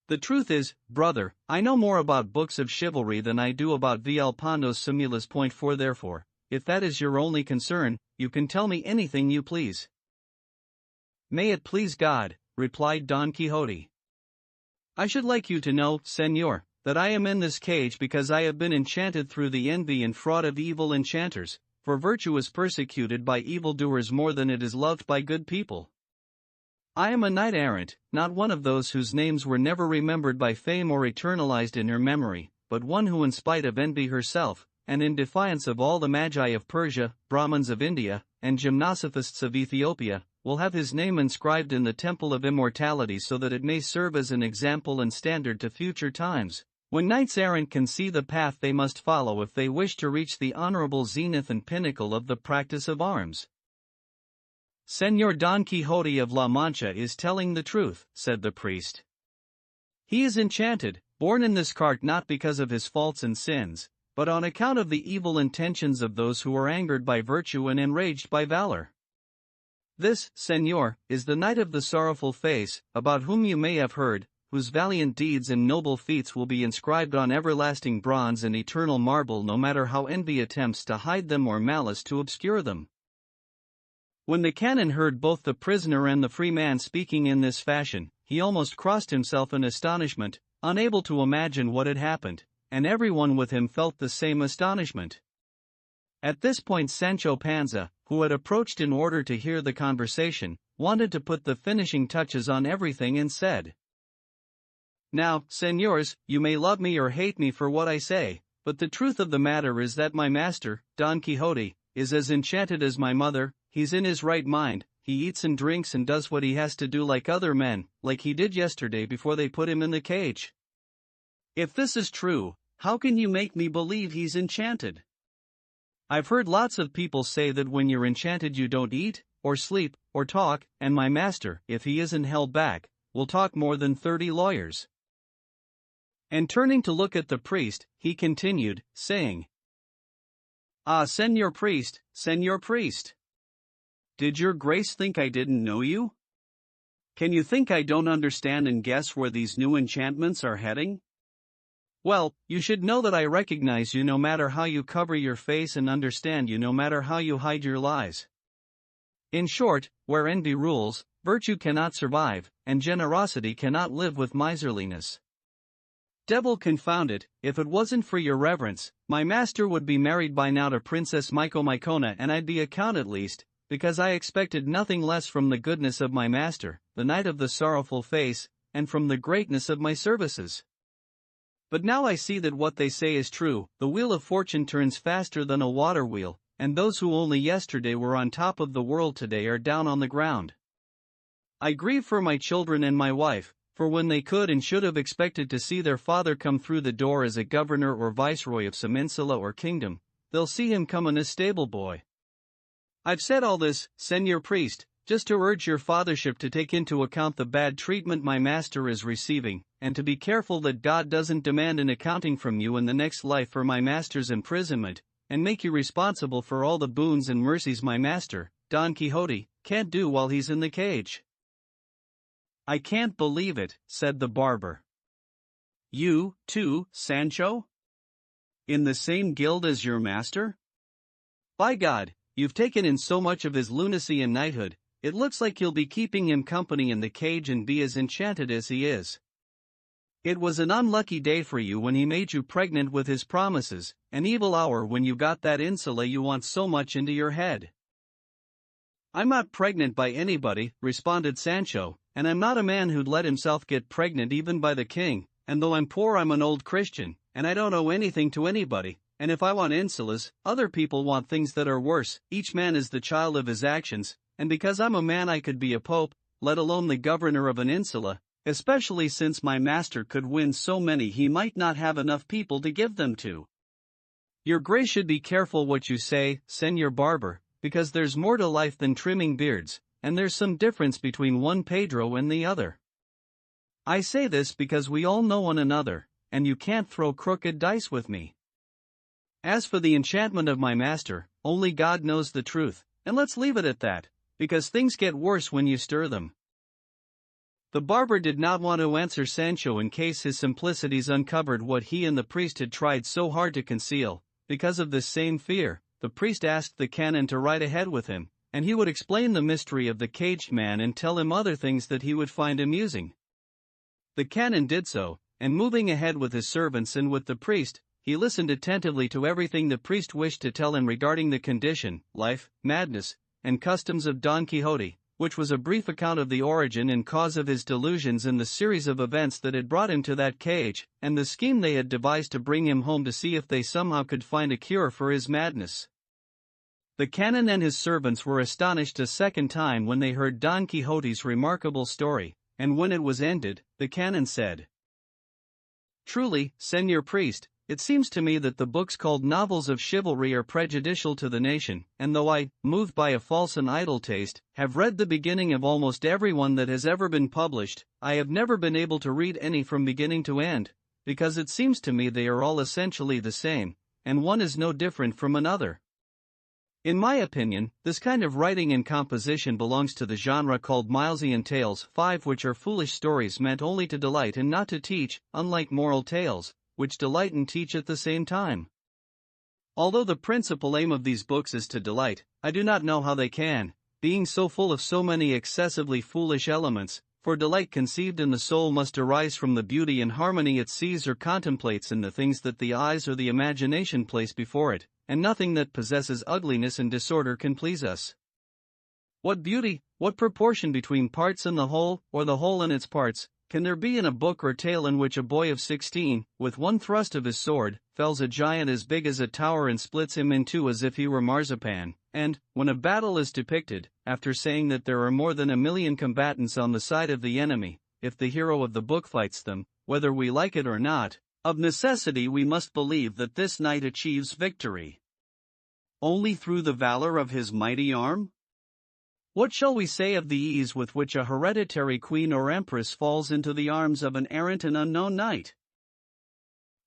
The truth is, brother, I know more about books of chivalry than I do about Villalpando's Simulus. Point 4. Therefore, if that is your only concern, you can tell me anything you please. May it please God, replied Don Quixote. I should like you to know, señor, that I am in this cage because I have been enchanted through the envy and fraud of evil enchanters, for virtue is persecuted by evildoers more than it is loved by good people. I am a knight-errant, not one of those whose names were never remembered by fame or eternalized in her memory, but one who in spite of envy herself, and in defiance of all the magi of Persia, Brahmins of India, and gymnosophists of Ethiopia, will have his name inscribed in the temple of immortality so that it may serve as an example and standard to future times, when knights-errant can see the path they must follow if they wish to reach the honorable zenith and pinnacle of the practice of arms. Señor Don Quixote of La Mancha is telling the truth, said the priest. He is enchanted, born in this cart not because of his faults and sins, but on account of the evil intentions of those who are angered by virtue and enraged by valor. This, señor, is the Knight of the Sorrowful Face, about whom you may have heard, whose valiant deeds and noble feats will be inscribed on everlasting bronze and eternal marble no matter how envy attempts to hide them or malice to obscure them. When the canon heard both the prisoner and the free man speaking in this fashion, he almost crossed himself in astonishment, unable to imagine what had happened, and everyone with him felt the same astonishment. At this point Sancho Panza, who had approached in order to hear the conversation, wanted to put the finishing touches on everything and said, Now, señors, you may love me or hate me for what I say, but the truth of the matter is that my master, Don Quixote, is as enchanted as my mother. He's in his right mind, he eats and drinks and does what he has to do like other men, like he did yesterday before they put him in the cage. If this is true, how can you make me believe he's enchanted? I've heard lots of people say that when you're enchanted you don't eat, or sleep, or talk, and my master, if he isn't held back, will talk more than 30 lawyers. And turning to look at the priest, he continued, saying, Ah, señor priest, señor priest. Did your grace think I didn't know you? Can you think I don't understand and guess where these new enchantments are heading? Well, you should know that I recognize you no matter how you cover your face and understand you no matter how you hide your lies. In short, where envy rules, virtue cannot survive, and generosity cannot live with miserliness. Devil confound it, if it wasn't for your reverence, my master would be married by now to Princess Mycona and I'd be a count at least, because I expected nothing less from the goodness of my master, the Knight of the Sorrowful Face, and from the greatness of my services. But now I see that what they say is true, the wheel of fortune turns faster than a water wheel, and those who only yesterday were on top of the world today are down on the ground. I grieve for my children and my wife, for when they could and should have expected to see their father come through the door as a governor or viceroy of some insula or kingdom, they'll see him come as stable boy. I've said all this, señor priest, just to urge your fathership to take into account the bad treatment my master is receiving, and to be careful that God doesn't demand an accounting from you in the next life for my master's imprisonment, and make you responsible for all the boons and mercies my master, Don Quixote, can't do while he's in the cage. I can't believe it, said the barber. You, too, Sancho? In the same guild as your master? By God, you've taken in so much of his lunacy and knighthood, it looks like you'll be keeping him company in the cage and be as enchanted as he is. It was an unlucky day for you when he made you pregnant with his promises, an evil hour when you got that insula you want so much into your head. I'm not pregnant by anybody, responded Sancho, and I'm not a man who'd let himself get pregnant even by the king, and though I'm poor I'm an old Christian, and I don't owe anything to anybody, and if I want insulas, other people want things that are worse. Each man is the child of his actions, and because I'm a man I could be a pope, let alone the governor of an insula, especially since my master could win so many he might not have enough people to give them to. Your grace should be careful what you say, Senor Barber, because there's more to life than trimming beards, and there's some difference between one Pedro and the other. I say this because we all know one another, and you can't throw crooked dice with me. As for the enchantment of my master, only God knows the truth, and let's leave it at that, because things get worse when you stir them. The barber did not want to answer Sancho in case his simplicities uncovered what he and the priest had tried so hard to conceal. Because of this same fear, the priest asked the canon to ride ahead with him, and he would explain the mystery of the caged man and tell him other things that he would find amusing. The canon did so, and moving ahead with his servants and with the priest, he listened attentively to everything the priest wished to tell him regarding the condition, life, madness, and customs of Don Quixote, which was a brief account of the origin and cause of his delusions and the series of events that had brought him to that cage, and the scheme they had devised to bring him home to see if they somehow could find a cure for his madness. The canon and his servants were astonished a second time when they heard Don Quixote's remarkable story, and when it was ended, the canon said, "Truly, Senor Priest, it seems to me that the books called novels of chivalry are prejudicial to the nation, and though I, moved by a false and idle taste, have read the beginning of almost every one that has ever been published, I have never been able to read any from beginning to end, because it seems to me they are all essentially the same, and one is no different from another. In my opinion, this kind of writing and composition belongs to the genre called Milesian tales, 5 which are foolish stories meant only to delight and not to teach, unlike moral tales, which delight and teach at the same time. Although the principal aim of these books is to delight, I do not know how they can, being so full of so many excessively foolish elements, for delight conceived in the soul must arise from the beauty and harmony it sees or contemplates in the things that the eyes or the imagination place before it, and nothing that possesses ugliness and disorder can please us. What beauty, what proportion between parts and the whole, or the whole and its parts, can there be in a book or tale in which a boy of 16, with one thrust of his sword, fells a giant as big as a tower and splits him in two as if he were marzipan, and, when a battle is depicted, after saying that there are more than 1,000,000 combatants on the side of the enemy, if the hero of the book fights them, whether we like it or not, of necessity we must believe that this knight achieves victory only through the valor of his mighty arm? What shall we say of the ease with which a hereditary queen or empress falls into the arms of an errant and unknown knight?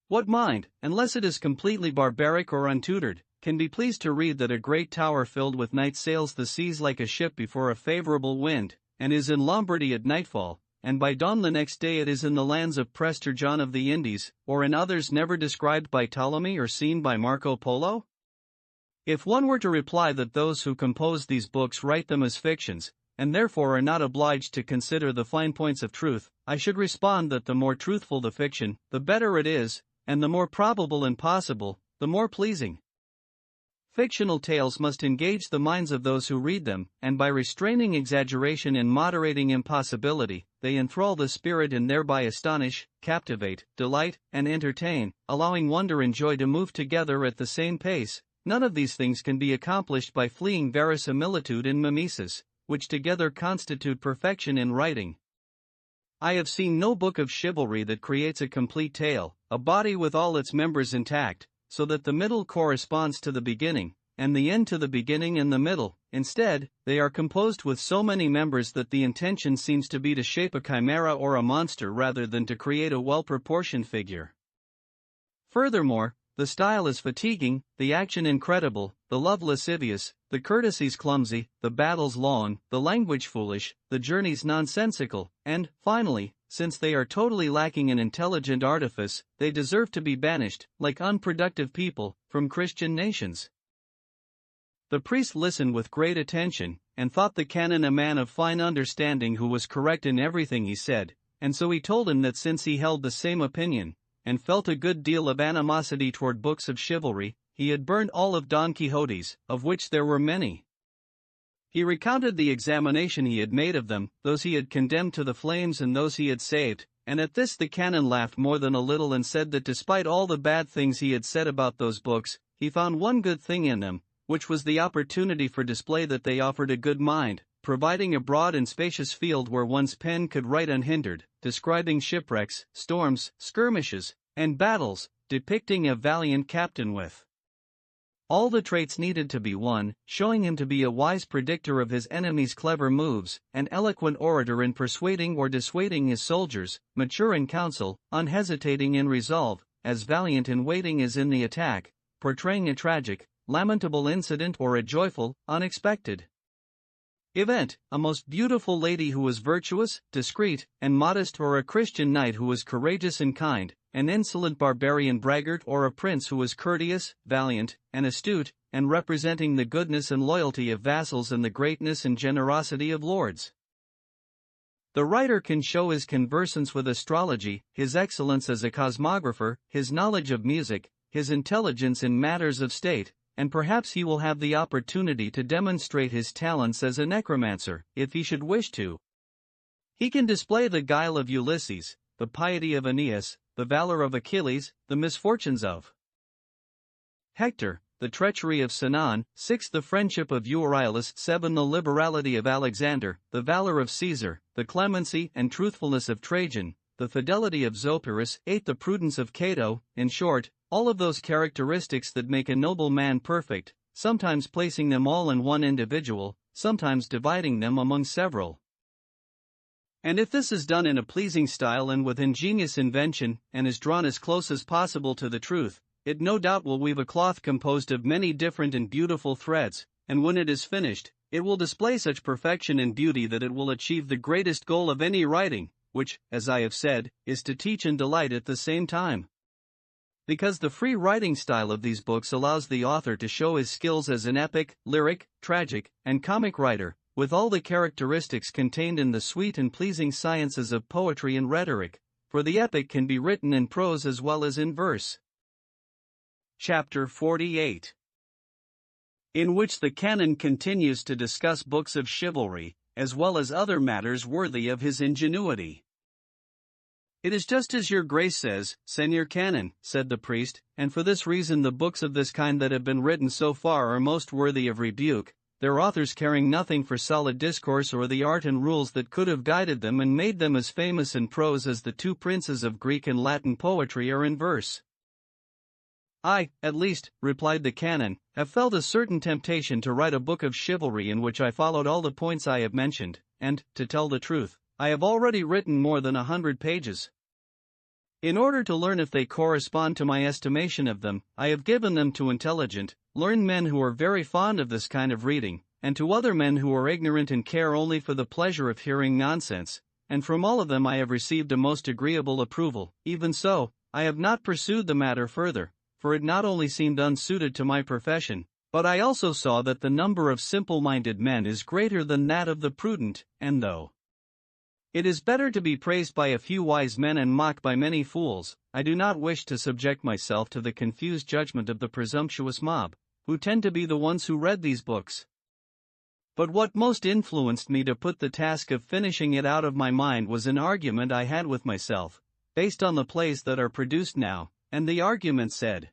What mind, unless it is completely barbaric or untutored, can be pleased to read that a great tower filled with knights sails the seas like a ship before a favorable wind, and is in Lombardy at nightfall, and by dawn the next day it is in the lands of Prester John of the Indies, or in others never described by Ptolemy or seen by Marco Polo? If one were to reply that those who compose these books write them as fictions, and therefore are not obliged to consider the fine points of truth, I should respond that the more truthful the fiction, the better it is, and the more probable and possible, the more pleasing. Fictional tales must engage the minds of those who read them, and by restraining exaggeration and moderating impossibility, they enthrall the spirit and thereby astonish, captivate, delight, and entertain, allowing wonder and joy to move together at the same pace. None of these things can be accomplished by fleeing verisimilitude and mimesis, which together constitute perfection in writing. I have seen no book of chivalry that creates a complete tale, a body with all its members intact, so that the middle corresponds to the beginning, and the end to the beginning and the middle. Instead, they are composed with so many members that the intention seems to be to shape a chimera or a monster rather than to create a well-proportioned figure. Furthermore, the style is fatiguing, the action incredible, the love lascivious, the courtesies clumsy, the battles long, the language foolish, the journeys nonsensical, and, finally, since they are totally lacking in intelligent artifice, they deserve to be banished, like unproductive people, from Christian nations. The priest listened with great attention, and thought the canon a man of fine understanding who was correct in everything he said, and so he told him that since he held the same opinion, and felt a good deal of animosity toward books of chivalry, he had burned all of Don Quixote's, of which there were many. He recounted the examination he had made of them, those he had condemned to the flames and those he had saved, and at this the canon laughed more than a little and said that despite all the bad things he had said about those books, he found one good thing in them, which was the opportunity for display that they offered a good mind, providing a broad and spacious field where one's pen could write unhindered, describing shipwrecks, storms, skirmishes, and battles, depicting a valiant captain with all the traits needed to be won, showing him to be a wise predictor of his enemies' clever moves, an eloquent orator in persuading or dissuading his soldiers, mature in counsel, unhesitating in resolve, as valiant in waiting as in the attack, portraying a tragic, lamentable incident or a joyful, unexpected event, a most beautiful lady who was virtuous, discreet, and modest, or a Christian knight who was courageous and kind, an insolent barbarian braggart, or a prince who was courteous, valiant, and astute, and representing the goodness and loyalty of vassals and the greatness and generosity of lords. The writer can show his conversance with astrology, his excellence as a cosmographer, his knowledge of music, his intelligence in matters of state, and perhaps he will have the opportunity to demonstrate his talents as a necromancer, if he should wish to. He can display the guile of Ulysses, the piety of Aeneas, the valor of Achilles, the misfortunes of Hector, the treachery of Sinon, 6. The friendship of Euryalus, 7. The liberality of Alexander, the valor of Caesar, the clemency and truthfulness of Trajan, the fidelity of Zopyrus, 8. The prudence of Cato, in short, all of those characteristics that make a noble man perfect, sometimes placing them all in one individual, sometimes dividing them among several. And if this is done in a pleasing style and with ingenious invention, and is drawn as close as possible to the truth, it no doubt will weave a cloth composed of many different and beautiful threads, and when it is finished, it will display such perfection and beauty that it will achieve the greatest goal of any writing, which, as I have said, is to teach and delight at the same time. Because the free writing style of these books allows the author to show his skills as an epic, lyric, tragic, and comic writer, with all the characteristics contained in the sweet and pleasing sciences of poetry and rhetoric, for the epic can be written in prose as well as in verse. Chapter 48, in which the canon continues to discuss books of chivalry, as well as other matters worthy of his ingenuity. It is just as your grace says, Senior Canon, said the priest, and for this reason the books of this kind that have been written so far are most worthy of rebuke, their authors caring nothing for solid discourse or the art and rules that could have guided them and made them as famous in prose as the two princes of Greek and Latin poetry are in verse. I, at least, replied the canon, have felt a certain temptation to write a book of chivalry in which I followed all the points I have mentioned, and, to tell the truth, I have already written more than 100 pages. In order to learn if they correspond to my estimation of them, I have given them to intelligent, learned men who are very fond of this kind of reading, and to other men who are ignorant and care only for the pleasure of hearing nonsense, and from all of them I have received a most agreeable approval. Even so, I have not pursued the matter further, for it not only seemed unsuited to my profession, but I also saw that the number of simple-minded men is greater than that of the prudent, and though it is better to be praised by a few wise men and mocked by many fools, I do not wish to subject myself to the confused judgment of the presumptuous mob, who tend to be the ones who read these books. But what most influenced me to put the task of finishing it out of my mind was an argument I had with myself, based on the plays that are produced now, and the argument said,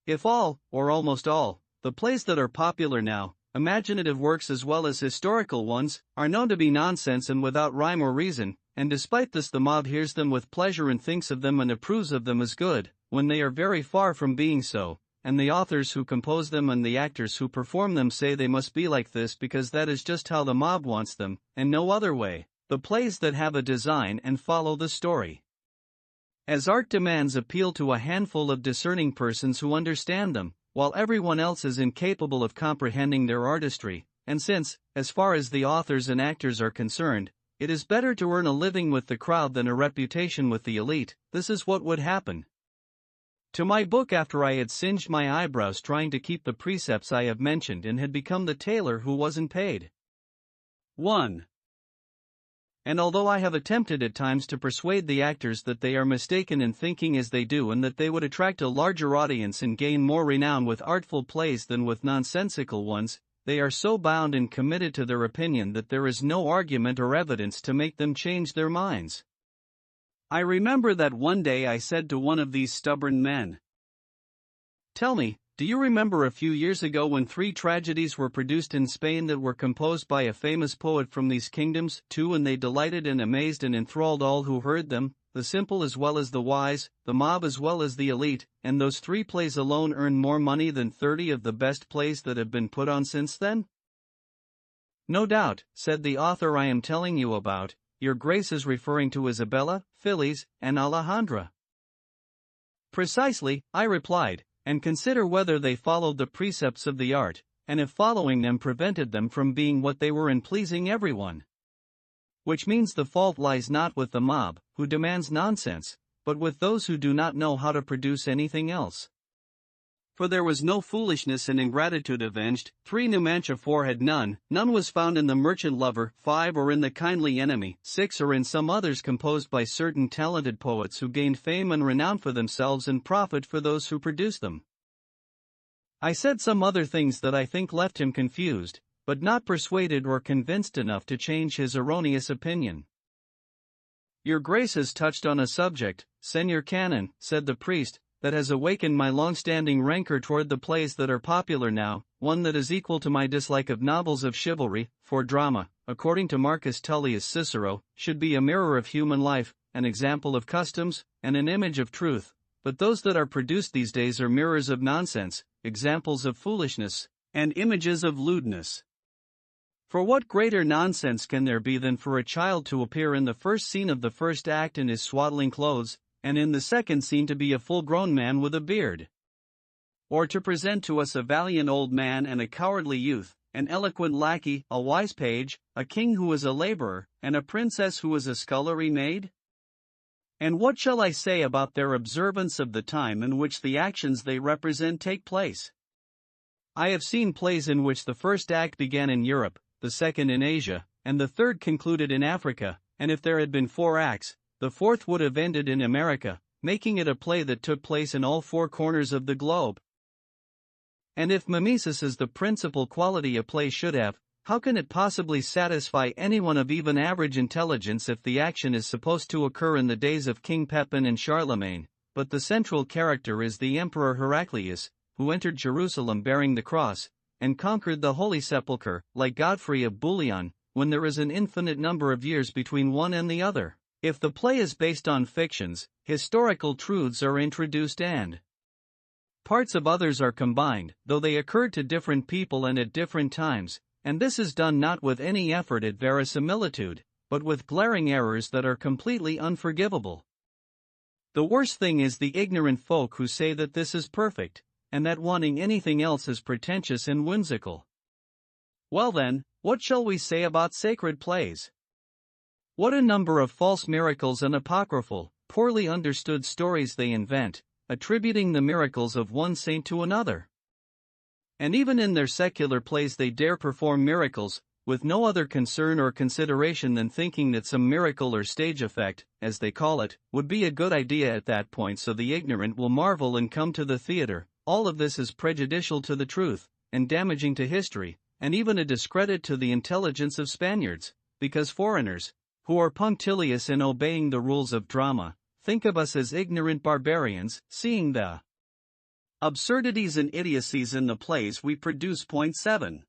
if all, or almost all, the plays that are popular now, imaginative works as well as historical ones, are known to be nonsense and without rhyme or reason, and despite this the mob hears them with pleasure and thinks of them and approves of them as good, when they are very far from being so, and the authors who compose them and the actors who perform them say they must be like this because that is just how the mob wants them, and no other way, the plays that have a design and follow the story, as art demands, appeal to a handful of discerning persons who understand them, while everyone else is incapable of comprehending their artistry, and since, as far as the authors and actors are concerned, it is better to earn a living with the crowd than a reputation with the elite, this is what would happen to my book after I had singed my eyebrows trying to keep the precepts I have mentioned and had become the tailor who wasn't paid. 1. And although I have attempted at times to persuade the actors that they are mistaken in thinking as they do and that they would attract a larger audience and gain more renown with artful plays than with nonsensical ones, they are so bound and committed to their opinion that there is no argument or evidence to make them change their minds. I remember that one day I said to one of these stubborn men, "Tell me, do you remember a few years ago when 3 tragedies were produced in Spain that were composed by a famous poet from these kingdoms, too, and they delighted and amazed and enthralled all who heard them, the simple as well as the wise, the mob as well as the elite, and those 3 plays alone earned more money than 30 of the best plays that have been put on since then?" "No doubt," said the author I am telling you about, "your Grace is referring to Isabella, Phillis, and Alejandra." "Precisely," I replied, "and consider whether they followed the precepts of the art, and if following them prevented them from being what they were and pleasing everyone. Which means the fault lies not with the mob, who demands nonsense, but with those who do not know how to produce anything else. For there was no foolishness and ingratitude avenged, 3 Numantia 4 had none was found in the merchant lover, 5 or in the kindly enemy, 6 or in some others composed by certain talented poets who gained fame and renown for themselves and profit for those who produced them." I said some other things that I think left him confused, but not persuaded or convinced enough to change his erroneous opinion. "Your Grace has touched on a subject, Senor Canon," said the priest, "that has awakened my long-standing rancor toward the plays that are popular now, one that is equal to my dislike of novels of chivalry, for drama, according to Marcus Tullius Cicero, should be a mirror of human life, an example of customs, and an image of truth, but those that are produced these days are mirrors of nonsense, examples of foolishness, and images of lewdness. For what greater nonsense can there be than for a child to appear in the first scene of the first act in his swaddling clothes, and in the second scene to be a full-grown man with a beard? Or to present to us a valiant old man and a cowardly youth, an eloquent lackey, a wise page, a king who is a laborer, and a princess who is a scullery maid? And what shall I say about their observance of the time in which the actions they represent take place? I have seen plays in which the first act began in Europe, the second in Asia, and the third concluded in Africa, and if there had been 4 acts, the fourth would have ended in America, making it a play that took place in all 4 corners of the globe. And if mimesis is the principal quality a play should have, how can it possibly satisfy anyone of even average intelligence if the action is supposed to occur in the days of King Pepin and Charlemagne, but the central character is the Emperor Heraclius, who entered Jerusalem bearing the cross, and conquered the Holy Sepulchre, like Godfrey of Bouillon, when there is an infinite number of years between one and the other? If the play is based on fictions, historical truths are introduced and parts of others are combined, though they occurred to different people and at different times, and this is done not with any effort at verisimilitude, but with glaring errors that are completely unforgivable. The worst thing is the ignorant folk who say that this is perfect, and that wanting anything else is pretentious and whimsical. Well then, what shall we say about sacred plays? What a number of false miracles and apocryphal, poorly understood stories they invent, attributing the miracles of one saint to another. And even in their secular plays they dare perform miracles, with no other concern or consideration than thinking that some miracle or stage effect, as they call it, would be a good idea at that point so the ignorant will marvel and come to the theater. All of this is prejudicial to the truth, and damaging to history, and even a discredit to the intelligence of Spaniards, because foreigners, who are punctilious in obeying the rules of drama, think of us as ignorant barbarians, seeing the absurdities and idiocies in the plays we produce. 7.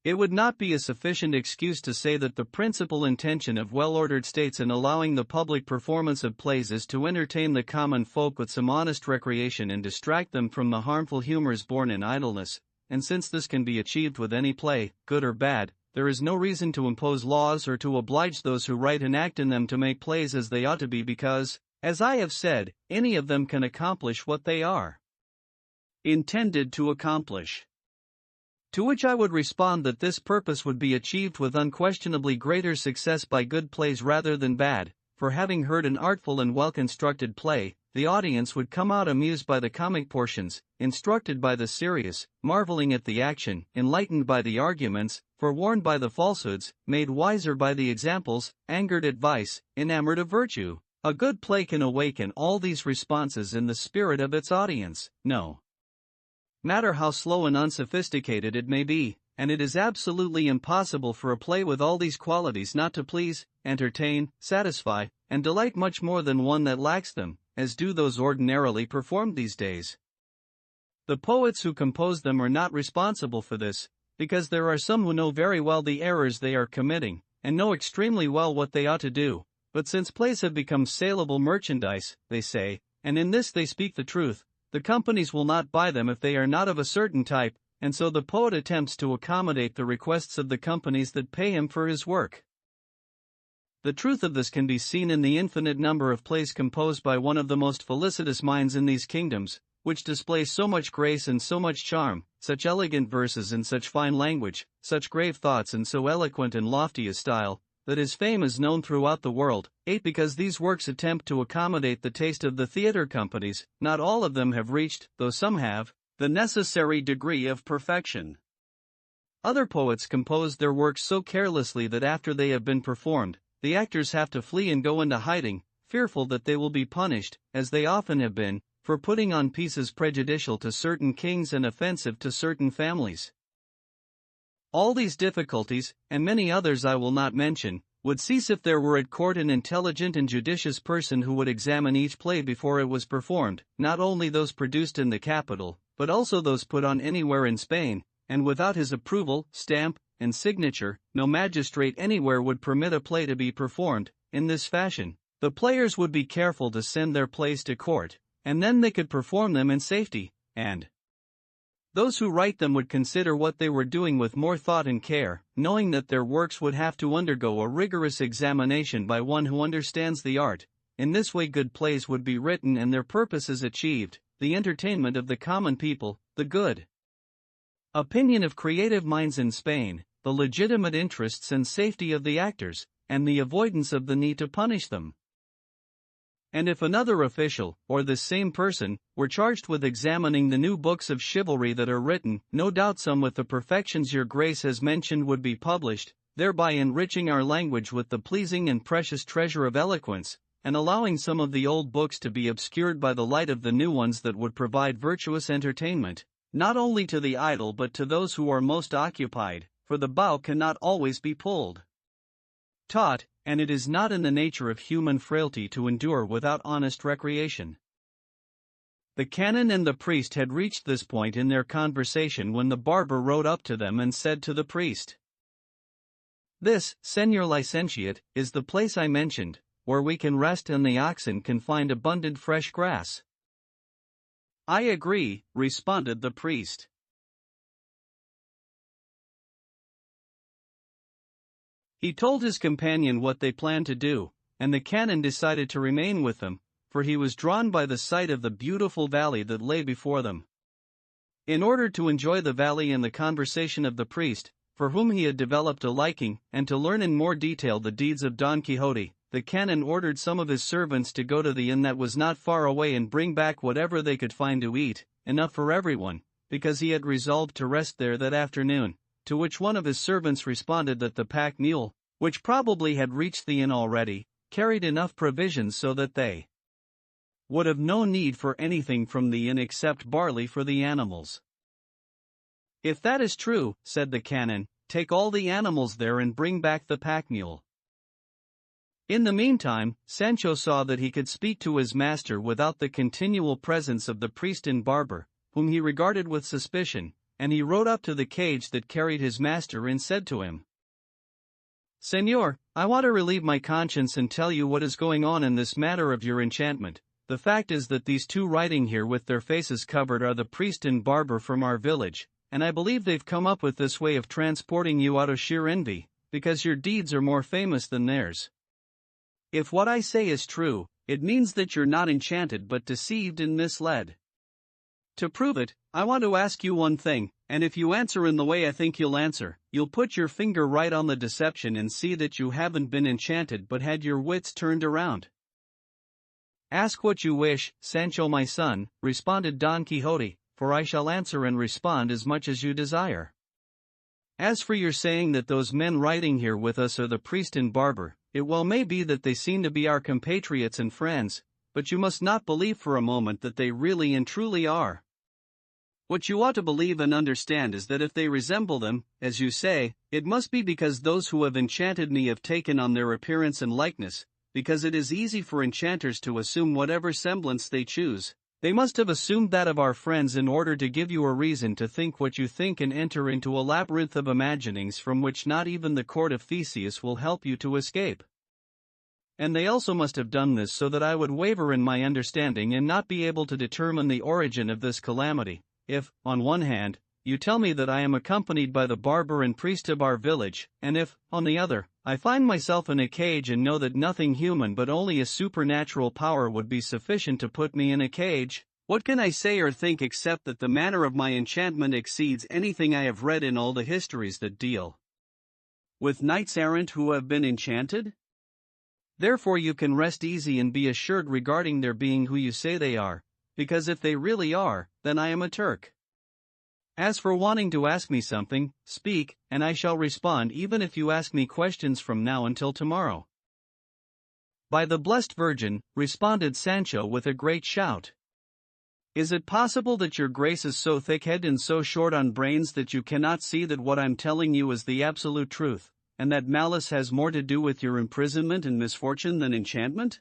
It would not be a sufficient excuse to say that the principal intention of well-ordered states in allowing the public performance of plays is to entertain the common folk with some honest recreation and distract them from the harmful humors born in idleness, and since this can be achieved with any play, good or bad, there is no reason to impose laws or to oblige those who write and act in them to make plays as they ought to be because, as I have said, any of them can accomplish what they are intended to accomplish. To which I would respond that this purpose would be achieved with unquestionably greater success by good plays rather than bad, for having heard an artful and well-constructed play, the audience would come out amused by the comic portions, instructed by the serious, marveling at the action, enlightened by the arguments, forewarned by the falsehoods, made wiser by the examples, angered at vice, enamored of virtue. A good play can awaken all these responses in the spirit of its audience, no matter how slow and unsophisticated it may be, and it is absolutely impossible for a play with all these qualities not to please, entertain, satisfy, and delight much more than one that lacks them, as do those ordinarily performed these days. The poets who compose them are not responsible for this, because there are some who know very well the errors they are committing, and know extremely well what they ought to do, but since plays have become saleable merchandise, they say, and in this they speak the truth, the companies will not buy them if they are not of a certain type, and so the poet attempts to accommodate the requests of the companies that pay him for his work. The truth of this can be seen in the infinite number of plays composed by one of the most felicitous minds in these kingdoms, which display so much grace and so much charm, such elegant verses and such fine language, such grave thoughts and so eloquent and lofty a style, that his fame is known throughout the world. 8. Because these works attempt to accommodate the taste of the theater companies, not all of them have reached, though some have, the necessary degree of perfection. Other poets compose their works so carelessly that after they have been performed, the actors have to flee and go into hiding, fearful that they will be punished, as they often have been, for putting on pieces prejudicial to certain kings and offensive to certain families. All these difficulties, and many others I will not mention, would cease if there were at court an intelligent and judicious person who would examine each play before it was performed, not only those produced in the capital, but also those put on anywhere in Spain, and without his approval, stamp, and signature, no magistrate anywhere would permit a play to be performed. In this fashion, the players would be careful to send their plays to court, and then they could perform them in safety, and those who write them would consider what they were doing with more thought and care, knowing that their works would have to undergo a rigorous examination by one who understands the art. In this way good plays would be written and their purposes achieved, the entertainment of the common people, the good opinion of creative minds in Spain, the legitimate interests and safety of the actors, and the avoidance of the need to punish them. And if another official, or this same person, were charged with examining the new books of chivalry that are written, no doubt some with the perfections your grace has mentioned would be published, thereby enriching our language with the pleasing and precious treasure of eloquence, and allowing some of the old books to be obscured by the light of the new ones that would provide virtuous entertainment, not only to the idle but to those who are most occupied, for the bow cannot always be pulled taut, and it is not in the nature of human frailty to endure without honest recreation. The canon and the priest had reached this point in their conversation when the barber rode up to them and said to the priest, "This, Señor Licentiate, is the place I mentioned, where we can rest and the oxen can find abundant fresh grass." "I agree," responded the priest. He told his companion what they planned to do, and the canon decided to remain with them, for he was drawn by the sight of the beautiful valley that lay before them. In order to enjoy the valley and the conversation of the priest, for whom he had developed a liking, and to learn in more detail the deeds of Don Quixote, the canon ordered some of his servants to go to the inn that was not far away and bring back whatever they could find to eat, enough for everyone, because he had resolved to rest there that afternoon. To which one of his servants responded that the pack mule, which probably had reached the inn already, carried enough provisions so that they would have no need for anything from the inn except barley for the animals. "If that is true," said the canon, "take all the animals there and bring back the pack mule." In the meantime, Sancho saw that he could speak to his master without the continual presence of the priest and barber, whom he regarded with suspicion, and he rode up to the cage that carried his master and said to him, "Señor, I want to relieve my conscience and tell you what is going on in this matter of your enchantment. The fact is that these two riding here with their faces covered are the priest and barber from our village, and I believe they've come up with this way of transporting you out of sheer envy, because your deeds are more famous than theirs. If what I say is true, it means that you're not enchanted but deceived and misled. To prove it, I want to ask you one thing, and if you answer in the way I think you'll answer, you'll put your finger right on the deception and see that you haven't been enchanted but had your wits turned around." "Ask what you wish, Sancho my son," responded Don Quixote, "for I shall answer and respond as much as you desire. As for your saying that those men riding here with us are the priest and barber, it well may be that they seem to be our compatriots and friends, but you must not believe for a moment that they really and truly are. What you ought to believe and understand is that if they resemble them, as you say, it must be because those who have enchanted me have taken on their appearance and likeness, because it is easy for enchanters to assume whatever semblance they choose. They must have assumed that of our friends in order to give you a reason to think what you think and enter into a labyrinth of imaginings from which not even the court of Theseus will help you to escape. And they also must have done this so that I would waver in my understanding and not be able to determine the origin of this calamity. If, on one hand, you tell me that I am accompanied by the barber and priest of our village, and if, on the other, I find myself in a cage and know that nothing human but only a supernatural power would be sufficient to put me in a cage, what can I say or think except that the manner of my enchantment exceeds anything I have read in all the histories that deal with knights errant who have been enchanted? Therefore you can rest easy and be assured regarding their being who you say they are, because if they really are, then I am a Turk. As for wanting to ask me something, speak, and I shall respond even if you ask me questions from now until tomorrow. By the blessed Virgin, responded Sancho with a great shout. Is it possible that your grace is so thick-headed and so short on brains that you cannot see that what I'm telling you is the absolute truth, and that malice has more to do with your imprisonment and misfortune than enchantment?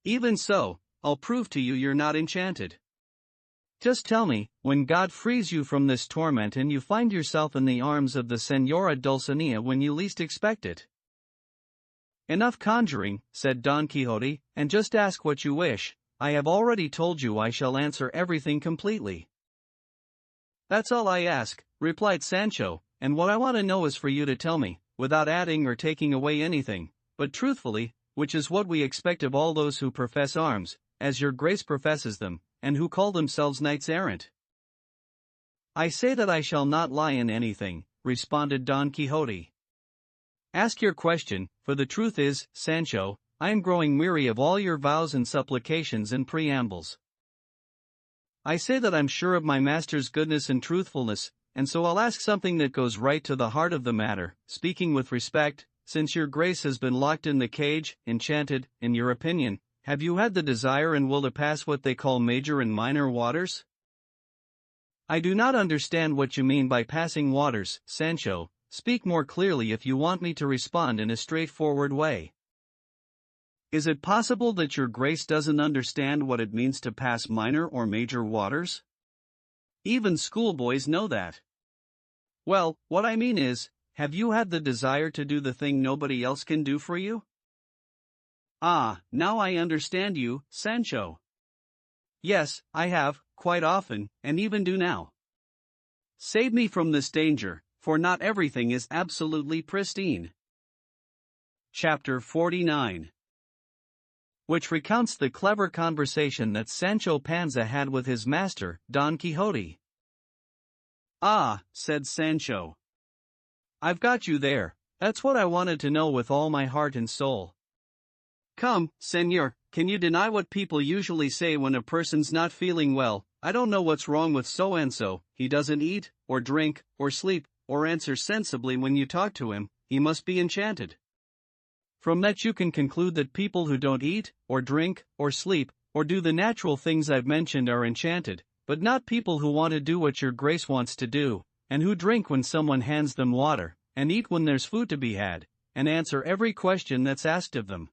Even so, I'll prove to you you're not enchanted. Just tell me, when God frees you from this torment and you find yourself in the arms of the Señora Dulcinea when you least expect it. Enough conjuring, said Don Quixote, and just ask what you wish. I have already told you I shall answer everything completely. That's all I ask, replied Sancho, and what I want to know is for you to tell me, without adding or taking away anything, but truthfully, which is what we expect of all those who profess arms, as your grace professes them, and who call themselves knights errant. I say that I shall not lie in anything, responded Don Quixote. Ask your question, for the truth is, Sancho, I am growing weary of all your vows and supplications and preambles. I say that I'm sure of my master's goodness and truthfulness, and so I'll ask something that goes right to the heart of the matter, speaking with respect, since your grace has been locked in the cage, enchanted, in your opinion, have you had the desire and will to pass what they call major and minor waters? I do not understand what you mean by passing waters, Sancho. Speak more clearly if you want me to respond in a straightforward way. Is it possible that your grace doesn't understand what it means to pass minor or major waters? Even schoolboys know that. Well, what I mean is, have you had the desire to do the thing nobody else can do for you? Ah, now I understand you, Sancho. Yes, I have, quite often, and even do now. Save me from this danger, for not everything is absolutely pristine. Chapter 49. Which recounts the clever conversation that Sancho Panza had with his master, Don Quixote. Ah, said Sancho. I've got you there, that's what I wanted to know with all my heart and soul. Come, senor, can you deny what people usually say when a person's not feeling well? I don't know what's wrong with so-and-so, he doesn't eat, or drink, or sleep, or answer sensibly when you talk to him, he must be enchanted. From that you can conclude that people who don't eat, or drink, or sleep, or do the natural things I've mentioned are enchanted, but not people who want to do what your grace wants to do, and who drink when someone hands them water, and eat when there's food to be had, and answer every question that's asked of them.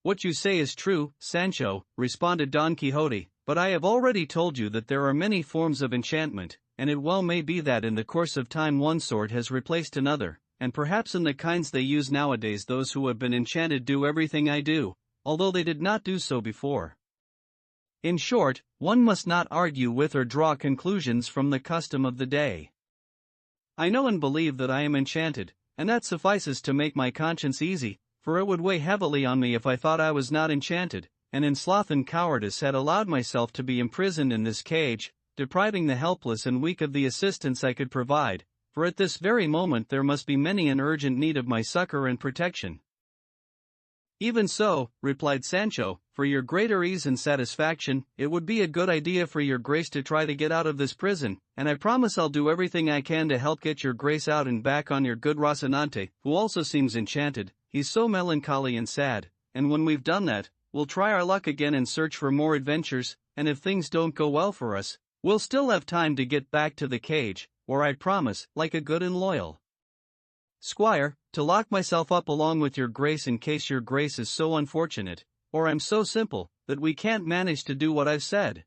What you say is true, Sancho, responded Don Quixote, but I have already told you that there are many forms of enchantment, and it well may be that in the course of time one sort has replaced another, and perhaps in the kinds they use nowadays those who have been enchanted do everything I do, although they did not do so before. In short, one must not argue with or draw conclusions from the custom of the day. I know and believe that I am enchanted, and that suffices to make my conscience easy, for it would weigh heavily on me if I thought I was not enchanted, and in sloth and cowardice had allowed myself to be imprisoned in this cage, depriving the helpless and weak of the assistance I could provide, for at this very moment there must be many in urgent need of my succor and protection. Even so, replied Sancho, for your greater ease and satisfaction, it would be a good idea for your grace to try to get out of this prison, and I promise I'll do everything I can to help get your grace out and back on your good Rocinante, who also seems enchanted. He's so melancholy and sad, and when we've done that, we'll try our luck again and search for more adventures, and if things don't go well for us, We'll still have time to get back to the cage, or I promise, like a good and loyal squire, to lock myself up along with your grace in case your grace is so unfortunate, or I'm so simple, that we can't manage to do what I've said.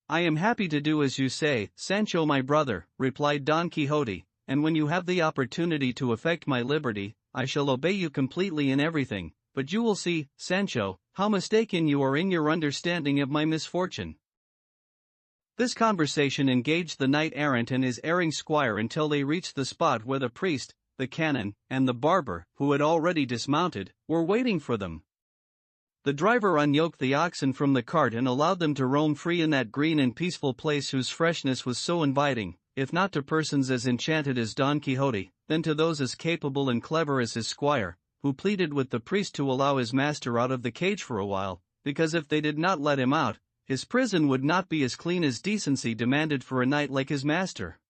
I am happy to do as you say, Sancho my brother, replied Don Quixote, and when you have the opportunity to effect my liberty, I shall obey you completely in everything, but you will see, Sancho, how mistaken you are in your understanding of my misfortune. This conversation engaged the knight-errant and his erring squire until they reached the spot where the priest, the canon, and the barber, who had already dismounted, were waiting for them. The driver unyoked the oxen from the cart and allowed them to roam free in that green and peaceful place whose freshness was so inviting, if not to persons as enchanted as Don Quixote, then to those as capable and clever as his squire, who pleaded with the priest to allow his master out of the cage for a while, because if they did not let him out, his prison would not be as clean as decency demanded for a knight like his master.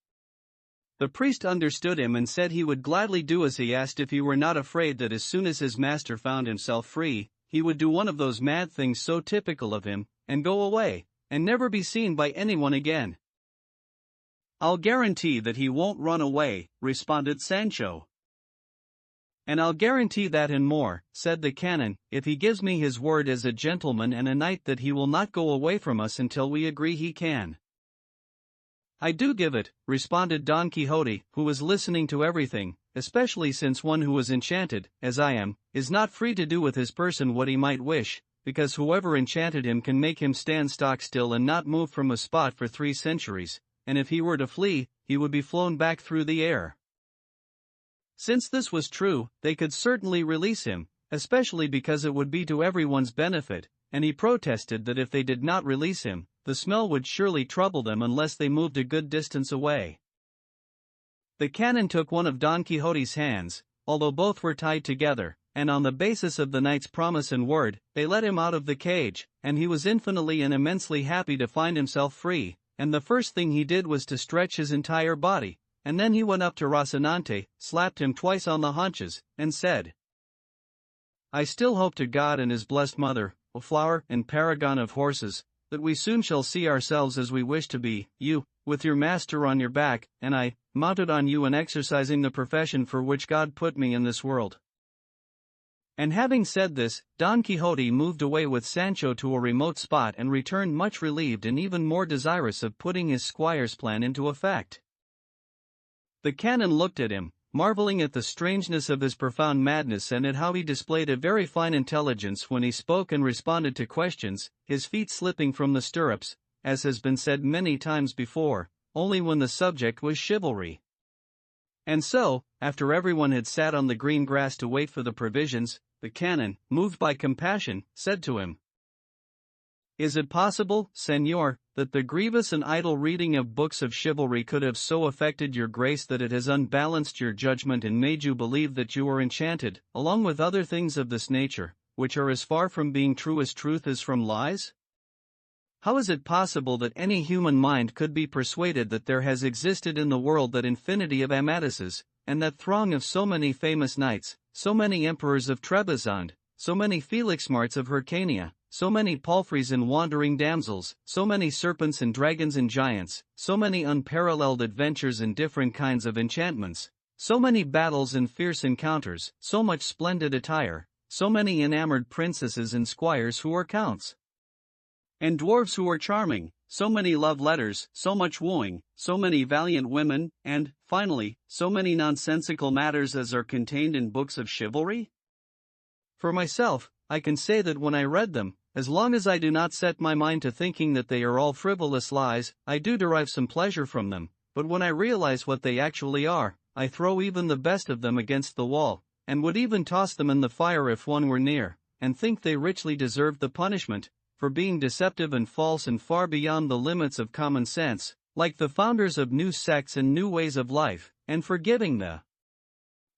The priest understood him and said he would gladly do as he asked if he were not afraid that as soon as his master found himself free, he would do one of those mad things so typical of him, and go away, and never be seen by anyone again. I'll guarantee that he won't run away, responded Sancho. And I'll guarantee that and more, said the canon, if he gives me his word as a gentleman and a knight that he will not go away from us until we agree he can. I do give it, responded Don Quixote, who was listening to everything, especially since one who was enchanted, as I am, is not free to do with his person what he might wish, because whoever enchanted him can make him stand stock still and not move from a spot for 3 centuries, and if he were to flee, he would be flown back through the air. Since this was true, they could certainly release him, especially because it would be to everyone's benefit, and he protested that if they did not release him, the smell would surely trouble them unless they moved a good distance away. The canon took one of Don Quixote's hands, although both were tied together, and on the basis of the knight's promise and word, they let him out of the cage, and he was infinitely and immensely happy to find himself free, and the first thing he did was to stretch his entire body. And then he went up to Rocinante, slapped him twice on the haunches, and said, I still hope to God and his blessed mother, O flower and paragon of horses, that we soon shall see ourselves as we wish to be, you, with your master on your back, and I, mounted on you and exercising the profession for which God put me in this world. And having said this, Don Quixote moved away with Sancho to a remote spot and returned much relieved and even more desirous of putting his squire's plan into effect. The canon looked at him, marveling at the strangeness of his profound madness and at how he displayed a very fine intelligence when he spoke and responded to questions, his feet slipping from the stirrups, as has been said many times before, only when the subject was chivalry. And so, after everyone had sat on the green grass to wait for the provisions, the canon, moved by compassion, said to him, Is it possible, Señor, that the grievous and idle reading of books of chivalry could have so affected your grace that it has unbalanced your judgment and made you believe that you are enchanted, along with other things of this nature, which are as far from being true as truth is from lies? How is it possible that any human mind could be persuaded that there has existed in the world that infinity of Amadises, and that throng of so many famous knights, so many emperors of Trebizond, so many Felixmarts of Hyrcania, so many palfreys and wandering damsels, so many serpents and dragons and giants, so many unparalleled adventures and different kinds of enchantments, so many battles and fierce encounters, so much splendid attire, so many enamored princesses and squires who are counts, and dwarfs who are charming, so many love letters, so much wooing, so many valiant women, and, finally, so many nonsensical matters as are contained in books of chivalry? For myself, I can say that when I read them, as long as I do not set my mind to thinking that they are all frivolous lies, I do derive some pleasure from them, but when I realize what they actually are, I throw even the best of them against the wall, and would even toss them in the fire if one were near, and think they richly deserved the punishment, for being deceptive and false and far beyond the limits of common sense, like the founders of new sects and new ways of life, and for giving the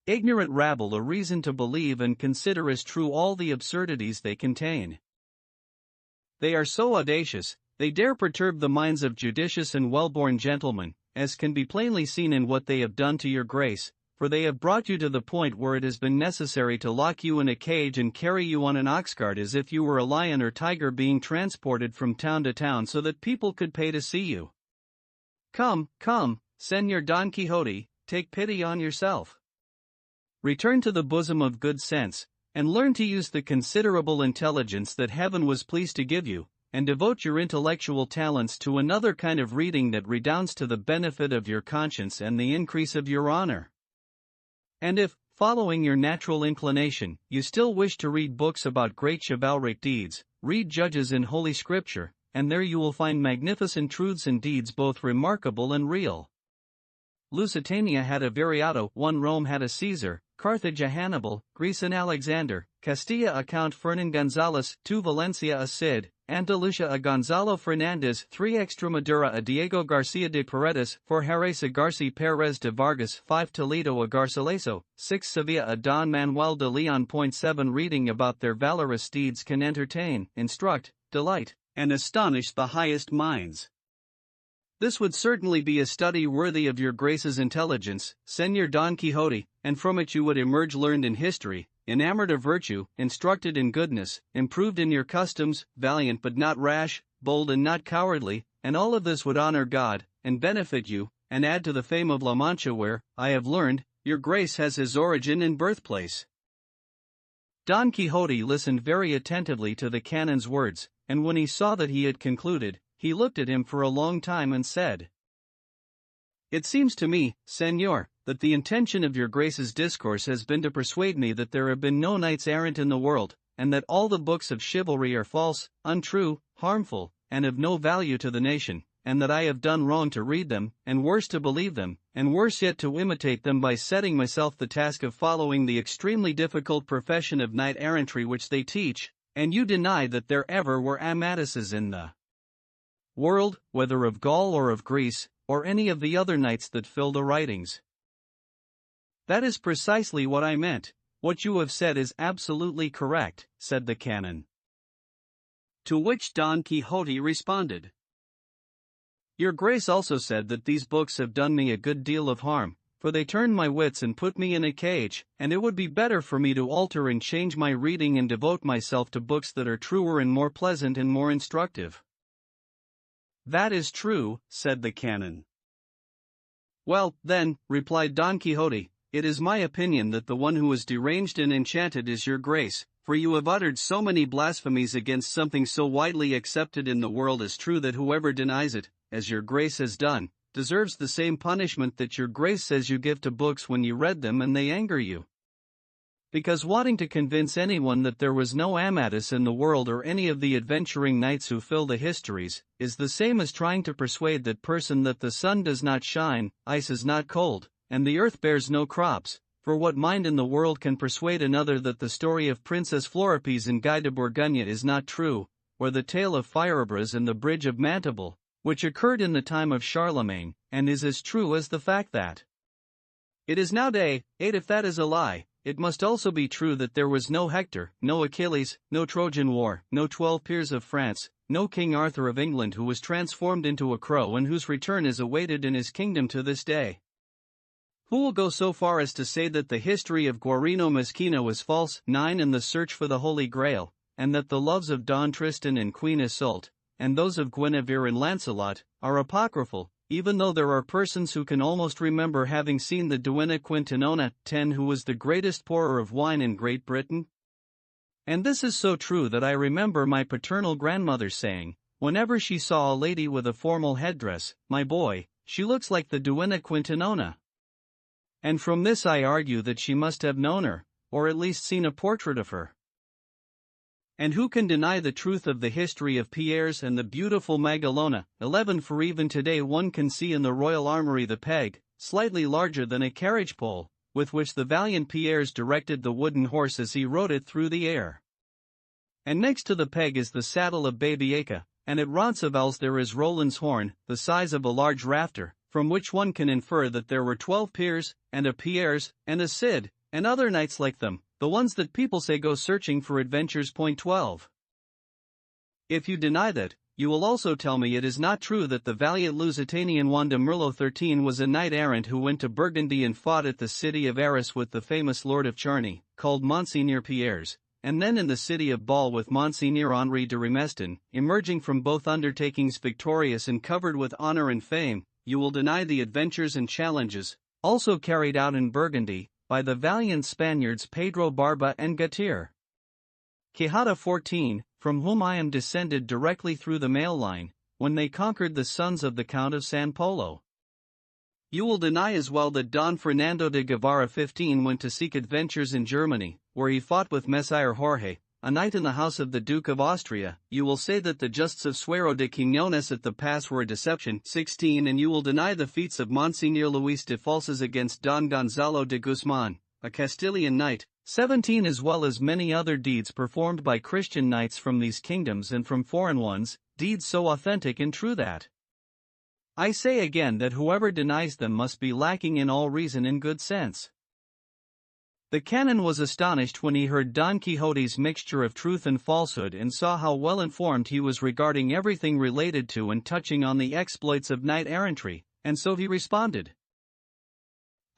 ignorant rabble a reason to believe and consider as true all the absurdities they contain. They are so audacious, they dare perturb the minds of judicious and well-born gentlemen, as can be plainly seen in what they have done to your grace, for they have brought you to the point where it has been necessary to lock you in a cage and carry you on an oxcart as if you were a lion or tiger being transported from town to town so that people could pay to see you. Come, come, Señor Don Quixote, take pity on yourself. Return to the bosom of good sense, and learn to use the considerable intelligence that heaven was pleased to give you, and devote your intellectual talents to another kind of reading that redounds to the benefit of your conscience and the increase of your honor. And if, following your natural inclination, you still wish to read books about great chivalric deeds, read Judges in Holy Scripture, and there you will find magnificent truths and deeds both remarkable and real. Lusitania had a Viriato, 1 Rome had a Caesar, Carthage a Hannibal, Greece an Alexander, Castilla a Count Fernan Gonzalez, 2 Valencia a Cid, Andalusia a Gonzalo Fernandez, 3 Extremadura a Diego Garcia de Paredes, 4 Jerez a Garci Perez de Vargas, 5 Toledo a Garcilaso, 6 Sevilla a Don Manuel de Leon. 7 Reading about their valorous deeds can entertain, instruct, delight, and astonish the highest minds. This would certainly be a study worthy of your Grace's intelligence, Señor Don Quixote, and from it you would emerge learned in history, enamored of virtue, instructed in goodness, improved in your customs, valiant but not rash, bold and not cowardly, and all of this would honor God, and benefit you, and add to the fame of La Mancha where, I have learned, your Grace has his origin and birthplace. Don Quixote listened very attentively to the canon's words, and when he saw that he had concluded, he looked at him for a long time and said, "It seems to me, Señor, that the intention of your Grace's discourse has been to persuade me that there have been no knights errant in the world, and that all the books of chivalry are false, untrue, harmful, and of no value to the nation, and that I have done wrong to read them, and worse to believe them, and worse yet to imitate them by setting myself the task of following the extremely difficult profession of knight-errantry which they teach, and you deny that there ever were Amatuses in the world, whether of Gaul or of Greece, or any of the other knights that fill the writings." "That is precisely what I meant. What you have said is absolutely correct," said the canon. To which Don Quixote responded, "Your Grace also said that these books have done me a good deal of harm, for they turned my wits and put me in a cage, and it would be better for me to alter and change my reading and devote myself to books that are truer and more pleasant and more instructive." "That is true," said the canon. "Well, then," replied Don Quixote, "it is my opinion that the one who is deranged and enchanted is your Grace, for you have uttered so many blasphemies against something so widely accepted in the world as true that whoever denies it, as your Grace has done, deserves the same punishment that your Grace says you give to books when you read them and they anger you. Because wanting to convince anyone that there was no Amatus in the world or any of the adventuring knights who fill the histories, is the same as trying to persuade that person that the sun does not shine, ice is not cold, and the earth bears no crops, for what mind in the world can persuade another that the story of Princess Floripes and Guy de Bourgogne is not true, or the tale of Firebraze and the Bridge of Mantable, which occurred in the time of Charlemagne, and is as true as the fact that it is now day 8. If that is a lie, it must also be true that there was no Hector, no Achilles, no Trojan War, no 12 peers of France, no King Arthur of England who was transformed into a crow and whose return is awaited in his kingdom to this day. Who will go so far as to say that the history of Guarino Mesquina was false? 9. And the search for the Holy Grail, and that the loves of Don Tristan and Queen Isolde, and those of Guinevere and Lancelot, are apocryphal, even though there are persons who can almost remember having seen the Duenna Quintanona. 10. Who was the greatest pourer of wine in Great Britain? And this is so true that I remember my paternal grandmother saying, whenever she saw a lady with a formal headdress, "My boy, she looks like the Duenna Quintanona." And from this I argue that she must have known her, or at least seen a portrait of her. And who can deny the truth of the history of Pierres and the beautiful Magalona? 11. For even today one can see in the royal armory the peg, slightly larger than a carriage pole, with which the valiant Pierres directed the wooden horse as he rode it through the air. And next to the peg is the saddle of Babieca, and at Roncesvalles there is Roland's horn, the size of a large rafter, from which one can infer that there were 12 peers, and a Pierres, and a Cid, and other knights like them, the ones that people say go searching for adventures. 12. If you deny that, you will also tell me it is not true that the valiant Lusitanian Juan de Merlo XIII was a knight-errant who went to Burgundy and fought at the city of Arras with the famous Lord of Charny, called Monseigneur Pierres, and then in the city of Bâle with Monseigneur Henri de Remestin, emerging from both undertakings victorious and covered with honor and fame. You will deny the adventures and challenges, also carried out in Burgundy, by the valiant Spaniards Pedro Barba and Gatir Quijada 14, from whom I am descended directly through the male line, when they conquered the sons of the Count of San Polo. You will deny as well that Don Fernando de Guevara 15 went to seek adventures in Germany, where he fought with Messire Jorge, a knight in the house of the Duke of Austria. You will say that the justs of Suero de Quiñones at the pass were a deception. 16. And you will deny the feats of Monsignor Luis de Falsas against Don Gonzalo de Guzman, a Castilian knight. 17. As well as many other deeds performed by Christian knights from these kingdoms and from foreign ones, deeds so authentic and true that I say again that whoever denies them must be lacking in all reason and good sense. The canon was astonished when he heard Don Quixote's mixture of truth and falsehood and saw how well informed he was regarding everything related to and touching on the exploits of knight-errantry, and so he responded.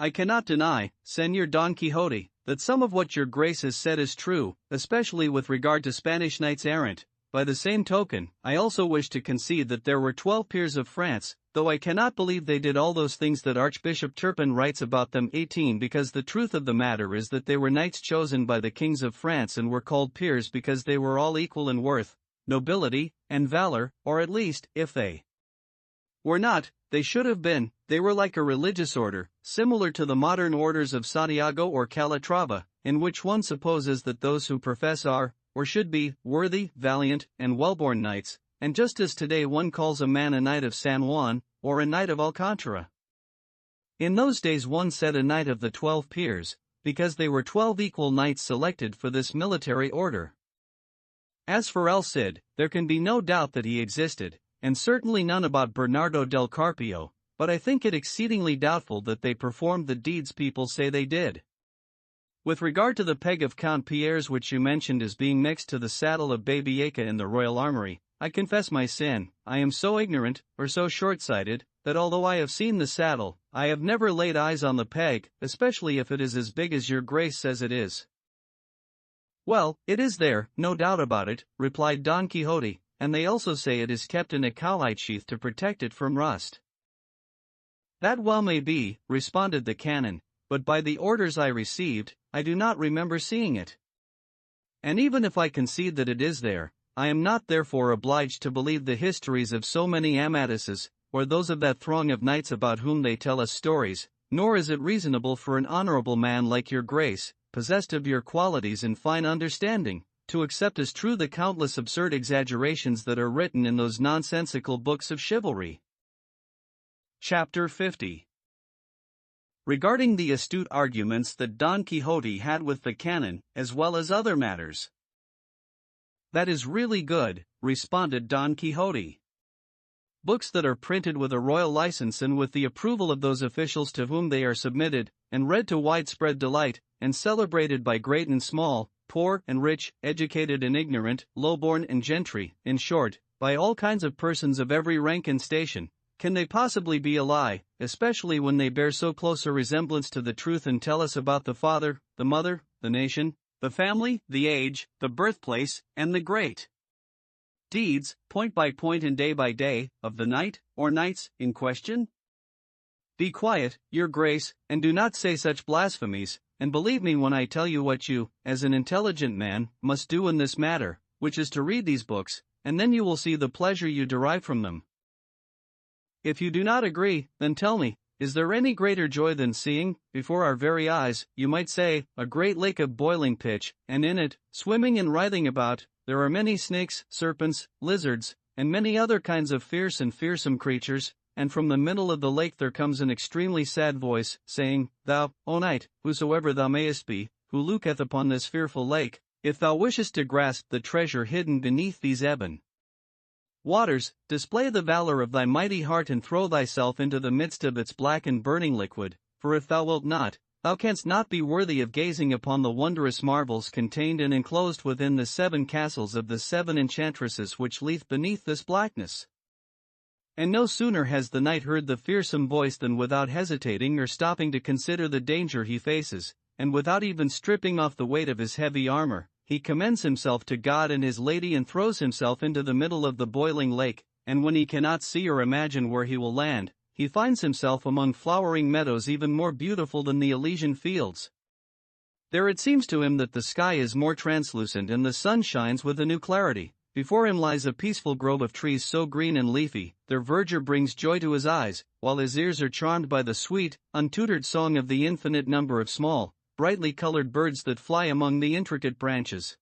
I cannot deny, Señor Don Quixote, that some of what your grace has said is true, especially with regard to Spanish knights-errant. By the same token, I also wish to concede that there were 12 peers of France, though I cannot believe they did all those things that Archbishop Turpin writes about them. 18. Because the truth of the matter is that they were knights chosen by the kings of France and were called peers because they were all equal in worth, nobility, and valor, or at least, if they were not, they should have been. They were like a religious order, similar to the modern orders of Santiago or Calatrava, in which one supposes that those who profess are, or should be, worthy, valiant, and well-born knights, and just as today one calls a man a knight of San Juan, or a knight of Alcantara. In those days one said a knight of the 12 peers, because they were 12 equal knights selected for this military order. As for El Cid, there can be no doubt that he existed, and certainly none about Bernardo del Carpio, but I think it exceedingly doubtful that they performed the deeds people say they did. With regard to the peg of Count Pierre's which you mentioned as being next to the saddle of Babieca in the royal armory, I confess my sin. I am so ignorant, or so short-sighted, that although I have seen the saddle, I have never laid eyes on the peg, especially if it is as big as your grace says it is. Well, it is there, no doubt about it, replied Don Quixote, and they also say it is kept in a cowhide sheath to protect it from rust. That well may be, responded the canon, but by the orders I received, I do not remember seeing it. And even if I concede that it is there, I am not therefore obliged to believe the histories of so many Amadises, or those of that throng of knights about whom they tell us stories, nor is it reasonable for an honorable man like your grace, possessed of your qualities and fine understanding, to accept as true the countless absurd exaggerations that are written in those nonsensical books of chivalry. Chapter 50. Regarding the astute arguments that Don Quixote had with the canon, as well as other matters. That is really good, responded Don Quixote. Books that are printed with a royal license and with the approval of those officials to whom they are submitted, and read to widespread delight, and celebrated by great and small, poor and rich, educated and ignorant, low-born and gentry, in short, by all kinds of persons of every rank and station, can they possibly be a lie, especially when they bear so close a resemblance to the truth and tell us about the father, the mother, the nation, the family, the age, the birthplace, and the great deeds, point by point and day by day, of the knight, or knights, in question? Be quiet, your grace, and do not say such blasphemies, and believe me when I tell you what you, as an intelligent man, must do in this matter, which is to read these books, and then you will see the pleasure you derive from them. If you do not agree, then tell me, is there any greater joy than seeing, before our very eyes, you might say, a great lake of boiling pitch, and in it, swimming and writhing about, there are many snakes, serpents, lizards, and many other kinds of fierce and fearsome creatures, and from the middle of the lake there comes an extremely sad voice, saying, Thou, O knight, whosoever thou mayest be, who looketh upon this fearful lake, if thou wishest to grasp the treasure hidden beneath these ebon waters, display the valor of thy mighty heart and throw thyself into the midst of its black and burning liquid, for if thou wilt not, thou canst not be worthy of gazing upon the wondrous marvels contained and enclosed within the 7 castles of the 7 enchantresses which leath beneath this blackness. And no sooner has the knight heard the fearsome voice than without hesitating or stopping to consider the danger he faces, and without even stripping off the weight of his heavy armor, he commends himself to God and his lady and throws himself into the middle of the boiling lake, and when he cannot see or imagine where he will land, he finds himself among flowering meadows even more beautiful than the Elysian fields. There it seems to him that the sky is more translucent and the sun shines with a new clarity. Before him lies a peaceful grove of trees so green and leafy, their verdure brings joy to his eyes, while his ears are charmed by the sweet, untutored song of the infinite number of small, brightly colored birds that fly among the intricate branches.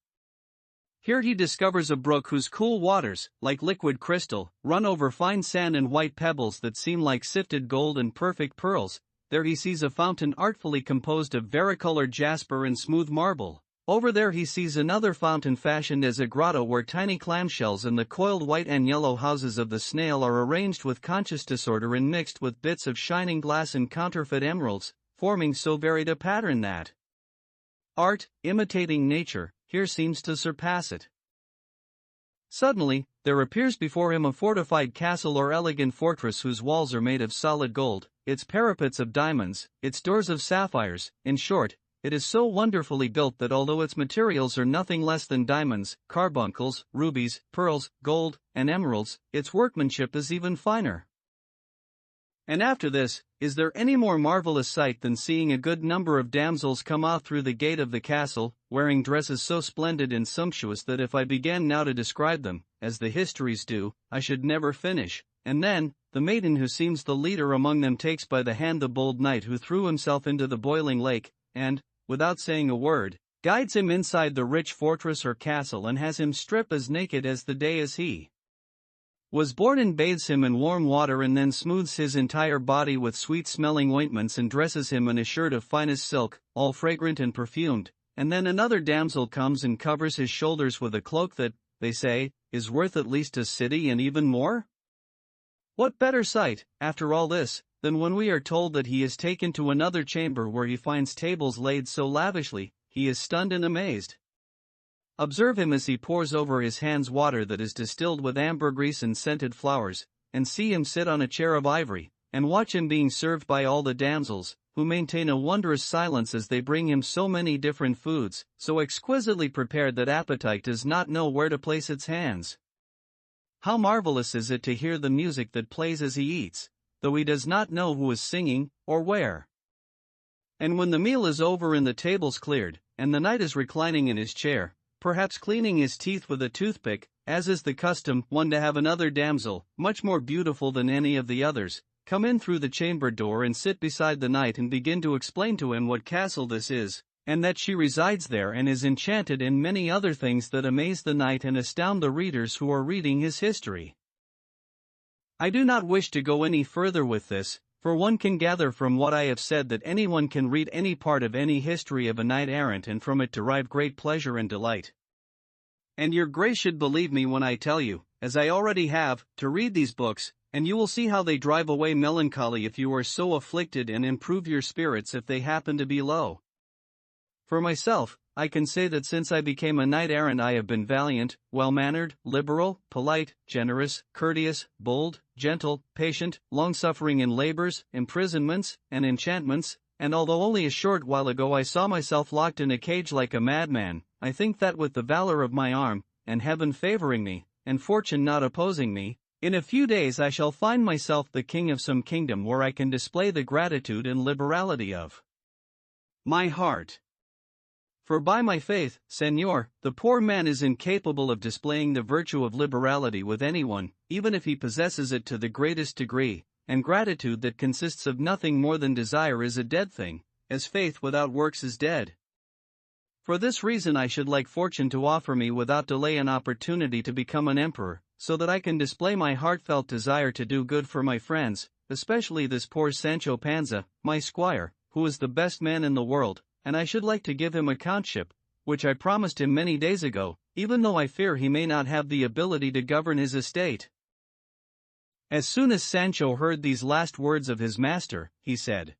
Here he discovers a brook whose cool waters, like liquid crystal, run over fine sand and white pebbles that seem like sifted gold and perfect pearls. There he sees a fountain artfully composed of varicolored jasper and smooth marble. Over there he sees another fountain fashioned as a grotto where tiny clamshells and the coiled white and yellow houses of the snail are arranged with conscious disorder and mixed with bits of shining glass and counterfeit emeralds, forming so varied a pattern that art, imitating nature, here seems to surpass it. Suddenly, there appears before him a fortified castle or elegant fortress whose walls are made of solid gold, its parapets of diamonds, its doors of sapphires. In short, it is so wonderfully built that although its materials are nothing less than diamonds, carbuncles, rubies, pearls, gold, and emeralds, its workmanship is even finer. And after this, is there any more marvelous sight than seeing a good number of damsels come out through the gate of the castle, wearing dresses so splendid and sumptuous that if I began now to describe them, as the histories do, I should never finish. And then, the maiden who seems the leader among them takes by the hand the bold knight who threw himself into the boiling lake, and, without saying a word, guides him inside the rich fortress or castle and has him strip as naked as the day as he was born and bathes him in warm water and then smooths his entire body with sweet-smelling ointments and dresses him in a shirt of finest silk, all fragrant and perfumed, and then another damsel comes and covers his shoulders with a cloak that, they say, is worth at least a city and even more? What better sight, after all this, than when we are told that he is taken to another chamber where he finds tables laid so lavishly, he is stunned and amazed. Observe him as he pours over his hands water that is distilled with ambergris and scented flowers, and see him sit on a chair of ivory, and watch him being served by all the damsels, who maintain a wondrous silence as they bring him so many different foods, so exquisitely prepared that appetite does not know where to place its hands. How marvelous is it to hear the music that plays as he eats, though he does not know who is singing, or where. And when the meal is over and the tables cleared, and the knight is reclining in his chair, perhaps cleaning his teeth with a toothpick, as is the custom, one to have another damsel, much more beautiful than any of the others, come in through the chamber door and sit beside the knight and begin to explain to him what castle this is, and that she resides there and is enchanted in many other things that amaze the knight and astound the readers who are reading his history. I do not wish to go any further with this, for one can gather from what I have said that anyone can read any part of any history of a knight-errant and from it derive great pleasure and delight. And your grace should believe me when I tell you, as I already have, to read these books, and you will see how they drive away melancholy if you are so afflicted and improve your spirits if they happen to be low. For myself, I can say that since I became a knight-errant I have been valiant, well-mannered, liberal, polite, generous, courteous, bold, gentle, patient, long-suffering in labors, imprisonments, and enchantments, and although only a short while ago I saw myself locked in a cage like a madman, I think that with the valor of my arm, and heaven favoring me, and fortune not opposing me, in a few days I shall find myself the king of some kingdom where I can display the gratitude and liberality of my heart. For by my faith, Senor, the poor man is incapable of displaying the virtue of liberality with anyone, even if he possesses it to the greatest degree, and gratitude that consists of nothing more than desire is a dead thing, as faith without works is dead. For this reason I should like fortune to offer me without delay an opportunity to become an emperor, so that I can display my heartfelt desire to do good for my friends, especially this poor Sancho Panza, my squire, who is the best man in the world, and I should like to give him a countship, which I promised him many days ago, even though I fear he may not have the ability to govern his estate. As soon as Sancho heard these last words of his master, he said,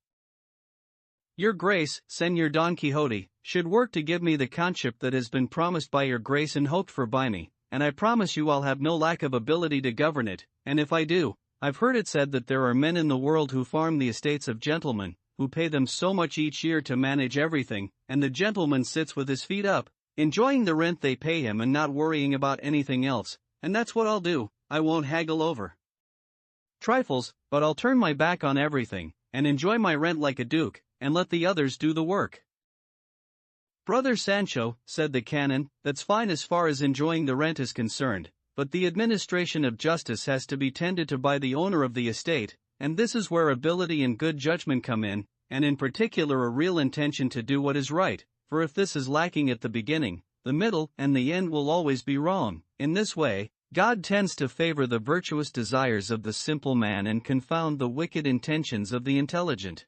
Your Grace, Señor Don Quixote, should work to give me the countship that has been promised by your Grace and hoped for by me, and I promise you I'll have no lack of ability to govern it, and if I do, I've heard it said that there are men in the world who farm the estates of gentlemen, who pay them so much each year to manage everything, and the gentleman sits with his feet up, enjoying the rent they pay him and not worrying about anything else, and that's what I'll do. I won't haggle over trifles, but I'll turn my back on everything, and enjoy my rent like a duke, and let the others do the work. Brother Sancho, said the canon, that's fine as far as enjoying the rent is concerned, but the administration of justice has to be tended to by the owner of the estate, and this is where ability and good judgment come in, and in particular a real intention to do what is right, for if this is lacking at the beginning, the middle and the end will always be wrong. In this way, God tends to favor the virtuous desires of the simple man and confound the wicked intentions of the intelligent.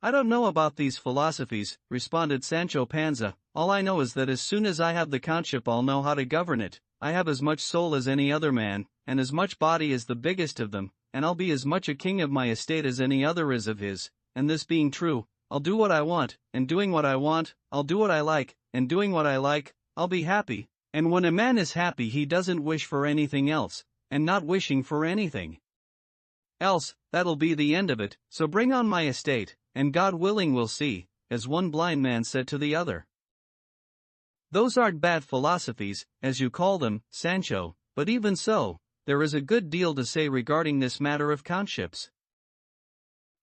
I don't know about these philosophies, responded Sancho Panza. All I know is that as soon as I have the countship I'll know how to govern it. I have as much soul as any other man, and as much body as the biggest of them, and I'll be as much a king of my estate as any other is of his, and this being true, I'll do what I want, and doing what I want, I'll do what I like, and doing what I like, I'll be happy, and when a man is happy he doesn't wish for anything else, and not wishing for anything else, that'll be the end of it, so bring on my estate, and God willing we'll see, as one blind man said to the other. Those aren't bad philosophies, as you call them, Sancho, but even so, there is a good deal to say regarding this matter of countships.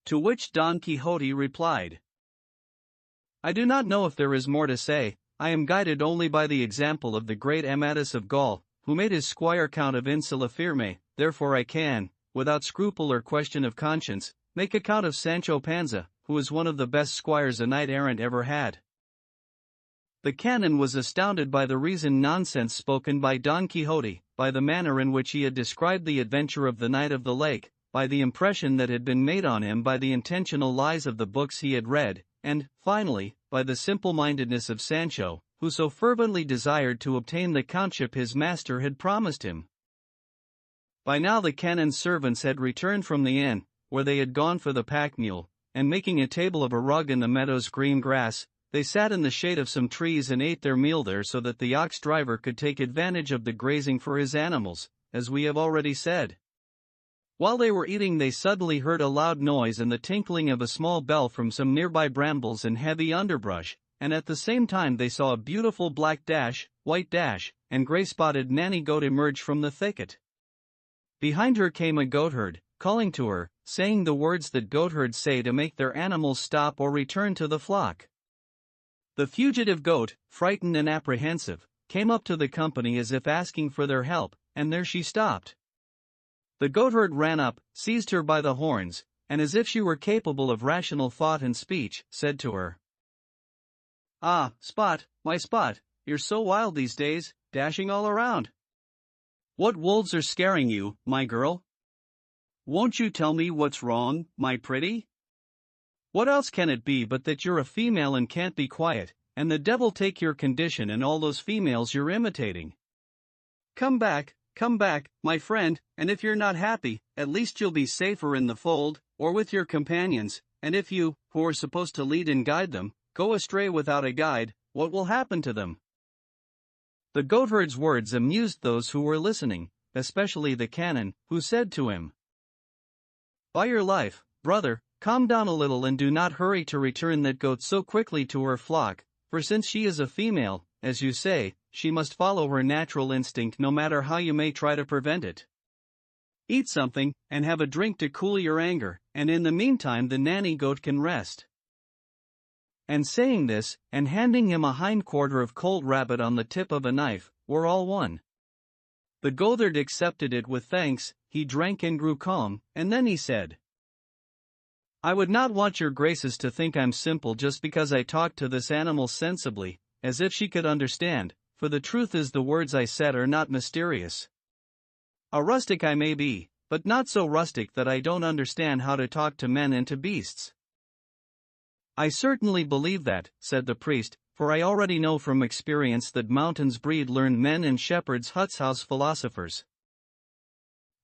To which Don Quixote replied, I do not know if there is more to say. I am guided only by the example of the great Amadis of Gaul, who made his squire Count of Insula Firme, therefore I can, without scruple or question of conscience, make a count of Sancho Panza, who is one of the best squires a knight-errant ever had. The canon was astounded by the reasoned nonsense spoken by Don Quixote, by the manner in which he had described the adventure of the Knight of the Lake, by the impression that had been made on him by the intentional lies of the books he had read, and, finally, by the simple-mindedness of Sancho, who so fervently desired to obtain the countship his master had promised him. By now the canon's servants had returned from the inn, where they had gone for the pack-mule, and making a table of a rug in the meadow's green grass, they sat in the shade of some trees and ate their meal there so that the ox-driver could take advantage of the grazing for his animals, as we have already said. While they were eating they suddenly heard a loud noise and the tinkling of a small bell from some nearby brambles and heavy underbrush, and at the same time they saw a beautiful black dash, white dash, and gray-spotted nanny goat emerge from the thicket. Behind her came a goatherd, calling to her, saying the words that goatherds say to make their animals stop or return to the flock. The fugitive goat, frightened and apprehensive, came up to the company as if asking for their help, and there she stopped. The goatherd ran up, seized her by the horns, and as if she were capable of rational thought and speech, said to her, Ah, Spot, my Spot, you're so wild these days, dashing all around. What wolves are scaring you, my girl? Won't you tell me what's wrong, my pretty? What else can it be but that you're a female and can't be quiet, and the devil take your condition and all those females you're imitating? Come back, my friend, and if you're not happy, at least you'll be safer in the fold, or with your companions, and if you, who are supposed to lead and guide them, go astray without a guide, what will happen to them? The goatherd's words amused those who were listening, especially the canon, who said to him, By your life, brother, calm down a little and do not hurry to return that goat so quickly to her flock, for since she is a female, as you say, she must follow her natural instinct no matter how you may try to prevent it. Eat something, and have a drink to cool your anger, and in the meantime the nanny goat can rest. And saying this, and handing him a hindquarter of cold rabbit on the tip of a knife, were all one. The goatherd accepted it with thanks, he drank and grew calm, and then he said, I would not want your graces to think I'm simple just because I talk to this animal sensibly, as if she could understand, for the truth is the words I said are not mysterious. A rustic I may be, but not so rustic that I don't understand how to talk to men and to beasts. I certainly believe that, said the priest, for I already know from experience that mountains breed learned men and shepherds huts house philosophers.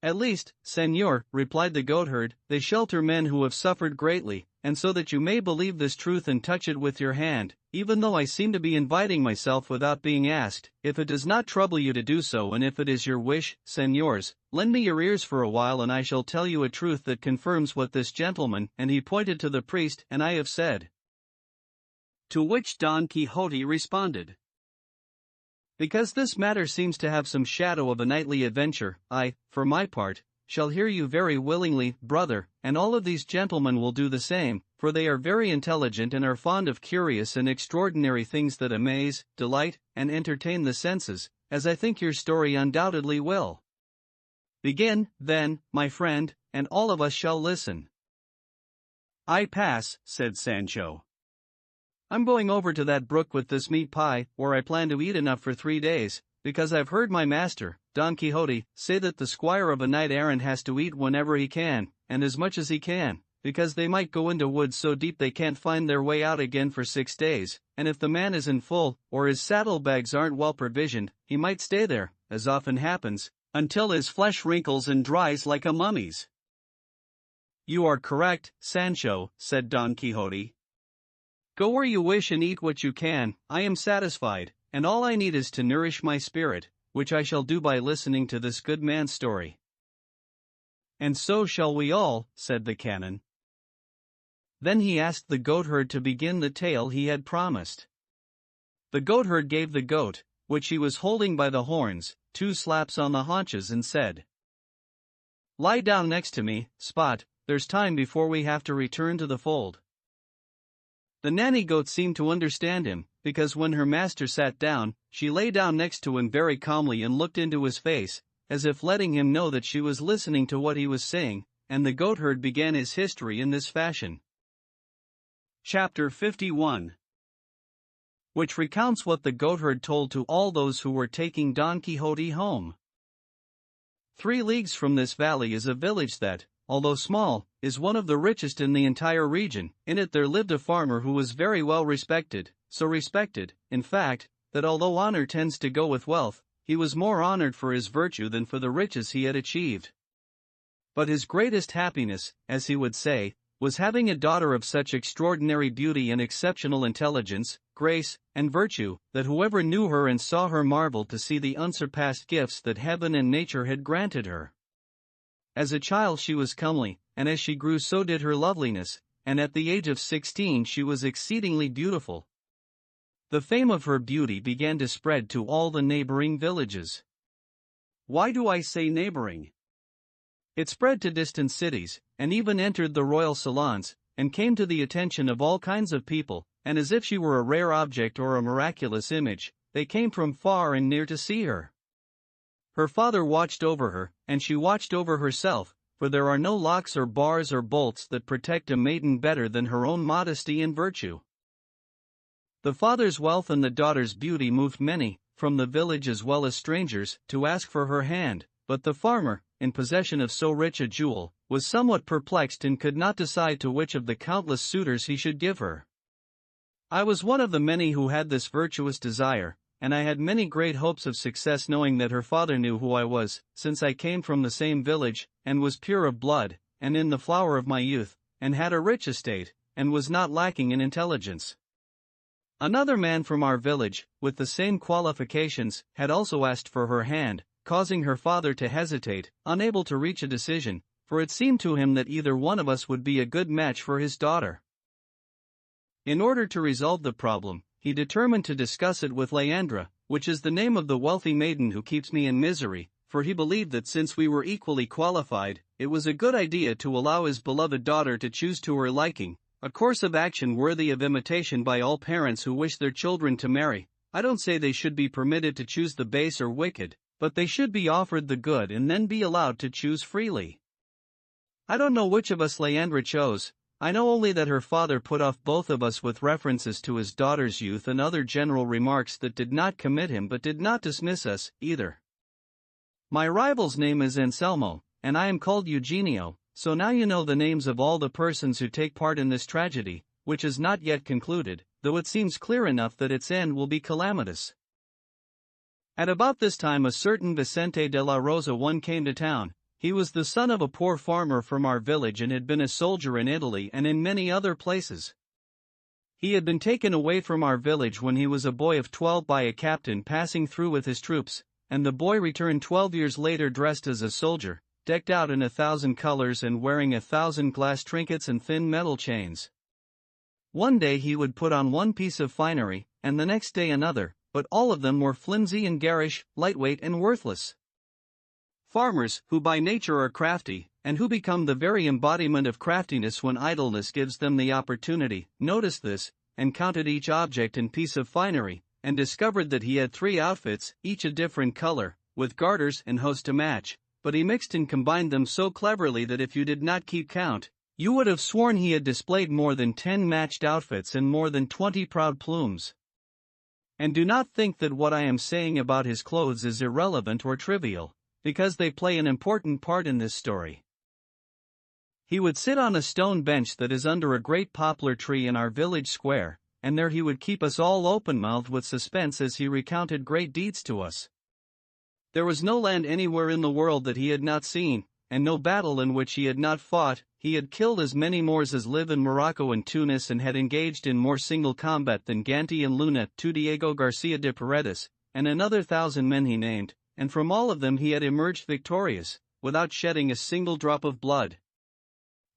At least, Señor, replied the goatherd, they shelter men who have suffered greatly, and so that you may believe this truth and touch it with your hand, even though I seem to be inviting myself without being asked, if it does not trouble you to do so and if it is your wish, Señors, lend me your ears for a while and I shall tell you a truth that confirms what this gentleman, and he pointed to the priest, and I have said. To which Don Quixote responded, because this matter seems to have some shadow of a knightly adventure, I, for my part, shall hear you very willingly, brother, and all of these gentlemen will do the same, for they are very intelligent and are fond of curious and extraordinary things that amaze, delight, and entertain the senses, as I think your story undoubtedly will. Begin, then, my friend, and all of us shall listen. I pass, said Sancho. I'm going over to that brook with this meat pie, where I plan to eat enough for 3 days, because I've heard my master, Don Quixote, say that the squire of a knight-errant has to eat whenever he can, and as much as he can, because they might go into woods so deep they can't find their way out again for 6 days, and if the man isn't full, or his saddlebags aren't well provisioned, he might stay there, as often happens, until his flesh wrinkles and dries like a mummy's. You are correct, Sancho, said Don Quixote. Go where you wish and eat what you can, I am satisfied, and all I need is to nourish my spirit, which I shall do by listening to this good man's story. And so shall we all, said the canon. Then he asked the goatherd to begin the tale he had promised. The goatherd gave the goat, which he was holding by the horns, 2 slaps on the haunches and said, Lie down next to me, Spot, there's time before we have to return to the fold. The nanny goat seemed to understand him, because when her master sat down, she lay down next to him very calmly and looked into his face, as if letting him know that she was listening to what he was saying, and the goatherd began his history in this fashion. Chapter 51, which recounts what the goatherd told to all those who were taking Don Quixote home. 3 leagues from this valley is a village that, although small, is one of the richest in the entire region. In it there lived a farmer who was very well respected, so respected, in fact, that although honor tends to go with wealth, he was more honored for his virtue than for the riches he had achieved. But his greatest happiness, as he would say, was having a daughter of such extraordinary beauty and exceptional intelligence, grace, and virtue, that whoever knew her and saw her marveled to see the unsurpassed gifts that heaven and nature had granted her. As a child she was comely, and as she grew so did her loveliness, and at the age of 16 she was exceedingly beautiful. The fame of her beauty began to spread to all the neighboring villages. Why do I say neighboring? It spread to distant cities, and even entered the royal salons, and came to the attention of all kinds of people, and as if she were a rare object or a miraculous image, they came from far and near to see her. Her father watched over her, and she watched over herself, for there are no locks or bars or bolts that protect a maiden better than her own modesty and virtue. The father's wealth and the daughter's beauty moved many, from the village as well as strangers, to ask for her hand, but the farmer, in possession of so rich a jewel, was somewhat perplexed and could not decide to which of the countless suitors he should give her. I was one of the many who had this virtuous desire, and I had many great hopes of success, knowing that her father knew who I was, since I came from the same village, and was pure of blood, and in the flower of my youth, and had a rich estate, and was not lacking in intelligence. Another man from our village, with the same qualifications, had also asked for her hand, causing her father to hesitate, unable to reach a decision, for it seemed to him that either one of us would be a good match for his daughter. In order to resolve the problem, he determined to discuss it with Leandra, which is the name of the wealthy maiden who keeps me in misery, for he believed that since we were equally qualified, it was a good idea to allow his beloved daughter to choose to her liking, a course of action worthy of imitation by all parents who wish their children to marry. I don't say they should be permitted to choose the base or wicked, but they should be offered the good and then be allowed to choose freely. I don't know which of us Leandra chose. I know only that her father put off both of us with references to his daughter's youth and other general remarks that did not commit him but did not dismiss us, either. My rival's name is Anselmo, and I am called Eugenio, so now you know the names of all the persons who take part in this tragedy, which is not yet concluded, though it seems clear enough that its end will be calamitous. At about this time a certain Vicente de la Rosa one came to town. He was the son of a poor farmer from our village and had been a soldier in Italy and in many other places. He had been taken away from our village when he was a boy of 12 by a captain passing through with his troops, and the boy returned 12 years later dressed as a soldier, decked out in 1,000 colors and wearing 1,000 glass trinkets and thin metal chains. One day he would put on one piece of finery, and the next day another, but all of them were flimsy and garish, lightweight and worthless. Farmers, who by nature are crafty, and who become the very embodiment of craftiness when idleness gives them the opportunity, noticed this, and counted each object and piece of finery, and discovered that he had 3 outfits, each a different color, with garters and hose to match, but he mixed and combined them so cleverly that if you did not keep count, you would have sworn he had displayed more than 10 matched outfits and more than 20 proud plumes. And do not think that what I am saying about his clothes is irrelevant or trivial, because they play an important part in this story. He would sit on a stone bench that is under a great poplar tree in our village square, and there he would keep us all open-mouthed with suspense as he recounted great deeds to us. There was no land anywhere in the world that he had not seen, and no battle in which he had not fought. He had killed as many Moors as live in Morocco and Tunis and had engaged in more single combat than Ganti and Luna to Diego Garcia de Paredes, and another 1,000 men he named, and from all of them he had emerged victorious, without shedding a single drop of blood.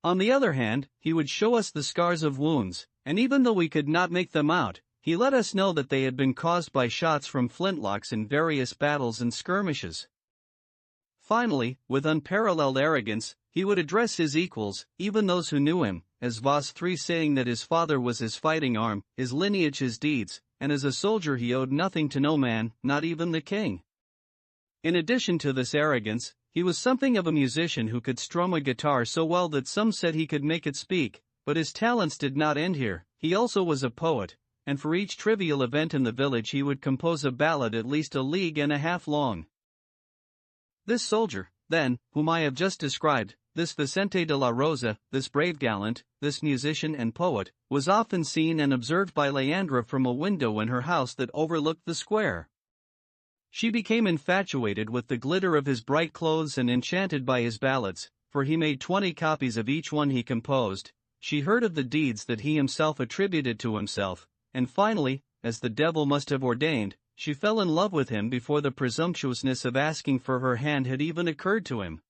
On the other hand, he would show us the scars of wounds, and even though we could not make them out, he let us know that they had been caused by shots from flintlocks in various battles and skirmishes. Finally, with unparalleled arrogance, he would address his equals, even those who knew him, as Vos 3, saying that his father was his fighting arm, his lineage his deeds, and as a soldier he owed nothing to no man, not even the king. In addition to this arrogance, he was something of a musician who could strum a guitar so well that some said he could make it speak, but his talents did not end here. He also was a poet, and for each trivial event in the village he would compose a ballad at least 1.5 leagues long. This soldier, then, whom I have just described, this Vicente de la Rosa, this brave gallant, this musician and poet, was often seen and observed by Leandra from a window in her house that overlooked the square. She became infatuated with the glitter of his bright clothes and enchanted by his ballads, for he made 20 copies of each one he composed. She heard of the deeds that he himself attributed to himself, and finally, as the devil must have ordained, she fell in love with him before the presumptuousness of asking for her hand had even occurred to him.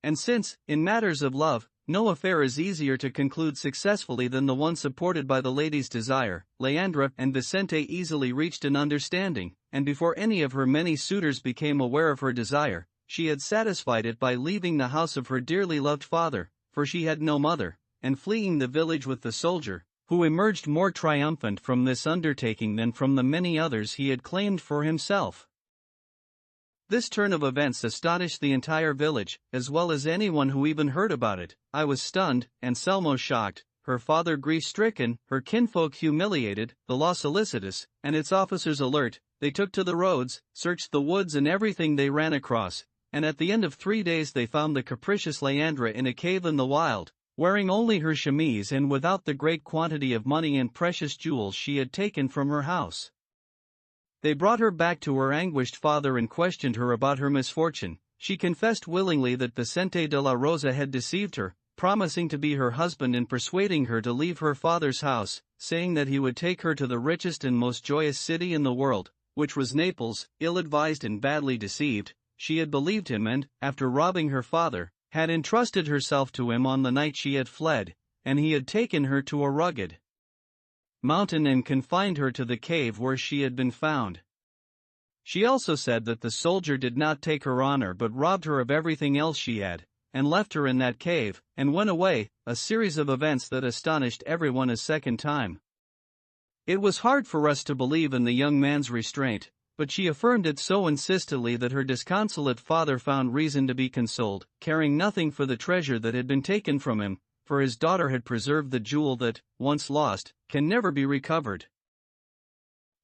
And since, in matters of love, no affair is easier to conclude successfully than the one supported by the lady's desire, Leandra and Vicente easily reached an understanding, and before any of her many suitors became aware of her desire, she had satisfied it by leaving the house of her dearly loved father, for she had no mother, and fleeing the village with the soldier, who emerged more triumphant from this undertaking than from the many others he had claimed for himself. This turn of events astonished the entire village, as well as anyone who even heard about it. I was stunned, Anselmo shocked, her father grief-stricken, her kinfolk humiliated, the law solicitous, and its officers alert. They took to the roads, searched the woods and everything they ran across, and at the end of 3 days they found the capricious Leandra in a cave in the wild, wearing only her chemise and without the great quantity of money and precious jewels she had taken from her house. They brought her back to her anguished father and questioned her about her misfortune. She confessed willingly that Vicente de la Rosa had deceived her, promising to be her husband and persuading her to leave her father's house, saying that he would take her to the richest and most joyous city in the world, which was Naples. Ill-advised and badly deceived, she had believed him and, after robbing her father, had entrusted herself to him on the night she had fled, and he had taken her to a rugged mountain and confined her to the cave where she had been found. She also said that the soldier did not take her honor but robbed her of everything else she had, and left her in that cave, and went away, a series of events that astonished everyone a second time. It was hard for us to believe in the young man's restraint, but she affirmed it so insistently that her disconsolate father found reason to be consoled, caring nothing for the treasure that had been taken from him, for his daughter had preserved the jewel that, once lost, can never be recovered.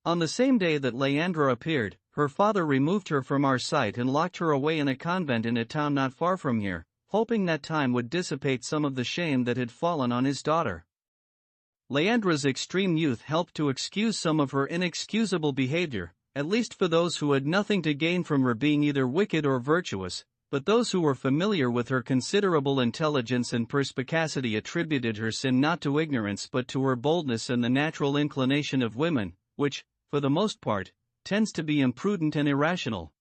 On the same day that Leandra appeared, her father removed her from our sight and locked her away in a convent in a town not far from here, hoping that time would dissipate some of the shame that had fallen on his daughter. Leandra's extreme youth helped to excuse some of her inexcusable behavior, at least for those who had nothing to gain from her being either wicked or virtuous, but those who were familiar with her considerable intelligence and perspicacity attributed her sin not to ignorance but to her boldness and the natural inclination of women, which, for the most part, tends to be imprudent and irrational.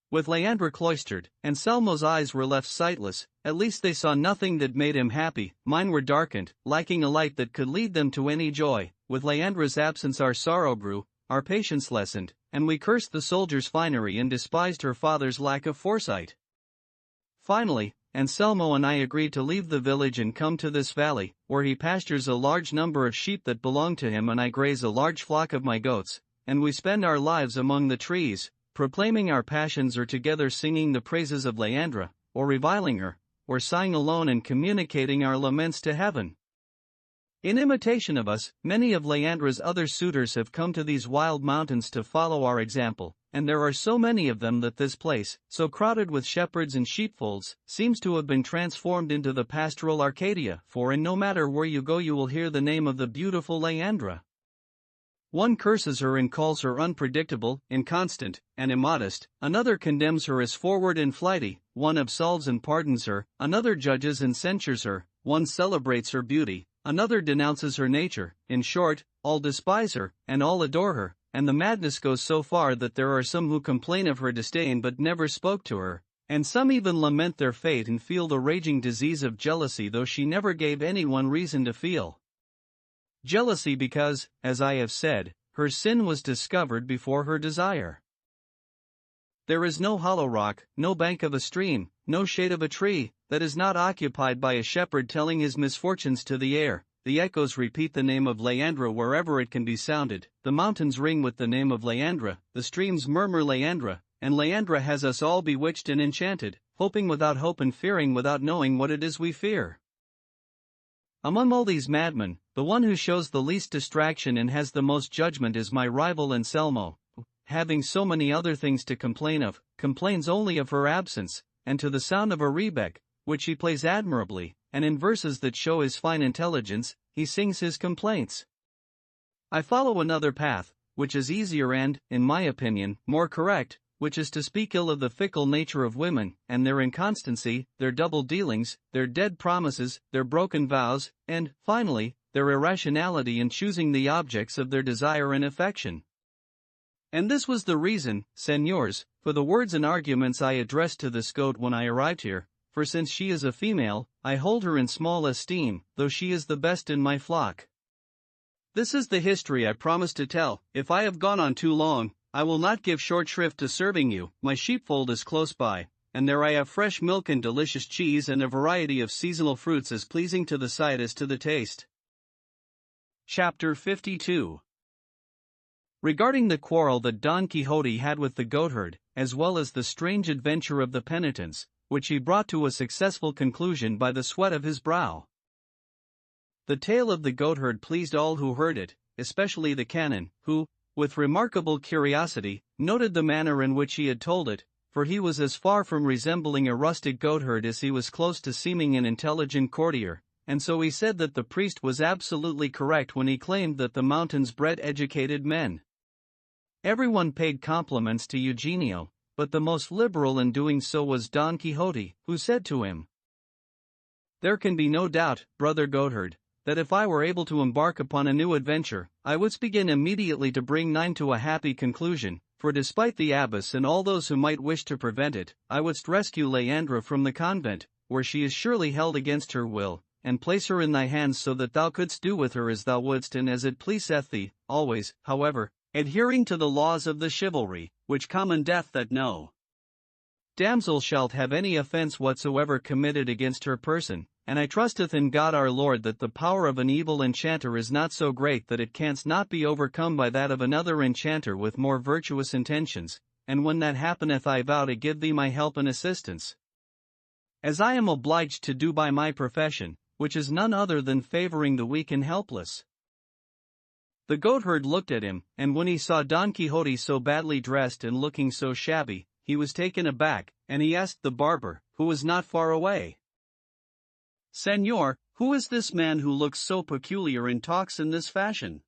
With Leandra cloistered, Anselmo's eyes were left sightless. At least they saw nothing that made him happy. Mine were darkened, lacking a light that could lead them to any joy. With Leandra's absence our sorrow grew, our patience lessened, and we cursed the soldier's finery and despised her father's lack of foresight. Finally, Anselmo and I agreed to leave the village and come to this valley, where he pastures a large number of sheep that belong to him and I graze a large flock of my goats, and we spend our lives among the trees, proclaiming our passions or together singing the praises of Leandra, or reviling her, or sighing alone and communicating our laments to heaven. In imitation of us, many of Leandra's other suitors have come to these wild mountains to follow our example, and there are so many of them that this place, so crowded with shepherds and sheepfolds, seems to have been transformed into the pastoral Arcadia, for in no matter where you go you will hear the name of the beautiful Leandra. One curses her and calls her unpredictable, inconstant, and immodest, another condemns her as forward and flighty, one absolves and pardons her, another judges and censures her, one celebrates her beauty, another denounces her nature. In short, all despise her, and all adore her, and the madness goes so far that there are some who complain of her disdain but never spoke to her, and some even lament their fate and feel the raging disease of jealousy though she never gave anyone reason to feel jealousy because, as I have said, her sin was discovered before her desire. There is no hollow rock, no bank of a stream, no shade of a tree, that is not occupied by a shepherd telling his misfortunes to the air. The echoes repeat the name of Leandra wherever it can be sounded, the mountains ring with the name of Leandra, the streams murmur Leandra, and Leandra has us all bewitched and enchanted, hoping without hope and fearing without knowing what it is we fear. Among all these madmen, the one who shows the least distraction and has the most judgment is my rival Anselmo, who, having so many other things to complain of, complains only of her absence, and to the sound of a rebeck, which he plays admirably, and in verses that show his fine intelligence, he sings his complaints. I follow another path, which is easier and, in my opinion, more correct, which is to speak ill of the fickle nature of women, and their inconstancy, their double dealings, their dead promises, their broken vows, and, finally, their irrationality in choosing the objects of their desire and affection. And this was the reason, Señors, for the words and arguments I addressed to this goat when I arrived here, for since she is a female, I hold her in small esteem, though she is the best in my flock. This is the history I promised to tell. If I have gone on too long, I will not give short shrift to serving you. My sheepfold is close by, and there I have fresh milk and delicious cheese and a variety of seasonal fruits as pleasing to the sight as to the taste. Chapter 52. Regarding the quarrel that Don Quixote had with the goatherd, as well as the strange adventure of the penitents, which he brought to a successful conclusion by the sweat of his brow. The tale of the goatherd pleased all who heard it, especially the canon, who, with remarkable curiosity, noted the manner in which he had told it, for he was as far from resembling a rustic goatherd as he was close to seeming an intelligent courtier, and so he said that the priest was absolutely correct when he claimed that the mountains bred educated men. Everyone paid compliments to Eugenio, but the most liberal in doing so was Don Quixote, who said to him, "There can be no doubt, brother goatherd, that if I were able to embark upon a new adventure, I would begin immediately to bring mine to a happy conclusion, for despite the abbess and all those who might wish to prevent it, I wouldst rescue Leandra from the convent, where she is surely held against her will, and place her in thy hands so that thou couldst do with her as thou wouldst and as it pleaseth thee, always, however, adhering to the laws of the chivalry, which common death that no damsel shalt have any offence whatsoever committed against her person, and I trusteth in God our Lord that the power of an evil enchanter is not so great that it canst not be overcome by that of another enchanter with more virtuous intentions, and when that happeneth I vow to give thee my help and assistance, as I am obliged to do by my profession, which is none other than favoring the weak and helpless." The goatherd looked at him, and when he saw Don Quixote so badly dressed and looking so shabby, he was taken aback, and he asked the barber, who was not far away, "Señor, who is this man who looks so peculiar and talks in this fashion?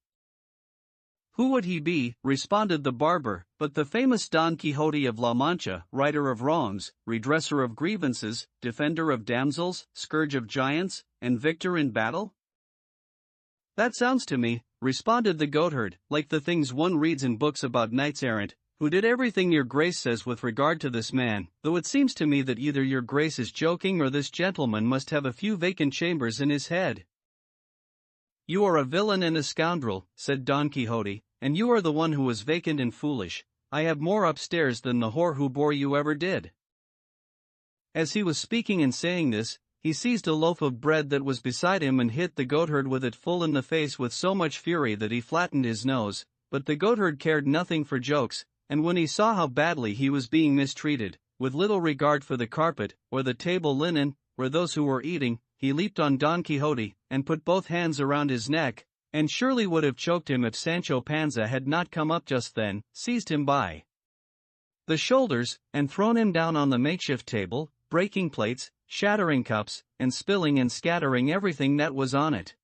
Who would he be, responded the barber, but the famous Don Quixote of La Mancha, righter of wrongs, redresser of grievances, defender of damsels, scourge of giants, and victor in battle? That sounds to me, responded the goatherd, like the things one reads in books about knights errant, who did everything your grace says with regard to this man, though it seems to me that either your grace is joking or this gentleman must have a few vacant chambers in his head. You are a villain and a scoundrel, said Don Quixote, and you are the one who is vacant and foolish. I have more upstairs than the whore who bore you ever did. As he was speaking and saying this, he seized a loaf of bread that was beside him and hit the goatherd with it full in the face with so much fury that he flattened his nose, but the goatherd cared nothing for jokes, and when he saw how badly he was being mistreated, with little regard for the carpet, or the table linen, or those who were eating, he leaped on Don Quixote, and put both hands around his neck, and surely would have choked him if Sancho Panza had not come up just then, seized him by the shoulders, and thrown him down on the makeshift table, breaking plates, shattering cups, and spilling and scattering everything that was on it.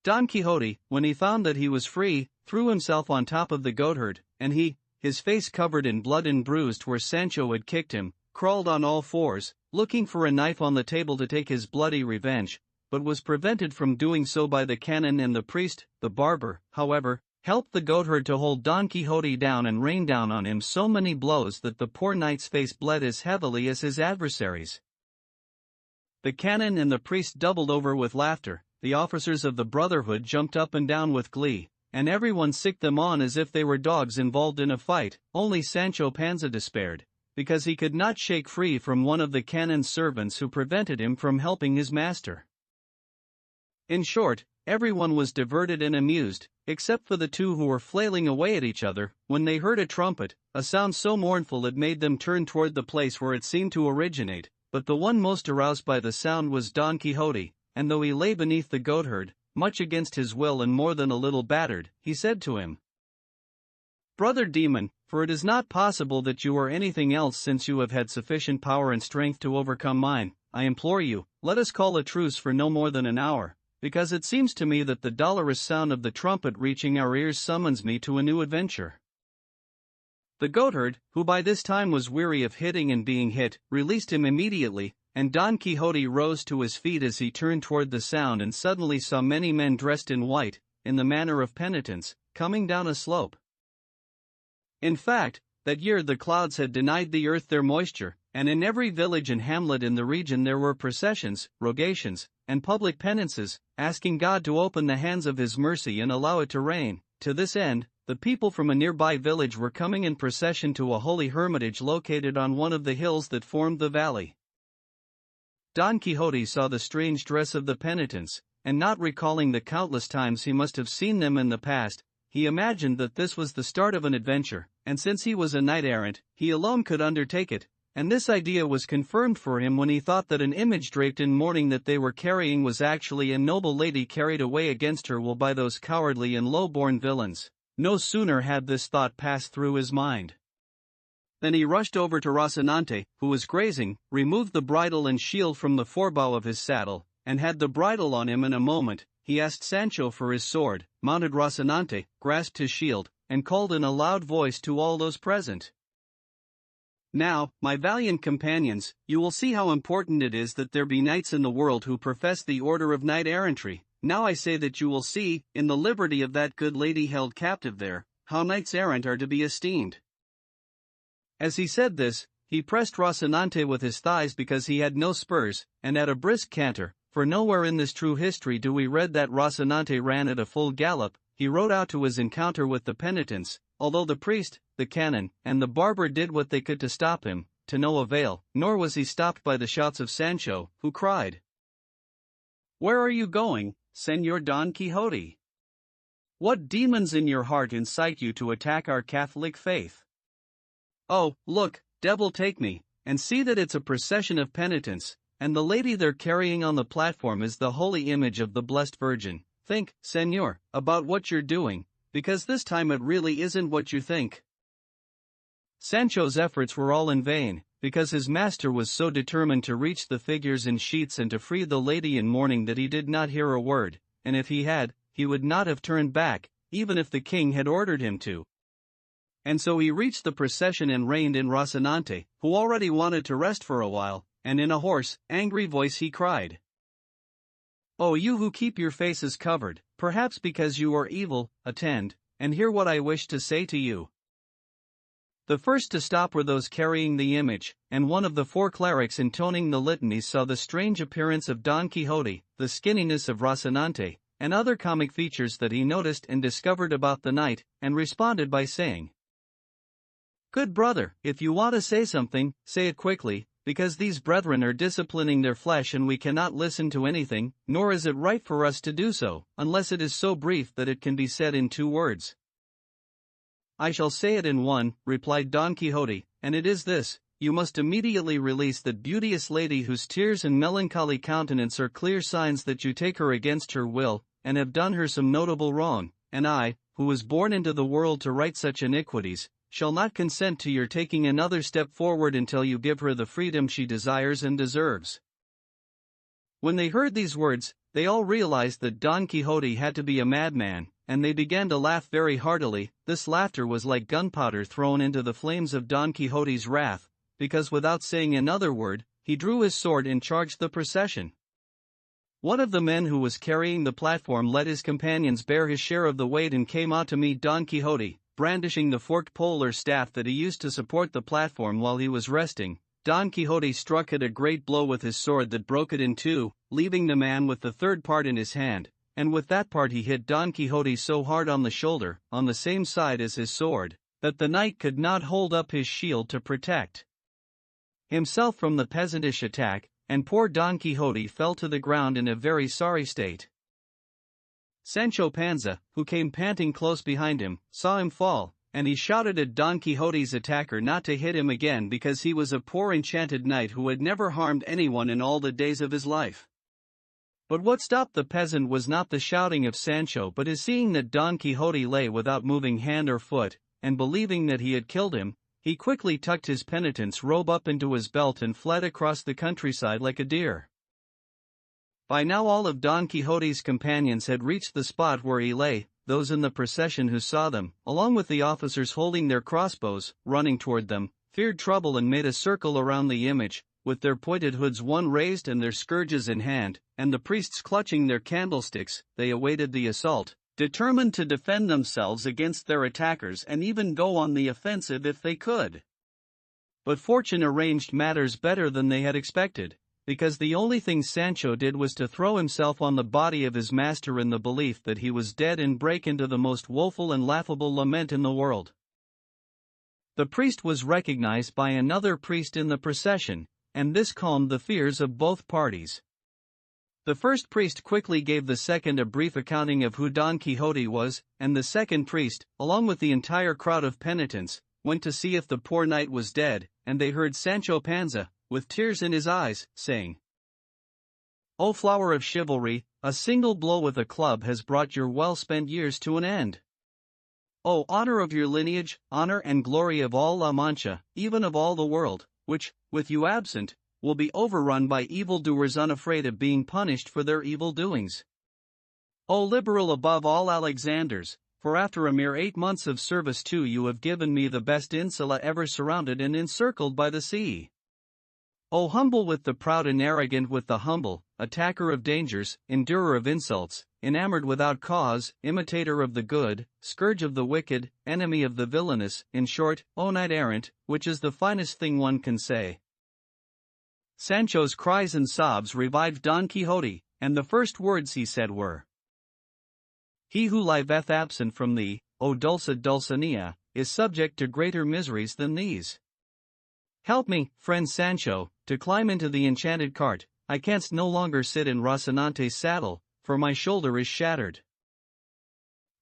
Don Quixote, when he found that he was free, threw himself on top of the goatherd, and his face covered in blood and bruised where Sancho had kicked him, crawled on all fours, looking for a knife on the table to take his bloody revenge, but was prevented from doing so by the canon, and the priest. The barber, however, helped the goatherd to hold Don Quixote down and rain down on him so many blows that the poor knight's face bled as heavily as his adversary's. The canon and the priest doubled over with laughter, the officers of the brotherhood jumped up and down with glee, and everyone sicked them on as if they were dogs involved in a fight. Only Sancho Panza despaired, because he could not shake free from one of the canon's servants who prevented him from helping his master. In short, everyone was diverted and amused, except for the two who were flailing away at each other, when they heard a trumpet, a sound so mournful it made them turn toward the place where it seemed to originate, but the one most aroused by the sound was Don Quixote, and though he lay beneath the goatherd, much against his will and more than a little battered, he said to him, "Brother demon, for it is not possible that you are anything else since you have had sufficient power and strength to overcome mine, I implore you, let us call a truce for no more than an hour, because it seems to me that the dolorous sound of the trumpet reaching our ears summons me to a new adventure." The goatherd, who by this time was weary of hitting and being hit, released him immediately, and Don Quixote rose to his feet as he turned toward the sound and suddenly saw many men dressed in white, in the manner of penitents, coming down a slope. In fact, that year the clouds had denied the earth their moisture, and in every village and hamlet in the region there were processions, rogations, and public penances, asking God to open the hands of his mercy and allow it to rain. To this end, the people from a nearby village were coming in procession to a holy hermitage located on one of the hills that formed the valley. Don Quixote saw the strange dress of the penitents, and not recalling the countless times he must have seen them in the past, he imagined that this was the start of an adventure, and since he was a knight-errant, he alone could undertake it, and this idea was confirmed for him when he thought that an image draped in mourning that they were carrying was actually a noble lady carried away against her will by those cowardly and low-born villains. No sooner had this thought passed through his mind than he rushed over to Rocinante, who was grazing, removed the bridle and shield from the forebow of his saddle, and had the bridle on him in a moment. He asked Sancho for his sword, mounted Rocinante, grasped his shield, and called in a loud voice to all those present, "Now, my valiant companions, you will see how important it is that there be knights in the world who profess the order of knight-errantry. Now I say that you will see, in the liberty of that good lady held captive there, how knights-errant are to be esteemed." As he said this, he pressed Rocinante with his thighs because he had no spurs, and at a brisk canter, for nowhere in this true history do we read that Rocinante ran at a full gallop, he rode out to his encounter with the penitents, although the priest, the canon, and the barber did what they could to stop him, to no avail, nor was he stopped by the shouts of Sancho, who cried, "Where are you going, Señor Don Quixote? What demons in your heart incite you to attack our Catholic faith? Oh, look, devil take me, and see that it's a procession of penitents, and the lady they're carrying on the platform is the holy image of the Blessed Virgin. Think, Señor, about what you're doing, because this time it really isn't what you think." Sancho's efforts were all in vain, because his master was so determined to reach the figures in sheets and to free the lady in mourning that he did not hear a word, and if he had, he would not have turned back, even if the king had ordered him to. And so he reached the procession and reined in Rocinante, who already wanted to rest for a while, and in a hoarse, angry voice he cried, "Oh, you who keep your faces covered, perhaps because you are evil, attend, and hear what I wish to say to you." The first to stop were those carrying the image, and one of the four clerics intoning the litany saw the strange appearance of Don Quixote, the skinniness of Rocinante, and other comic features that he noticed and discovered about the knight, and responded by saying, "Good brother, if you want to say something, say it quickly, because these brethren are disciplining their flesh and we cannot listen to anything, nor is it right for us to do so, unless it is so brief that it can be said in 2 words. "I shall say it in 1, replied Don Quixote, "and it is this: you must immediately release that beauteous lady whose tears and melancholy countenance are clear signs that you take her against her will, and have done her some notable wrong, and I, who was born into the world to right such iniquities, shall not consent to your taking another step forward until you give her the freedom she desires and deserves." When they heard these words, they all realized that Don Quixote had to be a madman, and they began to laugh very heartily. This laughter was like gunpowder thrown into the flames of Don Quixote's wrath, because without saying another word, he drew his sword and charged the procession. One of the men who was carrying the platform let his companions bear his share of the weight and came out to meet Don Quixote, brandishing the forked pole or staff that he used to support the platform while he was resting. Don Quixote struck it a great blow with his sword that broke it in 2, leaving the man with the third part in his hand, and with that part he hit Don Quixote so hard on the shoulder, on the same side as his sword, that the knight could not hold up his shield to protect himself from the peasantish attack, and poor Don Quixote fell to the ground in a very sorry state. Sancho Panza, who came panting close behind him, saw him fall, and he shouted at Don Quixote's attacker not to hit him again because he was a poor enchanted knight who had never harmed anyone in all the days of his life. But what stopped the peasant was not the shouting of Sancho but his seeing that Don Quixote lay without moving hand or foot, and believing that he had killed him, he quickly tucked his penitent's robe up into his belt and fled across the countryside like a deer. By now all of Don Quixote's companions had reached the spot where he lay. Those in the procession who saw them, along with the officers holding their crossbows, running toward them, feared trouble and made a circle around the image, with their pointed hoods one raised and their scourges in hand, and the priests clutching their candlesticks. They awaited the assault, determined to defend themselves against their attackers and even go on the offensive if they could. But fortune arranged matters better than they had expected, because the only thing Sancho did was to throw himself on the body of his master in the belief that he was dead and break into the most woeful and laughable lament in the world. The priest was recognized by another priest in the procession, and this calmed the fears of both parties. The first priest quickly gave the second a brief accounting of who Don Quixote was, and the second priest, along with the entire crowd of penitents, went to see if the poor knight was dead, and they heard Sancho Panza, with tears in his eyes, saying, "O flower of chivalry, a single blow with a club has brought your well-spent years to an end. O honor of your lineage, honor and glory of all La Mancha, even of all the world, which, with you absent, will be overrun by evildoers unafraid of being punished for their evil doings. O liberal above all Alexanders, for after a mere 8 months of service too you have given me the best insula ever surrounded and encircled by the sea. O humble with the proud and arrogant with the humble, attacker of dangers, endurer of insults, enamored without cause, imitator of the good, scourge of the wicked, enemy of the villainous, in short, O knight-errant, which is the finest thing one can say." Sancho's cries and sobs revived Don Quixote, and the first words he said were, "He who liveth absent from thee, O dulcet Dulcinea, is subject to greater miseries than these. Help me, friend Sancho, to climb into the enchanted cart. I canst no longer sit in Rocinante's saddle, for my shoulder is shattered."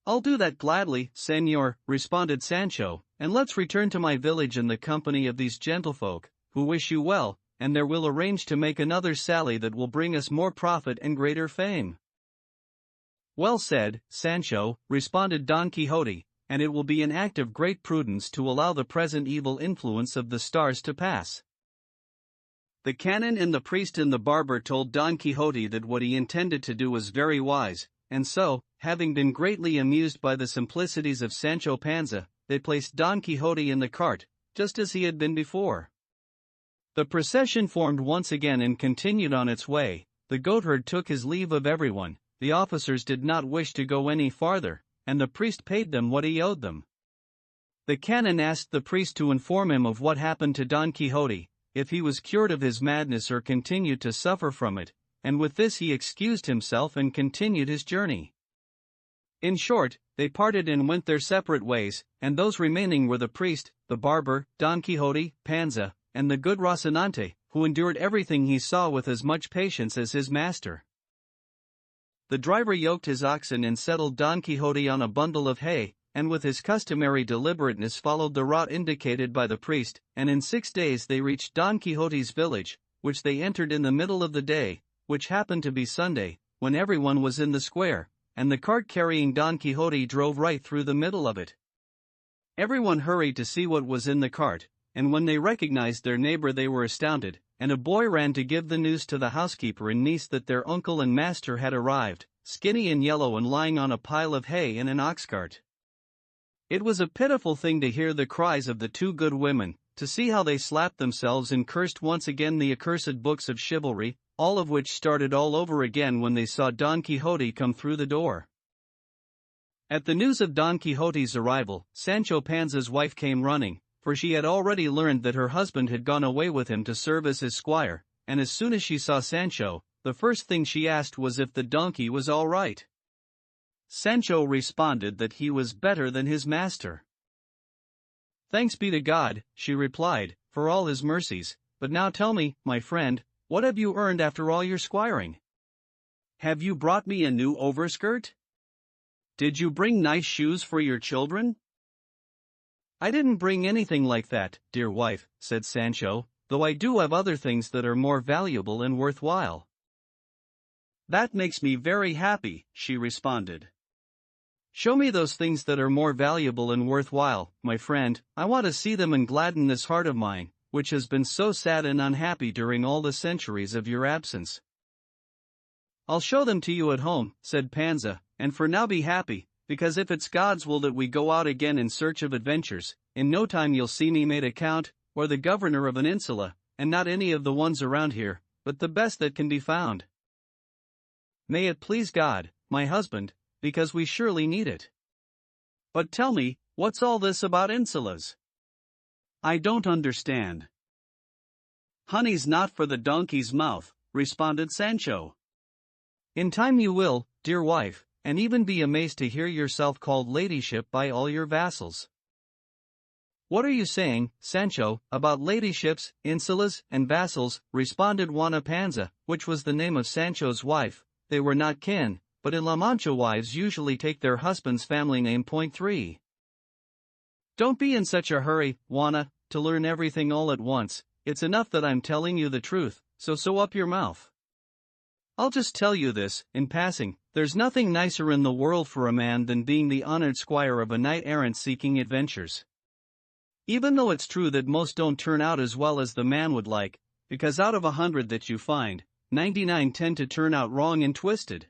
"I'll do that gladly, Señor," responded Sancho, "and let's return to my village in the company of these gentlefolk, who wish you well, and there we'll arrange to make another sally that will bring us more profit and greater fame." "Well said, Sancho," responded Don Quixote, "and it will be an act of great prudence to allow the present evil influence of the stars to pass." The canon and the priest and the barber told Don Quixote that what he intended to do was very wise, and so, having been greatly amused by the simplicities of Sancho Panza, they placed Don Quixote in the cart, just as he had been before. The procession formed once again and continued on its way. The goatherd took his leave of everyone, the officers did not wish to go any farther, and the priest paid them what he owed them. The canon asked the priest to inform him of what happened to Don Quixote, if he was cured of his madness or continued to suffer from it, and with this he excused himself and continued his journey. In short, they parted and went their separate ways, and those remaining were the priest, the barber, Don Quixote, Panza, and the good Rocinante, who endured everything he saw with as much patience as his master. The driver yoked his oxen and settled Don Quixote on a bundle of hay, and with his customary deliberateness followed the route indicated by the priest, and in 6 days they reached Don Quixote's village, which they entered in the middle of the day, which happened to be Sunday, when everyone was in the square, and the cart carrying Don Quixote drove right through the middle of it. Everyone hurried to see what was in the cart, and when they recognized their neighbor they were astounded, and a boy ran to give the news to the housekeeper and niece that their uncle and master had arrived, skinny and yellow and lying on a pile of hay in an ox cart. It was a pitiful thing to hear the cries of the two good women, to see how they slapped themselves and cursed once again the accursed books of chivalry, all of which started all over again when they saw Don Quixote come through the door. At the news of Don Quixote's arrival, Sancho Panza's wife came running, for she had already learned that her husband had gone away with him to serve as his squire, and as soon as she saw Sancho, the first thing she asked was if the donkey was all right. Sancho responded that he was better than his master. "Thanks be to God," she replied, "for all his mercies, but now tell me, my friend, what have you earned after all your squiring? Have you brought me a new overskirt? Did you bring nice shoes for your children?" "I didn't bring anything like that, dear wife," said Sancho, "though I do have other things that are more valuable and worthwhile." "That makes me very happy," she responded. "Show me those things that are more valuable and worthwhile, my friend. I want to see them and gladden this heart of mine, which has been so sad and unhappy during all the centuries of your absence." "I'll show them to you at home," said Panza, "and for now be happy, because if it's God's will that we go out again in search of adventures, in no time you'll see me made a count, or the governor of an insula, and not any of the ones around here, but the best that can be found. May it please God, my husband, because we surely need it. But tell me, what's all this about insulas? I don't understand." "Honey's not for the donkey's mouth," responded Sancho. "In time you will, dear wife, and even be amazed to hear yourself called ladyship by all your vassals." "What are you saying, Sancho, about ladyships, insulas, and vassals?" responded Juana Panza, which was the name of Sancho's wife. They were not kin, but in La Mancha wives usually take their husband's family name. 3. "Don't be in such a hurry, Juana, to learn everything all at once. It's enough that I'm telling you the truth, so sew up your mouth. I'll just tell you this, in passing, there's nothing nicer in the world for a man than being the honored squire of a knight-errant seeking adventures. Even though it's true that most don't turn out as well as the man would like, because out of 100 that you find, 99 tend to turn out wrong and twisted.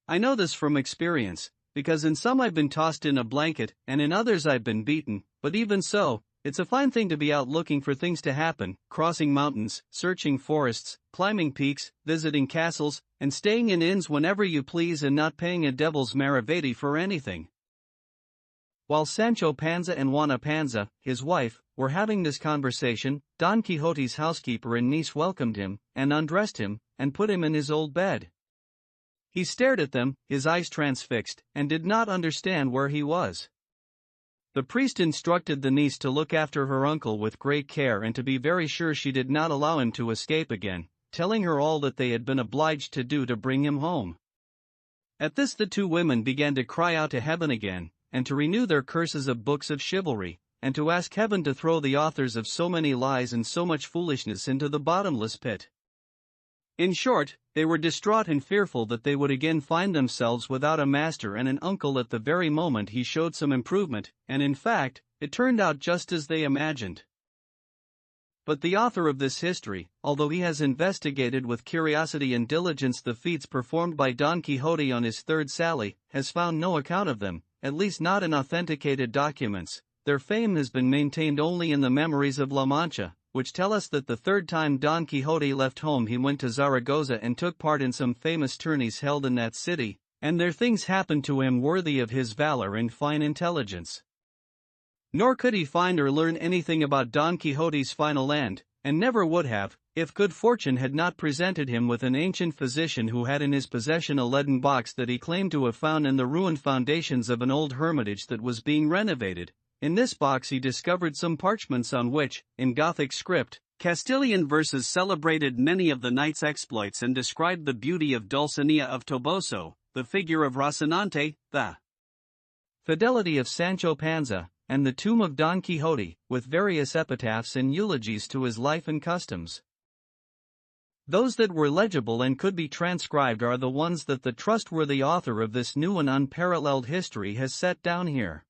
I know this from experience, because in some I've been tossed in a blanket and in others I've been beaten, but even so, it's a fine thing to be out looking for things to happen, crossing mountains, searching forests, climbing peaks, visiting castles, and staying in inns whenever you please and not paying a devil's maravedi for anything." While Sancho Panza and Juana Panza, his wife, were having this conversation, Don Quixote's housekeeper and niece welcomed him, and undressed him, and put him in his old bed. He stared at them, his eyes transfixed, and did not understand where he was. The priest instructed the niece to look after her uncle with great care and to be very sure she did not allow him to escape again, telling her all that they had been obliged to do to bring him home. At this the two women began to cry out to heaven again, and to renew their curses of books of chivalry, and to ask heaven to throw the authors of so many lies and so much foolishness into the bottomless pit. In short, they were distraught and fearful that they would again find themselves without a master and an uncle at the very moment he showed some improvement, and in fact, it turned out just as they imagined. But the author of this history, although he has investigated with curiosity and diligence the feats performed by Don Quixote on his third sally, has found no account of them, at least not in authenticated documents. Their fame has been maintained only in the memories of La Mancha, which tell us that the third time Don Quixote left home he went to Zaragoza and took part in some famous tourneys held in that city, and there things happened to him worthy of his valor and fine intelligence. Nor could he find or learn anything about Don Quixote's final end, and never would have, if good fortune had not presented him with an ancient physician who had in his possession a leaden box that he claimed to have found in the ruined foundations of an old hermitage that was being renovated. In this box he discovered some parchments on which, in Gothic script, Castilian verses celebrated many of the knight's exploits and described the beauty of Dulcinea of Toboso, the figure of Rocinante, the fidelity of Sancho Panza, and the tomb of Don Quixote, with various epitaphs and eulogies to his life and customs. Those that were legible and could be transcribed are the ones that the trustworthy author of this new and unparalleled history has set down here.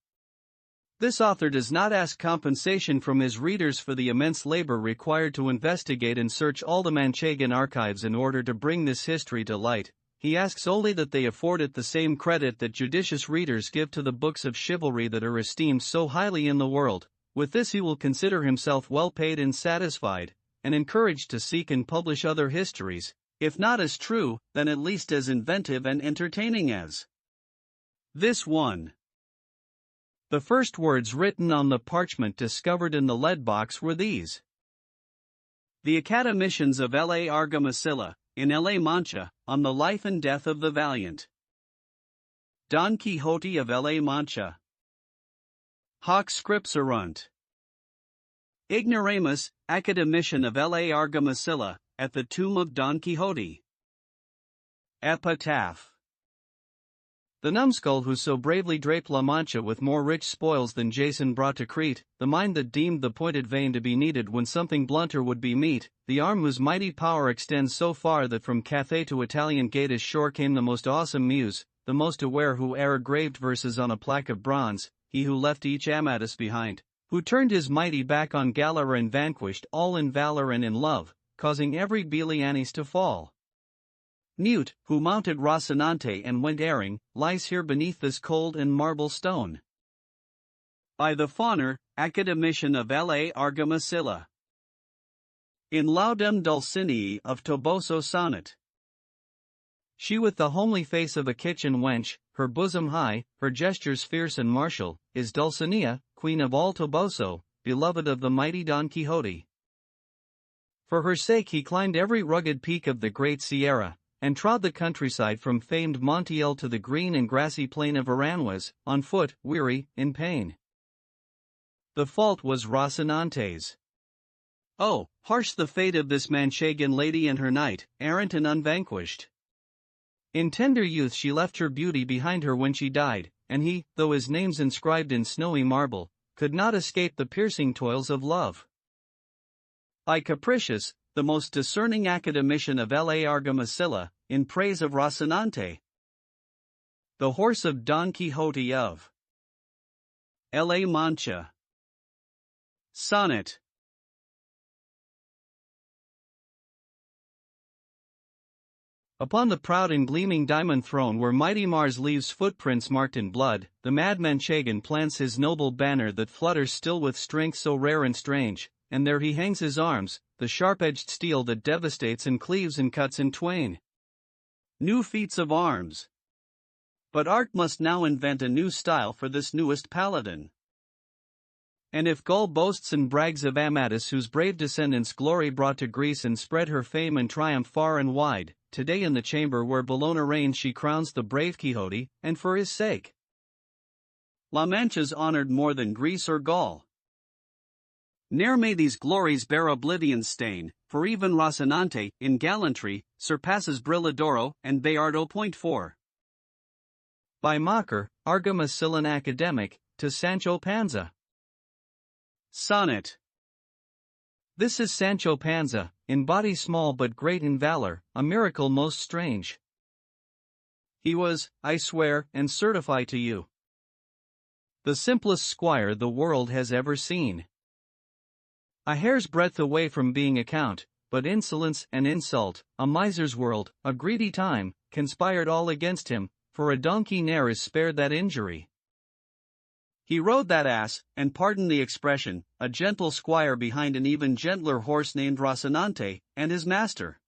This author does not ask compensation from his readers for the immense labor required to investigate and search all the Manchegan archives in order to bring this history to light. He asks only that they afford it the same credit that judicious readers give to the books of chivalry that are esteemed so highly in the world. With this he will consider himself well paid and satisfied, and encouraged to seek and publish other histories, if not as true, then at least as inventive and entertaining as this one. The first words written on the parchment discovered in the lead box were these: The Academicians of La Argamasilla, in La Mancha, on the life and death of the valiant Don Quixote of La Mancha. Hoc scripserunt. Ignoramus, Academician of La Argamasilla, at the tomb of Don Quixote. Epitaph. The numbskull who so bravely draped La Mancha with more rich spoils than Jason brought to Crete, the mind that deemed the pointed vein to be needed when something blunter would be meet, the arm whose mighty power extends so far that from Cathay to Italian Gaeta's shore came the most awesome muse, the most aware who e'er graved verses on a plaque of bronze, he who left each Amatus behind, who turned his mighty back on Galaor and vanquished all in valor and in love, causing every Belianis to fall. Mute, who mounted Rocinante and went erring, lies here beneath this cold and marble stone. By the Fauner, Academician of La Argamasilla. In laudem Dulcinea of Toboso sonnet. She with the homely face of a kitchen wench, her bosom high, her gestures fierce and martial, is Dulcinea, queen of all Toboso, beloved of the mighty Don Quixote. For her sake he climbed every rugged peak of the great Sierra, and trod the countryside from famed Montiel to the green and grassy plain of Aranjuez, on foot, weary, in pain. The fault was Rocinante's. Oh, harsh the fate of this Manchegan lady and her knight, errant and unvanquished. In tender youth she left her beauty behind her when she died, and he, though his name's inscribed in snowy marble, could not escape the piercing toils of love. By Capricious, the most discerning academician of La Argamasilla, in praise of Rocinante, the horse of Don Quixote of La Mancha. Sonnet. Upon the proud and gleaming diamond throne where mighty Mars leaves footprints marked in blood, the mad Manchegan plants his noble banner that flutters still with strength so rare and strange, and there he hangs his arms, the sharp-edged steel that devastates and cleaves and cuts in twain. New feats of arms. But art must now invent a new style for this newest paladin. And if Gaul boasts and brags of Amatus whose brave descendants glory brought to Greece and spread her fame and triumph far and wide, today in the chamber where Bellona reigns she crowns the brave Quixote, and for his sake La Mancha's honored more than Greece or Gaul. Ne'er may these glories bear oblivion's stain, for even Rocinante, in gallantry, surpasses Brilladoro and Bayardo.4. By Mocker, Argamasillan academic, to Sancho Panza. Sonnet. This is Sancho Panza, in body small but great in valor, a miracle most strange. He was, I swear and certify to you, the simplest squire the world has ever seen. A hair's breadth away from being a count, but insolence and insult, a miser's world, a greedy time, conspired all against him, for a donkey ne'er is spared that injury. He rode that ass, and pardon the expression, a gentle squire behind an even gentler horse named Rocinante, and his master.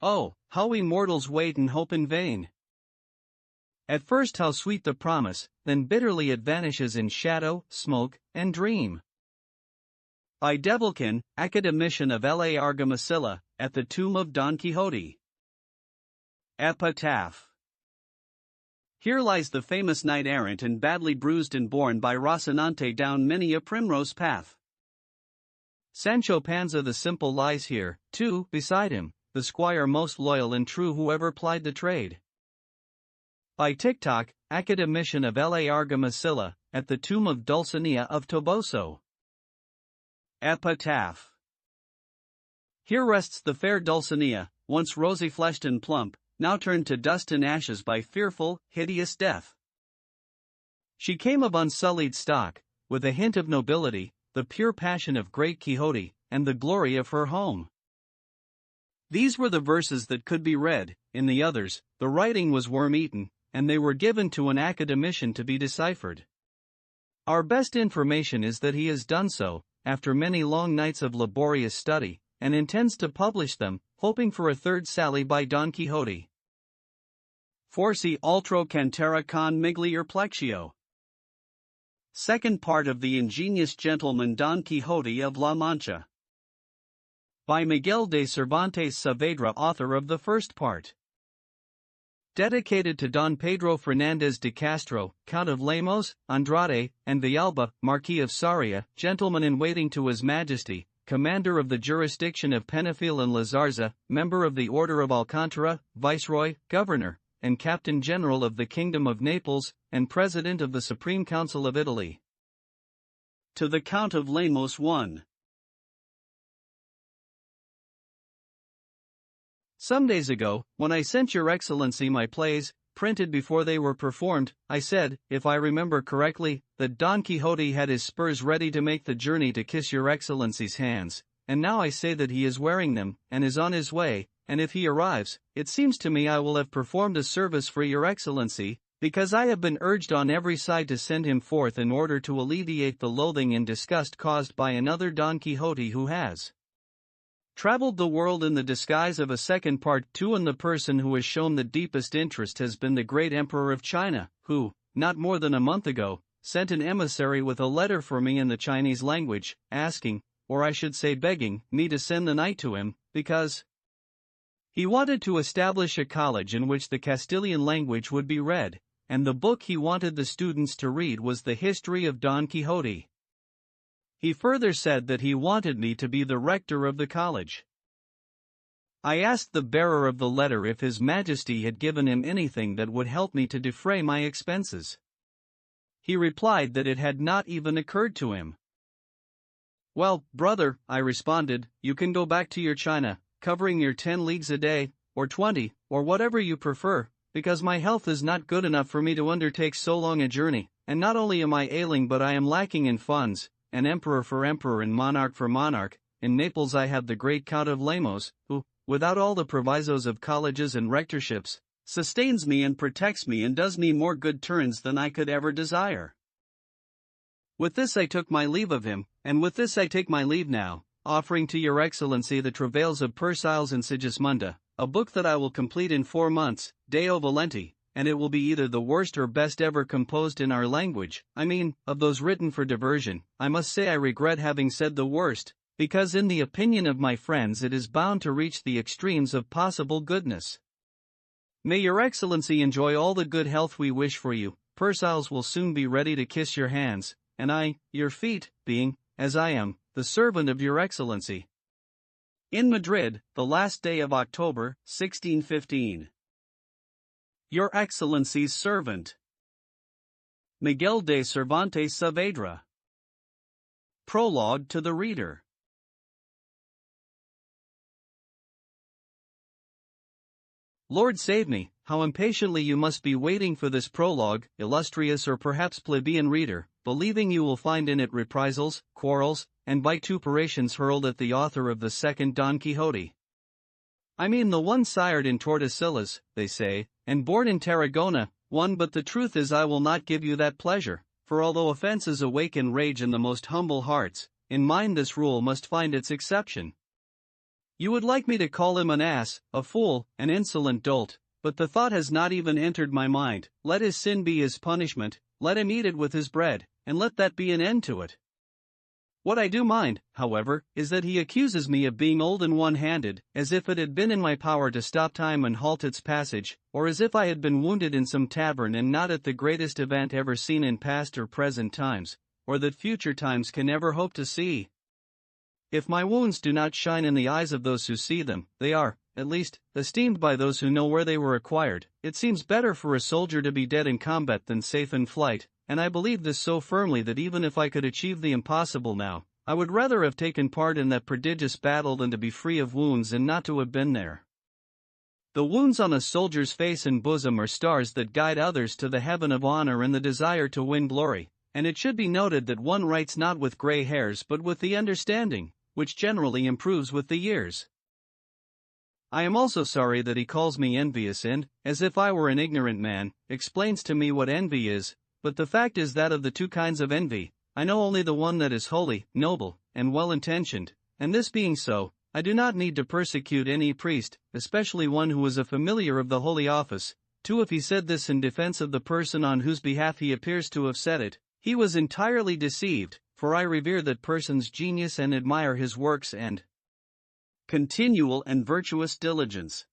Oh, how we mortals wait and hope in vain! At first how sweet the promise, then bitterly it vanishes in shadow, smoke, and dream. By Devilkin, academician of La Argamasilla, at the tomb of Don Quixote. Epitaph. Here lies the famous knight-errant and badly bruised and borne by Rocinante down many a primrose path. Sancho Panza the simple lies here, too, beside him, the squire most loyal and true who ever plied the trade. By TikTok, academician of La Argamasilla, at the tomb of Dulcinea of Toboso. Epitaph. Here rests the fair Dulcinea, once rosy-fleshed and plump, now turned to dust and ashes by fearful, hideous death. She came of unsullied stock, with a hint of nobility, the pure passion of great Quixote, and the glory of her home. These were the verses that could be read. In the others, the writing was worm-eaten, and they were given to an academician to be deciphered. Our best information is that he has done so, after many long nights of laborious study, and intends to publish them, hoping for a third sally by Don Quixote. Forsi altro cantera con miglior plexio. Second part of the ingenious gentleman Don Quixote of La Mancha. By Miguel de Cervantes Saavedra, author of the first part. Dedicated to Don Pedro Fernandez de Castro, Count of Lemos, Andrade, and Villalba, Marquis of Sarria, gentleman-in-waiting to His Majesty, Commander of the jurisdiction of Penafiel and La Zarza, Member of the Order of Alcantara, Viceroy, Governor, and Captain General of the Kingdom of Naples, and President of the Supreme Council of Italy. To the Count of Lemos 1. Some days ago, when I sent Your Excellency my plays, printed before they were performed, I said, if I remember correctly, that Don Quixote had his spurs ready to make the journey to kiss Your Excellency's hands, and now I say that he is wearing them, and is on his way, and if he arrives, it seems to me I will have performed a service for Your Excellency, because I have been urged on every side to send him forth in order to alleviate the loathing and disgust caused by another Don Quixote who has traveled the world in the disguise of a second part too, and the person who has shown the deepest interest has been the great Emperor of China, who, not more than a month ago, sent an emissary with a letter for me in the Chinese language, asking, or I should say begging, me to send the knight to him, because he wanted to establish a college in which the Castilian language would be read, and the book he wanted the students to read was the history of Don Quixote. He further said that he wanted me to be the rector of the college. I asked the bearer of the letter if His Majesty had given him anything that would help me to defray my expenses. He replied that it had not even occurred to him. Well, brother, I responded, you can go back to your China, covering your 10 leagues a day, or 20, or whatever you prefer, because my health is not good enough for me to undertake so long a journey, and not only am I ailing but I am lacking in funds, and emperor for emperor and monarch for monarch. In Naples I have the great Count of Lemos, who, without all the provisos of colleges and rectorships, sustains me and protects me and does me more good turns than I could ever desire. With this I took my leave of him, and with this I take my leave now, offering to Your Excellency the Travails of Persiles and Sigismunda, a book that I will complete in 4 months, Deo Volenti, and it will be either the worst or best ever composed in our language. I mean, of those written for diversion. I must say I regret having said the worst, because in the opinion of my friends it is bound to reach the extremes of possible goodness. May Your Excellency enjoy all the good health we wish for you. Persiles will soon be ready to kiss your hands, and I, your feet, being, as I am, the servant of Your Excellency. In Madrid, the last day of October, 1615. Your Excellency's servant. Miguel de Cervantes Saavedra. Prologue to the reader. Lord save me, how impatiently you must be waiting for this prologue, illustrious or perhaps plebeian reader, believing you will find in it reprisals, quarrels, and vituperations hurled at the author of the second Don Quixote. I mean the one sired in Tordesillas, they say, and born in Tarragona, but the truth is I will not give you that pleasure, for although offences awaken rage in the most humble hearts, in mine this rule must find its exception. You would like me to call him an ass, a fool, an insolent dolt, but the thought has not even entered my mind. Let his sin be his punishment, let him eat it with his bread, and let that be an end to it. What I do mind, however, is that he accuses me of being old and one-handed, as if it had been in my power to stop time and halt its passage, or as if I had been wounded in some tavern and not at the greatest event ever seen in past or present times, or that future times can ever hope to see. If my wounds do not shine in the eyes of those who see them, they are, at least, esteemed by those who know where they were acquired. It seems better for a soldier to be dead in combat than safe in flight, and I believe this so firmly that even if I could achieve the impossible now, I would rather have taken part in that prodigious battle than to be free of wounds and not to have been there. The wounds on a soldier's face and bosom are stars that guide others to the heaven of honor and the desire to win glory, and it should be noted that one writes not with gray hairs but with the understanding, which generally improves with the years. I am also sorry that he calls me envious and, as if I were an ignorant man, explains to me what envy is, but the fact is that of the two kinds of envy, I know only the one that is holy, noble, and well-intentioned, and this being so, I do not need to persecute any priest, especially one who is a familiar of the holy office. 2. If he said this in defense of the person on whose behalf he appears to have said it, he was entirely deceived, for I revere that person's genius and admire his works and continual and virtuous diligence.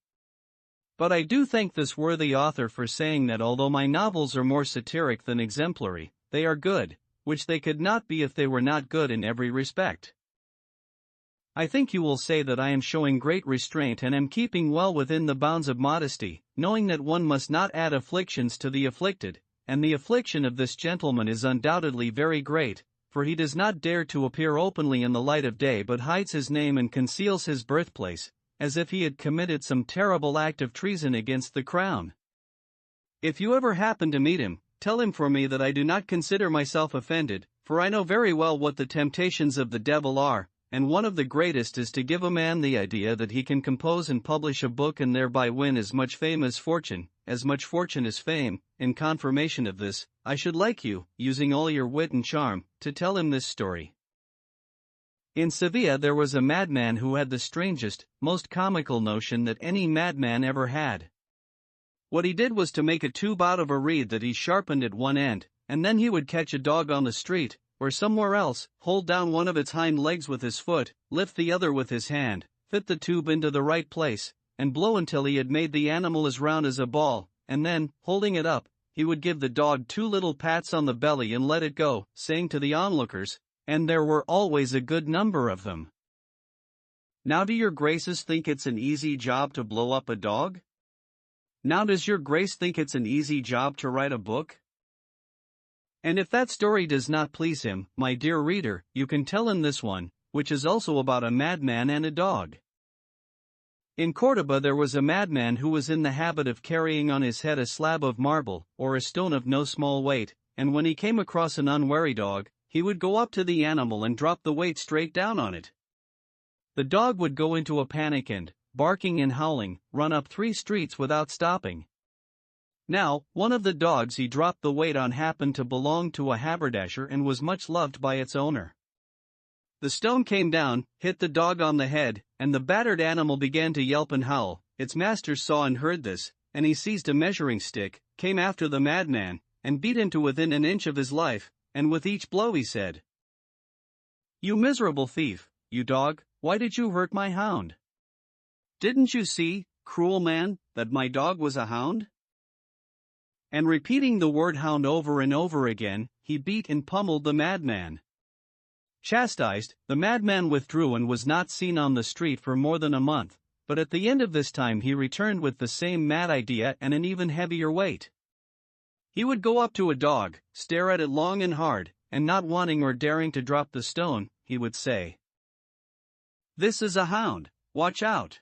But I do thank this worthy author for saying that although my novels are more satiric than exemplary, they are good, which they could not be if they were not good in every respect. I think you will say that I am showing great restraint and am keeping well within the bounds of modesty, knowing that one must not add afflictions to the afflicted, and the affliction of this gentleman is undoubtedly very great, for he does not dare to appear openly in the light of day but hides his name and conceals his birthplace, as if he had committed some terrible act of treason against the crown. If you ever happen to meet him, tell him for me that I do not consider myself offended, for I know very well what the temptations of the devil are, and one of the greatest is to give a man the idea that he can compose and publish a book and thereby win as much fame as fortune as fame. In confirmation of this, I should like you, using all your wit and charm, to tell him this story. In Seville there was a madman who had the strangest, most comical notion that any madman ever had. What he did was to make a tube out of a reed that he sharpened at one end, and then he would catch a dog on the street, or somewhere else, hold down one of its hind legs with his foot, lift the other with his hand, fit the tube into the right place, and blow until he had made the animal as round as a ball, and then, holding it up, he would give the dog 2 little pats on the belly and let it go, saying to the onlookers, and there were always a good number of them, "Now do your graces think it's an easy job to blow up a dog? Now does your grace think it's an easy job to write a book?" And if that story does not please him, my dear reader, you can tell him this one, which is also about a madman and a dog. In Cordoba there was a madman who was in the habit of carrying on his head a slab of marble, or a stone of no small weight, and when he came across an unwary dog, he would go up to the animal and drop the weight straight down on it. The dog would go into a panic and, barking and howling, run up 3 streets without stopping. Now, one of the dogs he dropped the weight on happened to belong to a haberdasher and was much loved by its owner. The stone came down, hit the dog on the head, and the battered animal began to yelp and howl. Its master saw and heard this, and he seized a measuring stick, came after the madman, and beat him to within an inch of his life, and with each blow he said, "You miserable thief, you dog, why did you hurt my hound? Didn't you see, cruel man, that my dog was a hound?" And repeating the word hound over and over again, he beat and pummeled the madman. Chastised, the madman withdrew and was not seen on the street for more than a month, but at the end of this time he returned with the same mad idea and an even heavier weight. He would go up to a dog, stare at it long and hard, and not wanting or daring to drop the stone, he would say, "This is a hound, watch out."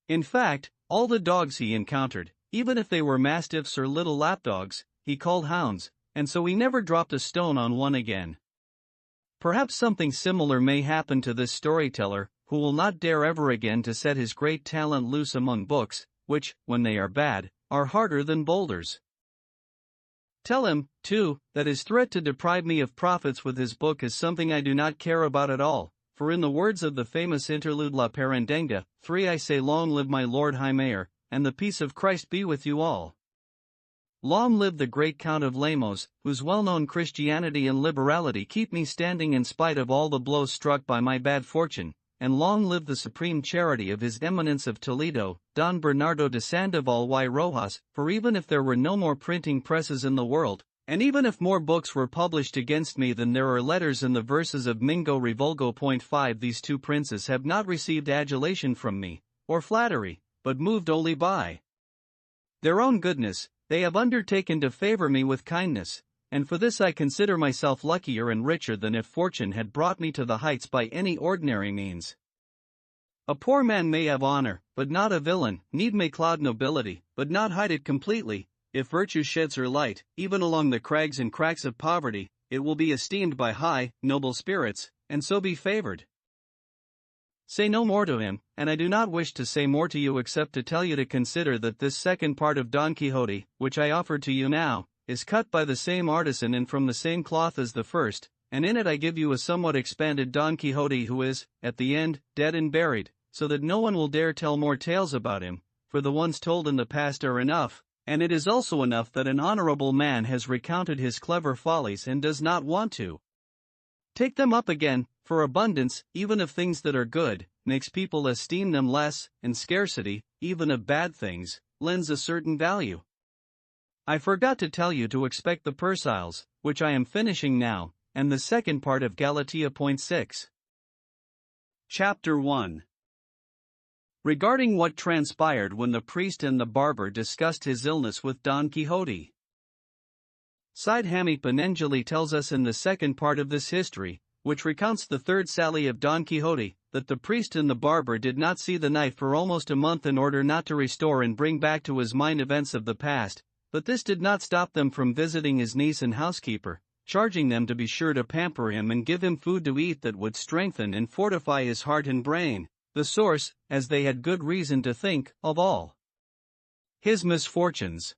In fact, all the dogs he encountered, even if they were mastiffs or little lapdogs, he called hounds, and so he never dropped a stone on one again. Perhaps something similar may happen to this storyteller, who will not dare ever again to set his great talent loose among books, which, when they are bad, are harder than boulders. Tell him, too, that his threat to deprive me of profits with his book is something I do not care about at all, for in the words of the famous interlude La Perendenga, 3 I say long live my Lord High Mayor, and the peace of Christ be with you all. Long live the great Count of Lemos, whose well-known Christianity and liberality keep me standing in spite of all the blows struck by my bad fortune, and long live the supreme charity of His Eminence of Toledo, Don Bernardo de Sandoval y Rojas, for even if there were no more printing presses in the world, and even if more books were published against me than there are letters in the verses of Mingo Revulgo. 5 These two princes have not received adulation from me, or flattery, but moved only by their own goodness, they have undertaken to favor me with kindness, and for this I consider myself luckier and richer than if fortune had brought me to the heights by any ordinary means. A poor man may have honor, but not a villain, need may cloud nobility, but not hide it completely. If virtue sheds her light, even along the crags and cracks of poverty, it will be esteemed by high, noble spirits, and so be favored. Say no more to him, and I do not wish to say more to you except to tell you to consider that this second part of Don Quixote, which I offer to you now, is cut by the same artisan and from the same cloth as the first, and in it I give you a somewhat expanded Don Quixote who is, at the end, dead and buried, so that no one will dare tell more tales about him, for the ones told in the past are enough, and it is also enough that an honorable man has recounted his clever follies and does not want to take them up again, for abundance, even of things that are good, makes people esteem them less, and scarcity, even of bad things, lends a certain value. I forgot to tell you to expect the Persiles, which I am finishing now, and the second part of Galatea. 6. Chapter 1. Regarding what transpired when the priest and the barber discussed his illness with Don Quixote. Cide Hammy Penengeli tells us in the second part of this history, which recounts the third sally of Don Quixote, that the priest and the barber did not see the knight for almost a month in order not to restore and bring back to his mind events of the past, but this did not stop them from visiting his niece and housekeeper, charging them to be sure to pamper him and give him food to eat that would strengthen and fortify his heart and brain, the source, as they had good reason to think, of all his misfortunes.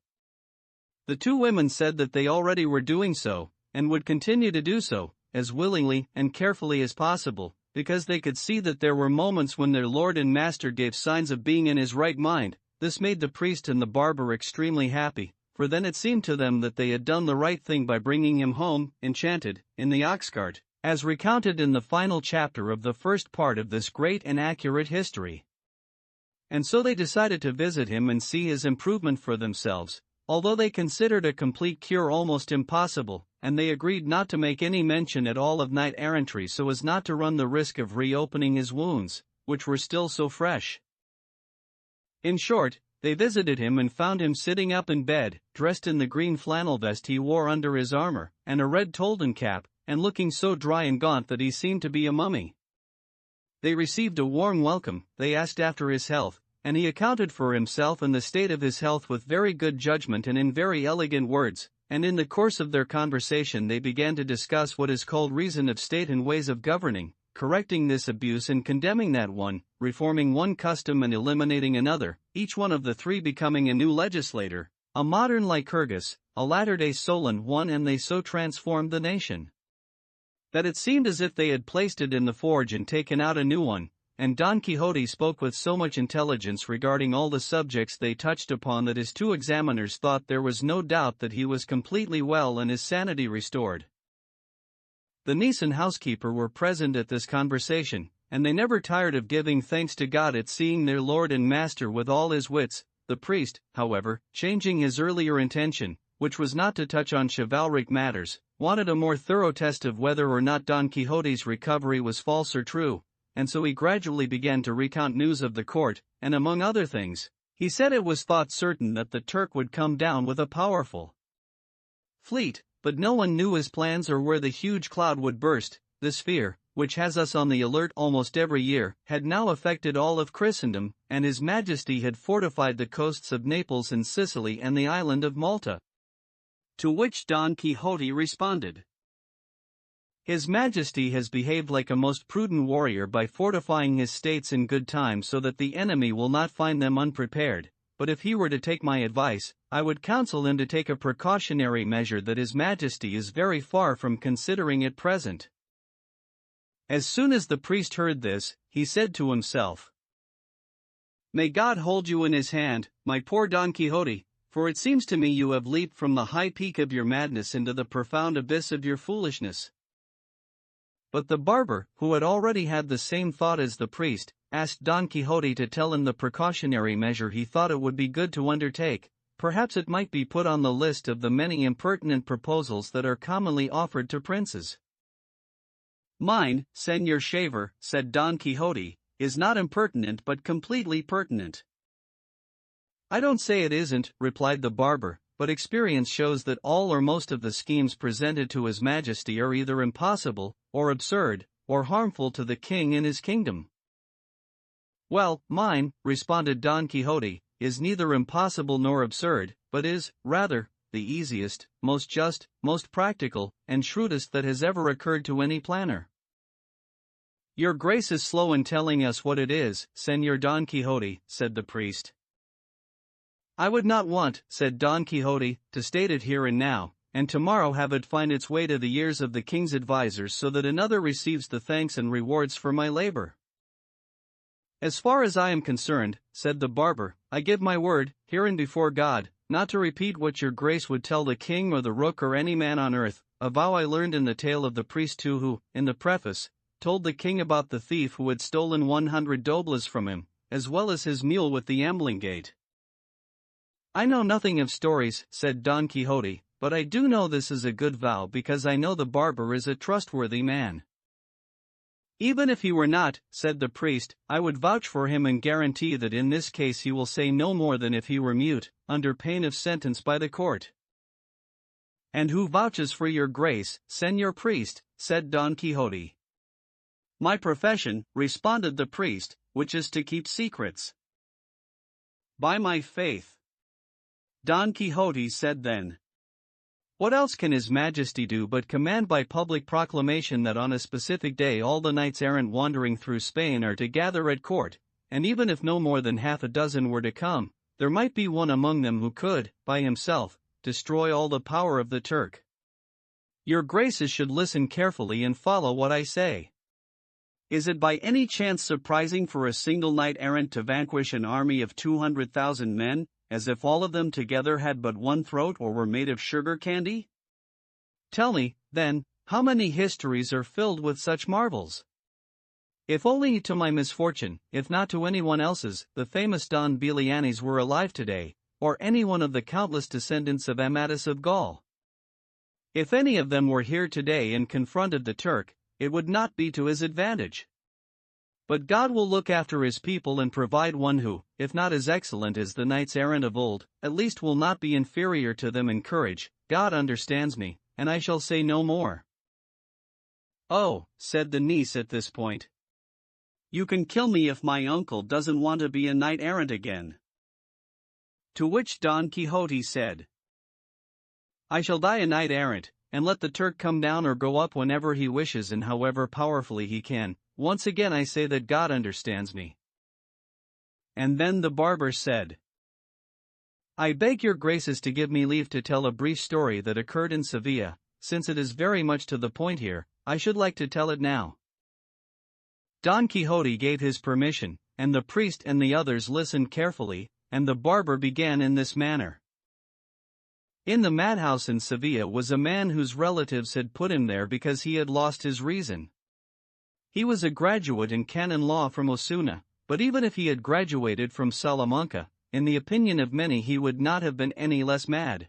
The two women said that they already were doing so, and would continue to do so, as willingly and carefully as possible, because they could see that there were moments when their lord and master gave signs of being in his right mind. This made the priest and the barber extremely happy, for then it seemed to them that they had done the right thing by bringing him home, enchanted, in the ox cart, as recounted in the final chapter of the first part of this great and accurate history. And so they decided to visit him and see his improvement for themselves, although they considered a complete cure almost impossible, and they agreed not to make any mention at all of knight-errantry so as not to run the risk of reopening his wounds, which were still so fresh. In short, they visited him and found him sitting up in bed, dressed in the green flannel vest he wore under his armor, and a red tolden cap, and looking so dry and gaunt that he seemed to be a mummy. They received a warm welcome, they asked after his health, and he accounted for himself and the state of his health with very good judgment and in very elegant words, and in the course of their conversation they began to discuss what is called reason of state and ways of governing, correcting this abuse and condemning that one, reforming one custom and eliminating another, each one of the three becoming a new legislator, a modern Lycurgus, a latter-day Solon one, and they so transformed the nation that it seemed as if they had placed it in the forge and taken out a new one. And Don Quixote spoke with so much intelligence regarding all the subjects they touched upon that his two examiners thought there was no doubt that he was completely well and his sanity restored. The niece and housekeeper were present at this conversation, and they never tired of giving thanks to God at seeing their lord and master with all his wits. The priest, however, changing his earlier intention, which was not to touch on chivalric matters, wanted a more thorough test of whether or not Don Quixote's recovery was false or true, and so he gradually began to recount news of the court, and among other things, he said it was thought certain that the Turk would come down with a powerful fleet, but no one knew his plans or where the huge cloud would burst. This fear, which has us on the alert almost every year, had now affected all of Christendom, and His Majesty had fortified the coasts of Naples and Sicily and the island of Malta. To which Don Quixote responded, His Majesty has behaved like a most prudent warrior by fortifying his states in good time so that the enemy will not find them unprepared, but if he were to take my advice, I would counsel him to take a precautionary measure that His Majesty is very far from considering at present." As soon as the priest heard this, he said to himself, "May God hold you in His hand, my poor Don Quixote, for it seems to me you have leaped from the high peak of your madness into the profound abyss of your foolishness." But the barber, who had already had the same thought as the priest, asked Don Quixote to tell him the precautionary measure he thought it would be good to undertake. Perhaps it might be put on the list of the many impertinent proposals that are commonly offered to princes. "Mine, Señor Shaver," said Don Quixote, "is not impertinent but completely pertinent." "I don't say it isn't," replied the barber, "but experience shows that all or most of the schemes presented to His Majesty are either impossible, or absurd, or harmful to the king and his kingdom." "Well, mine," responded Don Quixote, "is neither impossible nor absurd, but is, rather, the easiest, most just, most practical, and shrewdest that has ever occurred to any planner." "Your Grace is slow in telling us what it is, Señor Don Quixote," said the priest. "I would not want," said Don Quixote, "to state it here and now, and tomorrow have it find its way to the ears of the king's advisers so that another receives the thanks and rewards for my labor." "As far as I am concerned," said the barber, "I give my word, here and before God, not to repeat what your Grace would tell the king or the rook or any man on earth, a vow I learned in the tale of the priest too who, in the preface, told the king about the thief who had stolen 100 dobles from him, as well as his mule with the ambling gait." "I know nothing of stories," said Don Quixote, "but I do know this is a good vow because I know the barber is a trustworthy man." "Even if he were not," said the priest, "I would vouch for him and guarantee that in this case he will say no more than if he were mute, under pain of sentence by the court." "And who vouches for your Grace, Señor Priest?" said Don Quixote. "My profession," responded the priest, "which is to keep secrets." "By my faith," Don Quixote said then, "what else can His Majesty do but command by public proclamation that on a specific day all the knights-errant wandering through Spain are to gather at court, and even if no more than half a dozen were to come, there might be one among them who could, by himself, destroy all the power of the Turk. Your Graces should listen carefully and follow what I say. Is it by any chance surprising for a single knight-errant to vanquish an army of 200,000 men, as if all of them together had but one throat or were made of sugar candy? Tell me, then, how many histories are filled with such marvels? If only to my misfortune, if not to anyone else's, the famous Don Belianis were alive today, or any one of the countless descendants of Amadis of Gaul. If any of them were here today and confronted the Turk, it would not be to his advantage. But God will look after His people and provide one who, if not as excellent as the knights-errant of old, at least will not be inferior to them in courage. God understands me, and I shall say no more." "Oh," said the niece at this point, "you can kill me if my uncle doesn't want to be a knight-errant again." To which Don Quixote said, "I shall die a knight-errant, and let the Turk come down or go up whenever he wishes and however powerfully he can. Once again I say that God understands me." And then the barber said, "I beg your Graces to give me leave to tell a brief story that occurred in Seville. Since it is very much to the point here, I should like to tell it now." Don Quixote gave his permission, and the priest and the others listened carefully, and the barber began in this manner. In the madhouse in Seville was a man whose relatives had put him there because he had lost his reason. He was a graduate in canon law from Osuna, but even if he had graduated from Salamanca, in the opinion of many he would not have been any less mad.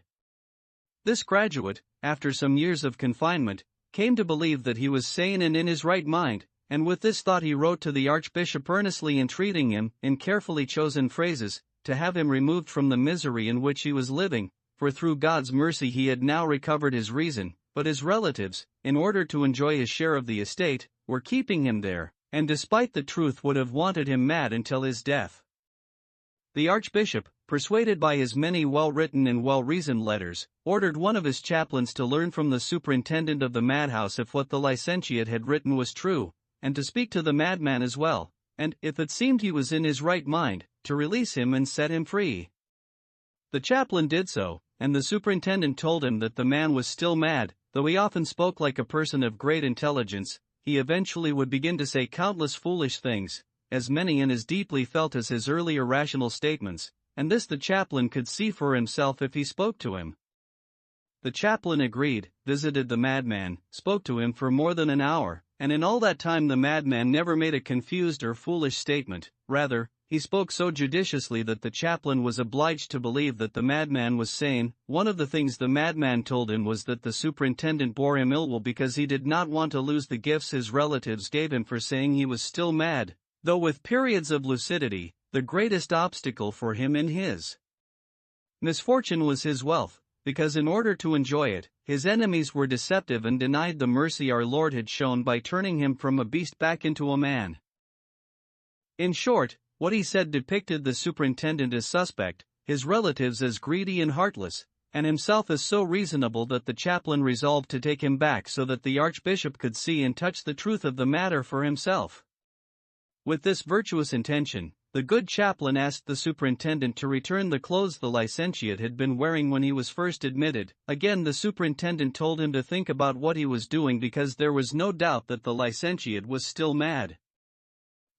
This graduate, after some years of confinement, came to believe that he was sane and in his right mind, and with this thought he wrote to the Archbishop earnestly entreating him, in carefully chosen phrases, to have him removed from the misery in which he was living, for through God's mercy he had now recovered his reason, but his relatives, in order to enjoy his share of the estate, were keeping him there, and despite the truth would have wanted him mad until his death. The Archbishop, persuaded by his many well-written and well-reasoned letters, ordered one of his chaplains to learn from the superintendent of the madhouse if what the licentiate had written was true, and to speak to the madman as well, and, if it seemed he was in his right mind, to release him and set him free. The chaplain did so, and the superintendent told him that the man was still mad. Though he often spoke like a person of great intelligence, he eventually would begin to say countless foolish things, as many and as deeply felt as his earlier rational statements, and this the chaplain could see for himself if he spoke to him. The chaplain agreed, visited the madman, spoke to him for more than an hour, and in all that time the madman never made a confused or foolish statement. Rather, he spoke so judiciously that the chaplain was obliged to believe that the madman was sane. One of the things the madman told him was that the superintendent bore him ill will because he did not want to lose the gifts his relatives gave him for saying he was still mad, though with periods of lucidity, the greatest obstacle for him in his misfortune was his wealth, because in order to enjoy it, his enemies were deceptive and denied the mercy our Lord had shown by turning him from a beast back into a man. In short, what he said depicted the superintendent as suspect, his relatives as greedy and heartless, and himself as so reasonable that the chaplain resolved to take him back so that the archbishop could see and touch the truth of the matter for himself. With this virtuous intention, the good chaplain asked the superintendent to return the clothes the licentiate had been wearing when he was first admitted. Again, the superintendent told him to think about what he was doing because there was no doubt that the licentiate was still mad.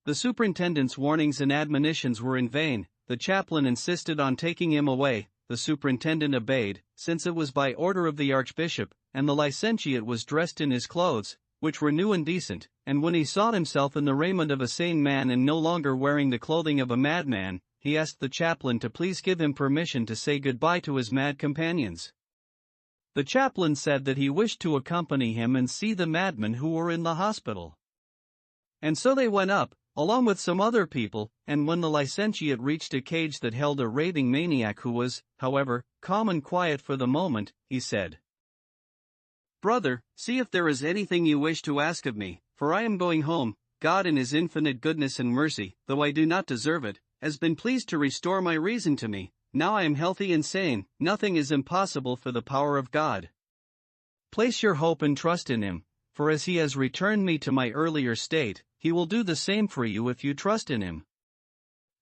The superintendent's warnings and admonitions were in vain. The chaplain insisted on taking him away. The superintendent obeyed, since it was by order of the archbishop, and the licentiate was dressed in his clothes, which were new and decent, and when he saw himself in the raiment of a sane man and no longer wearing the clothing of a madman, he asked the chaplain to please give him permission to say goodbye to his mad companions. The chaplain said that he wished to accompany him and see the madmen who were in the hospital. And so they went up, along with some other people, and when the licentiate reached a cage that held a raving maniac who was, however, calm and quiet for the moment, he said, "Brother, see if there is anything you wish to ask of me, for I am going home. God in his infinite goodness and mercy, though I do not deserve it, has been pleased to restore my reason to me. Now I am healthy and sane, nothing is impossible for the power of God. Place your hope and trust in him, for as he has returned me to my earlier state, he will do the same for you if you trust in him.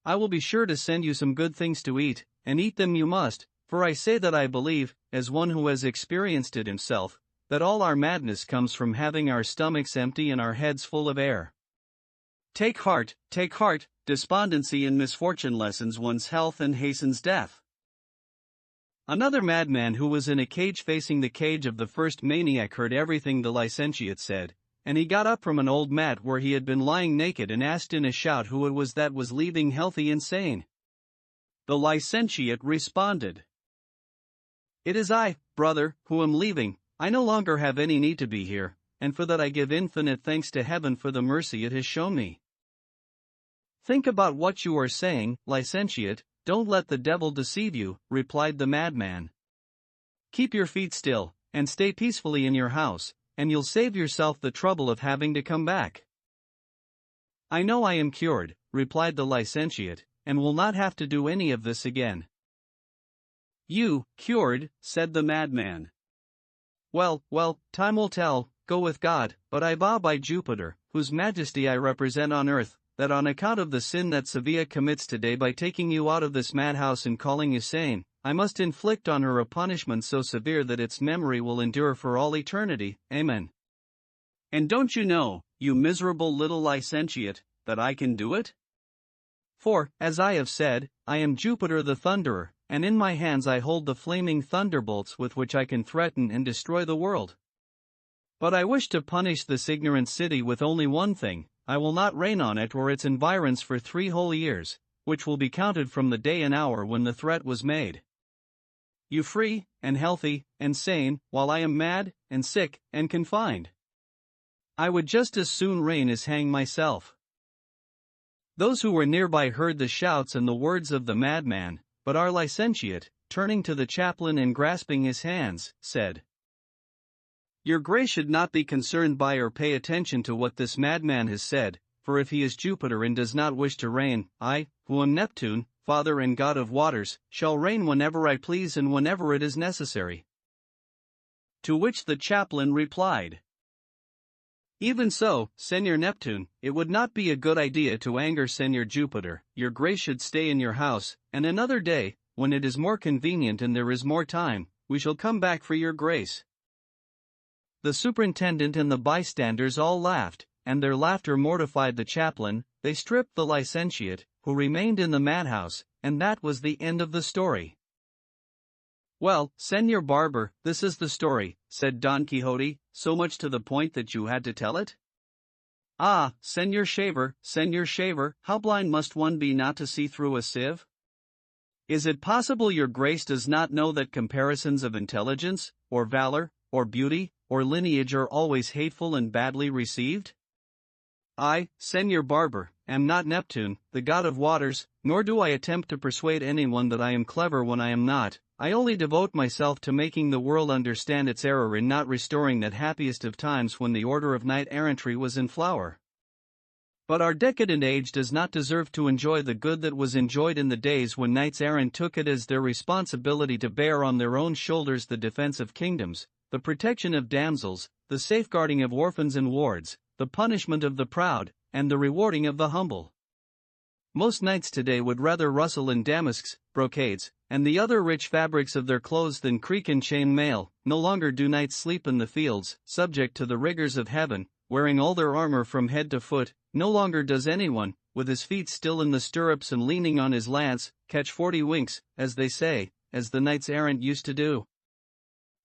I will be sure to send you some good things to eat, and eat them you must, for I say that I believe, as one who has experienced it himself, that all our madness comes from having our stomachs empty and our heads full of air. Take heart, despondency and misfortune lessens one's health and hastens death." Another madman who was in a cage facing the cage of the first maniac heard everything the licentiate said, and he got up from an old mat where he had been lying naked and asked in a shout who it was that was leaving healthy and sane. The licentiate responded, "It is I, brother, who am leaving. I no longer have any need to be here, and for that I give infinite thanks to heaven for the mercy it has shown me." "Think about what you are saying, licentiate, don't let the devil deceive you," replied the madman. "Keep your feet still, and stay peacefully in your house, and you'll save yourself the trouble of having to come back." "I know I am cured," replied the licentiate, "and will not have to do any of this again." "You, cured?" said the madman. Well, time will tell, go with God, but I vow by Jupiter, whose majesty I represent on earth, that on account of the sin that Sevilla commits today by taking you out of this madhouse and calling you sane, I must inflict on her a punishment so severe that its memory will endure for all eternity. Amen. And don't you know, you miserable little licentiate, that I can do it? For, as I have said, I am Jupiter the Thunderer, and in my hands I hold the flaming thunderbolts with which I can threaten and destroy the world. But I wish to punish this ignorant city with only one thing: I will not rain on it or its environs for 3 whole years, which will be counted from the day and hour when the threat was made. You free, and healthy, and sane, while I am mad, and sick, and confined. I would just as soon reign as hang myself." Those who were nearby heard the shouts and the words of the madman, but our licentiate, turning to the chaplain and grasping his hands, said, "Your Grace should not be concerned by or pay attention to what this madman has said, for if he is Jupiter and does not wish to reign, I, who am Neptune, Father and God of waters, shall reign whenever I please and whenever it is necessary. To which the chaplain replied, Even so, Senor Neptune, it would not be a good idea to anger Senor Jupiter. Your grace should stay in your house, and another day, when it is more convenient and there is more time, we shall come back for your grace. The superintendent and the bystanders all laughed, and their laughter mortified the chaplain. They stripped the licentiate, who remained in the madhouse, and that was the end of the story. Well, Senor Barber, this is the story, said Don Quixote, so much to the point that you had to tell it? Ah, Senor Shaver, how blind must one be not to see through a sieve? Is it possible your grace does not know that comparisons of intelligence, or valor, or beauty, or lineage are always hateful and badly received? I, Senor Barber, am not Neptune, the god of waters, nor do I attempt to persuade anyone that I am clever when I am not. I only devote myself to making the world understand its error in not restoring that happiest of times when the order of knight-errantry was in flower. But our decadent age does not deserve to enjoy the good that was enjoyed in the days when knights-errant took it as their responsibility to bear on their own shoulders the defense of kingdoms, the protection of damsels, the safeguarding of orphans and wards, the punishment of the proud, and the rewarding of the humble. Most knights today would rather rustle in damasks, brocades, and the other rich fabrics of their clothes than creak in chain mail. No longer do knights sleep in the fields, subject to the rigors of heaven, wearing all their armor from head to foot. No longer does anyone, with his feet still in the stirrups and leaning on his lance, catch 40 winks, as they say, as the knights-errant used to do.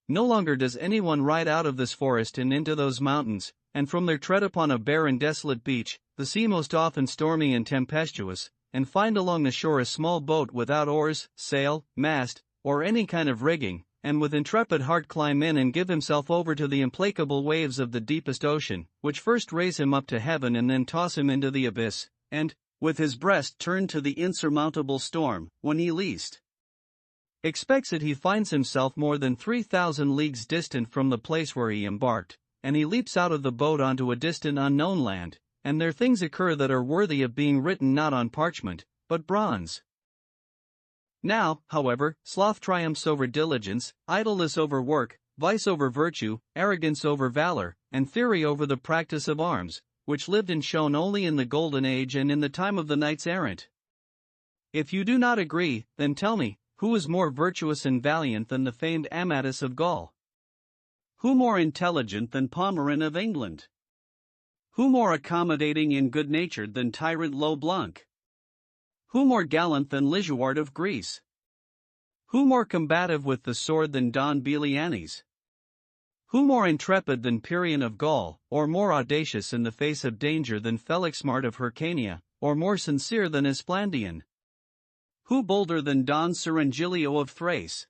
No longer does anyone ride out of this forest and into those mountains, and from there tread upon a bare and desolate beach, the sea most often stormy and tempestuous, and find along the shore a small boat without oars, sail, mast, or any kind of rigging, and with intrepid heart climb in and give himself over to the implacable waves of the deepest ocean, which first raise him up to heaven and then toss him into the abyss, and, with his breast turned to the insurmountable storm, when he least expects it, he finds himself more than 3,000 leagues distant from the place where he embarked, and he leaps out of the boat onto a distant unknown land, and there things occur that are worthy of being written not on parchment, but bronze. Now, however, sloth triumphs over diligence, idleness over work, vice over virtue, arrogance over valor, and theory over the practice of arms, which lived and shone only in the golden age and in the time of the knights-errant. If you do not agree, then tell me, who is more virtuous and valiant than the famed Amadis of Gaul? Who more intelligent than Pomeron of England? Who more accommodating and good-natured than tyrant Lo Blanc? Who more gallant than Lisuart of Greece? Who more combative with the sword than Don Belianis? Who more intrepid than Pigeon of Gaul, or more audacious in the face of danger than Felixmart of Hyrcania, or more sincere than Esplandian? Who bolder than Don Cirongilio of Thrace?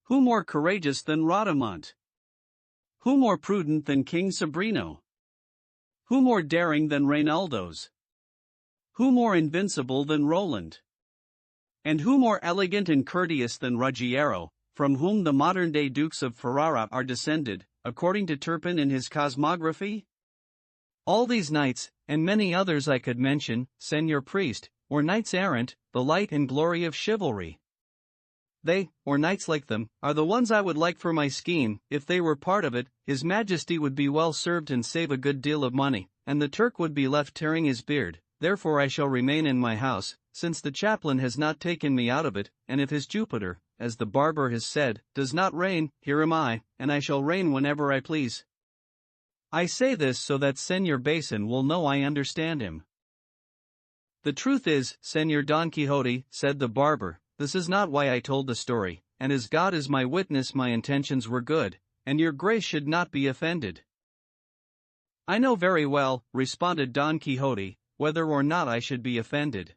Who more courageous than Rhadamant? Who more prudent than King Sobrino? Who more daring than Reynaldos? Who more invincible than Roland? And who more elegant and courteous than Ruggiero, from whom the modern-day Dukes of Ferrara are descended, according to Turpin in his Cosmography? All these knights, and many others I could mention, Senor Priest, were knights-errant, the light and glory of chivalry. They, or knights like them, are the ones I would like for my scheme. If they were part of it, His Majesty would be well served and save a good deal of money, and the Turk would be left tearing his beard. Therefore I shall remain in my house, since the chaplain has not taken me out of it, and if his Jupiter, as the barber has said, does not reign, here am I, and I shall reign whenever I please. I say this so that Senor Basin will know I understand him. The truth is, Senor Don Quixote, said the barber, this is not why I told the story, and as God is my witness my intentions were good, and your grace should not be offended. I know very well, responded Don Quixote, whether or not I should be offended.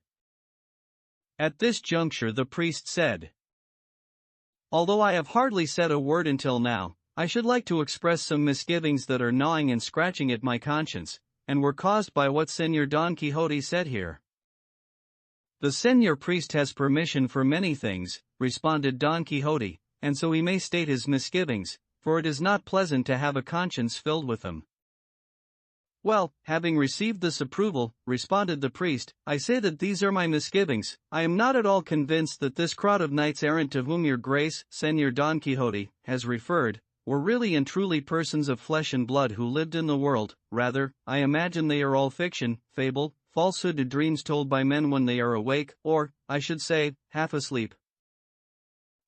At this juncture the priest said, although I have hardly said a word until now, I should like to express some misgivings that are gnawing and scratching at my conscience, and were caused by what Senor Don Quixote said here. The Senor Priest has permission for many things, responded Don Quixote, and so he may state his misgivings, for it is not pleasant to have a conscience filled with them. Well, having received this approval, responded the priest, I say that these are my misgivings. I am not at all convinced that this crowd of knights errant to whom your grace, Señor Don Quixote, has referred, were really and truly persons of flesh and blood who lived in the world. Rather, I imagine they are all fiction, fable, falsehood, and dreams told by men when they are awake, or, I should say, half asleep.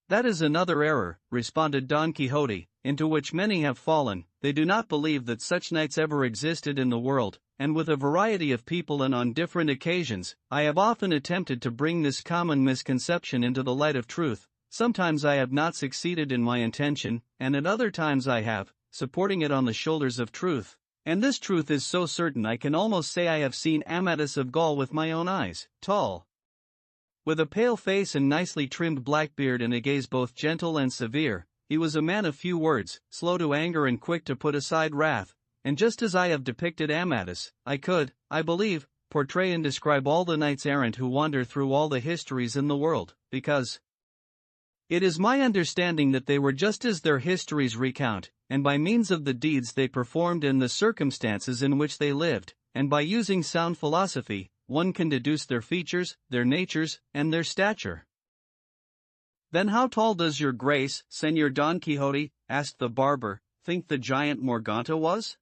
That is another error, responded Don Quixote, into which many have fallen. They do not believe that such knights ever existed in the world, and with a variety of people and on different occasions, I have often attempted to bring this common misconception into the light of truth. Sometimes I have not succeeded in my intention, and at other times I have, supporting it on the shoulders of truth. And this truth is so certain I can almost say I have seen Amadis of Gaul with my own eyes, tall, with a pale face and nicely trimmed black beard and a gaze both gentle and severe. He was a man of few words, slow to anger and quick to put aside wrath, and just as I have depicted Amadis, I could, I believe, portray and describe all the knights errant who wander through all the histories in the world, because it is my understanding that they were just as their histories recount, and by means of the deeds they performed and the circumstances in which they lived, and by using sound philosophy, one can deduce their features, their natures, and their stature. Then how tall does your grace, Señor Don Quixote, asked the barber, think the giant Morgante was?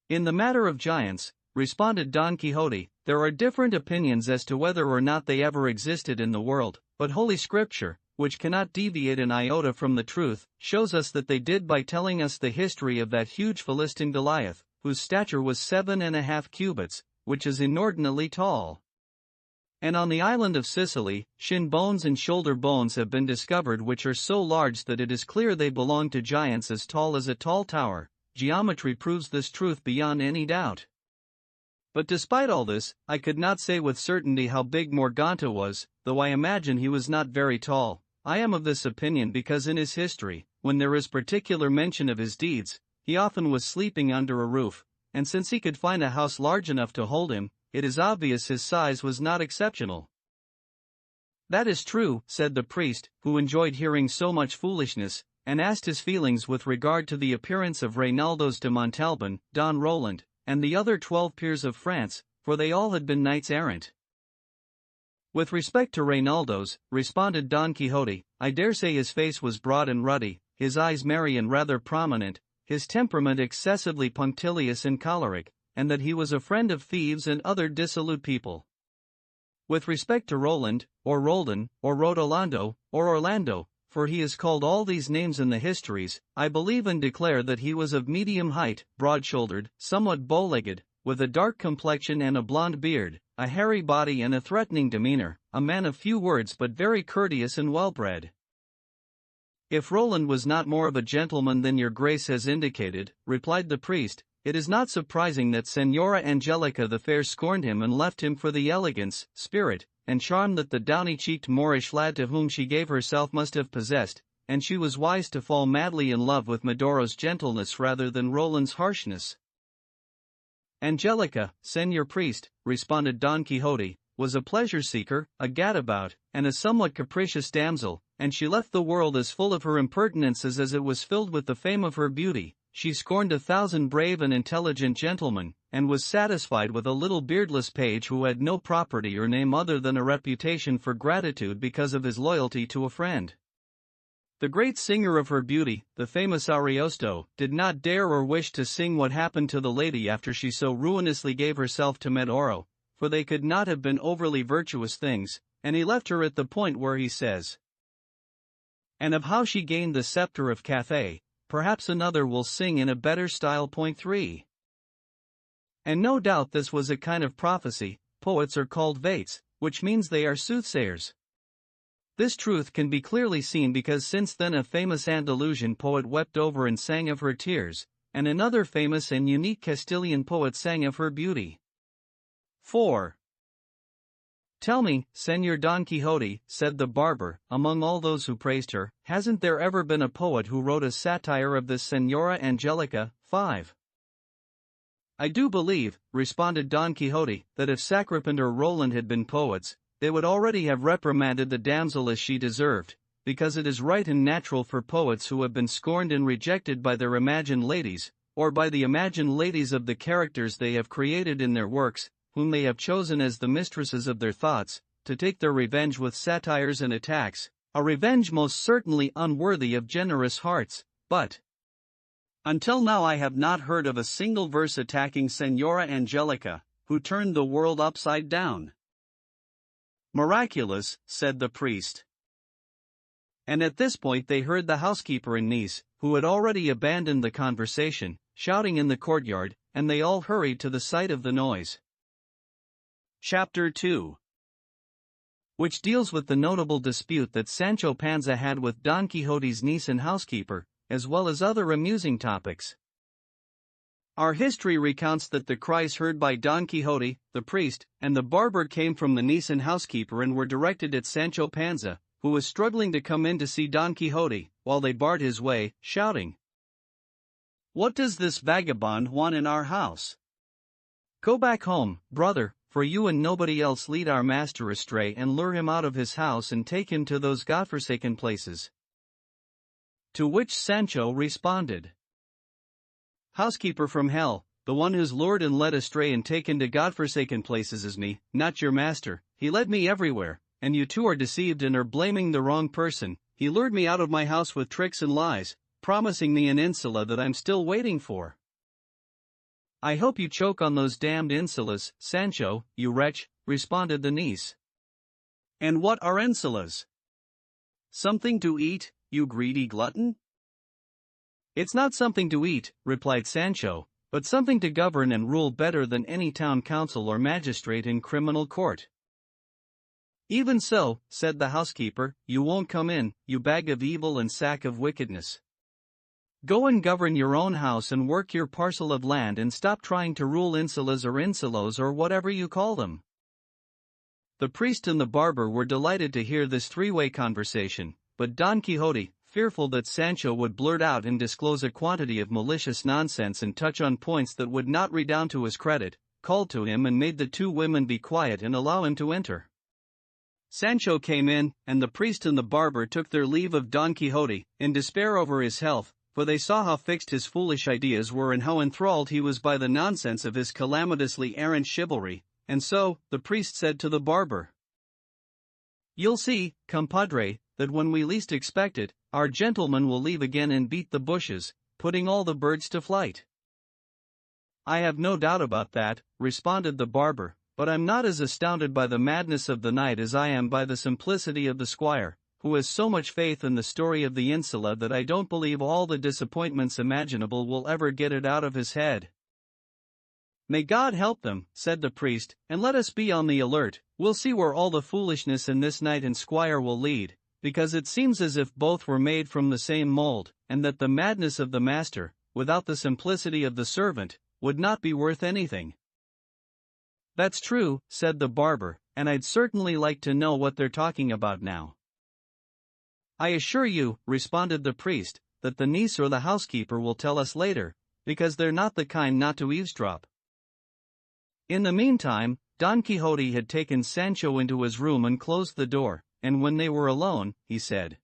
In the matter of giants, responded Don Quixote, there are different opinions as to whether or not they ever existed in the world, but Holy Scripture, which cannot deviate an iota from the truth, shows us that they did by telling us the history of that huge Philistine Goliath, whose stature was 7.5 cubits, which is inordinately tall. And on the island of Sicily, shin bones and shoulder bones have been discovered which are so large that it is clear they belong to giants as tall as a tall tower. Geometry proves this truth beyond any doubt. But despite all this, I could not say with certainty how big Morgante was, though I imagine he was not very tall. I am of this opinion because in his history, when there is particular mention of his deeds, he often was sleeping under a roof, and since he could find a house large enough to hold him, it is obvious his size was not exceptional. That is true, said the priest, who enjoyed hearing so much foolishness, and asked his feelings with regard to the appearance of Reynaldos de Montalban, Don Roland, and the other 12 peers of France, for they all had been knights errant. With respect to Reynaldos, responded Don Quixote, I dare say his face was broad and ruddy, his eyes merry and rather prominent, his temperament excessively punctilious and choleric, and that he was a friend of thieves and other dissolute people. With respect to Roland, or Roldan, or Rodolando, or Orlando, for he is called all these names in the histories, I believe and declare that he was of medium height, broad-shouldered, somewhat bow-legged, with a dark complexion and a blonde beard, a hairy body and a threatening demeanor, a man of few words but very courteous and well-bred. If Roland was not more of a gentleman than your grace has indicated, replied the priest, it is not surprising that Señora Angelica the Fair scorned him and left him for the elegance, spirit, and charm that the downy-cheeked Moorish lad to whom she gave herself must have possessed, and she was wise to fall madly in love with Medora's gentleness rather than Roland's harshness. Angelica, Señor priest, responded Don Quixote, was a pleasure-seeker, a gadabout, and a somewhat capricious damsel, and she left the world as full of her impertinences as it was filled with the fame of her beauty. She scorned 1,000 brave and intelligent gentlemen, and was satisfied with a little beardless page who had no property or name other than a reputation for gratitude because of his loyalty to a friend. The great singer of her beauty, the famous Ariosto, did not dare or wish to sing what happened to the lady after she so ruinously gave herself to Medoro, for they could not have been overly virtuous things, and he left her at the point where he says, and of how she gained the scepter of Cathay. Perhaps another will sing in a better style. Point 3. And no doubt this was a kind of prophecy. Poets are called vates, which means they are soothsayers. This truth can be clearly seen because since then a famous Andalusian poet wept over and sang of her tears, and another famous and unique Castilian poet sang of her beauty. 4. Tell me, Señor Don Quixote, said the barber, among all those who praised her, hasn't there ever been a poet who wrote a satire of this Señora Angelica? 5. I do believe, responded Don Quixote, that if Sacripant or Roland had been poets, they would already have reprimanded the damsel as she deserved, because it is right and natural for poets who have been scorned and rejected by their imagined ladies, or by the imagined ladies of the characters they have created in their works, whom they have chosen as the mistresses of their thoughts, to take their revenge with satires and attacks, a revenge most certainly unworthy of generous hearts, but until now I have not heard of a single verse attacking Senora Angelica, who turned the world upside down. Miraculous, said the priest. And at this point they heard the housekeeper and niece, who had already abandoned the conversation, shouting in the courtyard, and they all hurried to the site of the noise. Chapter 2, which deals with the notable dispute that Sancho Panza had with Don Quixote's niece and housekeeper, as well as other amusing topics. Our history recounts that the cries heard by Don Quixote, the priest, and the barber came from the niece and housekeeper and were directed at Sancho Panza, who was struggling to come in to see Don Quixote, while they barred his way, shouting, "What does this vagabond want in our house? Go back home, brother, for you and nobody else lead our master astray and lure him out of his house and take him to those godforsaken places." To which Sancho responded, "Housekeeper from hell, the one who's lured and led astray and taken to godforsaken places is me, not your master. He led me everywhere, and you two are deceived and are blaming the wrong person. He lured me out of my house with tricks and lies, promising me an insula that I'm still waiting for." "I hope you choke on those damned insulas, Sancho, you wretch," responded the niece. "And what are insulas? Something to eat, you greedy glutton?" "It's not something to eat," replied Sancho, "but something to govern and rule better than any town council or magistrate in criminal court." "Even so," said the housekeeper, "you won't come in, you bag of evil and sack of wickedness. Go and govern your own house and work your parcel of land and stop trying to rule insulas or insulos or whatever you call them." The priest and the barber were delighted to hear this three-way conversation, but Don Quixote, fearful that Sancho would blurt out and disclose a quantity of malicious nonsense and touch on points that would not redound to his credit, called to him and made the two women be quiet and allow him to enter. Sancho came in, and the priest and the barber took their leave of Don Quixote, in despair over his health, for they saw how fixed his foolish ideas were and how enthralled he was by the nonsense of his calamitously errant chivalry, and so, the priest said to the barber, "You'll see, compadre, that when we least expect it, our gentleman will leave again and beat the bushes, putting all the birds to flight." "I have no doubt about that," responded the barber, "but I'm not as astounded by the madness of the knight as I am by the simplicity of the squire, who has so much faith in the story of the insula that I don't believe all the disappointments imaginable will ever get it out of his head." "May God help them," said the priest, "and let us be on the alert. We'll see where all the foolishness in this knight and squire will lead, because it seems as if both were made from the same mold, and that the madness of the master, without the simplicity of the servant, would not be worth anything." "That's true," said the barber, "and I'd certainly like to know what they're talking about now." "I assure you," responded the priest, "that the niece or the housekeeper will tell us later, because they're not the kind not to eavesdrop." In the meantime, Don Quixote had taken Sancho into his room and closed the door, and when they were alone, he said,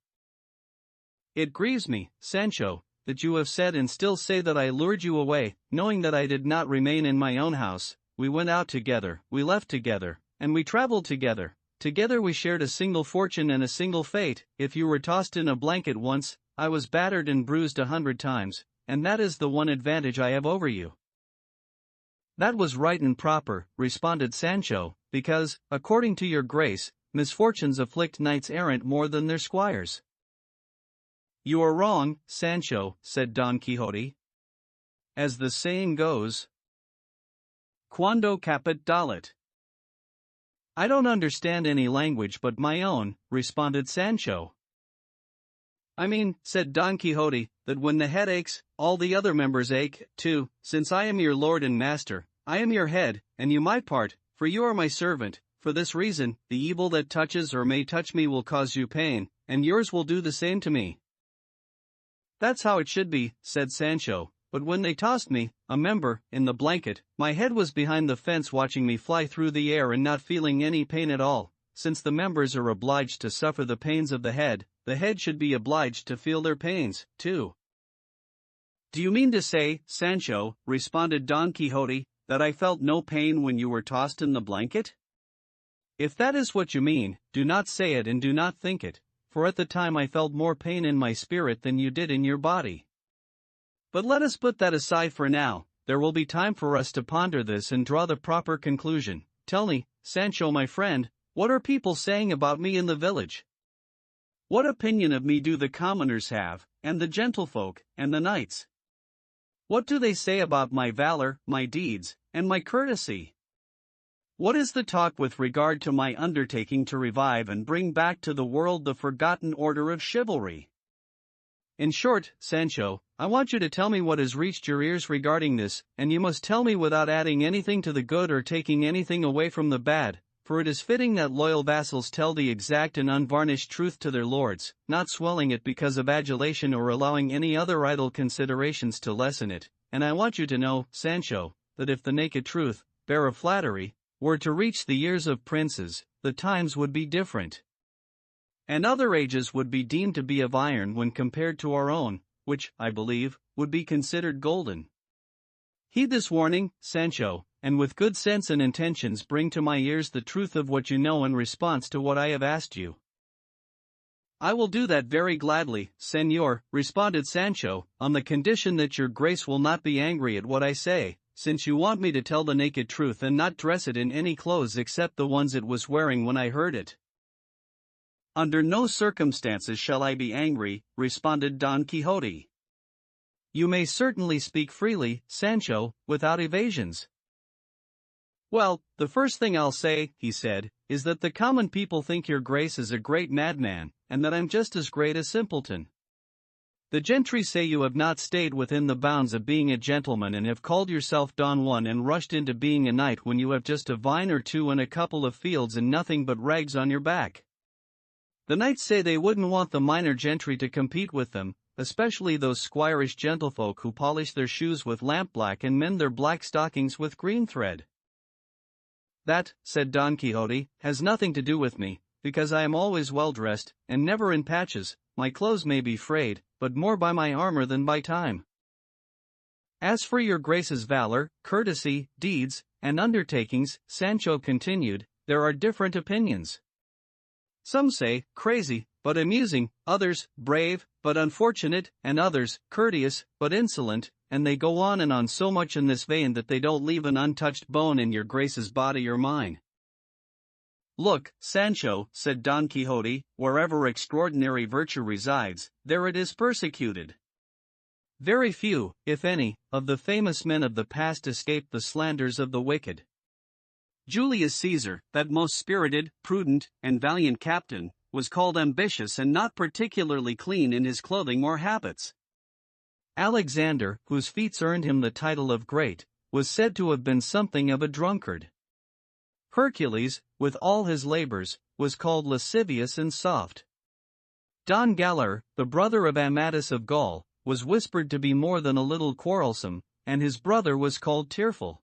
"It grieves me, Sancho, that you have said and still say that I lured you away, knowing that I did not remain in my own house. We went out together, we left together, and we traveled together. Together we shared a single fortune and a single fate. If you were tossed in a blanket once, I was battered and bruised 100 times, and that is the one advantage I have over you." "That was right and proper," responded Sancho, "because, according to your grace, misfortunes afflict knights errant more than their squires." "You are wrong, Sancho," said Don Quixote. "As the saying goes, quando caput dalit." "I don't understand any language but my own," responded Sancho. "I mean," said Don Quixote, "that when the head aches, all the other members ache, too. Since I am your lord and master, I am your head, and you my part, for you are my servant. For this reason, the evil that touches or may touch me will cause you pain, and yours will do the same to me." "That's how it should be," said Sancho, "but when they tossed me, a member, in the blanket, my head was behind the fence watching me fly through the air and not feeling any pain at all. Since the members are obliged to suffer the pains of the head should be obliged to feel their pains, too." "Do you mean to say, Sancho," responded Don Quixote, "that I felt no pain when you were tossed in the blanket? If that is what you mean, do not say it and do not think it, for at the time I felt more pain in my spirit than you did in your body. But let us put that aside for now. There will be time for us to ponder this and draw the proper conclusion. Tell me, Sancho my friend, what are people saying about me in the village? What opinion of me do the commoners have, and the gentlefolk, and the knights? What do they say about my valor, my deeds, and my courtesy? What is the talk with regard to my undertaking to revive and bring back to the world the forgotten order of chivalry? In short, Sancho, I want you to tell me what has reached your ears regarding this, and you must tell me without adding anything to the good or taking anything away from the bad, for it is fitting that loyal vassals tell the exact and unvarnished truth to their lords, not swelling it because of adulation or allowing any other idle considerations to lessen it. And I want you to know, Sancho, that if the naked truth, bare of flattery, were to reach the ears of princes, the times would be different. And other ages would be deemed to be of iron when compared to our own, which, I believe, would be considered golden. Heed this warning, Sancho, and with good sense and intentions bring to my ears the truth of what you know in response to what I have asked you. I will do that very gladly, Señor, responded Sancho, on the condition that your grace will not be angry at what I say, since you want me to tell the naked truth and not dress it in any clothes except the ones it was wearing when I heard it. Under no circumstances shall I be angry, responded Don Quixote. You may certainly speak freely, Sancho, without evasions. Well, the first thing I'll say, he said, is that the common people think your grace is a great madman, and that I'm just as great a simpleton. The gentry say you have not stayed within the bounds of being a gentleman and have called yourself Don Juan and rushed into being a knight when you have just a vine or two and a couple of fields and nothing but rags on your back. The knights say they wouldn't want the minor gentry to compete with them, especially those squirish gentlefolk who polish their shoes with lampblack and mend their black stockings with green thread. That, said Don Quixote, has nothing to do with me, because I am always well dressed, and never in patches. My clothes may be frayed, but more by my armor than by time. As for your grace's valor, courtesy, deeds, and undertakings, Sancho continued, there are different opinions. Some say, crazy, but amusing, others, brave, but unfortunate, and others, courteous, but insolent, and they go on and on so much in this vein that they don't leave an untouched bone in your grace's body or mine. Look, Sancho, said Don Quixote, wherever extraordinary virtue resides, there it is persecuted. Very few, if any, of the famous men of the past escaped the slanders of the wicked. Julius Caesar, that most spirited, prudent, and valiant captain, was called ambitious and not particularly clean in his clothing or habits. Alexander, whose feats earned him the title of great, was said to have been something of a drunkard. Hercules, with all his labors, was called lascivious and soft. Don Galar, the brother of Amatus of Gaul, was whispered to be more than a little quarrelsome, and his brother was called tearful.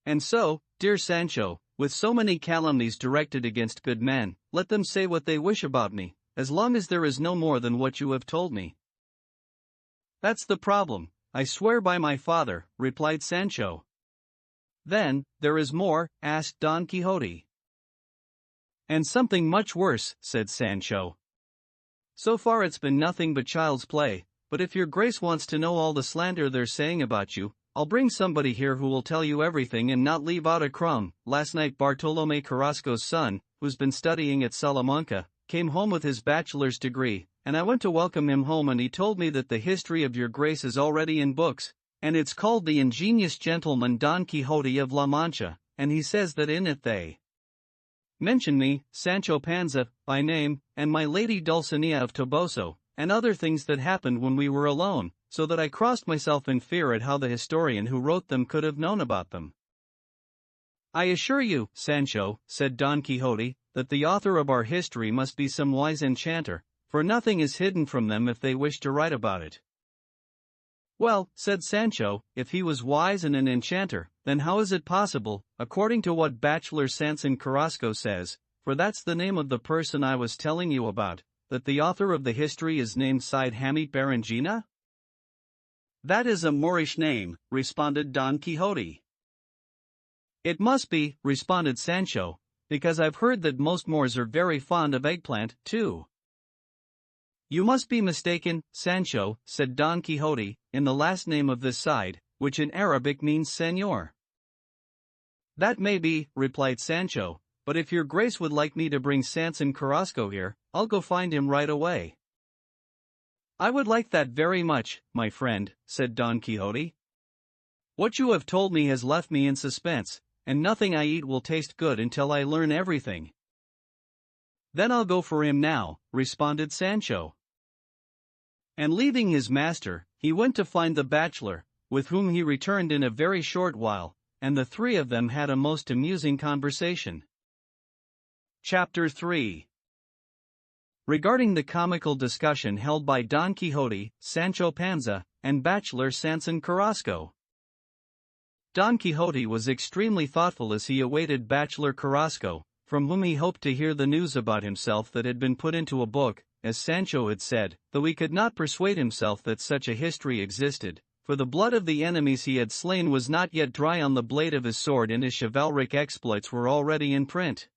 And so, dear Sancho, with so many calumnies directed against good men, let them say what they wish about me, as long as there is no more than what you have told me. That's the problem, I swear by my father, replied Sancho. Then, there is more, asked Don Quixote. And something much worse, said Sancho. So far it's been nothing but child's play, but if your grace wants to know all the slander they're saying about you, I'll bring somebody here who will tell you everything and not leave out a crumb. Last night Bartolome Carrasco's son, who's been studying at Salamanca, came home with his bachelor's degree, and I went to welcome him home and he told me that the history of your grace is already in books, and it's called The Ingenious Gentleman Don Quixote of La Mancha, and he says that in it they mention me, Sancho Panza, by name, and my lady Dulcinea of Toboso, and other things that happened when we were alone, so that I crossed myself in fear at how the historian who wrote them could have known about them. I assure you, Sancho, said Don Quixote, that the author of our history must be some wise enchanter, for nothing is hidden from them if they wish to write about it. Well, said Sancho, if he was wise and an enchanter, then how is it possible, according to what Bachelor Samson Carrasco says, for that's the name of the person I was telling you about, that the author of the history is named Cide Hamete Berengena? "That is a Moorish name," responded Don Quixote. "It must be," responded Sancho, "because I've heard that most Moors are very fond of eggplant, too." "You must be mistaken, Sancho," said Don Quixote, "in the last name of this side, which in Arabic means señor." "That may be," replied Sancho, "but if your grace would like me to bring Samson Carrasco here, I'll go find him right away." "I would like that very much, my friend," said Don Quixote. "What you have told me has left me in suspense, and nothing I eat will taste good until I learn everything." "Then I'll go for him now," responded Sancho. And leaving his master, he went to find the bachelor, with whom he returned in a very short while, and the three of them had a most amusing conversation. Chapter 3. Regarding the comical discussion held by Don Quixote, Sancho Panza, and bachelor Samson Carrasco. Don Quixote was extremely thoughtful as he awaited bachelor Carrasco, from whom he hoped to hear the news about himself that had been put into a book, as Sancho had said, though he could not persuade himself that such a history existed, for the blood of the enemies he had slain was not yet dry on the blade of his sword and his chivalric exploits were already in print.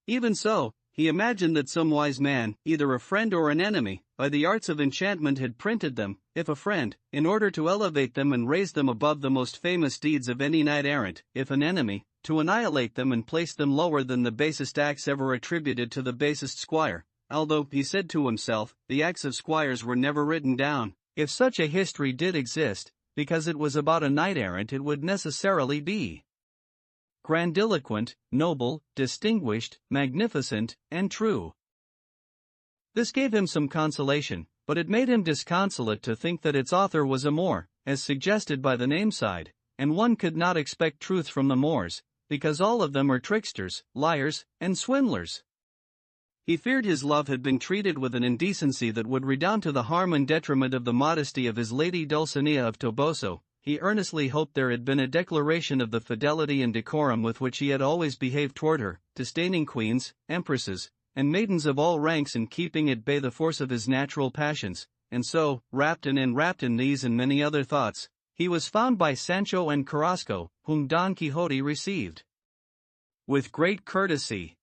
Even so, he imagined that some wise man, either a friend or an enemy, by the arts of enchantment had printed them, if a friend, in order to elevate them and raise them above the most famous deeds of any knight-errant, if an enemy, to annihilate them and place them lower than the basest acts ever attributed to the basest squire, although, he said to himself, the acts of squires were never written down. If such a history did exist, because it was about a knight-errant it would necessarily be grandiloquent, noble, distinguished, magnificent, and true. This gave him some consolation, but it made him disconsolate to think that its author was a Moor, as suggested by the nameside, and one could not expect truth from the Moors, because all of them are tricksters, liars, and swindlers. He feared his love had been treated with an indecency that would redound to the harm and detriment of the modesty of his lady Dulcinea of Toboso. He earnestly hoped there had been a declaration of the fidelity and decorum with which he had always behaved toward her, disdaining queens, empresses, and maidens of all ranks and keeping at bay the force of his natural passions, and so, wrapped and enwrapped in these and many other thoughts, he was found by Sancho and Carrasco, whom Don Quixote received with great courtesy.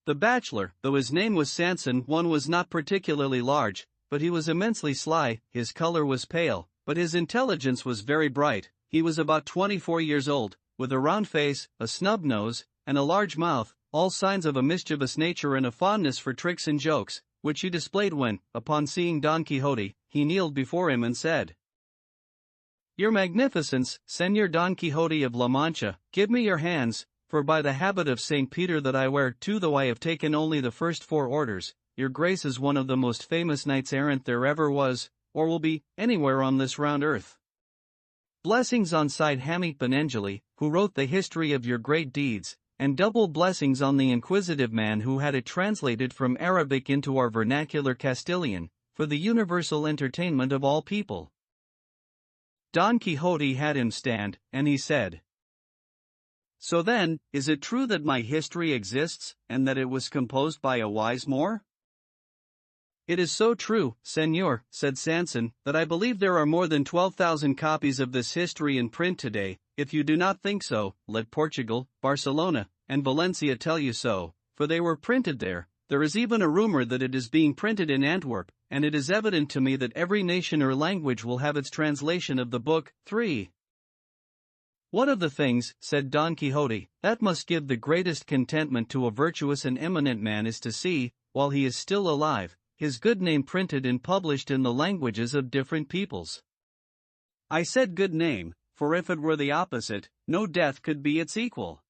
The bachelor, though his name was Samson, was not particularly large, but he was immensely sly, his color was pale, but his intelligence was very bright. He was about 24 years old, with a round face, a snub nose, and a large mouth, all signs of a mischievous nature and a fondness for tricks and jokes, which he displayed when, upon seeing Don Quixote, he kneeled before him and said, "Your Magnificence, Señor Don Quixote of La Mancha, give me your hands, for by the habit of St. Peter that I wear too, though I have taken only the first 4 orders, your grace is one of the most famous knights-errant there ever was, or will be, anywhere on this round earth. Blessings on Cide Hamete Benengeli, who wrote the history of your great deeds, and double blessings on the inquisitive man who had it translated from Arabic into our vernacular Castilian, for the universal entertainment of all people." Don Quixote had him stand, and he said, "So then, is it true that my history exists, and that it was composed by a wise Moor?" "It is so true, Señor," said Samson, "that I believe there are more than 12,000 copies of this history in print today. If you do not think so, let Portugal, Barcelona, and Valencia tell you so, for they were printed there. There is even a rumor that it is being printed in Antwerp, and it is evident to me that every nation or language will have its translation of the book. 3. "One of the things," said Don Quixote, "that must give the greatest contentment to a virtuous and eminent man is to see, while he is still alive, his good name printed and published in the languages of different peoples." I said good name, for if it were the opposite, no death could be its equal.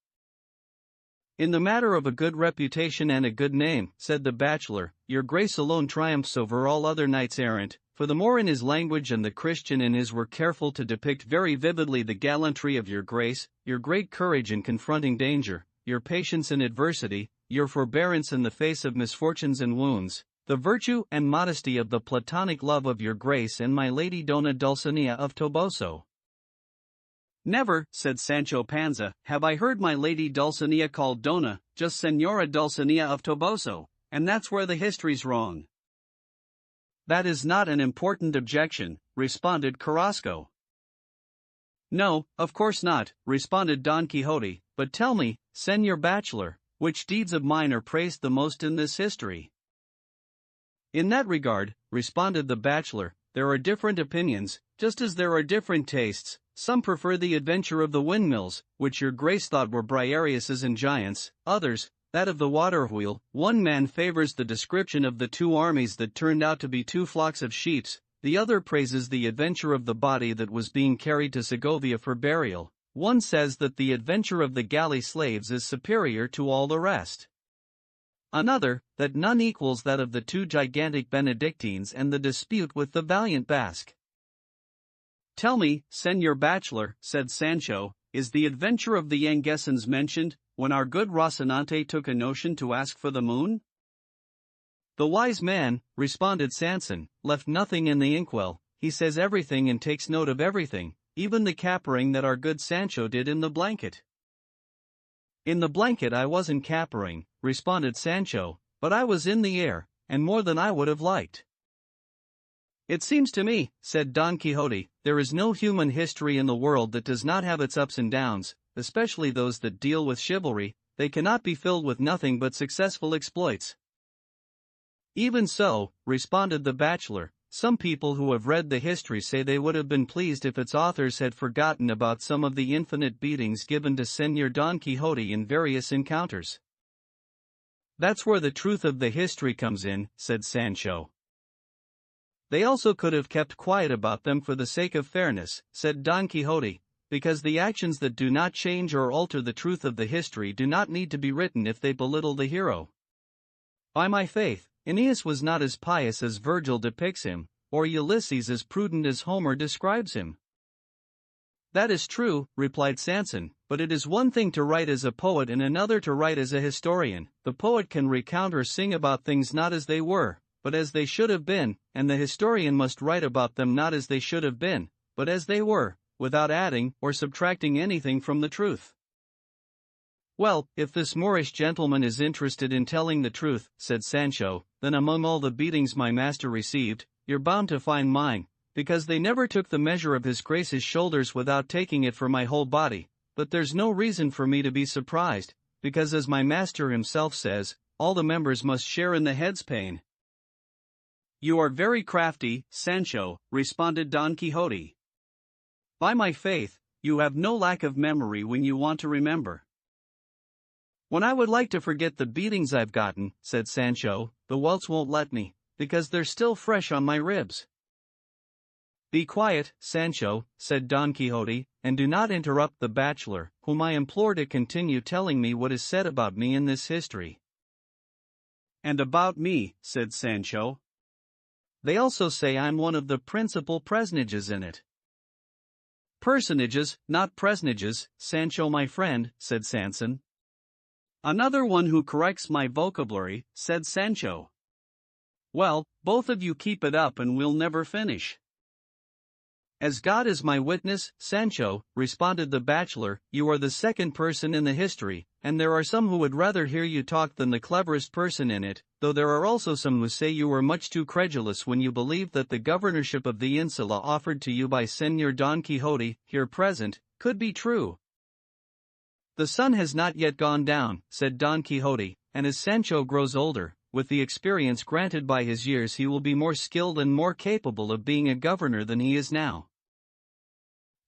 "In the matter of a good reputation and a good name," said the bachelor, "your grace alone triumphs over all other knights-errant, for the Moor in his language and the Christian in his were careful to depict very vividly the gallantry of your grace, your great courage in confronting danger, your patience in adversity, your forbearance in the face of misfortunes and wounds, the virtue and modesty of the platonic love of your grace and my lady Dona Dulcinea of Toboso." "Never," said Sancho Panza, "have I heard my lady Dulcinea called Dona, just Señora Dulcinea of Toboso, and that's where the history's wrong." That is not an important objection, responded Carrasco. No, of course not, responded Don Quixote, but tell me, Señor Bachelor, which deeds of mine are praised the most in this history? In that regard, responded the bachelor, there are different opinions, just as there are different tastes. Some prefer the adventure of the windmills, which your grace thought were Briareus's and giants, others, that of the water wheel. One man favors the description of the two armies that turned out to be two flocks of sheep, the other praises the adventure of the body that was being carried to Segovia for burial. One says that the adventure of the galley slaves is superior to all the rest. Another, that none equals that of the two gigantic Benedictines and the dispute with the valiant Basque. Tell me, Señor Bachelor, said Sancho, is the adventure of the Yanguesans mentioned, when our good Rocinante took a notion to ask for the moon? The wise man, responded Sanson, left nothing in the inkwell. He says everything and takes note of everything, even the capering that our good Sancho did in the blanket. In the blanket I wasn't capering, responded Sancho, but I was in the air, and more than I would have liked. It seems to me, said Don Quixote, there is no human history in the world that does not have its ups and downs, especially those that deal with chivalry. They cannot be filled with nothing but successful exploits. Even so, responded the bachelor, some people who have read the history say they would have been pleased if its authors had forgotten about some of the infinite beatings given to Señor Don Quixote in various encounters. That's where the truth of the history comes in, said Sancho. They also could have kept quiet about them for the sake of fairness, said Don Quixote, because the actions that do not change or alter the truth of the history do not need to be written if they belittle the hero. By my faith, Aeneas was not as pious as Virgil depicts him, or Ulysses as prudent as Homer describes him. That is true, replied Sanson, but it is one thing to write as a poet and another to write as a historian. The poet can recount or sing about things not as they were, but as they should have been, and the historian must write about them not as they should have been, but as they were, without adding or subtracting anything from the truth. Well, if this Moorish gentleman is interested in telling the truth, said Sancho, then among all the beatings my master received, you're bound to find mine, because they never took the measure of his grace's shoulders without taking it for my whole body. But there's no reason for me to be surprised, because as my master himself says, all the members must share in the head's pain. You are very crafty, Sancho, responded Don Quixote. By my faith, you have no lack of memory when you want to remember. When I would like to forget the beatings I've gotten, said Sancho, the welts won't let me, because they're still fresh on my ribs. Be quiet, Sancho, said Don Quixote, and do not interrupt the bachelor, whom I implore to continue telling me what is said about me in this history. And about me, said Sancho. They also say I'm one of the principal personages in it. Personages, not personages, Sancho my friend, said Sanson. Another one who corrects my vocabulary, said Sancho. Well, both of you keep it up and we'll never finish. As God is my witness, Sancho, responded the bachelor, you are the second person in the history, and there are some who would rather hear you talk than the cleverest person in it, though there are also some who say you were much too credulous when you believed that the governorship of the insula offered to you by Señor Don Quixote, here present, could be true. The sun has not yet gone down, said Don Quixote, and as Sancho grows older, with the experience granted by his years he will be more skilled and more capable of being a governor than he is now.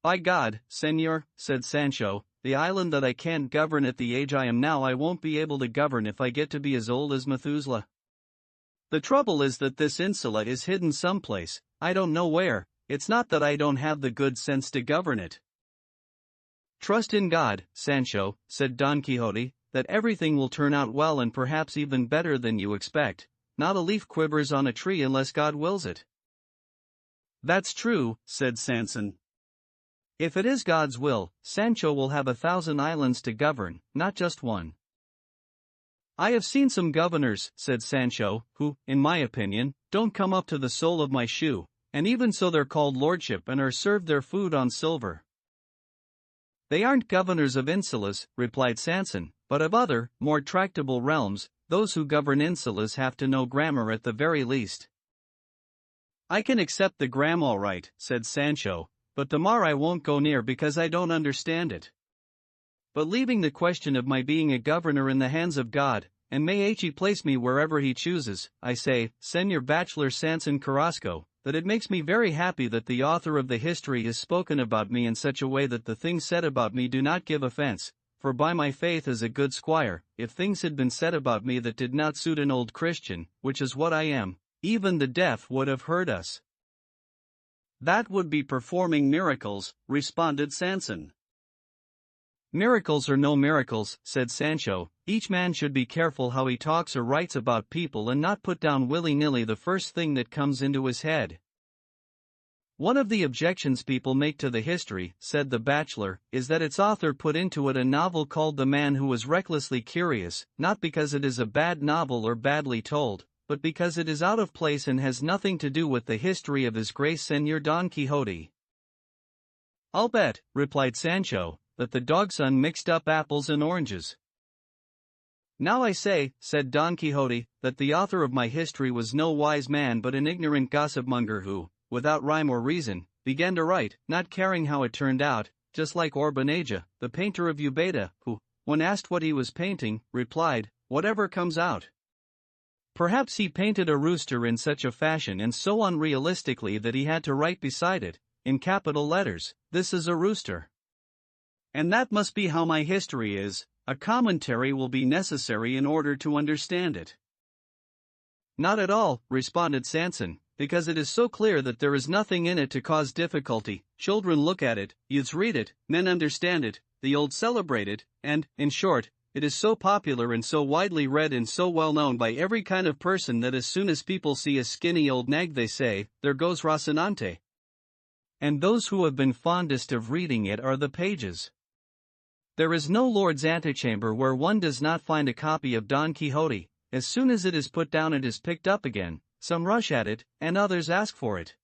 By God, Señor, said Sancho, the island that I can't govern at the age I am now I won't be able to govern if I get to be as old as Methuselah. The trouble is that this insula is hidden someplace, I don't know where. It's not that I don't have the good sense to govern it. Trust in God, Sancho, said Don Quixote, that everything will turn out well and perhaps even better than you expect. Not a leaf quivers on a tree unless God wills it. That's true, said Sanson. If it is God's will, Sancho will have 1,000 islands to govern, not just one. I have seen some governors, said Sancho, who, in my opinion, don't come up to the sole of my shoe, and even so they're called lordship and are served their food on silver. They aren't governors of insulas, replied Sanson, but of other, more tractable realms. Those who govern insulas have to know grammar at the very least. I can accept the gram all right, said Sancho, but the mar I won't go near because I don't understand it. But leaving the question of my being a governor in the hands of God, and may he place me wherever he chooses, I say, Señor Bachelor Sanson Carrasco, that it makes me very happy that the author of the history has spoken about me in such a way that the things said about me do not give offense, for by my faith as a good squire, if things had been said about me that did not suit an old Christian, which is what I am, even the deaf would have heard us. That would be performing miracles, responded Sanson. Miracles or no miracles, said Sancho, each man should be careful how he talks or writes about people and not put down willy-nilly the first thing that comes into his head. One of the objections people make to the history, said the bachelor, is that its author put into it a novel called The Man Who Was Recklessly Curious, not because it is a bad novel or badly told, but because it is out of place and has nothing to do with the history of His Grace Señor Don Quixote. I'll bet, replied Sancho, that the dogson mixed up apples and oranges. Now I say, said Don Quixote, that the author of my history was no wise man but an ignorant gossip-monger who, without rhyme or reason, began to write, not caring how it turned out, just like Orbaneja, the painter of Ubeda, who, when asked what he was painting, replied, whatever comes out. Perhaps he painted a rooster in such a fashion and so unrealistically that he had to write beside it, in capital letters, this is a rooster. And that must be how my history is. A commentary will be necessary in order to understand it. Not at all, responded Sanson, because it is so clear that there is nothing in it to cause difficulty. Children look at it, youths read it, men understand it, the old celebrate it, and, in short, it is so popular and so widely read and so well known by every kind of person that as soon as people see a skinny old nag they say, there goes Rocinante. And those who have been fondest of reading it are the pages. There is no lord's antechamber where one does not find a copy of Don Quixote. As soon as it is put down it is picked up again, some rush at it, and others ask for it.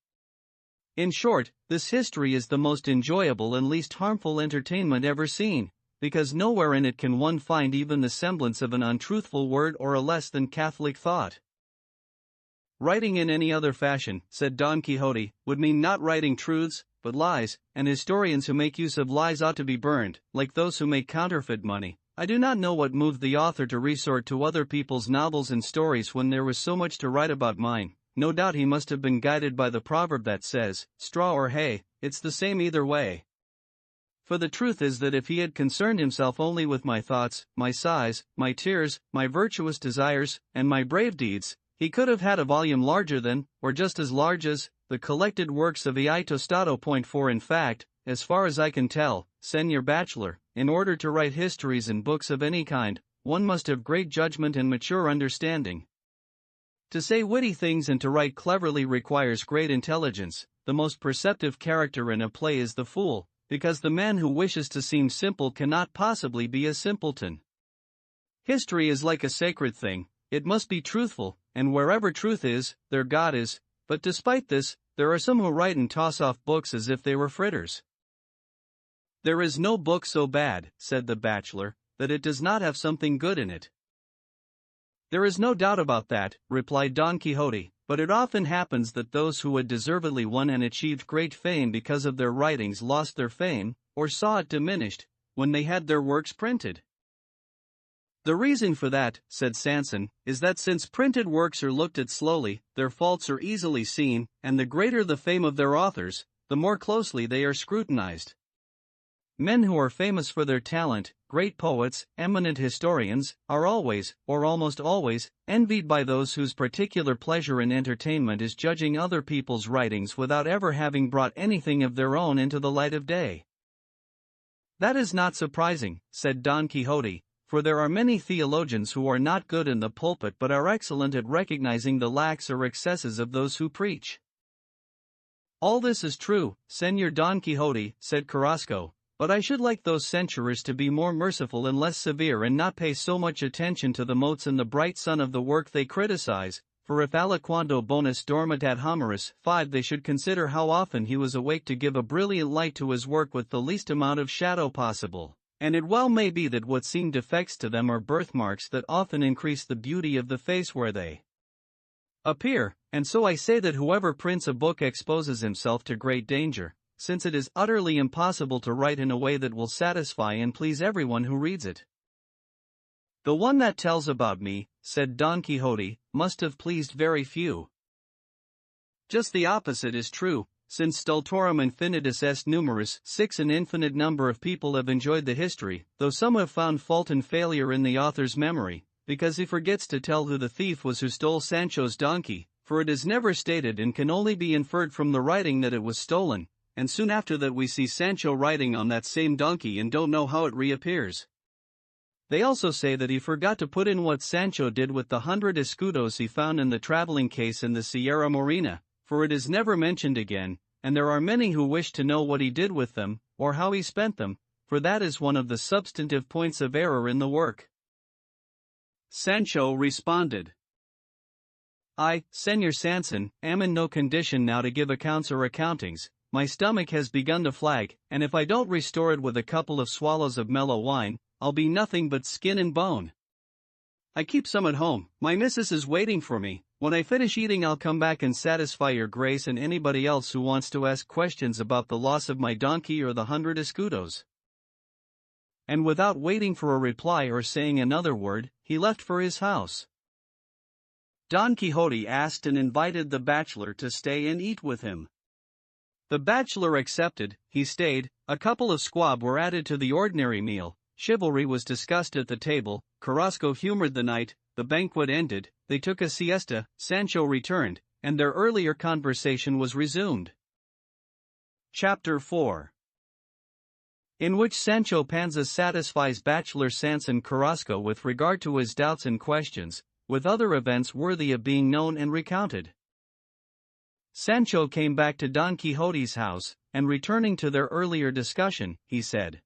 In short, this history is the most enjoyable and least harmful entertainment ever seen, because nowhere in it can one find even the semblance of an untruthful word or a less than Catholic thought. Writing in any other fashion, said Don Quixote, would mean not writing truths, but lies, and historians who make use of lies ought to be burned, like those who make counterfeit money. I do not know what moved the author to resort to other people's novels and stories when there was so much to write about mine. No doubt he must have been guided by the proverb that says, straw or hay, it's the same either way. For the truth is that if he had concerned himself only with my thoughts, my sighs, my tears, my virtuous desires, and my brave deeds, he could have had a volume larger than, or just as large as, the collected works of I Tostado. For in fact, as far as I can tell, Señor Bachelor, in order to write histories and books of any kind, one must have great judgment and mature understanding. To say witty things and to write cleverly requires great intelligence. The most perceptive character in a play is the fool, because the man who wishes to seem simple cannot possibly be a simpleton. History is like a sacred thing, it must be truthful, and wherever truth is, there God is, but despite this, there are some who write and toss off books as if they were fritters. There is no book so bad, said the bachelor, that it does not have something good in it. There is no doubt about that, replied Don Quixote, but it often happens that those who had deservedly won and achieved great fame because of their writings lost their fame, or saw it diminished, when they had their works printed. The reason for that, said Sanson, is that since printed works are looked at slowly, their faults are easily seen, and the greater the fame of their authors, the more closely they are scrutinized. Men who are famous for their talent, great poets, eminent historians, are always, or almost always, envied by those whose particular pleasure and entertainment is judging other people's writings without ever having brought anything of their own into the light of day. That is not surprising, said Don Quixote, for there are many theologians who are not good in the pulpit but are excellent at recognizing the lacks or excesses of those who preach. All this is true, Señor Don Quixote, said Carrasco, but I should like those censurers to be more merciful and less severe and not pay so much attention to the motes in the bright sun of the work they criticize, for if aliquando bonus dormitat homerus 5 they should consider how often he was awake to give a brilliant light to his work with the least amount of shadow possible. And it well may be that what seem defects to them are birthmarks that often increase the beauty of the face where they appear, and so I say that whoever prints a book exposes himself to great danger, since it is utterly impossible to write in a way that will satisfy and please everyone who reads it. The one that tells about me, said Don Quixote, must have pleased very few. Just the opposite is true, since stultorum infinitus est numerus, 6 an infinite number of people have enjoyed the history, though some have found fault and failure in the author's memory, because he forgets to tell who the thief was who stole Sancho's donkey, for it is never stated and can only be inferred from the writing that it was stolen, and soon after that we see Sancho riding on that same donkey and don't know how it reappears. They also say that he forgot to put in what Sancho did with the 100 escudos he found in the traveling case in the Sierra Morena, for it is never mentioned again, and there are many who wish to know what he did with them, or how he spent them, for that is one of the substantive points of error in the work. Sancho responded, I, Señor Sanson, am in no condition now to give accounts or accountings. My stomach has begun to flag, and if I don't restore it with a couple of swallows of mellow wine, I'll be nothing but skin and bone. I keep some at home, my missus is waiting for me. When I finish eating I'll come back and satisfy your grace and anybody else who wants to ask questions about the loss of my donkey or the 100 escudos. And without waiting for a reply or saying another word, he left for his house. Don Quixote asked and invited the bachelor to stay and eat with him. The bachelor accepted, he stayed, a couple of squab were added to the ordinary meal, chivalry was discussed at the table, Carrasco humored the knight, the banquet ended, they took a siesta, Sancho returned, and their earlier conversation was resumed. Chapter 4, in which Sancho Panza satisfies bachelor Sanson Carrasco with regard to his doubts and questions, with other events worthy of being known and recounted. Sancho came back to Don Quixote's house, and returning to their earlier discussion, he said,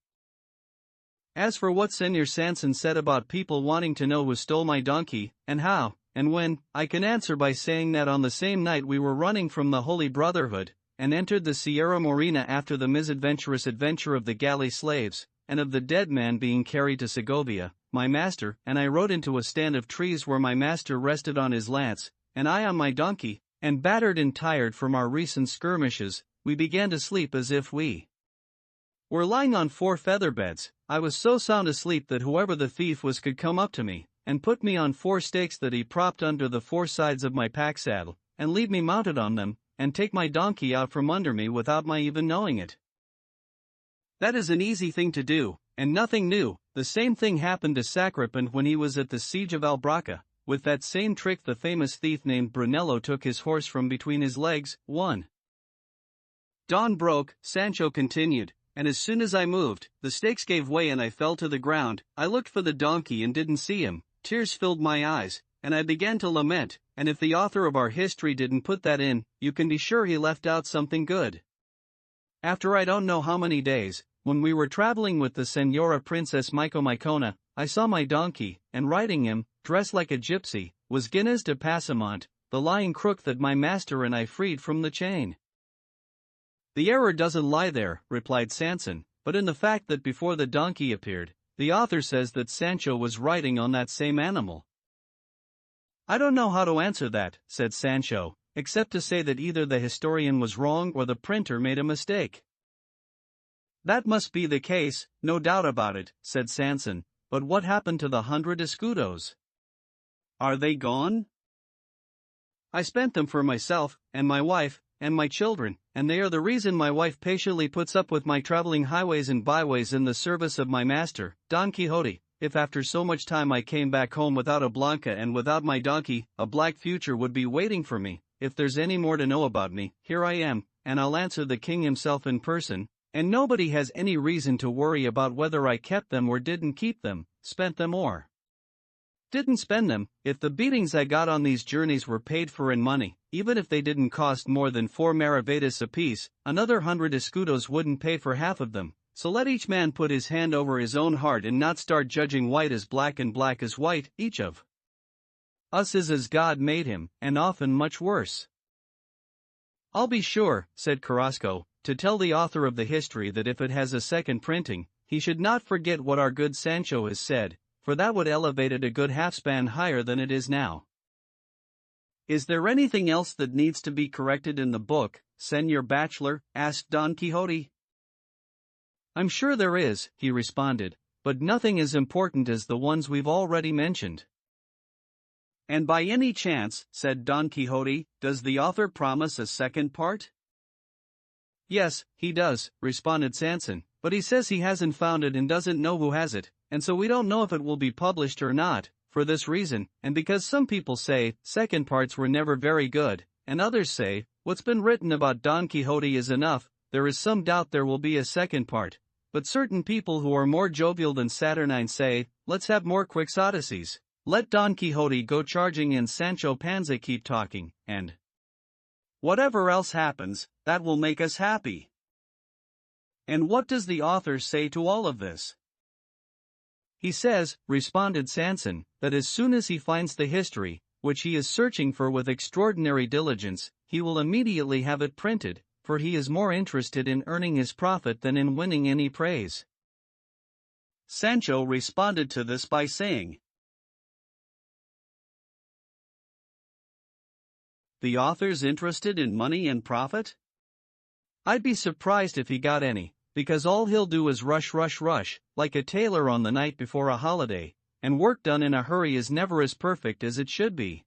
As for what Señor Sanson said about people wanting to know who stole my donkey, and how, and when, I can answer by saying that on the same night we were running from the Holy Brotherhood, and entered the Sierra Morena after the misadventurous adventure of the galley slaves, and of the dead man being carried to Segovia, my master and I rode into a stand of trees where my master rested on his lance, and I on my donkey, and battered and tired from our recent skirmishes, we began to sleep as if we were lying on 4 feather beds. I was so sound asleep that whoever the thief was could come up to me, and put me on 4 stakes that he propped under the 4 sides of my pack saddle, and leave me mounted on them, and take my donkey out from under me without my even knowing it. That is an easy thing to do, and nothing new. The same thing happened to Sacripant when he was at the siege of Albraca. With that same trick the famous thief named Brunello took his horse from between his legs. 1. Dawn broke, Sancho continued, and as soon as I moved, the stakes gave way and I fell to the ground. I looked for the donkey and didn't see him, tears filled my eyes, and I began to lament, and if the author of our history didn't put that in, you can be sure he left out something good. After I don't know how many days, when we were traveling with the Señora Princess Micomicona, I saw my donkey, and riding him, dressed like a gypsy, was Gines de Passamont, the lying crook that my master and I freed from the chain. The error doesn't lie there, replied Sanson, but in the fact that before the donkey appeared, the author says that Sancho was riding on that same animal. I don't know how to answer that, said Sancho, except to say that either the historian was wrong or the printer made a mistake. That must be the case, no doubt about it, said Sanson, but what happened to the 100 escudos? Are they gone? I spent them for myself, and my wife, and my children, and they are the reason my wife patiently puts up with my traveling highways and byways in the service of my master, Don Quixote. If after so much time I came back home without a Blanca and without my donkey, a black future would be waiting for me. If there's any more to know about me, here I am, and I'll answer the king himself in person, and nobody has any reason to worry about whether I kept them or didn't keep them, spent them or didn't spend them. If the beatings I got on these journeys were paid for in money, even if they didn't cost more than 4 maravedis apiece, another 100 escudos wouldn't pay for half of them. So let each man put his hand over his own heart and not start judging white as black and black as white. Each of us is as God made him, and often much worse. I'll be sure, said Carrasco, to tell the author of the history that if it has a second printing, he should not forget what our good Sancho has said, for that would elevate it a good half-span higher than it is now. Is there anything else that needs to be corrected in the book, Señor Bachelor? Asked Don Quixote. I'm sure there is, he responded, but nothing as important as the ones we've already mentioned. And by any chance, said Don Quixote, does the author promise a second part? Yes, he does, responded Sanson, but he says he hasn't found it and doesn't know who has it, and so we don't know if it will be published or not. For this reason, and because some people say second parts were never very good, and others say what's been written about Don Quixote is enough, there is some doubt there will be a second part. But certain people who are more jovial than Saturnine say, let's have more Quixotices. Let Don Quixote go charging and Sancho Panza keep talking, and whatever else happens, that will make us happy. And what does the author say to all of this? He says, responded Sanson, that as soon as he finds the history, which he is searching for with extraordinary diligence, he will immediately have it printed, for he is more interested in earning his profit than in winning any praise. Sancho responded to this by saying, the author's interested in money and profit? I'd be surprised if he got any, because all he'll do is rush, like a tailor on the night before a holiday, and work done in a hurry is never as perfect as it should be.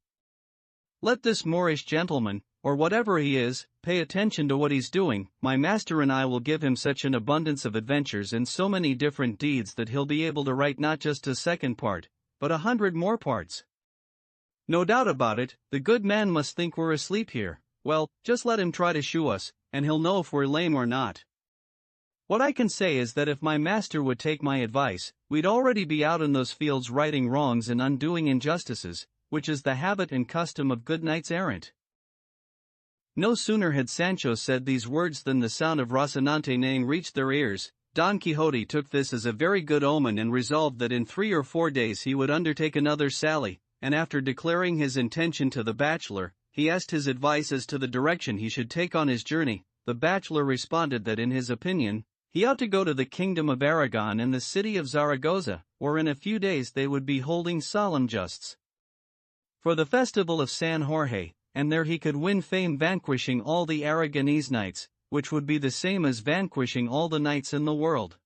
Let this Moorish gentleman, or whatever he is, pay attention to what he's doing. My master and I will give him such an abundance of adventures and so many different deeds that he'll be able to write not just a second part, but 100 more parts. No doubt about it, the good man must think we're asleep here. Well, just let him try to shoo us, and he'll know if we're lame or not. What I can say is that if my master would take my advice, we'd already be out in those fields righting wrongs and undoing injustices, which is the habit and custom of good knights errant. No sooner had Sancho said these words than the sound of Rocinante neighing reached their ears. Don Quixote took this as a very good omen and resolved that in 3 or 4 days he would undertake another sally, and after declaring his intention to the bachelor, he asked his advice as to the direction he should take on his journey. The bachelor responded that in his opinion, he ought to go to the kingdom of Aragon and the city of Zaragoza, where in a few days they would be holding solemn justs for the festival of San Jorge, and there he could win fame vanquishing all the Aragonese knights, which would be the same as vanquishing all the knights in the world.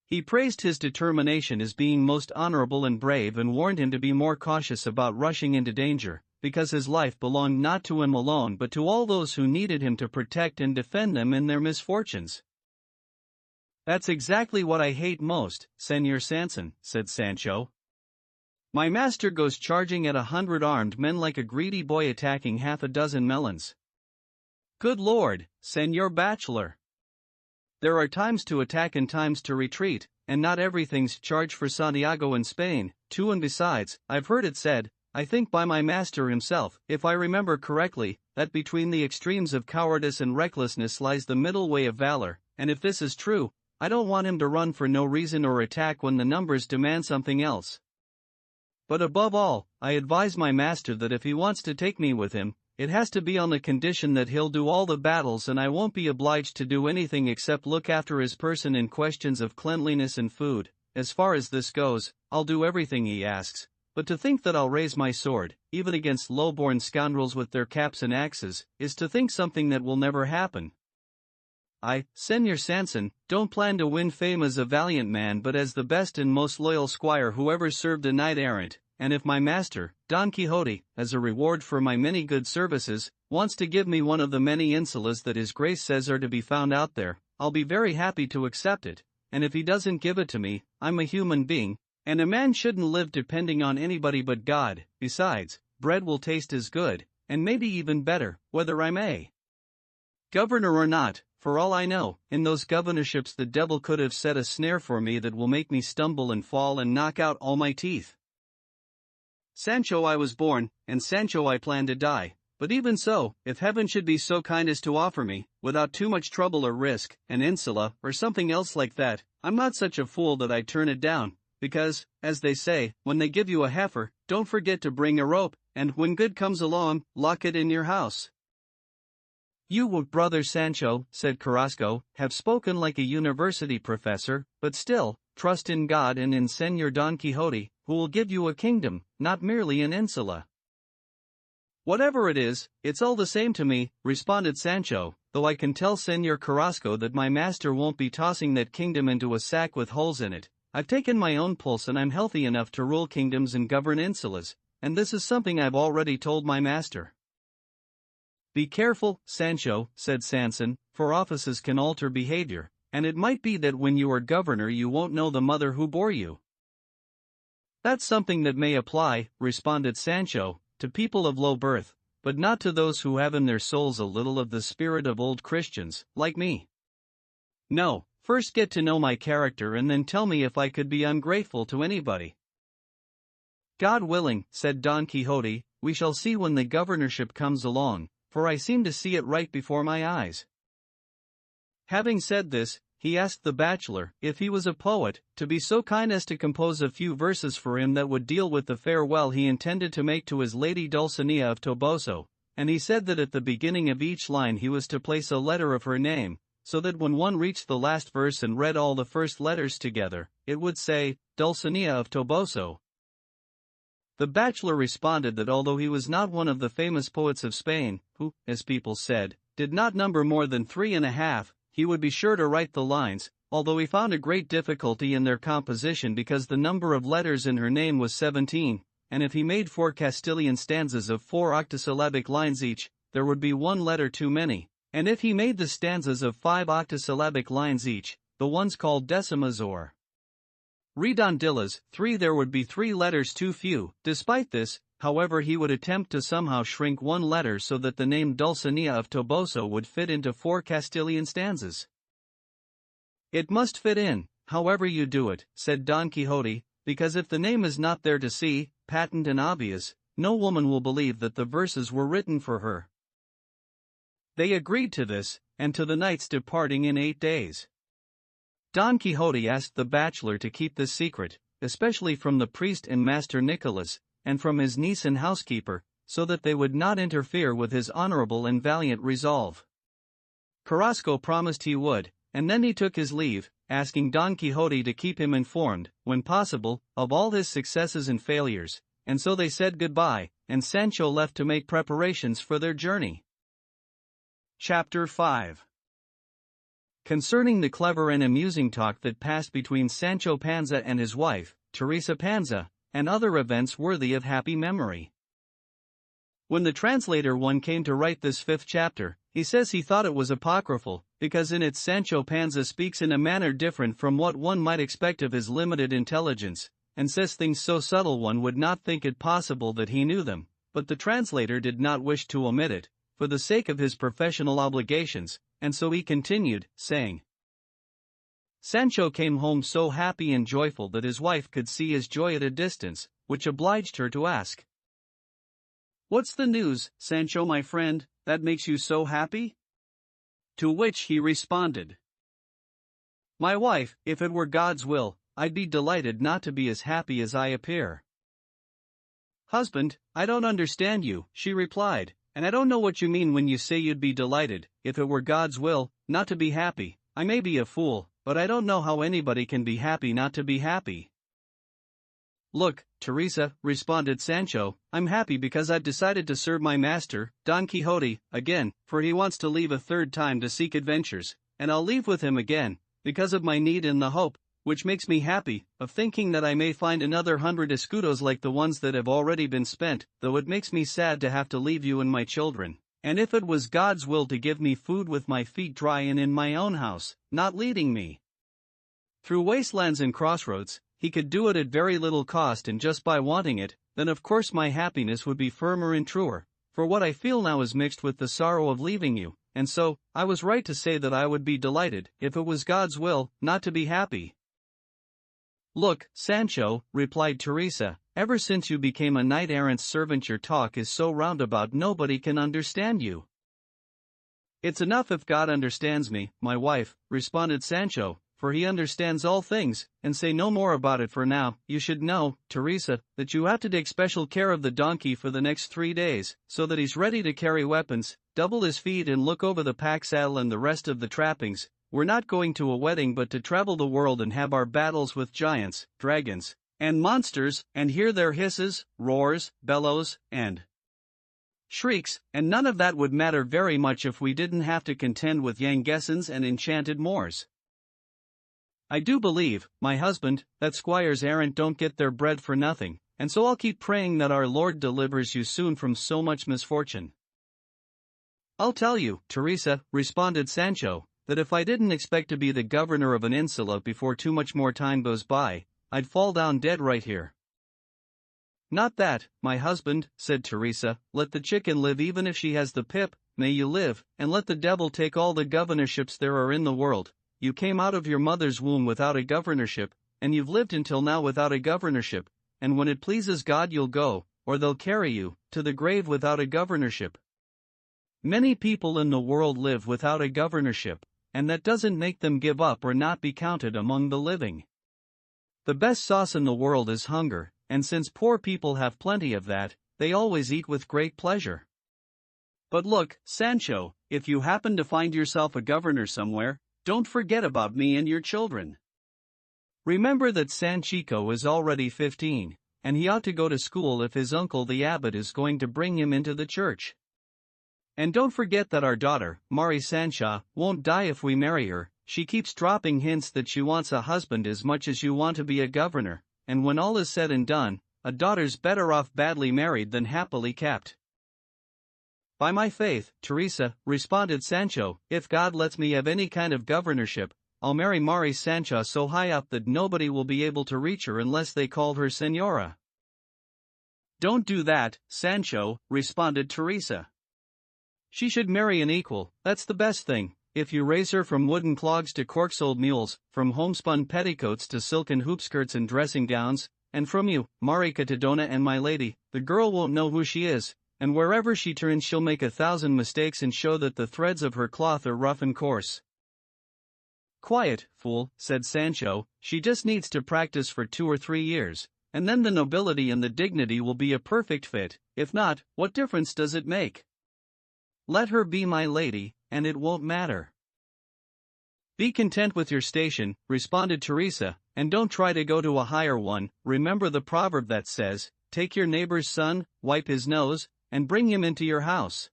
He praised his determination as being most honorable and brave and warned him to be more cautious about rushing into danger, because his life belonged not to him alone but to all those who needed him to protect and defend them in their misfortunes. That's exactly what I hate most, Señor Sanson, said Sancho. My master goes charging at 100 armed men like a greedy boy attacking half a dozen melons. Good Lord, Señor Bachelor! There are times to attack and times to retreat, and not everything's charged for Santiago in Spain, too, and besides, I've heard it said, I think by my master himself, if I remember correctly, that between the extremes of cowardice and recklessness lies the middle way of valor, and if this is true, I don't want him to run for no reason or attack when the numbers demand something else. But above all, I advise my master that if he wants to take me with him, it has to be on the condition that he'll do all the battles and I won't be obliged to do anything except look after his person in questions of cleanliness and food. As far as this goes, I'll do everything he asks, but to think that I'll raise my sword, even against low-born scoundrels with their caps and axes, is to think something that will never happen. I, Señor Sanson, don't plan to win fame as a valiant man but as the best and most loyal squire who ever served a knight-errant, and if my master, Don Quixote, as a reward for my many good services, wants to give me one of the many insulas that his grace says are to be found out there, I'll be very happy to accept it, and if he doesn't give it to me, I'm a human being, and a man shouldn't live depending on anybody but God. Besides, bread will taste as good, and maybe even better, whether I'm a governor or not. For all I know, in those governorships the devil could have set a snare for me that will make me stumble and fall and knock out all my teeth. Sancho I was born, and Sancho I plan to die, but even so, if heaven should be so kind as to offer me, without too much trouble or risk, an insula or something else like that, I'm not such a fool that I'd turn it down, because, as they say, when they give you a heifer, don't forget to bring a rope, and when good comes along, lock it in your house. You would, brother Sancho, said Carrasco, have spoken like a university professor, but still, trust in God and in Señor Don Quixote, who will give you a kingdom, not merely an insula. Whatever it is, it's all the same to me, responded Sancho, though I can tell Señor Carrasco that my master won't be tossing that kingdom into a sack with holes in it. I've taken my own pulse and I'm healthy enough to rule kingdoms and govern insulas, and this is something I've already told my master. Be careful, Sancho, said Sanson, for offices can alter behavior, and it might be that when you are governor you won't know the mother who bore you. That's something that may apply, responded Sancho, to people of low birth, but not to those who have in their souls a little of the spirit of old Christians, like me. No, first get to know my character and then tell me if I could be ungrateful to anybody. God willing, said Don Quixote, we shall see when the governorship comes along, for I seem to see it right before my eyes. Having said this, he asked the bachelor, if he was a poet, to be so kind as to compose a few verses for him that would deal with the farewell he intended to make to his lady Dulcinea of Toboso, and he said that at the beginning of each line he was to place a letter of her name, so that when one reached the last verse and read all the first letters together, it would say, Dulcinea of Toboso. The bachelor responded that although he was not one of the famous poets of Spain, who, as people said, did not number more than 3.5, he would be sure to write the lines, although he found a great difficulty in their composition because the number of letters in her name was 17, and if he made 4 Castilian stanzas of 4 octosyllabic lines each, there would be 1 letter too many, and if he made the stanzas of 5 octosyllabic lines each, the ones called decimas or redondillas, 3 there would be 3 letters too few. Despite this, however, he would attempt to somehow shrink 1 letter so that the name Dulcinea of Toboso would fit into 4 Castilian stanzas. It must fit in, however you do it, said Don Quixote, because if the name is not there to see, patent and obvious, no woman will believe that the verses were written for her. They agreed to this, and to the knight's departing in 8 days. Don Quixote asked the bachelor to keep this secret, especially from the priest and Master Nicholas, and from his niece and housekeeper, so that they would not interfere with his honorable and valiant resolve. Carrasco promised he would, and then he took his leave, asking Don Quixote to keep him informed, when possible, of all his successes and failures, and so they said goodbye, and Sancho left to make preparations for their journey. Chapter 5. Concerning the clever and amusing talk that passed between Sancho Panza and his wife, Teresa Panza, and other events worthy of happy memory. When the translator one came to write this 5th chapter, he says he thought it was apocryphal, because in it Sancho Panza speaks in a manner different from what one might expect of his limited intelligence, and says things so subtle one would not think it possible that he knew them, but the translator did not wish to omit it, for the sake of his professional obligations, and so he continued, saying, Sancho came home so happy and joyful that his wife could see his joy at a distance, which obliged her to ask, What's the news, Sancho my friend, that makes you so happy? To which he responded, My wife, if it were God's will, I'd be delighted not to be as happy as I appear. Husband, I don't understand you, she replied, and I don't know what you mean when you say you'd be delighted, if it were God's will, not to be happy. I may be a fool, but I don't know how anybody can be happy not to be happy. Look, Teresa, responded Sancho, I'm happy because I've decided to serve my master, Don Quixote, again, for he wants to leave a 3rd time to seek adventures, and I'll leave with him again, because of my need and the hope, which makes me happy, of thinking that I may find another 100 escudos like the ones that have already been spent, though it makes me sad to have to leave you and my children, and if it was God's will to give me food with my feet dry and in my own house, not leading me through wastelands and crossroads, he could do it at very little cost and just by wanting it, then of course my happiness would be firmer and truer, for what I feel now is mixed with the sorrow of leaving you, and so, I was right to say that I would be delighted, if it was God's will, not to be happy. Look, Sancho, replied Teresa, ever since you became a knight-errant's servant your talk is so roundabout nobody can understand you. It's enough if God understands me, my wife, responded Sancho, for he understands all things, and say no more about it for now. You should know, Teresa, that you have to take special care of the donkey for the next 3 days, so that he's ready to carry weapons, double his feet and look over the pack saddle and the rest of the trappings. We're not going to a wedding but to travel the world and have our battles with giants, dragons, and monsters, and hear their hisses, roars, bellows, and shrieks, and none of that would matter very much if we didn't have to contend with Yangesans and enchanted Moors. I do believe, my husband, that squires errant don't get their bread for nothing, and so I'll keep praying that our Lord delivers you soon from so much misfortune. I'll tell you, Teresa, responded Sancho, that if I didn't expect to be the governor of an insula before too much more time goes by, I'd fall down dead right here. Not that, my husband, said Teresa, let the chicken live even if she has the pip, may you live, and let the devil take all the governorships there are in the world. You came out of your mother's womb without a governorship, and you've lived until now without a governorship, and when it pleases God you'll go, or they'll carry you, to the grave without a governorship. Many people in the world live without a governorship, and that doesn't make them give up or not be counted among the living. The best sauce in the world is hunger, and since poor people have plenty of that, they always eat with great pleasure. But look, Sancho, if you happen to find yourself a governor somewhere, don't forget about me and your children. Remember that Sanchico is already 15, and he ought to go to school if his uncle the abbot is going to bring him into the church. And don't forget that our daughter, Mari Sancha, won't die if we marry her. She keeps dropping hints that she wants a husband as much as you want to be a governor, and when all is said and done, a daughter's better off badly married than happily kept. By my faith, Teresa, responded Sancho, if God lets me have any kind of governorship, I'll marry Mari Sancha so high up that nobody will be able to reach her unless they call her Señora. Don't do that, Sancho, responded Teresa. She should marry an equal, that's the best thing. If you raise her from wooden clogs to cork-soled mules, from homespun petticoats to silken hoopskirts and dressing gowns, and from you, Mari Catadona and my lady, the girl won't know who she is, and wherever she turns she'll make 1,000 mistakes and show that the threads of her cloth are rough and coarse. Quiet, fool, said Sancho, she just needs to practice for 2 or 3 years, and then the nobility and the dignity will be a perfect fit. If not, what difference does it make? Let her be my lady, and it won't matter. Be content with your station, responded Teresa, and don't try to go to a higher one. Remember the proverb that says, take your neighbor's son, wipe his nose, and bring him into your house.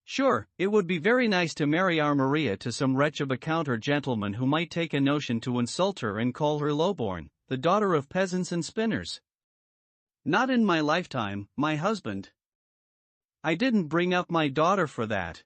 Sure, it would be very nice to marry our Maria to some wretch of a count or gentleman who might take a notion to insult her and call her lowborn, the daughter of peasants and spinners. Not in my lifetime, my husband. I didn't bring up my daughter for that.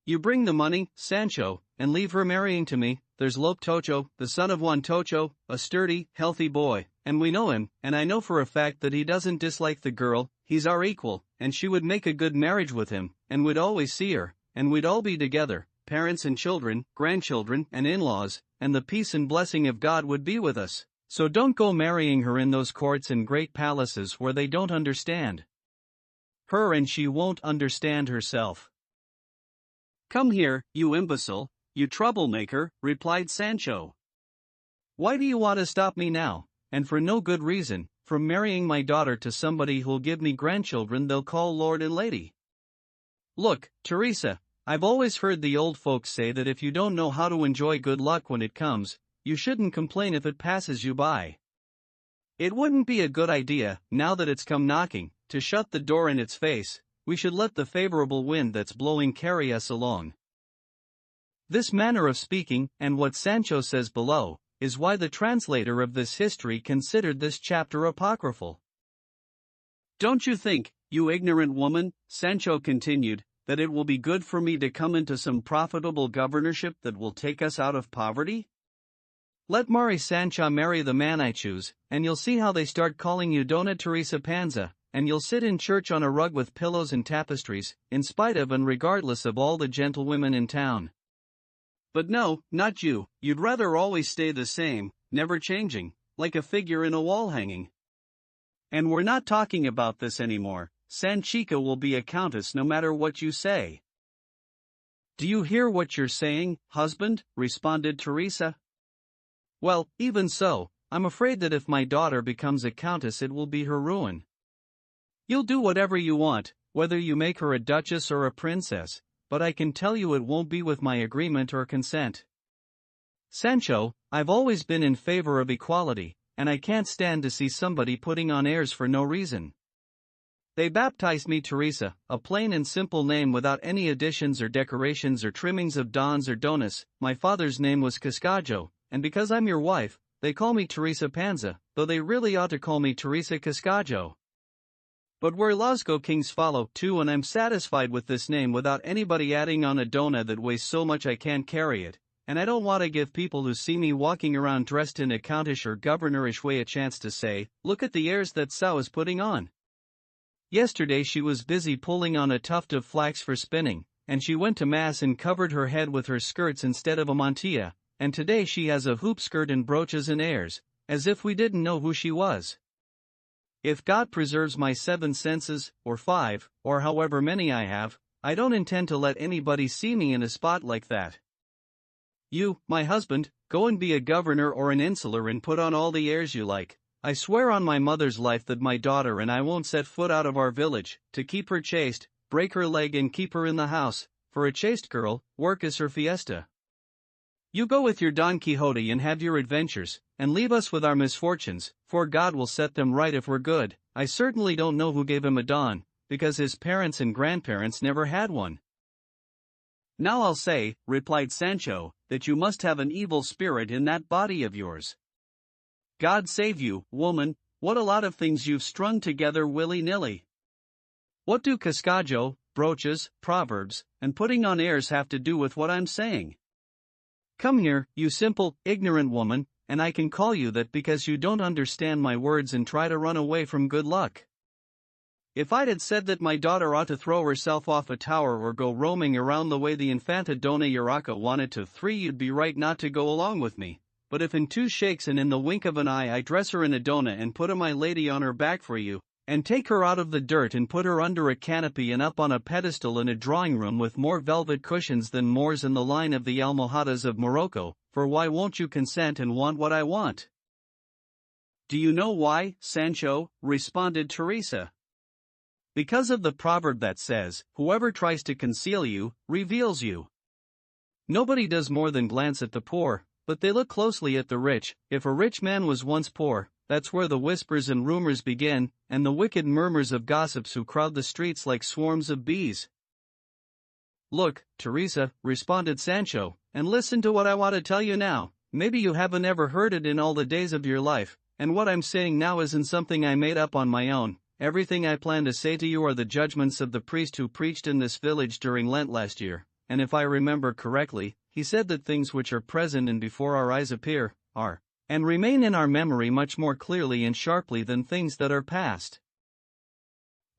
You bring the money, Sancho, and leave her marrying to me. There's Lope Tocho, the son of Juan Tocho, a sturdy, healthy boy, and we know him, and I know for a fact that he doesn't dislike the girl. He's our equal, and she would make a good marriage with him, and we'd always see her, and we'd all be together, parents and children, grandchildren and in-laws, and the peace and blessing of God would be with us. So don't go marrying her in those courts and great palaces where they don't understand her and she won't understand herself. Come here, you imbecile, you troublemaker, replied Sancho. Why do you want to stop me now, and for no good reason, from marrying my daughter to somebody who'll give me grandchildren they'll call lord and lady? Look, Teresa, I've always heard the old folks say that if you don't know how to enjoy good luck when it comes, you shouldn't complain if it passes you by. It wouldn't be a good idea, now that it's come knocking, to shut the door in its face. We should let the favorable wind that's blowing carry us along. This manner of speaking, and what Sancho says below, is why the translator of this history considered this chapter apocryphal. Don't you think, you ignorant woman, Sancho continued, that it will be good for me to come into some profitable governorship that will take us out of poverty? Let Mari Sancha marry the man I choose, and you'll see how they start calling you Dona Teresa Panza, and you'll sit in church on a rug with pillows and tapestries, in spite of and regardless of all the gentlewomen in town. But no, not you, you'd rather always stay the same, never changing, like a figure in a wall hanging. And we're not talking about this anymore. Sanchica will be a countess no matter what you say. Do you hear what you're saying, husband? Responded Teresa. Well, even so, I'm afraid that if my daughter becomes a countess it will be her ruin. You'll do whatever you want, whether you make her a duchess or a princess, but I can tell you it won't be with my agreement or consent. Sancho, I've always been in favor of equality, and I can't stand to see somebody putting on airs for no reason. They baptized me Teresa, a plain and simple name without any additions or decorations or trimmings of dons or donas. My father's name was Cascajo, and because I'm your wife, they call me Teresa Panza, though they really ought to call me Teresa Cascajo. But where laws go kings follow too, and I'm satisfied with this name without anybody adding on a dona that weighs so much I can't carry it, and I don't want to give people who see me walking around dressed in a countish or governorish way a chance to say, look at the airs that sow is putting on. Yesterday she was busy pulling on a tuft of flax for spinning, and she went to mass and covered her head with her skirts instead of a mantilla, and today she has a hoop skirt and brooches and airs, as if we didn't know who she was. If God preserves my 7 senses, or 5, or however many I have, I don't intend to let anybody see me in a spot like that. You, my husband, go and be a governor or an insular and put on all the airs you like. I swear on my mother's life that my daughter and I won't set foot out of our village, to keep her chaste, break her leg and keep her in the house. For a chaste girl, work is her fiesta. You go with your Don Quixote and have your adventures, and leave us with our misfortunes, for God will set them right if we're good. I certainly don't know who gave him a Don, because his parents and grandparents never had one. Now I'll say, replied Sancho, that you must have an evil spirit in that body of yours. God save you, woman, what a lot of things you've strung together willy-nilly. What do cascajo, brooches, proverbs, and putting on airs have to do with what I'm saying? Come here, you simple, ignorant woman, and I can call you that because you don't understand my words and try to run away from good luck. If I'd had said that my daughter ought to throw herself off a tower or go roaming around the way the Infanta Dona Urraca wanted to, you'd be right not to go along with me. But if in 2 shakes and in the wink of an eye I dress her in a dona and put a my lady on her back for you, and take her out of the dirt and put her under a canopy and up on a pedestal in a drawing room with more velvet cushions than Moors in the line of the Almohadas of Morocco, for why won't you consent and want what I want? Do you know why, Sancho? Responded Teresa. Because of the proverb that says, whoever tries to conceal you, reveals you. Nobody does more than glance at the poor, but they look closely at the rich. If a rich man was once poor, that's where the whispers and rumors begin, and the wicked murmurs of gossips who crowd the streets like swarms of bees. Look, Teresa, responded Sancho, and listen to what I want to tell you now. Maybe you haven't ever heard it in all the days of your life, and what I'm saying now isn't something I made up on my own. Everything I plan to say to you are the judgments of the priest who preached in this village during Lent last year, and if I remember correctly, he said that things which are present and before our eyes appear, are, and remain in our memory much more clearly and sharply than things that are past.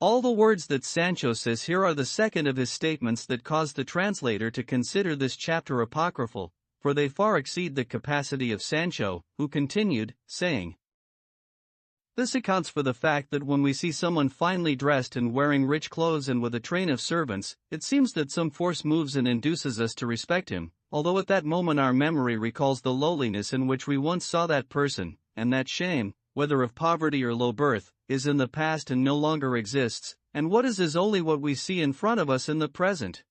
All the words that Sancho says here are the second of his statements that caused the translator to consider this chapter apocryphal, for they far exceed the capacity of Sancho, who continued, saying, this accounts for the fact that when we see someone finely dressed and wearing rich clothes and with a train of servants, it seems that some force moves and induces us to respect him, although at that moment our memory recalls the lowliness in which we once saw that person, and that shame, whether of poverty or low birth, is in the past and no longer exists, and what is only what we see in front of us in the present.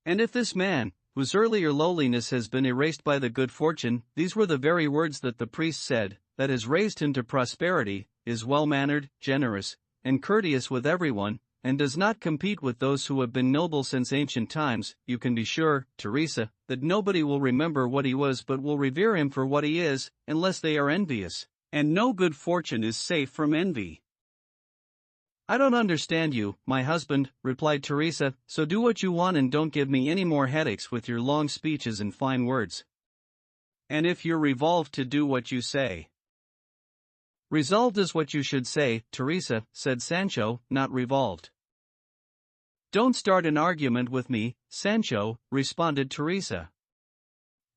And if this man, whose earlier lowliness has been erased by the good fortune, these were the very words that the priest said, that has raised him to prosperity, is well-mannered, generous, and courteous with everyone, and does not compete with those who have been noble since ancient times, you can be sure, Teresa, that nobody will remember what he was but will revere him for what he is, unless they are envious, and no good fortune is safe from envy. I don't understand you, my husband, replied Teresa, so do what you want and don't give me any more headaches with your long speeches and fine words. And if you're resolved to do what you say. Resolved is what you should say, Teresa, said Sancho, not revolved. Don't start an argument with me, Sancho, responded Teresa.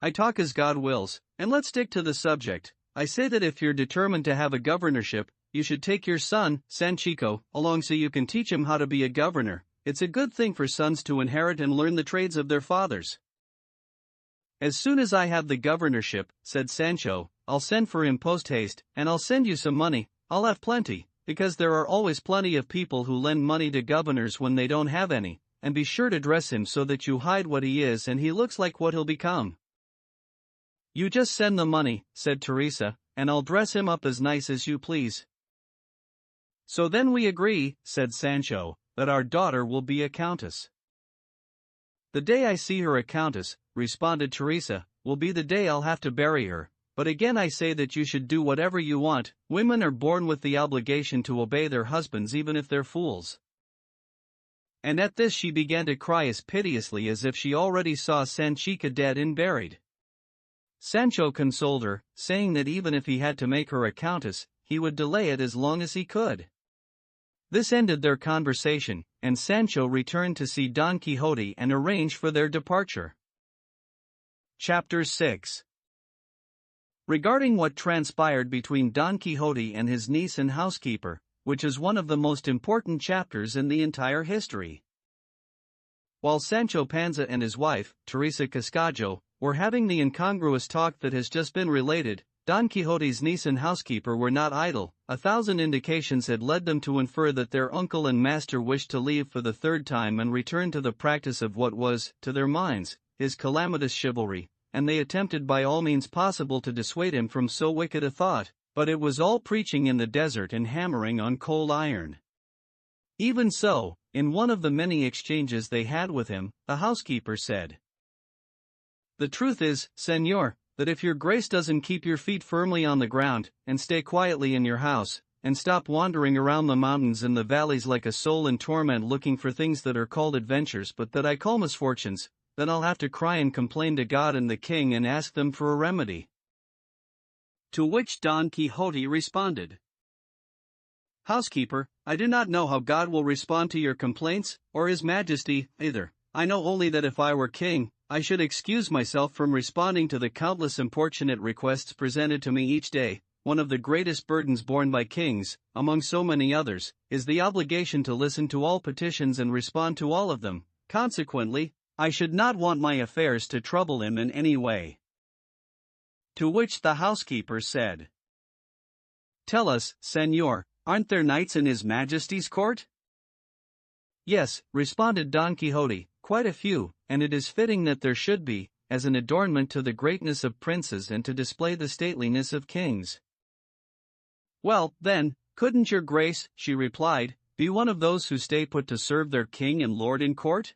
I talk as God wills, and let's stick to the subject. I say that if you're determined to have a governorship, you should take your son, Sanchico, along so you can teach him how to be a governor. It's a good thing for sons to inherit and learn the trades of their fathers. As soon as I have the governorship, said Sancho, I'll send for him post-haste, and I'll send you some money. I'll have plenty, because there are always plenty of people who lend money to governors when they don't have any, and be sure to dress him so that you hide what he is and he looks like what he'll become. You just send the money, said Teresa, and I'll dress him up as nice as you please. "So then we agree," said Sancho, "that our daughter will be a countess." "The day I see her a countess," responded Teresa, "will be the day I'll have to bury her. But again I say that you should do whatever you want. Women are born with the obligation to obey their husbands even if they're fools." And at this she began to cry as piteously as if she already saw Sanchica dead and buried. Sancho consoled her, saying that even if he had to make her a countess, he would delay it as long as he could. This ended their conversation, and Sancho returned to see Don Quixote and arrange for their departure. Chapter 6. Regarding what transpired between Don Quixote and his niece and housekeeper, which is one of the most important chapters in the entire history. While Sancho Panza and his wife, Teresa Cascajo, were having the incongruous talk that has just been related, Don Quixote's niece and housekeeper were not idle. 1,000 indications had led them to infer that their uncle and master wished to leave for the third time and return to the practice of what was, to their minds, his calamitous chivalry, and they attempted by all means possible to dissuade him from so wicked a thought, but it was all preaching in the desert and hammering on cold iron. Even so, in one of the many exchanges they had with him, the housekeeper said, "The truth is, Señor, that if your grace doesn't keep your feet firmly on the ground, and stay quietly in your house, and stop wandering around the mountains and the valleys like a soul in torment looking for things that are called adventures but that I call misfortunes, then I'll have to cry and complain to God and the king and ask them for a remedy." To which Don Quixote responded, "Housekeeper, I do not know how God will respond to your complaints, or His Majesty, either. I know only that if I were king, I should excuse myself from responding to the countless importunate requests presented to me each day. One of the greatest burdens borne by kings, among so many others, is the obligation to listen to all petitions and respond to all of them. Consequently, I should not want my affairs to trouble him in any way." To which the housekeeper said, "Tell us, Señor, aren't there knights in His Majesty's court?" "Yes," responded Don Quixote, "quite a few, and it is fitting that there should be, as an adornment to the greatness of princes and to display the stateliness of kings." "Well, then, couldn't your grace," she replied, "be one of those who stay put to serve their king and lord in court?"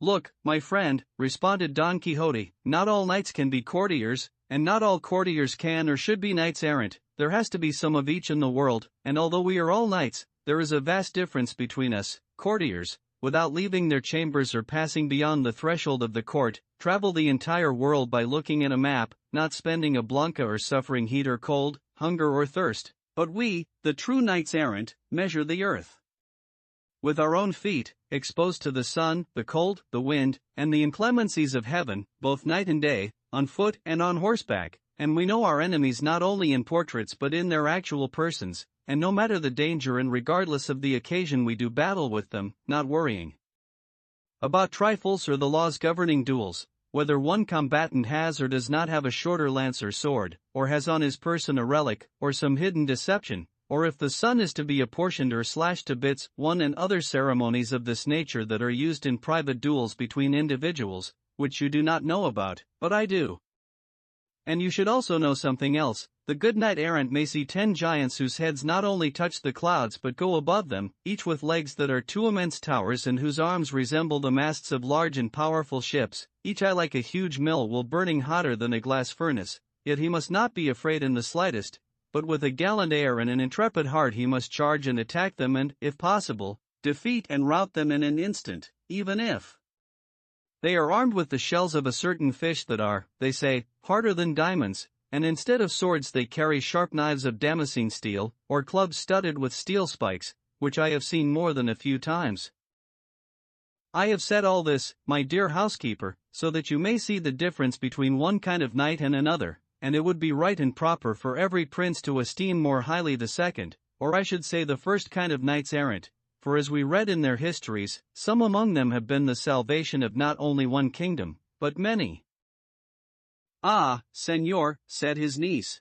"Look, my friend," responded Don Quixote, "not all knights can be courtiers, and not all courtiers can or should be knights errant. There has to be some of each in the world, and although we are all knights, there is a vast difference between us. Courtiers, without leaving their chambers or passing beyond the threshold of the court, travel the entire world by looking at a map, not spending a blanca or suffering heat or cold, hunger or thirst. But we, the true knights errant, measure the earth with our own feet, exposed to the sun, the cold, the wind, and the inclemencies of heaven, both night and day, on foot and on horseback, and we know our enemies not only in portraits but in their actual persons, and no matter the danger and regardless of the occasion we do battle with them, not worrying about trifles or the laws governing duels, whether one combatant has or does not have a shorter lance or sword, or has on his person a relic, or some hidden deception, or if the sun is to be apportioned or slashed to bits, one and other ceremonies of this nature that are used in private duels between individuals, which you do not know about, but I do. And you should also know something else. The good knight-errant may see 10 giants whose heads not only touch the clouds but go above them, each with legs that are 2 immense towers and whose arms resemble the masts of large and powerful ships, each eye like a huge mill will burning hotter than a glass furnace, yet he must not be afraid in the slightest, but with a gallant air and an intrepid heart he must charge and attack them and, if possible, defeat and rout them in an instant, even if they are armed with the shells of a certain fish that are, they say, harder than diamonds, and instead of swords they carry sharp knives of damascene steel, or clubs studded with steel spikes, which I have seen more than a few times. I have said all this, my dear housekeeper, so that you may see the difference between one kind of knight and another, and it would be right and proper for every prince to esteem more highly the second, or I should say the first kind of knights errant, for as we read in their histories, some among them have been the salvation of not only one kingdom, but many. Ah, Señor, said his niece,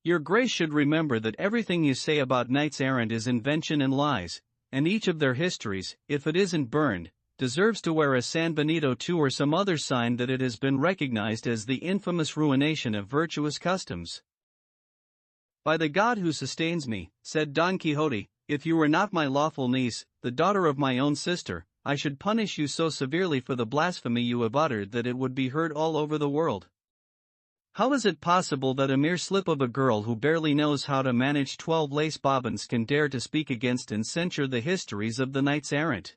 your grace should remember that everything you say about knights errant is invention and lies, and each of their histories, if it isn't burned, deserves to wear a San Benito II or some other sign that it has been recognized as the infamous ruination of virtuous customs. "By the God who sustains me," said Don Quixote, "if you were not my lawful niece, the daughter of my own sister, I should punish you so severely for the blasphemy you have uttered that it would be heard all over the world. How is it possible that a mere slip of a girl who barely knows how to manage 12 lace bobbins can dare to speak against and censure the histories of the knights errant?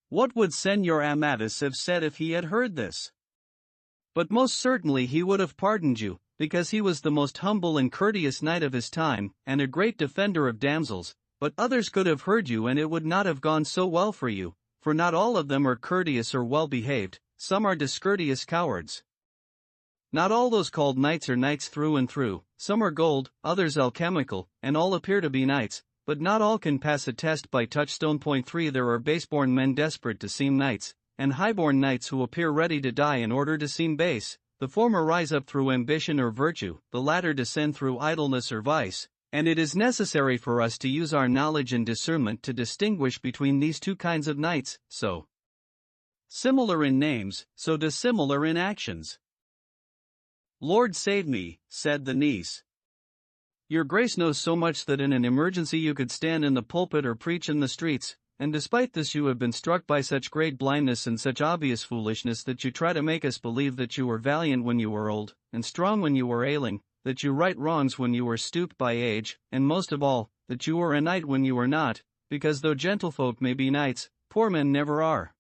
What would Señor Amadis have said if he had heard this? But most certainly he would have pardoned you, because he was the most humble and courteous knight of his time, and a great defender of damsels, but others could have heard you and it would not have gone so well for you, for not all of them are courteous or well-behaved, some are discourteous cowards. Not all those called knights are knights through and through, some are gold, others alchemical, and all appear to be knights, but not all can pass a test by touchstone. Point 3 There are baseborn men desperate to seem knights, and highborn knights who appear ready to die in order to seem base. The former rise up through ambition or virtue, the latter descend through idleness or vice, and it is necessary for us to use our knowledge and discernment to distinguish between these two kinds of knights, so similar in names, so dissimilar in actions. "Lord save me," said the niece. "Your grace knows so much that in an emergency you could stand in the pulpit or preach in the streets, and despite this you have been struck by such great blindness and such obvious foolishness that you try to make us believe that you were valiant when you were old, and strong when you were ailing, that you right wrongs when you were stooped by age, and most of all, that you were a knight when you were not, because though gentlefolk may be knights, poor men never are."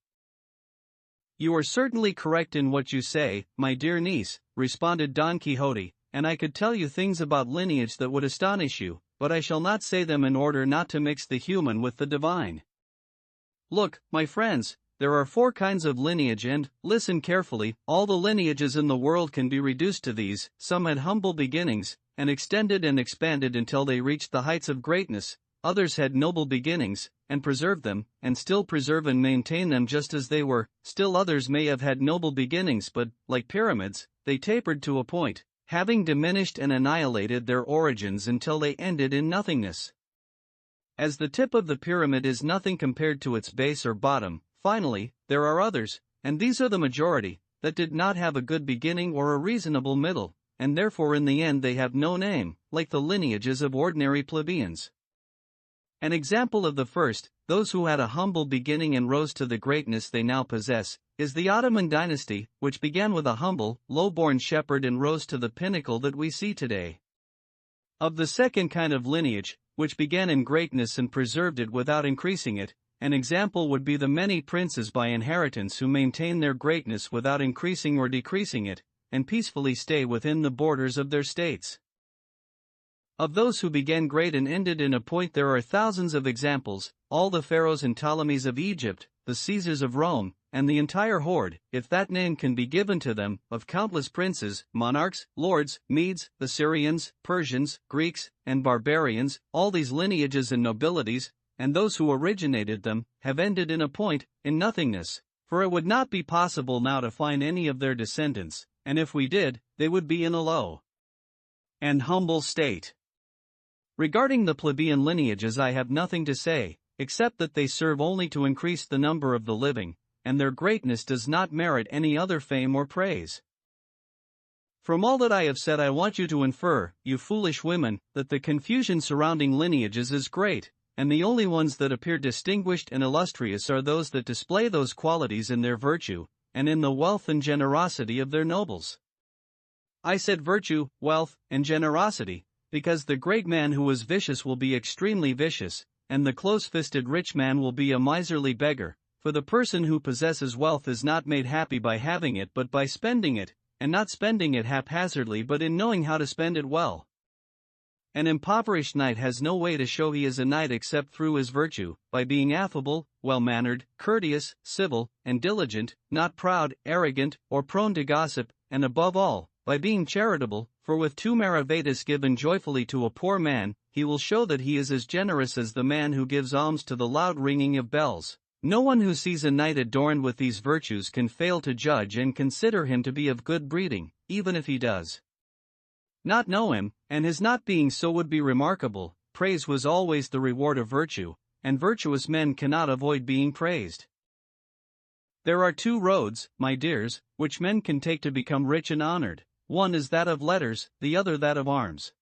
"You are certainly correct in what you say, my dear niece," responded Don Quixote, "and I could tell you things about lineage that would astonish you, but I shall not say them in order not to mix the human with the divine. Look, my friends, there are 4 kinds of lineage and, listen carefully, all the lineages in the world can be reduced to these. Some had humble beginnings, and extended and expanded until they reached the heights of greatness. Others had noble beginnings, and preserved them, and still preserve and maintain them just as they were. Still others may have had noble beginnings but, like pyramids, they tapered to a point, having diminished and annihilated their origins until they ended in nothingness. As the tip of the pyramid is nothing compared to its base or bottom, finally, there are others, and these are the majority, that did not have a good beginning or a reasonable middle, and therefore in the end they have no name, like the lineages of ordinary plebeians. An example of the first, those who had a humble beginning and rose to the greatness they now possess, is the Ottoman dynasty, which began with a humble, low-born shepherd and rose to the pinnacle that we see today. Of the second kind of lineage, which began in greatness and preserved it without increasing it, an example would be the many princes by inheritance who maintain their greatness without increasing or decreasing it, and peacefully stay within the borders of their states. Of those who began great and ended in a point there are thousands of examples, all the pharaohs and Ptolemies of Egypt, the Caesars of Rome, and the entire horde, if that name can be given to them, of countless princes, monarchs, lords, Medes, Assyrians, Persians, Greeks, and barbarians. All these lineages and nobilities, and those who originated them, have ended in a point, in nothingness, for it would not be possible now to find any of their descendants, and if we did, they would be in a low and humble state. Regarding the plebeian lineages I have nothing to say, except that they serve only to increase the number of the living, and their greatness does not merit any other fame or praise. From all that I have said I want you to infer, you foolish women, that the confusion surrounding lineages is great, and the only ones that appear distinguished and illustrious are those that display those qualities in their virtue, and in the wealth and generosity of their nobles. I said virtue, wealth, and generosity, because the great man who is vicious will be extremely vicious, and the close-fisted rich man will be a miserly beggar, for the person who possesses wealth is not made happy by having it but by spending it, and not spending it haphazardly but in knowing how to spend it well. An impoverished knight has no way to show he is a knight except through his virtue, by being affable, well-mannered, courteous, civil, and diligent, not proud, arrogant, or prone to gossip, and above all, by being charitable, for with 2 maravedis given joyfully to a poor man, he will show that he is as generous as the man who gives alms to the loud ringing of bells. No one who sees a knight adorned with these virtues can fail to judge and consider him to be of good breeding, even if he does not know him, and his not being so would be remarkable. Praise was always the reward of virtue, and virtuous men cannot avoid being praised. There are 2 roads, my dears, which men can take to become rich and honored. One is that of letters, the other that of arms.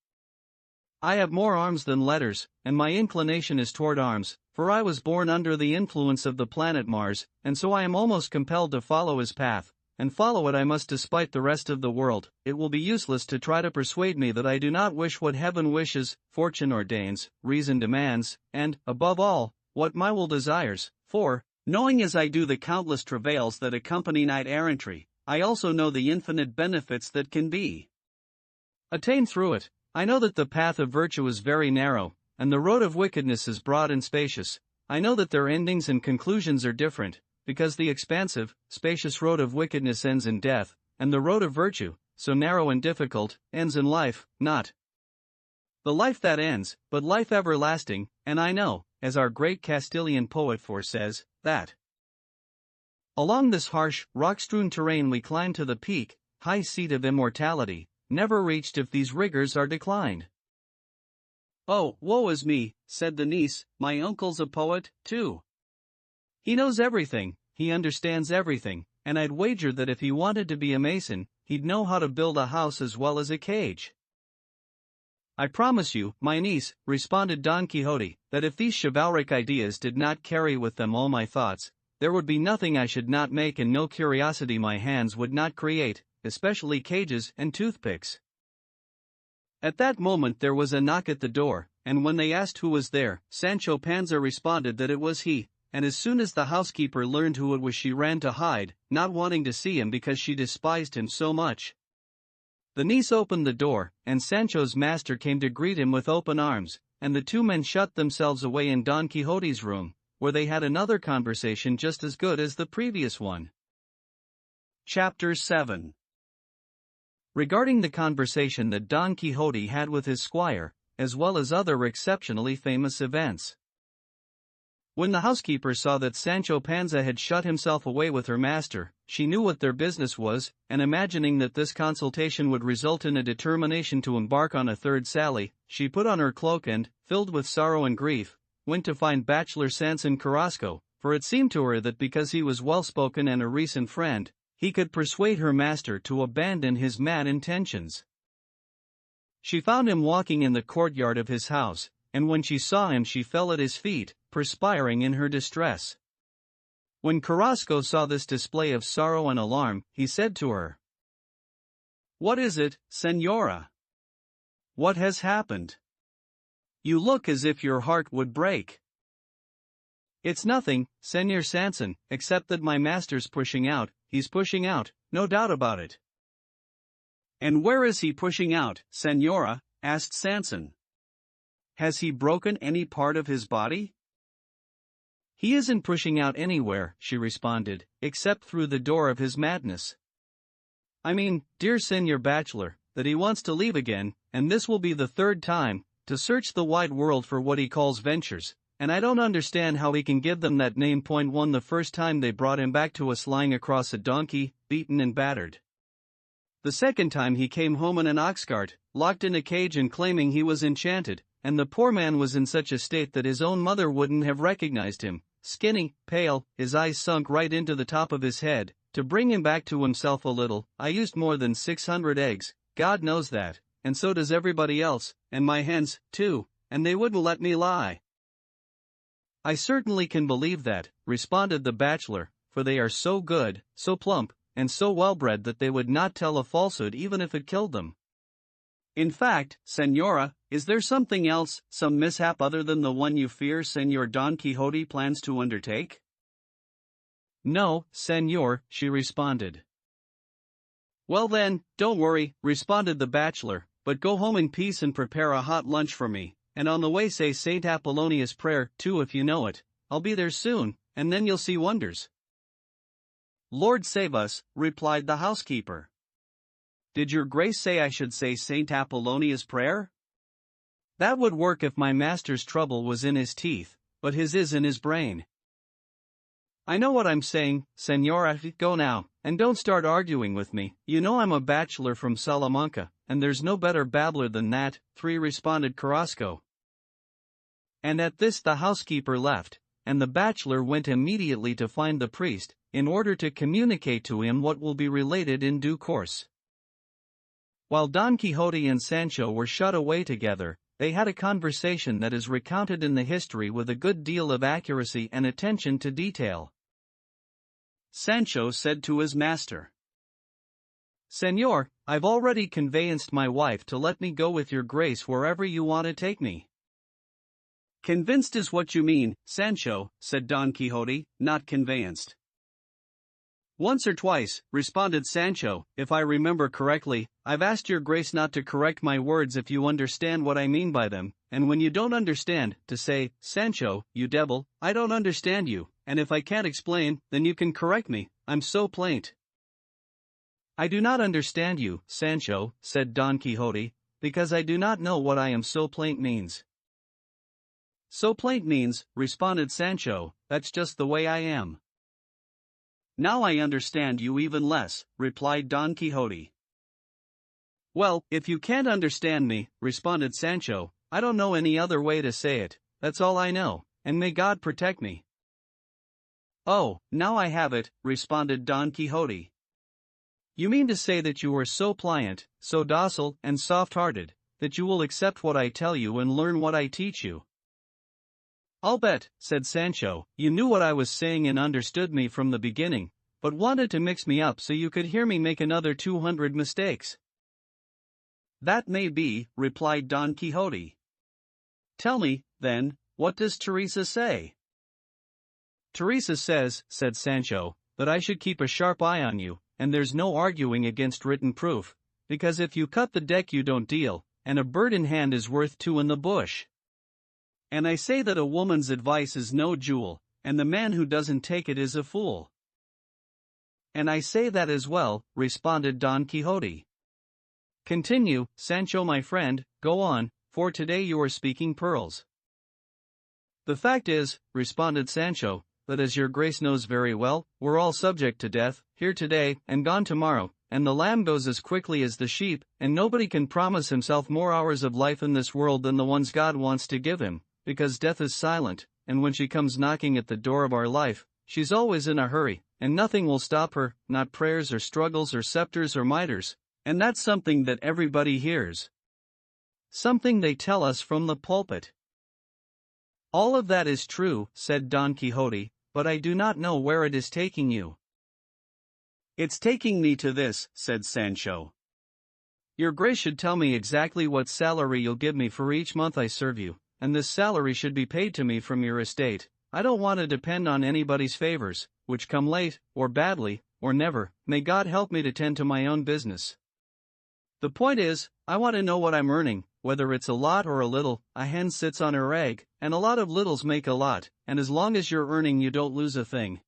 I have more arms than letters, and my inclination is toward arms, for I was born under the influence of the planet Mars, and so I am almost compelled to follow his path, and follow it I must despite the rest of the world. It will be useless to try to persuade me that I do not wish what heaven wishes, fortune ordains, reason demands, and, above all, what my will desires, for, knowing as I do the countless travails that accompany knight-errantry, I also know the infinite benefits that can be attained through it. I know that the path of virtue is very narrow, and the road of wickedness is broad and spacious. I know that their endings and conclusions are different, because the expansive, spacious road of wickedness ends in death, and the road of virtue, so narrow and difficult, ends in life, not the life that ends, but life everlasting. And I know, as our great Castilian poet foresays, that along this harsh, rock-strewn terrain we climb to the peak, high seat of immortality, never reached if these rigors are declined. "Oh, woe is me," said the niece, "my uncle's a poet, too. He knows everything, he understands everything, and I'd wager that if he wanted to be a mason, he'd know how to build a house as well as a cage." "I promise you, my niece," responded Don Quixote, "that if these chivalric ideas did not carry with them all my thoughts, there would be nothing I should not make and no curiosity my hands would not create, especially cages and toothpicks." At that moment there was a knock at the door, and when they asked who was there, Sancho Panza responded that it was he, and as soon as the housekeeper learned who it was she ran to hide, not wanting to see him because she despised him so much. The niece opened the door, and Sancho's master came to greet him with open arms, and the two men shut themselves away in Don Quixote's room, where they had another conversation just as good as the previous one. Chapter 7. Regarding the conversation that Don Quixote had with his squire, as well as other exceptionally famous events. When the housekeeper saw that Sancho Panza had shut himself away with her master, she knew what their business was, and imagining that this consultation would result in a determination to embark on a third sally, she put on her cloak and, filled with sorrow and grief, went to find bachelor Samson Carrasco, for it seemed to her that because he was well-spoken and a recent friend, he could persuade her master to abandon his mad intentions. She found him walking in the courtyard of his house, and when she saw him she fell at his feet, perspiring in her distress. When Carrasco saw this display of sorrow and alarm, he said to her, "What is it, Señora? What has happened? You look as if your heart would break." "It's nothing, Señor Samson, except that my master's pushing out. He's pushing out, no doubt about it." "And where is he pushing out, Señora?" asked Samson. "Has he broken any part of his body?" "He isn't pushing out anywhere," she responded, "except through the door of his madness. I mean, dear Señor Bachelor, that he wants to leave again, and this will be the third time, to search the wide world for what he calls ventures, and I don't understand how he can give them that name. One, the first time they brought him back to us lying across a donkey, beaten and battered. The second time he came home in an ox cart, locked in a cage and claiming he was enchanted, and the poor man was in such a state that his own mother wouldn't have recognized him, skinny, pale, his eyes sunk right into the top of his head. To bring him back to himself a little, I used more than 600 eggs, God knows that, and so does everybody else, and my hens, too, and they wouldn't let me lie." "I certainly can believe that," responded the bachelor, "for they are so good, so plump, and so well-bred that they would not tell a falsehood even if it killed them." "In fact, Señora, is there something else, some mishap other than the one you fear Señor Don Quixote plans to undertake?" "No, Señor," she responded. "Well then, don't worry," responded the bachelor, "but go home in peace and prepare a hot lunch for me, and on the way say Saint Apollonia's prayer, too, if you know it. I'll be there soon, and then you'll see wonders." "Lord save us," replied the housekeeper. "Did your grace say I should say Saint Apollonia's prayer?" "That would work if my master's trouble was in his teeth, but his is in his brain." "I know what I'm saying, Señora. Go now, and don't start arguing with me. You know I'm a bachelor from Salamanca, and there's no better babbler than that." responded Carrasco. And at this the housekeeper left, and the bachelor went immediately to find the priest, in order to communicate to him what will be related in due course. While Don Quixote and Sancho were shut away together, they had a conversation that is recounted in the history with a good deal of accuracy and attention to detail. Sancho said to his master, "Señor, I've already conveyanced my wife to let me go with your grace wherever you want to take me." "Convinced is what you mean, Sancho," said Don Quixote, "not conveyanced." "Once or twice," responded Sancho, "if I remember correctly, I've asked your grace not to correct my words if you understand what I mean by them, and when you don't understand, to say, 'Sancho, you devil, I don't understand you,' and if I can't explain, then you can correct me, I'm so plaint." "I do not understand you, Sancho," said Don Quixote, "because I do not know what I am so plaint means." "So plaint means," responded Sancho, "that's just the way I am." "Now I understand you even less," replied Don Quixote. "Well, if you can't understand me," responded Sancho, "I don't know any other way to say it, that's all I know, and may God protect me." "Oh, now I have it," responded Don Quixote. "You mean to say that you are so pliant, so docile and soft-hearted, that you will accept what I tell you and learn what I teach you." "I'll bet," said Sancho, "you knew what I was saying and understood me from the beginning, but wanted to mix me up so you could hear me make another 200 mistakes." "That may be," replied Don Quixote. "Tell me, then, what does Teresa say?" "Teresa says," said Sancho, "that I should keep a sharp eye on you, and there's no arguing against written proof, because if you cut the deck you don't deal, and a bird in hand is worth two in the bush. And I say that a woman's advice is no jewel, and the man who doesn't take it is a fool." "And I say that as well," responded Don Quixote. "Continue, Sancho my friend, go on, for today you are speaking pearls." "The fact is," responded Sancho, "that as your grace knows very well, we're all subject to death, here today and gone tomorrow, and the lamb goes as quickly as the sheep, and nobody can promise himself more hours of life in this world than the ones God wants to give him, because death is silent, and when she comes knocking at the door of our life, she's always in a hurry, and nothing will stop her, not prayers or struggles or scepters or mitres, and that's something that everybody hears. Something they tell us from the pulpit." "All of that is true," said Don Quixote, "but I do not know where it is taking you." "It's taking me to this," said Sancho. "Your grace should tell me exactly what salary you'll give me for each month I serve you, and this salary should be paid to me from your estate. I don't want to depend on anybody's favors, which come late, or badly, or never. May God help me to tend to my own business. The point is, I want to know what I'm earning, whether it's a lot or a little. A hen sits on her egg, and a lot of littles make a lot, and as long as you're earning you don't lose a thing.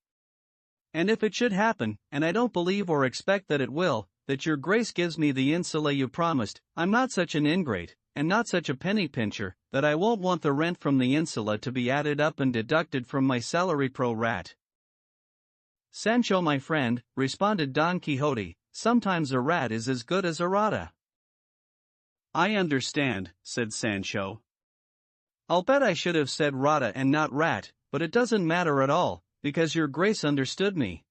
And if it should happen, and I don't believe or expect that it will, that your grace gives me the insula you promised, I'm not such an ingrate, and not such a penny pincher, that I won't want the rent from the insula to be added up and deducted from my salary pro rata." "Sancho my friend," responded Don Quixote, "sometimes a rat is as good as a rata." "I understand," said Sancho. "I'll bet I should have said rata and not rat, but it doesn't matter at all, because your grace understood me."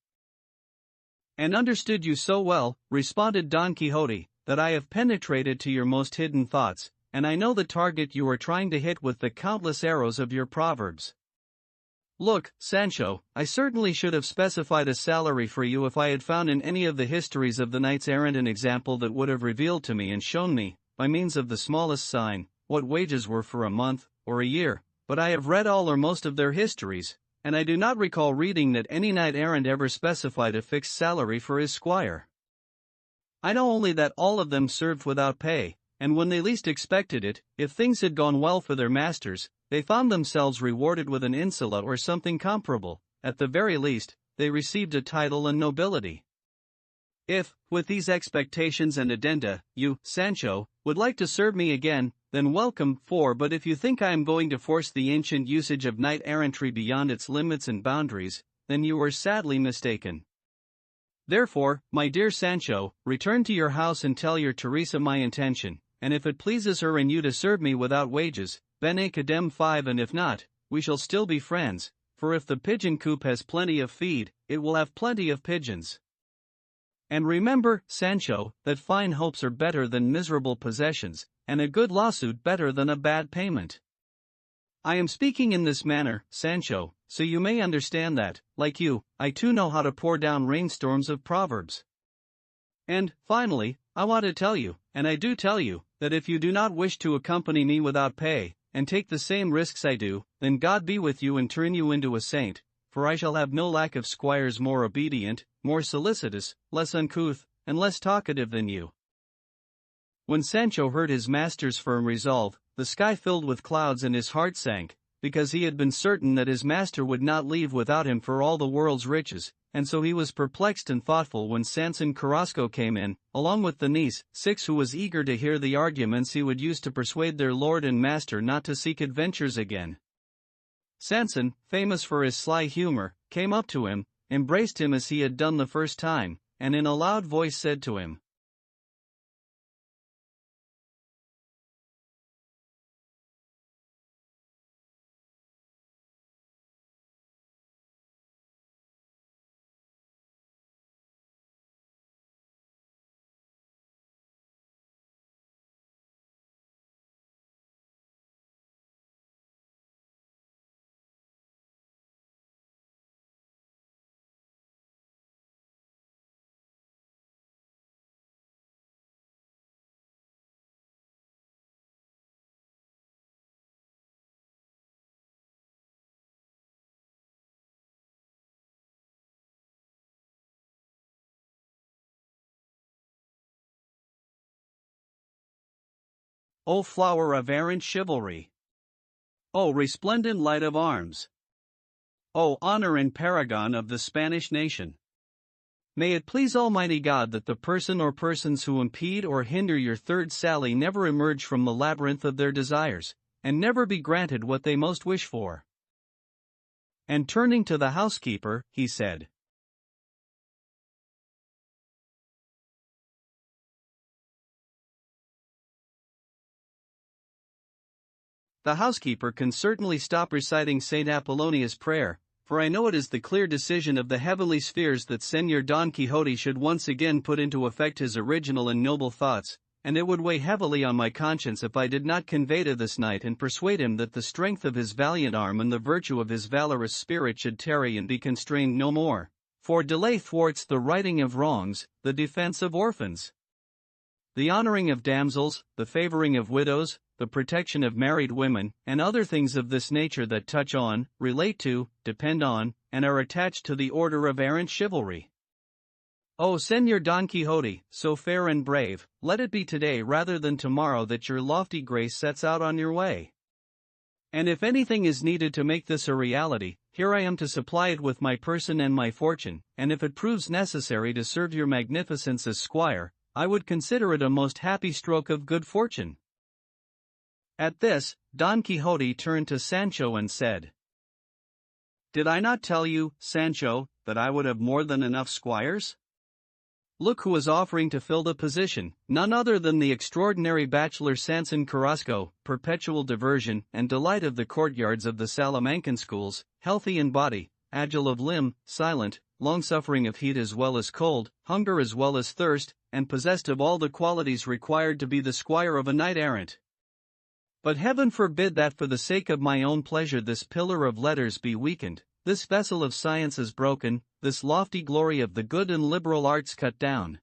"And understood you so well," responded Don Quixote, "that I have penetrated to your most hidden thoughts, and I know the target you are trying to hit with the countless arrows of your proverbs. Look, Sancho, I certainly should have specified a salary for you if I had found in any of the histories of the knights errant an example that would have revealed to me and shown me, by means of the smallest sign, what wages were for a month, or a year, but I have read all or most of their histories, and I do not recall reading that any knight errant ever specified a fixed salary for his squire. I know only that all of them served without pay, and when they least expected it, if things had gone well for their masters, they found themselves rewarded with an insula or something comparable. At the very least, they received a title and nobility. If, with these expectations and addenda, you, Sancho, would like to serve me again, then welcome, but if you think I am going to force the ancient usage of knight-errantry beyond its limits and boundaries, then you are sadly mistaken. Therefore, my dear Sancho, return to your house and tell your Teresa my intention, and if it pleases her and you to serve me without wages, bene cadem 5, and if not, we shall still be friends, for if the pigeon coop has plenty of feed, it will have plenty of pigeons." And remember, Sancho, that fine hopes are better than miserable possessions, and a good lawsuit better than a bad payment. I am speaking in this manner, Sancho, so you may understand that, like you, I too know how to pour down rainstorms of proverbs. And, finally, I want to tell you, and I do tell you, that if you do not wish to accompany me without pay, and take the same risks I do, then God be with you and turn you into a saint, for I shall have no lack of squires more obedient, more solicitous, less uncouth, and less talkative than you. When Sancho heard his master's firm resolve, the sky filled with clouds and his heart sank, because he had been certain that his master would not leave without him for all the world's riches, and so he was perplexed and thoughtful when Samson Carrasco came in, along with the niece, 6, who was eager to hear the arguments he would use to persuade their lord and master not to seek adventures again. Samson, famous for his sly humor, came up to him, embraced him as he had done the first time, and in a loud voice said to him, O flower of errant chivalry! O resplendent light of arms! O honor and paragon of the Spanish nation! May it please Almighty God that the person or persons who impede or hinder your third sally never emerge from the labyrinth of their desires, and never be granted what they most wish for. And turning to the housekeeper, he said, The housekeeper can certainly stop reciting St. Apollonia's prayer, for I know it is the clear decision of the heavenly spheres that Señor Don Quixote should once again put into effect his original and noble thoughts, and it would weigh heavily on my conscience if I did not convey to this knight and persuade him that the strength of his valiant arm and the virtue of his valorous spirit should tarry and be constrained no more, for delay thwarts the righting of wrongs, the defense of orphans, the honoring of damsels, the favoring of widows, the protection of married women, and other things of this nature that touch on, relate to, depend on, and are attached to the order of errant chivalry. O Señor Don Quixote, so fair and brave, let it be today rather than tomorrow that your lofty grace sets out on your way. And if anything is needed to make this a reality, here I am to supply it with my person and my fortune, and if it proves necessary to serve your magnificence as squire, I would consider it a most happy stroke of good fortune. At this, Don Quixote turned to Sancho and said, Did I not tell you, Sancho, that I would have more than enough squires? Look who is offering to fill the position, none other than the extraordinary bachelor Samson Carrasco, perpetual diversion and delight of the courtyards of the Salamancan schools, healthy in body, agile of limb, silent, long-suffering of heat as well as cold, hunger as well as thirst, and possessed of all the qualities required to be the squire of a knight-errant. But heaven forbid that for the sake of my own pleasure this pillar of letters be weakened, this vessel of science is broken, this lofty glory of the good and liberal arts cut down.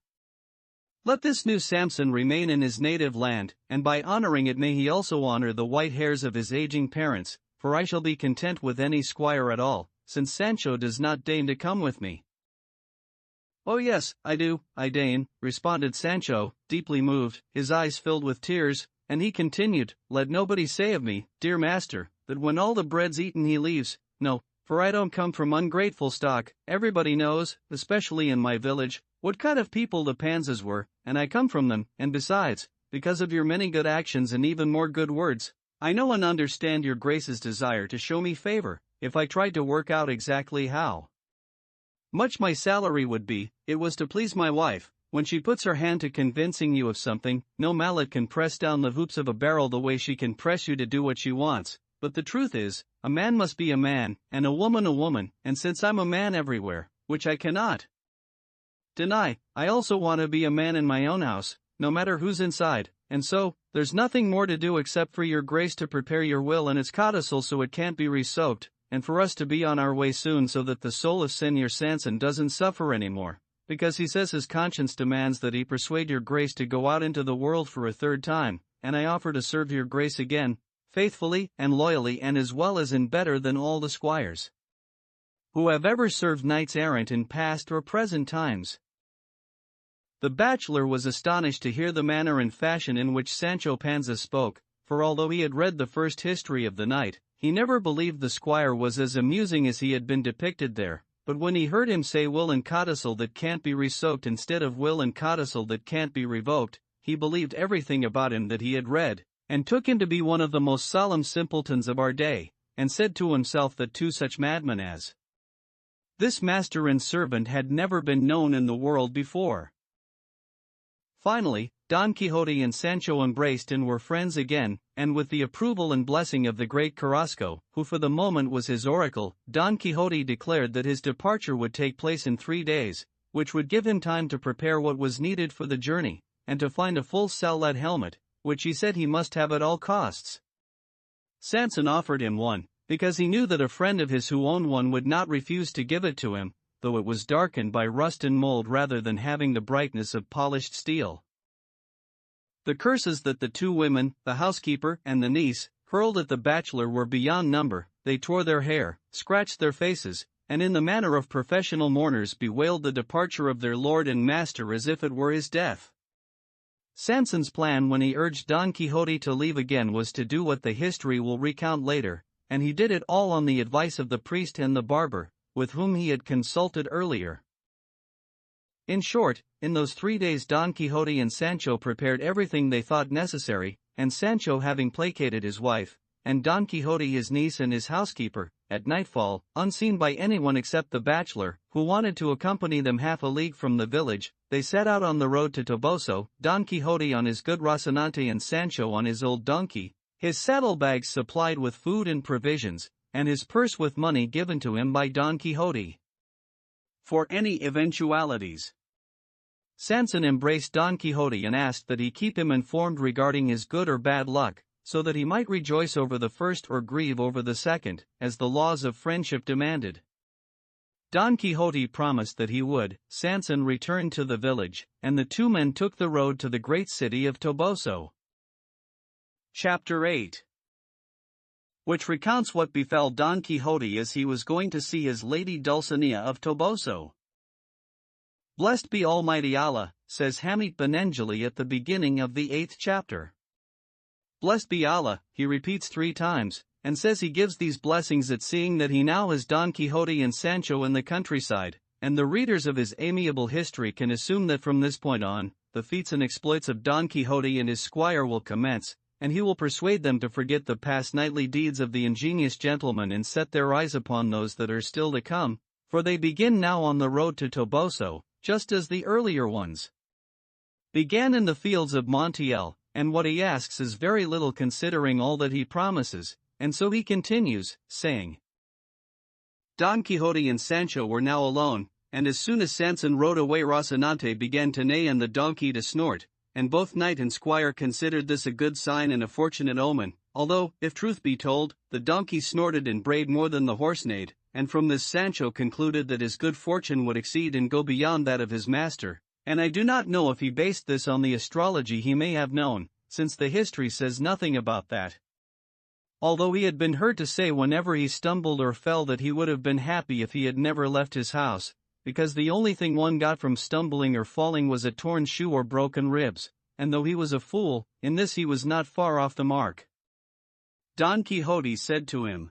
Let this new Samson remain in his native land, and by honoring it may he also honor the white hairs of his aging parents, for I shall be content with any squire at all, since Sancho does not deign to come with me. Oh yes, I do, I deign, responded Sancho, deeply moved, his eyes filled with tears, and he continued, Let nobody say of me, dear master, that when all the bread's eaten he leaves, no, for I don't come from ungrateful stock, everybody knows, especially in my village, what kind of people the Panzas were, and I come from them, and besides, because of your many good actions and even more good words, I know and understand your grace's desire to show me favor, if I tried to work out exactly how much my salary would be, it was to please my wife. When she puts her hand to convincing you of something, no mallet can press down the hoops of a barrel the way she can press you to do what she wants, but the truth is, a man must be a man, and a woman, and since I'm a man everywhere, which I cannot Deny, I also want to be a man in my own house, no matter who's inside, and so, there's nothing more to do except for your grace to prepare your will and its codicil so it can't be re-soaked, and for us to be on our way soon so that the soul of Senor Sanson doesn't suffer anymore, because he says his conscience demands that he persuade your grace to go out into the world for a third time, and I offer to serve your grace again, faithfully and loyally and as well as in better than all the squires who have ever served knights errant in past or present times. The bachelor was astonished to hear the manner and fashion in which Sancho Panza spoke, for although he had read the first history of the knight, he never believed the squire was as amusing as he had been depicted there, but when he heard him say will and codicil that can't be re-soaked instead of will and codicil that can't be revoked, he believed everything about him that he had read, and took him to be one of the most solemn simpletons of our day, and said to himself that two such madmen as this master and servant had never been known in the world before. Finally, Don Quixote and Sancho embraced and were friends again, and with the approval and blessing of the great Carrasco, who for the moment was his oracle, Don Quixote declared that his departure would take place in 3 days, which would give him time to prepare what was needed for the journey, and to find a full cell-lead helmet, which he said he must have at all costs. Sanson offered him one, because he knew that a friend of his who owned one would not refuse to give it to him, though it was darkened by rust and mold rather than having the brightness of polished steel. The curses that the two women, the housekeeper and the niece, hurled at the bachelor were beyond number. They tore their hair, scratched their faces, and in the manner of professional mourners bewailed the departure of their lord and master as if it were his death. Sanson's plan when he urged Don Quixote to leave again was to do what the history will recount later, and he did it all on the advice of the priest and the barber, with whom he had consulted earlier. In short, in those 3 days Don Quixote and Sancho prepared everything they thought necessary, and Sancho having placated his wife, and Don Quixote his niece and his housekeeper, at nightfall, unseen by anyone except the bachelor, who wanted to accompany them half a league from the village, they set out on the road to Toboso, Don Quixote on his good Rocinante and Sancho on his old donkey, his saddlebags supplied with food and provisions, and his purse with money given to him by Don Quixote for any eventualities. Sanson embraced Don Quixote and asked that he keep him informed regarding his good or bad luck, so that he might rejoice over the first or grieve over the second, as the laws of friendship demanded. Don Quixote promised that he would. Sanson returned to the village, and the two men took the road to the great city of Toboso. Chapter 8, which recounts what befell Don Quixote as he was going to see his lady Dulcinea of Toboso. Blessed be Almighty Allah, says Hamid Benengeli at the beginning of the 8th chapter. Blessed be Allah, he repeats 3 times, and says he gives these blessings at seeing that he now has Don Quixote and Sancho in the countryside, and the readers of his amiable history can assume that from this point on, the feats and exploits of Don Quixote and his squire will commence, and he will persuade them to forget the past knightly deeds of the ingenious gentleman and set their eyes upon those that are still to come, for they begin now on the road to Toboso, just as the earlier ones began in the fields of Montiel, and what he asks is very little considering all that he promises, and so he continues, saying, Don Quixote and Sancho were now alone, and as soon as Sanson rode away Rocinante began to neigh and the donkey to snort, and both knight and squire considered this a good sign and a fortunate omen, although, if truth be told, the donkey snorted and brayed more than the horse neighed, and from this Sancho concluded that his good fortune would exceed and go beyond that of his master, and I do not know if he based this on the astrology he may have known, since the history says nothing about that. Although he had been heard to say whenever he stumbled or fell that he would have been happy if he had never left his house, because the only thing one got from stumbling or falling was a torn shoe or broken ribs, and though he was a fool, in this he was not far off the mark. Don Quixote said to him,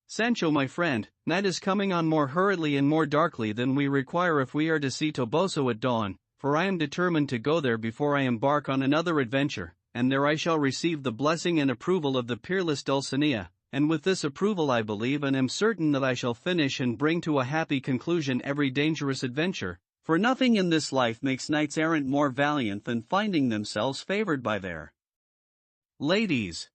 Sancho my friend, night is coming on more hurriedly and more darkly than we require if we are to see Toboso at dawn, for I am determined to go there before I embark on another adventure, and there I shall receive the blessing and approval of the peerless Dulcinea, and with this approval I believe and am certain that I shall finish and bring to a happy conclusion every dangerous adventure, for nothing in this life makes knights errant more valiant than finding themselves favored by their ladies.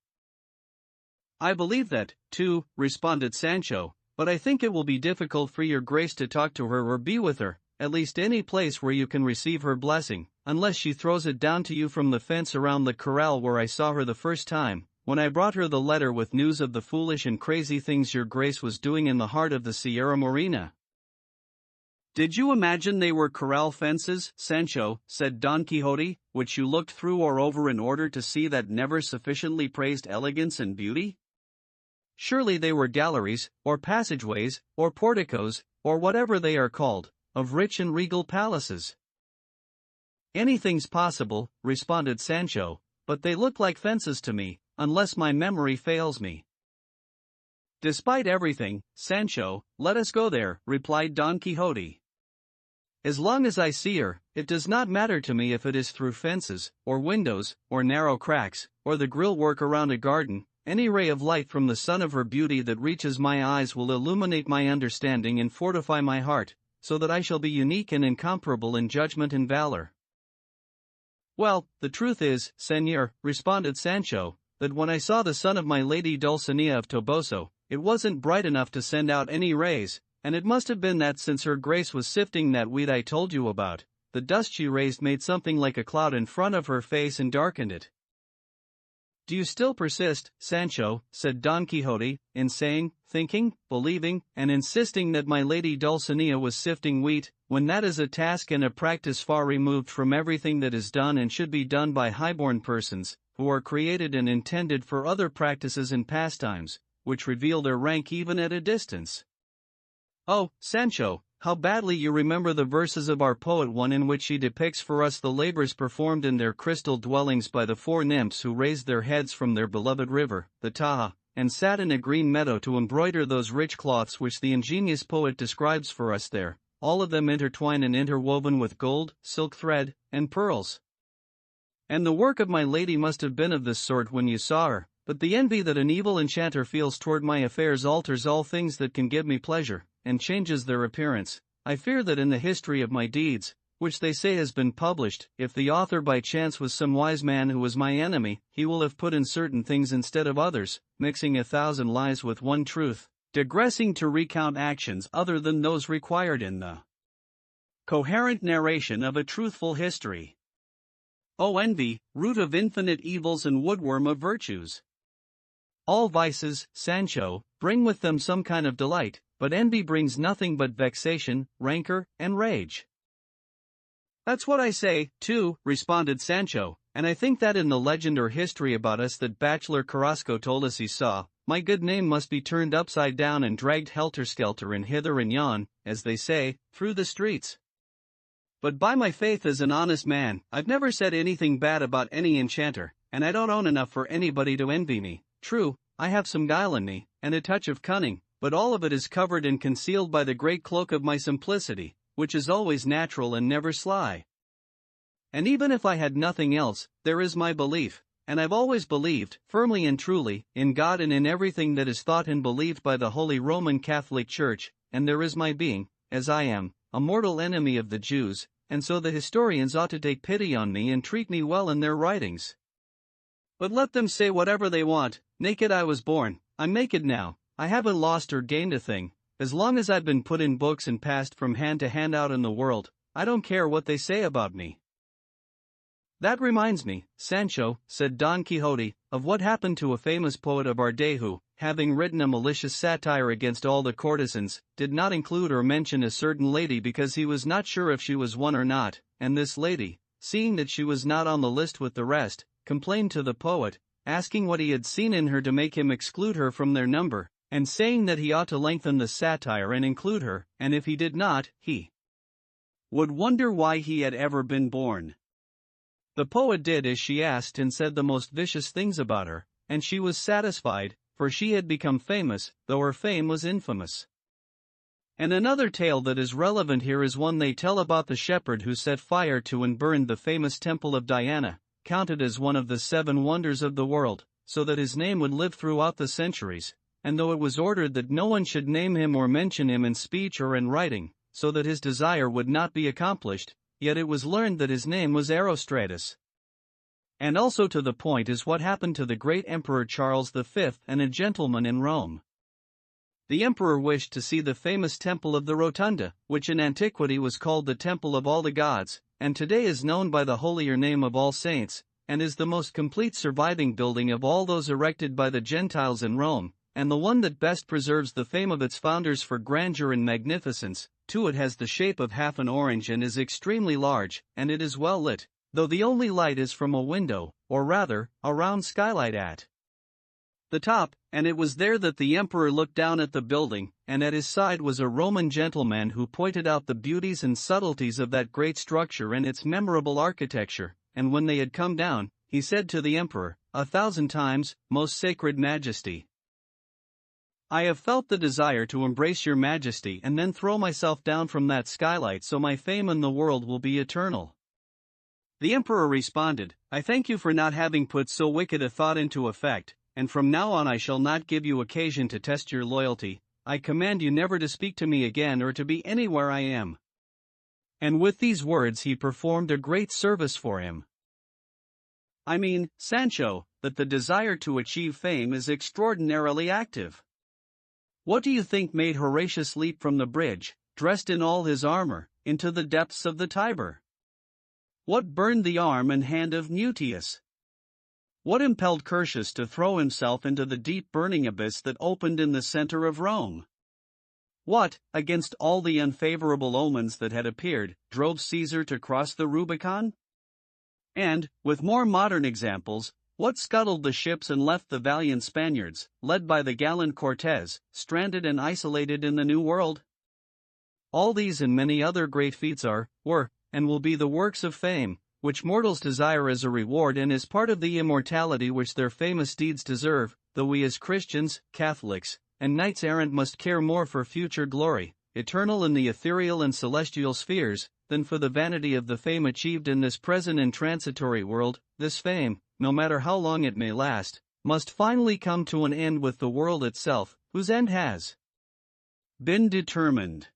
I believe that, too, responded Sancho, but I think it will be difficult for your grace to talk to her or be with her, at least any place where you can receive her blessing, unless she throws it down to you from the fence around the corral where I saw her the first time, when I brought her the letter with news of the foolish and crazy things your grace was doing in the heart of the Sierra Morena." "Did you imagine they were corral fences, Sancho," said Don Quixote, "which you looked through or over in order to see that never sufficiently praised elegance and beauty? Surely they were galleries, or passageways, or porticos, or whatever they are called, of rich and regal palaces." "Anything's possible," responded Sancho, "but they look like fences to me, unless my memory fails me." "Despite everything, Sancho, let us go there," replied Don Quixote. "As long as I see her, it does not matter to me if it is through fences, or windows, or narrow cracks, or the grill work around a garden. Any ray of light from the sun of her beauty that reaches my eyes will illuminate my understanding and fortify my heart, so that I shall be unique and incomparable in judgment and valor." "Well, the truth is, Señor," responded Sancho, "that when I saw the sun of my lady Dulcinea of Toboso, it wasn't bright enough to send out any rays, and it must have been that since her grace was sifting that wheat I told you about, the dust she raised made something like a cloud in front of her face and darkened it." "Do you still persist, Sancho," said Don Quixote, "in saying, thinking, believing, and insisting that my lady Dulcinea was sifting wheat, when that is a task and a practice far removed from everything that is done and should be done by highborn persons, who are created and intended for other practices and pastimes, which reveal their rank even at a distance?" "Oh, Sancho, how badly you remember the verses of our poet, one in which she depicts for us the labors performed in their crystal dwellings by the four nymphs who raised their heads from their beloved river, the Taha, and sat in a green meadow to embroider those rich cloths which the ingenious poet describes for us there, all of them intertwined and interwoven with gold, silk thread, and pearls. And the work of my lady must have been of this sort when you saw her, but the envy that an evil enchanter feels toward my affairs alters all things that can give me pleasure, and changes their appearance. I fear that in the history of my deeds, which they say has been published, if the author by chance was some wise man who was my enemy, he will have put in certain things instead of others, mixing 1,000 lies with one truth, digressing to recount actions other than those required in the coherent narration of a truthful history. O envy, root of infinite evils and woodworm of virtues! All vices, Sancho, bring with them some kind of delight, but envy brings nothing but vexation, rancor, and rage." "That's what I say, too," responded Sancho, "and I think that in the legend or history about us that bachelor Carrasco told us he saw, my good name must be turned upside down and dragged helter-skelter and hither and yon, as they say, through the streets. But by my faith as an honest man, I've never said anything bad about any enchanter, and I don't own enough for anybody to envy me. True, I have some guile in me, and a touch of cunning, but all of it is covered and concealed by the great cloak of my simplicity, which is always natural and never sly. And even if I had nothing else, there is my belief, and I've always believed, firmly and truly, in God and in everything that is thought and believed by the Holy Roman Catholic Church, and there is my being, as I am, a mortal enemy of the Jews, and so the historians ought to take pity on me and treat me well in their writings. But let them say whatever they want, naked I was born, I'm naked now. I haven't lost or gained a thing. As long as I've been put in books and passed from hand to hand out in the world, I don't care what they say about me." "That reminds me, Sancho," said Don Quixote, "of what happened to a famous poet of our day who, having written a malicious satire against all the courtesans, did not include or mention a certain lady because he was not sure if she was one or not, and this lady, seeing that she was not on the list with the rest, complained to the poet, asking what he had seen in her to make him exclude her from their number, and saying that he ought to lengthen the satire and include her, and if he did not, he would wonder why he had ever been born. The poet did as she asked and said the most vicious things about her, and she was satisfied, for she had become famous, though her fame was infamous." And another tale that is relevant here is one they tell about the shepherd who set fire to and burned the famous temple of Diana, counted as one of the 7 wonders of the world, so that his name would live throughout the centuries, and though it was ordered that no one should name him or mention him in speech or in writing, so that his desire would not be accomplished, yet it was learned that his name was Erostratus. And also to the point is what happened to the great Emperor Charles V and a gentleman in Rome. The emperor wished to see the famous temple of the Rotunda, which in antiquity was called the Temple of all the Gods, and today is known by the holier name of All Saints, and is the most complete surviving building of all those erected by the Gentiles in Rome, and the one that best preserves the fame of its founders for grandeur and magnificence. Too, it has the shape of half an orange and is extremely large, and it is well lit, though the only light is from a window, or rather, a round skylight at the top, and it was there that the emperor looked down at the building, and at his side was a Roman gentleman who pointed out the beauties and subtleties of that great structure and its memorable architecture, and when they had come down, he said to the emperor, 1,000 times, most sacred majesty, I have felt the desire to embrace your majesty and then throw myself down from that skylight so my fame in the world will be eternal. The emperor responded, I thank you for not having put so wicked a thought into effect, and from now on I shall not give you occasion to test your loyalty. I command you never to speak to me again or to be anywhere I am. And with these words he performed a great service for him. I mean, Sancho, that the desire to achieve fame is extraordinarily active. What do you think made Horatius leap from the bridge, dressed in all his armor, into the depths of the Tiber? What burned the arm and hand of Mutius? What impelled Curtius to throw himself into the deep burning abyss that opened in the center of Rome? What, against all the unfavorable omens that had appeared, drove Caesar to cross the Rubicon? And, with more modern examples, what scuttled the ships and left the valiant Spaniards, led by the gallant Cortes, stranded and isolated in the New World? All these and many other great feats are, were, and will be the works of fame, which mortals desire as a reward and is part of the immortality which their famous deeds deserve, though we as Christians, Catholics, and knights-errant must care more for future glory, eternal in the ethereal and celestial spheres, than for the vanity of the fame achieved in this present and transitory world. This fame, no matter how long it may last, must finally come to an end with the world itself, whose end has been determined.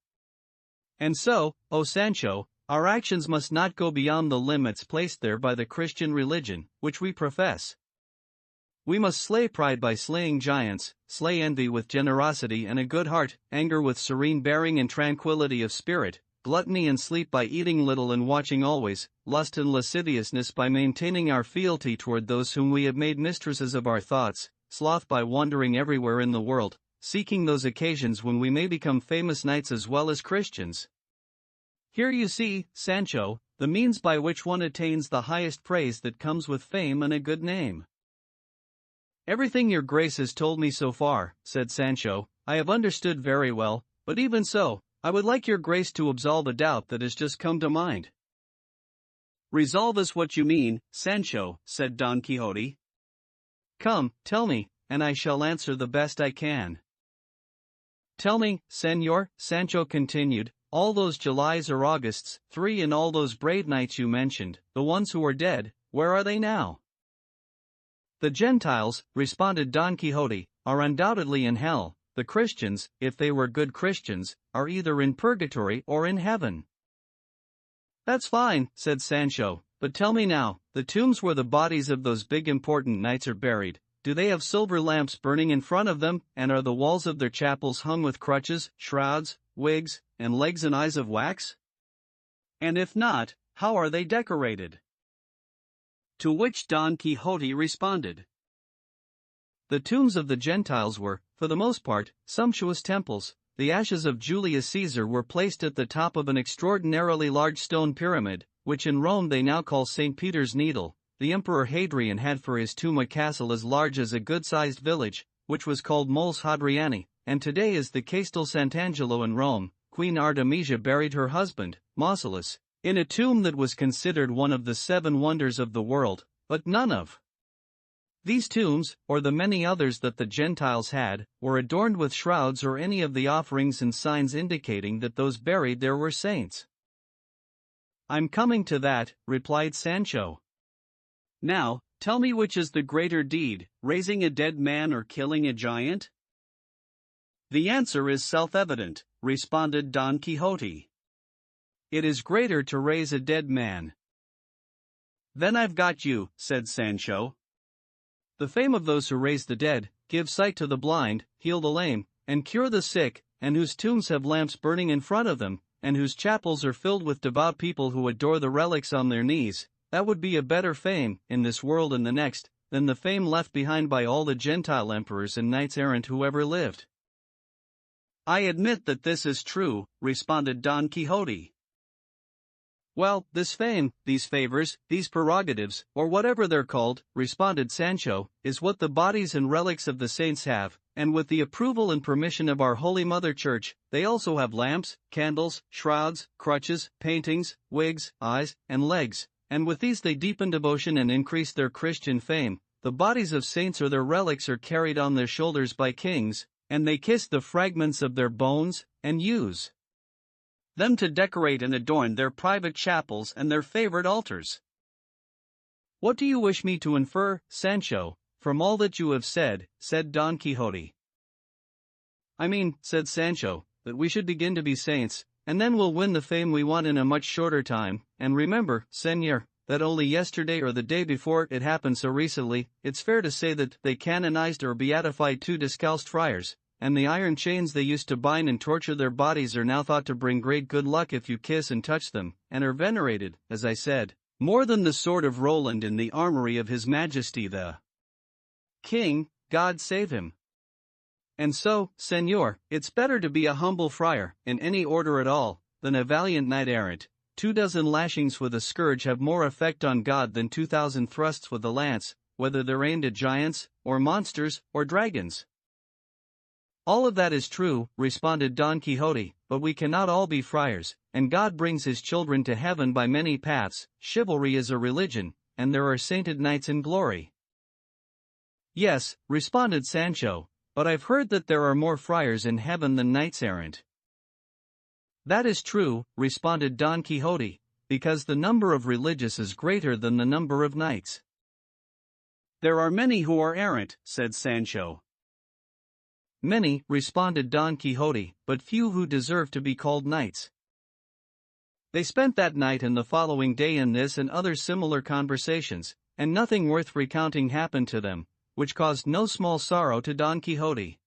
And so, O Sancho, our actions must not go beyond the limits placed there by the Christian religion, which we profess. We must slay pride by slaying giants, slay envy with generosity and a good heart, anger with serene bearing and tranquility of spirit, gluttony and sleep by eating little and watching always, lust and lasciviousness by maintaining our fealty toward those whom we have made mistresses of our thoughts, sloth by wandering everywhere in the world, seeking those occasions when we may become famous knights as well as Christians. Here you see, Sancho, the means by which one attains the highest praise that comes with fame and a good name. Everything your grace has told me so far, said Sancho, I have understood very well, but even so, I would like your grace to absolve a doubt that has just come to mind. Resolve is what you mean, Sancho, said Don Quixote. Come, tell me, and I shall answer the best I can. Tell me, Señor, Sancho continued, all those Julys or Augusts, 3 and all those brave knights you mentioned, the ones who are dead, where are they now? The Gentiles, responded Don Quixote, are undoubtedly in hell. The Christians, if they were good Christians, are either in purgatory or in heaven. That's fine, said Sancho, but tell me now, the tombs where the bodies of those big important knights are buried, do they have silver lamps burning in front of them, and are the walls of their chapels hung with crutches, shrouds, wigs, and legs and eyes of wax? And if not, how are they decorated? To which Don Quixote responded, the tombs of the Gentiles were, for the most part, sumptuous temples. The ashes of Julius Caesar were placed at the top of an extraordinarily large stone pyramid, which in Rome they now call St. Peter's Needle. The Emperor Hadrian had for his tomb a castle as large as a good-sized village, which was called Moles Hadriani, and today is the Castel Sant'Angelo in Rome. Queen Artemisia buried her husband, Mausolus, in a tomb that was considered one of the 7 wonders of the world, but none of these tombs, or the many others that the Gentiles had, were adorned with shrouds or any of the offerings and signs indicating that those buried there were saints. I'm coming to that, replied Sancho. Now, tell me which is the greater deed, raising a dead man or killing a giant? The answer is self-evident, responded Don Quixote. It is greater to raise a dead man. Then I've got you, said Sancho. The fame of those who raise the dead, give sight to the blind, heal the lame, and cure the sick, and whose tombs have lamps burning in front of them, and whose chapels are filled with devout people who adore the relics on their knees, that would be a better fame, in this world and the next, than the fame left behind by all the Gentile emperors and knights-errant who ever lived." "I admit that this is true," responded Don Quixote. "Well, this fame, these favors, these prerogatives, or whatever they're called," responded Sancho, "is what the bodies and relics of the saints have, and with the approval and permission of our Holy Mother Church, they also have lamps, candles, shrouds, crutches, paintings, wigs, eyes, and legs, and with these they deepen devotion and increase their Christian fame. The bodies of saints or their relics are carried on their shoulders by kings, and they kiss the fragments of their bones, and use them to decorate and adorn their private chapels and their favorite altars." "What do you wish me to infer, Sancho, from all that you have said?" said Don Quixote. "I mean," said Sancho, "that we should begin to be saints, and then we'll win the fame we want in a much shorter time. And remember, Señor, that only yesterday or the day before it happened so recently, it's fair to say that they canonized or beatified 2 discalced friars, and the iron chains they used to bind and torture their bodies are now thought to bring great good luck if you kiss and touch them, and are venerated, as I said, more than the sword of Roland in the armory of His Majesty the King, God save him. And so, Señor, it's better to be a humble friar, in any order at all, than a valiant knight-errant. 24 lashings with a scourge have more effect on God than 2000 thrusts with a lance, whether they're aimed at giants, or monsters, or dragons." "All of that is true," responded Don Quixote, "but we cannot all be friars, and God brings His children to heaven by many paths. Chivalry is a religion, and there are sainted knights in glory." "Yes," responded Sancho, "but I've heard that there are more friars in heaven than knights-errant." "That is true," responded Don Quixote, "because the number of religious is greater than the number of knights." "There are many who are errant," said Sancho. "Many," responded Don Quixote, "but few who deserve to be called knights." They spent that night and the following day in this and other similar conversations, and nothing worth recounting happened to them, which caused no small sorrow to Don Quixote.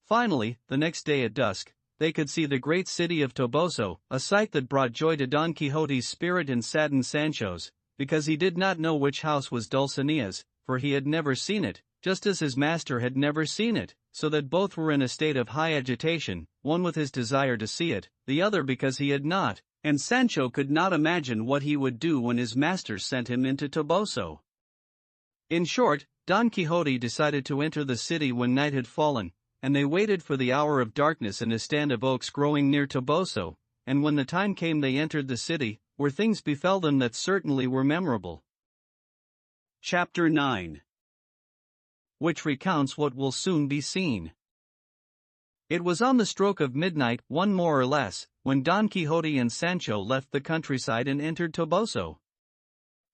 Finally, the next day at dusk, they could see the great city of Toboso, a sight that brought joy to Don Quixote's spirit and saddened Sancho's, because he did not know which house was Dulcinea's, for he had never seen it, just as his master had never seen it, so that both were in a state of high agitation, one with his desire to see it, the other because he had not, and Sancho could not imagine what he would do when his master sent him into Toboso. In short, Don Quixote decided to enter the city when night had fallen, and they waited for the hour of darkness in a stand of oaks growing near Toboso, and when the time came they entered the city, where things befell them that certainly were memorable. Chapter 9, which recounts what will soon be seen. It was on the stroke of midnight, one more or less, when Don Quixote and Sancho left the countryside and entered Toboso.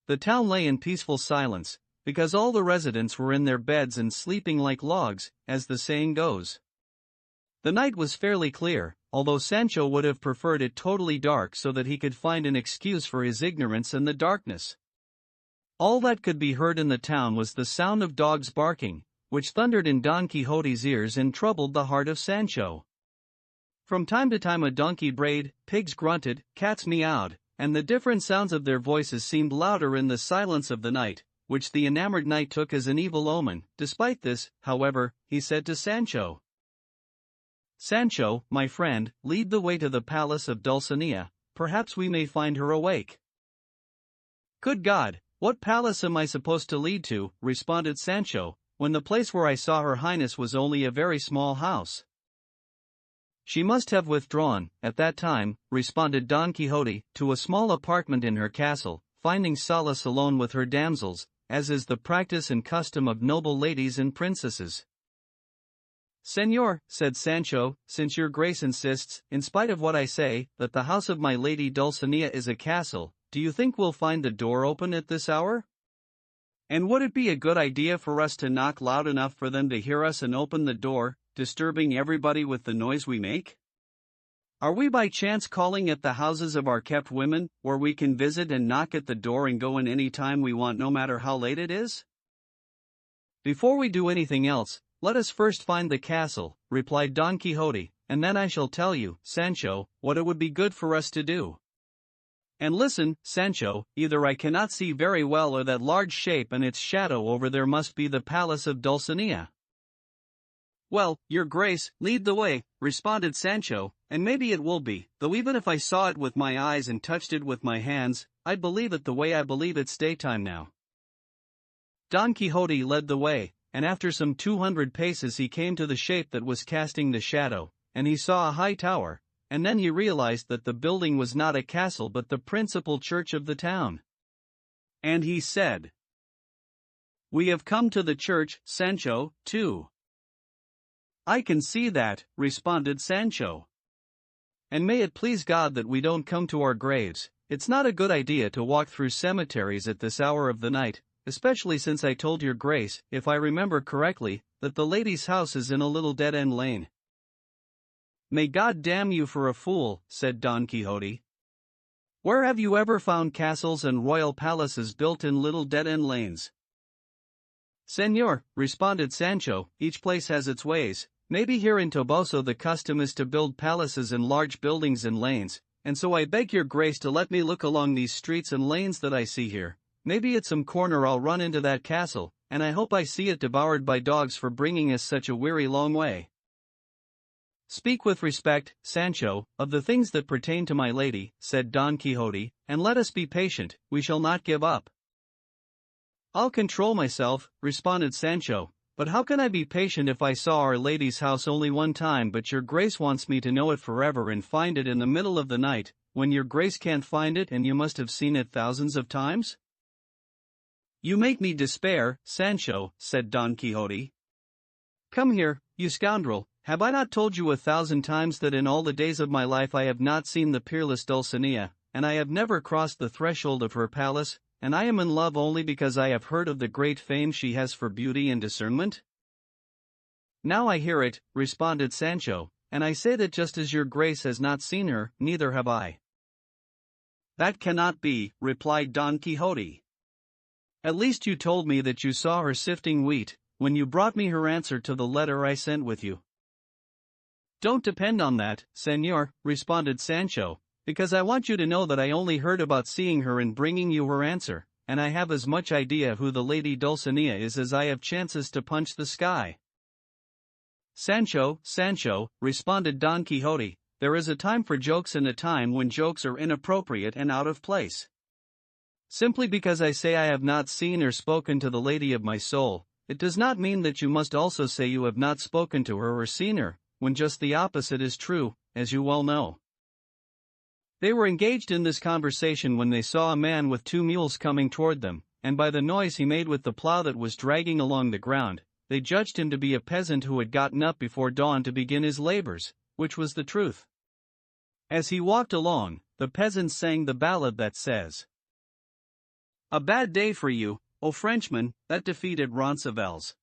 The town lay in peaceful silence, because all the residents were in their beds and sleeping like logs, as the saying goes. The night was fairly clear, although Sancho would have preferred it totally dark so that he could find an excuse for his ignorance and the darkness. All that could be heard in the town was the sound of dogs barking, which thundered in Don Quixote's ears and troubled the heart of Sancho. From time to time a donkey brayed, pigs grunted, cats meowed, and the different sounds of their voices seemed louder in the silence of the night, which the enamored knight took as an evil omen. Despite this, however, he said to Sancho, "Sancho, my friend, lead the way to the palace of Dulcinea, perhaps we may find her awake." "Good God, what palace am I supposed to lead to?" responded Sancho, "when the place where I saw her highness was only a very small house." "She must have withdrawn, at that time," responded Don Quixote, "to a small apartment in her castle, finding solace alone with her damsels, as is the practice and custom of noble ladies and princesses." "Señor," said Sancho, "since your grace insists, in spite of what I say, that the house of my lady Dulcinea is a castle, do you think we'll find the door open at this hour? And would it be a good idea for us to knock loud enough for them to hear us and open the door, disturbing everybody with the noise we make? Are we by chance calling at the houses of our kept women, where we can visit and knock at the door and go in any time we want no matter how late it is? Before we do anything else, let us first find the castle," replied Don Quixote, "and then I shall tell you, Sancho, what it would be good for us to do. And listen, Sancho, either I cannot see very well or that large shape and its shadow over there must be the palace of Dulcinea." "Well, your grace, lead the way," responded Sancho, "and maybe it will be, though even if I saw it with my eyes and touched it with my hands, I'd believe it the way I believe it's daytime now." Don Quixote led the way, and after some 200 paces he came to the shape that was casting the shadow, and he saw a high tower, and then he realized that the building was not a castle but the principal church of the town. And he said, "We have come to the church, Sancho, too." "I can see that," responded Sancho. "And may it please God that we don't come to our graves. It's not a good idea to walk through cemeteries at this hour of the night, especially since I told your grace, if I remember correctly, that the lady's house is in a little dead-end lane." "May God damn you for a fool," said Don Quixote. "Where have you ever found castles and royal palaces built in little dead-end lanes?" "Señor," responded Sancho, "each place has its ways. Maybe here in Toboso the custom is to build palaces in large buildings in lanes, and so I beg your grace to let me look along these streets and lanes that I see here. Maybe at some corner I'll run into that castle, and I hope I see it devoured by dogs for bringing us such a weary long way." "Speak with respect, Sancho, of the things that pertain to my lady," said Don Quixote, "and let us be patient, we shall not give up." "I'll control myself," responded Sancho, "but how can I be patient if I saw Our Lady's house only one time but your grace wants me to know it forever and find it in the middle of the night, when your grace can't find it and you must have seen it thousands of times?" "You make me despair, Sancho," said Don Quixote. "Come here, you scoundrel, have I not told you 1,000 times that in all the days of my life I have not seen the peerless Dulcinea, and I have never crossed the threshold of her palace, and I am in love only because I have heard of the great fame she has for beauty and discernment?" "Now I hear it," responded Sancho, "and I say that just as your grace has not seen her, neither have I." "That cannot be," replied Don Quixote. "At least you told me that you saw her sifting wheat, when you brought me her answer to the letter I sent with you." "Don't depend on that, Señor," responded Sancho, "because I want you to know that I only heard about seeing her and bringing you her answer, and I have as much idea who the lady Dulcinea is as I have chances to punch the sky." "Sancho, Sancho," responded Don Quixote, "there is a time for jokes and a time when jokes are inappropriate and out of place. Simply because I say I have not seen or spoken to the lady of my soul, it does not mean that you must also say you have not spoken to her or seen her, when just the opposite is true, as you well know." They were engaged in this conversation when they saw a man with 2 mules coming toward them, and by the noise he made with the plow that was dragging along the ground, they judged him to be a peasant who had gotten up before dawn to begin his labors, which was the truth. As he walked along, the peasant sang the ballad that says, "A bad day for you, O Frenchman, that defeated Roncesvalles."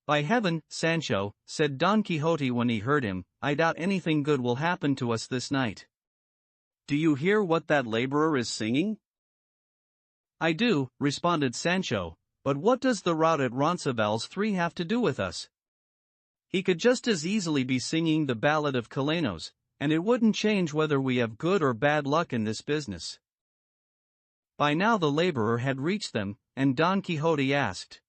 "By heaven, Sancho," said Don Quixote when he heard him, "I doubt anything good will happen to us this night. Do you hear what that laborer is singing?" "I do," responded Sancho, "but what does the rout at Roncesvalles 3 have to do with us? He could just as easily be singing the ballad of Calenos, and it wouldn't change whether we have good or bad luck in this business." By now the laborer had reached them, and Don Quixote asked,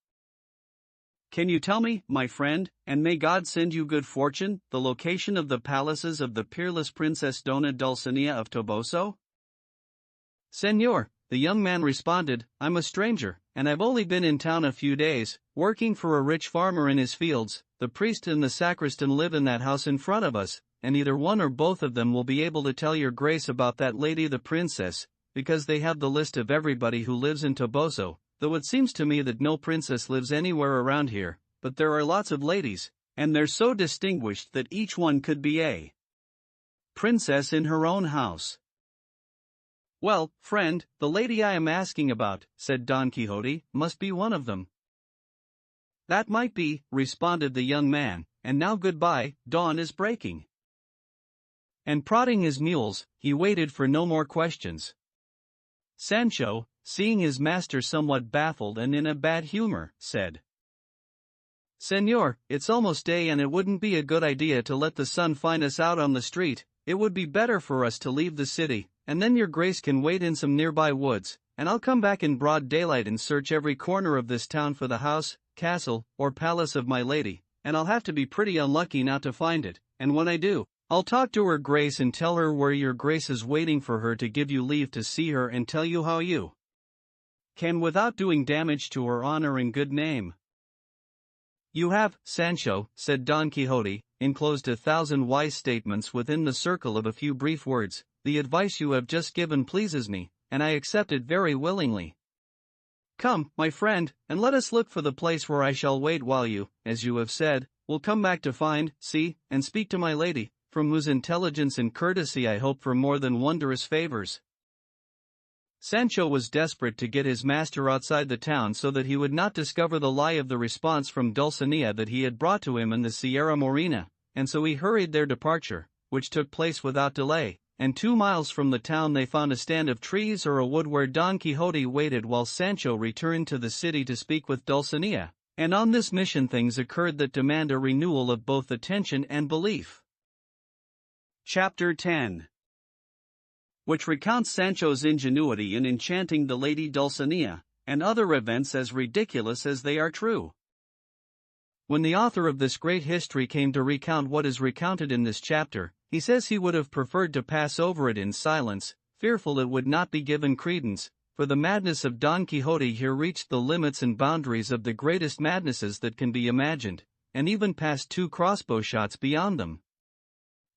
"Can you tell me, my friend, and may God send you good fortune, the location of the palaces of the peerless Princess Dona Dulcinea of Toboso?" "Señor," the young man responded, "I'm a stranger, and I've only been in town a few days, working for a rich farmer in his fields. The priest and the sacristan live in that house in front of us, and either one or both of them will be able to tell your grace about that lady the princess, because they have the list of everybody who lives in Toboso, though it seems to me that no princess lives anywhere around here, but there are lots of ladies, and they're so distinguished that each one could be a princess in her own house." "Well, friend, the lady I am asking about," said Don Quixote, "must be one of them." "That might be," responded the young man, "and now goodbye, dawn is breaking." And prodding his mules, he waited for no more questions. Sancho, seeing his master somewhat baffled and in a bad humor, said, Señor, it's almost day and it wouldn't be a good idea to let the sun find us out on the street. It would be better for us to leave the city, and then your grace can wait in some nearby woods, and I'll come back in broad daylight and search every corner of this town for the house, castle, or palace of my lady, and I'll have to be pretty unlucky not to find it, and when I do, I'll talk to her grace and tell her where your grace is waiting for her to give you leave to see her and tell you how you can without doing damage to her honor and good name. You have, Sancho, said Don Quixote, enclosed 1,000 wise statements within the circle of a few brief words. The advice you have just given pleases me, and I accept it very willingly. Come, my friend, and let us look for the place where I shall wait while you, as you have said, will come back to find, see, and speak to my lady, from whose intelligence and courtesy I hope for more than wondrous favors. Sancho was desperate to get his master outside the town so that he would not discover the lie of the response from Dulcinea that he had brought to him in the Sierra Morena, and so he hurried their departure, which took place without delay, and 2 miles from the town they found a stand of trees or a wood where Don Quixote waited while Sancho returned to the city to speak with Dulcinea, and on this mission things occurred that demand a renewal of both attention and belief. Chapter 10, which recounts Sancho's ingenuity in enchanting the lady Dulcinea, and other events as ridiculous as they are true. When the author of this great history came to recount what is recounted in this chapter, he says he would have preferred to pass over it in silence, fearful it would not be given credence, for the madness of Don Quixote here reached the limits and boundaries of the greatest madnesses that can be imagined, and even passed 2 crossbow shots beyond them.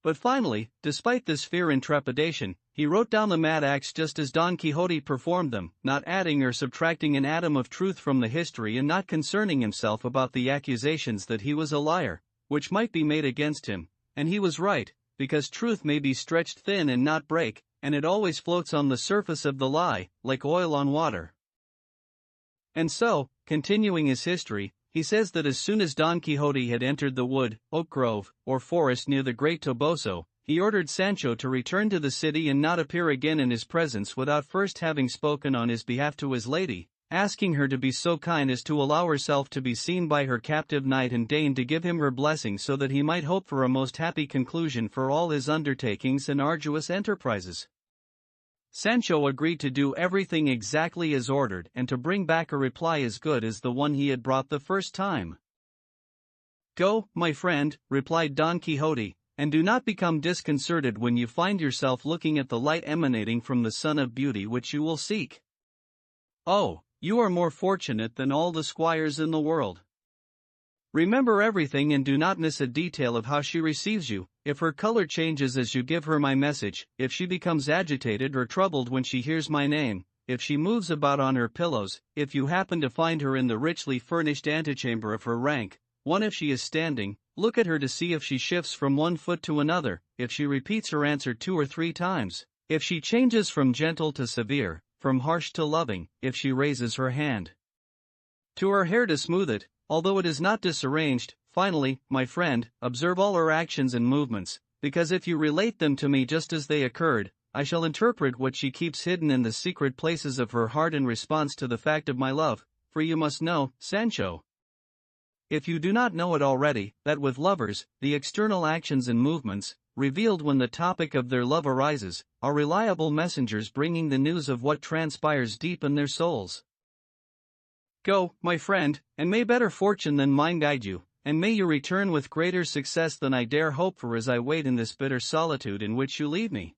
But finally, despite this fear and trepidation, he wrote down the mad acts just as Don Quixote performed them, not adding or subtracting an atom of truth from the history and not concerning himself about the accusations that he was a liar, which might be made against him, and he was right, because truth may be stretched thin and not break, and it always floats on the surface of the lie, like oil on water. And so, continuing his history, he says that as soon as Don Quixote had entered the wood, oak grove, or forest near the Great Toboso, he ordered Sancho to return to the city and not appear again in his presence without first having spoken on his behalf to his lady, asking her to be so kind as to allow herself to be seen by her captive knight and deign to give him her blessing so that he might hope for a most happy conclusion for all his undertakings and arduous enterprises. Sancho agreed to do everything exactly as ordered and to bring back a reply as good as the one he had brought the first time. Go, my friend, replied Don Quixote, and do not become disconcerted when you find yourself looking at the light emanating from the sun of beauty which you will seek. Oh, you are more fortunate than all the squires in the world. Remember everything and do not miss a detail of how she receives you, if her color changes as you give her my message, if she becomes agitated or troubled when she hears my name, if she moves about on her pillows, if you happen to find her in the richly furnished antechamber of her rank, if she is standing, look at her to see if she shifts from one foot to another, if she repeats her answer 2 or 3 times, if she changes from gentle to severe, from harsh to loving, if she raises her hand to her hair to smooth it, although it is not disarranged. Finally, my friend, observe all her actions and movements, because if you relate them to me just as they occurred, I shall interpret what she keeps hidden in the secret places of her heart in response to the fact of my love, for you must know, Sancho, if you do not know it already, that with lovers, the external actions and movements, revealed when the topic of their love arises, are reliable messengers bringing the news of what transpires deep in their souls. Go, my friend, and may better fortune than mine guide you, and may you return with greater success than I dare hope for as I wait in this bitter solitude in which you leave me.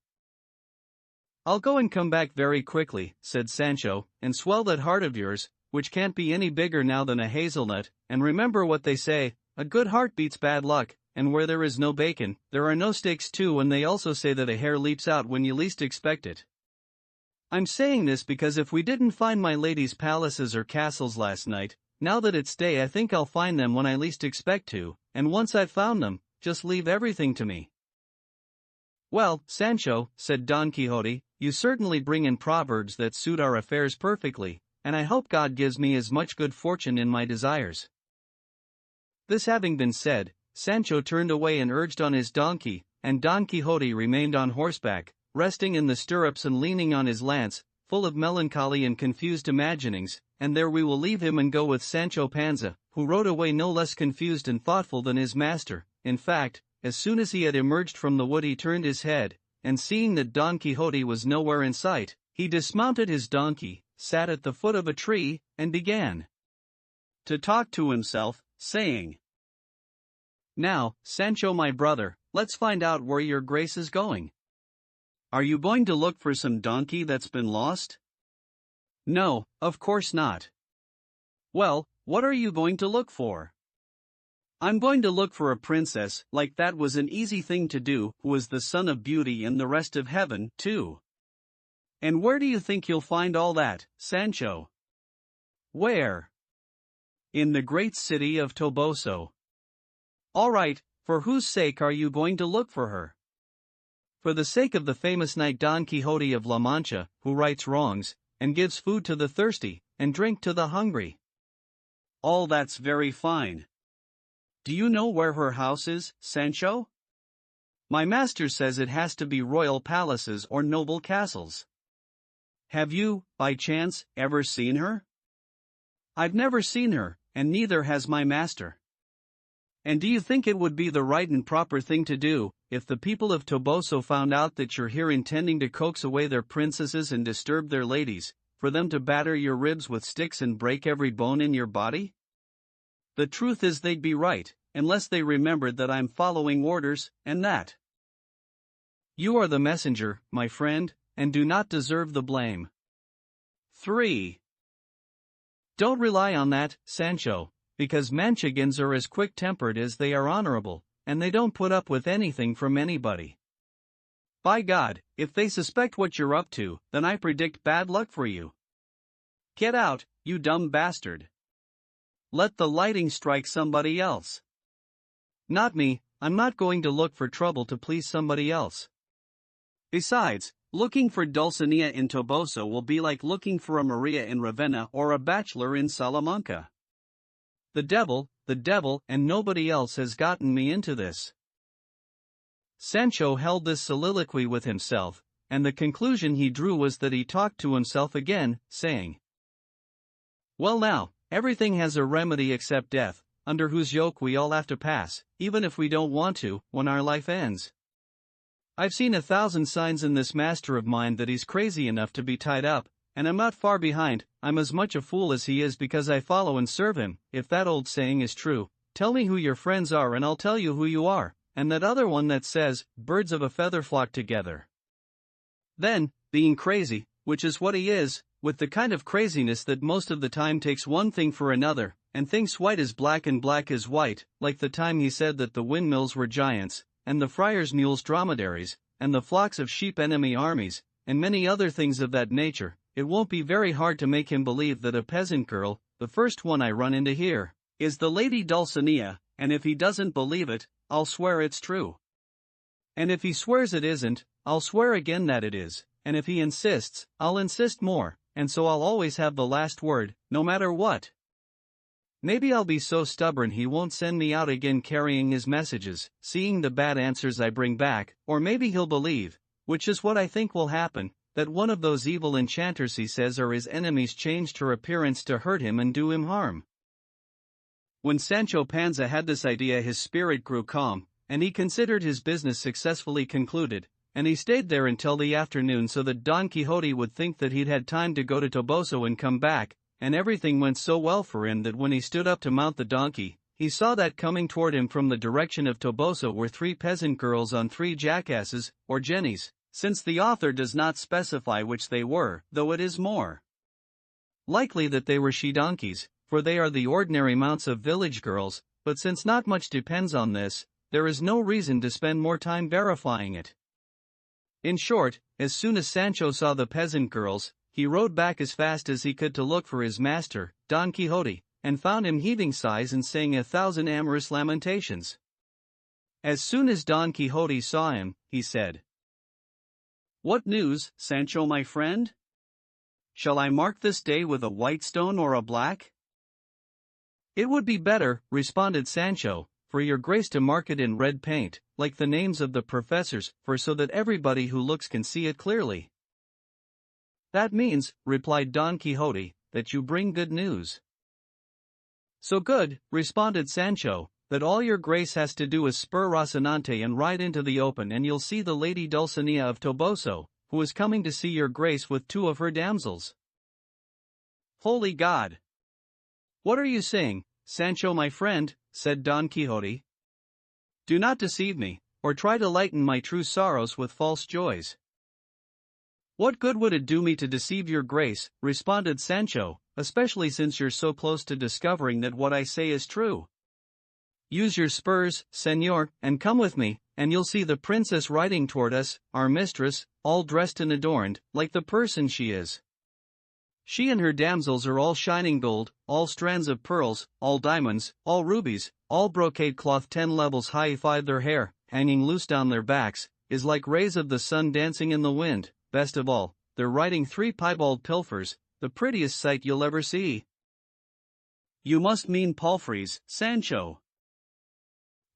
I'll go and come back very quickly, said Sancho, and swell that heart of yours, which can't be any bigger now than a hazelnut, and remember what they say, a good heart beats bad luck, and where there is no bacon, there are no steaks too, and they also say that a hare leaps out when you least expect it. I'm saying this because if we didn't find my lady's palaces or castles last night, now that it's day I think I'll find them when I least expect to, and once I've found them, just leave everything to me. Well, Sancho, said Don Quixote, you certainly bring in proverbs that suit our affairs perfectly, and I hope God gives me as much good fortune in my desires. This having been said, Sancho turned away and urged on his donkey, and Don Quixote remained on horseback, resting in the stirrups and leaning on his lance, full of melancholy and confused imaginings, and there we will leave him and go with Sancho Panza, who rode away no less confused and thoughtful than his master. In fact, as soon as he had emerged from the wood he turned his head, and seeing that Don Quixote was nowhere in sight, he dismounted his donkey, sat at the foot of a tree, and began to talk to himself, saying, "Now, Sancho my brother, let's find out where your grace is going. Are you going to look for some donkey that's been lost?" "No, of course not." "Well, what are you going to look for?" "I'm going to look for a princess, like that was an easy thing to do, who is the sun of beauty and the rest of heaven, too." "And where do you think you'll find all that, Sancho?" "Where?" "In the great city of Toboso." "All right, for whose sake are you going to look for her?" "For the sake of the famous knight Don Quixote of La Mancha, who rights wrongs, and gives food to the thirsty, and drink to the hungry." "All that's very fine. Do you know where her house is, Sancho?" "My master says it has to be royal palaces or noble castles." "Have you, by chance, ever seen her?" "I've never seen her, and neither has my master." "And do you think it would be the right and proper thing to do, if the people of Toboso found out that you're here intending to coax away their princesses and disturb their ladies, for them to batter your ribs with sticks and break every bone in your body?" "The truth is they'd be right, unless they remembered that I'm following orders, and that you are the messenger, my friend, and do not deserve the blame." 3. Don't rely on that, Sancho, because Manchegans are as quick-tempered as they are honorable, and they don't put up with anything from anybody. By God, if they suspect what you're up to, then I predict bad luck for you. Get out, you dumb bastard. Let the lighting strike somebody else. Not me, I'm not going to look for trouble to please somebody else. Besides, looking for Dulcinea in Toboso will be like looking for a Maria in Ravenna or a bachelor in Salamanca. The devil, and nobody else has gotten me into this." Sancho held this soliloquy with himself, and the conclusion he drew was that he talked to himself again, saying, "Well now, everything has a remedy except death, under whose yoke we all have to pass, even if we don't want to, when our life ends. I've seen 1,000 signs in this master of mine that he's crazy enough to be tied up, and I'm not far behind. I'm as much a fool as he is because I follow and serve him. If that old saying is true, tell me who your friends are and I'll tell you who you are, and that other one that says, birds of a feather flock together." Then, being crazy, which is what he is, with the kind of craziness that most of the time takes one thing for another, and thinks white is black and black is white, like the time he said that the windmills were giants, and the friars' mules dromedaries, and the flocks of sheep enemy armies, and many other things of that nature, it won't be very hard to make him believe that a peasant girl, the first one I run into here, is the Lady Dulcinea, and if he doesn't believe it, I'll swear it's true. And if he swears it isn't, I'll swear again that it is, and if he insists, I'll insist more, and so I'll always have the last word, no matter what. Maybe I'll be so stubborn he won't send me out again carrying his messages, seeing the bad answers I bring back, or maybe he'll believe, which is what I think will happen, that one of those evil enchanters he says are his enemies changed her appearance to hurt him and do him harm." When Sancho Panza had this idea his spirit grew calm, and he considered his business successfully concluded, and he stayed there until the afternoon so that Don Quixote would think that he'd had time to go to Toboso and come back, and everything went so well for him that when he stood up to mount the donkey, he saw that coming toward him from the direction of Toboso were 3 peasant girls on 3 jackasses, or jennies, since the author does not specify which they were, though it is more likely that they were she-donkeys, for they are the ordinary mounts of village girls, but since not much depends on this, there is no reason to spend more time verifying it. In short, as soon as Sancho saw the peasant girls, he rode back as fast as he could to look for his master, Don Quixote, and found him heaving sighs and saying 1,000 amorous lamentations. As soon as Don Quixote saw him, he said, "What news, Sancho my friend? Shall I mark this day with a white stone or a black?" "It would be better," responded Sancho, "for your grace to mark it in red paint, like the names of the professors, for so that everybody who looks can see it clearly." "That means," replied Don Quixote, "that you bring good news." So good, responded Sancho, that all your grace has to do is spur Rocinante and ride into the open, and you'll see the lady Dulcinea of Toboso, who is coming to see your grace with 2 of her damsels. Holy God! What are you saying, Sancho my friend? Said Don Quixote. Do not deceive me, or try to lighten my true sorrows with false joys. What good would it do me to deceive your grace, responded Sancho, especially since you're so close to discovering that what I say is true. Use your spurs, señor, and come with me, and you'll see the princess riding toward us, our mistress, all dressed and adorned, like the person she is. She and her damsels are all shining gold, all strands of pearls, all diamonds, all rubies, all brocade cloth 10 levels high. 5 Their hair, hanging loose down their backs, is like rays of the sun dancing in the wind. Best of all, they're riding 3 piebald pilfers, the prettiest sight you'll ever see. You must mean palfreys, Sancho.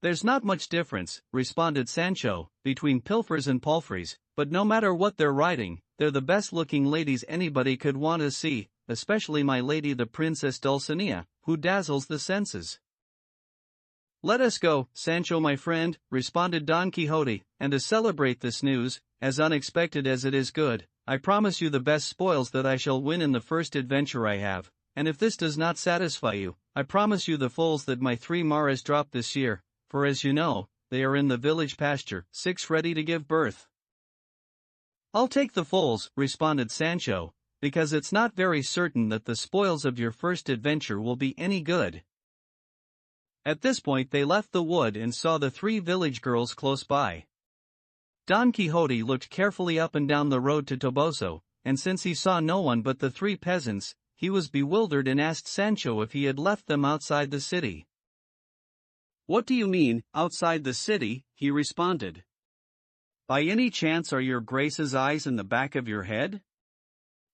There's not much difference, responded Sancho, between pilfers and palfreys, but no matter what they're riding, they're the best-looking ladies anybody could want to see, especially my lady the Princess Dulcinea, who dazzles the senses. Let us go, Sancho my friend, responded Don Quixote, and to celebrate this news, as unexpected as it is good, I promise you the best spoils that I shall win in the first adventure I have, and if this does not satisfy you, I promise you the foals that my 3 mares dropped this year, for as you know, they are in the village pasture, 6 ready to give birth. I'll take the foals, responded Sancho, because it's not very certain that the spoils of your first adventure will be any good. At this point they left the wood and saw the 3 village girls close by. Don Quixote looked carefully up and down the road to Toboso, and since he saw no one but the 3 peasants, he was bewildered and asked Sancho if he had left them outside the city. What do you mean, outside the city? He responded. By any chance are your grace's eyes in the back of your head?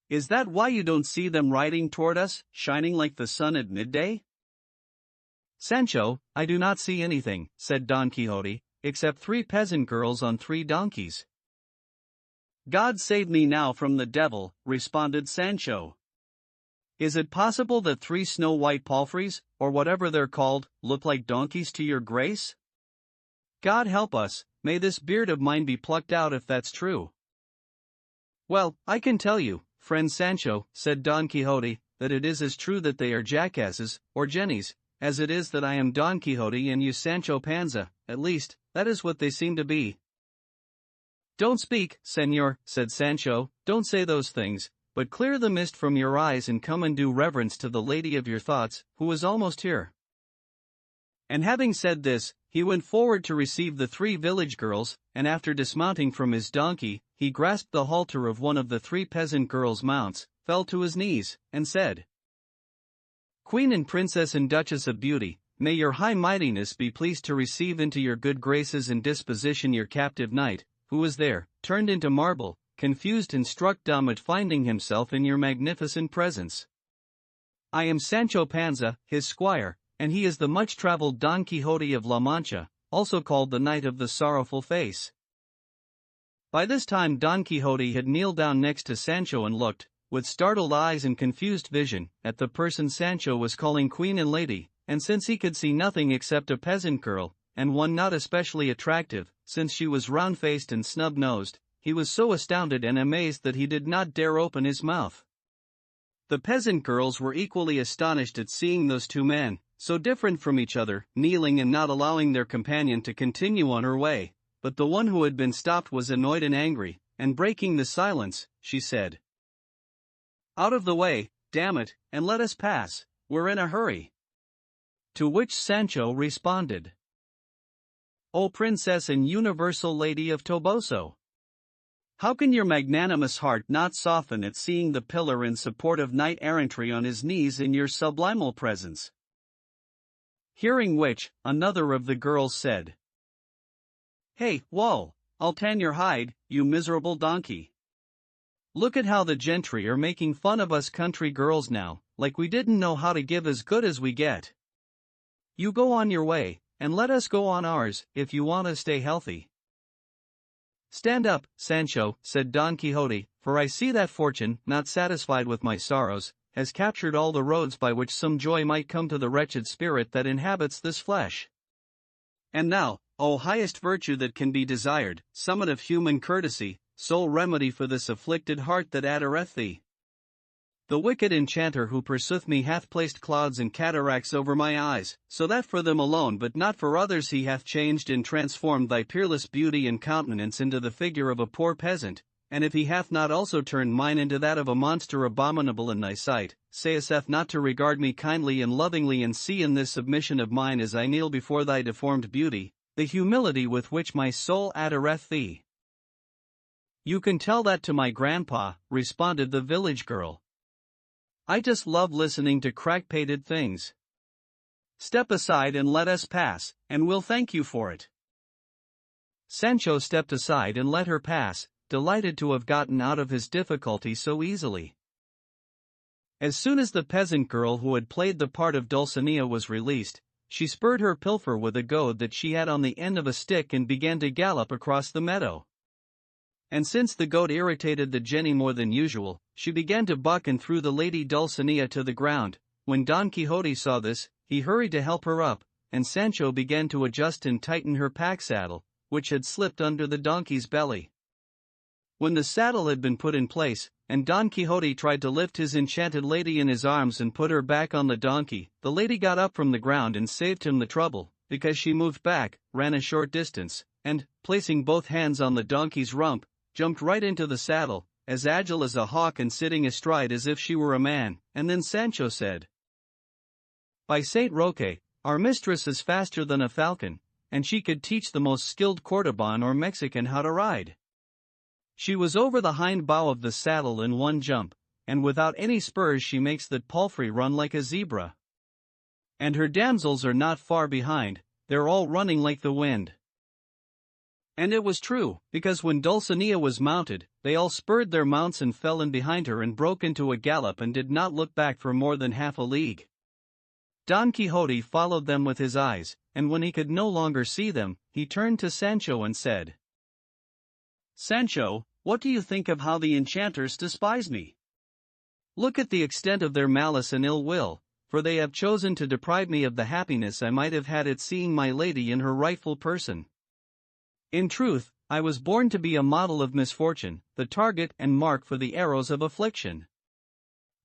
Is that why you don't see them riding toward us, shining like the sun at midday? Sancho, I do not see anything, said Don Quixote, except 3 peasant girls on 3 donkeys. God save me now from the devil, responded Sancho. Is it possible that 3 snow-white palfreys, or whatever they're called, look like donkeys to your grace? God help us, may this beard of mine be plucked out if that's true. Well, I can tell you, friend Sancho, said Don Quixote, that it is as true that they are jackasses, or jennies, as it is that I am Don Quixote and you Sancho Panza, at least, that is what they seem to be. Don't speak, señor, said Sancho, don't say those things, but clear the mist from your eyes and come and do reverence to the lady of your thoughts, who is almost here. And having said this, he went forward to receive the 3 village girls, and after dismounting from his donkey, he grasped the halter of one of the 3 peasant girls' mounts, fell to his knees, and said, Queen and Princess and Duchess of Beauty, may your high mightiness be pleased to receive into your good graces and disposition your captive knight, who is there, turned into marble, confused and struck dumb at finding himself in your magnificent presence. I am Sancho Panza, his squire, and he is the much-traveled Don Quixote of La Mancha, also called the Knight of the Sorrowful Face. By this time Don Quixote had kneeled down next to Sancho and looked, with startled eyes and confused vision, at the person Sancho was calling queen and lady, and since he could see nothing except a peasant girl, and one not especially attractive, since she was round-faced and snub-nosed, he was so astounded and amazed that he did not dare open his mouth. The peasant girls were equally astonished at seeing those 2 men, so different from each other, kneeling and not allowing their companion to continue on her way, but the one who had been stopped was annoyed and angry, and breaking the silence, she said, Out of the way, damn it, and let us pass, we're in a hurry. To which Sancho responded, O Princess and Universal Lady of Toboso! How can your magnanimous heart not soften at seeing the pillar in support of knight-errantry on his knees in your sublimal presence? Hearing which, another of the girls said, Hey, whoa, I'll tan your hide, you miserable donkey. Look at how the gentry are making fun of us country girls now, like we didn't know how to give as good as we get. You go on your way, and let us go on ours, if you want to stay healthy. Stand up, Sancho, said Don Quixote, for I see that fortune, not satisfied with my sorrows, has captured all the roads by which some joy might come to the wretched spirit that inhabits this flesh. And now, O highest virtue that can be desired, summit of human courtesy, sole remedy for this afflicted heart that adoreth thee. The wicked enchanter who pursueth me hath placed clouds and cataracts over my eyes, so that for them alone but not for others he hath changed and transformed thy peerless beauty and countenance into the figure of a poor peasant, and if he hath not also turned mine into that of a monster abominable in thy sight, sayest not to regard me kindly and lovingly and see in this submission of mine as I kneel before thy deformed beauty, the humility with which my soul adoreth thee. You can tell that to my grandpa, responded the village girl. I just love listening to crack-pated things. Step aside and let us pass, and we'll thank you for it. Sancho stepped aside and let her pass, delighted to have gotten out of his difficulty so easily. As soon as the peasant girl who had played the part of Dulcinea was released, she spurred her pilfer with a goad that she had on the end of a stick and began to gallop across the meadow. And since the goat irritated the jenny more than usual, she began to buck and threw the lady Dulcinea to the ground. When Don Quixote saw this, he hurried to help her up, and Sancho began to adjust and tighten her pack saddle, which had slipped under the donkey's belly. When the saddle had been put in place, and Don Quixote tried to lift his enchanted lady in his arms and put her back on the donkey, the lady got up from the ground and saved him the trouble, because she moved back, ran a short distance, and, placing both hands on the donkey's rump, jumped right into the saddle, as agile as a hawk and sitting astride as if she were a man, and then Sancho said, By Saint Roque, our mistress is faster than a falcon, and she could teach the most skilled Cordoban or Mexican how to ride. She was over the hind bow of the saddle in one jump, and without any spurs she makes that palfrey run like a zebra. And her damsels are not far behind, they're all running like the wind. And it was true, because when Dulcinea was mounted, they all spurred their mounts and fell in behind her and broke into a gallop and did not look back for more than half a league. Don Quixote followed them with his eyes, and when he could no longer see them, he turned to Sancho and said, Sancho, what do you think of how the enchanters despise me? Look at the extent of their malice and ill will, for they have chosen to deprive me of the happiness I might have had at seeing my lady in her rightful person. In truth, I was born to be a model of misfortune, the target and mark for the arrows of affliction.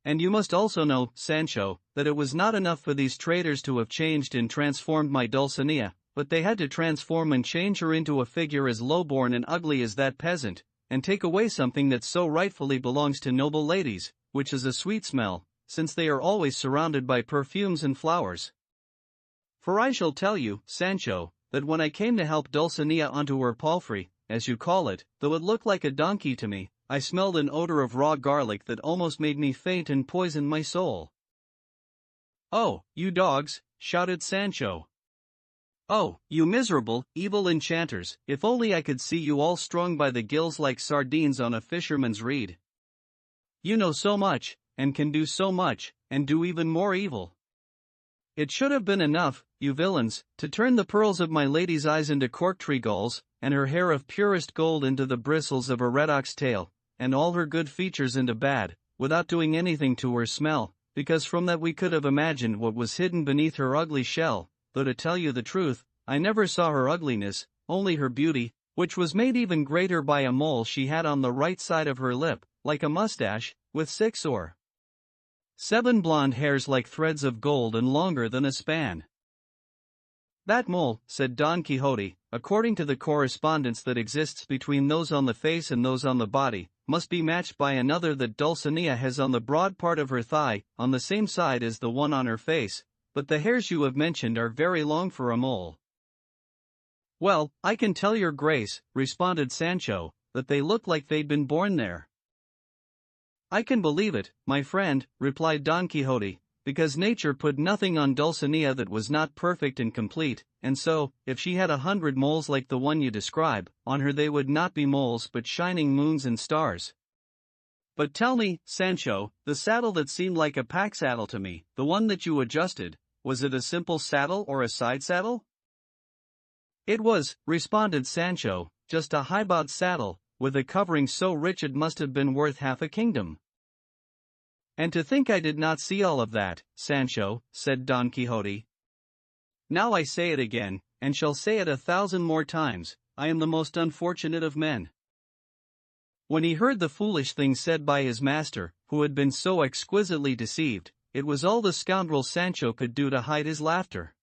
And you must also know, Sancho, that it was not enough for these traitors to have changed and transformed my Dulcinea, but they had to transform and change her into a figure as low-born and ugly as that peasant, and take away something that so rightfully belongs to noble ladies, which is a sweet smell, since they are always surrounded by perfumes and flowers. For I shall tell you, Sancho, that when I came to help Dulcinea onto her palfrey, as you call it, though it looked like a donkey to me, I smelled an odor of raw garlic that almost made me faint and poisoned my soul. Oh, you dogs, shouted Sancho. Oh, you miserable, evil enchanters, if only I could see you all strung by the gills like sardines on a fisherman's reed. You know so much, and can do so much, and do even more evil. It should have been enough, you villains, to turn the pearls of my lady's eyes into cork-tree galls, and her hair of purest gold into the bristles of a red ox tail, and all her good features into bad, without doing anything to her smell, because from that we could have imagined what was hidden beneath her ugly shell, though to tell you the truth, I never saw her ugliness, only her beauty, which was made even greater by a mole she had on the right side of her lip, like a mustache, with 6 or 7 blonde hairs like threads of gold and longer than a span. That mole, said Don Quixote, according to the correspondence that exists between those on the face and those on the body, must be matched by another that Dulcinea has on the broad part of her thigh, on the same side as the one on her face, but the hairs you have mentioned are very long for a mole. Well, I can tell your grace, responded Sancho, that they look like they'd been born there. I can believe it, my friend, replied Don Quixote, because nature put nothing on Dulcinea that was not perfect and complete, and so, if she had 100 moles like the one you describe, on her they would not be moles but shining moons and stars. But tell me, Sancho, the saddle that seemed like a pack saddle to me, the one that you adjusted, was it a simple saddle or a side saddle? It was, responded Sancho, just a high-bowed saddle, with a covering so rich it must have been worth half a kingdom. And to think I did not see all of that, Sancho, said Don Quixote. Now I say it again, and shall say it 1,000 more times, I am the most unfortunate of men. When he heard the foolish things said by his master, who had been so exquisitely deceived, it was all the scoundrel Sancho could do to hide his laughter.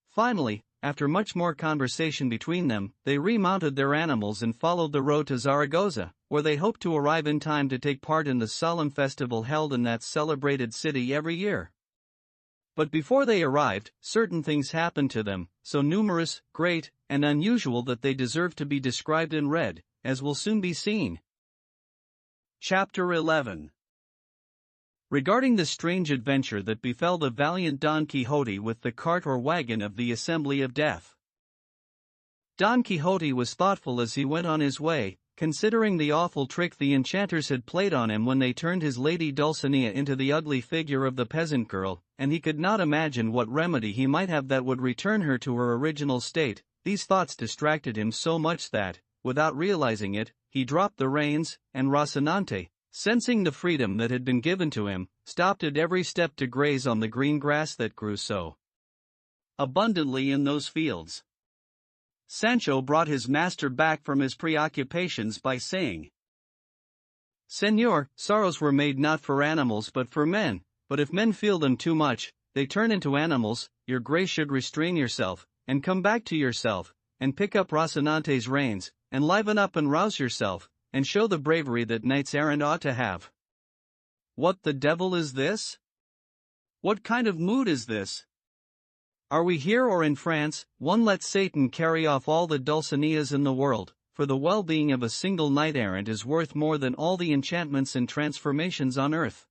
Finally, after much more conversation between them, they remounted their animals and followed the road to Zaragoza, where they hoped to arrive in time to take part in the solemn festival held in that celebrated city every year. But before they arrived, certain things happened to them, so numerous, great, and unusual that they deserve to be described and read, as will soon be seen. Chapter 11. Regarding the strange adventure that befell the valiant Don Quixote with the cart or wagon of the Assembly of Death. Don Quixote was thoughtful as he went on his way, considering the awful trick the enchanters had played on him when they turned his lady Dulcinea into the ugly figure of the peasant girl, and he could not imagine what remedy he might have that would return her to her original state. These thoughts distracted him so much that, without realizing it, he dropped the reins, and Rocinante, sensing the freedom that had been given to him, stopped at every step to graze on the green grass that grew so abundantly in those fields. Sancho brought his master back from his preoccupations by saying, "Señor, sorrows were made not for animals but for men, but if men feel them too much, they turn into animals. Your grace should restrain yourself, and come back to yourself, and pick up Rocinante's reins, and liven up and rouse yourself, and show the bravery that knights errant ought to have." What the devil is this? What kind of mood is this? Are we here or in France? One let Satan carry off all the Dulcineas in the world, for the well-being of a single knight-errant is worth more than all the enchantments and transformations on earth.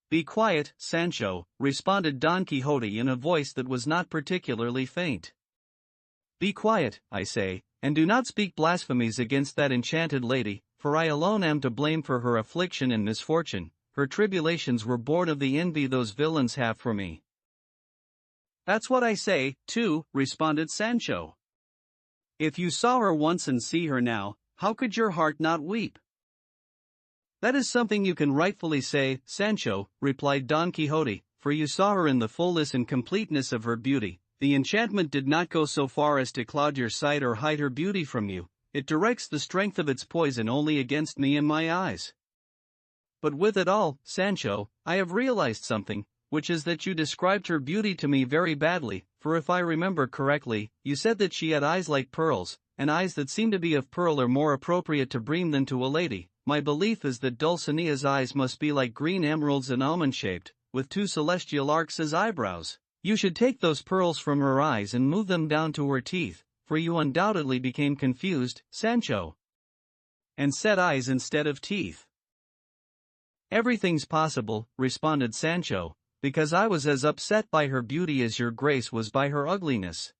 Be quiet, Sancho, responded Don Quixote in a voice that was not particularly faint. Be quiet, I say, and do not speak blasphemies against that enchanted lady, for I alone am to blame for her affliction and misfortune. Her tribulations were born of the envy those villains have for me. That's what I say, too, responded Sancho. If you saw her once and see her now, how could your heart not weep? That is something you can rightfully say, Sancho, replied Don Quixote, for you saw her in the fullness and completeness of her beauty. The enchantment did not go so far as to cloud your sight or hide her beauty from you. It directs the strength of its poison only against me and my eyes. But with it all, Sancho, I have realized something, which is that you described her beauty to me very badly, for if I remember correctly, you said that she had eyes like pearls, and eyes that seem to be of pearl are more appropriate to bream than to a lady. My belief is that Dulcinea's eyes must be like green emeralds and almond-shaped, with two celestial arcs as eyebrows. You should take those pearls from her eyes and move them down to her teeth, for you undoubtedly became confused, Sancho, and said eyes instead of teeth. Everything's possible, responded Sancho, because I was as upset by her beauty as your grace was by her ugliness.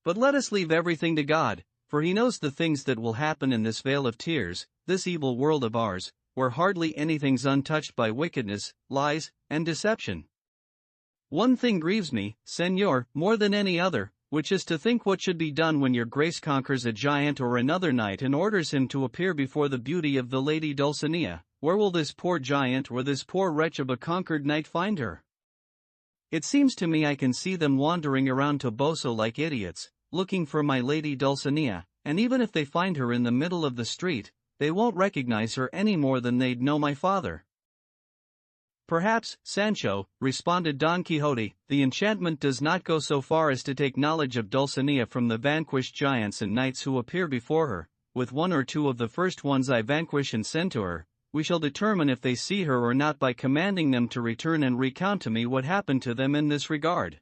But let us leave everything to God, for he knows the things that will happen in this vale of tears, this evil world of ours, where hardly anything's untouched by wickedness, lies, and deception. One thing grieves me, Señor, more than any other, which is to think what should be done when your grace conquers a giant or another knight and orders him to appear before the beauty of the lady Dulcinea. Where will this poor giant or this poor wretch of a conquered knight find her? It seems to me I can see them wandering around Toboso like idiots, looking for my lady Dulcinea, and even if they find her in the middle of the street, they won't recognize her any more than they'd know my father. Perhaps, Sancho, responded Don Quixote, the enchantment does not go so far as to take knowledge of Dulcinea from the vanquished giants and knights who appear before her. With one or two of the first ones I vanquish and send to her, we shall determine if they see her or not by commanding them to return and recount to me what happened to them in this regard.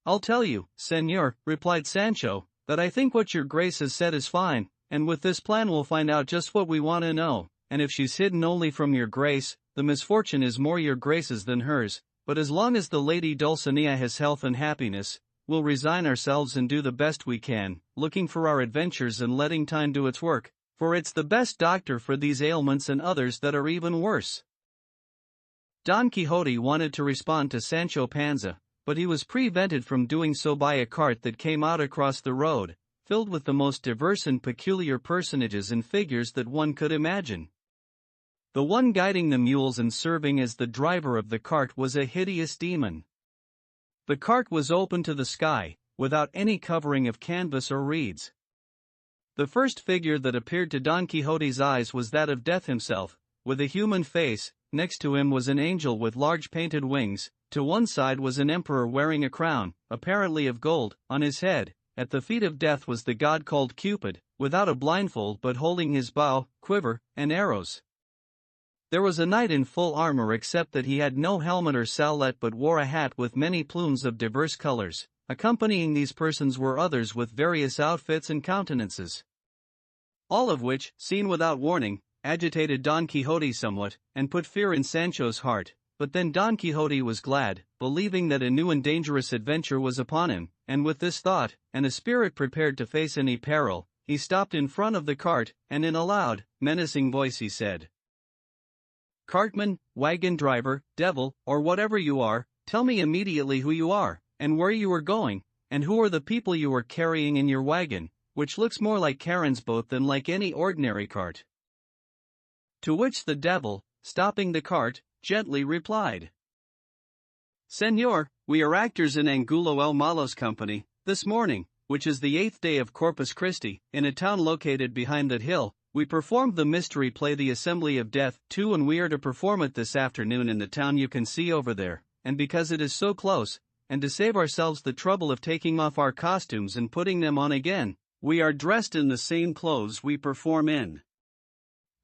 I'll tell you, Señor, replied Sancho, that I think what your grace has said is fine, and with this plan we'll find out just what we want to know, and if she's hidden only from your grace, the misfortune is more your grace's than hers, but as long as the lady Dulcinea has health and happiness, we'll resign ourselves and do the best we can, looking for our adventures and letting time do its work, for it's the best doctor for these ailments and others that are even worse. Don Quixote wanted to respond to Sancho Panza, but he was prevented from doing so by a cart that came out across the road, filled with the most diverse and peculiar personages and figures that one could imagine. The one guiding the mules and serving as the driver of the cart was a hideous demon. The cart was open to the sky, without any covering of canvas or reeds. The first figure that appeared to Don Quixote's eyes was that of Death himself, with a human face. Next to him was an angel with large painted wings. To one side was an emperor wearing a crown, apparently of gold, on his head. At the feet of Death was the god called Cupid, without a blindfold but holding his bow, quiver, and arrows. There was a knight in full armor except that he had no helmet or sallet but wore a hat with many plumes of diverse colors. Accompanying these persons were others with various outfits and countenances. All of which, seen without warning, agitated Don Quixote somewhat, and put fear in Sancho's heart. But then Don Quixote was glad, believing that a new and dangerous adventure was upon him, and with this thought, and a spirit prepared to face any peril, he stopped in front of the cart, and in a loud, menacing voice he said, "Cartman, wagon driver, devil, or whatever you are, tell me immediately who you are, and where you are going, and who are the people you are carrying in your wagon, which looks more like Charon's boat than like any ordinary cart." To which the devil, stopping the cart, gently replied, "Señor, we are actors in Angulo el Malo's company, this morning, which is the 8th day of Corpus Christi, in a town located behind that hill. We performed the mystery play The Assembly of Death too, and we are to perform it this afternoon in the town you can see over there, and because it is so close, and to save ourselves the trouble of taking off our costumes and putting them on again, we are dressed in the same clothes we perform in.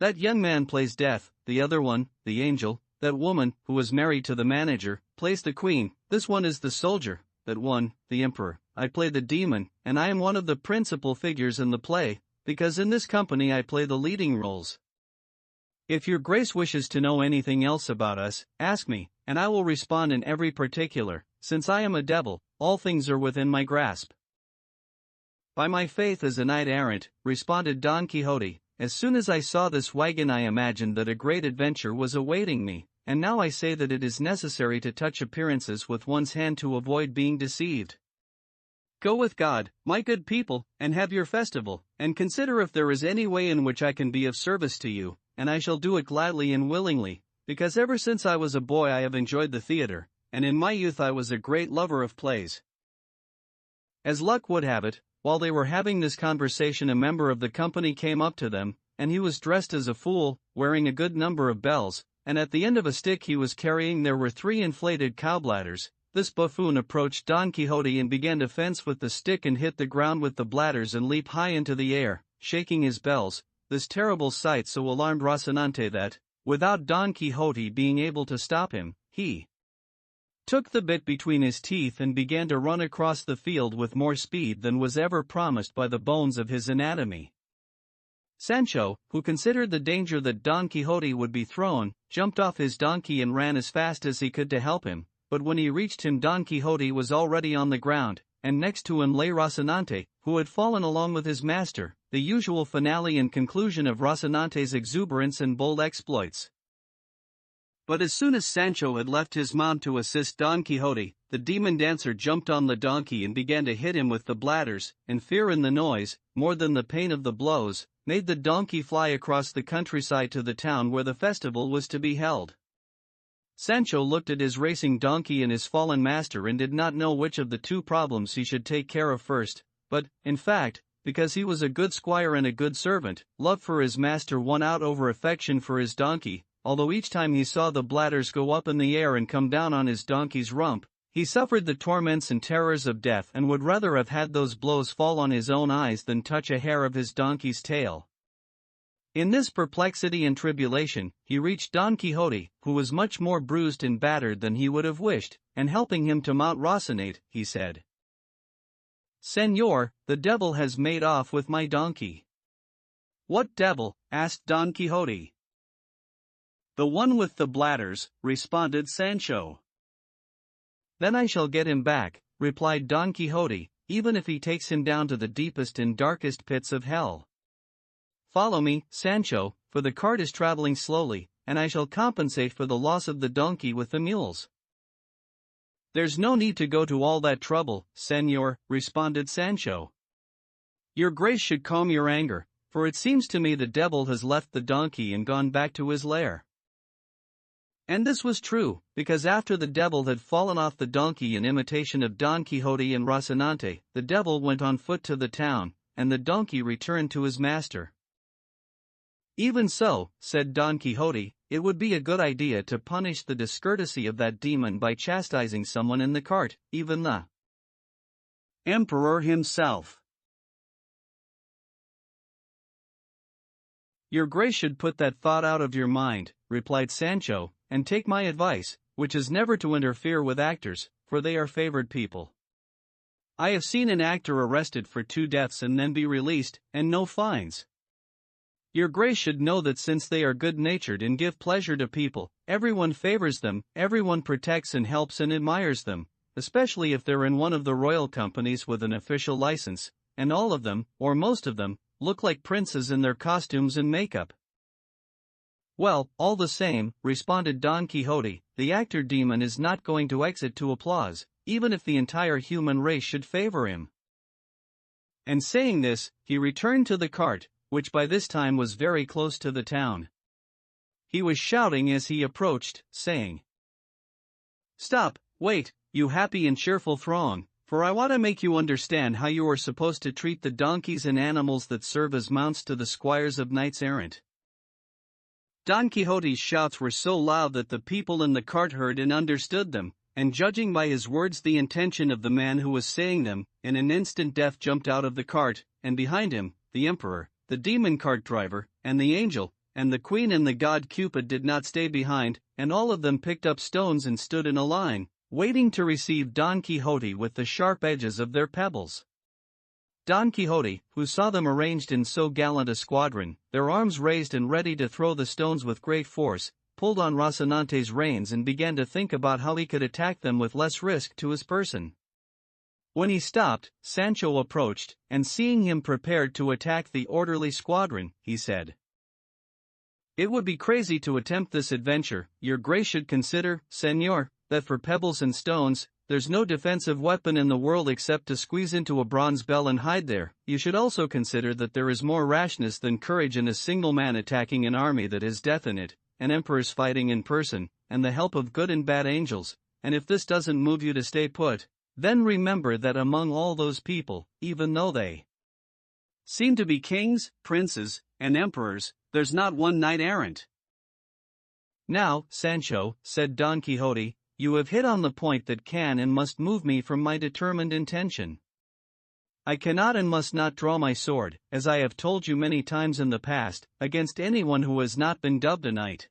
That young man plays Death, the other one, the angel, that woman, who was married to the manager, plays the queen, this one is the soldier, that one, the emperor, I play the demon, and I am one of the principal figures in the play, because in this company I play the leading roles. If your grace wishes to know anything else about us, ask me, and I will respond in every particular. Since I am a devil, all things are within my grasp." "By my faith as a knight-errant," responded Don Quixote, "as soon as I saw this wagon I imagined that a great adventure was awaiting me, and now I say that it is necessary to touch appearances with one's hand to avoid being deceived. Go with God, my good people, and have your festival, and consider if there is any way in which I can be of service to you, and I shall do it gladly and willingly, because ever since I was a boy I have enjoyed the theater, and in my youth I was a great lover of plays." As luck would have it, while they were having this conversation a member of the company came up to them, and he was dressed as a fool, wearing a good number of bells, and at the end of a stick he was carrying there were 3 inflated cow bladders. This buffoon approached Don Quixote and began to fence with the stick and hit the ground with the bladders and leap high into the air, shaking his bells. This terrible sight so alarmed Rocinante that, without Don Quixote being able to stop him, he took the bit between his teeth and began to run across the field with more speed than was ever promised by the bones of his anatomy. Sancho, who considered the danger that Don Quixote would be thrown, jumped off his donkey and ran as fast as he could to help him, but when he reached him Don Quixote was already on the ground, and next to him lay Rocinante, who had fallen along with his master, the usual finale and conclusion of Rocinante's exuberance and bold exploits. But as soon as Sancho had left his mount to assist Don Quixote, the demon dancer jumped on the donkey and began to hit him with the bladders, and fear in the noise, more than the pain of the blows, made the donkey fly across the countryside to the town where the festival was to be held. Sancho looked at his racing donkey and his fallen master and did not know which of the two problems he should take care of first, but, in fact, because he was a good squire and a good servant, love for his master won out over affection for his donkey. Although each time he saw the bladders go up in the air and come down on his donkey's rump, he suffered the torments and terrors of death and would rather have had those blows fall on his own eyes than touch a hair of his donkey's tail. In this perplexity and tribulation, he reached Don Quixote, who was much more bruised and battered than he would have wished, and helping him to mount Rocinante, he said, "Señor, the devil has made off with my donkey." "What devil?" asked Don Quixote. "The one with the bladders," responded Sancho. "Then I shall get him back," replied Don Quixote, "even if he takes him down to the deepest and darkest pits of hell. Follow me, Sancho, for the cart is traveling slowly, and I shall compensate for the loss of the donkey with the mules." "There's no need to go to all that trouble, Señor," responded Sancho. "Your grace should calm your anger, for it seems to me the devil has left the donkey and gone back to his lair." And this was true, because after the devil had fallen off the donkey in imitation of Don Quixote and Rocinante, the devil went on foot to the town, and the donkey returned to his master. "Even so," said Don Quixote, "it would be a good idea to punish the discourtesy of that demon by chastising someone in the cart, even the emperor himself." "Your grace should put that thought out of your mind," replied Sancho, "and take my advice, which is never to interfere with actors, for they are favored people. I have seen an actor arrested for 2 deaths and then be released, and no fines. Your grace should know that since they are good-natured and give pleasure to people, everyone favors them, everyone protects and helps and admires them, especially if they're in one of the royal companies with an official license, and all of them, or most of them, look like princes in their costumes and makeup." "Well, all the same," responded Don Quixote, "the actor demon is not going to exit to applause, even if the entire human race should favor him." And saying this, he returned to the cart, which by this time was very close to the town. He was shouting as he approached, saying, "Stop, wait, you happy and cheerful throng, for I want to make you understand how you are supposed to treat the donkeys and animals that serve as mounts to the squires of knights errant." Don Quixote's shouts were so loud that the people in the cart heard and understood them, and judging by his words the intention of the man who was saying them, in an instant Death jumped out of the cart, and behind him, the emperor, the demon cart driver, and the angel, and the queen and the god Cupid did not stay behind, and all of them picked up stones and stood in a line, waiting to receive Don Quixote with the sharp edges of their pebbles. Don Quixote, who saw them arranged in so gallant a squadron, their arms raised and ready to throw the stones with great force, pulled on Rocinante's reins and began to think about how he could attack them with less risk to his person. When he stopped, Sancho approached, and seeing him prepared to attack the orderly squadron, he said, "It would be crazy to attempt this adventure. Your grace should consider, señor, that for pebbles and stones, there's no defensive weapon in the world except to squeeze into a bronze bell and hide there. You should also consider that there is more rashness than courage in a single man attacking an army that has death in it, and emperors fighting in person, and the help of good and bad angels, and if this doesn't move you to stay put, then remember that among all those people, even though they seem to be kings, princes, and emperors, there's not one knight-errant." "Now, Sancho," said Don Quixote, "you have hit on the point that can and must move me from my determined intention. I cannot and must not draw my sword, as I have told you many times in the past, against anyone who has not been dubbed a knight.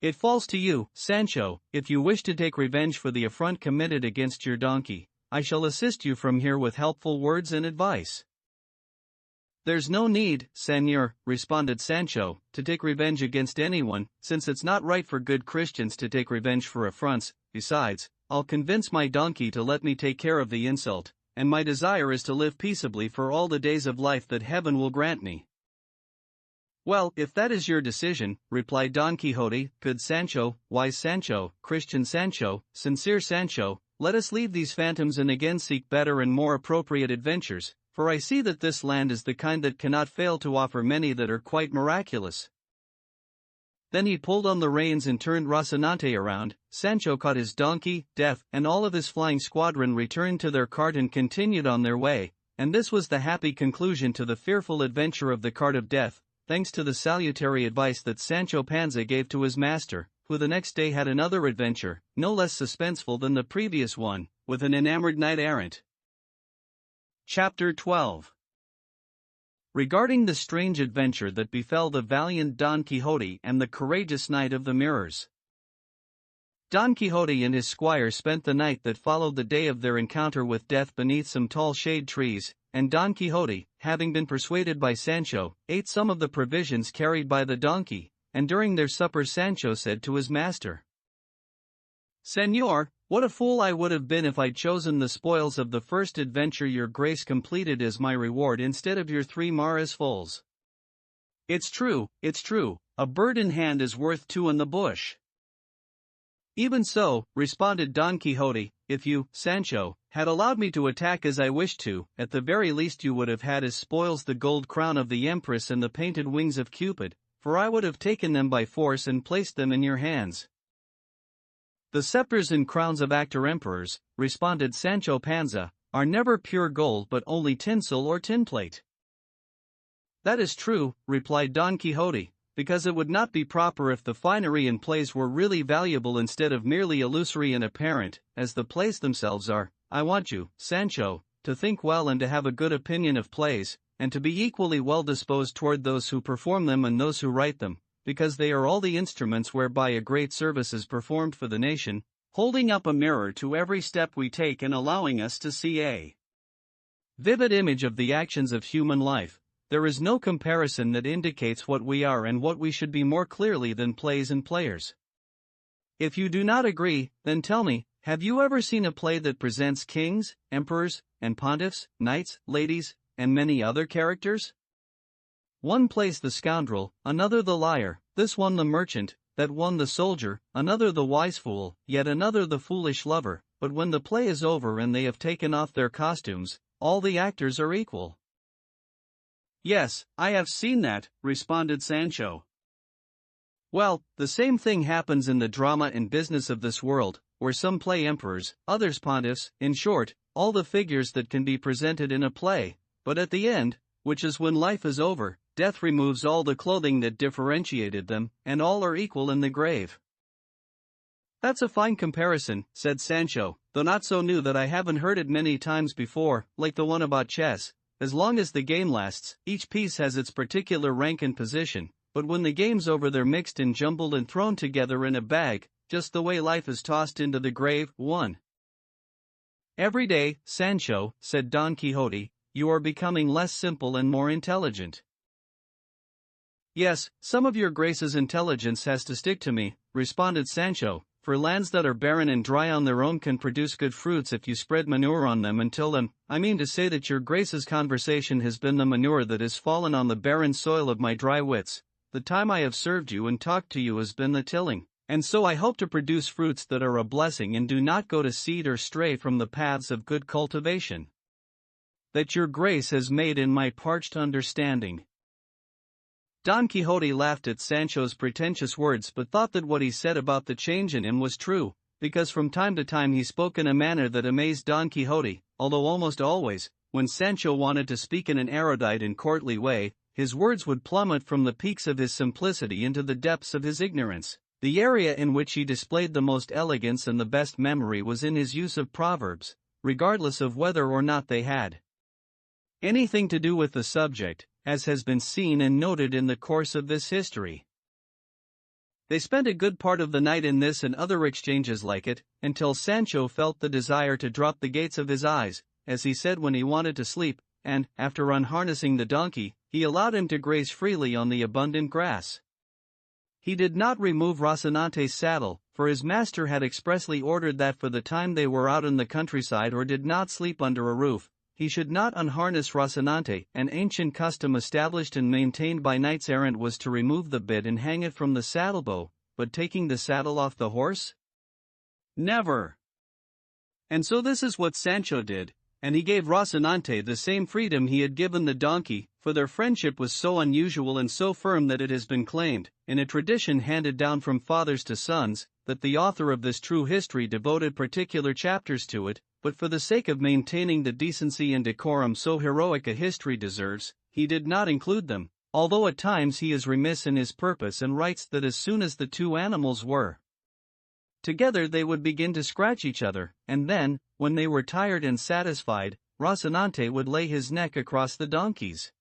It falls to you, Sancho, if you wish to take revenge for the affront committed against your donkey. I shall assist you from here with helpful words and advice." "There's no need, señor," responded Sancho, "to take revenge against anyone, since it's not right for good Christians to take revenge for affronts. Besides, I'll convince my donkey to let me take care of the insult, and my desire is to live peaceably for all the days of life that heaven will grant me." "Well, if that is your decision," replied Don Quixote, "good Sancho, wise Sancho, Christian Sancho, sincere Sancho, let us leave these phantoms and again seek better and more appropriate adventures, for I see that this land is the kind that cannot fail to offer many that are quite miraculous." Then he pulled on the reins and turned Rocinante around. Sancho caught his donkey, Death, and all of his flying squadron returned to their cart and continued on their way, and this was the happy conclusion to the fearful adventure of the cart of Death, thanks to the salutary advice that Sancho Panza gave to his master, who the next day had another adventure, no less suspenseful than the previous one, with an enamored knight-errant. Chapter 12. Regarding the strange adventure that befell the valiant Don Quixote and the courageous Knight of the Mirrors. Don Quixote and his squire spent the night that followed the day of their encounter with Death beneath some tall shade trees, and Don Quixote, having been persuaded by Sancho, ate some of the provisions carried by the donkey, and during their supper Sancho said to his master, "Señor, what a fool I would have been if I'd chosen the spoils of the first adventure your grace completed as my reward instead of your 3 mares foals. It's true, a bird in hand is worth 2 in the bush." Even so, responded Don Quixote, if you, Sancho, had allowed me to attack as I wished to, at the very least you would have had as spoils the gold crown of the Empress and the painted wings of Cupid, for I would have taken them by force and placed them in your hands. The scepters and crowns of actor emperors, responded Sancho Panza, are never pure gold but only tinsel or tinplate. That is true, replied Don Quixote, because it would not be proper if the finery in plays were really valuable instead of merely illusory and apparent, as the plays themselves are. I want you, Sancho, to think well and to have a good opinion of plays, and to be equally well disposed toward those who perform them and those who write them, because they are all the instruments whereby a great service is performed for the nation, holding up a mirror to every step we take and allowing us to see a vivid image of the actions of human life. There is no comparison that indicates what we are and what we should be more clearly than plays and players. If you do not agree, then tell me, have you ever seen a play that presents kings, emperors, and pontiffs, knights, ladies, and many other characters? One plays the scoundrel, another the liar, this one the merchant, that one the soldier, another the wise fool, yet another the foolish lover, but when the play is over and they have taken off their costumes, all the actors are equal. Yes, I have seen that, responded Sancho. Well, the same thing happens in the drama and business of this world, where some play emperors, others pontiffs, in short, all the figures that can be presented in a play, but at the end, which is when life is over, death removes all the clothing that differentiated them, and all are equal in the grave. That's a fine comparison, said Sancho, though not so new that I haven't heard it many times before, like the one about chess. As long as the game lasts, each piece has its particular rank and position, but when the game's over they're mixed and jumbled and thrown together in a bag, just the way life is tossed into the grave. 1. Every day, Sancho, said Don Quixote, you are becoming less simple and more intelligent. Yes, some of your grace's intelligence has to stick to me, responded Sancho, for lands that are barren and dry on their own can produce good fruits if you spread manure on them until them. I mean to say that your grace's conversation has been the manure that has fallen on the barren soil of my dry wits. The time I have served you and talked to you has been the tilling, and so I hope to produce fruits that are a blessing and do not go to seed or stray from the paths of good cultivation that your grace has made in my parched understanding. Don Quixote laughed at Sancho's pretentious words but thought that what he said about the change in him was true, because from time to time he spoke in a manner that amazed Don Quixote, although almost always, when Sancho wanted to speak in an erudite and courtly way, his words would plummet from the peaks of his simplicity into the depths of his ignorance. The area in which he displayed the most elegance and the best memory was in his use of proverbs, regardless of whether or not they had anything to do with the subject, as has been seen and noted in the course of this history. They spent a good part of the night in this and other exchanges like it, until Sancho felt the desire to drop the gates of his eyes, as he said when he wanted to sleep, and, after unharnessing the donkey, he allowed him to graze freely on the abundant grass. He did not remove Rocinante's saddle, for his master had expressly ordered that for the time they were out in the countryside or did not sleep under a roof, he should not unharness Rocinante. An ancient custom established and maintained by knights-errant was to remove the bit and hang it from the saddlebow, but taking the saddle off the horse? Never! And so this is what Sancho did, and he gave Rocinante the same freedom he had given the donkey, for their friendship was so unusual and so firm that it has been claimed, in a tradition handed down from fathers to sons, that the author of this true history devoted particular chapters to it, but for the sake of maintaining the decency and decorum so heroic a history deserves, he did not include them, although at times he is remiss in his purpose and writes that as soon as the two animals were together they would begin to scratch each other, and then, when they were tired and satisfied, Rocinante would lay his neck across the donkey's.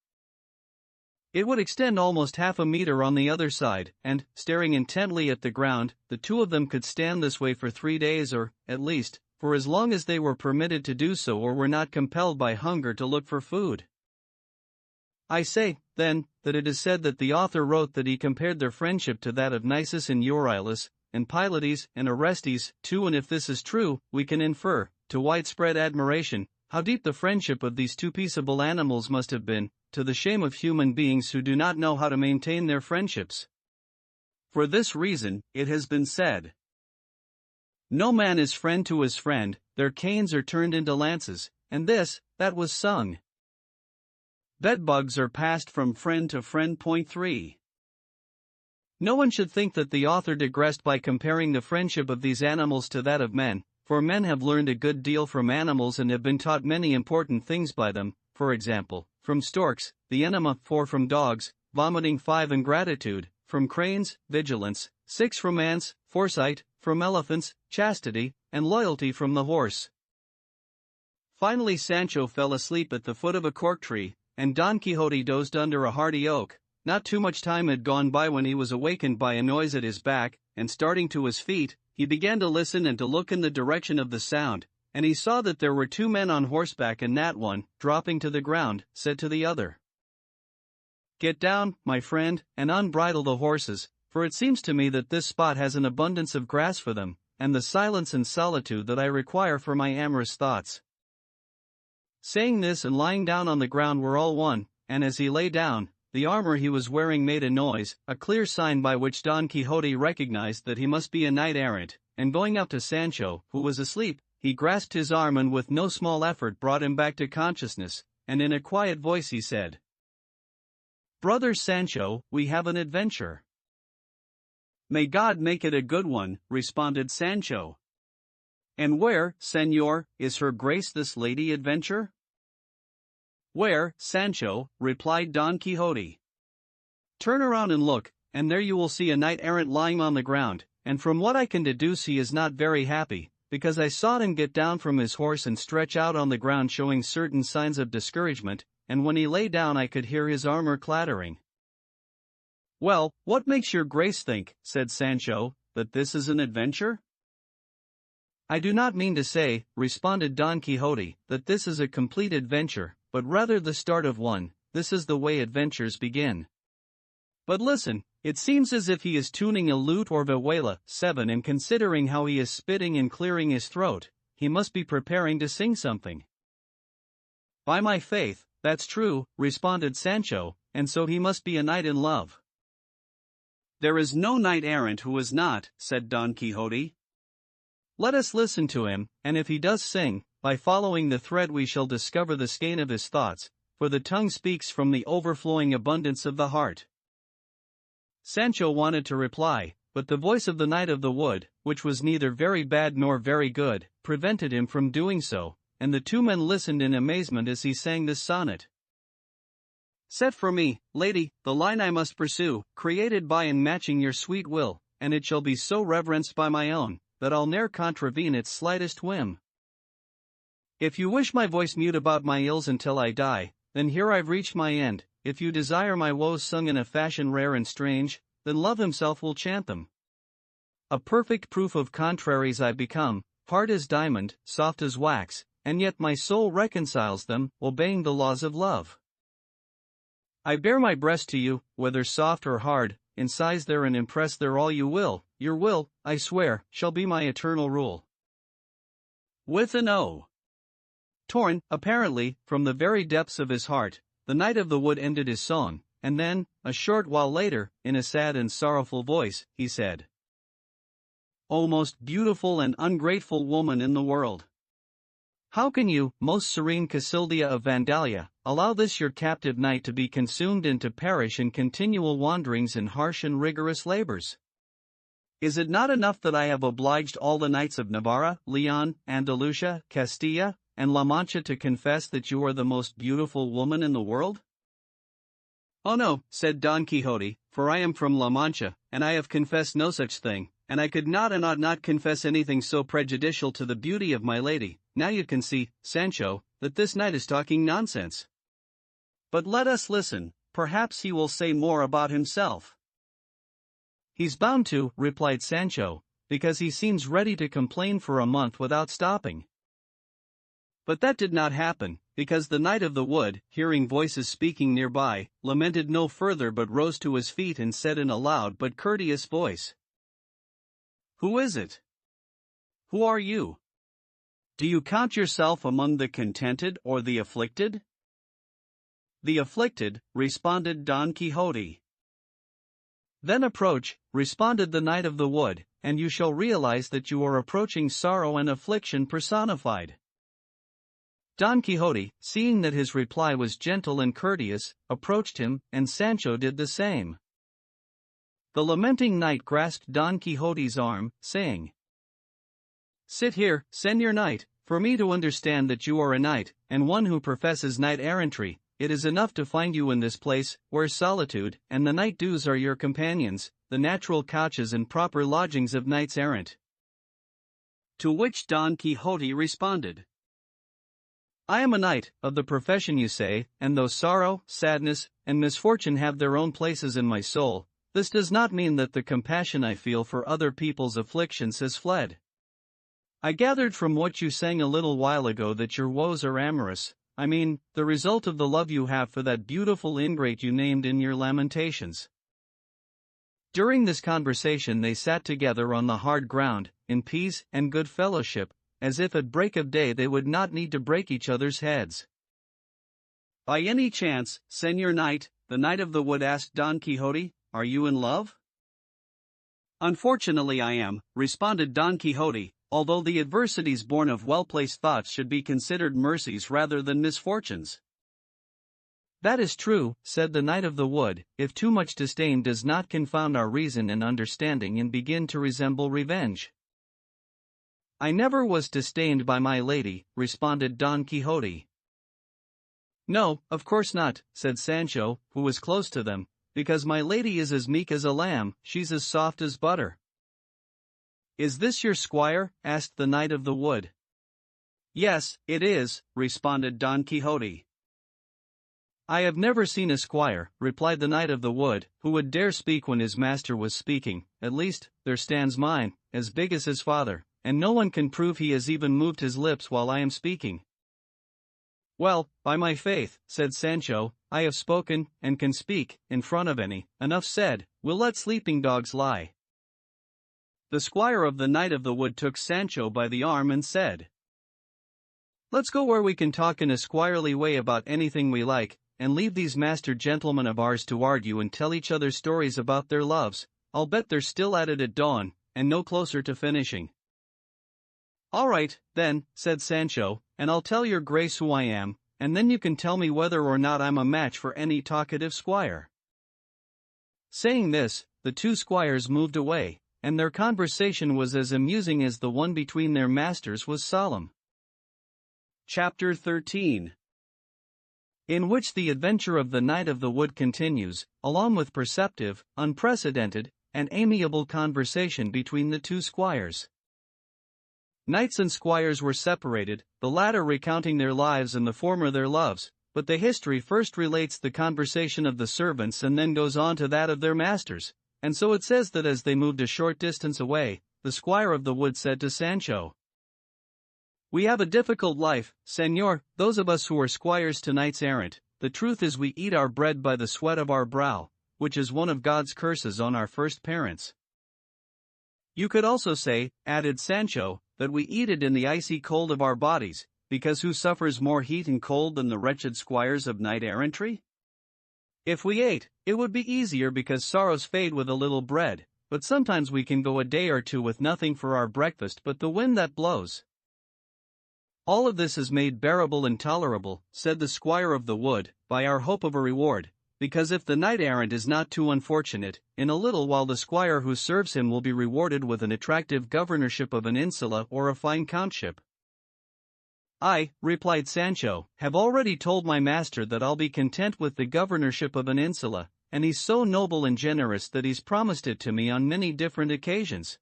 It would extend almost half a meter on the other side, and, staring intently at the ground, the two of them could stand this way for 3 days or, at least, for as long as they were permitted to do so or were not compelled by hunger to look for food. I say, then, that it is said that the author wrote that he compared their friendship to that of Nisus and Euryalus, and Pylades and Orestes, too, and if this is true, we can infer, to widespread admiration, how deep the friendship of these two peaceable animals must have been, to the shame of human beings who do not know how to maintain their friendships. For this reason, it has been said, No man is friend to his friend, their canes are turned into lances, and this, that was sung. Bedbugs are passed from friend to friend. Point 3. No one should think that the author digressed by comparing the friendship of these animals to that of men, for men have learned a good deal from animals and have been taught many important things by them, for example, from storks, the enema; 4 from dogs, vomiting; 5 ingratitude, from cranes, vigilance; 6 from ants, foresight; from elephants, chastity, and loyalty; from the horse. Finally Sancho fell asleep at the foot of a cork tree, and Don Quixote dozed under a hardy oak. Not too much time had gone by when he was awakened by a noise at his back, and starting to his feet, he began to listen and to look in the direction of the sound, and he saw that there were 2 men on horseback, and that one, dropping to the ground, said to the other, "Get down, my friend, and unbridle the horses, for it seems to me that this spot has an abundance of grass for them, and the silence and solitude that I require for my amorous thoughts." Saying this and lying down on the ground were all one, and as he lay down, the armor he was wearing made a noise, a clear sign by which Don Quixote recognized that he must be a knight-errant, and going up to Sancho, who was asleep, he grasped his arm and with no small effort brought him back to consciousness, and in a quiet voice he said, "Brother Sancho, we have an adventure." "May God make it a good one," responded Sancho. "And where, Señor, is her grace this lady adventure?" "Where, Sancho," replied Don Quixote. "Turn around and look, and there you will see a knight-errant lying on the ground, and from what I can deduce he is not very happy, because I saw him get down from his horse and stretch out on the ground showing certain signs of discouragement, and when he lay down I could hear his armor clattering." "Well, what makes your grace think," said Sancho, "that this is an adventure?" "I do not mean to say," responded Don Quixote, "that this is a complete adventure, but rather the start of one. This is the way adventures begin. But listen, it seems as if he is tuning a lute or vihuela. 7 And considering how he is spitting and clearing his throat, he must be preparing to sing something." "By my faith, that's true," responded Sancho, "and so he must be a knight in love." "There is no knight-errant who is not," said Don Quixote. "Let us listen to him, and if he does sing, by following the thread we shall discover the skein of his thoughts, for the tongue speaks from the overflowing abundance of the heart." Sancho wanted to reply, but the voice of the Knight of the Wood, which was neither very bad nor very good, prevented him from doing so, and the 2 men listened in amazement as he sang this sonnet. "Set for me, lady, the line I must pursue, created by and matching your sweet will, and it shall be so reverenced by my own, that I'll ne'er contravene its slightest whim. If you wish my voice mute about my ills until I die, then here I've reached my end. If you desire my woes sung in a fashion rare and strange, then Love himself will chant them. A perfect proof of contraries I become, hard as diamond, soft as wax, and yet my soul reconciles them, obeying the laws of love. I bear my breast to you, whether soft or hard, incise there and impress there all you will. Your will, I swear, shall be my eternal rule." With an O. Torn, apparently, from the very depths of his heart, the Knight of the Wood ended his song, and then, a short while later, in a sad and sorrowful voice, he said, "O most beautiful and ungrateful woman in the world! How can you, most serene Casilda of Vandalia, allow this your captive knight to be consumed and to perish in continual wanderings and harsh and rigorous labors? Is it not enough that I have obliged all the knights of Navarra, Leon, Andalusia, Castilla, and La Mancha to confess that you are the most beautiful woman in the world?" "Oh no," said Don Quixote, "for I am from La Mancha, and I have confessed no such thing, and I could not and ought not confess anything so prejudicial to the beauty of my lady. Now you can see, Sancho, that this knight is talking nonsense. But let us listen, perhaps he will say more about himself." "He's bound to," replied Sancho, "because he seems ready to complain for a month without stopping." But that did not happen, because the Knight of the Wood, hearing voices speaking nearby, lamented no further but rose to his feet and said in a loud but courteous voice, "Who is it? Who are you? Do you count yourself among the contented or the afflicted?" "The afflicted," responded Don Quixote. "Then approach," responded the Knight of the Wood, and you shall realize that you are approaching sorrow and affliction personified. Don Quixote, seeing that his reply was gentle and courteous, approached him, and Sancho did the same. The lamenting knight grasped Don Quixote's arm, saying, "Sit here, Señor Knight, for me to understand that you are a knight, and one who professes knight-errantry. It is enough to find you in this place, where solitude and the night dews are your companions, the natural couches and proper lodgings of knights-errant." To which Don Quixote responded, "I am a knight, of the profession you say, and though sorrow, sadness, and misfortune have their own places in my soul, this does not mean that the compassion I feel for other people's afflictions has fled. I gathered from what you sang a little while ago that your woes are amorous, I mean, the result of the love you have for that beautiful ingrate you named in your lamentations." During this conversation they sat together on the hard ground, in peace and good fellowship, as if at break of day they would not need to break each other's heads. "By any chance, Señor Knight," the Knight of the Wood asked Don Quixote, "are you in love?" "Unfortunately I am," responded Don Quixote, "although the adversities born of well-placed thoughts should be considered mercies rather than misfortunes." "That is true," said the Knight of the Wood, "if too much disdain does not confound our reason and understanding and begin to resemble revenge." "I never was disdained by my lady," responded Don Quixote. "No, of course not," said Sancho, who was close to them, "because my lady is as meek as a lamb, she's as soft as butter." "Is this your squire?" asked the Knight of the Wood. "Yes, it is," responded Don Quixote. "I have never seen a squire," replied the Knight of the Wood, "who would dare speak when his master was speaking. At least, there stands mine, as big as his father, and no one can prove he has even moved his lips while I am speaking." "Well, by my faith," said Sancho, "I have spoken, and can speak, in front of any. Enough said, we'll let sleeping dogs lie." The squire of the Knight of the Wood took Sancho by the arm and said, "Let's go where we can talk in a squirely way about anything we like, and leave these master gentlemen of ours to argue and tell each other stories about their loves. I'll bet they're still at it at dawn, and no closer to finishing." "All right, then," said Sancho, "and I'll tell your grace who I am, and then you can tell me whether or not I'm a match for any talkative squire." Saying this, the two squires moved away, and their conversation was as amusing as the one between their masters was solemn. Chapter 13, in which the adventure of the Knight of the Wood continues, along with perceptive, unprecedented, and amiable conversation between the two squires. Knights and squires were separated, the latter recounting their lives and the former their loves, but the history first relates the conversation of the servants and then goes on to that of their masters, and so it says that as they moved a short distance away, the squire of the wood said to Sancho, "We have a difficult life, Señor, those of us who are squires to knights-errant. The truth is we eat our bread by the sweat of our brow, which is one of God's curses on our first parents. You could also say," added Sancho, "that we eat it in the icy cold of our bodies, because who suffers more heat and cold than the wretched squires of knight-errantry? If we ate, it would be easier because sorrows fade with a little bread, but sometimes we can go a day or two with nothing for our breakfast but the wind that blows. All of this is made bearable and tolerable," said the squire of the wood, "by our hope of a reward, because if the knight-errant is not too unfortunate, in a little while the squire who serves him will be rewarded with an attractive governorship of an insula or a fine countship." "I," replied Sancho, "have already told my master that I'll be content with the governorship of an insula, and he's so noble and generous that he's promised it to me on many different occasions.